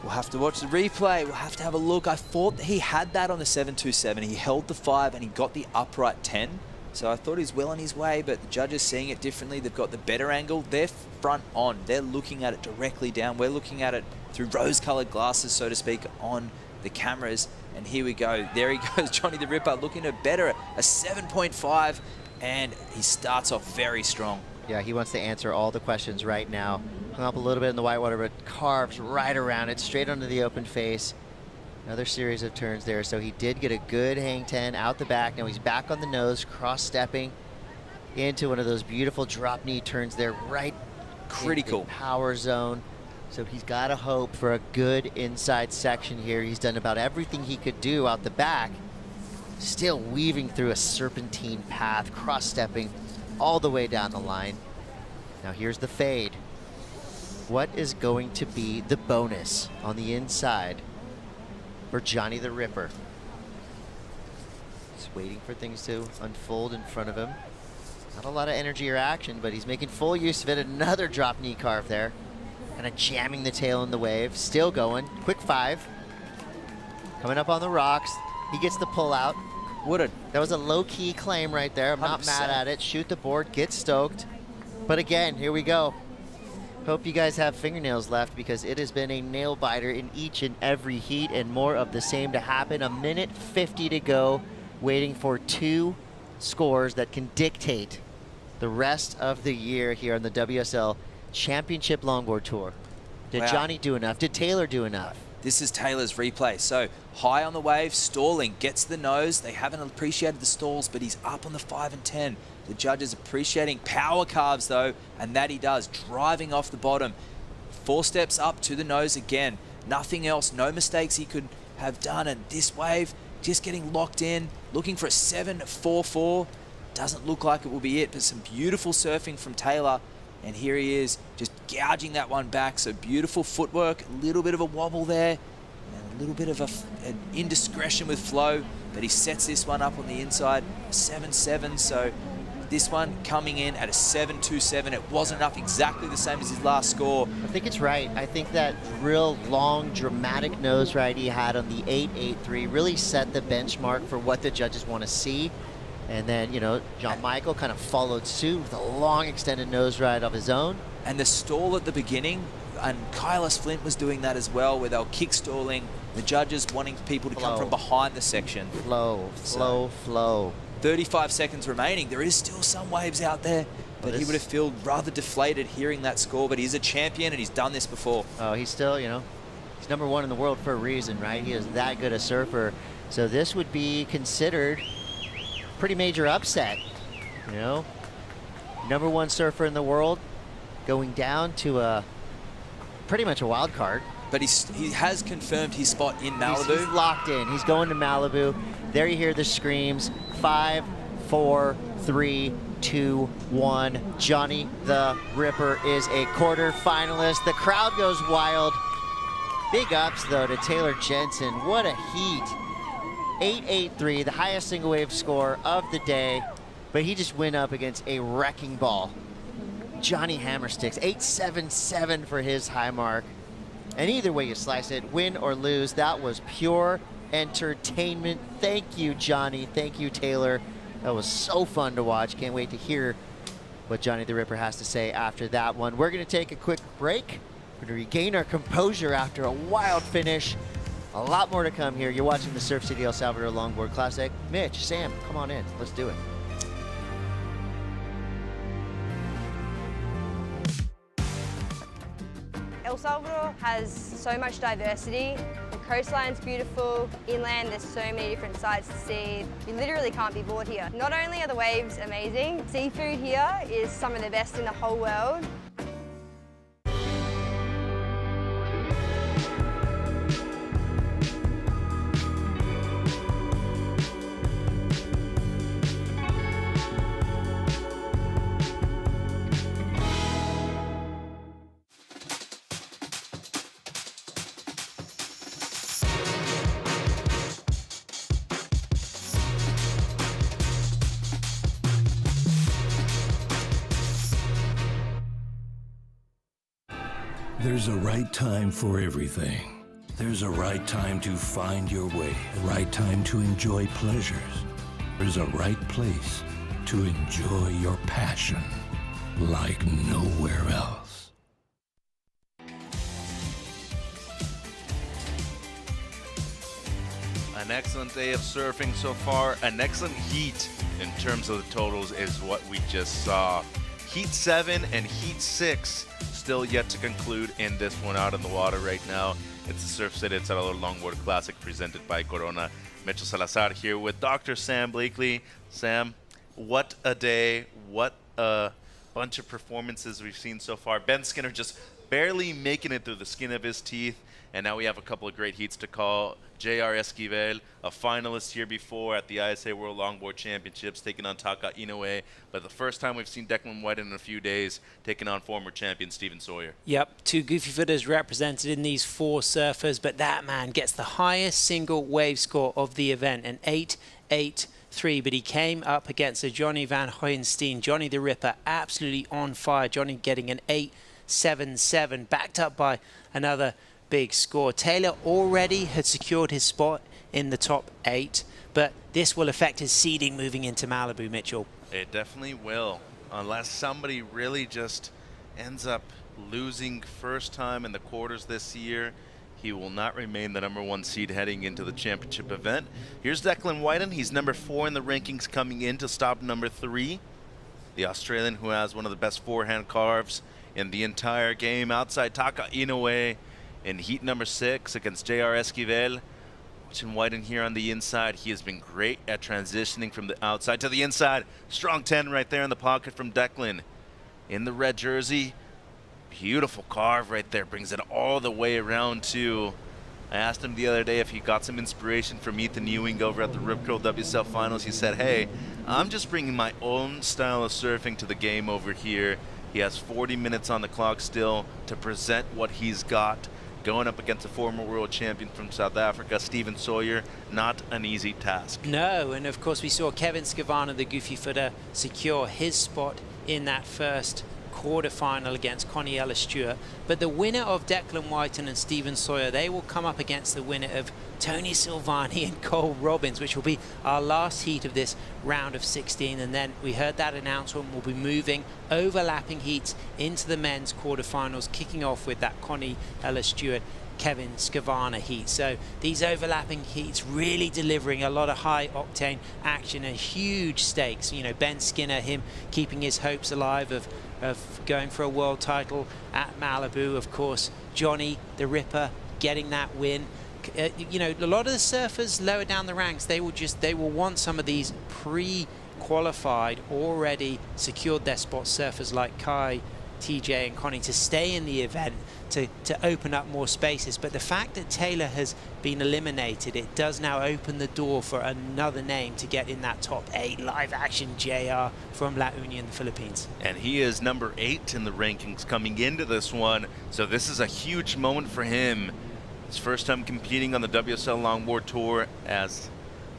We'll have to watch the replay. We'll have to have a look. I thought that he had that on the 7.27. He held the 5 and he got the upright 10. So I thought he's well on his way, but the judges seeing it differently. They've got the better angle. They're front on. They're looking at it directly down. We're looking at it through rose-colored glasses, so to speak, on the cameras. And here we go. There he goes, Johnny the Ripper, looking to better a 7.5, and he starts off very strong. Yeah, he wants to answer all the questions right now. Hung up a little bit in the whitewater, but carves right around it, straight onto the open face. Another series of turns there, so he did get a good hang 10 out the back. Now he's back on the nose, cross-stepping into one of those beautiful drop knee turns there, right critical in the power zone. So he's got to hope for a good inside section here. He's done about everything he could do out the back, still weaving through a serpentine path, cross-stepping all the way down the line. Now here's the fade. What is going to be the bonus on the inside for Johnny the Ripper? He's waiting for things to unfold in front of him. Not a lot of energy or action, but he's making full use of it. Another drop knee carve there. Kind of jamming the tail in the wave. Still going. Quick 5. Coming up on the rocks. He gets the pull out. That was a low-key claim right there. I'm not 100%. mad at it. Shoot the board, get stoked. But again, here we go. Hope you guys have fingernails left because it has been a nail biter in each and every heat, and more of the same to happen. 1:50 to go, waiting for 2 scores that can dictate the rest of the year here on the WSL Championship Longboard Tour. Did Wow. Johnny do enough? Did Taylor do enough? This is Taylor's replay. So high on the wave, stalling, gets the nose. They haven't appreciated the stalls, but he's up on the 5 and 10. The judges appreciating power carves though, and that he does, driving off the bottom. 4 steps up to the nose again. Nothing else, no mistakes he could have done. And this wave just getting locked in, looking for a 7.44. Doesn't look like it will be it, but some beautiful surfing from Taylor. And here he is, just gouging that one back. So beautiful footwork, a little bit of a wobble there, and a little bit of an indiscretion with flow, but he sets this one up on the inside, 7.7. So this one coming in at a 7.27. It wasn't up exactly the same as his last score. I think it's right. I think that real long, dramatic nose ride he had on the 8.83 really set the benchmark for what the judges want to see. And then, you know, John Michael kind of followed suit with a long extended nose ride of his own. And the stall at the beginning, and Kelis Flint was doing that as well, where they were kick stalling, the judges wanting people to come from behind the section. Flow, flow, flow. 35 seconds remaining. There is still some waves out there, but he would have felt rather deflated hearing that score, but he's a champion and he's done this before. Oh, he's still, you know, he's #1 in the world for a reason, right? He is that good a surfer. So this would be considered pretty major upset, you know? #1 surfer in the world going down to a pretty much a wild card. But he has confirmed his spot in Malibu. He's locked in. He's going to Malibu. There you hear the screams. 5, 4, 3, 2, 1. Johnny the Ripper is a quarter-finalist. The crowd goes wild. Big ups, though, to Taylor Jensen. What a heat. 8.83, the highest single wave score of the day. But he just went up against a wrecking ball. Johnny Hammersticks, 8.77 for his high mark. And either way you slice it, win or lose, that was pure entertainment. Thank you, Johnny. Thank you, Taylor. That was so fun to watch. Can't wait to hear what Johnny the Ripper has to say after that one. We're going to take a quick break. We're going to regain our composure after a wild finish. A lot more to come here. You're watching the Surf City El Salvador Longboard Classic. Mitch, Sam, come on in. Let's do it. El Salvador has so much diversity. The coastline's beautiful, inland there's so many different sights to see. You literally can't be bored here. Not only are the waves amazing, seafood here is some of the best in the whole world. There's a right time for everything. There's a right time to find your way, a right time to enjoy pleasures. There's a right place to enjoy your passion like nowhere else. An excellent day of surfing so far. An excellent heat in terms of the totals is what we just saw. Heat 7 and Heat 6 still yet to conclude in this one out in the water right now. It's the Surf City El Salvador Longboard Classic presented by Corona. Mitchell Salazar here with Dr. Sam Blakely. Sam, what a day. What a bunch of performances we've seen so far. Ben Skinner just barely making it through the skin of his teeth. And now we have a couple of great heats to call. J.R. Esquivel, a finalist here before at the ISA World Longboard Championships, taking on Taka Inoue. But the first time we've seen Declan White in a few days, taking on former champion Steven Sawyer. Yep, 2 goofy footers represented in these 4 surfers, but that man gets the highest single wave score of the event, an 8.83. But he came up against a Johnny Van Hoyenstein, Johnny the Ripper, absolutely on fire. Johnny getting an 8.77, backed up by another big score. Taylor already had secured his spot in the top 8, but this will affect his seeding moving into Malibu, Mitchell. It definitely will, unless somebody really just ends up losing first time in the quarters this year. He will not remain the #1 seed heading into the championship event. Here's Declan Whiten. He's number 4 in the rankings coming in to stop number 3. The Australian who has one of the best forehand carves in the entire game. Outside Taka Inoue in heat number 6 against J.R. Esquivel. Watching Whiten here on the inside. He has been great at transitioning from the outside to the inside. Strong 10 right there in the pocket from Declan. In the red jersey. Beautiful carve right there. Brings it all the way around to... I asked him the other day if he got some inspiration from Ethan Ewing over at the Rip Curl WSL Finals. He said, hey, I'm just bringing my own style of surfing to the game over here. He has 40 minutes on the clock still to present what he's got. Going up against a former world champion from South Africa, Stephen Sawyer, not an easy task. No, and of course we saw Kevin Skavana, the goofy footer, secure his spot in that first quarterfinal against Connie Ellis-Stewart. But the winner of Declan Whiten and Stephen Sawyer, they will come up against the winner of Tony Silvani and Cole Robbins, which will be our last heat of this round of 16. And then we heard that announcement, we'll be moving overlapping heats into the men's quarterfinals, kicking off with that Connie Ellis-Stewart Kevin Skavana heat. So these overlapping heats really delivering a lot of high octane action and huge stakes. You know, Ben Skinner, him keeping his hopes alive of going for a world title at Malibu. Of course, Johnny the Ripper getting that win. You know, a lot of the surfers lower down the ranks, they will want some of these pre-qualified, already secured their spot surfers like Kai, TJ and Connie to stay in the event to open up more spaces. But the fact that Taylor has been eliminated, it does now open the door for another name to get in that top 8. Live action JR from La Union, the Philippines. And he is number 8 in the rankings coming into this one. So this is a huge moment for him. His first time competing on the WSL Longboard Tour, as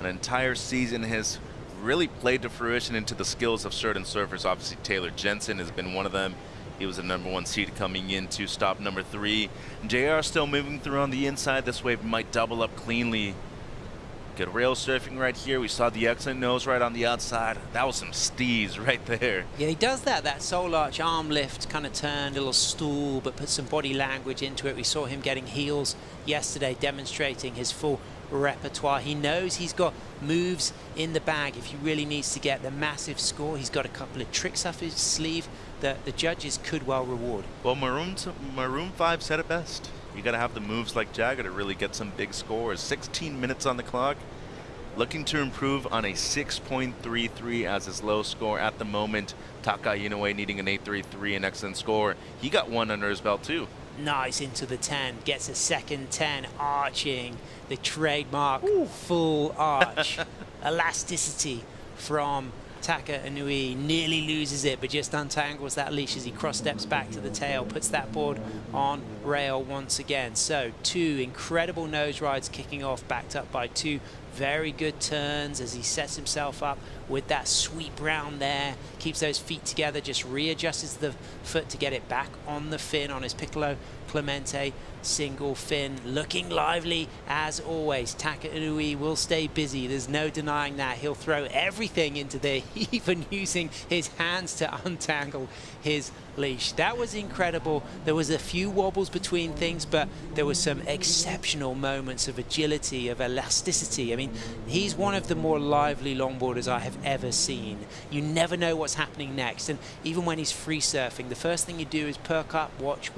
an entire season has really played to fruition into the skills of certain surfers. Obviously Taylor Jensen has been one of them. He was the #1 seed coming in to stop number 3. JR still moving through on the inside. This wave might double up cleanly. Good rail surfing right here. We saw the excellent nose right on the outside. That was some steez right there. Yeah, he does that soul arch arm lift kind of turn, little stool, but put some body language into it. We saw him getting heels yesterday, demonstrating his full repertoire. He knows he's got moves in the bag if he really needs to get the massive score. He's got a couple of tricks up his sleeve that the judges could well reward. Well, Maroon 5 said it best. You got to have the moves like Jagger to really get some big scores. 16 minutes on the clock. Looking to improve on a 6.33 as his low score at the moment. Taka Inoue needing an 8.33, an excellent score. He got one under his belt too. Nice into the 10, gets a second 10, arching, the trademark full arch. Elasticity from Taka Inoue, nearly loses it, but just untangles that leash as he cross steps back to the tail, puts that board on rail once again. So 2 incredible nose rides kicking off, backed up by 2 very good turns as he sets himself up with that sweep round there, keeps those feet together, just readjusts the foot to get it back on the fin on his Piccolo Clemente single fin, looking lively as always. Taka Inoue will stay busy, there's no denying that. He'll throw everything into there, even using his hands to untangle his leash. That was incredible. There was a few wobbles between things, but there was some exceptional moments of agility, of elasticity. I mean, he's one of the more lively longboarders I have ever seen. You never know what's happening next, and even when he's free surfing, the first thing you do is perk up, watch,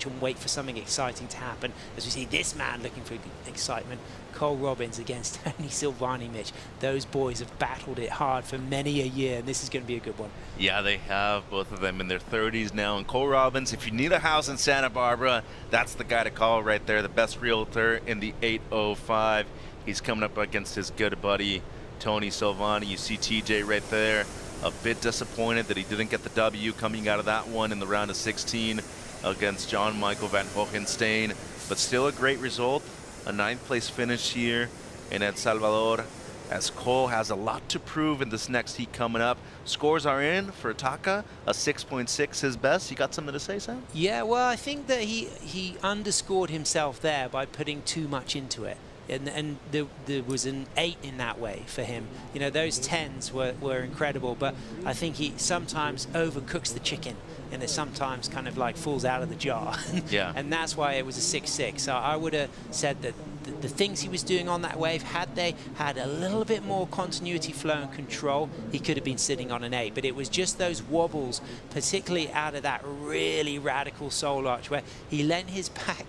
and wait for something exciting to happen. As we see this man looking for excitement, Cole Robbins against Tony Silvani, Mitch. Those boys have battled it hard for many a year, and this is going to be a good one. Yeah, they have, both of them in their 30s now. And Cole Robbins, if you need a house in Santa Barbara, that's the guy to call right there. The best realtor in the 805. He's coming up against his good buddy, Tony Silvani. You see TJ right there. A bit disappointed that he didn't get the W coming out of that one in the round of 16 against John Michael Van Hohenstein. But still a great result. A 9th place finish here in El Salvador, as Cole has a lot to prove in this next heat coming up. Scores are in for Taka, a 6.6 his best. You got something to say, Sam? Yeah, well, I think that he underscored himself there by putting too much into it. and there was an 8 in that way for him. You know, those 10s were incredible, but I think he sometimes overcooks the chicken, and it sometimes kind of like falls out of the jar. Yeah. And that's why it was a 6-6. So I would have said that the things he was doing on that wave, had they had a little bit more continuity, flow and control, he could have been sitting on an 8. But it was just those wobbles, particularly out of that really radical soul arch, where he lent his back,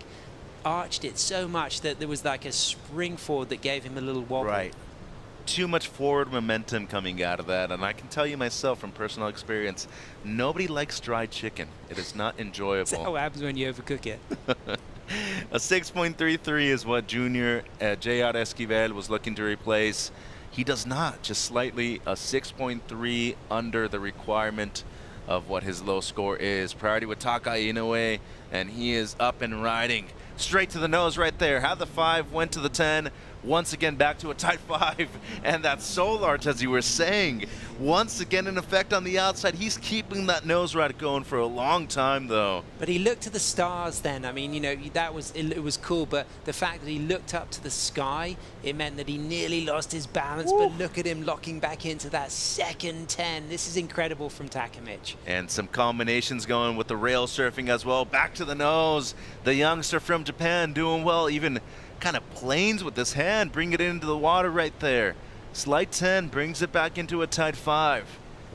arched it so much that there was like a spring forward that gave him a little wobble. Right. Too much forward momentum coming out of that, and I can tell you myself from personal experience, nobody likes dry chicken. It is not enjoyable. That's what happens when you overcook it. A 6.33 is what Junior J.R. Esquivel was looking to replace. He does not, just slightly a 6.3 under the requirement of what his low score is. Priority with Taka Inoue, and he is up and riding. Straight to the nose right there. Had the 5, went to the 10. Once again back to a tight 5, and that soul arch, as you were saying, once again in effect on the outside. He's keeping that nose ride going for a long time, though. But he looked to the stars then. I mean, you know, that was it was cool, but the fact that he looked up to the sky, it meant that he nearly lost his balance. But look at him locking back into that second 10. This is incredible from Takamic. And some combinations going with the rail surfing as well. Back to the nose. The youngster from Japan doing well, even kind of planes with this hand, bring it into the water right there. Slight 10 brings it back into a tight 5.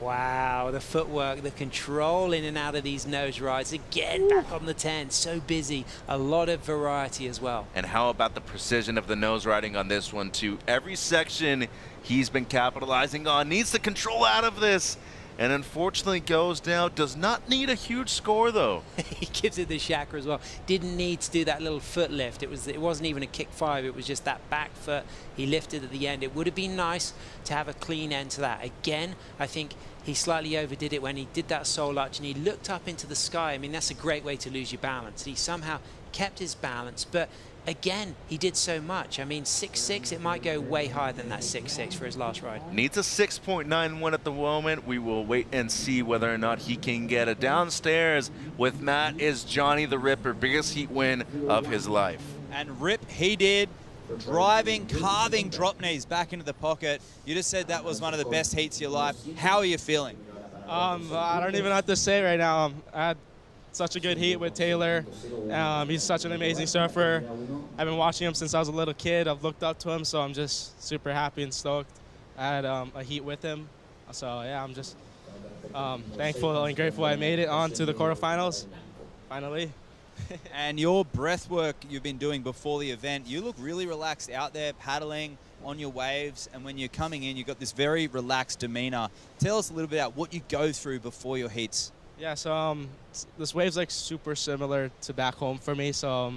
Wow, the footwork, the control in and out of these nose rides. Again, back on the 10, so busy. A lot of variety as well. And how about the precision of the nose riding on this one too? Every section he's been capitalizing on. Needs the control out of this. And unfortunately goes down. Does not need a huge score though. He gives it the chakra as well. Didn't need to do that little foot lift. It wasn't even a kick 5. It was just that back foot he lifted at the end. It would have been nice to have a clean end to that. Again, I think he slightly overdid it when he did that soul arch and he looked up into the sky. I mean, that's a great way to lose your balance. He somehow kept his balance, but again, he did so much. I mean, 6.6, it might go way higher than that 6.6 for his last ride. Needs a 6.91 at the moment. We will wait and see whether or not he can get it. Downstairs with Matt is Johnny the Ripper, biggest heat win of his life. And Rip, he did. Driving, carving drop knees back into the pocket. You just said that was one of the best heats of your life. How are you feeling? I don't even know what to say right now. I had such a good heat with Taylor. He's such an amazing surfer. I've been watching him since I was a little kid. I've looked up to him, so I'm just super happy and stoked. I had a heat with him. So yeah, I'm just thankful and grateful I made it on to the quarterfinals, finally. And your breath work you've been doing before the event, you look really relaxed out there paddling on your waves, and when you're coming in, you've got this very relaxed demeanor. Tell us a little bit about what you go through before your heats. Yeah, so this wave's like super similar to back home for me, so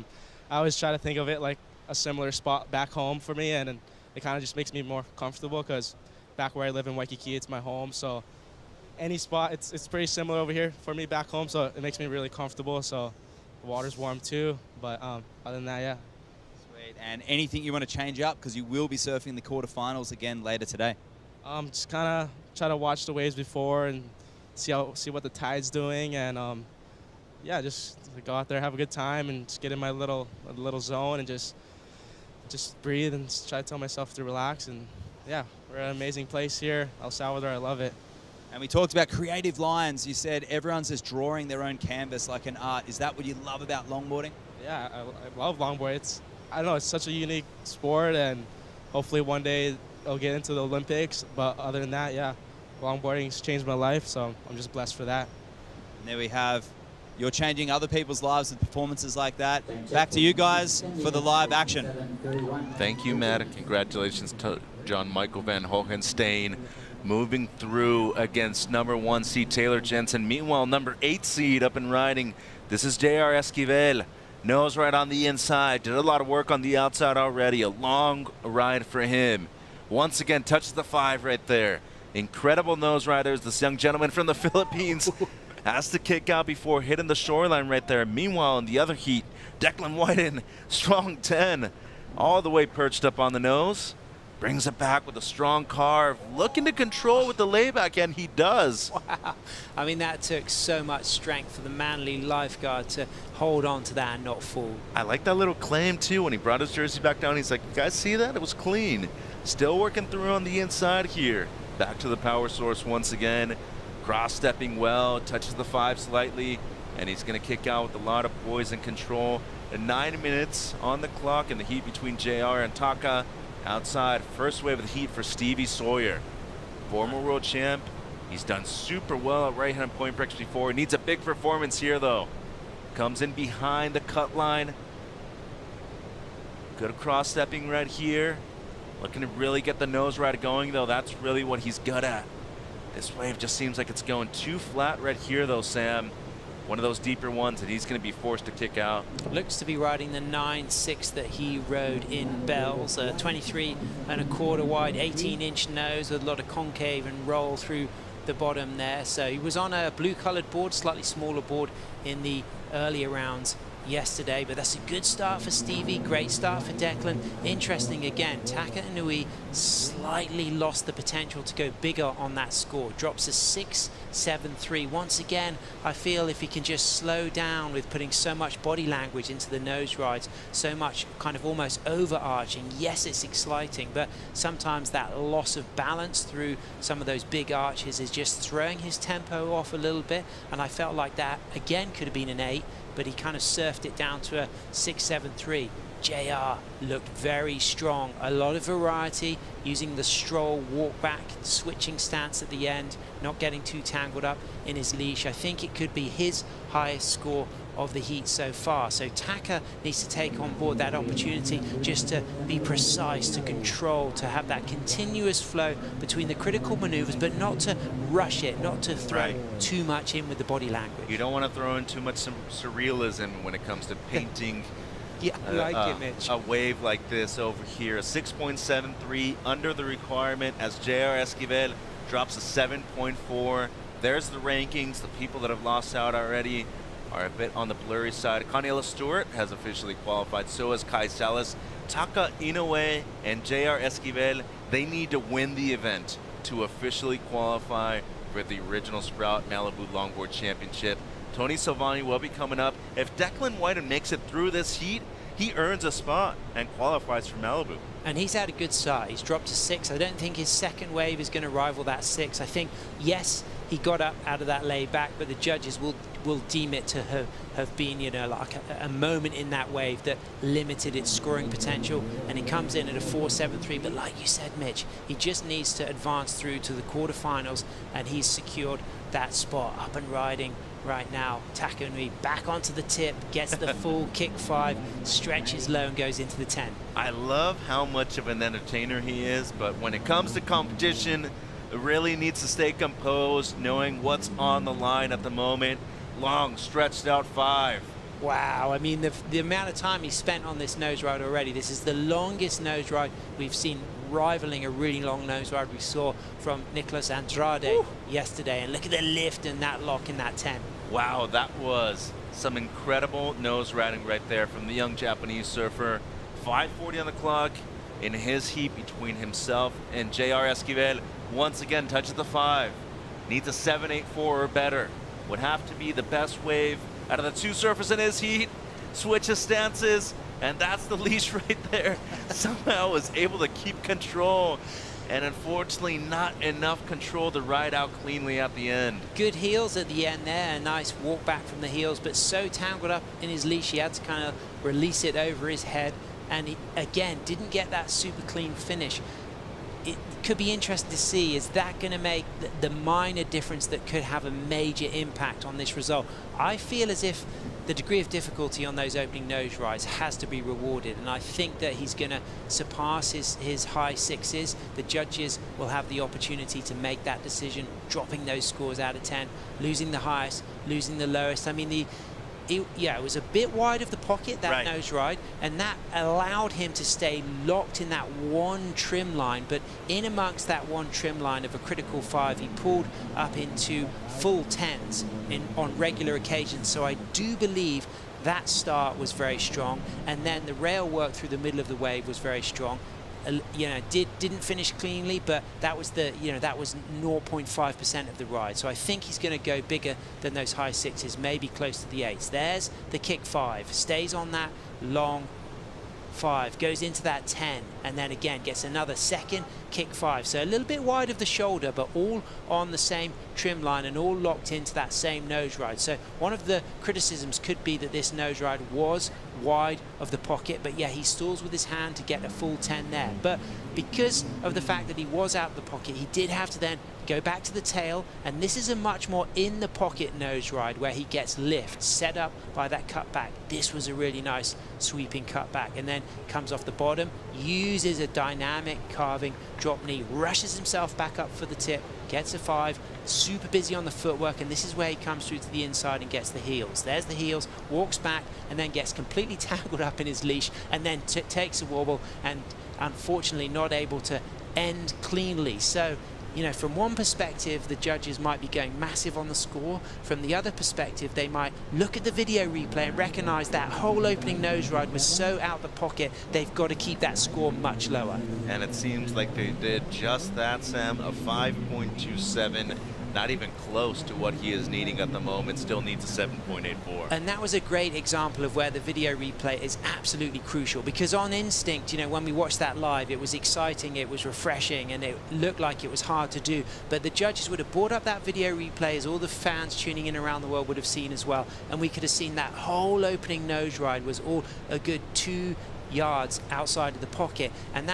I always try to think of it like a similar spot back home for me, and it kind of just makes me more comfortable because back where I live in Waikiki, it's my home, so any spot, it's pretty similar over here for me back home, so it makes me really comfortable. So the water's warm too, but other than that, yeah. Sweet. And anything you want to change up, because you will be surfing the quarterfinals again later today? Just kind of try to watch the waves before and see what the tide's doing, and yeah, just go out there, have a good time, and just get in my little zone and just breathe and try to tell myself to relax. And yeah, we're at an amazing place here, El Salvador. I love it. And we talked about creative lines. You said everyone's just drawing their own canvas like an art. Is that what you love about longboarding? Yeah, I love longboard. I don't know, it's such a unique sport, and hopefully one day I'll get into the Olympics. But other than that, yeah, longboarding's changed my life, so I'm just blessed for that. And there we have, you're changing other people's lives with performances like that. Back to you guys for the live action. Thank you, Matt, and congratulations to John Michael Van Hohenstein, moving through against number 1 seed Taylor Jensen. Meanwhile, number 8 seed up and riding. This is J.R. Esquivel. Nose right on the inside. Did a lot of work on the outside already. A long ride for him. Once again, touches the 5 right there. Incredible nose riders. This young gentleman from the Philippines has to kick out before hitting the shoreline right there. Meanwhile, in the other heat, Declan Whiten, strong 10, all the way perched up on the nose. Brings it back with a strong carve. Looking to control with the layback, and he does. Wow. I mean, that took so much strength for the Manly lifeguard to hold on to that and not fall. I like that little claim, too. When he brought his jersey back down, he's like, you guys see that? It was clean. Still working through on the inside here. Back to the power source once again. Cross-stepping well, touches the 5 slightly, and he's going to kick out with a lot of poise and control. And 9 minutes on the clock in the heat between JR and Taka. Outside, first wave of the heat for Stevie Sawyer. Former world champ. He's done super well at right-hand point breaks before. He needs a big performance here, though. Comes in behind the cut line. Good cross-stepping right here. Looking to really get the nose ride going, though. That's really what he's good at. This wave just seems like it's going too flat right here, though, Sam. One of those deeper ones, and he's going to be forced to kick out. Looks to be riding the 9.6 that he rode in Bells, 23 1/4 wide, 18-inch nose with a lot of concave and roll through the bottom there. So he was on a blue-colored board, slightly smaller board in the earlier rounds yesterday, but that's a good start for Stevie, great start for Declan. Interesting again, Taka Inui slightly lost the potential to go bigger on that score, drops a 6.73. Once again, I feel if he can just slow down with putting so much body language into the nose rides, so much kind of almost overarching, yes, it's exciting, but sometimes that loss of balance through some of those big arches is just throwing his tempo off a little bit, and I felt like that again could have been an 8, but he kind of surfed it down to a 6.73. JR looked very strong. A lot of variety, using the stroll, walk back, switching stance at the end, not getting too tangled up in his leash. I think it could be his highest score of the heat so far. So Taka needs to take on board that opportunity just to be precise, to control, to have that continuous flow between the critical maneuvers, but not to rush it, not to throw too much in with the body language. You don't want to throw in too much surrealism when it comes to painting yeah, I like it, Mitch. A wave like this over here. A 6.73 under the requirement as JR Esquivel drops a 7.4. There's the rankings. The people that have lost out already are a bit on the blurry side. Cornelia Stewart has officially qualified. So has Kai Salas. Taka Inoue and JR Esquivel, they need to win the event to officially qualify for the original Sprout Malibu Longboard Championship. Tony Silvani will be coming up. If Declan Whiten makes it through this heat, he earns a spot and qualifies for Malibu. And he's had a good start. He's dropped to 6. I don't think his second wave is going to rival that 6. I think, yes, he got up out of that lay back, but the judges will deem it to have been, you know, like a moment in that wave that limited its scoring potential, and he comes in at a 4.73. But like you said, Mitch, he just needs to advance through to the quarterfinals, and he's secured that spot. Up and riding right now. Taka Inui back onto the tip, gets the full kick 5, stretches low and goes into the 10. I love how much of an entertainer he is, but when it comes to competition, really needs to stay composed, knowing what's on the line at the moment. Long, stretched out 5. Wow, I mean, the amount of time he spent on this nose ride already, this is the longest nose ride we've seen, rivaling a really long nose ride we saw from Nicolas Andrade yesterday. And look at the lift and that lock in that 10. Wow, that was some incredible nose riding right there from the young Japanese surfer. 5:40 on the clock in his heat between himself and JR Esquivel. Once again, touches the 5. Needs a 7.84 or better. Would have to be the best wave out of the 2 surfers in his heat. Switches stances, and that's the leash right there. Somehow was able to keep control, and unfortunately not enough control to ride out cleanly at the end. Good heels at the end there, a nice walk back from the heels, but so tangled up in his leash he had to kind of release it over his head, and he, again, didn't get that super clean finish. It could be interesting to see, is that going to make the minor difference that could have a major impact on this result? I feel as if the degree of difficulty on those opening nose rides has to be rewarded, and I think that he's going to surpass his high 6s. The judges will have the opportunity to make that decision, dropping those scores out of 10, losing the highest, losing the lowest. I mean, it was a bit wide of the pocket, that nose ride, and that allowed him to stay locked in that one trim line. But in amongst that one trim line of a critical 5, he pulled up into full 10s on regular occasions. So I do believe that start was very strong, and then the rail work through the middle of the wave was very strong. you know, didn't finish cleanly, but that was the, you know, that was 0.5% of the ride. So I think he's going to go bigger than those high sixes, maybe close to the eights. There's the kick 5, stays on that long 5, goes into that 10, and then again gets another second kick 5. So a little bit wide of the shoulder, but all on the same trim line and all locked into that same nose ride. So one of the criticisms could be that this nose ride was wide of the pocket, but yeah, he stalls with his hand to get a full 10 there. But because of the fact that he was out of the pocket, he did have to then go back to the tail, and this is a much more in the pocket nose ride where he gets lift set up by that cutback. This was a really nice sweeping cutback, and then comes off the bottom, uses a dynamic carving drop knee, rushes himself back up for the tip, gets a 5, super busy on the footwork, and this is where he comes through to the inside and gets the heels. There's the heels, walks back, and then gets completely tangled up in his leash, and then takes a wobble, and unfortunately not able to end cleanly. So, you know, from one perspective, the judges might be going massive on the score. From the other perspective, they might look at the video replay and recognize that whole opening nose ride was so out the pocket, they've got to keep that score much lower. And it seems like they did just that, Sam. A 5.27, not even close to what he is needing at the moment. Still needs a 7.84. And that was a great example of where the video replay is absolutely crucial, because on instinct, you know, when we watched that live, it was exciting, it was refreshing, and it looked like it was hard to do. But the judges would have brought up that video replay, as all the fans tuning in around the world would have seen as well, and we could have seen that whole opening nose ride was all a good 2 yards outside of the pocket, and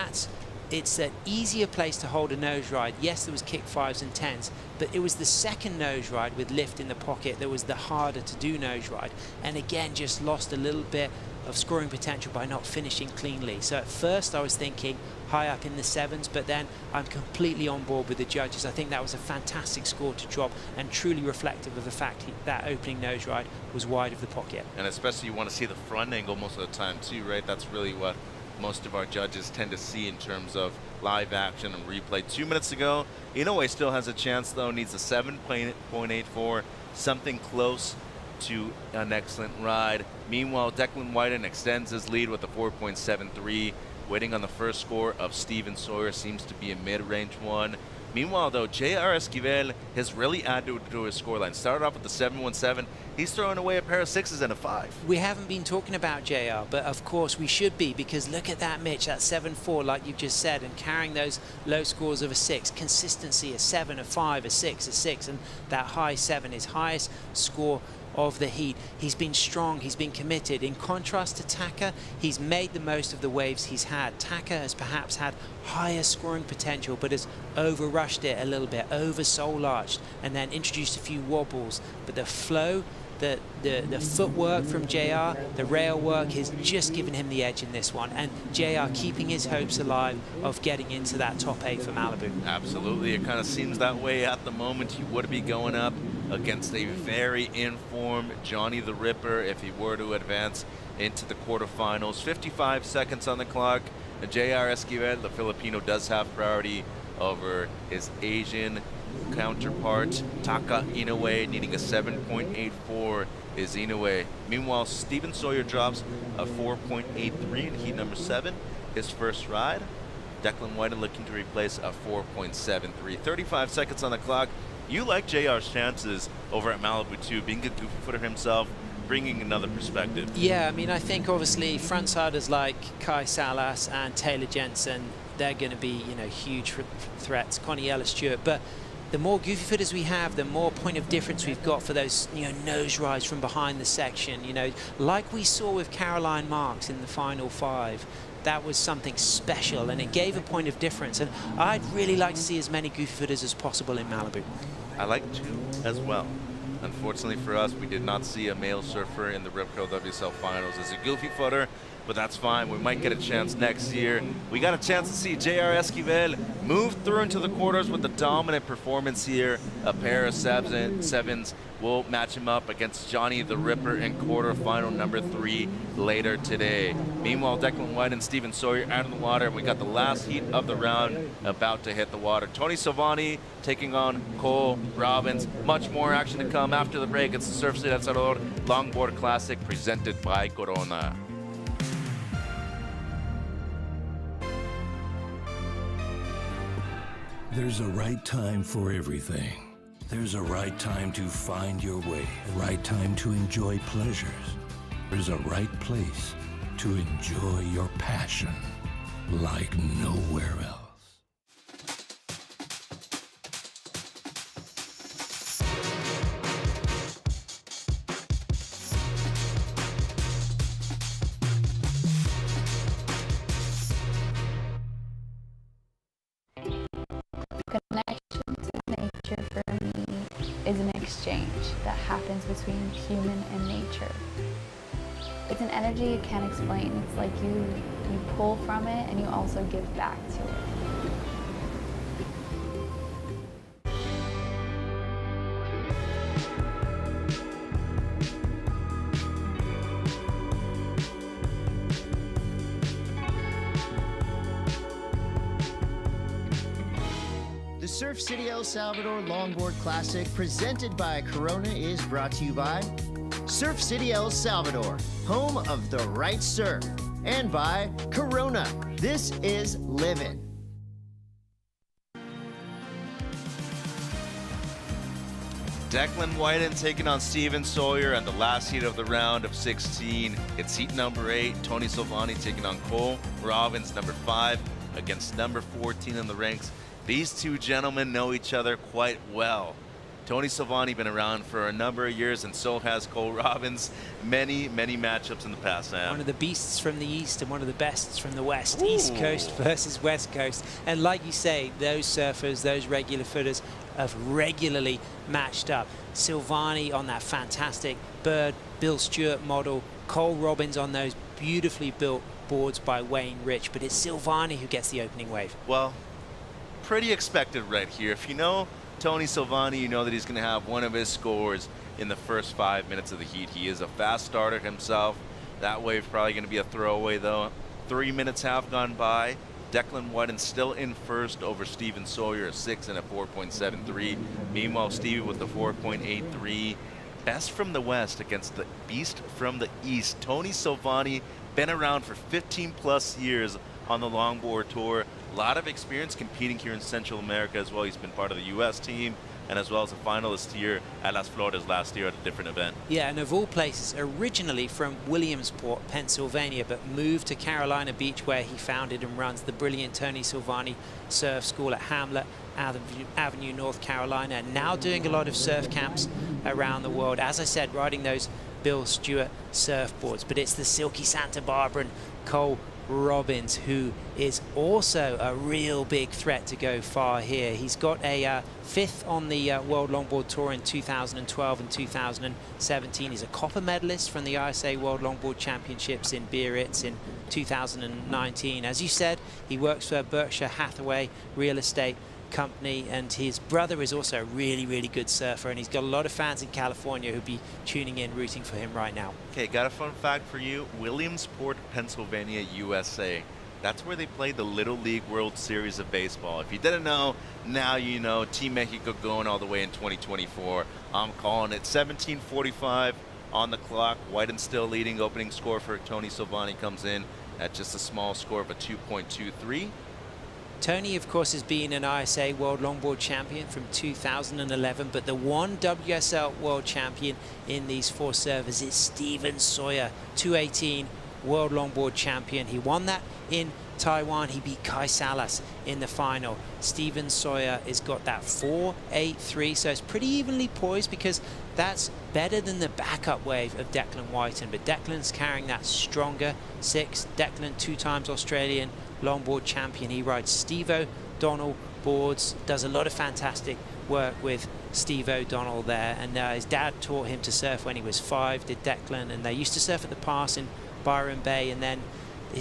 it's an easier place to hold a nose ride. Yes, there was kick 5s and 10s, but it was the second nose ride with lift in the pocket that was the harder to do nose ride. And again, just lost a little bit of scoring potential by not finishing cleanly. So at first I was thinking high up in the 7s, but then I'm completely on board with the judges. I think that was a fantastic score to drop, and truly reflective of the fact that opening nose ride was wide of the pocket. And especially you want to see the front angle most of the time too, right? That's really what most of our judges tend to see in terms of live action and replay. 2 minutes ago, Inoue still has a chance though, needs a 7.84, something close to an excellent ride. Meanwhile, Declan Whiten extends his lead with a 4.73, waiting on the first score of Steven Sawyer, seems to be a mid-range one. Meanwhile, though, J.R. Esquivel has really added to his scoreline. Started off with the 7.17. He's throwing away a pair of 6s and a 5. We haven't been talking about JR, but of course we should be, because look at that, Mitch, that 7.4, like you've just said, and carrying those low scores of a 6. Consistency, a 7, a 5, a 6, a 6, and that high 7, his highest score of the heat. He's been strong, he's been committed. In contrast to Taka, he's made the most of the waves he's had. Taka has perhaps had higher scoring potential, but has over-rushed it a little bit, over-soul-arched, and then introduced a few wobbles. But the flow, the footwork from JR, the rail work has just given him the edge in this one, and JR keeping his hopes alive of getting into that top 8 for Malibu. Absolutely, it kind of seems that way at the moment. He would be going up against a very informed Johnny the Ripper if he were to advance into the quarterfinals. 55 seconds on the clock. J.R. Esquivel, the Filipino, does have priority over his Asian counterpart. Taka Inoue needing a 7.84 is Inoue. Meanwhile, Steven Sawyer drops a 4.83 in heat number 7, his first ride. Declan Whiten looking to replace a 4.73. 35 seconds on the clock. You like JR's chances over at Malibu too, being a goofy footer himself, bringing another perspective. Yeah, I mean, I think obviously frontsiders like Kai Salas and Taylor Jensen, they're going to be, you know, huge threats. Connie Ellis-Stewart, but the more goofy footers we have, the more point of difference we've got for those, you know, nose rides from behind the section. You know, like we saw with Caroline Marks in the final 5. That was something special, and it gave a point of difference. And I'd really like to see as many goofy footers as possible in Malibu. I like to as well. Unfortunately for us, we did not see a male surfer in the Rip Curl WSL Finals as a goofy footer, but that's fine. We might get a chance next year. We got a chance to see J.R. Esquivel move through into the quarters with a dominant performance here. A pair of 7s will match him up against Johnny the Ripper in quarterfinal number 3 later today. Meanwhile, Declan White and Steven Sawyer out in the water. We got the last heat of the round about to hit the water. Tony Silvani taking on Cole Robbins. Much more action to come after the break. It's the Surf City El Salvador Longboard Classic presented by Corona. There's a right time for everything. There's a right time to find your way, a right time to enjoy pleasures. There's a right place to enjoy your passion like nowhere else. Connection to nature for me is an exchange that happens between human and nature. It's an energy you can't explain. It's like you pull from it and you also give back to it. The Surf City El Salvador Longboard Classic presented by Corona is brought to you by Surf City El Salvador, home of the right surf, and by Corona. This is living. Declan Whiten taking on Steven Sawyer at the last heat of the round of 16. It's heat number 8. Tony Silvani taking on Cole Robbins, number 5, against number 14 in the ranks. These two gentlemen know each other quite well. Tony Silvani been around for a number of years, and so has Cole Robbins. Many matchups in the past, Sam. One of the beasts from the east and one of the bests from the west. Ooh. East Coast versus West Coast. And like you say, those surfers, those regular footers have regularly matched up. Silvani on that fantastic Bird, Bill Stewart model. Cole Robbins on those beautifully built boards by Wayne Rich. But it's Silvani who gets the opening wave. Well, pretty expected right here. If you know Tony Silvani, you know that he's going to have one of his scores in the first 5 minutes of the heat. He is a fast starter himself. That wave probably going to be a throwaway though. 3 minutes have gone by. Declan Whiten still in first over Steven Sawyer, a 6 and a 4.73. Meanwhile, Stevie with the 4.83. Best from the west against the beast from the east. Tony Silvani, been around for 15 plus years on the longboard tour. A lot of experience competing here in Central America as well. He's been part of the U.S. team and as well as a finalist here at Las Flores last year at a different event. Yeah, and of all places, originally from Williamsport, Pennsylvania, but moved to Carolina Beach, where he founded and runs the brilliant Tony Silvani Surf School at Hamlet Avenue, North Carolina, and now doing a lot of surf camps around the world. As I said, riding those Bill Stewart surfboards, but it's the Silky Santa Barbara and Cole Robbins, who is also a real big threat to go far here. He's got a 5th on the World Longboard Tour in 2012 and 2017. He's a copper medalist from the ISA World Longboard Championships in Biarritz in 2019. As you said, he works for Berkshire Hathaway Real Estate Company, and his brother is also a really good surfer, and he's got a lot of fans in California who'll be tuning in, rooting for him right now. Okay, got a fun fact for you. Williamsport, Pennsylvania, USA. That's where they played the Little League World Series of Baseball. If you didn't know, now you know. Team Mexico going all the way in 2024. I'm calling it. 17:45 on the clock. Whiten still leading. Opening score for Tony Silvani comes in at just a small score of a 2.23. Tony, of course, has been an ISA World Longboard Champion from 2011, but the one WSL World Champion in these 4 servers is Steven Sawyer, 218 World Longboard Champion. He won that in Taiwan. He beat Kai Salas in the final. Steven Sawyer has got that 4.83, so it's pretty evenly poised, because that's better than the backup wave of Declan Whiten, but Declan's carrying that stronger 6. Declan, 2 times Australian longboard champion. He rides Steve O'Donnell boards, does a lot of fantastic work with Steve O'Donnell there, and his dad taught him to surf when he was 5, did Declan, and they used to surf at the pass in Byron Bay, and then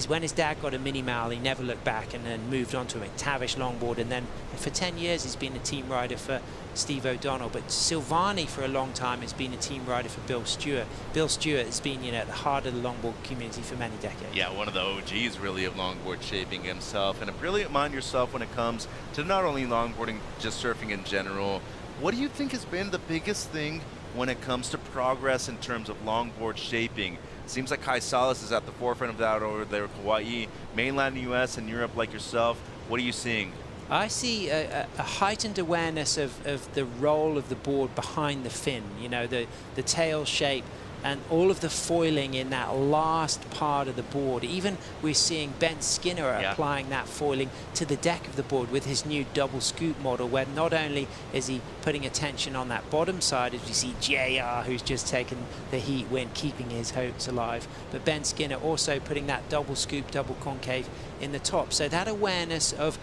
when his dad got a mini mal, he never looked back and then moved on to a McTavish longboard, and then for 10 years he's been a team rider for Steve O'Donnell. But Silvani for a long time has been a team rider for Bill Stewart. Bill Stewart has been, you know, at the heart of the longboard community for many decades. Yeah, one of the OGs really of longboard shaping himself, and a brilliant mind yourself when it comes to not only longboarding, just surfing in general. What do you think has been the biggest thing when it comes to progress in terms of longboard shaping? Seems like Kai Salas is at the forefront of that over there, Hawaii, mainland US and Europe like yourself. What are you seeing? I see a heightened awareness of the role of the board behind the fin, you know, the tail shape and all of the foiling in that last part of the board. Even we're seeing Ben Skinner applying that foiling to the deck of the board with his new double scoop model, where not only is he putting attention on that bottom side, as we see JR, who's just taken the heat win, keeping his hopes alive, but Ben Skinner also putting that double scoop, double concave in the top. So that awareness of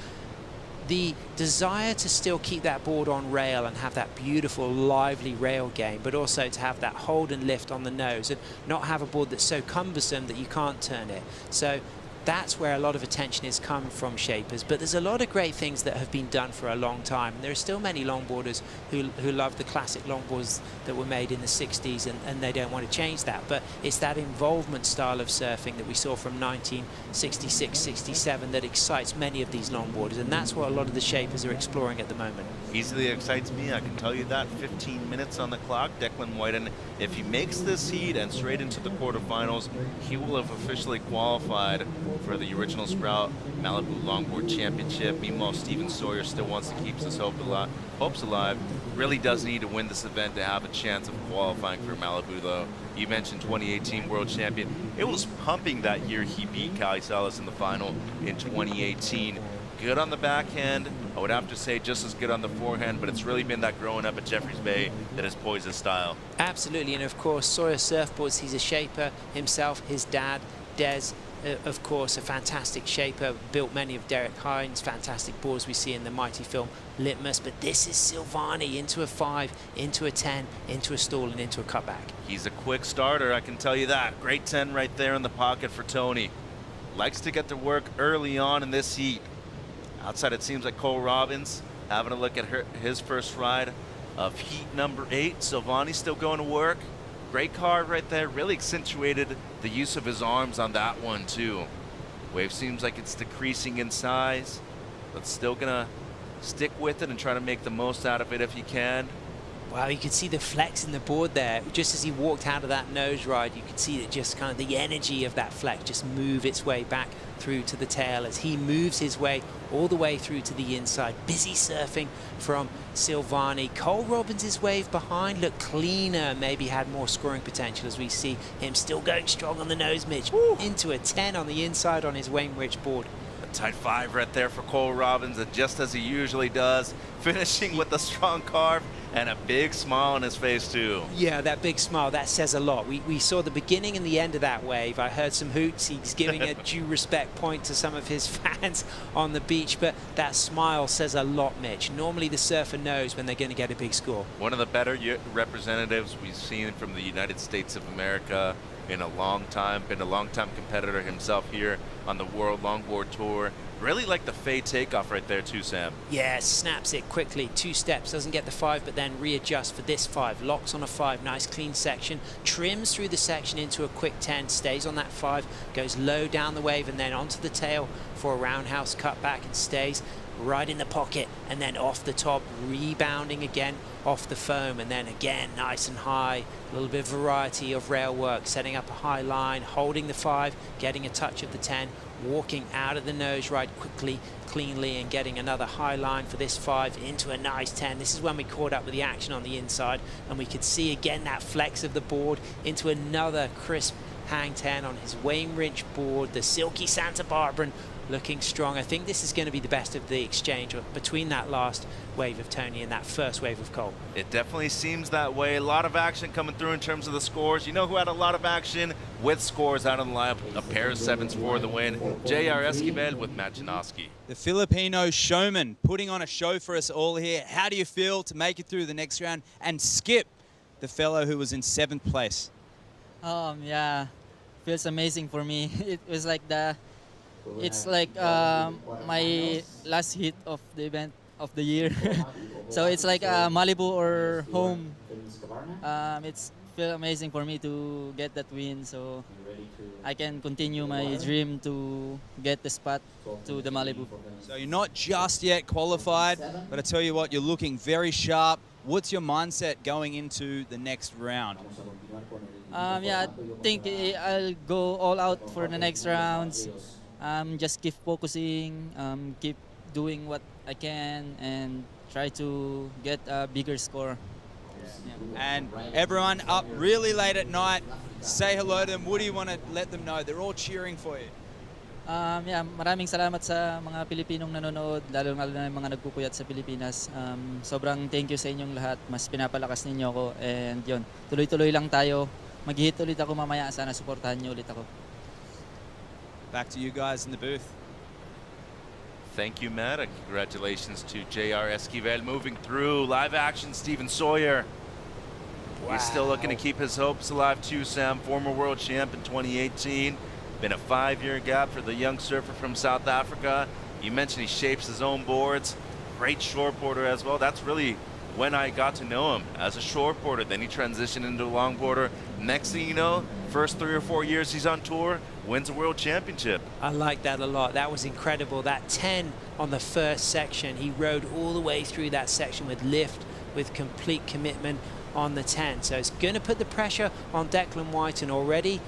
the desire to still keep that board on rail and have that beautiful lively rail game, but also to have that hold and lift on the nose and not have a board that's so cumbersome that you can't turn it. So that's where a lot of attention has come from shapers. But there's a lot of great things that have been done for a long time. There are still many longboarders who love the classic longboards that were made in the 60s, and they don't want to change that. But it's that involvement style of surfing that we saw from 1966, 67 that excites many of these longboarders, and that's what a lot of the shapers are exploring at the moment. Easily excites me, I can tell you that. 15 minutes on the clock. Declan Whiten, if he makes this heat and straight into the quarterfinals, he will have officially qualified for the original Sprout Malibu Longboard Championship. Meanwhile, Steven Sawyer still wants to keep his hopes alive. Really does need to win this event to have a chance of qualifying for Malibu, though. You mentioned 2018 World Champion. It was pumping that year. He beat Kelis in the final in 2018. Good on the backhand. I would have to say just as good on the forehand, but it's really been that growing up at Jeffreys Bay that has poised his style. Absolutely, and of course, Sawyer Surfboards, he's a shaper himself. His dad, Des, of course, a fantastic shaper, built many of Derek Hines' fantastic boards we see in the mighty film Litmus, but this is Silvani into a 5, into a 10, into a stall, and into a cutback. He's a quick starter, I can tell you that. Great 10 right there in the pocket for Tony. Likes to get to work early on in this heat. Outside, it seems like Cole Robbins having a look at his first ride of heat number 8. Silvani still going to work. Great card right there. Really accentuated the use of his arms on that one, too. Wave seems like it's decreasing in size, but still going to stick with it and try to make the most out of it if you can. Wow, you could see the flex in the board there. Just as he walked out of that nose ride, you could see that just kind of the energy of that flex just move its way back through to the tail as he moves his way all the way through to the inside. Busy surfing from Silvani. Cole Robbins' wave behind looked cleaner, maybe had more scoring potential, as we see him still going strong on the nose midge. Into a 10 on the inside on his Wayne Rich board. A tight 5 right there for Cole Robbins, and just as he usually does, finishing with a strong carve and a big smile on his face too. Yeah, that big smile, that says a lot. We saw the beginning and the end of that wave. I heard some hoots. He's giving a due respect point to some of his fans on the beach, but that smile says a lot, Mitch. Normally the surfer knows when they're going to get a big score. One of the better representatives we've seen from the United States of America in a long time. Been a long-time competitor himself here on the World Longboard Tour. Really like the fade takeoff right there too, Sam. Yeah, snaps it quickly. 2 steps, doesn't get the 5, but then readjusts for this 5. Locks on a 5, nice clean section. Trims through the section into a quick 10, stays on that 5, goes low down the wave and then onto the tail for a roundhouse cutback and stays right in the pocket and then off the top, rebounding again off the foam, and then again nice and high. A little bit of variety of rail work, setting up a high line, holding the 5, getting a touch of the 10, walking out of the nose right quickly, cleanly, and getting another high line for this 5 into a nice 10. This is when we caught up with the action on the inside, and we could see again that flex of the board into another crisp hang 10 on his Wayne Rinch board, the silky Santa Barbara, looking strong. I think this is going to be the best of the exchange between that last wave of Tony and that first wave of Cole. It definitely seems that way. A lot of action coming through in terms of the scores. You know who had a lot of action with scores out on the lineup? A pair of 7s for the win. J.R. Esquivel with Matt Janowski. The Filipino showman putting on a show for us all here. How do you feel to make it through the next round and skip the fellow who was in 7th place? Yeah, feels amazing for me. It was like it's like my last hit of the event of the year. So it's like Malibu or home. It's feel amazing for me to get that win, so I can continue my dream to get the spot to the Malibu. So you're not just yet qualified, but I tell you what, you're looking very sharp. What's your mindset going into the next round? Yeah, I think I'll go all out for the next rounds. Just keep focusing, keep doing what I can and try to get a bigger score. And everyone up really late at night, say hello to them. What do you want to let them know? They're all cheering for you. Yeah, maraming salamat sa mga Pilipinong nanonood, lalo na yung mga nagpupuyat sa Pilipinas. Sobrang thank you sa inyong lahat. Mas pinapalakas ninyo ako. And yun, tuloy-tuloy lang tayo. Mag-hit ulit ako mamaya. Sana suportahan niyo ulit ako. Back to you guys in the booth. Thank you, Matt, and congratulations to JR Esquivel moving through. Live action, Steven Sawyer. Wow. He's still looking to keep his hopes alive too, Sam. Former world champ in 2018. Been a 5-year gap for the young surfer from South Africa. You mentioned he shapes his own boards. Great shortboarder as well. That's really when I got to know him as a shortboarder. Then he transitioned into a longboarder. Next thing you know, first 3 or 4 years he's on tour, wins a world championship. I like that a lot. That was incredible. That 10 on the first section, he rode all the way through that section with lift, with complete commitment on the 10. So it's going to put the pressure on Declan Whiten already.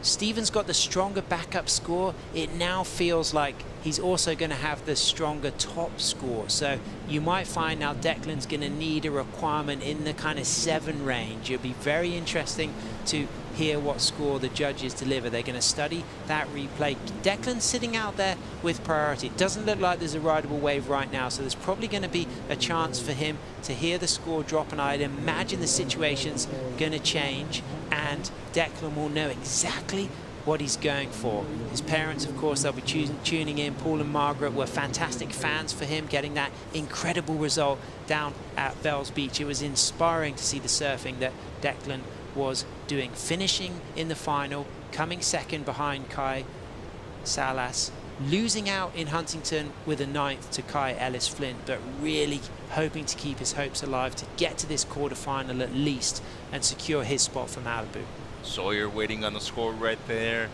Steven's got the stronger backup score. It now feels like he's also going to have the stronger top score. So you might find now Declan's going to need a requirement in the kind of 7 range. It'll be very interesting to hear what score the judges deliver. They're going to study that replay. Declan's sitting out there with priority. It doesn't look like there's a rideable wave right now, so there's probably going to be a chance for him to hear the score drop, and I'd imagine the situation's going to change and Declan will know exactly what he's going for. His parents, of course, they'll be tuning in. Paul and Margaret were fantastic fans for him, getting that incredible result down at Bells Beach. It was inspiring to see the surfing that Declan was doing, finishing in the final, coming second behind Kai Salas, losing out in Huntington with a 9th to Kai Ellis Flint, but really hoping to keep his hopes alive to get to this quarterfinal at least and secure his spot for Malibu. Sawyer waiting on the score right there.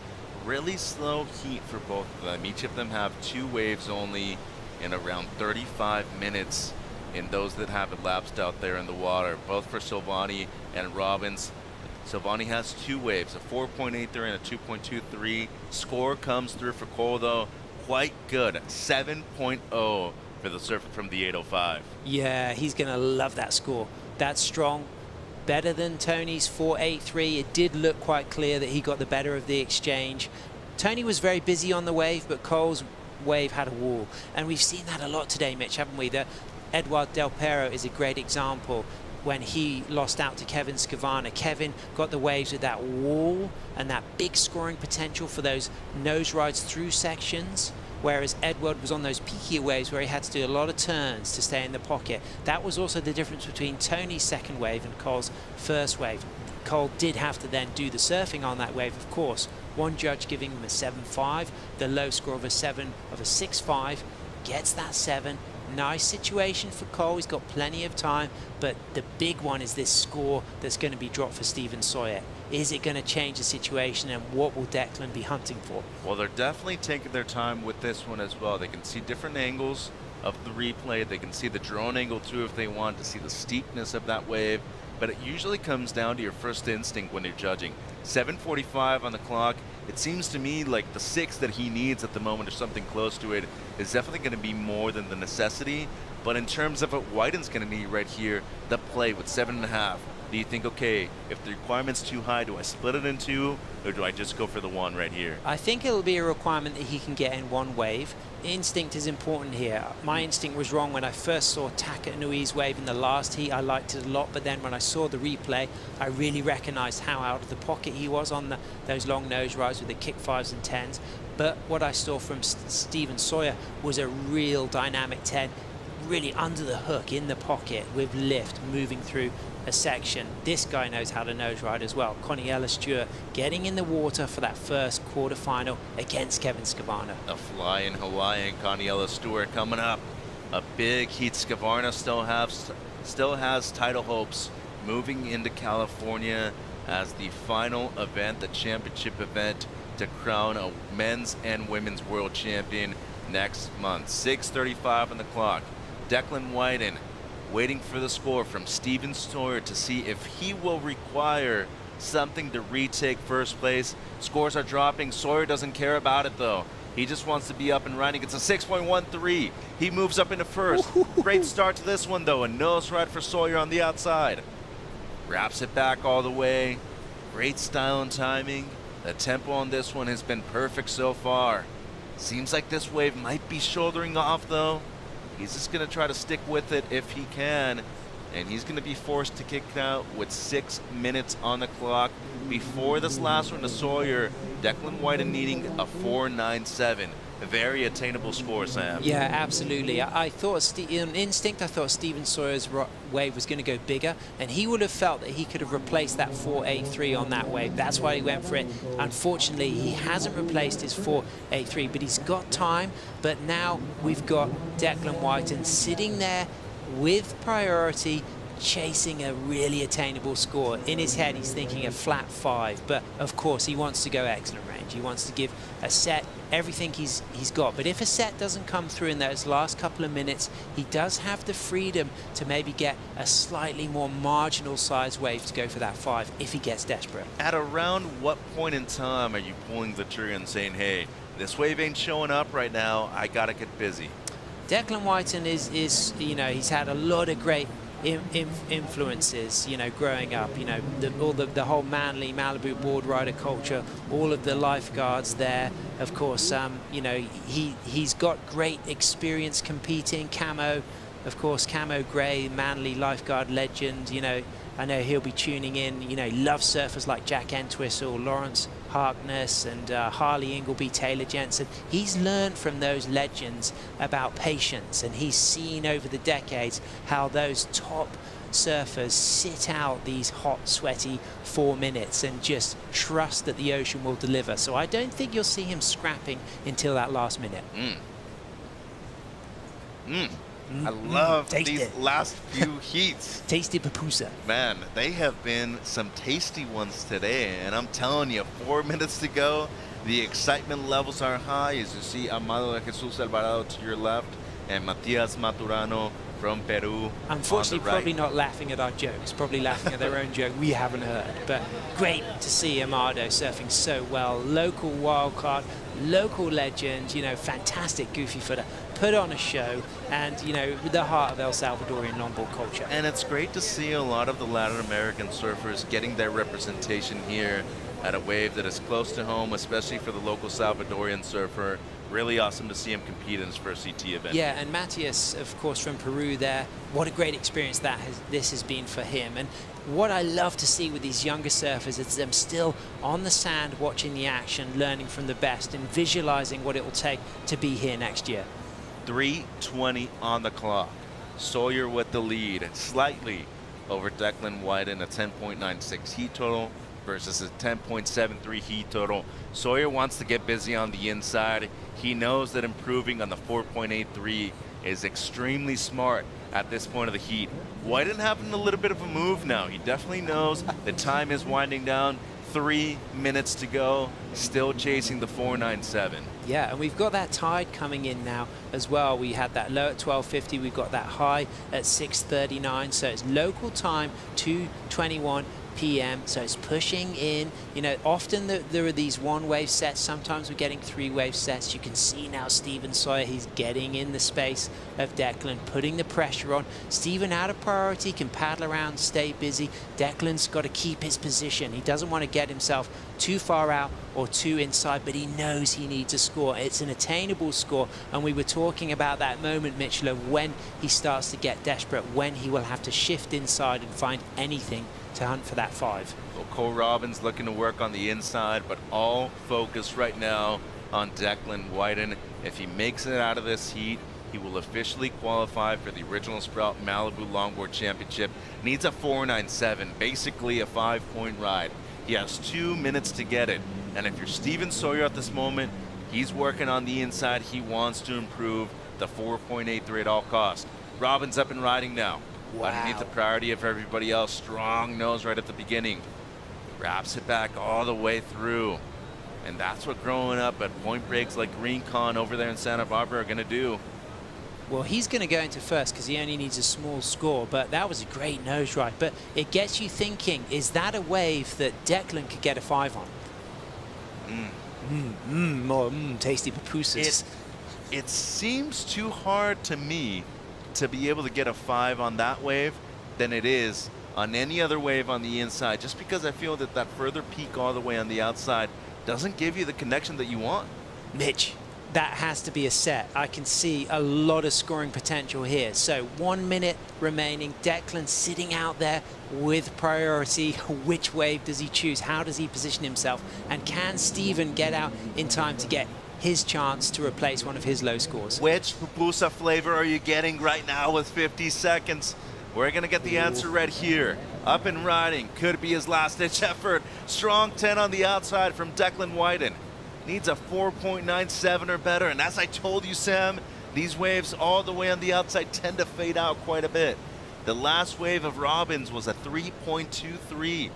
Really slow heat for both of them. Each of them have 2 waves only in around 35 minutes in those that have elapsed out there in the water. Both for Silvani and Robbins. Silvani has 2 waves, a 4.83 and a 2.23. Score comes through for Cole, though. Quite good, 7.0 for the surfer from the 805. Yeah, he's going to love that score. That's strong. Better than Tony's 4.83. It did look quite clear that he got the better of the exchange. Tony was very busy on the wave, but Cole's wave had a wall. And we've seen that a lot today, Mitch, haven't we? Edouard Del Pero is a great example. When he lost out to Kevin Skavana, Kevin got the waves with that wall and that big scoring potential for those nose rides through sections, whereas Edward was on those peakier waves where he had to do a lot of turns to stay in the pocket. That was also the difference between Tony's second wave and Cole's first wave. Cole did have to then do the surfing on that wave, of course. One judge giving him a 7.5, the low score of a 6.5, gets that 7. Nice situation for Cole. He's got plenty of time, but the big one is this score that's going to be dropped for Steven Sawyer. Is it going to change the situation, and what will Declan be hunting for? Well, they're definitely taking their time with this one as well. They can see different angles of the replay. They can see the drone angle too if they want to see the steepness of that wave. But it usually comes down to your first instinct when you're judging. 7:45 on the clock. It seems to me like the 6 that he needs at the moment, or something close to it, is definitely going to be more than the necessity. But in terms of what Whiten's going to need right here, the play with 7.5. Do you think, okay, if the requirement's too high, do I split it in 2, or do I just go for the 1 right here? I think it'll be a requirement that he can get in 1 wave. Instinct is important here. My instinct was wrong when I first saw Taka Inui's wave in the last heat. I liked it a lot, but then when I saw the replay, I really recognized how out of the pocket he was on those long nose rides with the kick 5s and 10s. But what I saw from Steven Sawyer was a real dynamic 10, really under the hook in the pocket with lift moving through a section. This guy knows how to nose ride as well. Connie Ellis Stewart getting in the water for that first quarterfinal against Kevin Skavana. A flying Hawaiian, Connie Ellis Stewart coming up. A big heat. Skavana still has title hopes moving into California as the final event, the championship event, to crown a men's and women's world champion next month. 6:35 on the clock. Declan Whiten waiting for the score from Steven Sawyer to see if he will require something to retake first place. Scores are dropping. Sawyer doesn't care about it though. He just wants to be up and riding. It's a 6.13. He moves up into first. Great start to this one, though. A nose ride for Sawyer on the outside. Wraps it back all the way. Great style and timing. The tempo on this one has been perfect so far. Seems like this wave might be shouldering off, though. He's just going to try to stick with it if he can. And he's going to be forced to kick out with 6 minutes on the clock. Before this last one to Sawyer, Declan White needing a 4.97. A very attainable score, Sam. Yeah, absolutely. I thought, in instinct, I thought Steven Sawyer's wave was going to go bigger, and he would have felt that he could have replaced that 4.83 on that wave. That's why he went for it. Unfortunately, he hasn't replaced his 4.83, but he's got time. But now we've got Declan White and sitting there with priority, chasing a really attainable score. In his head, he's thinking a flat 5, but of course he wants to go excellent range. He wants to give a set everything he's got. But if a set doesn't come through in those last couple of minutes, he does have the freedom to maybe get a slightly more marginal size wave to go for that 5 if he gets desperate. At around what point in time are you pulling the trigger and saying, hey, this wave ain't showing up right now, I gotta get busy? Declan Whiten is you know, he's had a lot of great influences, you know, growing up, you know, the whole Manly Malibu board rider culture, all of the lifeguards there, of course, you know, he's got great experience competing. Camo, of course, Camo Gray, Manly lifeguard legend, you know, I know he'll be tuning in, you know, loves surfers like Jack Entwistle, Lawrence Harkness, and Harley Ingleby, Taylor Jensen. He's learned from those legends about patience, and he's seen over the decades how those top surfers sit out these hot, sweaty 4 minutes and just trust that the ocean will deliver. So I don't think you'll see him scrapping until that last minute. I love these last few heats. Tasty papusa. Man, they have been some tasty ones today, and I'm telling you, 4 minutes to go. The excitement levels are high, as you see Amado de Jesus Alvarado to your left and Matias Maturano from Peru. Unfortunately, on the right. probably not laughing at our jokes, probably laughing at their own joke we haven't heard. But great to see Amado surfing so well. Local wildcard, local legend, you know, fantastic goofy footer. Put on a show, and you know, with the heart of El Salvadorian longboard culture. And it's great to see a lot of the Latin American surfers getting their representation here at a wave that is close to home, especially for the local Salvadorian surfer. Really awesome to see him compete in his first CT event. Yeah, and Matias, of course, from Peru there. What a great experience this has been for him. And what I love to see with these younger surfers is them still on the sand, watching the action, learning from the best, and visualizing what it will take to be here next year. 3:20 on the clock. Sawyer with the lead, slightly over Declan White in a 10.96 heat total versus a 10.73 heat total. Sawyer wants to get busy on the inside. He knows that improving on the 4.83 is extremely smart at this point of the heat. Whiten having a little bit of a move now. He definitely knows the time is winding down. 3 minutes to go, still chasing the 4.97. Yeah, and we've got that tide coming in now as well. We had that low at 12:50, we've got that high at 6:39, so it's local time 2:21 p.m. so it's pushing in. You know, often there are these one wave sets, sometimes we're getting 3 wave sets. You can see now Steven Sawyer, he's getting in the space of Declan, putting the pressure on. Steven out of priority, can paddle around, stay busy. Declan's got to keep his position. He doesn't want to get himself too far out or too inside, but he knows he needs a score. It's an attainable score, and we were talking about that moment, Mitchell, of when he starts to get desperate, when he will have to shift inside and find anything to hunt for that 5. Well, Cole Robbins looking to work on the inside, but all focus right now on Declan Whiten. If he makes it out of this heat, he will officially qualify for the Original Sprout Malibu Longboard Championship. Needs a 4.97, basically a 5-point ride. He has 2 minutes to get it. And if you're Steven Sawyer at this moment, he's working on the inside. He wants to improve the 4.83 at all costs. Robbins up and riding now. Wow. Underneath the priority of everybody else. Strong nose right at the beginning. Wraps it back all the way through. And that's what growing up at point breaks like Green Con over there in Santa Barbara are going to do. Well, he's going to go into first because he only needs a small score, but that was a great nose ride. But it gets you thinking, is that a wave that Declan could get a 5 on? Tasty pupusas. It seems too hard to me to be able to get a 5 on that wave than it is on any other wave on the inside, just because I feel that that further peak all the way on the outside doesn't give you the connection that you want. Mitch, that has to be a set. I can see a lot of scoring potential here. So 1 minute remaining. Declan sitting out there with priority. Which wave does he choose? How does he position himself? And can Steven get out in time to get his chance to replace one of his low scores? Which pupusa flavor are you getting right now with 50 seconds? We're going to get the answer right here. Up and riding. Could be his last-ditch effort. Strong 10 on the outside from Declan Whiten. Needs a 4.97 or better. And as I told you, Sam, these waves all the way on the outside tend to fade out quite a bit. The last wave of Robbins was a 3.23.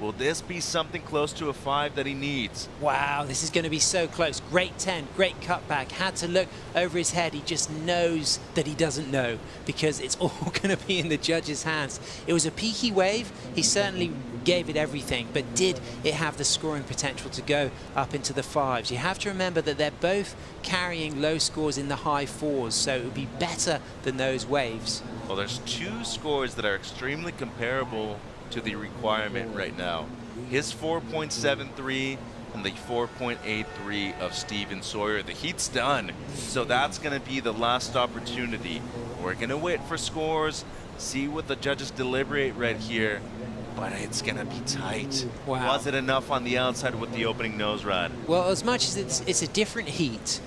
Will this be something close to a 5 that he needs? Wow, this is going to be so close. Great 10, great cutback. Had to look over his head. He just knows that he doesn't know because it's all going to be in the judge's hands. It was a peaky wave. He certainly gave it everything, but did it have the scoring potential to go up into the 5s? You have to remember that they're both carrying low scores in the high 4s, so it would be better than those waves. Well, there's 2 scores that are extremely comparable to the requirement right now. His 4.73 and the 4.83 of Steven Sawyer. The heat's done, so that's going to be the last opportunity. We're going to wait for scores, see what the judges deliberate right here, but it's going to be tight. Wow. Was it enough on the outside with the opening nose rod? Well, as much as it's a different heat,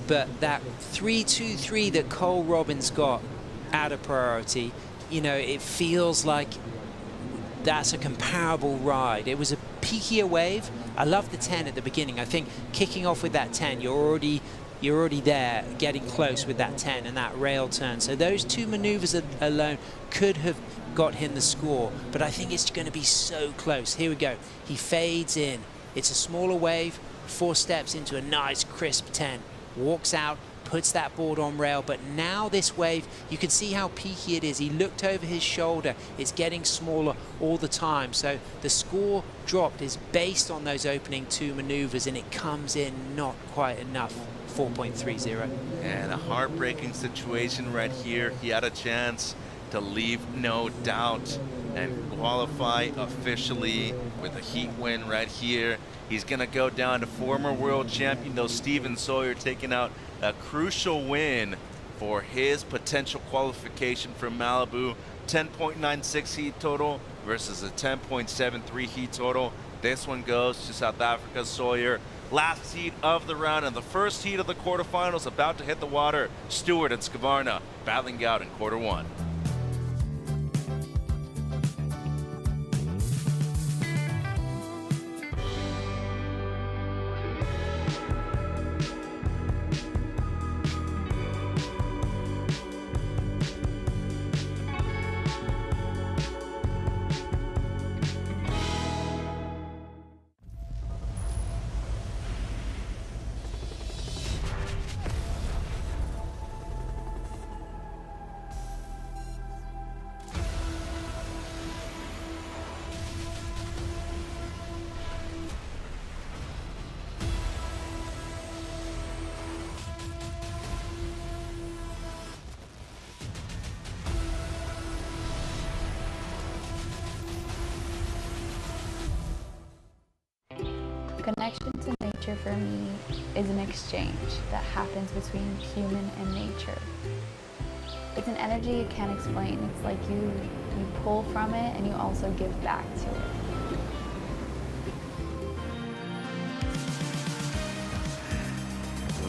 but that 3.23 that Cole Robbins got out of priority, you know, it feels like that's a comparable ride. It was a peakier wave. I love the 10 at the beginning. I think kicking off with that 10, you're already there, getting close with that 10 and that rail turn. So those 2 maneuvers alone could have got him the score, but I think it's going to be so close. Here we go. He fades in. It's a smaller wave, 4 steps into a nice crisp 10. Walks out, puts that board on rail, but now this wave, you can see how peaky it is. He looked over his shoulder. It's getting smaller all the time. So the score dropped is based on those opening 2 maneuvers, and it comes in not quite enough. 4.30. And a heartbreaking situation right here. He had a chance to leave no doubt and qualify officially with a heat win right here. He's going to go down to former world champion, though, Steven Sawyer, taking out a crucial win for his potential qualification from Malibu. 10.96 heat total versus a 10.73 heat total. This one goes to South Africa's Sawyer. Last heat of the round and the first heat of the quarterfinals about to hit the water. Stewart and Skvarna battling out in quarter 1. Connection to nature for me is an exchange that happens between human and nature. It's an energy you can't explain. It's like you pull from it and you also give back to it.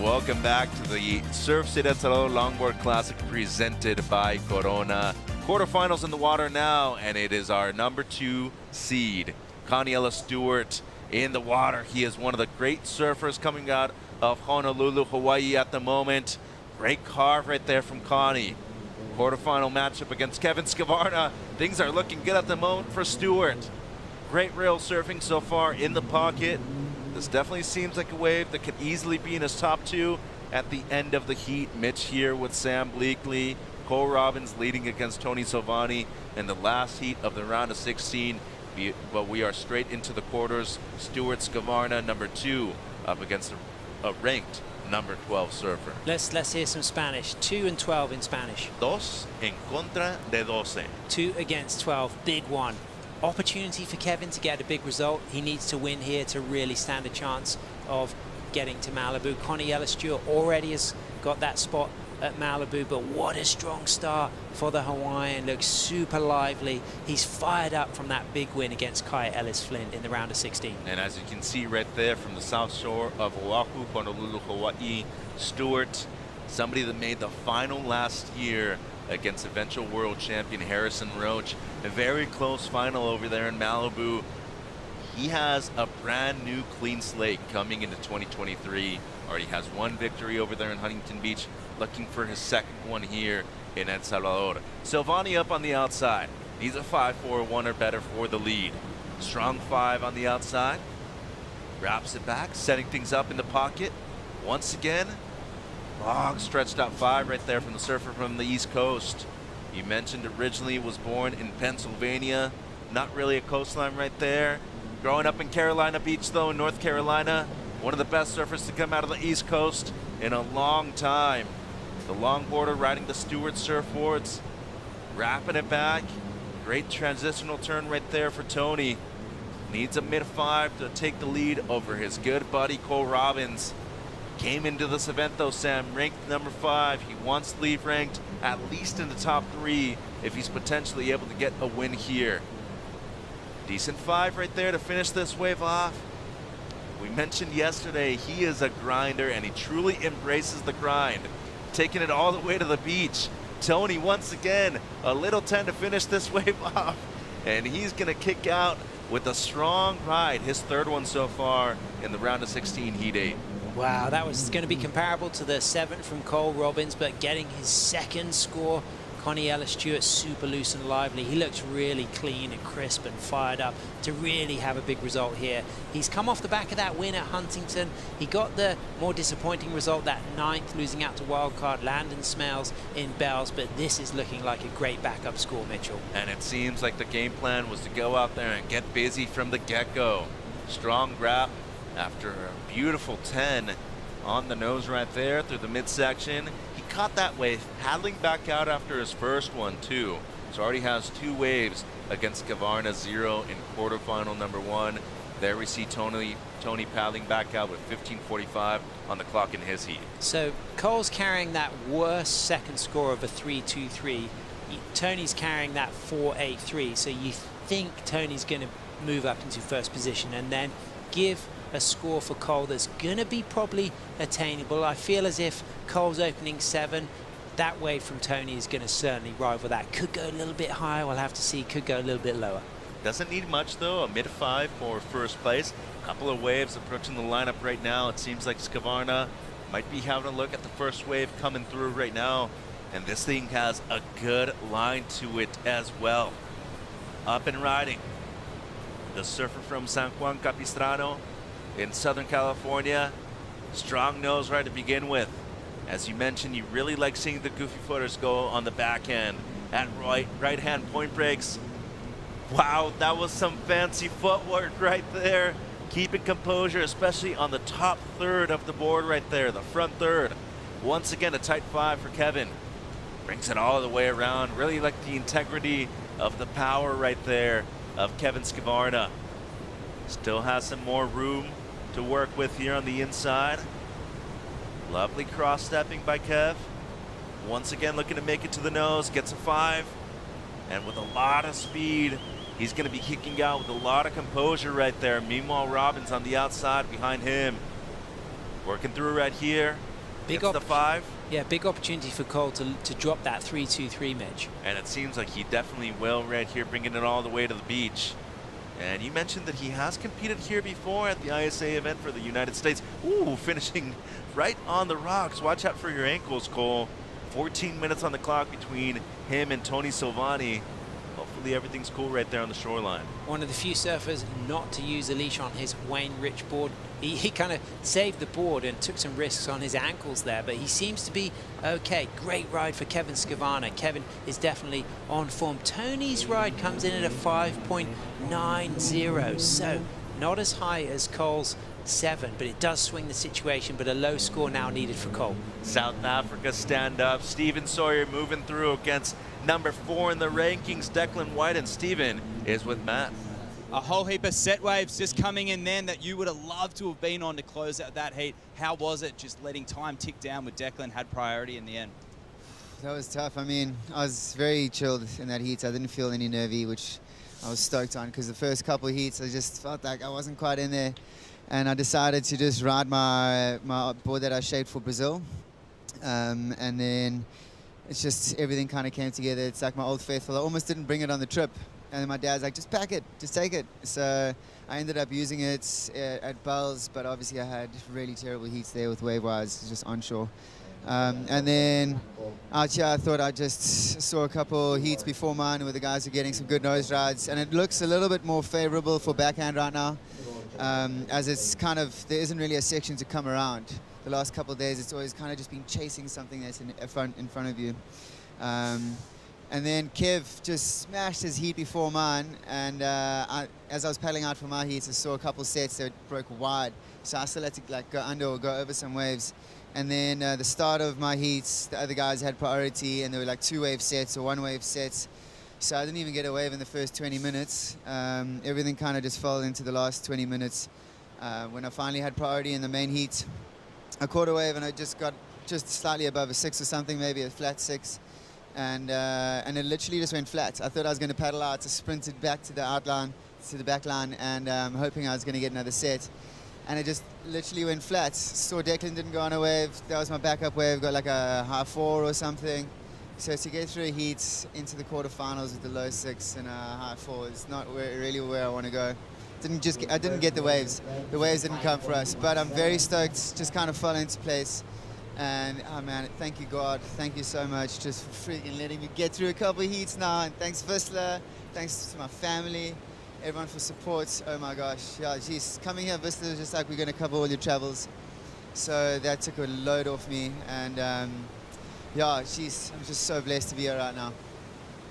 Welcome back to the Surf City Salvador Longboard Classic presented by Corona. Quarterfinals in the water now, and it is our number 2 seed, Connie Stewart, in the water. He is one of the great surfers coming out of Honolulu, Hawaii at the moment. Great carve right there from Connie. Quarterfinal matchup against Kevin Skvarna. Things are looking good at the moment for Stewart. Great rail surfing so far in the pocket. This definitely seems like a wave that could easily be in his top 2 at the end of the heat. Mitch here with Sam Bleakley. Cole Robbins leading against Tony Silvani in the last heat of the round of 16. But we are straight into the quarters. Stewart Skvarna, number 2, up against a ranked number 12 surfer. Let's hear some Spanish. 2 and 12 in Spanish. 2 en contra de 12. 2 against 12, big one. Opportunity for Kevin to get a big result. He needs to win here to really stand a chance of getting to Malibu. Connie Ellis-Stewart already has got that spot at Malibu, but what a strong start for the Hawaiian. Looks super lively. He's fired up from that big win against Kai Ellis-Flynn in the round of 16. And as you can see right there from the south shore of Oahu, Honolulu, Hawaii, Stewart, somebody that made the final last year against eventual world champion Harrison Roach. A very close final over there in Malibu. He has a brand new clean slate coming into 2023. Already has one victory over there in Huntington Beach, looking for his second one here in El Salvador. Silvani up on the outside. He's a 5-4-1 or better for the lead. Strong 5 on the outside. Wraps it back, setting things up in the pocket. Once again, long stretched out 5 right there from the surfer from the East Coast. You mentioned originally was born in Pennsylvania. Not really a coastline right there. Growing up in Carolina Beach though, in North Carolina. One of the best surfers to come out of the East Coast in a long time. The longboarder riding the Stewart surfboards, wrapping it back. Great transitional turn right there for Tony. Needs a mid-5 to take the lead over his good buddy Cole Robbins. Came into this event though, Sam, ranked number 5. He wants to leave ranked at least in the top 3 if he's potentially able to get a win here. Decent 5 right there to finish this wave off. We mentioned yesterday he is a grinder and he truly embraces the grind, taking it all the way to the beach. Tony once again a little 10 to finish this wave off, and he's gonna kick out with a strong ride, his 3rd one so far in the round of 16 Heat 8. Wow, that was going to be comparable to the 7th from Cole Robbins, but getting his 2nd score. Connie Ellis-Stewart super loose and lively. He looks really clean and crisp and fired up to really have a big result here. He's come off the back of that win at Huntington. He got the more disappointing result, that 9th, losing out to wildcard Landon Smells in Bells, but this is looking like a great backup score, Mitchell. And it seems like the game plan was to go out there and get busy from the get-go. Strong grab after a beautiful 10 on the nose right there through the midsection. Caught that wave, paddling back out after his first one too. So already has 2 waves against Gavarna 0 in quarterfinal number 1. There we see Tony paddling back out with 15:45 on the clock in his heat. So Cole's carrying that worst 2nd score of a 3.23. Tony's carrying that 4.83. So you think Tony's going to move up into 1st position and then give a score for Cole that's going to be probably attainable. I feel as if Cole's opening 7, that wave from Tony is going to certainly rival that. Could go a little bit higher, we'll have to see. Could go a little bit lower. Doesn't need much though, a mid-5 for 1st place. Couple of waves approaching the lineup right now. It seems like Skavarna might be having a look at the 1st wave coming through right now. And this thing has a good line to it as well. Up and riding. The surfer from San Juan Capistrano in Southern California. Strong nose right to begin with. As you mentioned, you really like seeing the goofy footers go on the back end at right hand point breaks. Wow, that was some fancy footwork right there. Keeping composure, especially on the top 3rd of the board right there, the front 3rd. Once again, a tight 5 for Kevin. Brings it all the way around. Really like the integrity of the power right there of Kevin Skavarna. Still has some more room to work with here on the inside. Lovely cross-stepping by Kev. Once again looking to make it to the nose, gets a 5. And with a lot of speed, he's going to be kicking out with a lot of composure right there. Meanwhile, Robbins on the outside behind him. Working through right here. Big the 5. Yeah, big opportunity for Cole to drop that 3.23, Mitch. And it seems like he definitely will right here, bringing it all the way to the beach. And you mentioned that he has competed here before at the ISA event for the United States. Ooh, finishing right on the rocks. Watch out for your ankles, Cole. 14 minutes on the clock between him and Tony Silvani. Hopefully everything's cool right there on the shoreline. One of the few surfers not to use a leash on his Wayne Rich board. He kind of saved the board and took some risks on his ankles there, but he seems to be okay. Great ride for Kevin Skavarna. Kevin is definitely on form. Tony's ride comes in at a 5.90, so not as high as Cole's 7, but it does swing the situation, but a low score now needed for Cole. South Africa stand up. Steven Sawyer moving through against number 4 in the rankings, Declan White, and Steven is with Matt. A whole heap of set waves just coming in then that you would have loved to have been on to close out that heat. How was it just letting time tick down with Declan had priority in the end? That was tough. I mean, I was very chilled in that heat. I didn't feel any nervy, which I was stoked on, because the first couple of heats I just felt like I wasn't quite in there. And I decided to just ride my board that I shaped for Brazil. And then it's just everything kind of came together. It's like my old faithful. I almost didn't bring it on the trip. And then my dad's like, just pack it, just take it. So I ended up using it at Bells, but obviously I had really terrible heats there with wave-wise, just onshore. And then out here, I thought I just saw a couple heats before mine where the guys are getting some good nose rides. And it looks a little bit more favorable for backhand right now. As it's kind of, there isn't really a section to come around. The last couple of days, it's always kind of just been chasing something that's in front of you. And then Kev just smashed his heat before mine, and as I was paddling out for my heats, I saw a couple sets that broke wide, so I still had to like go under or go over some waves. And then the start of my heats, the other guys had priority, and there were like 2-wave sets or 1-wave sets. So I didn't even get a wave in the first 20 minutes. Everything kind of just fell into the last 20 minutes. When I finally had priority in the main heat, I caught a wave and I just got just slightly above a 6 or something, maybe a flat 6. And it literally just went flat. I thought I was going to paddle out to sprint it back to the outline, to the back line, and hoping I was going to get another set. And it just literally went flat. Saw Declan didn't go on a wave. That was my backup wave, got like a high 4 or something. So to get through a heat into the quarterfinals with the low 6 and a high 4 is not really where I want to go. I didn't get the waves. The waves didn't come for us, but I'm very stoked. Just kind of fell into place. And oh man, thank you God, thank you so much, just for freaking letting me get through a couple of heats now. And thanks Whistler, thanks to my family, everyone for support. Oh my gosh, yeah, geez, coming here Whistler is just like we're going to cover all your travels. So that took a load off me, and yeah, geez, I'm just so blessed to be here right now.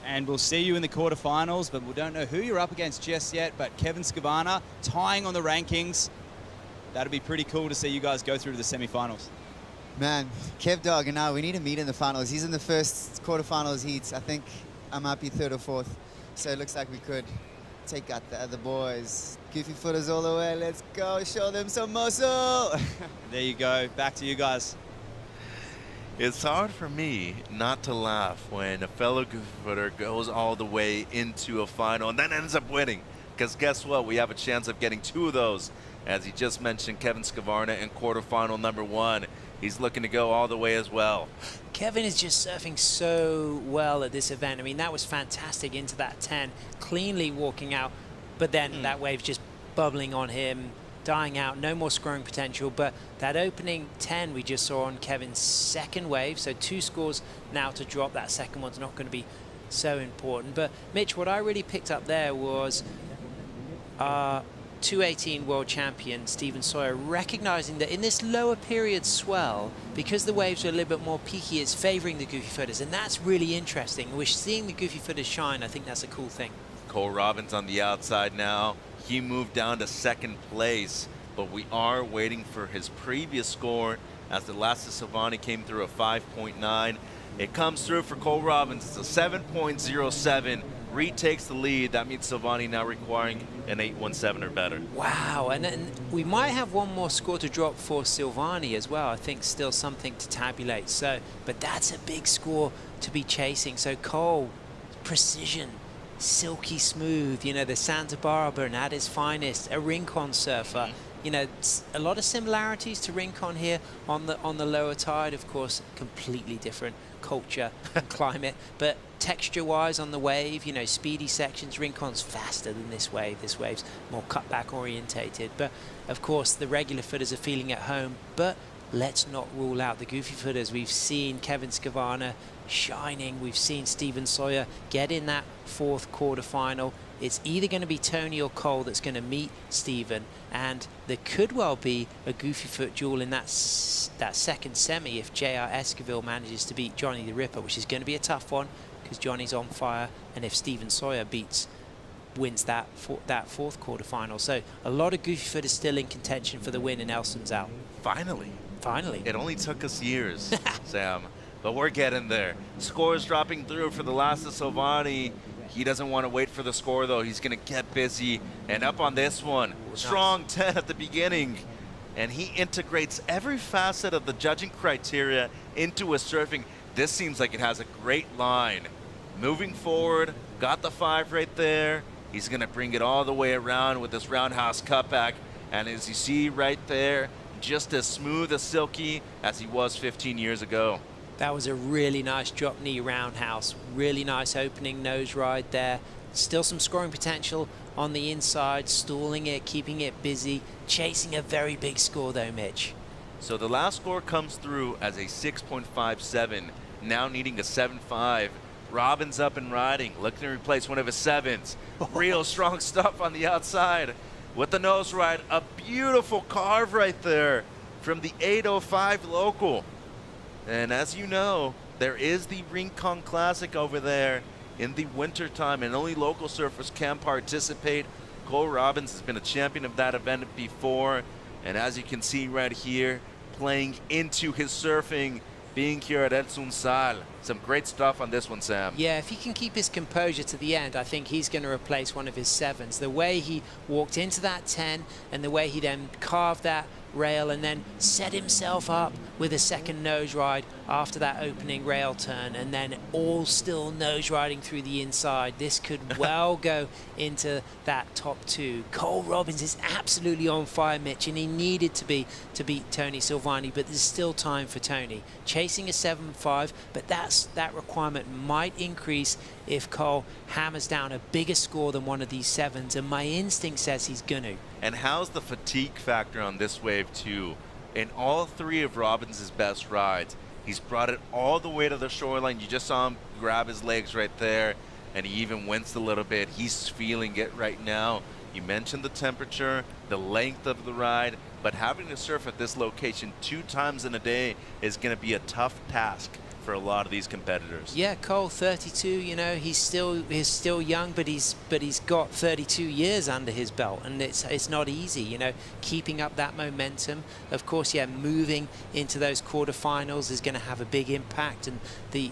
And we'll see you in the quarterfinals, but we don't know who you're up against just yet. But Kevin Skavana tying on the rankings. That'd be pretty cool to see you guys go through to the semifinals. Man, Kev Dog and I, we need to meet in the finals. He's in the first quarterfinals heats. I think I might be 3rd or 4th. So it looks like we could take out the other boys. Goofy footers all the way. Let's go. Show them some muscle. There you go. Back to you guys. It's hard for me not to laugh when a fellow goofy footer goes all the way into a final and then ends up winning. Because guess what? We have a chance of getting 2 of those. As he just mentioned, Kevin Skavana in quarterfinal number 1. He's looking to go all the way as well. Kevin is just surfing so well at this event. I mean, that was fantastic into that 10, cleanly walking out, but then that wave's just bubbling on him, dying out, no more scoring potential. But that opening 10 we just saw on Kevin's second wave, so 2 scores now to drop. That second one's not going to be so important. But Mitch, what I really picked up there was 218 world champion Steven Sawyer recognizing that in this lower period swell, because the waves are a little bit more peaky, it's favoring the goofy footers, and that's really interesting. We're seeing the goofy footers shine. I think that's a cool thing. Cole Robbins on the outside now. He moved down to 2nd place, but we are waiting for his previous score as the last of Silvani came through a 5.9. It comes through for Cole Robbins. It's a 7.07. Retakes the lead. That means Silvani now requiring an 8.17 or better. Wow, and then we might have one more score to drop for Silvani as well. I think still something to tabulate. So, but that's a big score to be chasing. So Cole, precision, silky smooth, you know, the Santa Barbara and at his finest, a Rincon surfer. You know, a lot of similarities to Rincon here on the lower tide. Of course, completely different culture and climate, but texture-wise on the wave, you know, speedy sections. Rincon's faster than this wave. This wave's more cutback orientated. But of course, the regular footers are feeling at home. But let's not rule out the goofy footers. We've seen Kevin Skavana shining. We've seen Steven Sawyer get in that 4th quarterfinal. It's either going to be Tony or Cole that's going to meet Steven, and there could well be a goofy foot duel in that second semi if J.R. Esquivel manages to beat Johnny the Ripper, which is going to be a tough one because Johnny's on fire, and if Steven Sawyer beats wins that fourth quarterfinal. So a lot of goofy foot is still in contention for the win in El Sunzal. Finally. Finally. It only took us years, Sam, but we're getting there. Scores dropping through for the last of Silvani. He doesn't want to wait for the score, though. He's going to get busy. And up on this one, strong 10 at the beginning. And he integrates every facet of the judging criteria into his surfing. This seems like it has a great line. Moving forward, got the 5 right there. He's going to bring it all the way around with this roundhouse cutback. And as you see right there, just as smooth as silky as he was 15 years ago. That was a really nice drop knee roundhouse. Really nice opening nose ride there. Still some scoring potential on the inside, stalling it, keeping it busy, chasing a very big score though, Mitch. So the last score comes through as a 6.57, now needing a 7.5. Robbins up and riding, looking to replace one of his 7s. Real strong stuff on the outside. With the nose ride, a beautiful carve right there from the 805 local. And as you know, there is the Rincon Classic over there in the winter time, and only local surfers can participate. Cole Robbins has been a champion of that event before, and as you can see right here, playing into his surfing, being here at El Sunzal. Some great stuff on this one, Sam. Yeah, if he can keep his composure to the end, I think he's going to replace one of his 7s. The way he walked into that 10 and the way he then carved that rail and then set himself up with a second nose ride after that opening rail turn, and then all still nose riding through the inside. This could well go into that top 2. Cole Robbins is absolutely on fire, Mitch, and he needed to be to beat Tony Silvani, but there's still time for Tony. Chasing a 7.5, but that requirement might increase if Cole hammers down a bigger score than one of these 7s, and my instinct says he's gonna. And how's the fatigue factor on this wave too? In all 3 of Robbins' best rides, he's brought it all the way to the shoreline. You just saw him grab his legs right there, and he even winced a little bit. He's feeling it right now. You mentioned the temperature, the length of the ride, but having to surf at this location 2 times in a day is going to be a tough task for a lot of these competitors. Yeah, Cole, 32. You know, he's still young, but he's got 32 years under his belt, and it's not easy. You know, keeping up that momentum. Of course, yeah, moving into those quarterfinals is going to have a big impact, and the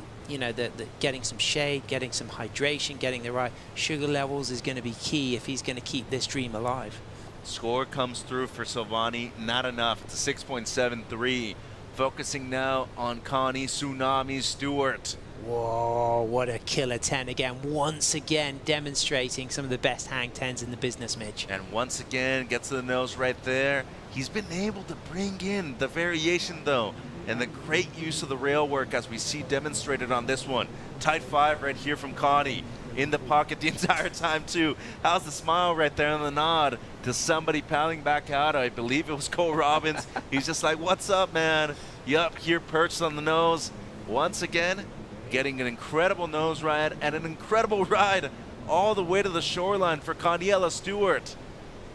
getting some shade, getting some hydration, getting the right sugar levels is going to be key if he's going to keep this dream alive. Score comes through for Silvani, not enough. It's a 6.73. Focusing now on Connie Tsunami Stewart. Whoa, what a killer 10 again. Once again, demonstrating some of the best hang 10s in the business, Mitch. And once again, gets to the nose right there. He's been able to bring in the variation, though, and the great use of the rail work as we see demonstrated on this one. Tight 5 right here from Connie. In the pocket the entire time, too. How's the smile right there and the nod to somebody paddling back out? I believe it was Cole Robbins. He's just like, what's up, man? Yup, here perched on the nose. Once again, getting an incredible nose ride and an incredible ride all the way to the shoreline for Conniella Stewart.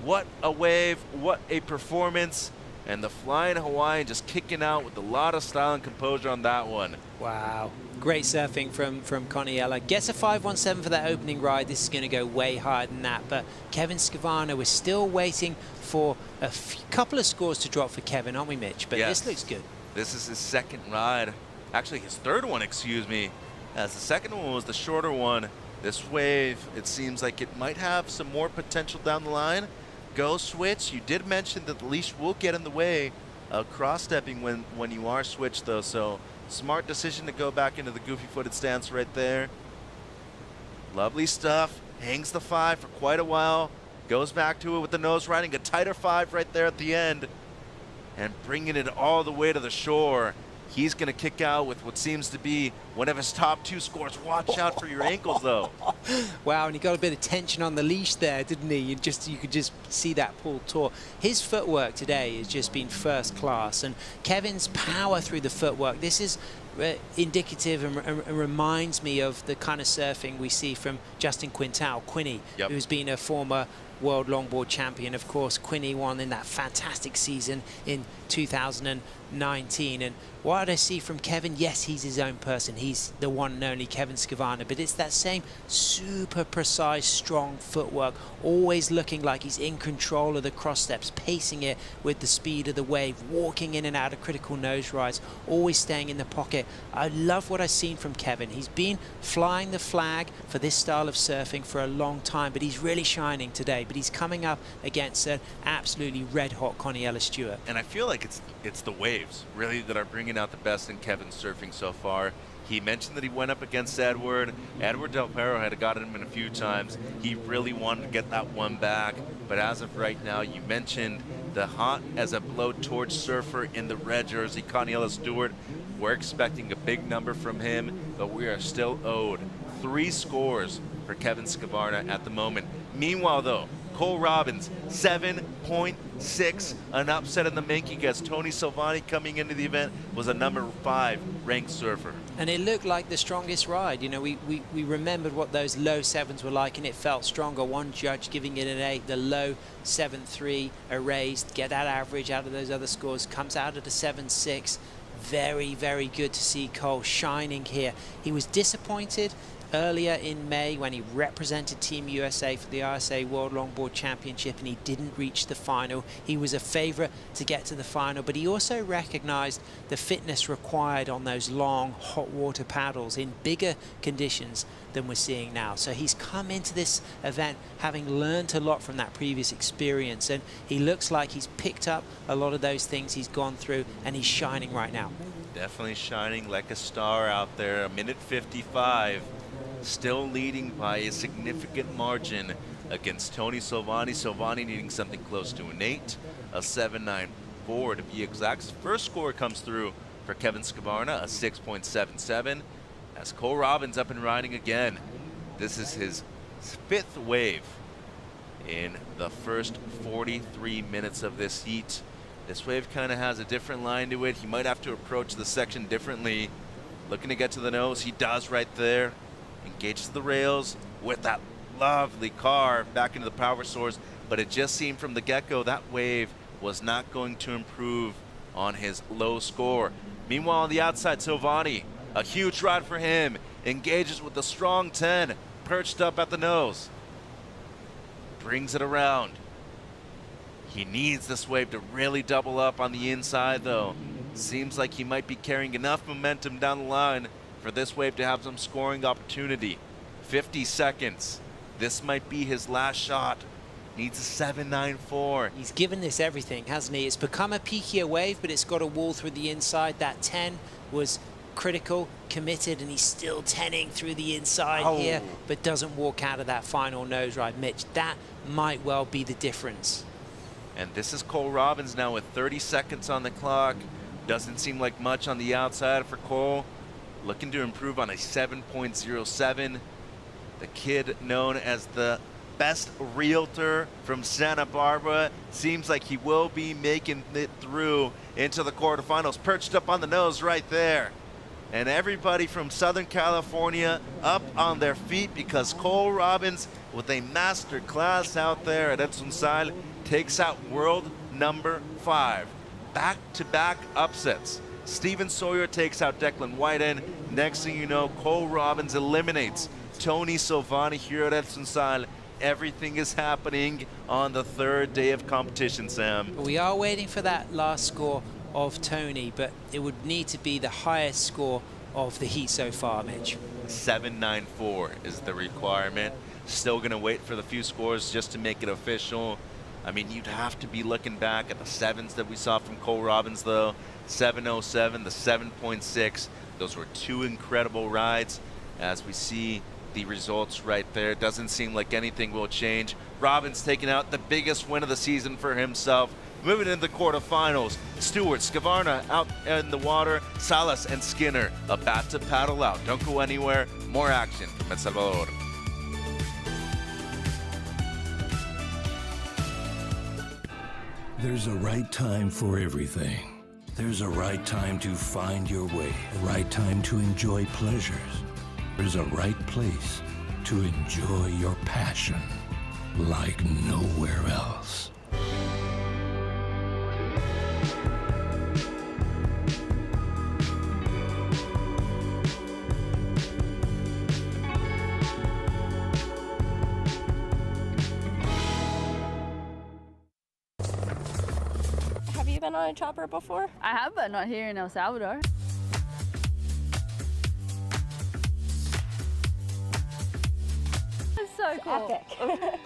What a wave, what a performance. And the Flying Hawaiian just kicking out with a lot of style and composure on that one. Wow. Great surfing from Conniella. Gets a 5.17 for that opening ride. This is going to go way higher than that. But Kevin Scavano, we're still waiting for a couple of scores to drop for Kevin, aren't we, Mitch? But yes. This looks good. This is his second ride. Actually, his third one, excuse me. As the second one was the shorter one. This wave, it seems like it might have some more potential down the line. Go switch. You did mention that the leash will get in the way of cross-stepping when you are switched, though. So smart decision to go back into the goofy-footed stance right there. Lovely stuff. Hangs the 5 for quite a while. Goes back to it with the nose riding. A tighter 5 right there at the end. And bringing it all the way to the shore. He's going to kick out with what seems to be one of his top 2 scores. Watch out for your ankles, though. Wow, and he got a bit of tension on the leash there, didn't he? You could just see that pull taut. His footwork today has just been first class, and Kevin's power through the footwork. This is indicative and reminds me of the kind of surfing we see from Justin Quintal, Quinny, who's been a former World Longboard Champion. Of course, Quinny won in that fantastic season in 2019. And what I see from Kevin, yes, he's his own person. He's the one and only Kevin Skvarna, but it's that same super precise, strong footwork, always looking like he's in control of the cross steps, pacing it with the speed of the wave, walking in and out of critical nose rides, always staying in the pocket. I love what I've seen from Kevin. He's been flying the flag for this style of surfing for a long time, but he's really shining today. But he's coming up against an absolutely red-hot Connie Ellis-Stewart. And I feel like it's the waves, really, that are bringing out the best in Kevin's surfing so far. He mentioned that he went up against Edward. Edward Del Perro had gotten him in a few times. He really wanted to get that one back. But as of right now, you mentioned the hot as a blowtorch surfer in the red jersey, Connie Ellis-Stewart. We're expecting a big number from him, but we are still owed 3 scores for Kevin Skvarna at the moment. Meanwhile, though, Cole Robbins, 7.6, an upset in the making as Tony Silvani coming into the event was a number 5 ranked surfer. And it looked like the strongest ride. You know, we remembered what those low 7s were like, and it felt stronger. One judge giving it an 8, the low 7.3 erased, get that average out of those other scores, comes out at a 7.6. Very, very good to see Cole shining here. He was disappointed earlier in May when he represented Team USA for the RSA World Longboard Championship and he didn't reach the final. He was a favorite to get to the final, but he also recognized the fitness required on those long hot water paddles in bigger conditions than we're seeing now. So he's come into this event having learned a lot from that previous experience, and he looks like he's picked up a lot of those things he's gone through, and he's shining right now. Definitely shining like a star out there. A minute 55. Still leading by a significant margin against Tony Silvani. Silvani needing something close to an 8, a 7.94 to be exact. His first score comes through for Kevin Skvarna, a 6.77. As Cole Robbins up and riding again. This is his 5th wave in the first 43 minutes of this heat. This wave kind of has a different line to it. He might have to approach the section differently. Looking to get to the nose, he does right there. Engages the rails with that lovely carve back into the power source, but it just seemed from the get-go that wave was not going to improve on his low score. Meanwhile, on the outside, Silvani, a huge ride for him, engages with the strong 10, perched up at the nose. Brings it around. He needs this wave to really double up on the inside, though. Seems like he might be carrying enough momentum down the line for this wave to have some scoring opportunity. 50 seconds. This might be his last shot. Needs a 7.94. He's given this everything, hasn't he? It's become a peakier wave, but it's got a wall through the inside. That 10 was critical, committed, and he's still 10ing through the inside here, but doesn't walk out of that final nose ride. Mitch, that might well be the difference. And this is Cole Robbins now with 30 seconds on the clock. Doesn't seem like much on the outside for Cole. Looking to improve on a 7.07. The kid known as the best realtor from Santa Barbara. Seems like he will be making it through into the quarterfinals. Perched up on the nose right there. And everybody from Southern California up on their feet because Cole Robbins with a master class out there at Sunzal takes out world number 5. Back-to-back upsets. Steven Sawyer takes out Declan Whiten. Next thing you know, Cole Robbins eliminates Tony Silvani here at Sunzal. Everything is happening on the 3rd day of competition, Sam. We are waiting for that last score of Tony, but it would need to be the highest score of the heat so far, Mitch. 7.94 is the requirement. Still going to wait for the few scores just to make it official. I mean, you'd have to be looking back at the 7s that we saw from Cole Robbins, though. 7.07, the 7.6. Those were 2 incredible rides. As we see the results right there, doesn't seem like anything will change. Robbins taking out the biggest win of the season for himself. Moving into the quarterfinals, Stewart, Skvarna out in the water, Salas and Skinner about to paddle out. Don't go anywhere. More action from El Salvador. There's a right time for everything. There's a right time to find your way, a right time to enjoy pleasures. There's a right place to enjoy your passion. like nowhere else. Have you been on a chopper before? I have, but not here in El Salvador. It's so cool. Epic.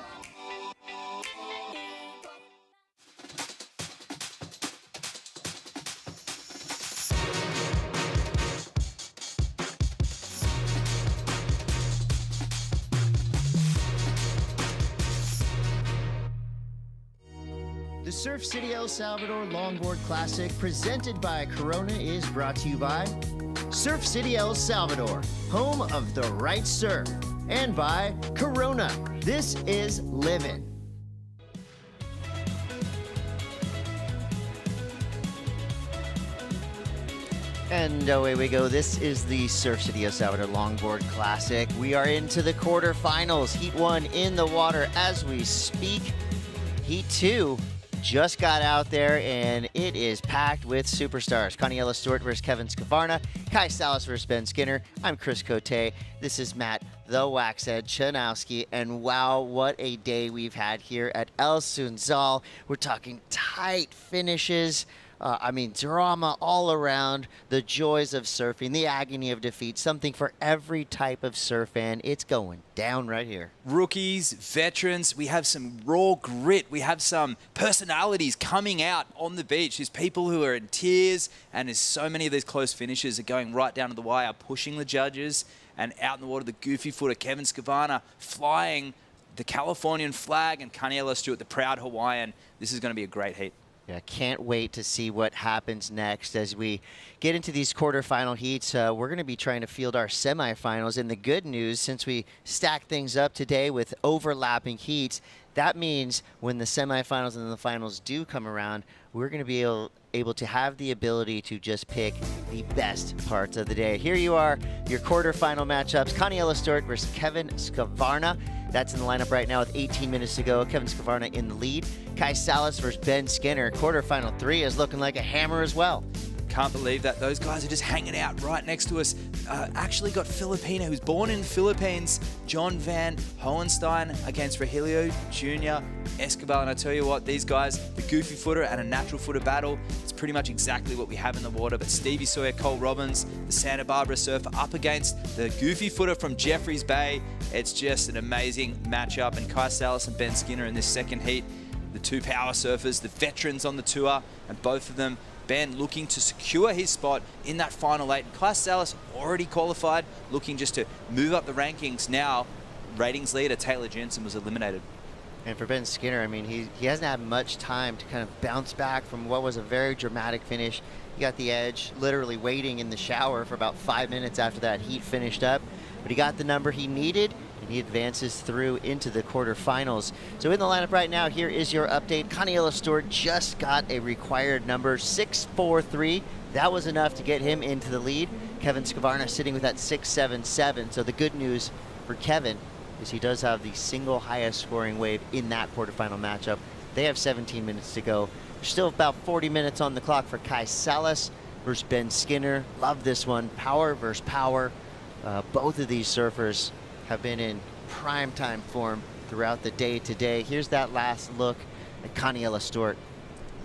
The Surf City El Salvador Longboard Classic, presented by Corona, is brought to you by Surf City El Salvador, home of the right surf, and by Corona. This is Livin'. And away we go. This is the Surf City El Salvador Longboard Classic. We are into the quarterfinals. Heat 1 in the water as we speak. Heat 2 just got out there, and it is packed with superstars. Connie Stewart versus Kevin Skavarna, Kai Salas versus Ben Skinner. I'm Chris Cote. This is Matt, the Waxhead Chanowski, and wow, what a day we've had here at El Sunzal. We're talking tight finishes. Drama all around, the joys of surfing, the agony of defeat, something for every type of surf fan. It's going down right here. Rookies, veterans, we have some raw grit. We have some personalities coming out on the beach. There's people who are in tears, and there's so many of these close finishes are going right down to the wire, pushing the judges, and out in the water, the goofy footer, Kevin Skavarna, flying the Californian flag, and Connie Stewart, the proud Hawaiian. This is going to be a great heat. Yeah, can't wait to see what happens next as we get into these quarterfinal heats. We're going to be trying to field our semifinals. And the good news, since we stacked things up today with overlapping heats, that means when the semifinals and the finals do come around, we're going to be able to have the ability to just pick the best parts of the day. Here you are, your quarterfinal matchups. Connie Stewart versus Kevin Skavarna. That's in the lineup right now with 18 minutes to go. Kevin Skavarna in the lead. Kai Salas versus Ben Skinner. Quarterfinal 3 is looking like a hammer as well. Can't believe that. Those guys are just hanging out right next to us. Actually got Filipino, who's born in the Philippines, John Van Hohenstein against Rogelio Jr. Escobar. And I tell you what, these guys, the goofy footer and a natural footer battle, it's pretty much exactly what we have in the water. But Stevie Sawyer, Cole Robbins, the Santa Barbara surfer up against the goofy footer from Jeffreys Bay. It's just an amazing matchup. And Kai Salas and Ben Skinner in this second heat, the two power surfers, the veterans on the tour, and both of them, Ben looking to secure his spot in that final 8. Kai Salas already qualified, looking just to move up the rankings. Now, ratings leader Taylor Jensen was eliminated. And for Ben Skinner, he hasn't had much time to kind of bounce back from what was a very dramatic finish. He got the edge, literally waiting in the shower for about 5 minutes after that heat finished up. But he got the number he needed, and he advances through into the quarterfinals. So in the lineup right now, here is your update. Connie Stewart just got a required number, 643. That was enough to get him into the lead. Kevin Skavarna sitting with that 677. So the good news for Kevin is he does have the single highest scoring wave in that quarterfinal matchup. They have 17 minutes to go. There's still about 40 minutes on the clock for Kai Salas versus Ben Skinner. Love this one, power versus power. Both of these surfers have been in prime time form throughout the day today. Here's that last look at Connie Stewart.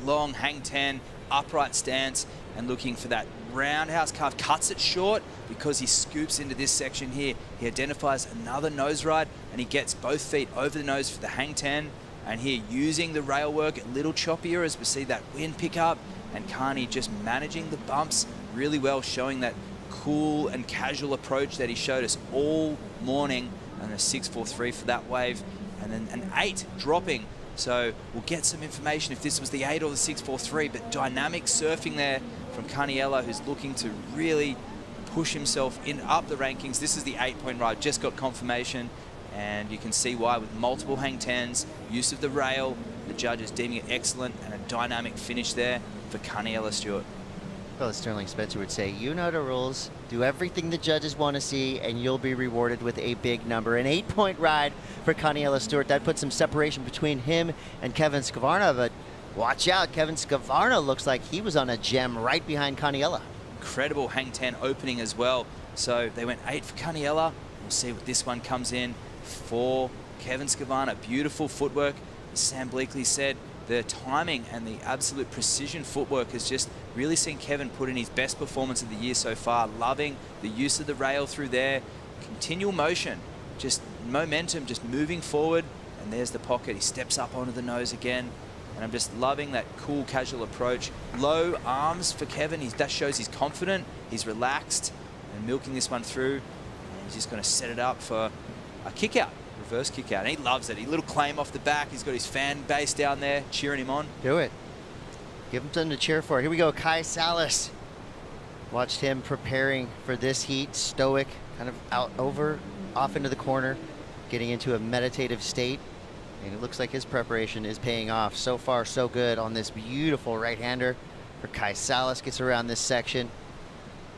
Long hang 10, upright stance, and looking for that roundhouse carve. Cuts it short because he scoops into this section here. He identifies another nose ride, and he gets both feet over the nose for the hang 10. And here, using the rail work, a little choppier as we see that wind pick up, and Connie just managing the bumps really well, showing that cool and casual approach that he showed us all morning. And a 643 for that wave, and then an 8 dropping. So we'll get some information if this was the 8 or the 643, but dynamic surfing there from Caniello, who's looking to really push himself in up the rankings. This is the 8-point ride, just got confirmation, and you can see why with multiple hang 10s, use of the rail, the judges deeming it excellent, and a dynamic finish there for Connie Stewart. Well, as Sterling Spencer would say, you know the rules. Do everything the judges want to see, and you'll be rewarded with a big number. An 8-point ride for Kaniela Stewart. That puts some separation between him and Kevin Skavarna, but watch out. Kevin Skavarna looks like he was on a gem right behind Kaniela. Incredible hang 10 opening as well. So they went 8 for Kaniela. We'll see what this one comes in for Kevin Skavarna. Beautiful footwork. As Sam Bleakley said, the timing and the absolute precision footwork has just really seen Kevin put in his best performance of the year so far. Loving the use of the rail through there. Continual motion, just momentum, just moving forward. And there's the pocket. He steps up onto the nose again. And I'm just loving that cool, casual approach. Low arms for Kevin. That shows he's confident, he's relaxed, and milking this one through. And he's just going to set it up for a kick out. Reverse kick out, and he loves it. A little claim off the back. He's got his fan base down there cheering him on. Do it. Give him something to cheer for. Here we go, Kai Salas. Watched him preparing for this heat. Stoic, kind of off into the corner, getting into a meditative state. And it looks like his preparation is paying off. So far, so good on this beautiful right-hander for Kai Salas. Gets around this section.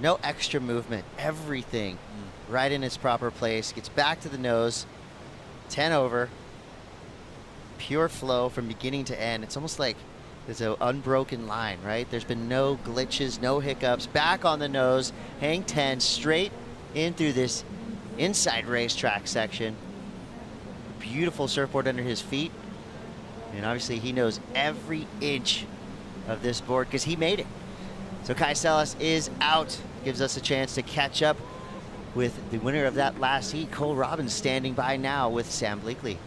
No extra movement. Everything right in its proper place. Gets back to the nose. 10 over, pure flow from beginning to end. It's almost like there's an unbroken line, right? There's been no glitches, no hiccups. Back on the nose, hang 10, straight in through this inside racetrack section. Beautiful surfboard under his feet. And obviously he knows every inch of this board because he made it. So Kai Salas is out. Gives us a chance to catch up with the winner of that last heat, Cole Robbins, standing by now with Sam Bleakley.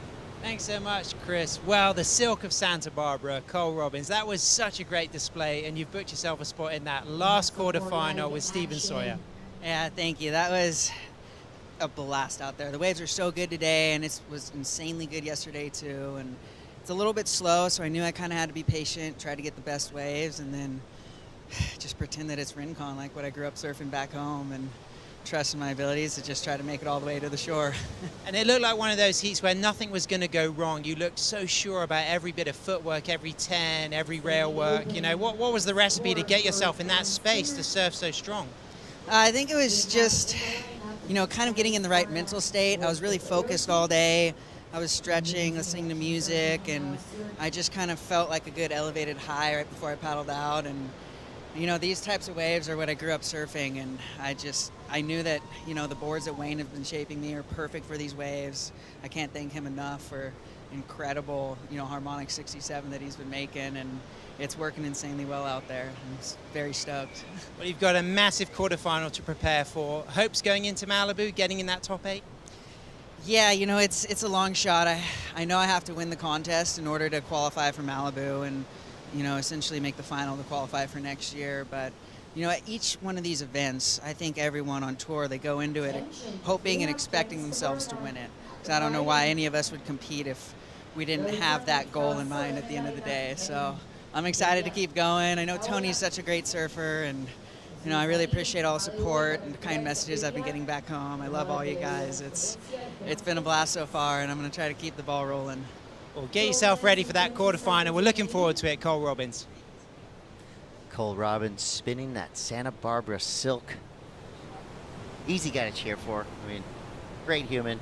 Thanks so much, Chris. Well, the Silk of Santa Barbara, Cole Robbins, that was such a great display, and you've booked yourself a spot in that last quarterfinal with Stephen Sawyer. Yeah, thank you. That was a blast out there. The waves are so good today, and it was insanely good yesterday too. And it's a little bit slow, so I knew I kind of had to be patient, try to get the best waves, and then just pretend that it's Rincon, like what I grew up surfing back home, and trust in my abilities to just try to make it all the way to the shore. And it looked like one of those heats where nothing was going to go wrong. You looked so sure about every bit of footwork, every 10, every rail work. You know, what was the recipe to get yourself in that space to surf so strong? I think it was just, you know, kind of getting in the right mental state. I was really focused all day. I was stretching, listening to music, and I just kind of felt like a good elevated high right before I paddled out. And you know, these types of waves are what I grew up surfing, and I knew that, you know, the boards that Wayne has been shaping me are perfect for these waves. I can't thank him enough for incredible, you know, harmonic 67 that he's been making, and it's working insanely well out there. I'm very stoked. Well, you've got a massive quarterfinal to prepare for. Hopes going into Malibu, getting in that top 8? Yeah, you know, it's a long shot. I know I have to win the contest in order to qualify for Malibu and, you know, essentially make the final to qualify for next year. But, you know, at each one of these events, I think everyone on tour, they go into it hoping and expecting themselves to win it. So I don't know why any of us would compete if we didn't have that goal in mind at the end of the day. So I'm excited to keep going. I know Tony's such a great surfer, and, you know, I really appreciate all the support and the kind messages I've been getting back home. I love all you guys. It's been a blast so far, and I'm going to try to keep the ball rolling. Well, get yourself ready for that quarterfinal. We're looking forward to it, Cole Robbins. Cole Robbins spinning that Santa Barbara Silk. Easy guy to cheer for. I mean, great human,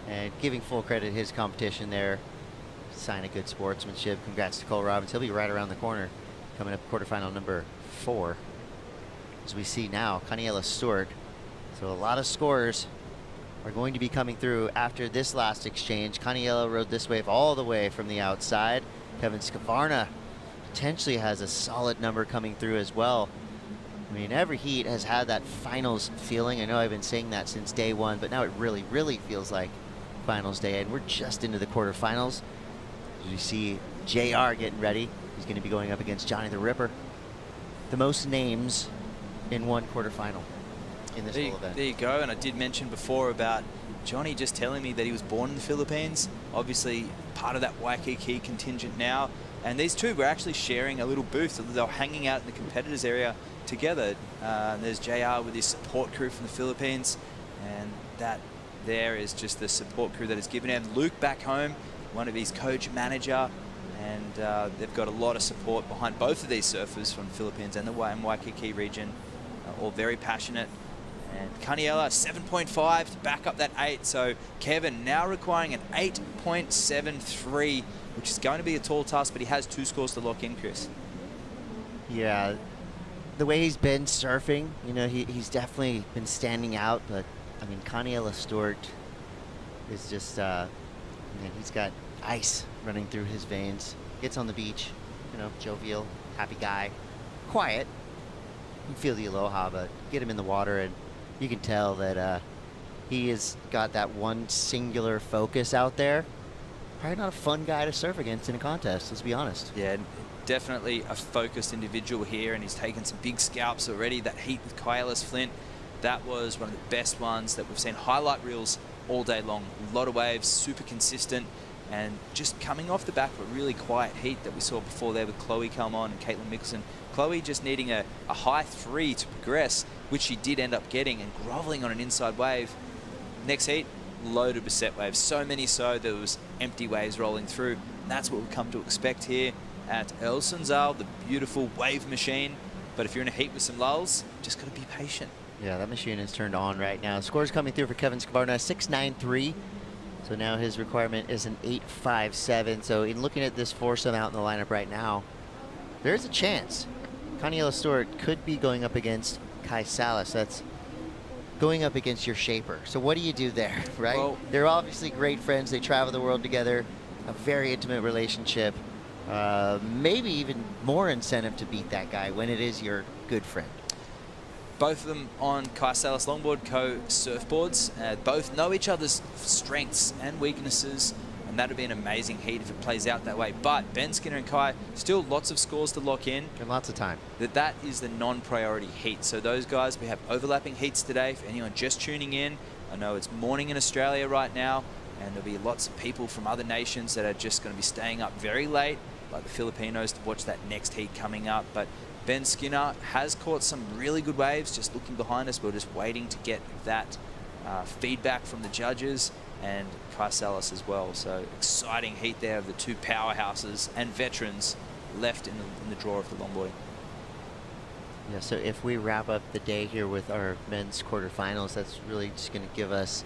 and giving full credit to his competition there. Sign of good sportsmanship. Congrats to Cole Robbins. He'll be right around the corner coming up quarterfinal number 4. As we see now, Kaniela Stewart. So a lot of scores are going to be coming through after this last exchange. Kaniela rode this wave all the way from the outside. Kevin Skavarna potentially has a solid number coming through as well. I mean, every heat has had that finals feeling. I know I've been saying that since day one, but now it really, really feels like finals day, and we're just into the quarterfinals. As you see JR getting ready. He's going to be going up against Johnny the Ripper. The most names in one quarterfinal in this whole event. There you go. And I did mention before about Johnny just telling me that he was born in the Philippines, obviously part of that Waikiki contingent now. And these two were actually sharing a little booth. So they were hanging out in the competitors area together. And there's JR with his support crew from the Philippines. And that there is just the support crew that is given him. Luke back home, one of his coach manager. and they've got a lot of support behind both of these surfers from the Philippines and the Waikiki region, all very passionate. And Caniela, 7.5 to back up that 8. So Kevin now requiring an 8.73, which is going to be a tall task, but he has 2 scores to lock in, Chris. Yeah, the way he's been surfing, you know, he's definitely been standing out. But I mean, Caniela Stewart is just, man, he's got ice running through his veins. Gets on the beach, you know, jovial, happy guy, quiet. You feel the aloha, but get him in the water and you can tell that he has got that one singular focus out there. Probably not a fun guy to surf against in a contest, let's be honest. Yeah, definitely a focused individual here, and he's taken some big scalps already. That heat with Kelis Flint, that was one of the best ones that we've seen. Highlight reels all day long. A lot of waves, super consistent, and just coming off the back of a really quiet heat that we saw before there with Chloe Calmon and Caitlin Mickelson. Chloe just needing a high 3 to progress, which she did end up getting, and groveling on an inside wave. Next heat, loaded with set waves. So many so there was empty waves rolling through. And that's what we've come to expect here at El Sunzal, the beautiful wave machine. But if you're in a heat with some lulls, just got to be patient. Yeah, that machine is turned on right now. Scores coming through for Kevin Skvarna, 6.93. So now his requirement is an 8.57. So in looking at this foursome out in the lineup right now, there's a chance Caniela Stewart could be going up against Kai Salas. That's going up against your shaper. So what do you do there, right? Well, they're obviously great friends. They travel the world together, a very intimate relationship. Maybe even more incentive to beat that guy when it is your good friend. Both of them on Kai Salas Longboard co-surfboards. Both know each other's strengths and weaknesses, and that would be an amazing heat if it plays out that way. But Ben Skinner and Kai, still lots of scores to lock in. And lots of time. That is the non-priority heat. So those guys, we have overlapping heats today. For anyone just tuning in, I know it's morning in Australia right now, and there'll be lots of people from other nations that are just going to be staying up very late, like the Filipinos, to watch that next heat coming up. But Ben Skinner has caught some really good waves just looking behind us. We're just waiting to get that feedback from the judges, and Kai Salas as well. So exciting heat there of the 2 powerhouses and veterans left in the draw of the longboarding. Yeah, so if we wrap up the day here with our men's quarterfinals, that's really just going to give us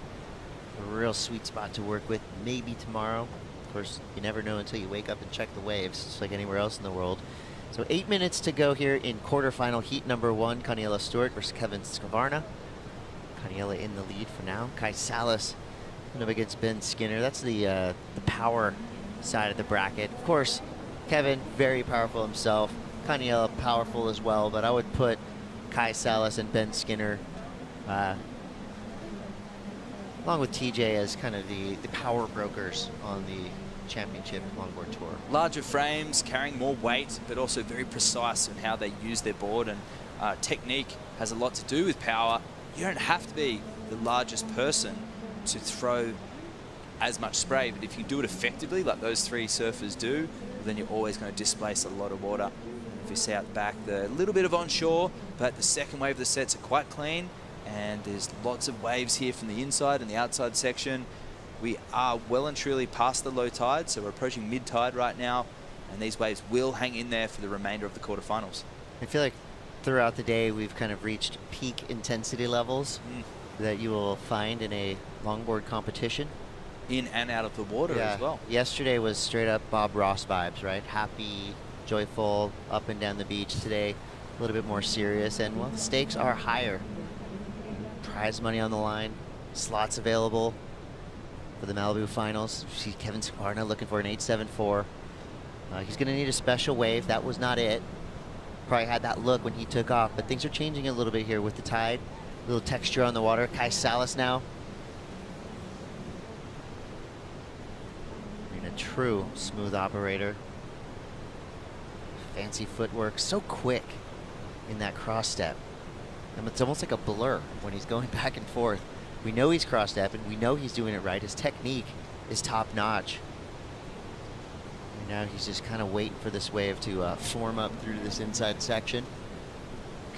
a real sweet spot to work with. Maybe tomorrow. Of course, you never know until you wake up and check the waves, just like anywhere else in the world. So 8 minutes to go here in quarterfinal heat number 1. Caniela Stewart versus Kevin Skvarna. Caniela in the lead for now. Kai Salas up against Ben Skinner. That's the power side of the bracket. Of course, Kevin, very powerful himself. Caniela, powerful as well, but I would put Kai Salas and Ben Skinner along with TJ as kind of the power brokers on the championship longboard tour. Larger frames, carrying more weight, but also very precise in how they use their board, and technique has a lot to do with power. You don't have to be the largest person to throw as much spray, but if you do it effectively like those 3 surfers do, then you're always going to displace a lot of water. If you see out the back, the little bit of onshore, but the second wave of the sets are quite clean, and there's lots of waves here from the inside and the outside section. We are well and truly past the low tide, so we're approaching mid-tide right now, and these waves will hang in there for the remainder of the quarterfinals. I feel like throughout the day we've kind of reached peak intensity levels that you will find in a longboard competition. In and out of the water as well. Yesterday was straight up Bob Ross vibes, right? Happy, joyful, up and down the beach. Today, a little bit more serious, and well, the stakes are higher. Prize money on the line, slots available for the Malibu finals. You see Kevin Skvarna looking for an 8.74. He's going to need a special wave. That was not it. Probably had that look when he took off, but things are changing a little bit here with the tide. A little texture on the water. Kai Salas now. I mean, a true smooth operator. Fancy footwork. So quick in that cross step. And it's almost like a blur when he's going back and forth. We know he's cross-stepping. We know he's doing it right. His technique is top-notch. And now he's just kind of waiting for this wave to form up through this inside section.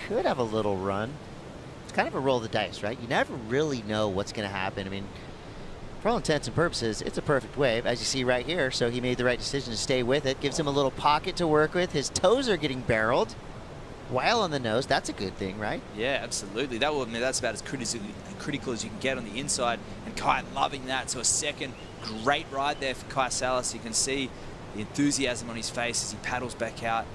Could have a little run. It's kind of a roll of the dice, right? You never really know what's going to happen. I mean, For all intents and purposes, it's a perfect wave, as you see right here. So he made the right decision to stay with it. Gives him a little pocket to work with. His toes are getting barreled while on the nose. That's a good thing, right? Yeah, absolutely. That's about as critical as you can get on the inside. And Kai loving that. So a second great ride there for Kai Salas. You can see the enthusiasm on his face as he paddles back out.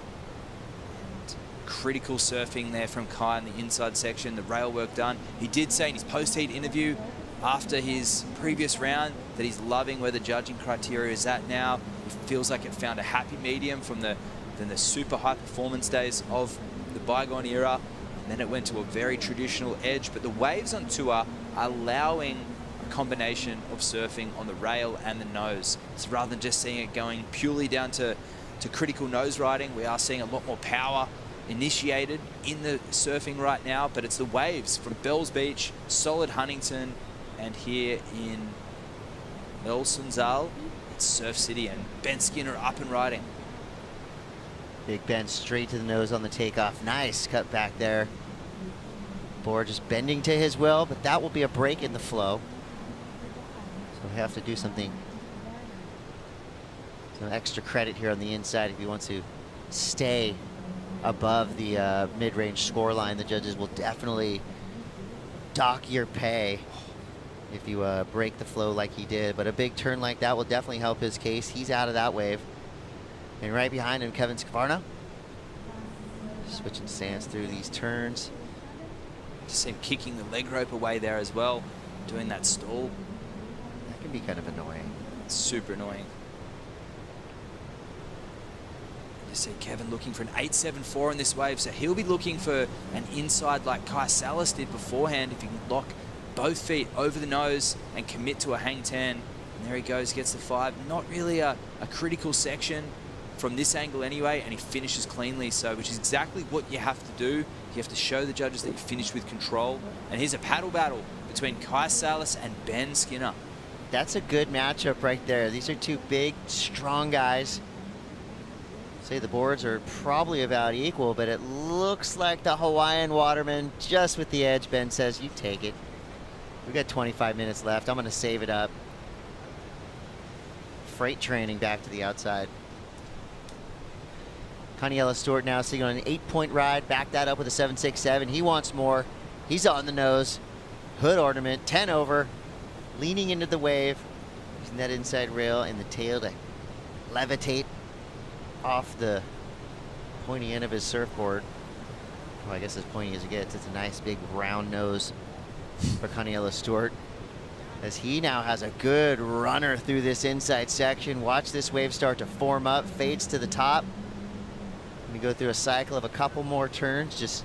And critical surfing there from Kai in the inside section. The rail work done. He did say in his post-heat interview after his previous round that he's loving where the judging criteria is at now. He feels like it found a happy medium from the super high performance days of the bygone era, and then it went to a very traditional edge. But the waves on tour are allowing a combination of surfing on the rail and the nose. So rather than just seeing it going purely down to critical nose riding, we are seeing a lot more power initiated in the surfing right now. But it's the waves from Bells Beach, Solid Huntington, and here in Sunzal, it's Surf City, and Ben Skinner up and riding. Big Ben straight to the nose on the takeoff. Nice cut back there. Board just bending to his will, but that will be a break in the flow. So we have to do something. Some extra credit here on the inside if he wants to stay above the mid-range score line. The judges will definitely dock your pay if you break the flow like he did. But a big turn like that will definitely help his case. He's out of that wave. And right behind him, Kevin Skvarna. Switching stance through these turns. Just him kicking the leg rope away there as well, doing that stall. That can be kind of annoying. It's super annoying. You see Kevin looking for an 8.74 in this wave, so he'll be looking for an inside like Kai Salas did beforehand if he can lock both feet over the nose and commit to a hang 10. And there he goes, gets the 5. Not really a critical section from this angle anyway, and he finishes cleanly, so which is exactly what you have to do. You have to show the judges that you finished with control. And here's a paddle battle between Kai Salas and Ben Skinner. That's a good matchup right there. These are two big, strong guys. Say the boards are probably about equal, but it looks like the Hawaiian waterman just with the edge. Ben says, you take it. We've got 25 minutes left. I'm going to save it up. Freight training back to the outside. Caniella Stewart now sitting on an 8-point ride. Back that up with a 7.67. He wants more. He's on the nose. Hood ornament, 10 over. Leaning into the wave. Using that inside rail and the tail to levitate off the pointy end of his surfboard. Well, I guess as pointy as it gets. It's a nice big round nose for Caniella Stewart, as he now has a good runner through this inside section. Watch this wave start to form up, fades to the top. We go through a cycle of a couple more turns, just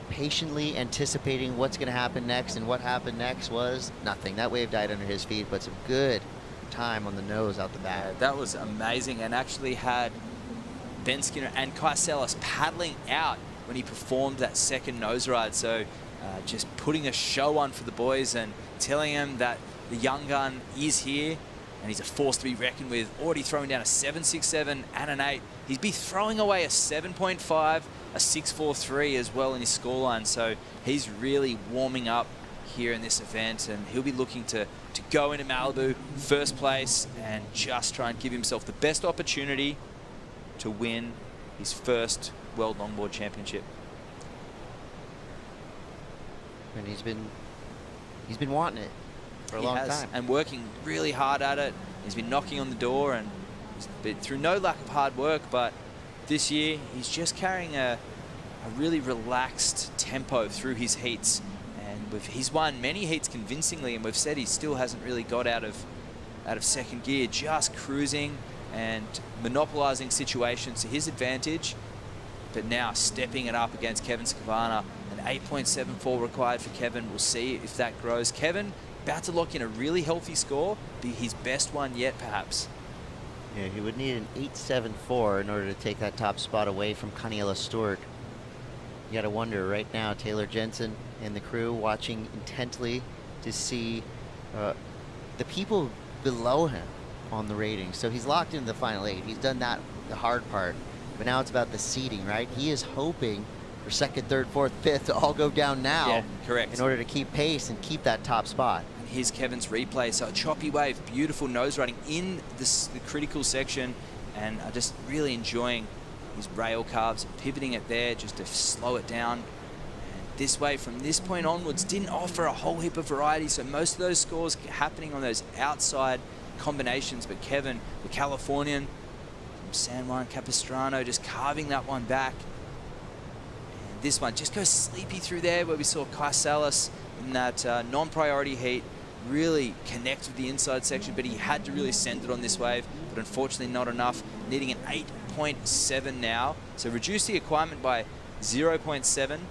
patiently anticipating what's going to happen next, and what happened next was nothing. That wave died under his feet, but some good time on the nose out the back. That was amazing, and actually had Ben Skinner and Kai Salas paddling out when he performed that second nose ride. So just putting a show on for the boys and telling them that the young gun is here and he's a force to be reckoned with. Already throwing down a 7.67 and an 8. He'd be throwing away a 7.5, a 6.43 as well in his scoreline. So he's really warming up here in this event, and he'll be looking to go into Malibu first place and just try and give himself the best opportunity to win his first World Longboard Championship. And he's been wanting it for a long time. And working really hard at it. He's been knocking on the door, and he's been through no lack of hard work, but this year he's just carrying a really relaxed tempo through his heats. And he's won many heats convincingly, and we've said he still hasn't really got out of second gear, just cruising and monopolizing situations to his advantage. But now stepping it up against Kevin Skvarna. An 8.74 required for Kevin. We'll see if that grows. Kevin about to lock in a really healthy score, be his best one yet perhaps. Yeah, he would need an 8.74 in order to take that top spot away from Caniella Stewart. You gotta wonder right now, Taylor Jensen and the crew watching intently to see the people below him on the ratings. So he's locked into the final 8. He's done that, the hard part. But now it's about the seeding, right? He is hoping for second, third, fourth, fifth to all go down now. Yeah, correct. In order to keep pace and keep that top spot. here's Kevin's replay. So a choppy wave, beautiful nose riding in the critical section, and just really enjoying his rail carves, pivoting it there just to slow it down. And this wave from this point onwards didn't offer a whole heap of variety, so most of those scores happening on those outside combinations, but Kevin, the Californian from San Juan Capistrano, just carving that one back. And this one just goes sleepy through there, where we saw Salas in that non-priority heat really connect with the inside section, but he had to really send it on this wave, but unfortunately not enough, needing an 8.7 now. So reduce the requirement by 0.7, and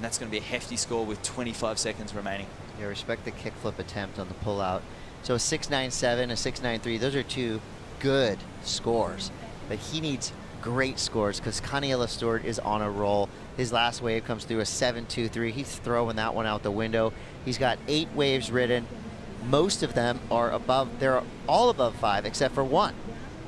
that's going to be a hefty score with 25 seconds remaining. Yeah, respect the kickflip attempt on the pullout. So a 6.97, a 6.93, those are two good scores, but he needs great scores because Caniela Stewart is on a roll. His last wave comes through a 7.23. He's throwing that one out the window. He's got 8 waves ridden. Most of them are above, they're all above 5 except for one.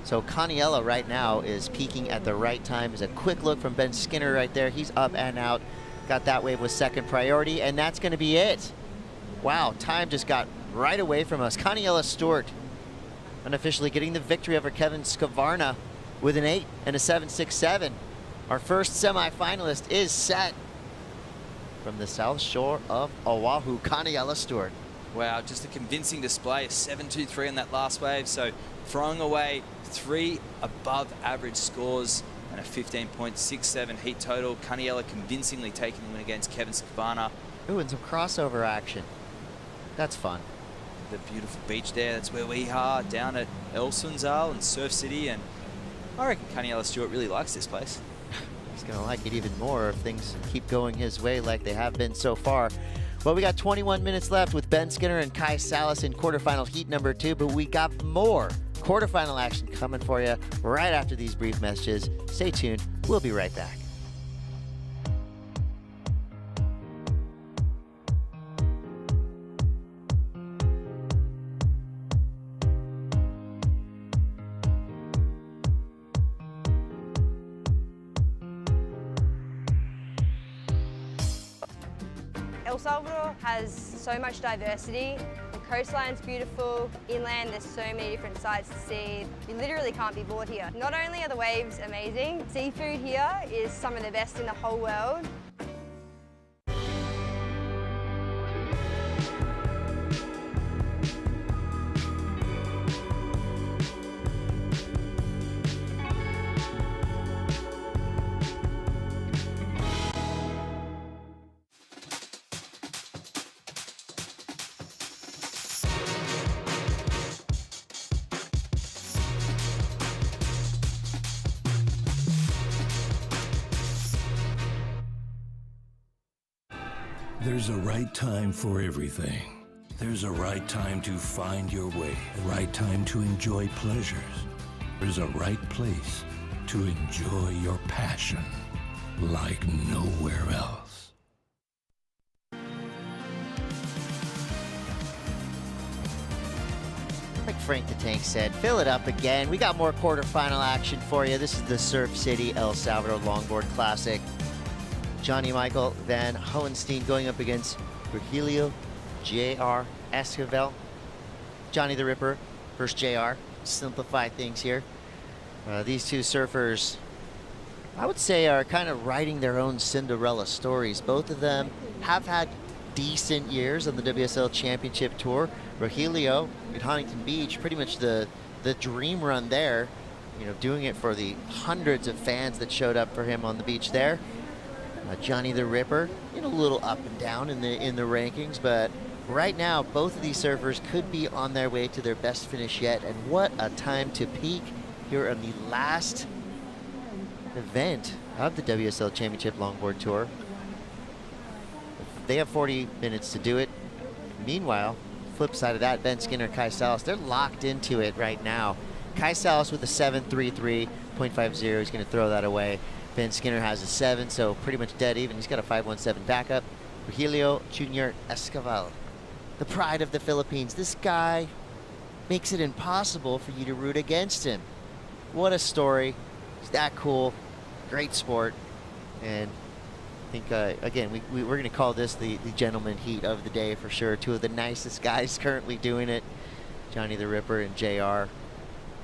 So Caniela right now is peaking at the right time. There's a quick look from Ben Skinner right there. He's up and out. Got that wave with second priority, and that's going to be it. Wow, time just got right away from us. Caniela Stewart unofficially getting the victory over Kevin Skavarna with an 8 and a 7.67. Our first semifinalist is set from the south shore of Oahu, Caniela Stewart. Wow, just a convincing display, a 7.23 on that last wave. So throwing away 3 above average scores and a 15.67 heat total. Caniela convincingly taking the win against Kevin Skavarna. Ooh, and some crossover action. That's fun. The beautiful beach there, that's where we are, down at El Sunzal and Surf City, and I reckon Caniela Stewart really likes this place. He's going to like it even more if things keep going his way like they have been so far. Well, we got 21 minutes left with Ben Skinner and Kai Salas in quarterfinal heat number 2, but we got more quarterfinal action coming for you right after these brief messages. Stay tuned. We'll be right back. El Salvador has so much diversity. The coastline's beautiful, inland there's so many different sights to see. You literally can't be bored here. Not only are the waves amazing, seafood here is some of the best in the whole world. There's a right time for everything. There's a right time to find your way, a right time to enjoy pleasures. There's a right place to enjoy your passion like nowhere else. Like Frank the Tank said, fill it up again. We got more quarterfinal action for you. This is the Surf City El Salvador Longboard Classic. Johnny Michael Van Hohenstein going up against Virgilio J.R. Esquivel. Johnny the Ripper versus J.R. Simplify things here. These two surfers, I would say, are kind of writing their own Cinderella stories. Both of them have had decent years on the WSL Championship Tour. Virgilio at Huntington Beach, pretty much the dream run there, you know, doing it for the hundreds of fans that showed up for him on the beach there. Johnny the Ripper, you know, a little up and down in the rankings, but right now both of these surfers could be on their way to their best finish yet. And what a time to peak here on the last event of the WSL Championship Longboard Tour. They have 40 minutes to do it. Meanwhile, flip side of that, Ben Skinner, Kai Salas, they're locked into it right now. Kai Salas with a 7.33, 0.50, he's going to throw that away. Ben Skinner has a 7, so pretty much dead even. He's got a 5.17 backup. Virgilio Jr. Esquivel, the pride of the Philippines. This guy makes it impossible for you to root against him. What a story. He's that cool. Great sport. And think, again, we're going to call this the gentleman heat of the day for sure. Two of the nicest guys currently doing it, Johnny the Ripper and JR.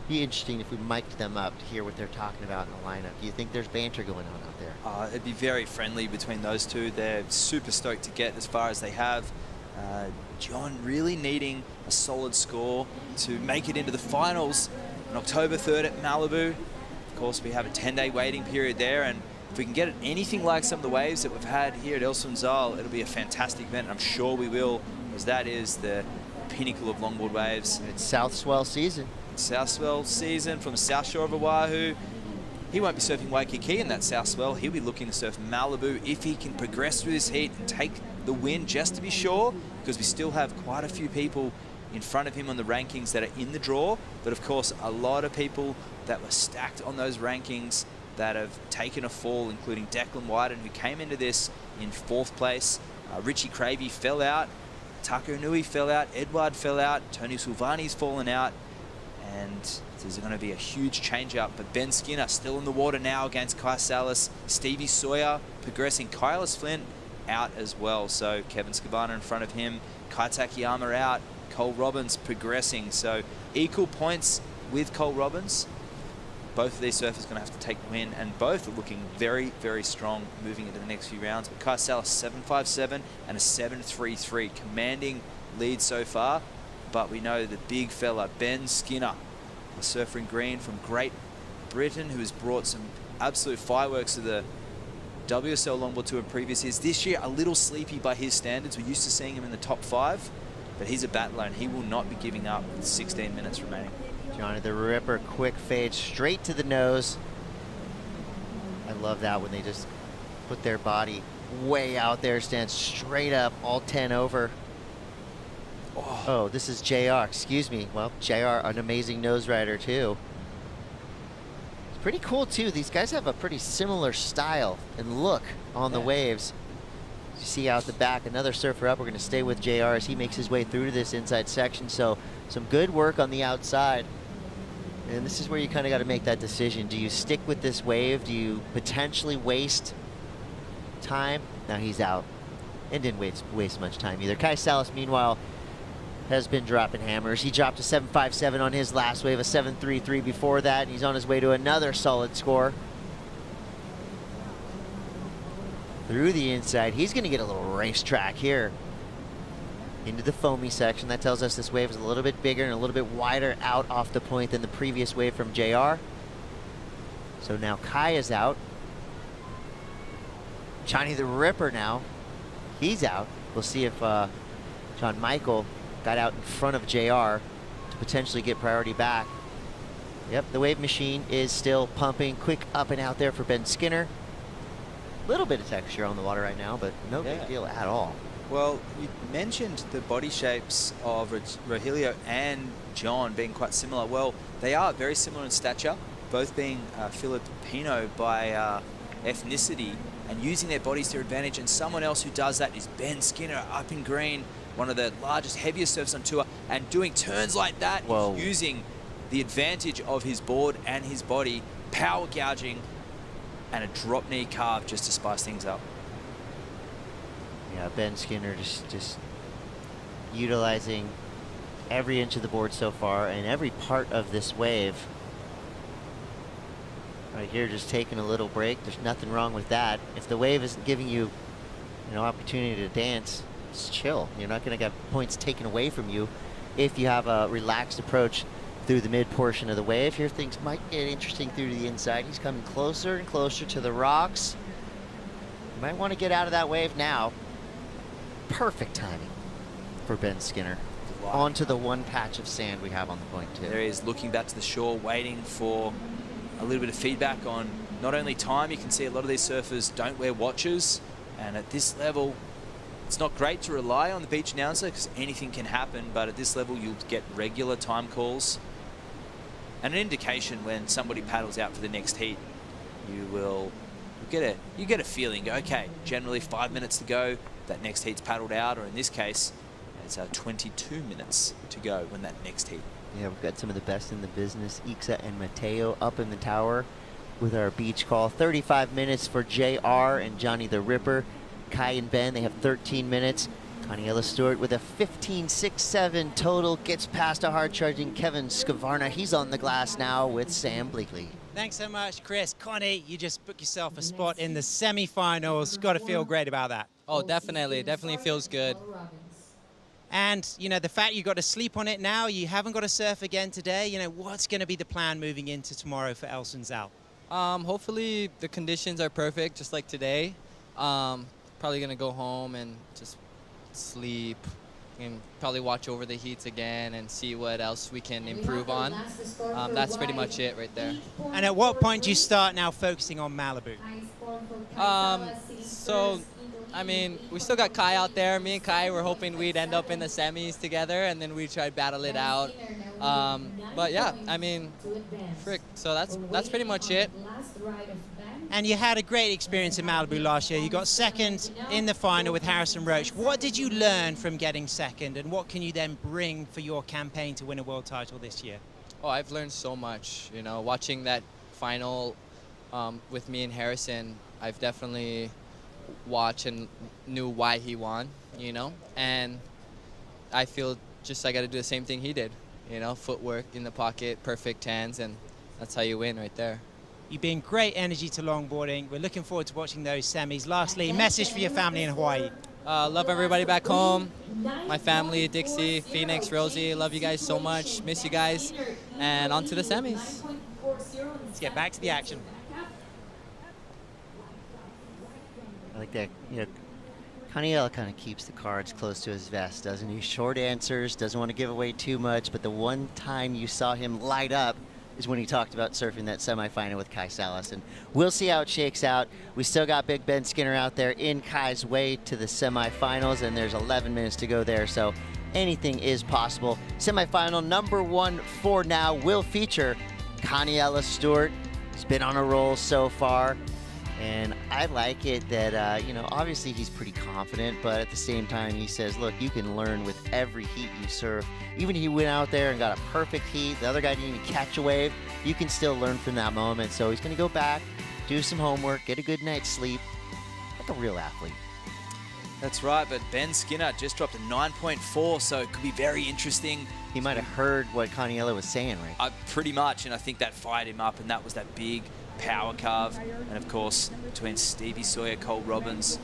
Be interesting if we mic'd them up to hear what they're talking about in the lineup. Do you think there's banter going on out there? It'd be very friendly between those two. They're super stoked to get as far as they have. John really needing a solid score to make it into the finals on October 3rd at Malibu. Of course, we have a 10-day waiting period there, and if we can get it anything like some of the waves that we've had here at El Sunzal, it'll be a fantastic event. I'm sure we will, as that is the pinnacle of longboard waves. It's South Swell season. South Swell season from the South Shore of Oahu. He won't be surfing Waikiki in that South Swell. He'll be looking to surf Malibu if he can progress through this heat and take the win, just to be sure, because we still have quite a few people in front of him on the rankings that are in the draw. But of course, a lot of people that were stacked on those rankings that have taken a fall, including Declan Wyden, who came into this in 4th place. Richie Cravey fell out. Taco Nui fell out. Edward fell out. Tony Silvani's fallen out. And there's going to be a huge change-up. But Ben Skinner still in the water now against Kai Salas. Stevie Sawyer progressing. Kylis Flint out as well. So Kevin Scavana in front of him. Kai Takayama out. Cole Robbins progressing. So equal points with Cole Robbins. Both of these surfers are going to have to take the win, and both are looking very, very strong moving into the next few rounds. But Kai Salas 7.57 and a 7.33, commanding lead so far. But we know the big fella, Ben Skinner, a surfer in green from Great Britain, who has brought some absolute fireworks to the WSL Longboard Tour in previous years. This year, a little sleepy by his standards. We're used to seeing him in the top 5, but he's a battler, and he will not be giving up with 16 minutes remaining. Johnny the Ripper, quick fade straight to the nose. I love that when they just put their body way out there, stand straight up, all 10 over. Oh, this is JR, excuse me. Well, JR, an amazing nose rider too. It's pretty cool too. These guys have a pretty similar style and look on the waves. You see out the back, another surfer up. We're going to stay with JR as he makes his way through to this inside section. So some good work on the outside. And this is where you kind of got to make that decision. Do you stick with this wave? Do you potentially waste time? Now he's out and didn't waste much time either. Kai Salas, meanwhile, has been dropping hammers. He dropped a 7.57 on his last wave, a 7.33 before that, and he's on his way to another solid score. Through the inside, he's going to get a little racetrack here into the foamy section. That tells us this wave is a little bit bigger and a little bit wider out off the point than the previous wave from JR. So now Kai is out. Johnny the Ripper now, he's out. We'll see if John Michael got out in front of JR to potentially get priority back. Yep, the wave machine is still pumping. Quick up and out there for Ben Skinner. Little bit of texture on the water right now, but no big deal at all. Well, you mentioned the body shapes of Rogelio and John being quite similar. Well, they are very similar in stature, both being Filipino by ethnicity and using their bodies to their advantage. And someone else who does that is Ben Skinner up in green, one of the largest, heaviest surfers on tour, and doing turns like that, using the advantage of his board and his body, power gouging, and a drop knee carve just to spice things up. Yeah, Ben Skinner just utilizing every inch of the board so far and every part of this wave. Right here, just taking a little break. There's nothing wrong with that. If the wave isn't giving you, opportunity to dance, just chill. You're not going to get points taken away from you if you have a relaxed approach through the mid portion of the wave. Here things might get interesting through to the inside. He's coming closer and closer to the rocks. You might want to get out of that wave now. Perfect timing for Ben Skinner. Onto the one patch of sand we have on the point too. There he is, looking back to the shore, waiting for a little bit of feedback on not only time. You can see a lot of these surfers don't wear watches, and at this level it's not great to rely on the beach announcer because anything can happen, but at this level you'll get regular time calls and an indication when somebody paddles out for the next heat. You get a feeling, okay, generally 5 minutes to go, that next heat's paddled out, or in this case it's 22 minutes to go when that next heat. Yeah, we've got some of the best in the business, Ixa and Mateo up in the tower. with our beach call. 35 minutes for JR and Johnny the Ripper. Kai and Ben, they have 13 minutes. Connie Stewart with a 15.67 total, gets past a hard-charging Kevin Skavarna. He's on the glass now with Sam Bleakley. Thanks so much, Chris. Connie, you just booked yourself a spot in the semi-finals. Got to feel great about that. Oh, definitely. Definitely feels good. And, you know, the fact you got to sleep on it now, you haven't got to surf again today, you know, what's going to be the plan moving into tomorrow for El Sunzal? Hopefully the conditions are perfect, just like today. Probably going to go home and just sleep and probably watch over the heats again and see what else we can improve on. That's pretty much it right there. And at what point do you start now focusing on Malibu? So, I mean, we still got Kai out there. Me and Kai were hoping we'd end up in the semis together and then we try to battle it out. But yeah, I mean, frick. So that's pretty much it. And you had a great experience in Malibu last year. You got second in the final with Harrison Roach. What did you learn from getting second, and what can you then bring for your campaign to win a world title this year? Oh, I've learned so much. You know, watching that final with me and Harrison, I've definitely watched and knew why he won, you know, and I feel just I got to do the same thing he did. You know, footwork in the pocket, perfect hands, and that's how you win right there. You've been great energy to longboarding. We're looking forward to watching those semis. Lastly, message for your family in Hawaii. Love everybody back home. My family, Dixie, Phoenix, Rosie. Love you guys so much. Miss you guys. And on to the semis. Let's get back to the action. I like that. You know, Kaniela kind of keeps the cards close to his vest, doesn't he? Short answers, doesn't want to give away too much, but the one time you saw him light up is when he talked about surfing that semifinal with Kai Salas. And we'll see how it shakes out. We still got Big Ben Skinner out there in Kai's way to the semifinals, and there's 11 minutes to go there, so anything is possible. Semifinal number 1 for now will feature Connie Stewart. He's been on a roll so far, and I like it that, you know, obviously he's pretty confident, but at the same time he says, look, you can learn with every heat you surf. Even if he went out there and got a perfect heat, the other guy didn't even catch a wave, you can still learn from that moment. So he's going to go back, do some homework, get a good night's sleep, like a real athlete. That's right, but Ben Skinner just dropped a 9.4, so it could be very interesting. He might have heard what Kaniela was saying, right? Pretty much, and I think that fired him up, and that was that big power carve. And of course, between Stevie Sawyer, Cole Robbins,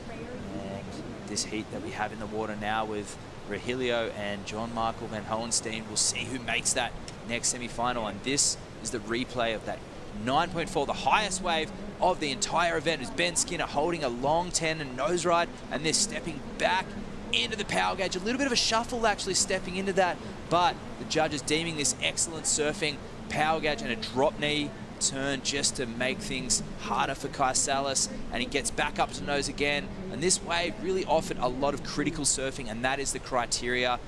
and this heat that we have in the water now with Rahilio and John Michael Van Hohenstein, we'll see who makes that next semi-final. And this is the replay of that 9.4, the highest wave of the entire event, is Ben Skinner holding a long 10 and nose ride, and they're stepping back into the power gauge. A little bit of a shuffle actually stepping into that, but the judges deeming this excellent surfing, power gauge and a drop knee turn just to make things harder for Kai Salas, and he gets back up to nose again. And this wave really offered a lot of critical surfing, and that is the criteria.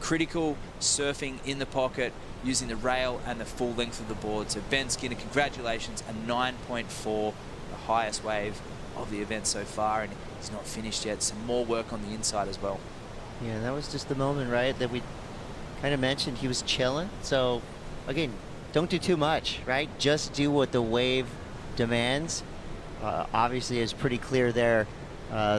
Critical surfing in the pocket, using the rail and the full length of the board. So Ben Skinner, congratulations, a 9.4, the highest wave of the event so far, and he's not finished yet. Some more work on the inside as well. Yeah, that was just the moment, right, that we kind of mentioned. He was chilling. So again, don't do too much, right? Just do what the wave demands. Obviously, it's pretty clear there.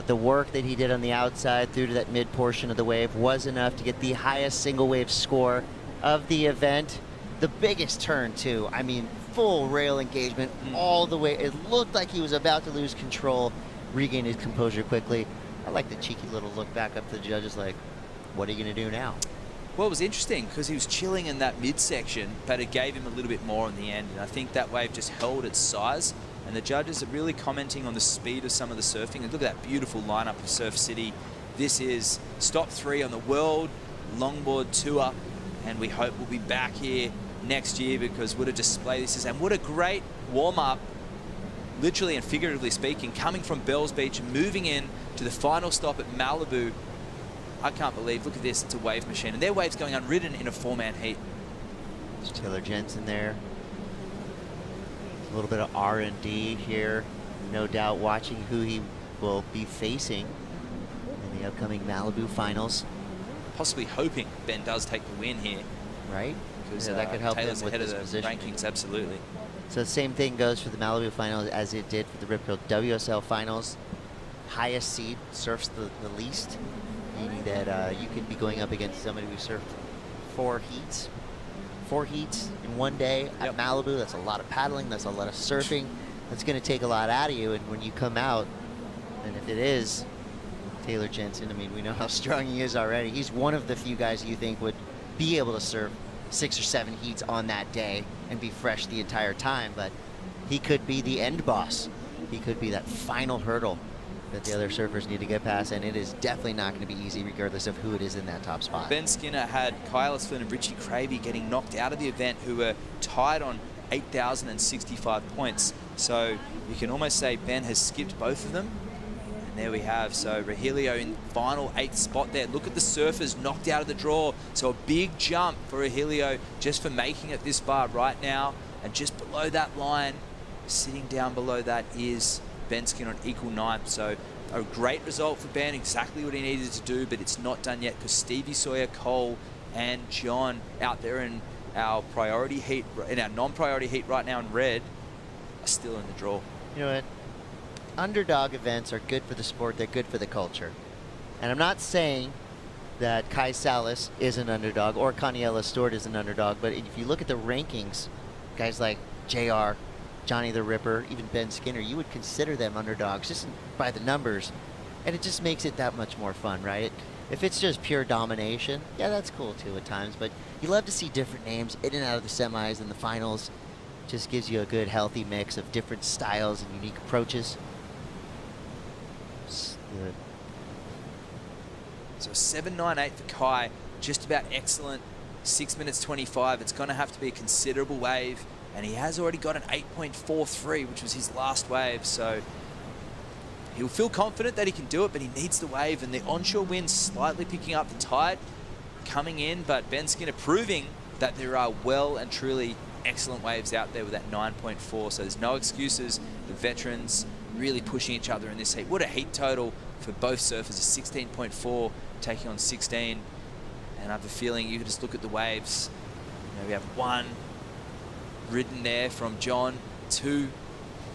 The work that he did on the outside through to that mid portion of the wave was enough to get the highest single wave score of the event. The biggest turn, too. I mean, full rail engagement all the way. It looked like he was about to lose control, regain his composure quickly. I like the cheeky little look back up to the judges like, what are you going to do now? Well, it was interesting because he was chilling in that midsection, but it gave him a little bit more in the end. And I think that wave just held its size. And the judges are really commenting on the speed of some of the surfing. And look at that beautiful lineup of Surf City. This is stop 3 on the World Longboard Tour. And we hope we'll be back here next year, because what a display this is. And what a great warm-up, literally and figuratively speaking, coming from Bells Beach and moving in to the final stop at Malibu. I can't believe, look at this, it's a wave machine. And their wave's going unridden in a 4-man heat. There's Taylor Jensen there. A little bit of R&D here. No doubt watching who he will be facing in the upcoming Malibu finals. Possibly hoping Ben does take the win here. Right? Because that could help Taylor's him with ahead of his the position. rankings, absolutely. So the same thing goes for the Malibu finals as it did for the Rip Curl WSL finals. Highest seed surfs the least, meaning that you could be going up against somebody who surfed 4 heats. 4 heats in one day at Malibu. That's a lot of paddling. That's a lot of surfing. That's going to take a lot out of you. And when you come out, and if it is Taylor Jensen, I mean, we know how strong he is already. He's one of the few guys you think would be able to surf 6 or 7 heats on that day and be fresh the entire time. But he could be the end boss. He could be that final hurdle that the other surfers need to get past, and it is definitely not going to be easy regardless of who it is in that top spot. Ben Skinner had Kelis and Richie Cravey getting knocked out of the event, who were tied on 8,065 points. So you can almost say Ben has skipped both of them. And there we have, so Rogelio in final 8th spot there. Look at the surfers knocked out of the draw. So a big jump for Rogelio just for making it this far right now. And just below that line, sitting down below that is Ben Skinner on equal 9th. So a great result for Ben, exactly what he needed to do, but it's not done yet because Stevie Sawyer, Cole, and John out there in our priority heat, in our non-priority heat right now in red, are still in the draw. You know what? Underdog events are good for the sport. They're good for the culture. And I'm not saying that Kai Salas is an underdog or Kaniela Stewart is an underdog, but if you look at the rankings, guys like JR, Johnny the Ripper, even Ben Skinner, you would consider them underdogs just by the numbers. And it just makes it that much more fun, right? If it's just pure domination, yeah, that's cool too at times, but you love to see different names in and out of the semis and the finals. Just gives you a good, healthy mix of different styles and unique approaches. Good. So 7.98 for Kai, just about excellent. 6 minutes 25. It's going to have to be a considerable wave, and he has already got an 8.43, which was his last wave. So he'll feel confident that he can do it, but he needs the wave, and the onshore wind slightly picking up the tide coming in, but Ben Skinner proving that there are well and truly excellent waves out there with that 9.4. So there's no excuses. The veterans really pushing each other in this heat. What a heat total for both surfers, a 16.4 taking on 16. And I have a feeling you can just look at the waves. You know, we have 1 ridden there from John, 2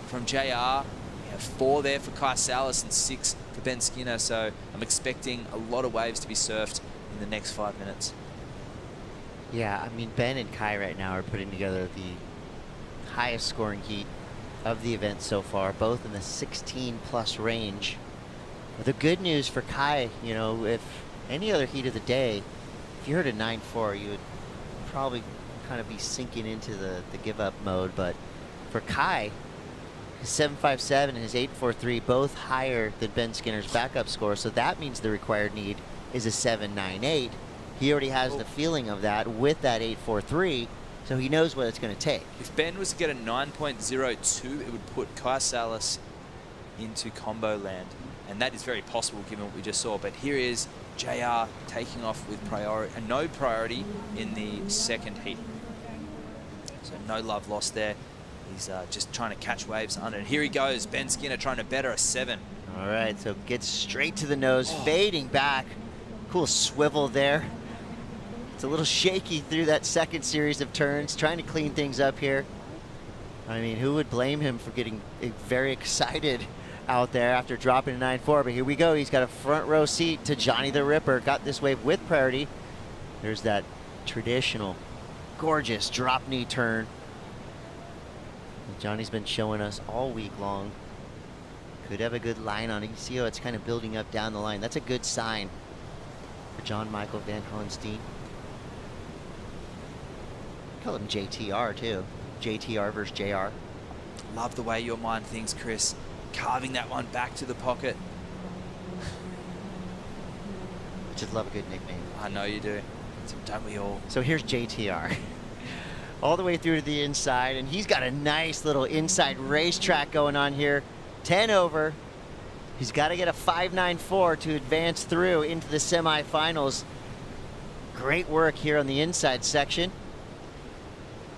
from JR. We have 4 there for Kai Salas and 6 for Ben Skinner. So I'm expecting a lot of waves to be surfed in the next 5 minutes. Yeah, I mean, Ben and Kai right now are putting together the highest scoring heat of the event so far, both in the 16+ range. But the good news for Kai, you know, if any other heat of the day, if you heard a 9.4, you would probably kind of be sinking into the give up mode. But for Kai, his 7.57 and his 8.43, both higher than Ben Skinner's backup score. So that means the required need is a 7.98. He already has the feeling of that with that 8.43, so he knows what it's going to take. If Ben was to get a 9.02, it would put Kai Salas into combo land. And that is very possible given what we just saw. But here is JR taking off with no priority in the second heat. So no love lost there. He's just trying to catch waves under. And here he goes, Ben Skinner trying to better a 7. All right, so gets straight to the nose, fading back. Cool swivel there. It's a little shaky through that second series of turns, trying to clean things up here. I mean, who would blame him for getting very excited out there after dropping a 9.4? But here we go. He's got a front row seat to Johnny the Ripper. Got this wave with priority. There's that traditional, gorgeous drop knee turn that Johnny's been showing us all week long. Could have a good line on it. You see how it's kind of building up down the line. That's a good sign for John Michael Van Hohenstein. Call him JTR too. JTR versus JR. Love the way your mind thinks, Chris. Carving that one back to the pocket. Just love a good nickname. I know you do. So don't we all? So here's JTR. All the way through to the inside, and he's got a nice little inside racetrack going on here. 10 over. He's got to get a 5.94 to advance through into the semifinals. Great work here on the inside section.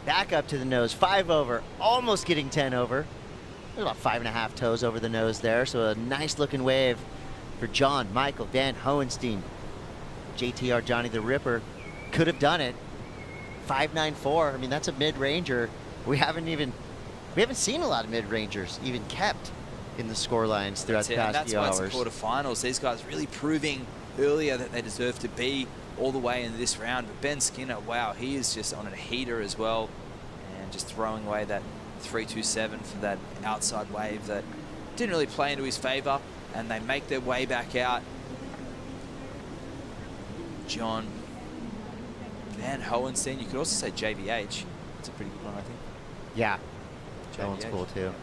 Back up to the nose, 5 over, almost getting 10 over. There's about 5.5 toes over the nose there, so a nice looking wave for John Michael Van Hohenstein. JTR Johnny the Ripper could have done it. 5.94, I mean, that's a mid-ranger. We haven't even We haven't seen a lot of mid-rangers even kept in the score lines throughout the past few hours. And that's why it's the quarterfinals. These guys really proving earlier that they deserve to be all the way in this round. But Ben Skinner, wow, he is just on a heater as well, and just throwing away that 327 for that outside wave that didn't really play into his favor, and they make their way back out. John Van Hohenstein, you could also say JVH. It's a pretty good one, I think. Yeah, that one's cool too.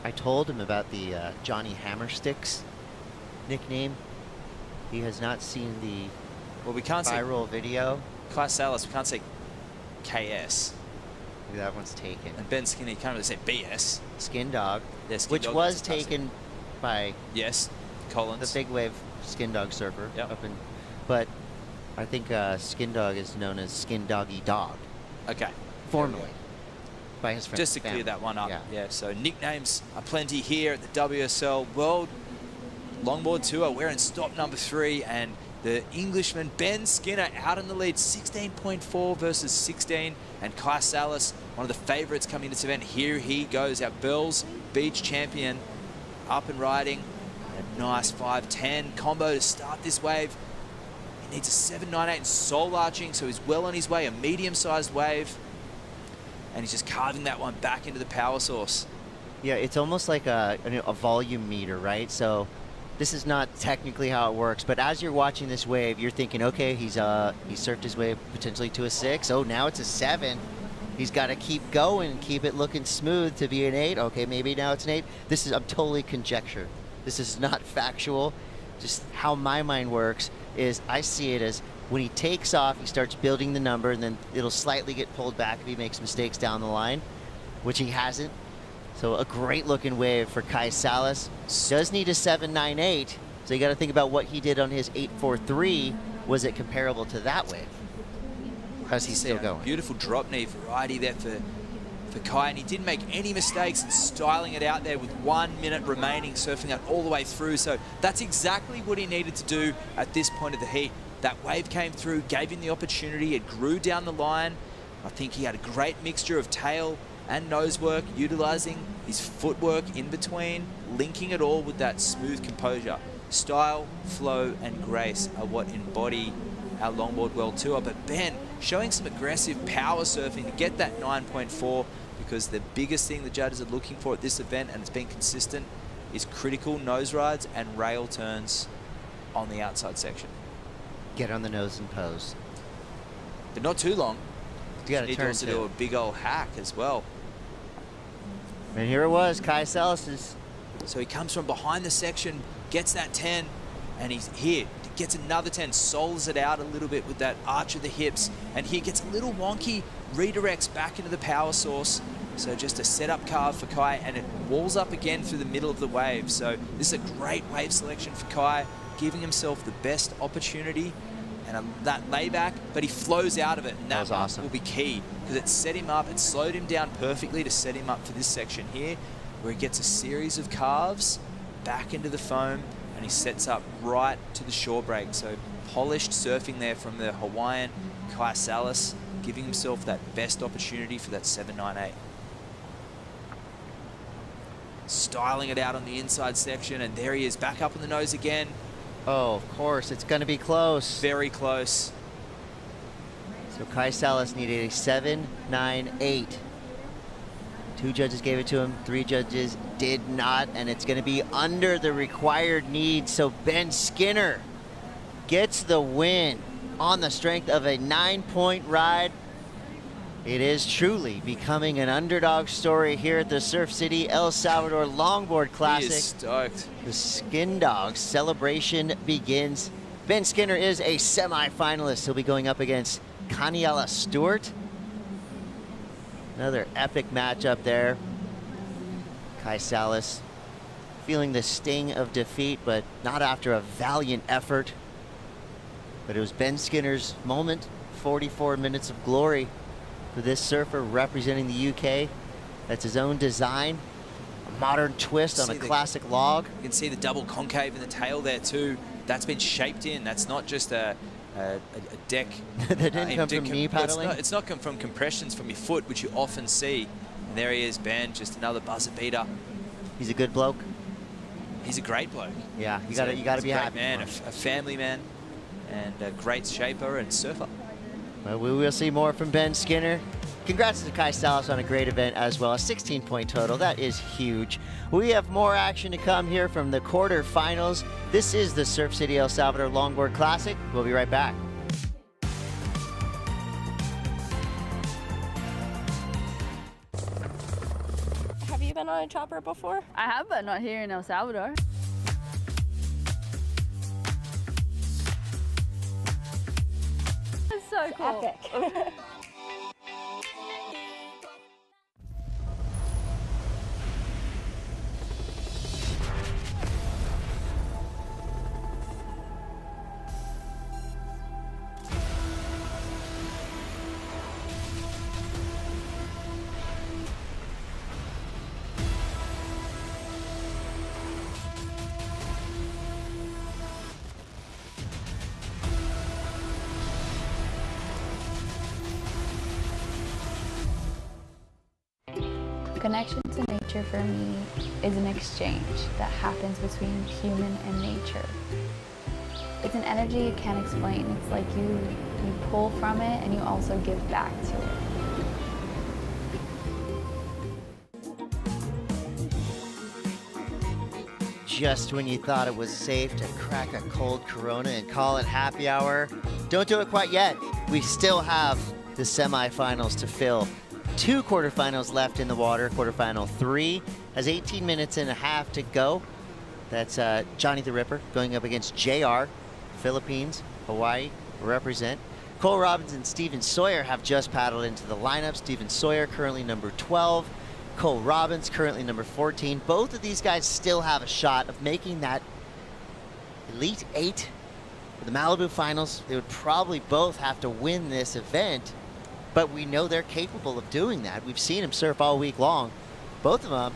I told him about the Johnny Hammersticks nickname. He has not seen the we can't viral video. Kai Salas, we can't say KS. Maybe that one's taken. And Ben Skinner, you can't really say BS. Skin Dog, Yeah, Skin which Dog, was that's a classic. taken by Collins. the big wave Skin Dog surfer. Yep. Up in, but I think Skin Dog is known as Skin Doggy Dog. Okay. Formerly. By his friends. Just to clear that one up. Yeah, so nicknames are plenty here at the WSL World Longboard Tour. We're in stop number 3, and the Englishman Ben Skinner out in the lead, 16.4 versus 16. And Kai Salas, one of the favorites coming to this event. Here he goes, our Bells Beach champion, up and riding. A nice 5-10 combo to start this wave. He needs a 7.98 and soul arching, so he's well on his way, a medium-sized wave. And he's just carving that one back into the power source. Yeah, it's almost like a volume meter, right? So this is not technically how it works, but as you're watching this wave, you're thinking, okay, he surfed his wave potentially to a 6. Oh, now it's a 7. He's got to keep going, keep it looking smooth to be an 8. Okay, maybe now it's an 8. I'm totally conjecture. This is not factual. Just how my mind works is I see it as when he takes off, he starts building the number, and then it'll slightly get pulled back if he makes mistakes down the line, which he hasn't. So a great looking wave for Kai Salas. Does need a 7.98, so you got to think about what he did on his 8.43. Was it comparable to that wave? How's he still going? Beautiful drop knee variety there for Kai, and he didn't make any mistakes in styling it out there with 1 minute remaining, surfing that all the way through. So that's exactly what he needed to do at this point of the heat. That wave came through, gave him the opportunity, it grew down the line. I think he had a great mixture of tail and nose work, utilizing his footwork in between, linking it all with that smooth composure. Style, flow, and grace are what embody our Longboard World Tour. But Ben showing some aggressive power surfing to get that 9.4, because the biggest thing the judges are looking for at this event, and it's been consistent, is critical nose rides and rail turns on the outside section. Get on the nose and pose. But not too long. You got to need to turn also do a big old hack as well. And here it was, Kai Salas's. So he comes from behind the section, gets that 10, and he's here. Gets another 10, sols it out a little bit with that arch of the hips, and here gets a little wonky, redirects back into the power source. So just a setup carve for Kai, and it walls up again through the middle of the wave. So this is a great wave selection for Kai, giving himself the best opportunity and that layback, but he flows out of it, and that awesome. will be key, because it set him up, it slowed him down perfectly to set him up for this section here, where he gets a series of carves back into the foam, and he sets up right to the shore break. So polished surfing there from the Hawaiian Kai Salas, giving himself that best opportunity for that 7.98. Styling it out on the inside section, and there he is, back up on the nose again. Oh, of course, it's going to be close. Very close. So Kai Salas needed a 7.98. 2 judges gave it to him, 3 judges did not, and it's going to be under the required need. So Ben Skinner gets the win on the strength of a 9-point ride. It is truly becoming an underdog story here at the Surf City El Salvador Longboard Classic. He is stoked. The Skin Dogs celebration begins. Ben Skinner is a semi-finalist. He'll be going up against Kaniela Stewart. Another epic matchup there. Kai Salas feeling the sting of defeat, but not after a valiant effort. But it was Ben Skinner's moment, 44 minutes of glory for this surfer representing the UK. That's his own design, a modern twist on a classic log. You can see the double concave in the tail there too. That's been shaped in. That's not just a deck. That didn't come from knee paddling? It's not come from compressions from your foot, which you often see. And there he is, Ben, just another buzzer beater. He's a good bloke. He's a great bloke. Yeah, you He's got to he's be a great happy. man, a family man, and a great shaper and surfer. Well, we will see more from Ben Skinner. Congrats to Kai Salas on a great event as well. A 16-point total. That is huge. We have more action to come here from the quarterfinals. This is the Surf City El Salvador Longboard Classic. We'll be right back. Have you been on a chopper before? I have, but not here in El Salvador. It's so cool. Epic. Connection to nature for me is an exchange that happens between human and nature. It's an energy you can't explain. It's like you pull from it and you also give back to it. Just when you thought it was safe to crack a cold Corona and call it happy hour, don't do it quite yet. We still have the semifinals to fill. 2 quarterfinals left in the water. Quarterfinal 3 has 18 minutes and a half to go. That's Johnny the Ripper going up against JR, Philippines, Hawaii represent. Cole Robbins and Steven Sawyer have just paddled into the lineup. Steven Sawyer currently number 12. Cole Robbins currently number 14. Both of these guys still have a shot of making that Elite 8 for the Malibu finals. They would probably both have to win this event, but we know they're capable of doing that. We've seen them surf all week long. Both of them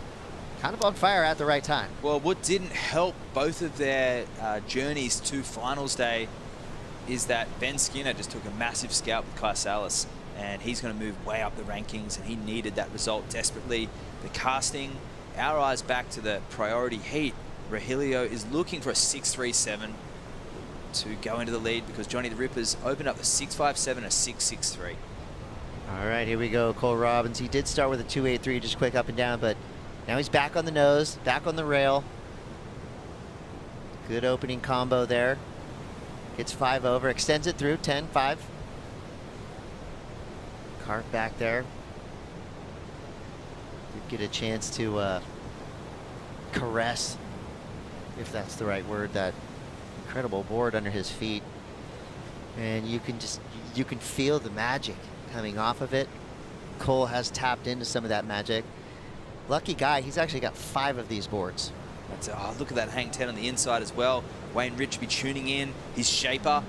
kind of on fire at the right time. Well, what didn't help both of their journeys to finals day is that Ben Skinner just took a massive scalp with Kai Salas, and he's going to move way up the rankings, and he needed that result desperately. The casting, our eyes back to the priority heat. Rogelio is looking for a 6.37 to go into the lead because Johnny the Ripper's opened up a 6.57, a 6.63. All right, here we go. Cole Robbins, he did start with a 2.83, just quick up and down, but now he's back on the nose, back on the rail. Good opening combo there. Gets 5 over, extends it through, 10-5. Carp back there. Did get a chance to caress, if that's the right word, that incredible board under his feet. And you can feel the magic coming off of it. Cole has tapped into some of that magic. Lucky guy, he's actually got 5 of these boards. That's, oh, look at that hang 10 on the inside as well. Wayne Richby tuning in, his shaper.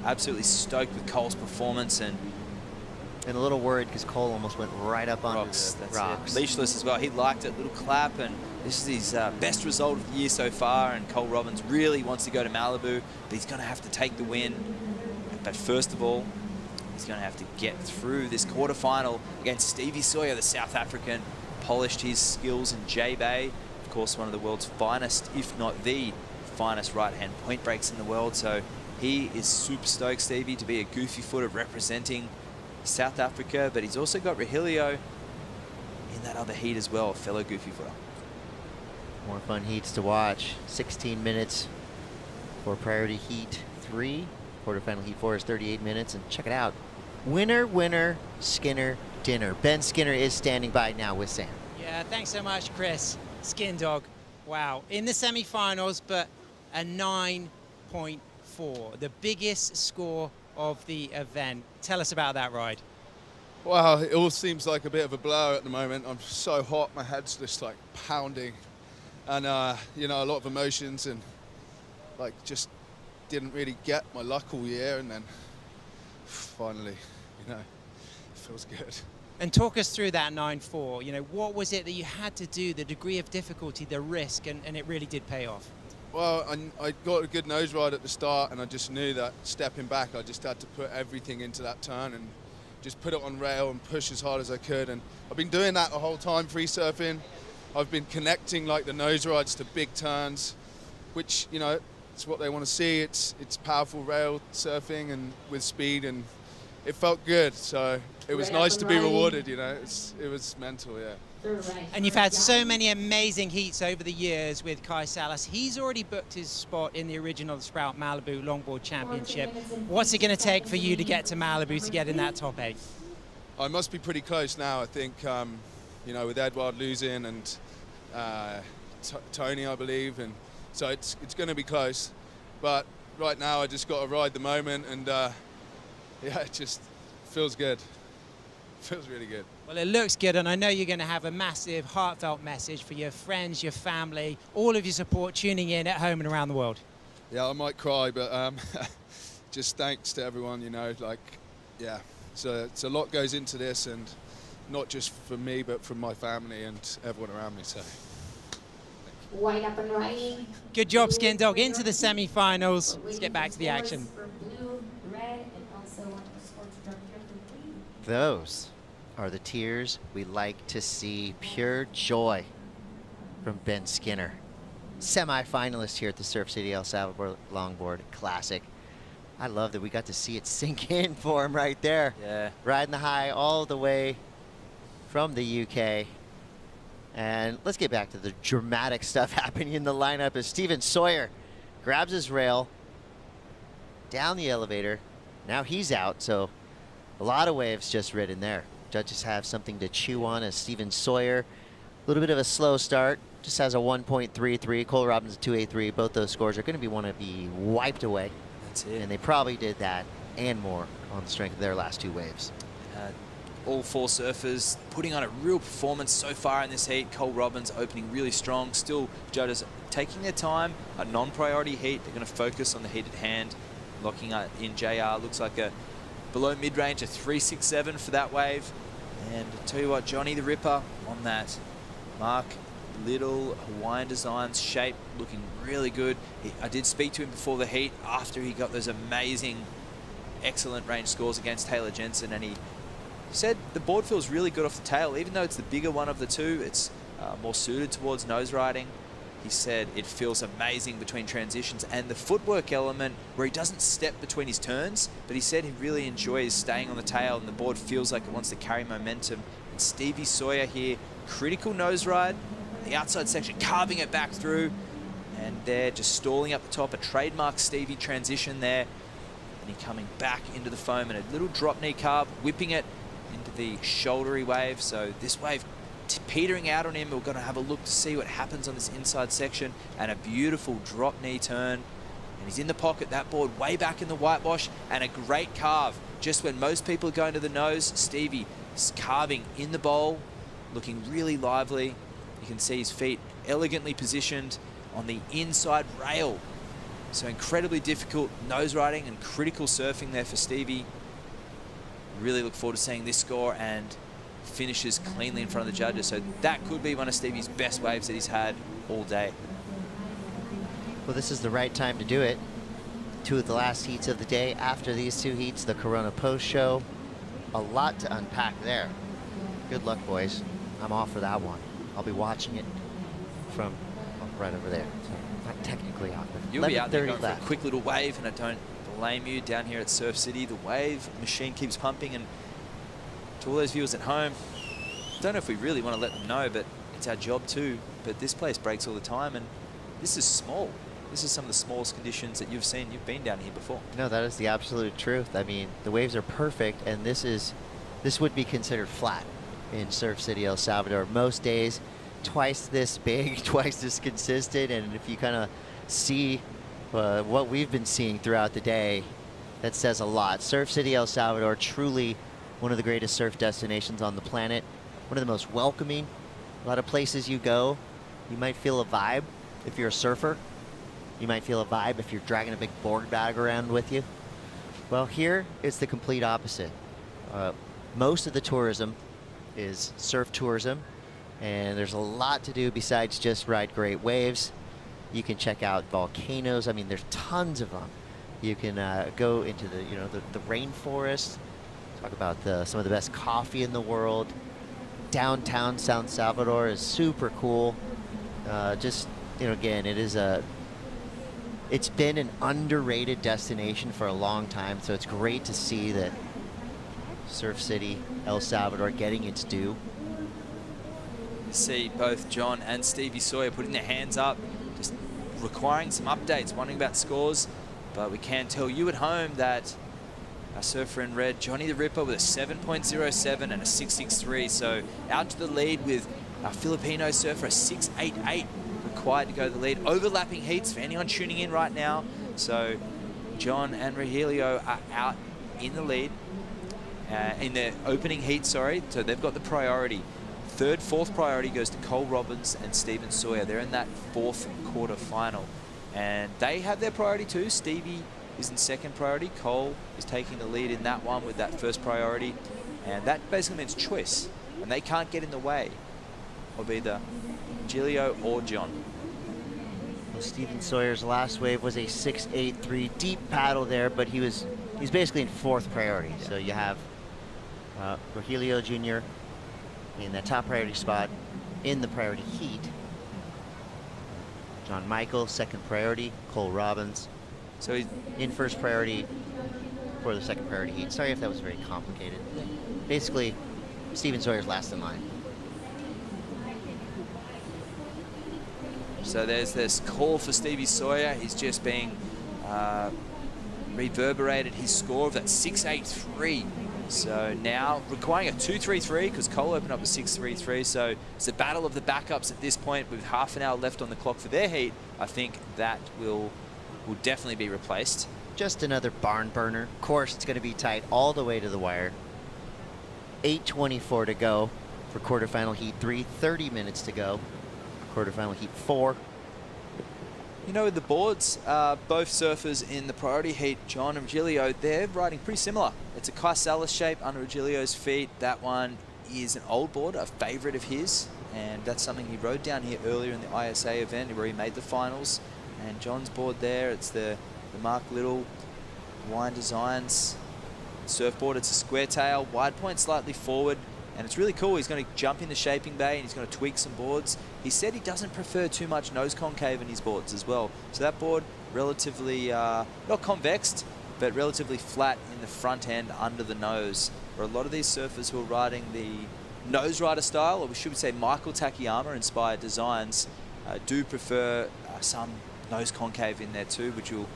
Absolutely stoked with Cole's performance, and a little worried because Cole almost went right up onto rocks. the That's rocks. It. Leashless as well. He liked it. Little clap, and this is his best result of the year so far. And Cole Robbins really wants to go to Malibu, but he's going to have to take the win. But first of all, he's going to have to get through this quarterfinal against Stevie Sawyer, the South African. Polished his skills in J-Bay. Of course, one of the world's finest, if not the finest right-hand point breaks in the world. So he is super stoked, Stevie, to be a goofy footer representing South Africa, but he's also got Rogelio in that other heat as well, a fellow goofy footer. More fun heats to watch. 16 minutes for priority heat 3. Quarterfinal heat 4 is 38 minutes, and check it out. Winner, winner, Skinner, dinner. Ben Skinner is standing by now with Sam. Yeah, thanks so much, Chris. Skin Dog. Wow. In the semi-finals, but a 9.4, the biggest score of the event. Tell us about that ride. Wow, it all seems like a bit of a blow at the moment. I'm so hot, my head's just like pounding. And, you know, a lot of emotions, and like just didn't really get my luck all year. And then finally, you know, it feels good. And talk us through that 9.4. You know, what was it that you had to do, the degree of difficulty, the risk, and it really did pay off? Well, I got a good nose ride at the start, and I just knew that stepping back, I just had to put everything into that turn and just put it on rail and push as hard as I could. And I've been doing that the whole time free surfing. I've been connecting like the nose rides to big turns, which, you know, it's what they want to see. It's powerful rail surfing and with speed, and it felt good. So it was nice to be rewarded, you know. It was mental, yeah. And you've had so many amazing heats over the years with Kai Salas. He's already booked his spot in the original Sprout Malibu Longboard Championship. What's it going to take for you to get to Malibu to get in that top 8? I must be pretty close now, I think, you know, with Edward losing and Tony, I believe, and so it's going to be close. But right now I just got to ride the moment, and yeah, it just feels good. Feels really good. Well, it looks good, and I know you're going to have a massive, heartfelt message for your friends, your family, all of your support tuning in at home and around the world. Yeah, I might cry, but just thanks to everyone, you know, like, yeah. So it's a lot goes into this, and not just for me, but from my family and everyone around me, so. Wide up and riding. Good job, Skin Dog. Into the semi-finals. Let's get back to the action. Those are the tears we like to see. Pure joy from Ben Skinner. Semi-finalist here at the Surf City El Salvador Longboard Classic. I love that we got to see it sink in for him right there. Yeah. Riding the high all the way from the UK. And let's get back to the dramatic stuff happening in the lineup as Steven Sawyer grabs his rail down the elevator. Now he's out, so a lot of waves just ridden there. Judges have something to chew on as Steven Sawyer, a little bit of a slow start, just has a 1.33. Cole Robbins a 2.83. Both those scores are going to want to be wiped away. That's it. And they probably did that and more on the strength of their last two waves. All four surfers putting on a real performance so far in this heat. Cole Robbins opening really strong. Still, judges taking their time. A non-priority heat. They're going to focus on the heat at hand. Locking up in JR. Looks like a below mid-range, a 3.67 for that wave. And I'll tell you what, Johnny the Ripper on that Mark Little Hawaiian Designs shape looking really good. I did speak to him before the heat after he got those amazing, excellent range scores against Taylor Jensen, and he said the board feels really good off the tail. Even though it's the bigger one of the two, it's more suited towards nose riding. He said it feels amazing between transitions and the footwork element where he doesn't step between his turns, but he said he really enjoys staying on the tail and the board feels like it wants to carry momentum. And Stevie Sawyer here, critical nose ride, the outside section carving it back through, and they're just stalling up the top, a trademark Stevie transition there, and he coming back into the foam and a little drop knee carve, whipping it into the shouldery wave. So this wave petering out on him. We're going to have a look to see what happens on this inside section, and a beautiful drop knee turn, and he's in the pocket. That board way back in the whitewash, and a great carve just when most people are going to the nose. Stevie is carving in the bowl, looking really lively. You can see his feet elegantly positioned on the inside rail. So incredibly difficult nose riding and critical surfing there for Stevie. Really look forward to seeing this score, and finishes cleanly in front of the judges. So that could be one of Stevie's best waves that he's had all day. Well, this is the right time to do it. Two of the last heats of the day. After these two heats, the Corona post show. A lot to unpack there. Good luck, boys. I'm off for that one. I'll be watching it from right over there. So not technically off, but You'll be out there 11:30 going for a left. quick little wave, and I don't blame you. Down here at Surf City, the wave machine keeps pumping, and to all those viewers at home, don't know if we really want to let them know, but it's our job too. But this place breaks all the time, and this is small. This is some of the smallest conditions that you've seen. You've been down here before. No, that is the absolute truth. I mean, the waves are perfect, and this would be considered flat in Surf City, El Salvador. Most days, twice this big, twice this consistent, and if you kind of see what we've been seeing throughout the day, that says a lot. Surf City, El Salvador, truly one of the greatest surf destinations on the planet, one of the most welcoming. A lot of places you go, you might feel a vibe if you're a surfer. You might feel a vibe if you're dragging a big board bag around with you. Well, here it's the complete opposite. Most of the tourism is surf tourism, and there's a lot to do besides just ride great waves. You can check out volcanoes. I mean, there's tons of them. You can go into the rainforest. Talk about some of the best coffee in the world. Downtown San Salvador is super cool. Just, again, it's been an underrated destination for a long time, so it's great to see that Surf City, El Salvador getting its due. You see both John and Stevie Sawyer putting their hands up, just requiring some updates, wondering about scores, but we can tell you at home that our surfer in red, Johnny the Ripper, with a 7.07 and a 6.63, so out to the lead with our Filipino surfer, a 6.88, required to go to the lead. Overlapping heats for anyone tuning in right now, so John and Rogelio are out in the lead, in their opening heat, sorry, so they've got the priority. Third, fourth priority goes to Cole Robbins and Stephen Sawyer. They're in that fourth quarter final, and they have their priority too. Stevie is in second priority. Cole is taking the lead in that one with that first priority, and that basically means choice, and they can't get in the way of either Gilio or John. Well, Stephen Sawyer's last wave was a 6.83 deep paddle there, but he's basically in fourth priority. Yeah. So you have Rogelio Jr. in that top priority spot in the priority heat. John Michael, second priority. Cole Robbins, so he's in first priority for the second priority heat. Sorry if that was very complicated. Basically, Stephen Sawyer's last in line. So there's this call for Stevie Sawyer. He's just being reverberated his score of that 6.83. So now requiring a 2.33 because Cole opened up a 6.33. So it's a battle of the backups at this point with half an hour left on the clock for their heat. I think that will definitely be replaced. Just another barn burner. Of course, it's going to be tight all the way to the wire. 8:24 to go for quarterfinal heat 3. 30 minutes to go. Quarterfinal heat 4. You know, with the boards, both surfers in the priority heat, John and Rogelio, they're riding pretty similar. It's a Kaisalis shape under Rogelio's feet. That one is an old board, a favorite of his, and that's something he rode down here earlier in the ISA event where he made the finals. And John's board there, it's the Mark Little Wine Designs surfboard. It's a square tail, wide point slightly forward, and it's really cool. He's going to jump in the shaping bay and he's going to tweak some boards. He said he doesn't prefer too much nose concave in his boards as well. So that board relatively, not convexed, but relatively flat in the front end under the nose. Where a lot of these surfers who are riding the nose rider style, or we should say Michael Takayama inspired designs, do prefer some nose concave in there too, which will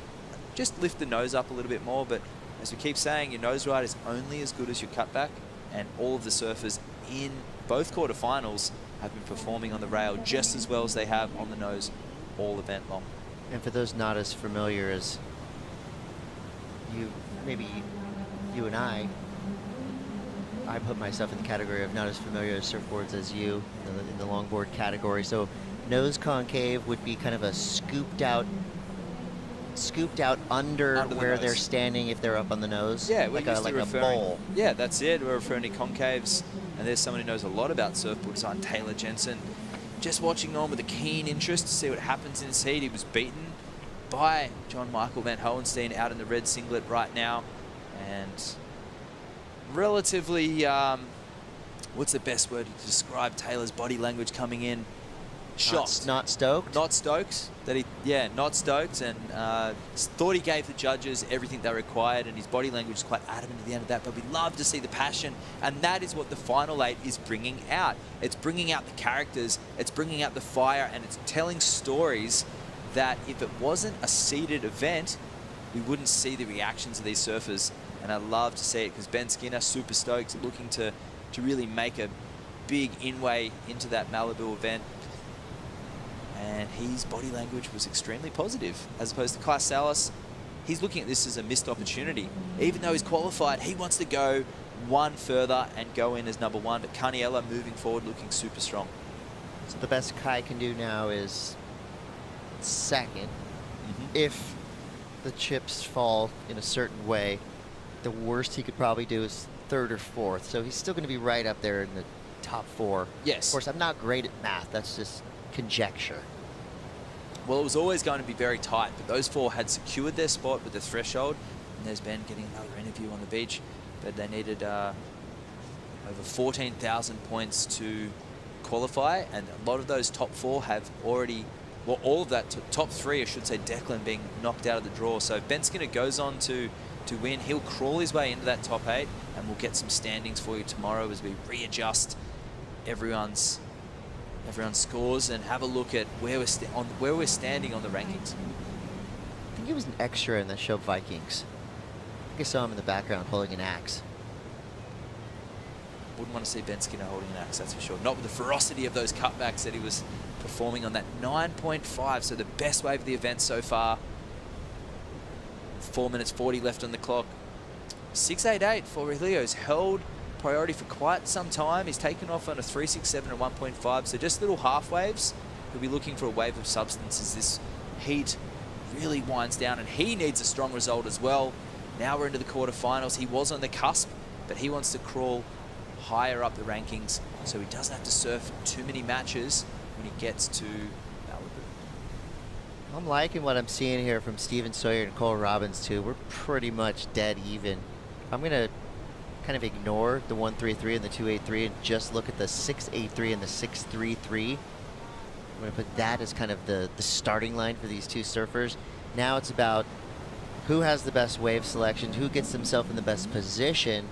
just lift the nose up a little bit more. But as we keep saying, your nose ride is only as good as your cutback, and all of the surfers in both quarterfinals have been performing on the rail just as well as they have on the nose all event long. And for those not as familiar as maybe you and I put myself in the category of not as familiar with surfboards as you in the longboard category. So nose concave would be kind of a scooped out under where they're standing if they're up on the nose. Yeah, like a bowl. Yeah, that's it. We're referring to concaves, and there's someone who knows a lot about surfboard design, Taylor Jensen. Just watching on with a keen interest to see what happens in his heat. He was beaten by John Michael Van Hohenstein out in the red singlet right now, and relatively, what's the best word to describe Taylor's body language coming in? Shocked. Not stoked? Not stoked. Not stoked, and thought he gave the judges everything they required, and his body language is quite adamant at the end of that, but we love to see the passion, and that is what the Final 8 is bringing out. It's bringing out the characters, it's bringing out the fire, and it's telling stories that if it wasn't a seeded event, we wouldn't see the reactions of these surfers, and I love to see it because Ben Skinner, super stoked, looking to really make a big inway into that Malibu event. And his body language was extremely positive, as opposed to Kaisalis. He's looking at this as a missed opportunity. Even though he's qualified, he wants to go one further and go in as number one. But Carniella moving forward, looking super strong. So the best Kai can do now is second. If the chips fall in a certain way, the worst he could probably do is third or fourth. So he's still going to be right up there in the top 4. Yes. Of course, I'm not great at math. That's just conjecture. Well, it was always going to be very tight, but those 4 had secured their spot with the threshold, and there's Ben getting another interview on the beach. but they needed over 14,000 points to qualify, and a lot of those top 4 have already, well, all of that, top 3, I should say, Declan being knocked out of the draw. So if Ben Skinner goes on to win, he'll crawl his way into that top 8, and we'll get some standings for you tomorrow as we readjust everyone's scores and have a look at where we're standing on the rankings. I think he was an extra in the show Vikings. I think I saw him in the background holding an axe. Wouldn't want to see Ben Skinner holding an axe, that's for sure. Not with the ferocity of those cutbacks that he was performing on that 9.5, so the best wave of the event so far. 4 minutes 40 left on the clock. 6.88 for Aurelio's held priority for quite some time. He's taken off on a 3.67 and 1.5, so just little half waves. He'll be looking for a wave of substance as this heat really winds down, and he needs a strong result as well. Now we're into the quarterfinals. He was on the cusp, but he wants to crawl higher up the rankings so he doesn't have to surf too many matches when he gets to Malibu. I'm liking what I'm seeing here from Steven Sawyer and Cole Robbins too. We're pretty much dead even. I'm gonna kind of ignore the 1.33 and the 2.83 and just look at the 6.83 and the 6.33. I'm gonna put that as kind of the starting line for these two surfers. Now it's about who has the best wave selection, who gets themselves in the best position,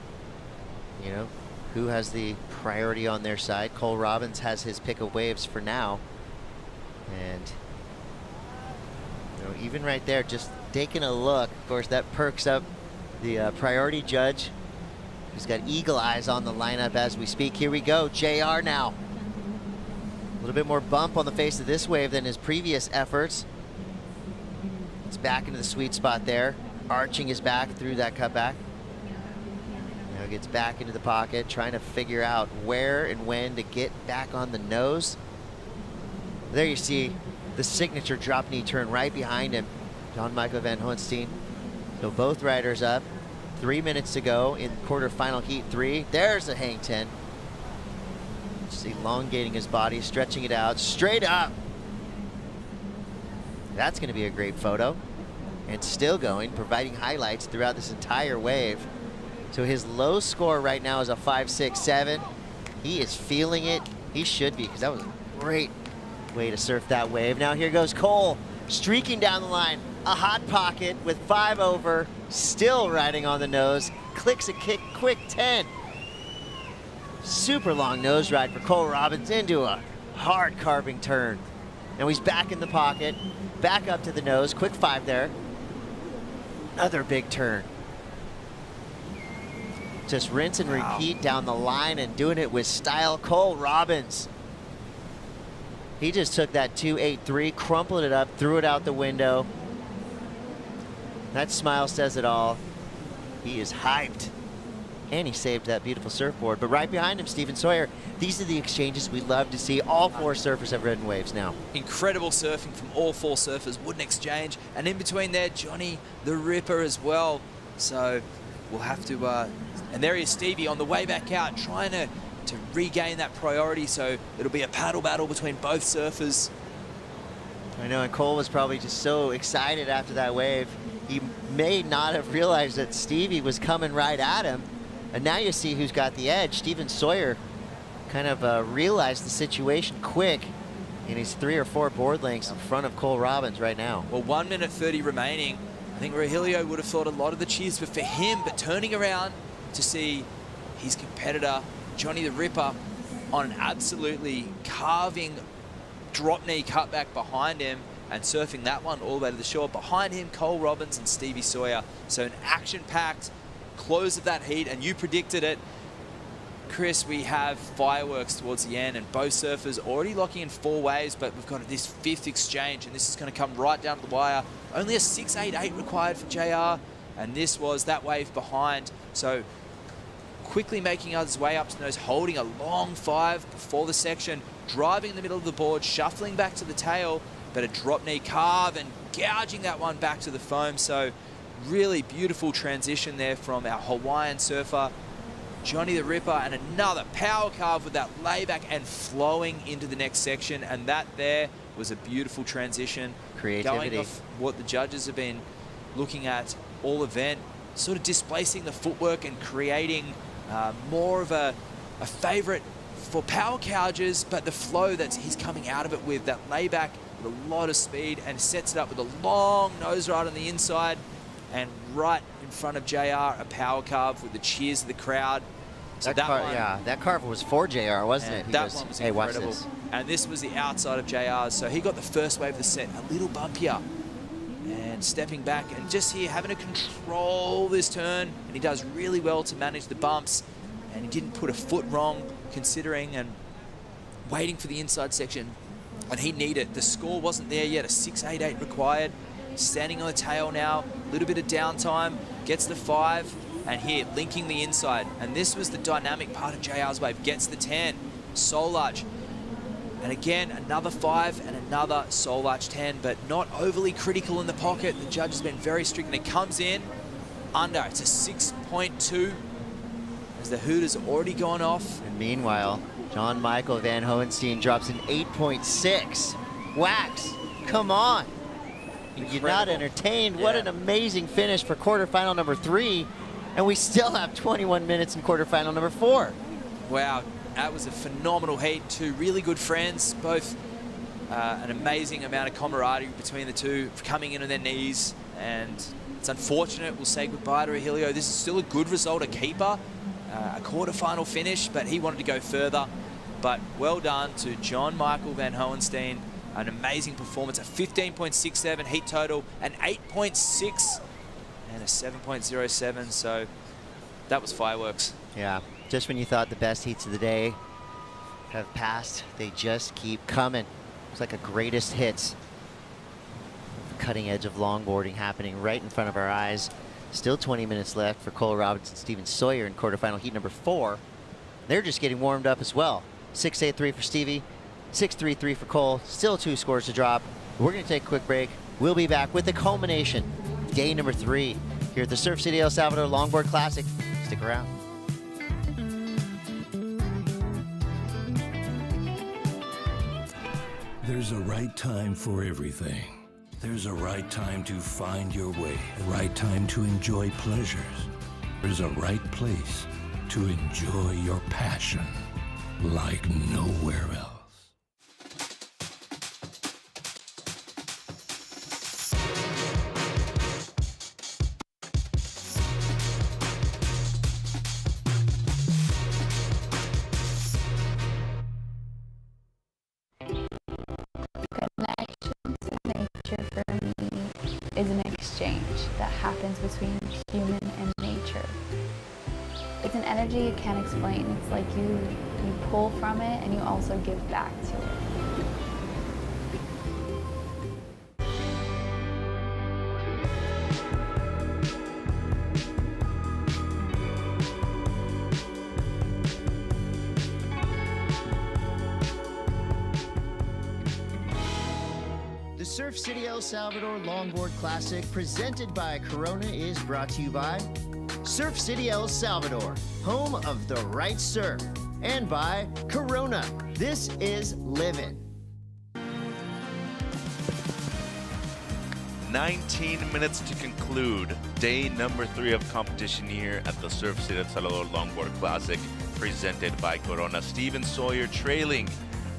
you know, who has the priority on their side. Cole Robbins has his pick of waves for now. And, you know, even right there, just taking a look, of course, that perks up the priority judge, who's got eagle eyes on the lineup as we speak. Here we go, JR now. A little bit more bump on the face of this wave than his previous efforts. It's back into the sweet spot there, arching his back through that cutback. Now gets back into the pocket, trying to figure out where and when to get back on the nose. There you see the signature drop knee turn right behind him, John Michael Van Hoenstein. So both riders up, 3 minutes to go in quarterfinal heat 3. There's a hang 10. Just elongating his body, stretching it out, straight up. That's gonna be a great photo. And still going, providing highlights throughout this entire wave. So his low score right now is a 5.67. He is feeling it. He should be, because that was a great way to surf that wave. Now here goes Cole, streaking down the line. A hot pocket with 5 over, still riding on the nose. Clicks a quick 10. Super long nose ride for Cole Robbins into a hard carving turn. Now he's back in the pocket, back up to the nose, quick 5 there. Another big turn. Just rinse and repeat down the line and doing it with style. Cole Robbins. He just took that 2.83, crumpled it up, threw it out the window. That smile says it all. He is hyped. And he saved that beautiful surfboard. But right behind him, Steven Sawyer. These are the exchanges we love to see. All 4 surfers have ridden waves now. Incredible surfing from all 4 surfers. Wooden exchange. And in between there, Johnny the Ripper as well. So we'll have to... and there is Stevie on the way back out, trying to regain that priority. So it'll be a paddle battle between both surfers. I know, and Cole was probably just so excited after that wave. He may not have realized that Stevie was coming right at him. And now you see who's got the edge. Steven Sawyer kind of realized the situation quick, and he's 3 or 4 board lengths in front of Cole Robbins right now. Well, 1 minute 30 remaining. I think Rogelio would have thought a lot of the cheers were for him, but turning around to see his competitor, Johnny the Ripper, on an absolutely carving drop knee cutback behind him and surfing that one all the way to the shore. Behind him, Cole Robbins and Stevie Sawyer. So an action-packed close of that heat, and you predicted it. Chris, we have fireworks towards the end, and both surfers already locking in 4 waves, but we've got this 5th exchange, and this is going to come right down to the wire. Only a 6.88 required for JR, and this was that wave behind. So quickly making his way up to nose, holding a long 5 before the section, driving in the middle of the board, shuffling back to the tail, but a drop knee carve and gouging that one back to the foam. So really beautiful transition there from our Hawaiian surfer, Johnny the Ripper, and another power carve with that layback and flowing into the next section. And that there was a beautiful transition. Creativity. Going off what the judges have been looking at all event. sort of displacing the footwork and creating more of a favourite for power couches, but the flow that he's coming out of it with, that layback with a lot of speed, and sets it up with a long nose ride on the inside, and right in front of JR, a power carve with the cheers of the crowd. So that carve was for JR, wasn't it? That one was incredible. And this was the outside of JR's, so he got the first wave of the set, a little bumpier. And stepping back, and just here having to control this turn, and he does really well to manage the bumps, and he didn't put a foot wrong, considering and waiting for the inside section, and he needed it. The score wasn't there yet, a 6.88 required. Standing on the tail now, a little bit of downtime, gets the 5, and here, linking the inside. And this was the dynamic part of JR's wave, gets the 10, soul arch. And again, another 5 and another soul arch 10, but not overly critical in the pocket. The judge has been very strict, and it comes in under. It's a 6.2 as the Hooters already gone off. And meanwhile, John Michael Van Hohenstein drops an 8.6. Wax, come on. You're not entertained. What an amazing finish for quarterfinal number 3. And we still have 21 minutes in quarterfinal number 4. Wow, that was a phenomenal heat. Two really good friends, both an amazing amount of camaraderie between the two, coming in on their knees. And it's unfortunate we'll say goodbye to Rahilio. This is still a good result, a keeper, a quarterfinal finish, but he wanted to go further. But well done to John Michael Van Hohenstein. An amazing performance, a 15.67 heat total, an 8.6 and a 7.07, so that was fireworks. Yeah, just when you thought the best heats of the day have passed, they just keep coming. It's like a greatest hits. The cutting edge of longboarding happening right in front of our eyes. Still 20 minutes left for Cole Robbins and Steven Sawyer in quarterfinal heat number 4. They're just getting warmed up as well. 6.83 for Stevie, 6.33 for Cole. Still 2 scores to drop. We're going to take a quick break. We'll be back with the culmination, day number 3, here at the Surf City El Salvador Longboard Classic. Stick around. There's a right time for everything. There's a right time to find your way, a right time to enjoy pleasures. There's a right place to enjoy your passion like nowhere else. Is an exchange that happens between human and nature. It's an energy you can't explain. It's like you pull from it and you also give back to it. The Surf City El Salvador Longboard Classic, presented by Corona, is brought to you by Surf City El Salvador, home of the right surf, and by Corona. This is living. 19 minutes to conclude day number 3 of competition here at the Surf City El Salvador Longboard Classic, presented by Corona. Steven Sawyer trailing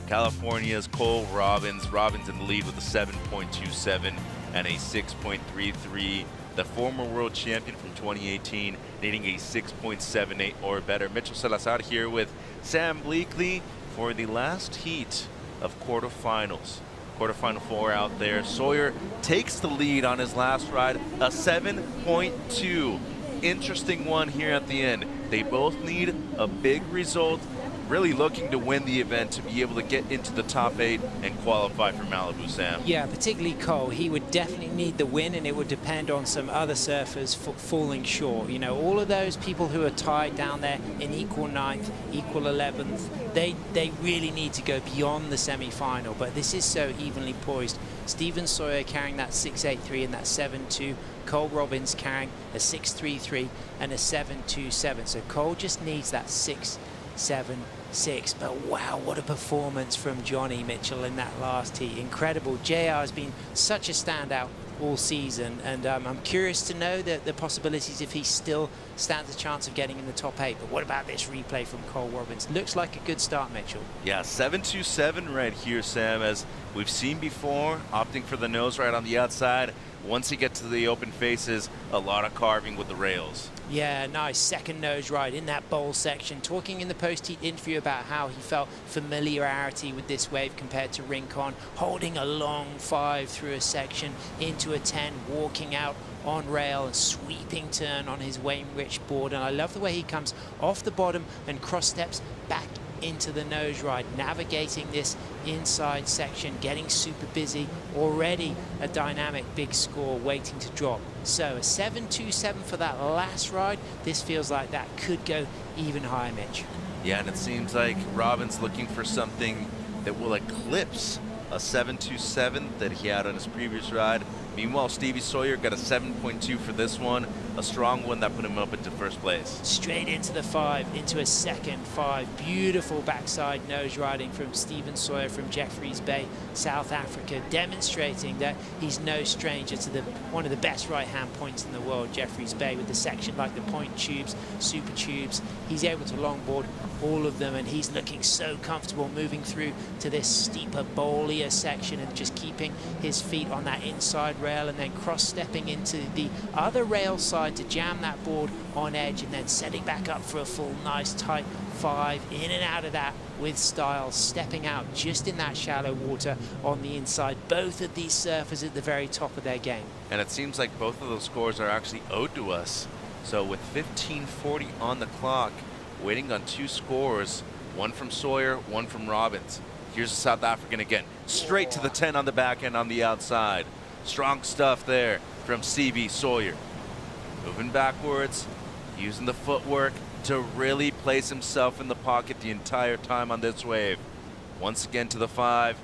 California's Cole Robbins. Robbins in the lead with a 7.27 and a 6.33. The former world champion from 2018 needing a 6.78 or better. Mitchell Salazar here with Sam Bleakley for the last heat of quarterfinals. Quarterfinal 4 out there. Sawyer takes the lead on his last ride, a 7.2. Interesting one here at the end. They both need a big result, really looking to win the event to be able to get into the top 8 and qualify for Malibu, Sam. Yeah, particularly Cole. He would definitely need the win, and it would depend on some other surfers falling short. You know, all of those people who are tied down there in equal 9th, equal 11th, they really need to go beyond the semi-final. But this is so evenly poised. Steven Sawyer carrying that 6.83 and that 7.2. Cole Robbins carrying a 6.33 and a 7.27. So Cole just needs that 6.76. But wow, what a performance from Johnny Mitchell in that last heat. Incredible. JR has been such a standout all season, and I'm curious to know the possibilities if he still stands a chance of getting in the top 8. But what about this replay from Cole Robbins? Looks like a good start, Mitchell. Yeah, 727 right here, Sam, as we've seen before, opting for the nose right on the outside. Once you get to the open faces, a lot of carving with the rails. Yeah, nice second nose ride in that bowl section. Talking in the post-heat interview about how he felt familiarity with this wave compared to Rincon, holding a long 5 through a section into a 10, walking out on rail, and sweeping turn on his Wainwright board. And I love the way he comes off the bottom and cross steps back into the nose ride, navigating this inside section, getting super busy. Already a dynamic big score waiting to drop. So a 727 for that last ride. This feels like that could go even higher, Mitch. Yeah, and it seems like Robin's looking for something that will eclipse a 727 that he had on his previous ride. Meanwhile, Stevie Sawyer got a 7.2 for this one, a strong one that put him up into first place. Straight into the 5, into a second 5. Beautiful backside nose riding from Stephen Sawyer from Jeffreys Bay, South Africa, demonstrating that he's no stranger to one of the best right-hand points in the world, Jeffreys Bay, with the section like the point tubes, super tubes. He's able to longboard all of them, and he's looking so comfortable moving through to this steeper, bowlier section and just keeping his feet on that inside rail and then cross-stepping into the other rail side to jam that board on edge, and then setting back up for a full nice tight 5 in and out of that with style, stepping out just in that shallow water on the inside. Both of these surfers at the very top of their game. And it seems like both of those scores are actually owed to us. So with 15:40 on the clock, waiting on 2 scores, one from Sawyer, one from Robbins. Here's the South African again, straight to the 10 on the back end on the outside. Strong stuff there from Stevie Sawyer. Moving backwards, using the footwork to really place himself in the pocket the entire time on this wave. Once again to the 5.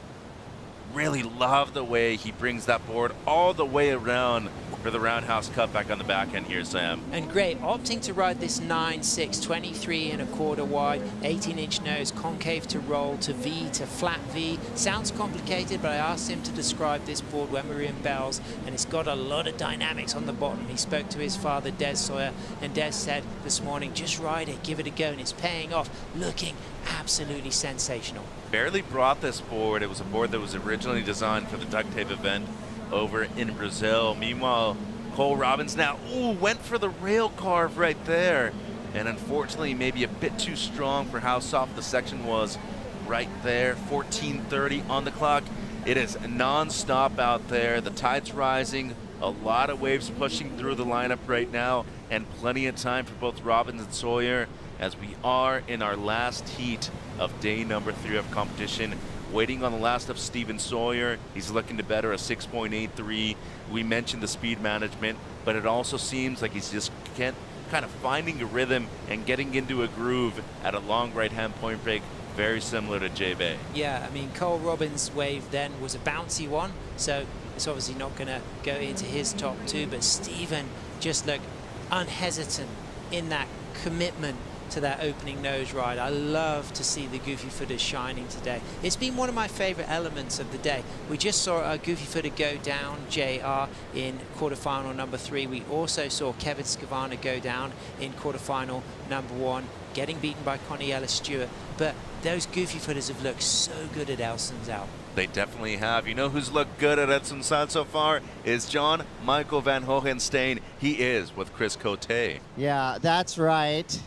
Really love the way he brings that board all the way around for the roundhouse cutback on the back end here, Sam. And great, opting to ride this 9.6, 23¼ wide, 18-inch nose, concave to roll, to V, to flat V. Sounds complicated, but I asked him to describe this board when we were in Bells, and it's got a lot of dynamics on the bottom. He spoke to his father, Des Sawyer, and Des said this morning, just ride it, give it a go, and it's paying off, looking absolutely sensational. Barely brought this board. It was a board that was originally designed for the duct tape event over in Brazil. Meanwhile, Cole Robbins now went for the rail carve right there, and unfortunately maybe a bit too strong for how soft the section was right there. 14:30 on the clock. It is non-stop out there. The tide's rising, a lot of waves pushing through the lineup right now, and plenty of time for both Robbins and Sawyer as we are in our last heat of day number 3 of competition. Waiting on the last of Stephen Sawyer. He's looking to better a 6.83. We mentioned the speed management, but it also seems like he's just kind of finding a rhythm and getting into a groove at a long right-hand point break, very similar to J-Bay. Yeah, I mean, Cole Robbins' wave then was a bouncy one, so it's obviously not going to go into his top 2, but Stephen just looked unhesitant in that commitment to that opening nose ride. I love to see the goofy footers shining today. It's been one of my favorite elements of the day. We just saw a goofy footer go down, JR, in quarterfinal number 3. We also saw Kevin Skavana go down in quarterfinal number 1, getting beaten by Connie Ellis-Stewart. But those goofy footers have looked so good at Sunzal. They definitely have. You know who's looked good at Sunzal so far is John Michael Van Hohenstein. He is with Chris Cote. Yeah, that's right.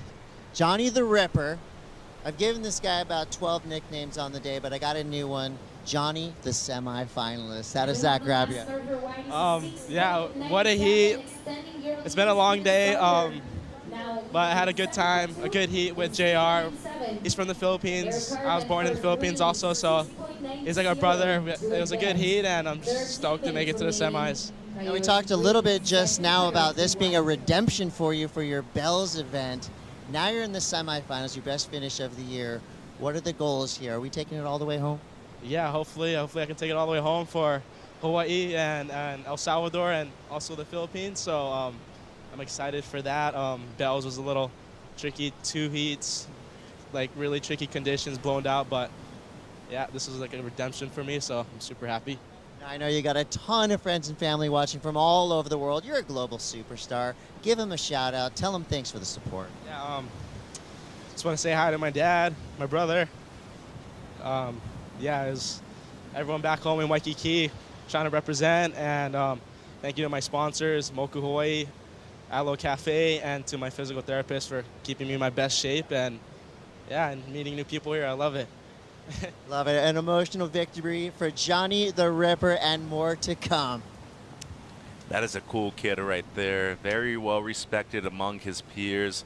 Johnny the Ripper. I've given this guy about 12 nicknames on the day, but I got a new one. Johnny the Semifinalist. How does that grab you? Yeah, what a heat. It's been a long day, but I had a good time, a good heat with JR. He's from the Philippines. I was born in the Philippines also, so he's like a brother. It was a good heat, and I'm stoked to make it to the semis. Now, we talked a little bit just now about this being a redemption for you for your Bells event. Now you're in the semifinals, your best finish of the year. What are the goals here? Are we taking it all the way home? Yeah, hopefully I can take it all the way home for Hawaii and El Salvador and also the Philippines. So I'm excited for that. Bells was a little tricky, 2 heats, like really tricky conditions, blown out. But yeah, this was like a redemption for me, so I'm super happy. I know you got a ton of friends and family watching from all over the world. You're a global superstar. Give them a shout out. Tell them thanks for the support. Yeah, just want to say hi to my dad, my brother. Yeah, everyone back home in Waikiki trying to represent, and thank you to my sponsors, Moku Hawaii, Aloe Cafe, and to my physical therapist for keeping me in my best shape, and yeah, and meeting new people here. I love it. Love it. An emotional victory for Johnny the Ripper, and more to come. That is a cool kid right there. Very well respected among his peers.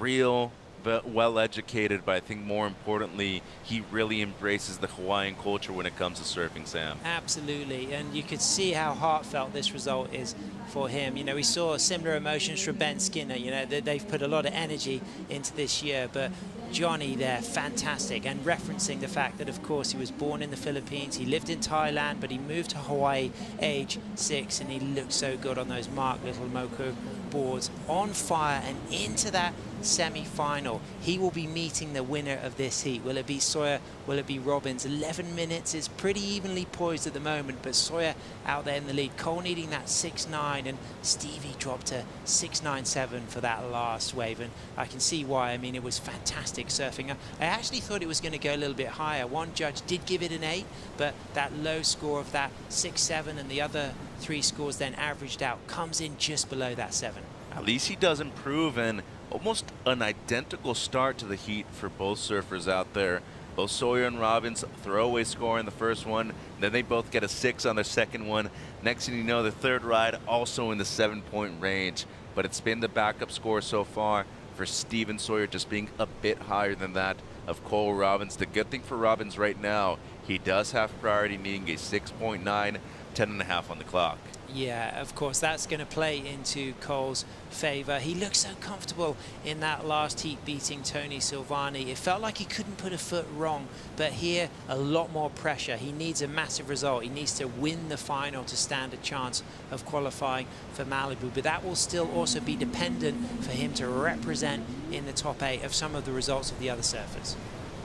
Real, but well educated, but I think more importantly, he really embraces the Hawaiian culture when it comes to surfing, Sam. Absolutely, and you could see how heartfelt this result is for him. You know, we saw similar emotions from Ben Skinner. You know, they've put a lot of energy into this year, but Johnny there, fantastic, and referencing the fact that, of course, he was born in the Philippines, he lived in Thailand, but he moved to Hawaii age 6, and he looked so good on those Mark Little Moku boards, on fire, and into that semi-final. He will be meeting the winner of this heat. Will it be Sawyer? Will it be Robbins? 11 minutes is pretty evenly poised at the moment, but Sawyer out there in the lead. Cole needing that 6.9, and Stevie dropped to 6.97 for that last wave, and I can see why. I mean, it was fantastic surfing. I actually thought it was going to go a little bit higher. One judge did give it an 8, but that low score of that 6.7 and the other 3 scores then averaged out comes in just below that 7. At least he does improve, and almost an identical start to the heat for both surfers out there. Both Sawyer and Robbins throwaway score in the first one, then they both get a 6 on their second one. Next thing you know, the third ride also in the 7-point range, but it's been the backup score so far for Steven Sawyer, just being a bit higher than that of Cole Robbins. The good thing for Robbins right now, he does have priority, needing a 6.9, 10.5 on the clock. Yeah, of course, that's going to play into Cole's favor. He looked so comfortable in that last heat, beating Tony Silvani. It felt like he couldn't put a foot wrong, but here, a lot more pressure. He needs a massive result. He needs to win the final to stand a chance of qualifying for Malibu, but that will still also be dependent for him to represent in the top 8 of some of the results of the other surfers.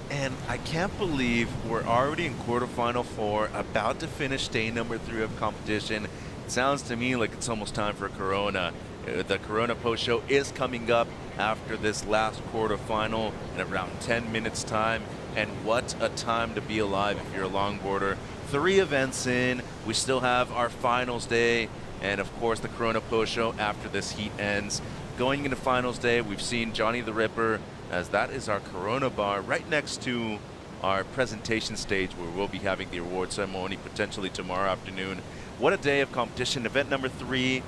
And I can't believe we're already in quarterfinal 4, about to finish day number 3 of competition. It sounds to me like it's almost time for Corona. The Corona post-show is coming up after this last quarterfinal in around 10 minutes time. And what a time to be alive if you're a longboarder. 3 events in, we still have our finals day, and of course the Corona post-show after this heat ends. Going into finals day, we've seen Johnny the Ripper, as that is our Corona bar right next to our presentation stage, where we'll be having the award ceremony potentially tomorrow afternoon. What a day of competition. Event number 3,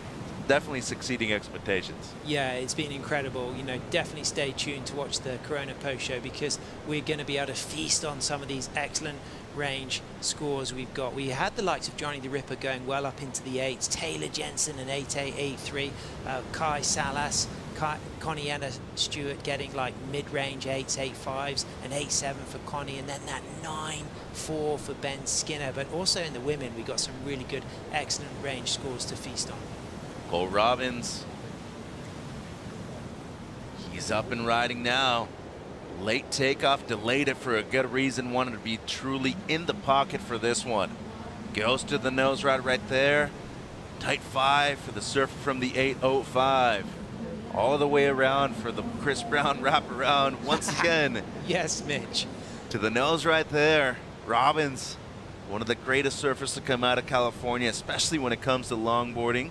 definitely succeeding expectations. Yeah, it's been incredible. You know, definitely stay tuned to watch the Corona post show, because we're going to be able to feast on some of these excellent range scores we've got. We had the likes of Johnny the Ripper going well up into the 8s, Taylor Jensen an 8.8, 8.3, Kai Salas, Connie Anna Stewart getting like mid-range 8s, 8.5s, and 8.7 for Connie, and then that 9.4 for Ben Skinner. But also in the women, we got some really good, excellent range scores to feast on. Cole Robbins, he's up and riding now. Late takeoff, delayed it for a good reason, wanted to be truly in the pocket for this one. Goes to the nose ride right there. Tight 5 for the surfer from the 8.05. All the way around for the Chris Brown wraparound once again. Yes, Mitch. To the nose right there. Robbins, one of the greatest surfers to come out of California, especially when it comes to longboarding.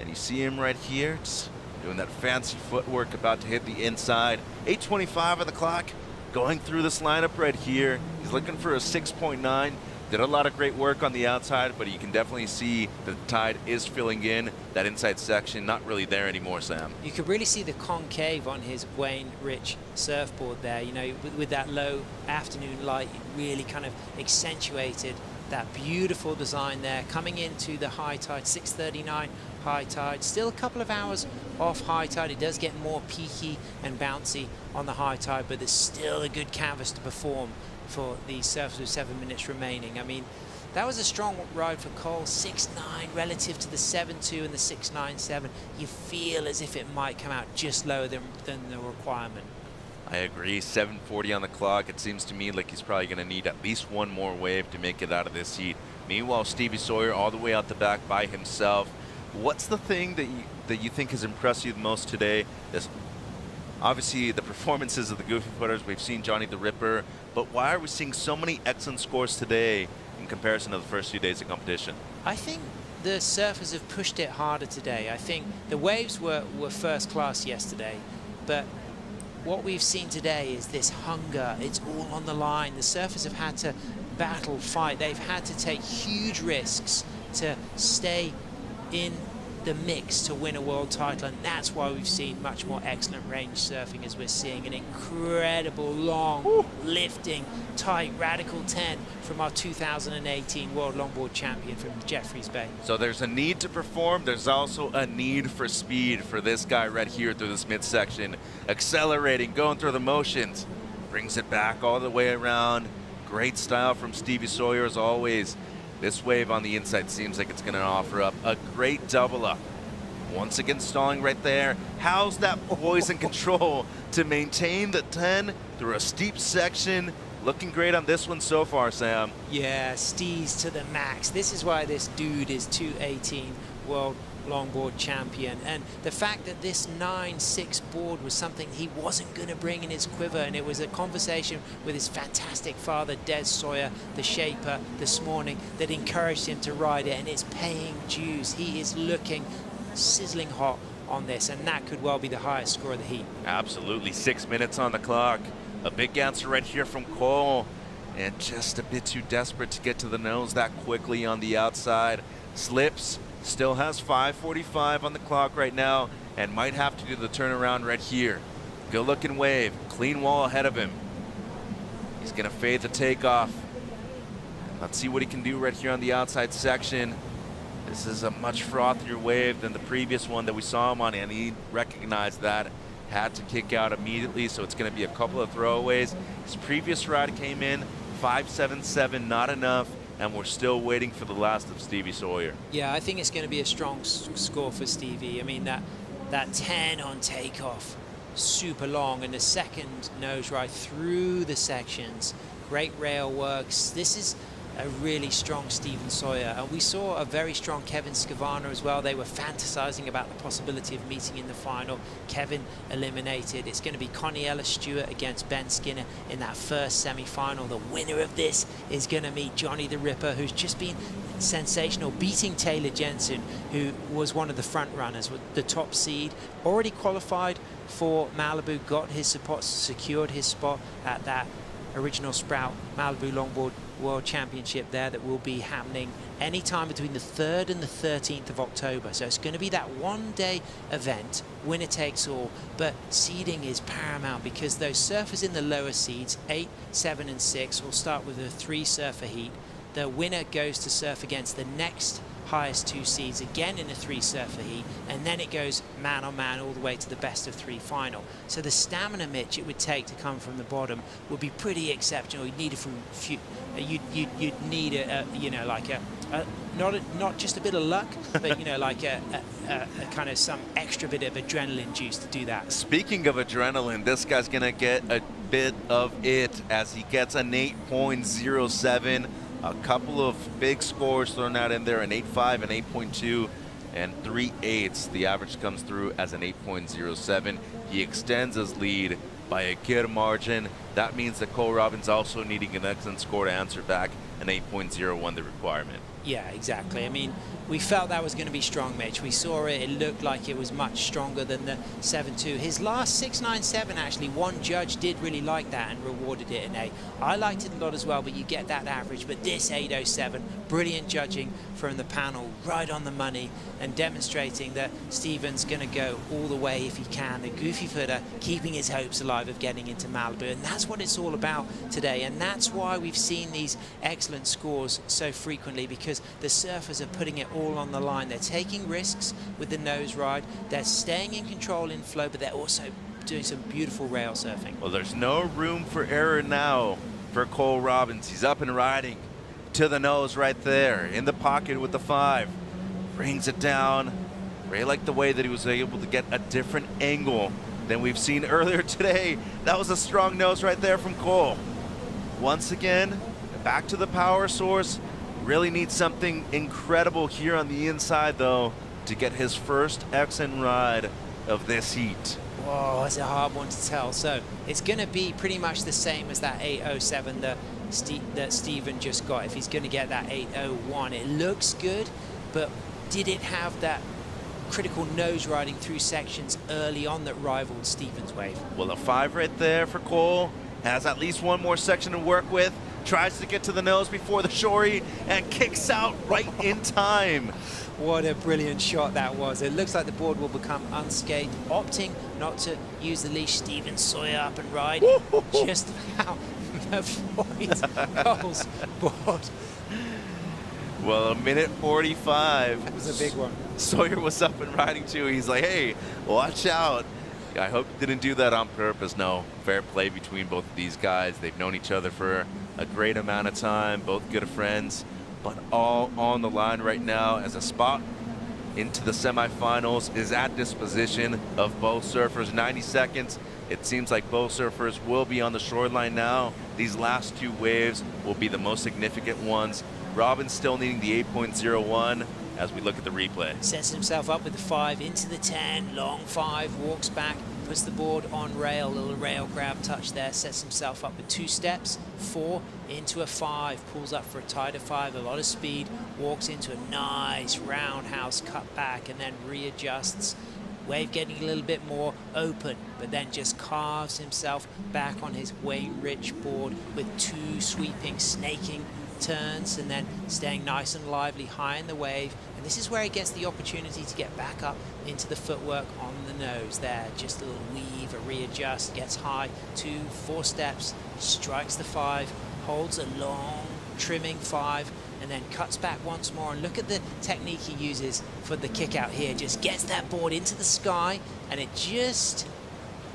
And you see him right here, just doing that fancy footwork, about to hit the inside. 8:25 on the clock, going through this lineup right here. He's looking for a 6.9. Did a lot of great work on the outside, but you can definitely see the tide is filling in. That inside section, not really there anymore, Sam. You could really see the concave on his Wayne Rich surfboard there. You know, with that low afternoon light, it really kind of accentuated that beautiful design there. Coming into the high tide, 6:39 high tide. Still a couple of hours off high tide. It does get more peaky and bouncy on the high tide, but there's still a good canvas to perform for the surfers with 7 minutes remaining. I mean, that was a strong ride for Cole, 6.9 relative to the 7.2 and the 6.97. You feel as if it might come out just lower than the requirement. I agree. 7:40 on the clock. It seems to me like he's probably going to need at least one more wave to make it out of this heat. Meanwhile, Stevie Sawyer all the way out the back by himself. What's the thing that you think has impressed you the most today? Obviously, the performances of the Goofy Footers. We've seen Johnny the Ripper, but why are we seeing so many excellent scores today in comparison to the first few days of competition? I think the surfers have pushed it harder today. I think the waves were first class yesterday, but what we've seen today is this hunger. It's all on the line. The surfers have had to battle, fight. They've had to take huge risks to stay in the mix to win a world title, and that's why we've seen much more excellent range surfing, as we're seeing an incredible long lifting tight radical 10 from our 2018 World Longboard champion from Jeffreys Bay. So there's a need to perform. There's also a need for speed for this guy right here through this midsection. Accelerating, going through the motions, brings it back all the way around. Great style from Stevie Sawyer as always. This wave on the inside seems like it's going to offer up a great double up. Once again stalling right there. How's that poise and control to maintain the 10 through a steep section? Looking great on this one so far, Sam. Yeah, Steez to the max. This is why this dude is 218 World Longboard champion, and the fact that this 9.6 board was something he wasn't going to bring in his quiver, and it was a conversation with his fantastic father Des Sawyer, the shaper, this morning that encouraged him to ride it, and it's paying dues. He is looking sizzling hot on this, and that could well be the highest score of the heat. Absolutely. 6 minutes on the clock. A big answer right here from Cole, and just a bit too desperate to get to the nose that quickly on the outside. Slips. Still has 5:45 on the clock right now and might have to do the turnaround right here. Good looking wave, clean wall ahead of him. He's gonna fade the takeoff. Let's see what he can do right here on the outside section. This is a much frothier wave than the previous one that we saw him on, and he recognized that. Had to kick out immediately, so it's gonna be a couple of throwaways. His previous ride came in 5.77, not enough. And we're still waiting for the last of Stevie Sawyer. Yeah, I think it's going to be a strong score for Stevie. I mean, that 10 on takeoff, super long, and the second nose ride through the sections. Great rail works. This is a really strong Stephen Sawyer. And we saw a very strong Kevin Scavana as well. They were fantasizing about the possibility of meeting in the final. Kevin eliminated. It's going to be Connie Ellis-Stewart against Ben Skinner in that first semi-final. The winner of this is going to meet Johnny the Ripper, who's just been sensational, beating Taylor Jensen, who was one of the front runners with the top seed, already qualified for Malibu, got his support, secured his spot at that original Sprout Malibu Longboard World Championship there that will be happening anytime between the 3rd and the 13th of October. So it's going to be that one-day event, winner takes all, but seeding is paramount because those surfers in the lower seeds, 8, 7 and 6, will start with a 3-surfer heat. The winner goes to surf against the next highest 2 seeds again in a 3-surfer heat, and then it goes man on man all the way to the best of 3 final. So the stamina, Mitch, it would take to come from the bottom would be pretty exceptional. You'd need it from you'd need not just a bit of luck, but like a kind of some extra bit of adrenaline juice to do that. Speaking of adrenaline, this guy's gonna get a bit of it as he gets an 8.07. A couple of big scores thrown out in there, an 8.5, an 8.2, and 3/8. The average comes through as an 8.07. He extends his lead by a good margin. That means that Cole Robbins also needing an excellent score to answer back an 8.01, the requirement. Yeah, exactly. I mean, we felt that was going to be strong, Mitch. We saw it. It looked like it was much stronger than the 7.2. His last 6.97, actually, one judge did really like that and rewarded it an A. I liked it a lot as well, but you get that average. But this 8.07, brilliant judging from the panel, right on the money, and demonstrating that Stephen's going to go all the way if he can. The goofy footer keeping his hopes alive of getting into Malibu, and that's what it's all about today. And that's why we've seen these excellent scores so frequently, because the surfers are putting it all on the line. They're taking risks with the nose ride. They're staying in control in flow, but they're also doing some beautiful rail surfing. Well, there's no room for error now for Cole Robbins. He's up and riding to the nose right there in the pocket with the 5. Brings it down. Really like the way that he was able to get a different angle than we've seen earlier today. That was a strong nose right there from Cole. Once again, back to the power source. Really needs something incredible here on the inside, though, to get his first XN ride of this heat. Whoa, it's a hard one to tell. So it's going to be pretty much the same as that 807 that Steven just got. If he's going to get that 801, it looks good, but did it have that critical nose riding through sections early on that rivaled Steven's wave? Well, a 5 right there for Cole. Has at least one more section to work with. Tries to get to the nose before the shorey and kicks out right in time. What a brilliant shot that was. It looks like the board will become unscathed, opting not to use the leash. Steven Sawyer up and riding just about avoid Cole's board. Well, a minute 45. That was a big one. Sawyer was up and riding too. He's like, hey, watch out. I hope you didn't do that on purpose. No, fair play between both of these guys. They've known each other for a great amount of time, both good friends, but all on the line right now as a spot into the semifinals is at disposition of both surfers. 90 seconds. It seems like both surfers will be on the shoreline now. These last two waves will be the most significant ones. Robin's still needing the 8.01 as we look at the replay. Sets himself up with the 5 into the 10, long 5, walks back, puts the board on rail, little rail grab touch there, sets himself up with 2 steps, 4 into a 5, pulls up for a tighter 5, a lot of speed, walks into a nice roundhouse cut back and then readjusts. Wave getting a little bit more open, but then just carves himself back on his wave-rich board with 2 sweeping, snaking turns and then staying nice and lively high in the wave. And this is where he gets the opportunity to get back up into the footwork on the nose there. Just a little weave, a readjust, gets high, 2, 4 steps, strikes the 5, holds a long trimming 5, and then cuts back once more. And look at the technique he uses for the kick out here. Just gets that board into the sky and it just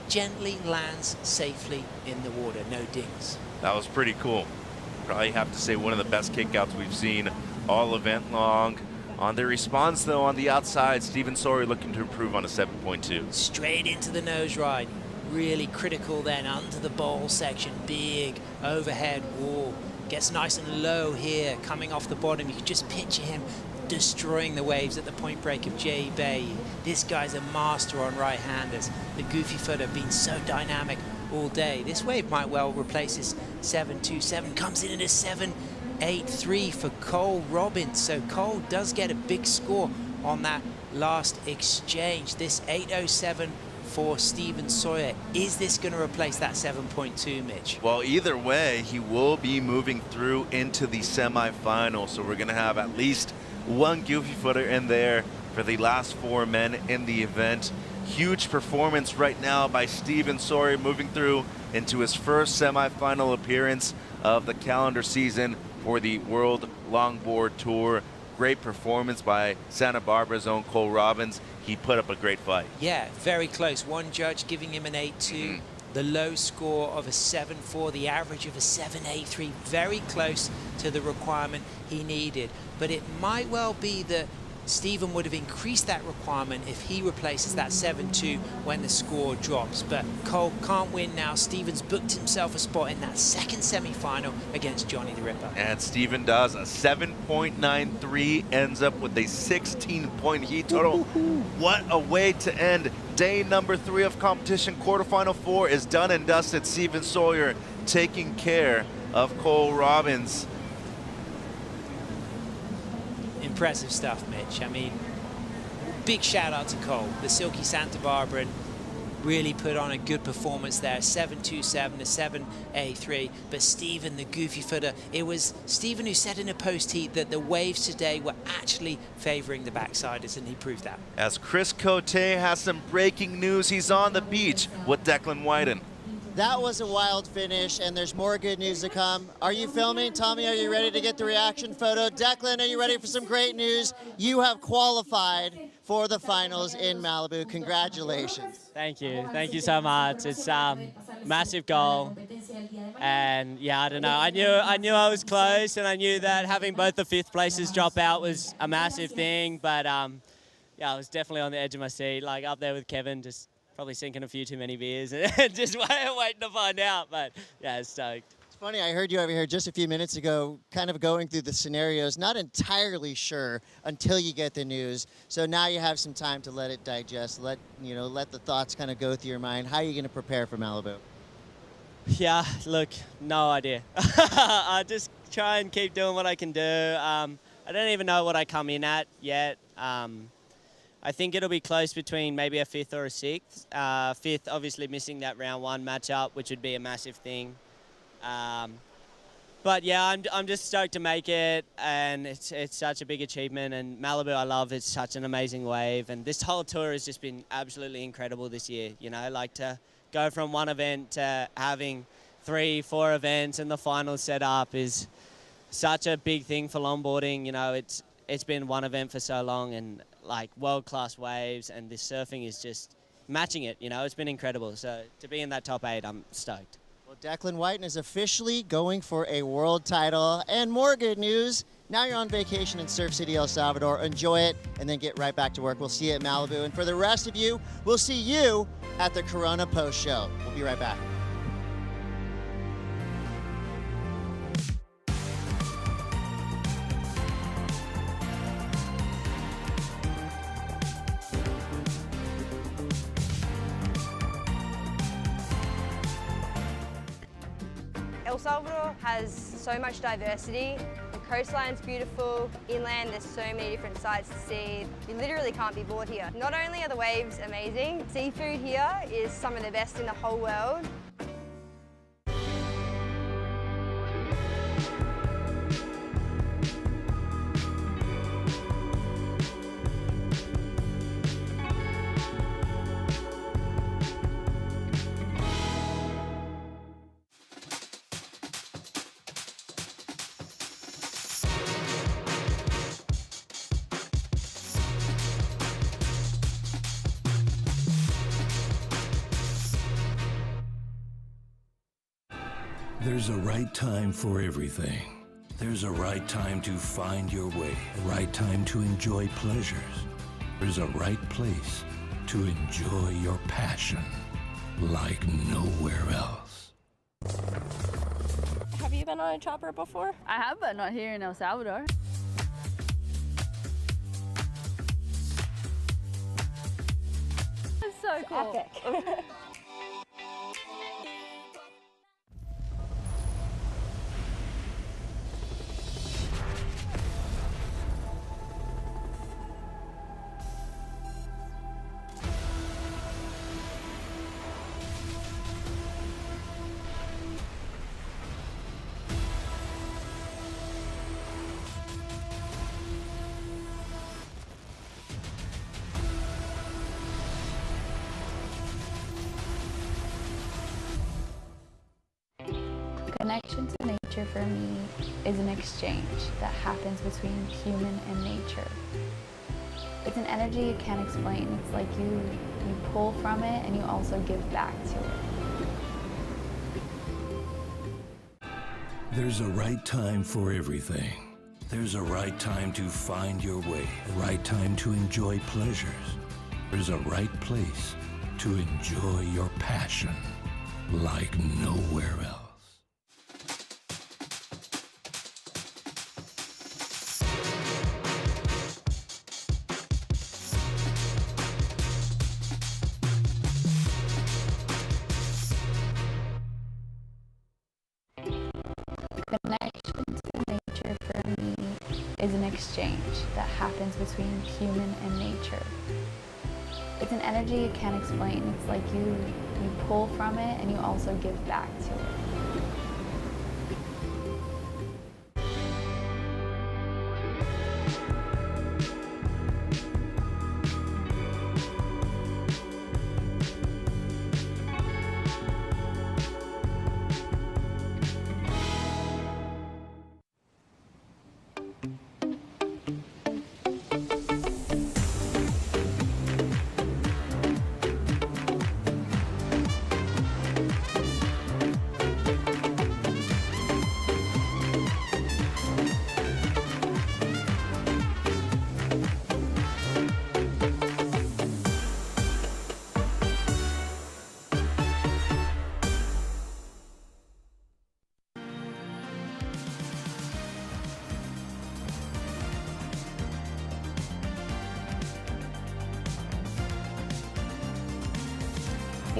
gently lands safely in the water. No dings. That was pretty cool. Probably have to say one of the best kickouts we've seen all event long. On the response though, on the outside, Steven Sawyer looking to improve on a 7.2. Straight into the nose ride. Really critical then under the bowl section. Big overhead wall. Gets nice and low here, coming off the bottom. You can just picture him destroying the waves at the point break of J Bay. This guy's a master on right-handers. The goofy footer being so dynamic all day. This wave might well replace his 7.27. Comes in at a 7.83 for Cole Robbins. So Cole does get a big score on that last exchange. This 8.07 for Steven Sawyer. Is this going to replace that 7.2, Mitch? Well, either way, he will be moving through into the semifinal. So we're going to have at least one goofy footer in there for the last 4 men in the event. Huge performance right now by Steven Sawyer, moving through into his first semifinal appearance of the calendar season for the World Longboard Tour. Great performance by Santa Barbara's own Cole Robbins. He put up a great fight. Yeah, very close. One judge giving him an 8.2, the low score of a 7.4, the average of a 7.83, very close to the requirement he needed. But it might well be that Steven would have increased that requirement if he replaces that 7.2 when the score drops. But Cole can't win now. Steven's booked himself a spot in that second semi-final against Johnny the Ripper. And Steven does. A 7.93 ends up with a 16-point heat total. What a way to end day number 3 of competition. Quarterfinal 4 is done and dusted. Steven Sawyer taking care of Cole Robbins. Impressive stuff, Mitch. I mean, big shout out to Cole. The Silky Santa Barbara really put on a good performance there. 7.27 to 7.83. But Steven, the goofy footer, it was Steven who said in a post heat that the waves today were actually favoring the backsiders, and he proved that. As Chris Cote has some breaking news, he's on the beach with Declan Whiten. That was a wild finish, and there's more good news to come. Are you filming? Tommy, are you ready to get the reaction photo? Declan, are you ready for some great news? You have qualified for the finals in Malibu. Congratulations. Thank you. Thank you so much. It's massive goal. And yeah, I don't know. I knew I was close, and I knew that having both the 5th places drop out was a massive thing. But yeah, I was definitely on the edge of my seat, like up there with Kevin, just probably sinking a few too many beers and just waiting to find out. But yeah, stoked. It's funny, I heard you over here just a few minutes ago, kind of going through the scenarios, not entirely sure until you get the news. So now you have some time to let it digest, let the thoughts kind of go through your mind. How are you going to prepare for Malibu? Yeah, look, no idea. I just try and keep doing what I can do. I don't even know what I come in at yet. I think it'll be close between maybe a 5th or a 6th. 5th, obviously missing that round 1 matchup, which would be a massive thing. But yeah, I'm just stoked to make it, and it's such a big achievement. And Malibu, I love. It's such an amazing wave, and this whole tour has just been absolutely incredible this year. You know, like to go from one event to having 3, 4 events and the final setup is such a big thing for longboarding. You know, it's been one event for so long, and like world-class waves, and this surfing is just matching it. You know, it's been incredible. So to be in that top 8, I'm stoked. Well, Declan Whiten is officially going for a world title. And more good news, now you're on vacation in Surf City, El Salvador. Enjoy it, and then get right back to work. We'll see you at Malibu. And for the rest of you, we'll see you at the Corona Post Show. We'll be right back. El Salvador has so much diversity. The coastline's beautiful, inland there's so many different sights to see. You literally can't be bored here. Not only are the waves amazing, seafood here is some of the best in the whole world. There's a right time for everything. There's a right time to find your way, a right time to enjoy pleasures. There's a right place to enjoy your passion like nowhere else. Have you been on a chopper before? I have, but not here in El Salvador. It's so cool. Epic. Connection to nature for me is an exchange that happens between human and nature. It's an energy you can't explain. It's like you pull from it and you also give back to it. There's a right time for everything. There's a right time to find your way, a right time to enjoy pleasures. There's a right place to enjoy your passion like nowhere else. Connection to nature for me is an exchange that happens between human and nature. It's an energy you can't explain. It's like you pull from it and you also give back to it.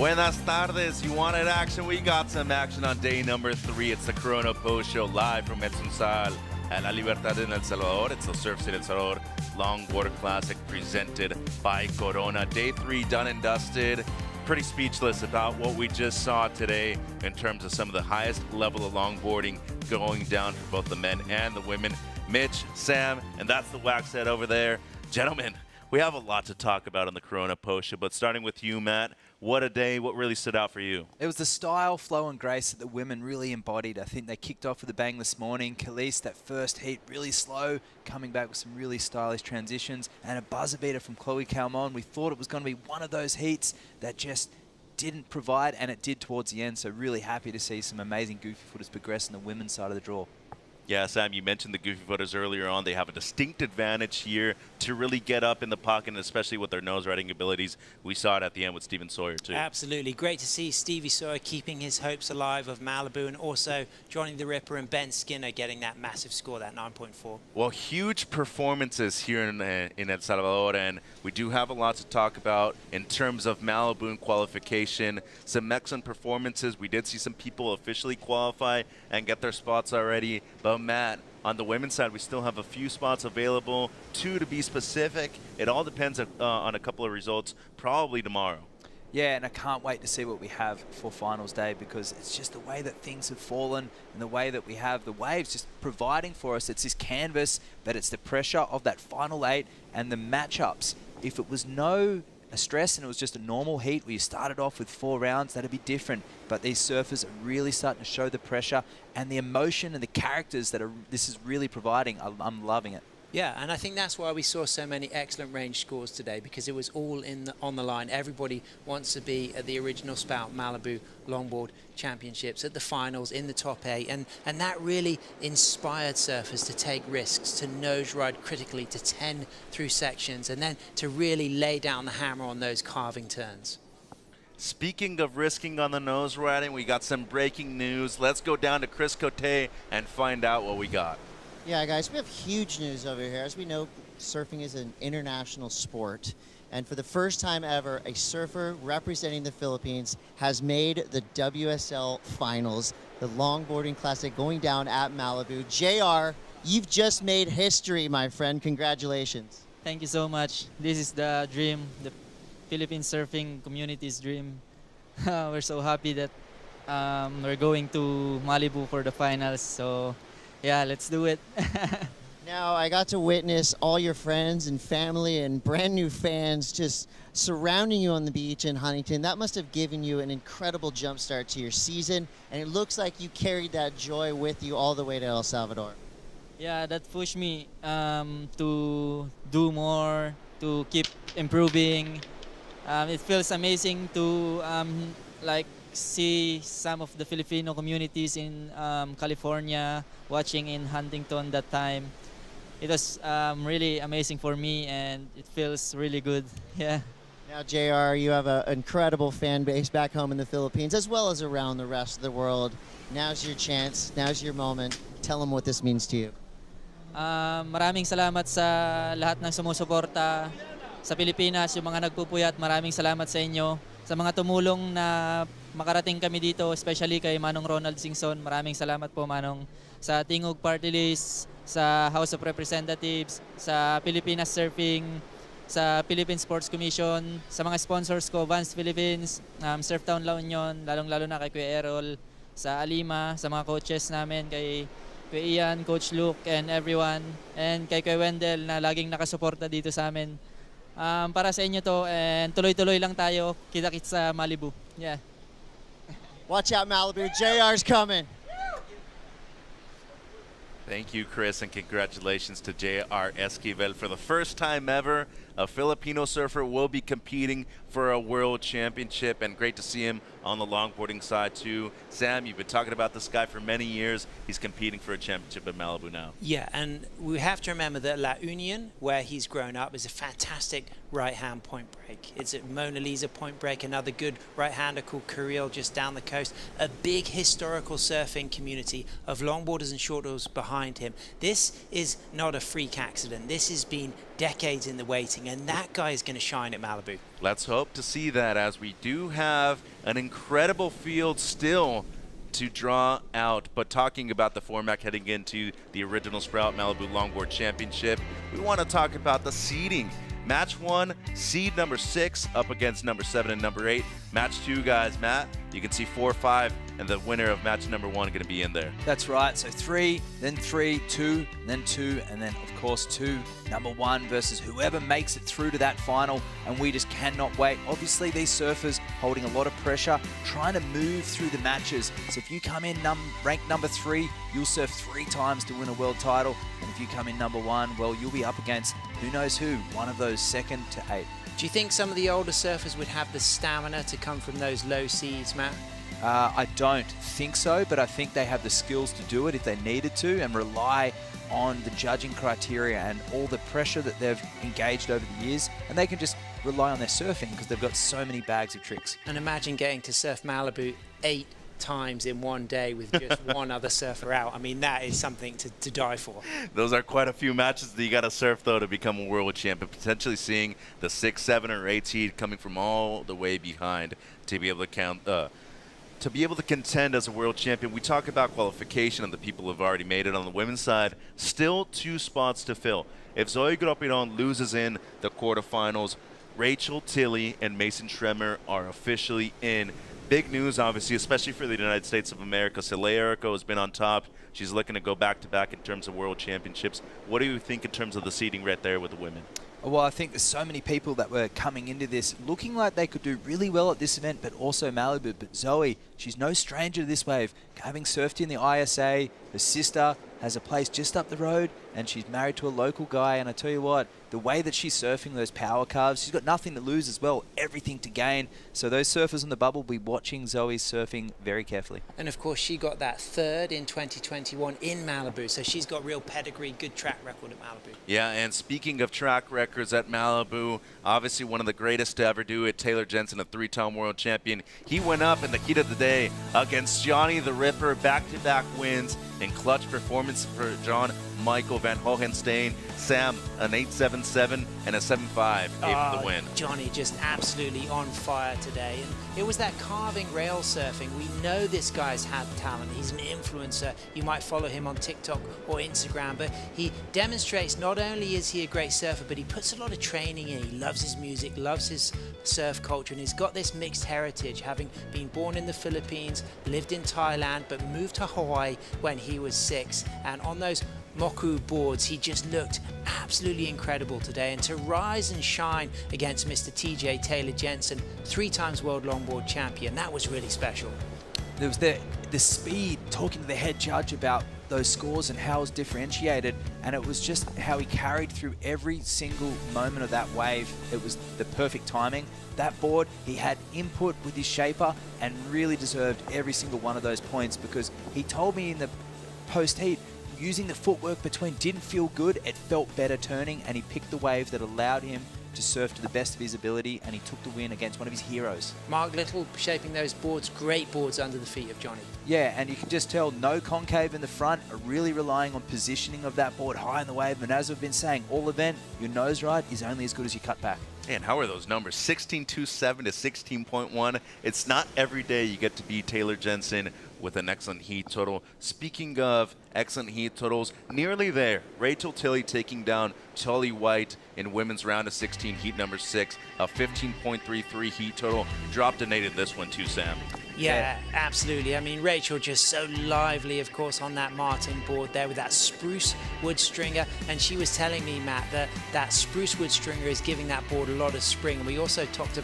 Buenas tardes. You wanted action? We got some action on day number 3. It's the Corona Post Show live from El Sunzal at La Libertad in El Salvador. It's the Surf City El Salvador Longboard Classic presented by Corona. Day 3 done and dusted. Pretty speechless about what we just saw today in terms of some of the highest level of longboarding going down for both the men and the women. Mitch, Sam, and that's the wax head over there. Gentlemen, we have a lot to talk about on the Corona Post Show, but starting with you, Matt, what a day. What really stood out for you? It was the style, flow, and grace that the women really embodied. I think they kicked off with a bang this morning. Kelis, that first heat, really slow, coming back with some really stylish transitions, and a buzzer beater from Chloe Calmon. We thought it was going to be one of those heats that just didn't provide, and it did towards the end, so really happy to see some amazing goofy footers progress on the women's side of the draw. Yeah, Sam, you mentioned the goofy footers earlier on. They have a distinct advantage here to really get up in the pocket, and especially with their nose riding abilities. We saw it at the end with Steven Sawyer, too. Absolutely. Great to see Stevie Sawyer keeping his hopes alive of Malibu, and also Johnny the Ripper and Ben Skinner getting that massive score, that 9.4. Well, huge performances here in El Salvador, and we do have a lot to talk about in terms of Malibu and qualification. Some excellent performances. We did see some people officially qualify and get their spots already, but Matt, on the women's side, we still have a few spots available, 2 to be specific. It all depends on a couple of results, probably tomorrow. Yeah, and I can't wait to see what we have for finals day, because it's just the way that things have fallen and the way that we have the waves just providing for us. It's this canvas, but it's the pressure of that final 8 and the matchups. If it was no stress and it was just a normal heat where you started off with 4 rounds, that'd be different. But these surfers are really starting to show the pressure and the emotion and the characters that this is really providing. I'm loving it. Yeah, and I think that's why we saw so many excellent range scores today, because it was all on the line. Everybody wants to be at the original spout Malibu Longboard Championships, at the finals, in the top 8, and that really inspired surfers to take risks, to nose ride critically, to 10 through sections, and then to really lay down the hammer on those carving turns. Speaking of risking on the nose riding, we got some breaking news. Let's go down to Chris Cote and find out what we got. Yeah, guys, we have huge news over here. As we know, surfing is an international sport. And for the first time ever, a surfer representing the Philippines has made the WSL Finals, the longboarding classic going down at Malibu. JR, you've just made history, my friend. Congratulations. Thank you so much. This is the dream, the Philippine surfing community's dream. We're so happy that we're going to Malibu for the finals. So yeah, let's do it. Now, I got to witness all your friends and family and brand new fans just surrounding you on the beach in Huntington. That must have given you an incredible jump start to your season, and it looks like you carried that joy with you all the way to El Salvador. Yeah, that pushed me to do more, to keep improving. It feels amazing to see some of the Filipino communities in California watching in Huntington that time. It was really amazing for me, and it feels really good. Yeah. Now, JR, you have an incredible fan base back home in the Philippines as well as around the rest of the world. Now's your chance. Now's your moment. Tell them what this means to you. Maraming salamat sa lahat ng sumusuporta sa Pilipinas, yung mga nagpupuyat. Maraming salamat sa inyo. Sa mga tumulong na makarating kami dito, especially kay Manong Ronald Singson. Maraming salamat po, Manong. Sa Tingog Party List, sa House of Representatives, sa Pilipinas Surfing, sa Philippine Sports Commission, sa mga sponsors ko, Vans Philippines, Surftown La Union, lalong-lalo na kay Kuya Errol, sa Alima, sa mga coaches namin, kay Kuya Ian, Coach Luke, and everyone, and kay Kuya Wendell na laging nakasuporta dito sa amin. Para sa inyo to, and tuloy-tuloy lang tayo, kita-kits sa Malibu. Yeah. Watch out, Malibu. JR's coming. Thank you, Chris, and congratulations to J.R. Esquivel. For the first time ever, a Filipino surfer will be competing for a world championship, and great to see him on the longboarding side too. Sam, you've been talking about this guy for many years. He's competing for a championship at Malibu now. Yeah, and we have to remember that La Union, where he's grown up, is a fantastic right-hand point break. It's at Mona Lisa point break, another good right-hander called Kirill just down the coast. A big historical surfing community of longboarders and shortboarders behind him. This is not a freak accident. This has been decades in the waiting, and that guy is going to shine at Malibu. Let's hope to see that, as we do have an incredible field still to draw out. But talking about the format heading into the original Sprout Malibu Longboard Championship, we want to talk about the seeding. Match 1, seed number 6 up against number 7 and number 8. Match 2, guys, Matt, you can see 4, 5, and the winner of match number 1 going to be in there. That's right. So 3, then 3, 2, then 2, and then, of course, 2, number 1 versus whoever makes it through to that final. And we just cannot wait. Obviously, these surfers holding a lot of pressure, trying to move through the matches. So if you come in ranked number 3, you'll surf 3 times to win a world title. And if you come in number 1, well, you'll be up against who knows who, one of those 2nd to 8. Do you think some of the older surfers would have the stamina to come from those low seeds, Matt? I don't think so, but I think they have the skills to do it if they needed to, and rely on the judging criteria and all the pressure that they've engaged over the years, and they can just rely on their surfing because they've got so many bags of tricks. And imagine getting to surf Malibu 8 times in one day with just one other surfer out. I mean, that is something to die for. Those are quite a few matches that you got to surf, though, to become a world champion. Potentially seeing the 6, 7, or 8 seed coming from all the way behind to be able to contend as a world champion. We talk about qualification and the people who have already made it on the women's side. Still 2 spots to fill. If Zoe Gropiron loses in the quarterfinals, Rachel Tilley and Mason Schremmer are officially in. Big news, obviously, especially for the United States of America. Selearico has been on top. She's looking to go back-to-back in terms of world championships. What do you think in terms of the seeding right there with the women? Well, I think there's so many people that were coming into this looking like they could do really well at this event, but also Malibu. But Zoe, she's no stranger to this wave. Having surfed in the ISA, her sister has a place just up the road, and she's married to a local guy. And I tell you what, the way that she's surfing those power carves, she's got nothing to lose as well, everything to gain. So those surfers on the bubble will be watching Zoe surfing very carefully. And of course, she got that 3rd in 2021 in Malibu, so she's got real pedigree, good track record at Malibu. Yeah, and speaking of track records at Malibu, obviously one of the greatest to ever do it, Taylor Jensen, a 3-time world champion. He went up in the heat of the day against Johnny the Ripper, back-to-back wins and clutch performance for John Michael Van Hohenstein. Sam, an 8.77 and a 7.5 for the win. Johnny just absolutely on fire today. And it was that carving rail surfing. We know this guy's had talent. He's an influencer. You might follow him on TikTok or Instagram, but he demonstrates not only is he a great surfer, but he puts a lot of training in. He loves his music, loves his surf culture, and he's got this mixed heritage, having been born in the Philippines, lived in Thailand, but moved to Hawaii when he was 6. And on those Moku boards, he just looked absolutely incredible today. And to rise and shine against Mr. TJ Taylor Jensen, 3 times world longboard champion, that was really special. There was the speed, talking to the head judge about those scores and how it was differentiated, and it was just how he carried through every single moment of that wave. It was the perfect timing. That board, he had input with his shaper and really deserved every single one of those points, because he told me in the post-heat, using the footwork between didn't feel good, it felt better turning, and he picked the wave that allowed him to surf to the best of his ability, and he took the win against one of his heroes. Mark Little shaping those boards, great boards under the feet of Johnny. Yeah, and you can just tell no concave in the front, are really relying on positioning of that board high in the wave, and as we've been saying all event, your nose ride is only as good as your cut back. And how are those numbers? 16.27 to 16.1. It's not every day you get to beat Taylor Jensen with an excellent heat total. Speaking of excellent heat totals, nearly there. Rachel Tilley taking down Tully White in women's round of 16, heat number 6, a 15.33 heat total. Drop donated this one too, Sam. Yeah, absolutely. I mean, Rachel just so lively, of course, on that Martin board there with that spruce wood stringer. And she was telling me, Matt, that that spruce wood stringer is giving that board a lot of spring. And we also talked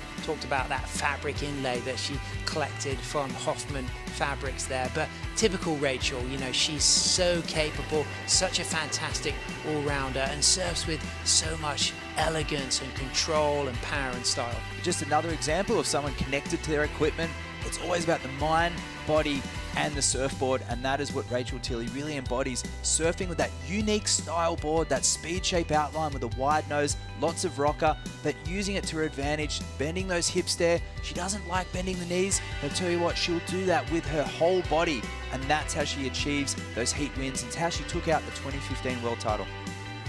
about that fabric inlay that she collected from Hoffman Fabrics there. But typical Rachel, you know, she's so capable, such a fantastic all-rounder, and surfs with so much elegance and control and power and style. Just another example of someone connected to their equipment. It's always about the mind, body, and the surfboard, and that is what Rachel Tilley really embodies. Surfing with that unique style board, that speed shape outline with a wide nose, lots of rocker, but using it to her advantage, bending those hips there. She doesn't like bending the knees, but I'll tell you what, she'll do that with her whole body, and that's how she achieves those heat wins. It's how she took out the 2015 world title.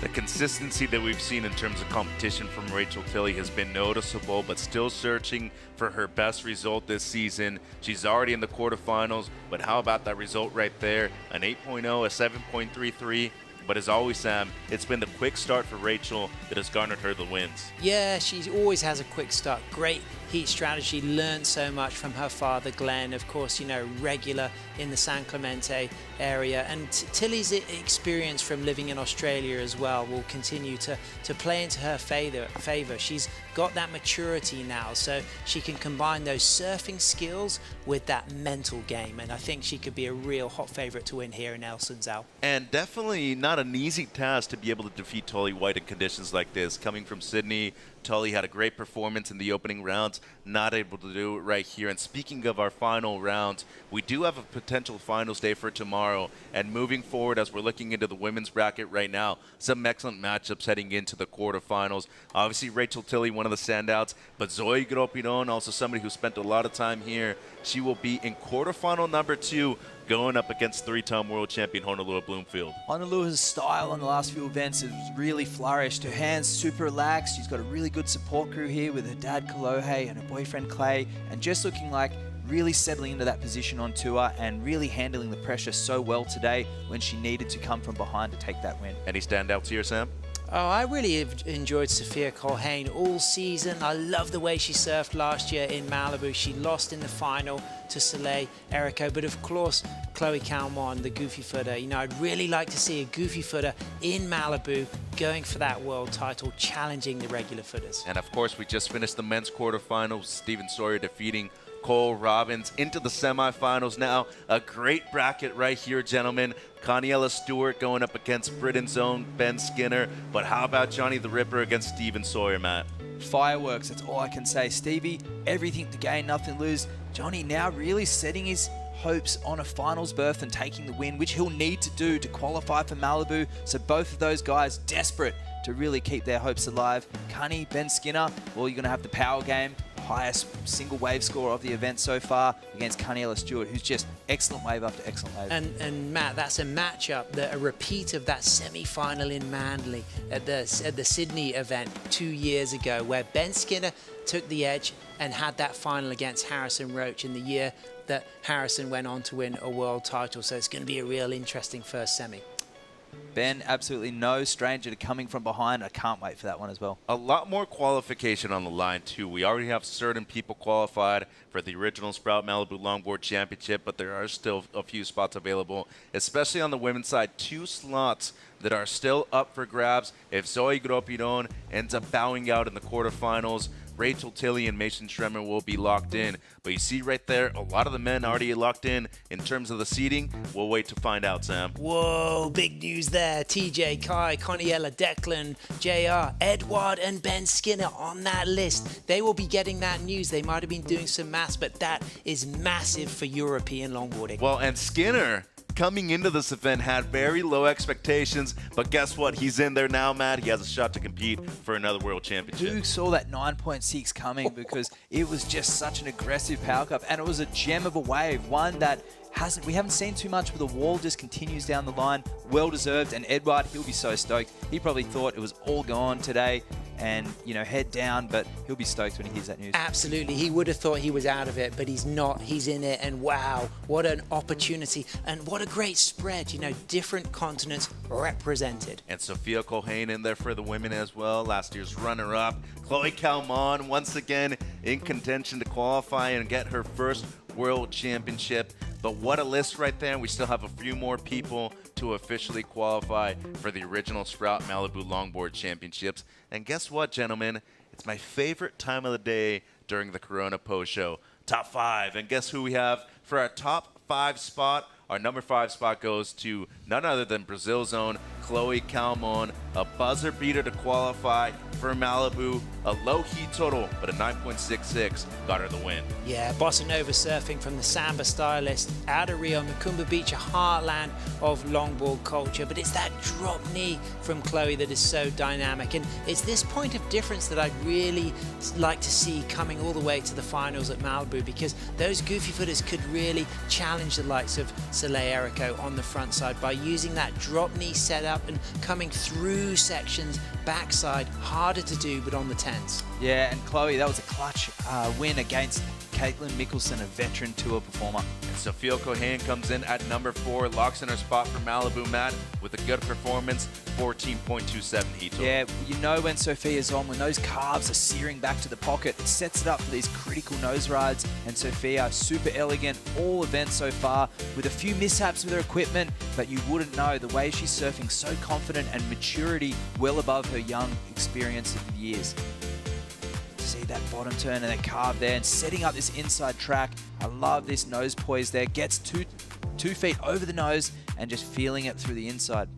The consistency that we've seen in terms of competition from Rachel Tilley has been noticeable, but still searching for her best result this season. She's already in the quarterfinals, but how about that result right there? An 8.0, a 7.33. But as always, Sam, it's been the quick start for Rachel that has garnered her the wins. Yeah, she always has a quick start. Great heat strategy, learned so much from her father, Glenn. Of course, you know, regular in the San Clemente area. And Tilley's experience from living in Australia as well will continue to play into her favor. She's got that maturity now, so she can combine those surfing skills with that mental game. And I think she could be a real hot favorite to win here in El Sunzal. And definitely not an easy task to be able to defeat Tully White in conditions like this. Coming from Sydney, Tully had a great performance in the opening rounds, not able to do it right here. And speaking of our final rounds, we do have a potential finals day for tomorrow. And moving forward, as we're looking into the women's bracket right now, some excellent matchups heading into the quarterfinals. Obviously, Rachel Tilley, one of the standouts, but Zoe Gropiron, also somebody who spent a lot of time here. She will be in quarterfinal number 2, going up against 3-time world champion Honolulu Bloomfield. Honolulu's style on the last few events has really flourished. Her hands super relaxed. She's got a really good support crew here with her dad Kalohe and her boyfriend Clay, and just looking like really settling into that position on tour and really handling the pressure so well today when she needed to come from behind to take that win. Any standouts here, Sam? Oh, I really enjoyed Sophia Colhane all season. I love the way she surfed last year in Malibu. She lost in the final to Soleil Erico, but of course, Chloe Calmon, the goofy footer. You know, I'd really like to see a goofy footer in Malibu going for that world title, challenging the regular footers. And of course, we just finished the men's quarterfinals. Stephen Sawyer defeating Cole Robbins into the semifinals now. A great bracket right here, gentlemen. Coniella Stewart going up against Britain's own Ben Skinner. But how about Johnny the Ripper against Stephen Sawyer, Matt? Fireworks, that's all I can say. Stevie, everything to gain, nothing to lose. Johnny now really setting his hopes on a finals berth and taking the win, which he'll need to do to qualify for Malibu. So both of those guys desperate to really keep their hopes alive. Cunny, Ben Skinner, well, you're going to have the power game. Highest single wave score of the event so far against Coniella Stewart, who's just excellent wave after excellent wave. And Matt, that's a matchup, a repeat of that semi-final in Manly at the Sydney event 2 years ago, where Ben Skinner took the edge and had that final against Harrison Roach in the year that Harrison went on to win a world title. So it's going to be a real interesting first semi. Ben, absolutely no stranger to coming from behind. I can't wait for that one as well. A lot more qualification on the line, too. We already have certain people qualified for the original Sprout Malibu Longboard Championship, but there are still a few spots available, especially on the women's side. 2 slots that are still up for grabs. If Zoe Gropiron ends up bowing out in the quarterfinals, Rachel Tilley and Mason Schremmer will be locked in. But you see right there, a lot of the men already locked in terms of the seeding. We'll wait to find out, Sam. Whoa, big news there. TJ, Kai, Coniella, Declan, JR, Edward, and Ben Skinner on that list. They will be getting that news. They might have been doing some maths, but that is massive for European longboarding. Well, and Skinner, coming into this event, had very low expectations, but guess what? He's in there now, Matt. He has a shot to compete for another world championship. Who saw that 9.6 coming? Because it was just such an aggressive power cup, and it was a gem of a wave, one that we haven't seen too much, where the wall just continues down the line. Well deserved, and Edward, he'll be so stoked. He probably thought it was all gone today and, you know, head down, but he'll be stoked when he hears that news. Absolutely. He would have thought he was out of it, but he's not. He's in it, and wow, what an opportunity, and what a great spread. You know, different continents represented. And Sophia Colhane in there for the women as well, last year's runner-up. Chloe Calmon once again in contention to qualify and get her first world championship. But what a list right there. We still have a few more people to officially qualify for the original Sprout Malibu Longboard Championships. And guess what, gentlemen? It's my favorite time of the day during the Corona Post Show. Top 5. And guess who we have for our top 5 spot? Our number 5 spot goes to none other than Brazil's own Chloe Calmon, a buzzer beater to qualify for Malibu, a low heat total, but a 9.66 got her the win. Yeah, Bossa Nova surfing from the Samba stylist out of Rio, Macumba Beach, a heartland of longboard culture, but it's that drop knee from Chloe that is so dynamic, and it's this point of difference that I'd really like to see coming all the way to the finals at Malibu, because those goofy footers could really challenge the likes of Soleil Erico on the front side by using that drop knee setup up and coming through sections, backside, harder to do, but on the 10s. Yeah, and Chloe, that was a clutch win against Caitlin Mickelson, a veteran tour performer. And Sophia Cohen comes in at number 4, locks in her spot for Malibu, Matt, with a good performance, 14.27 heat total. Yeah, you know when Sophia's on, when those calves are searing back to the pocket, it sets it up for these critical nose rides. And Sophia, super elegant, all events so far, with a few mishaps with her equipment, but you wouldn't know the way she's surfing, so confident and maturity well above her young experience of years. See that bottom turn and that carve there and setting up this inside track. I love this nose poise there. Gets two feet over the nose and just feeling it through the inside.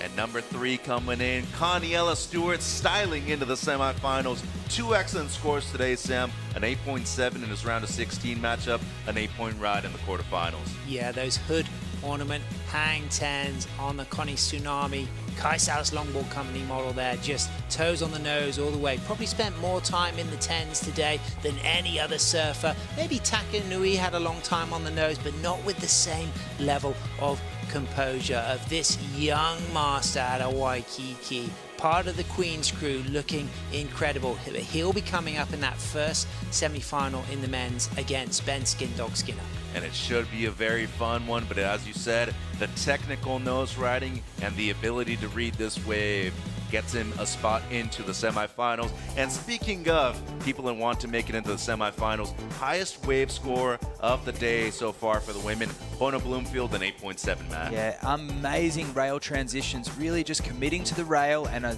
And number 3 coming in, Conniella Stewart styling into the semifinals. 2 excellent scores today, Sam. An 8.7 in his round of 16 matchup, an 8-point ride in the quarterfinals. Yeah, those hood ornament hang 10s on the Connie Tsunami Kelis Longboard Company model there, just toes on the nose all the way. Probably spent more time in the 10s today than any other surfer. Maybe Taka Nui had a long time on the nose, but not with the same level of composure of this young master out of Waikiki. Part of the Queen's crew, looking incredible. He'll be coming up in that first semi-final in the men's against Ben Skindog Skinner. And it should be a very fun one, but as you said, the technical nose riding and the ability to read this wave gets him a spot into the semifinals. And speaking of people that want to make it into the semifinals, highest wave score of the day so far for the women, Bona Bloomfield, an 8.7, Matt. Yeah, amazing rail transitions, really just committing to the rail and a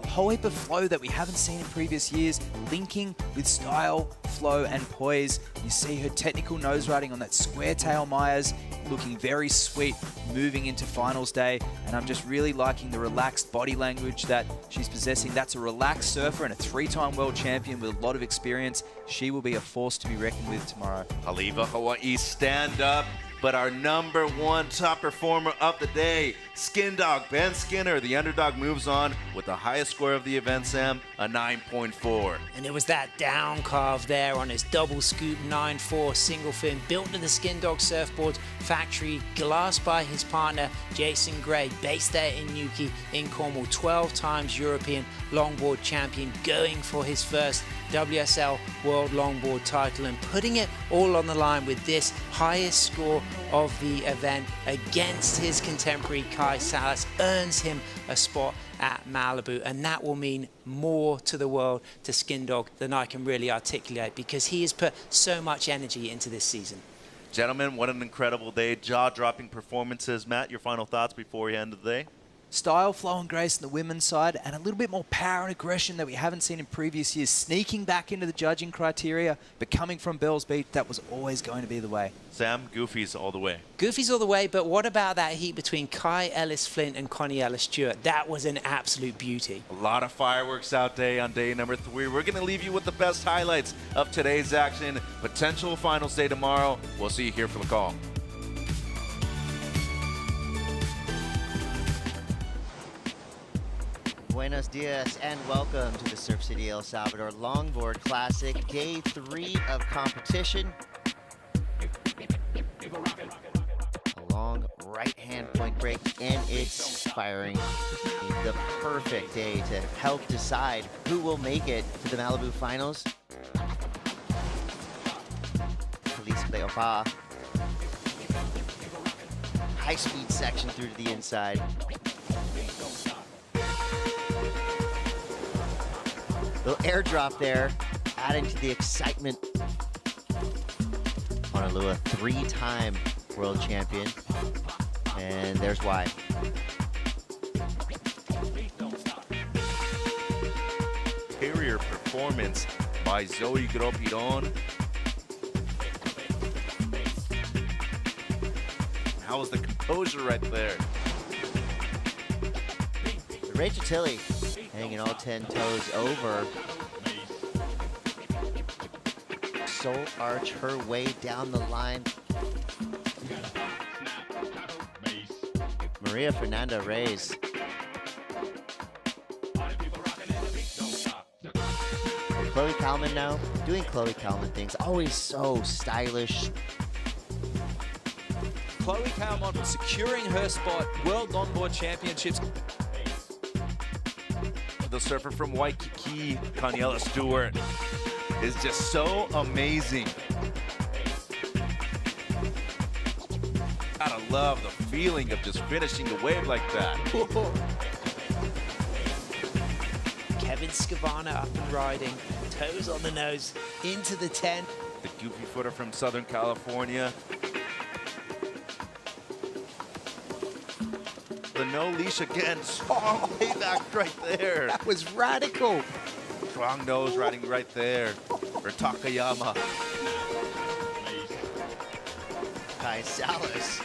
whole heap of flow that we haven't seen in previous years, linking with style, flow and poise. You see her technical nose riding on that square tail Myers, looking very sweet, moving into finals day, and I'm just really liking the relaxed body language that she's possessing. That's a relaxed surfer and a 3-time world champion with a lot of experience. She will be a force to be reckoned with tomorrow. Haliva Hawaii, stand up. But our number 1 top performer of the day, Skindog, Ben Skinner, the underdog, moves on with the highest score of the event, Sam, a 9.4. And it was that down carve there on his double scoop 9.4 single fin, built to the Skindog Surfboards factory, glassed by his partner, Jason Gray, based there in Newquay in Cornwall, 12 times European longboard champion, going for his first WSL World Longboard title and putting it all on the line with this highest score of the event against his contemporary Kai Salas, earns him a spot at Malibu, and that will mean more to the world, to Skindog, than I can really articulate, because he has put so much energy into this season. Gentlemen, what an incredible day. Jaw-dropping performances. Matt, your final thoughts before we end the day? Style, flow and grace on the women's side, and a little bit more power and aggression that we haven't seen in previous years, sneaking back into the judging criteria, but coming from Bells Beach, that was always going to be the way. Sam, Goofy's all the way. Goofy's all the way, but what about that heat between Kai Ellis Flint and Conniella Stewart? That was an absolute beauty. A lot of fireworks out there on day number 3. We're going to leave you with the best highlights of today's action. Potential finals day tomorrow. We'll see you here for the call. Buenos dias and welcome to the Surf City El Salvador Longboard Classic, day 3 of competition. A long right-hand point break, and it's firing. The perfect day to help decide who will make it to the Malibu finals. Kelis Pleopa. High-speed section through to the inside. Little airdrop there, adding to the excitement. Honolulu, 3-time world champion, and there's why. Superior performance by Zoe Gropiron. How was the composure right there? Rachel Tilley hanging all 10 toes over. Soul arch her way down the line. Maria Fernanda Reyes. Chloe Kalman now, doing Chloe Kalman things. Always so stylish. Chloe Calmont securing her spot, World Longboard Championships. The surfer from Waikiki, Kaniela Stewart, is just so amazing. Gotta love the feeling of just finishing the wave like that. Kevin Scavana up and riding, toes on the nose, into the 10. The goofy footer from Southern California. The no leash again, oh, way back right there. That was radical. Strong nose riding right there for Takayama. Kai Salas.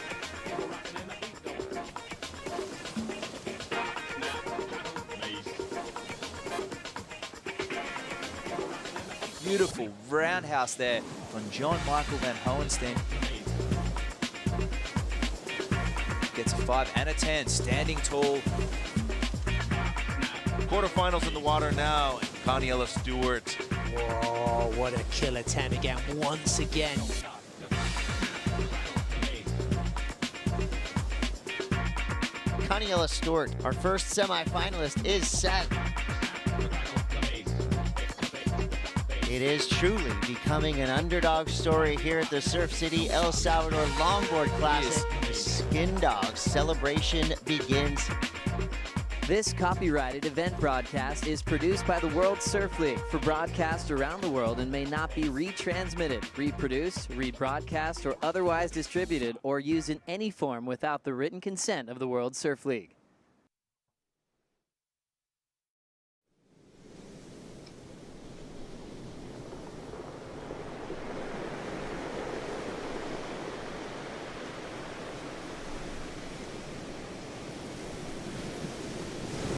Beautiful roundhouse there on John Michael Van Hohenstein. Gets a 5 and a 10, standing tall. Quarterfinals in the water now. Kaniela Stewart. Whoa, what a killer 10 again, once again. Kaniela Stewart, our first semifinalist, is set. It is truly becoming an underdog story here at the Surf City El Salvador Longboard Classic. The Skin Dogs celebration begins. This copyrighted event broadcast is produced by the World Surf League for broadcast around the world and may not be retransmitted, reproduced, rebroadcast, or otherwise distributed or used in any form without the written consent of the World Surf League.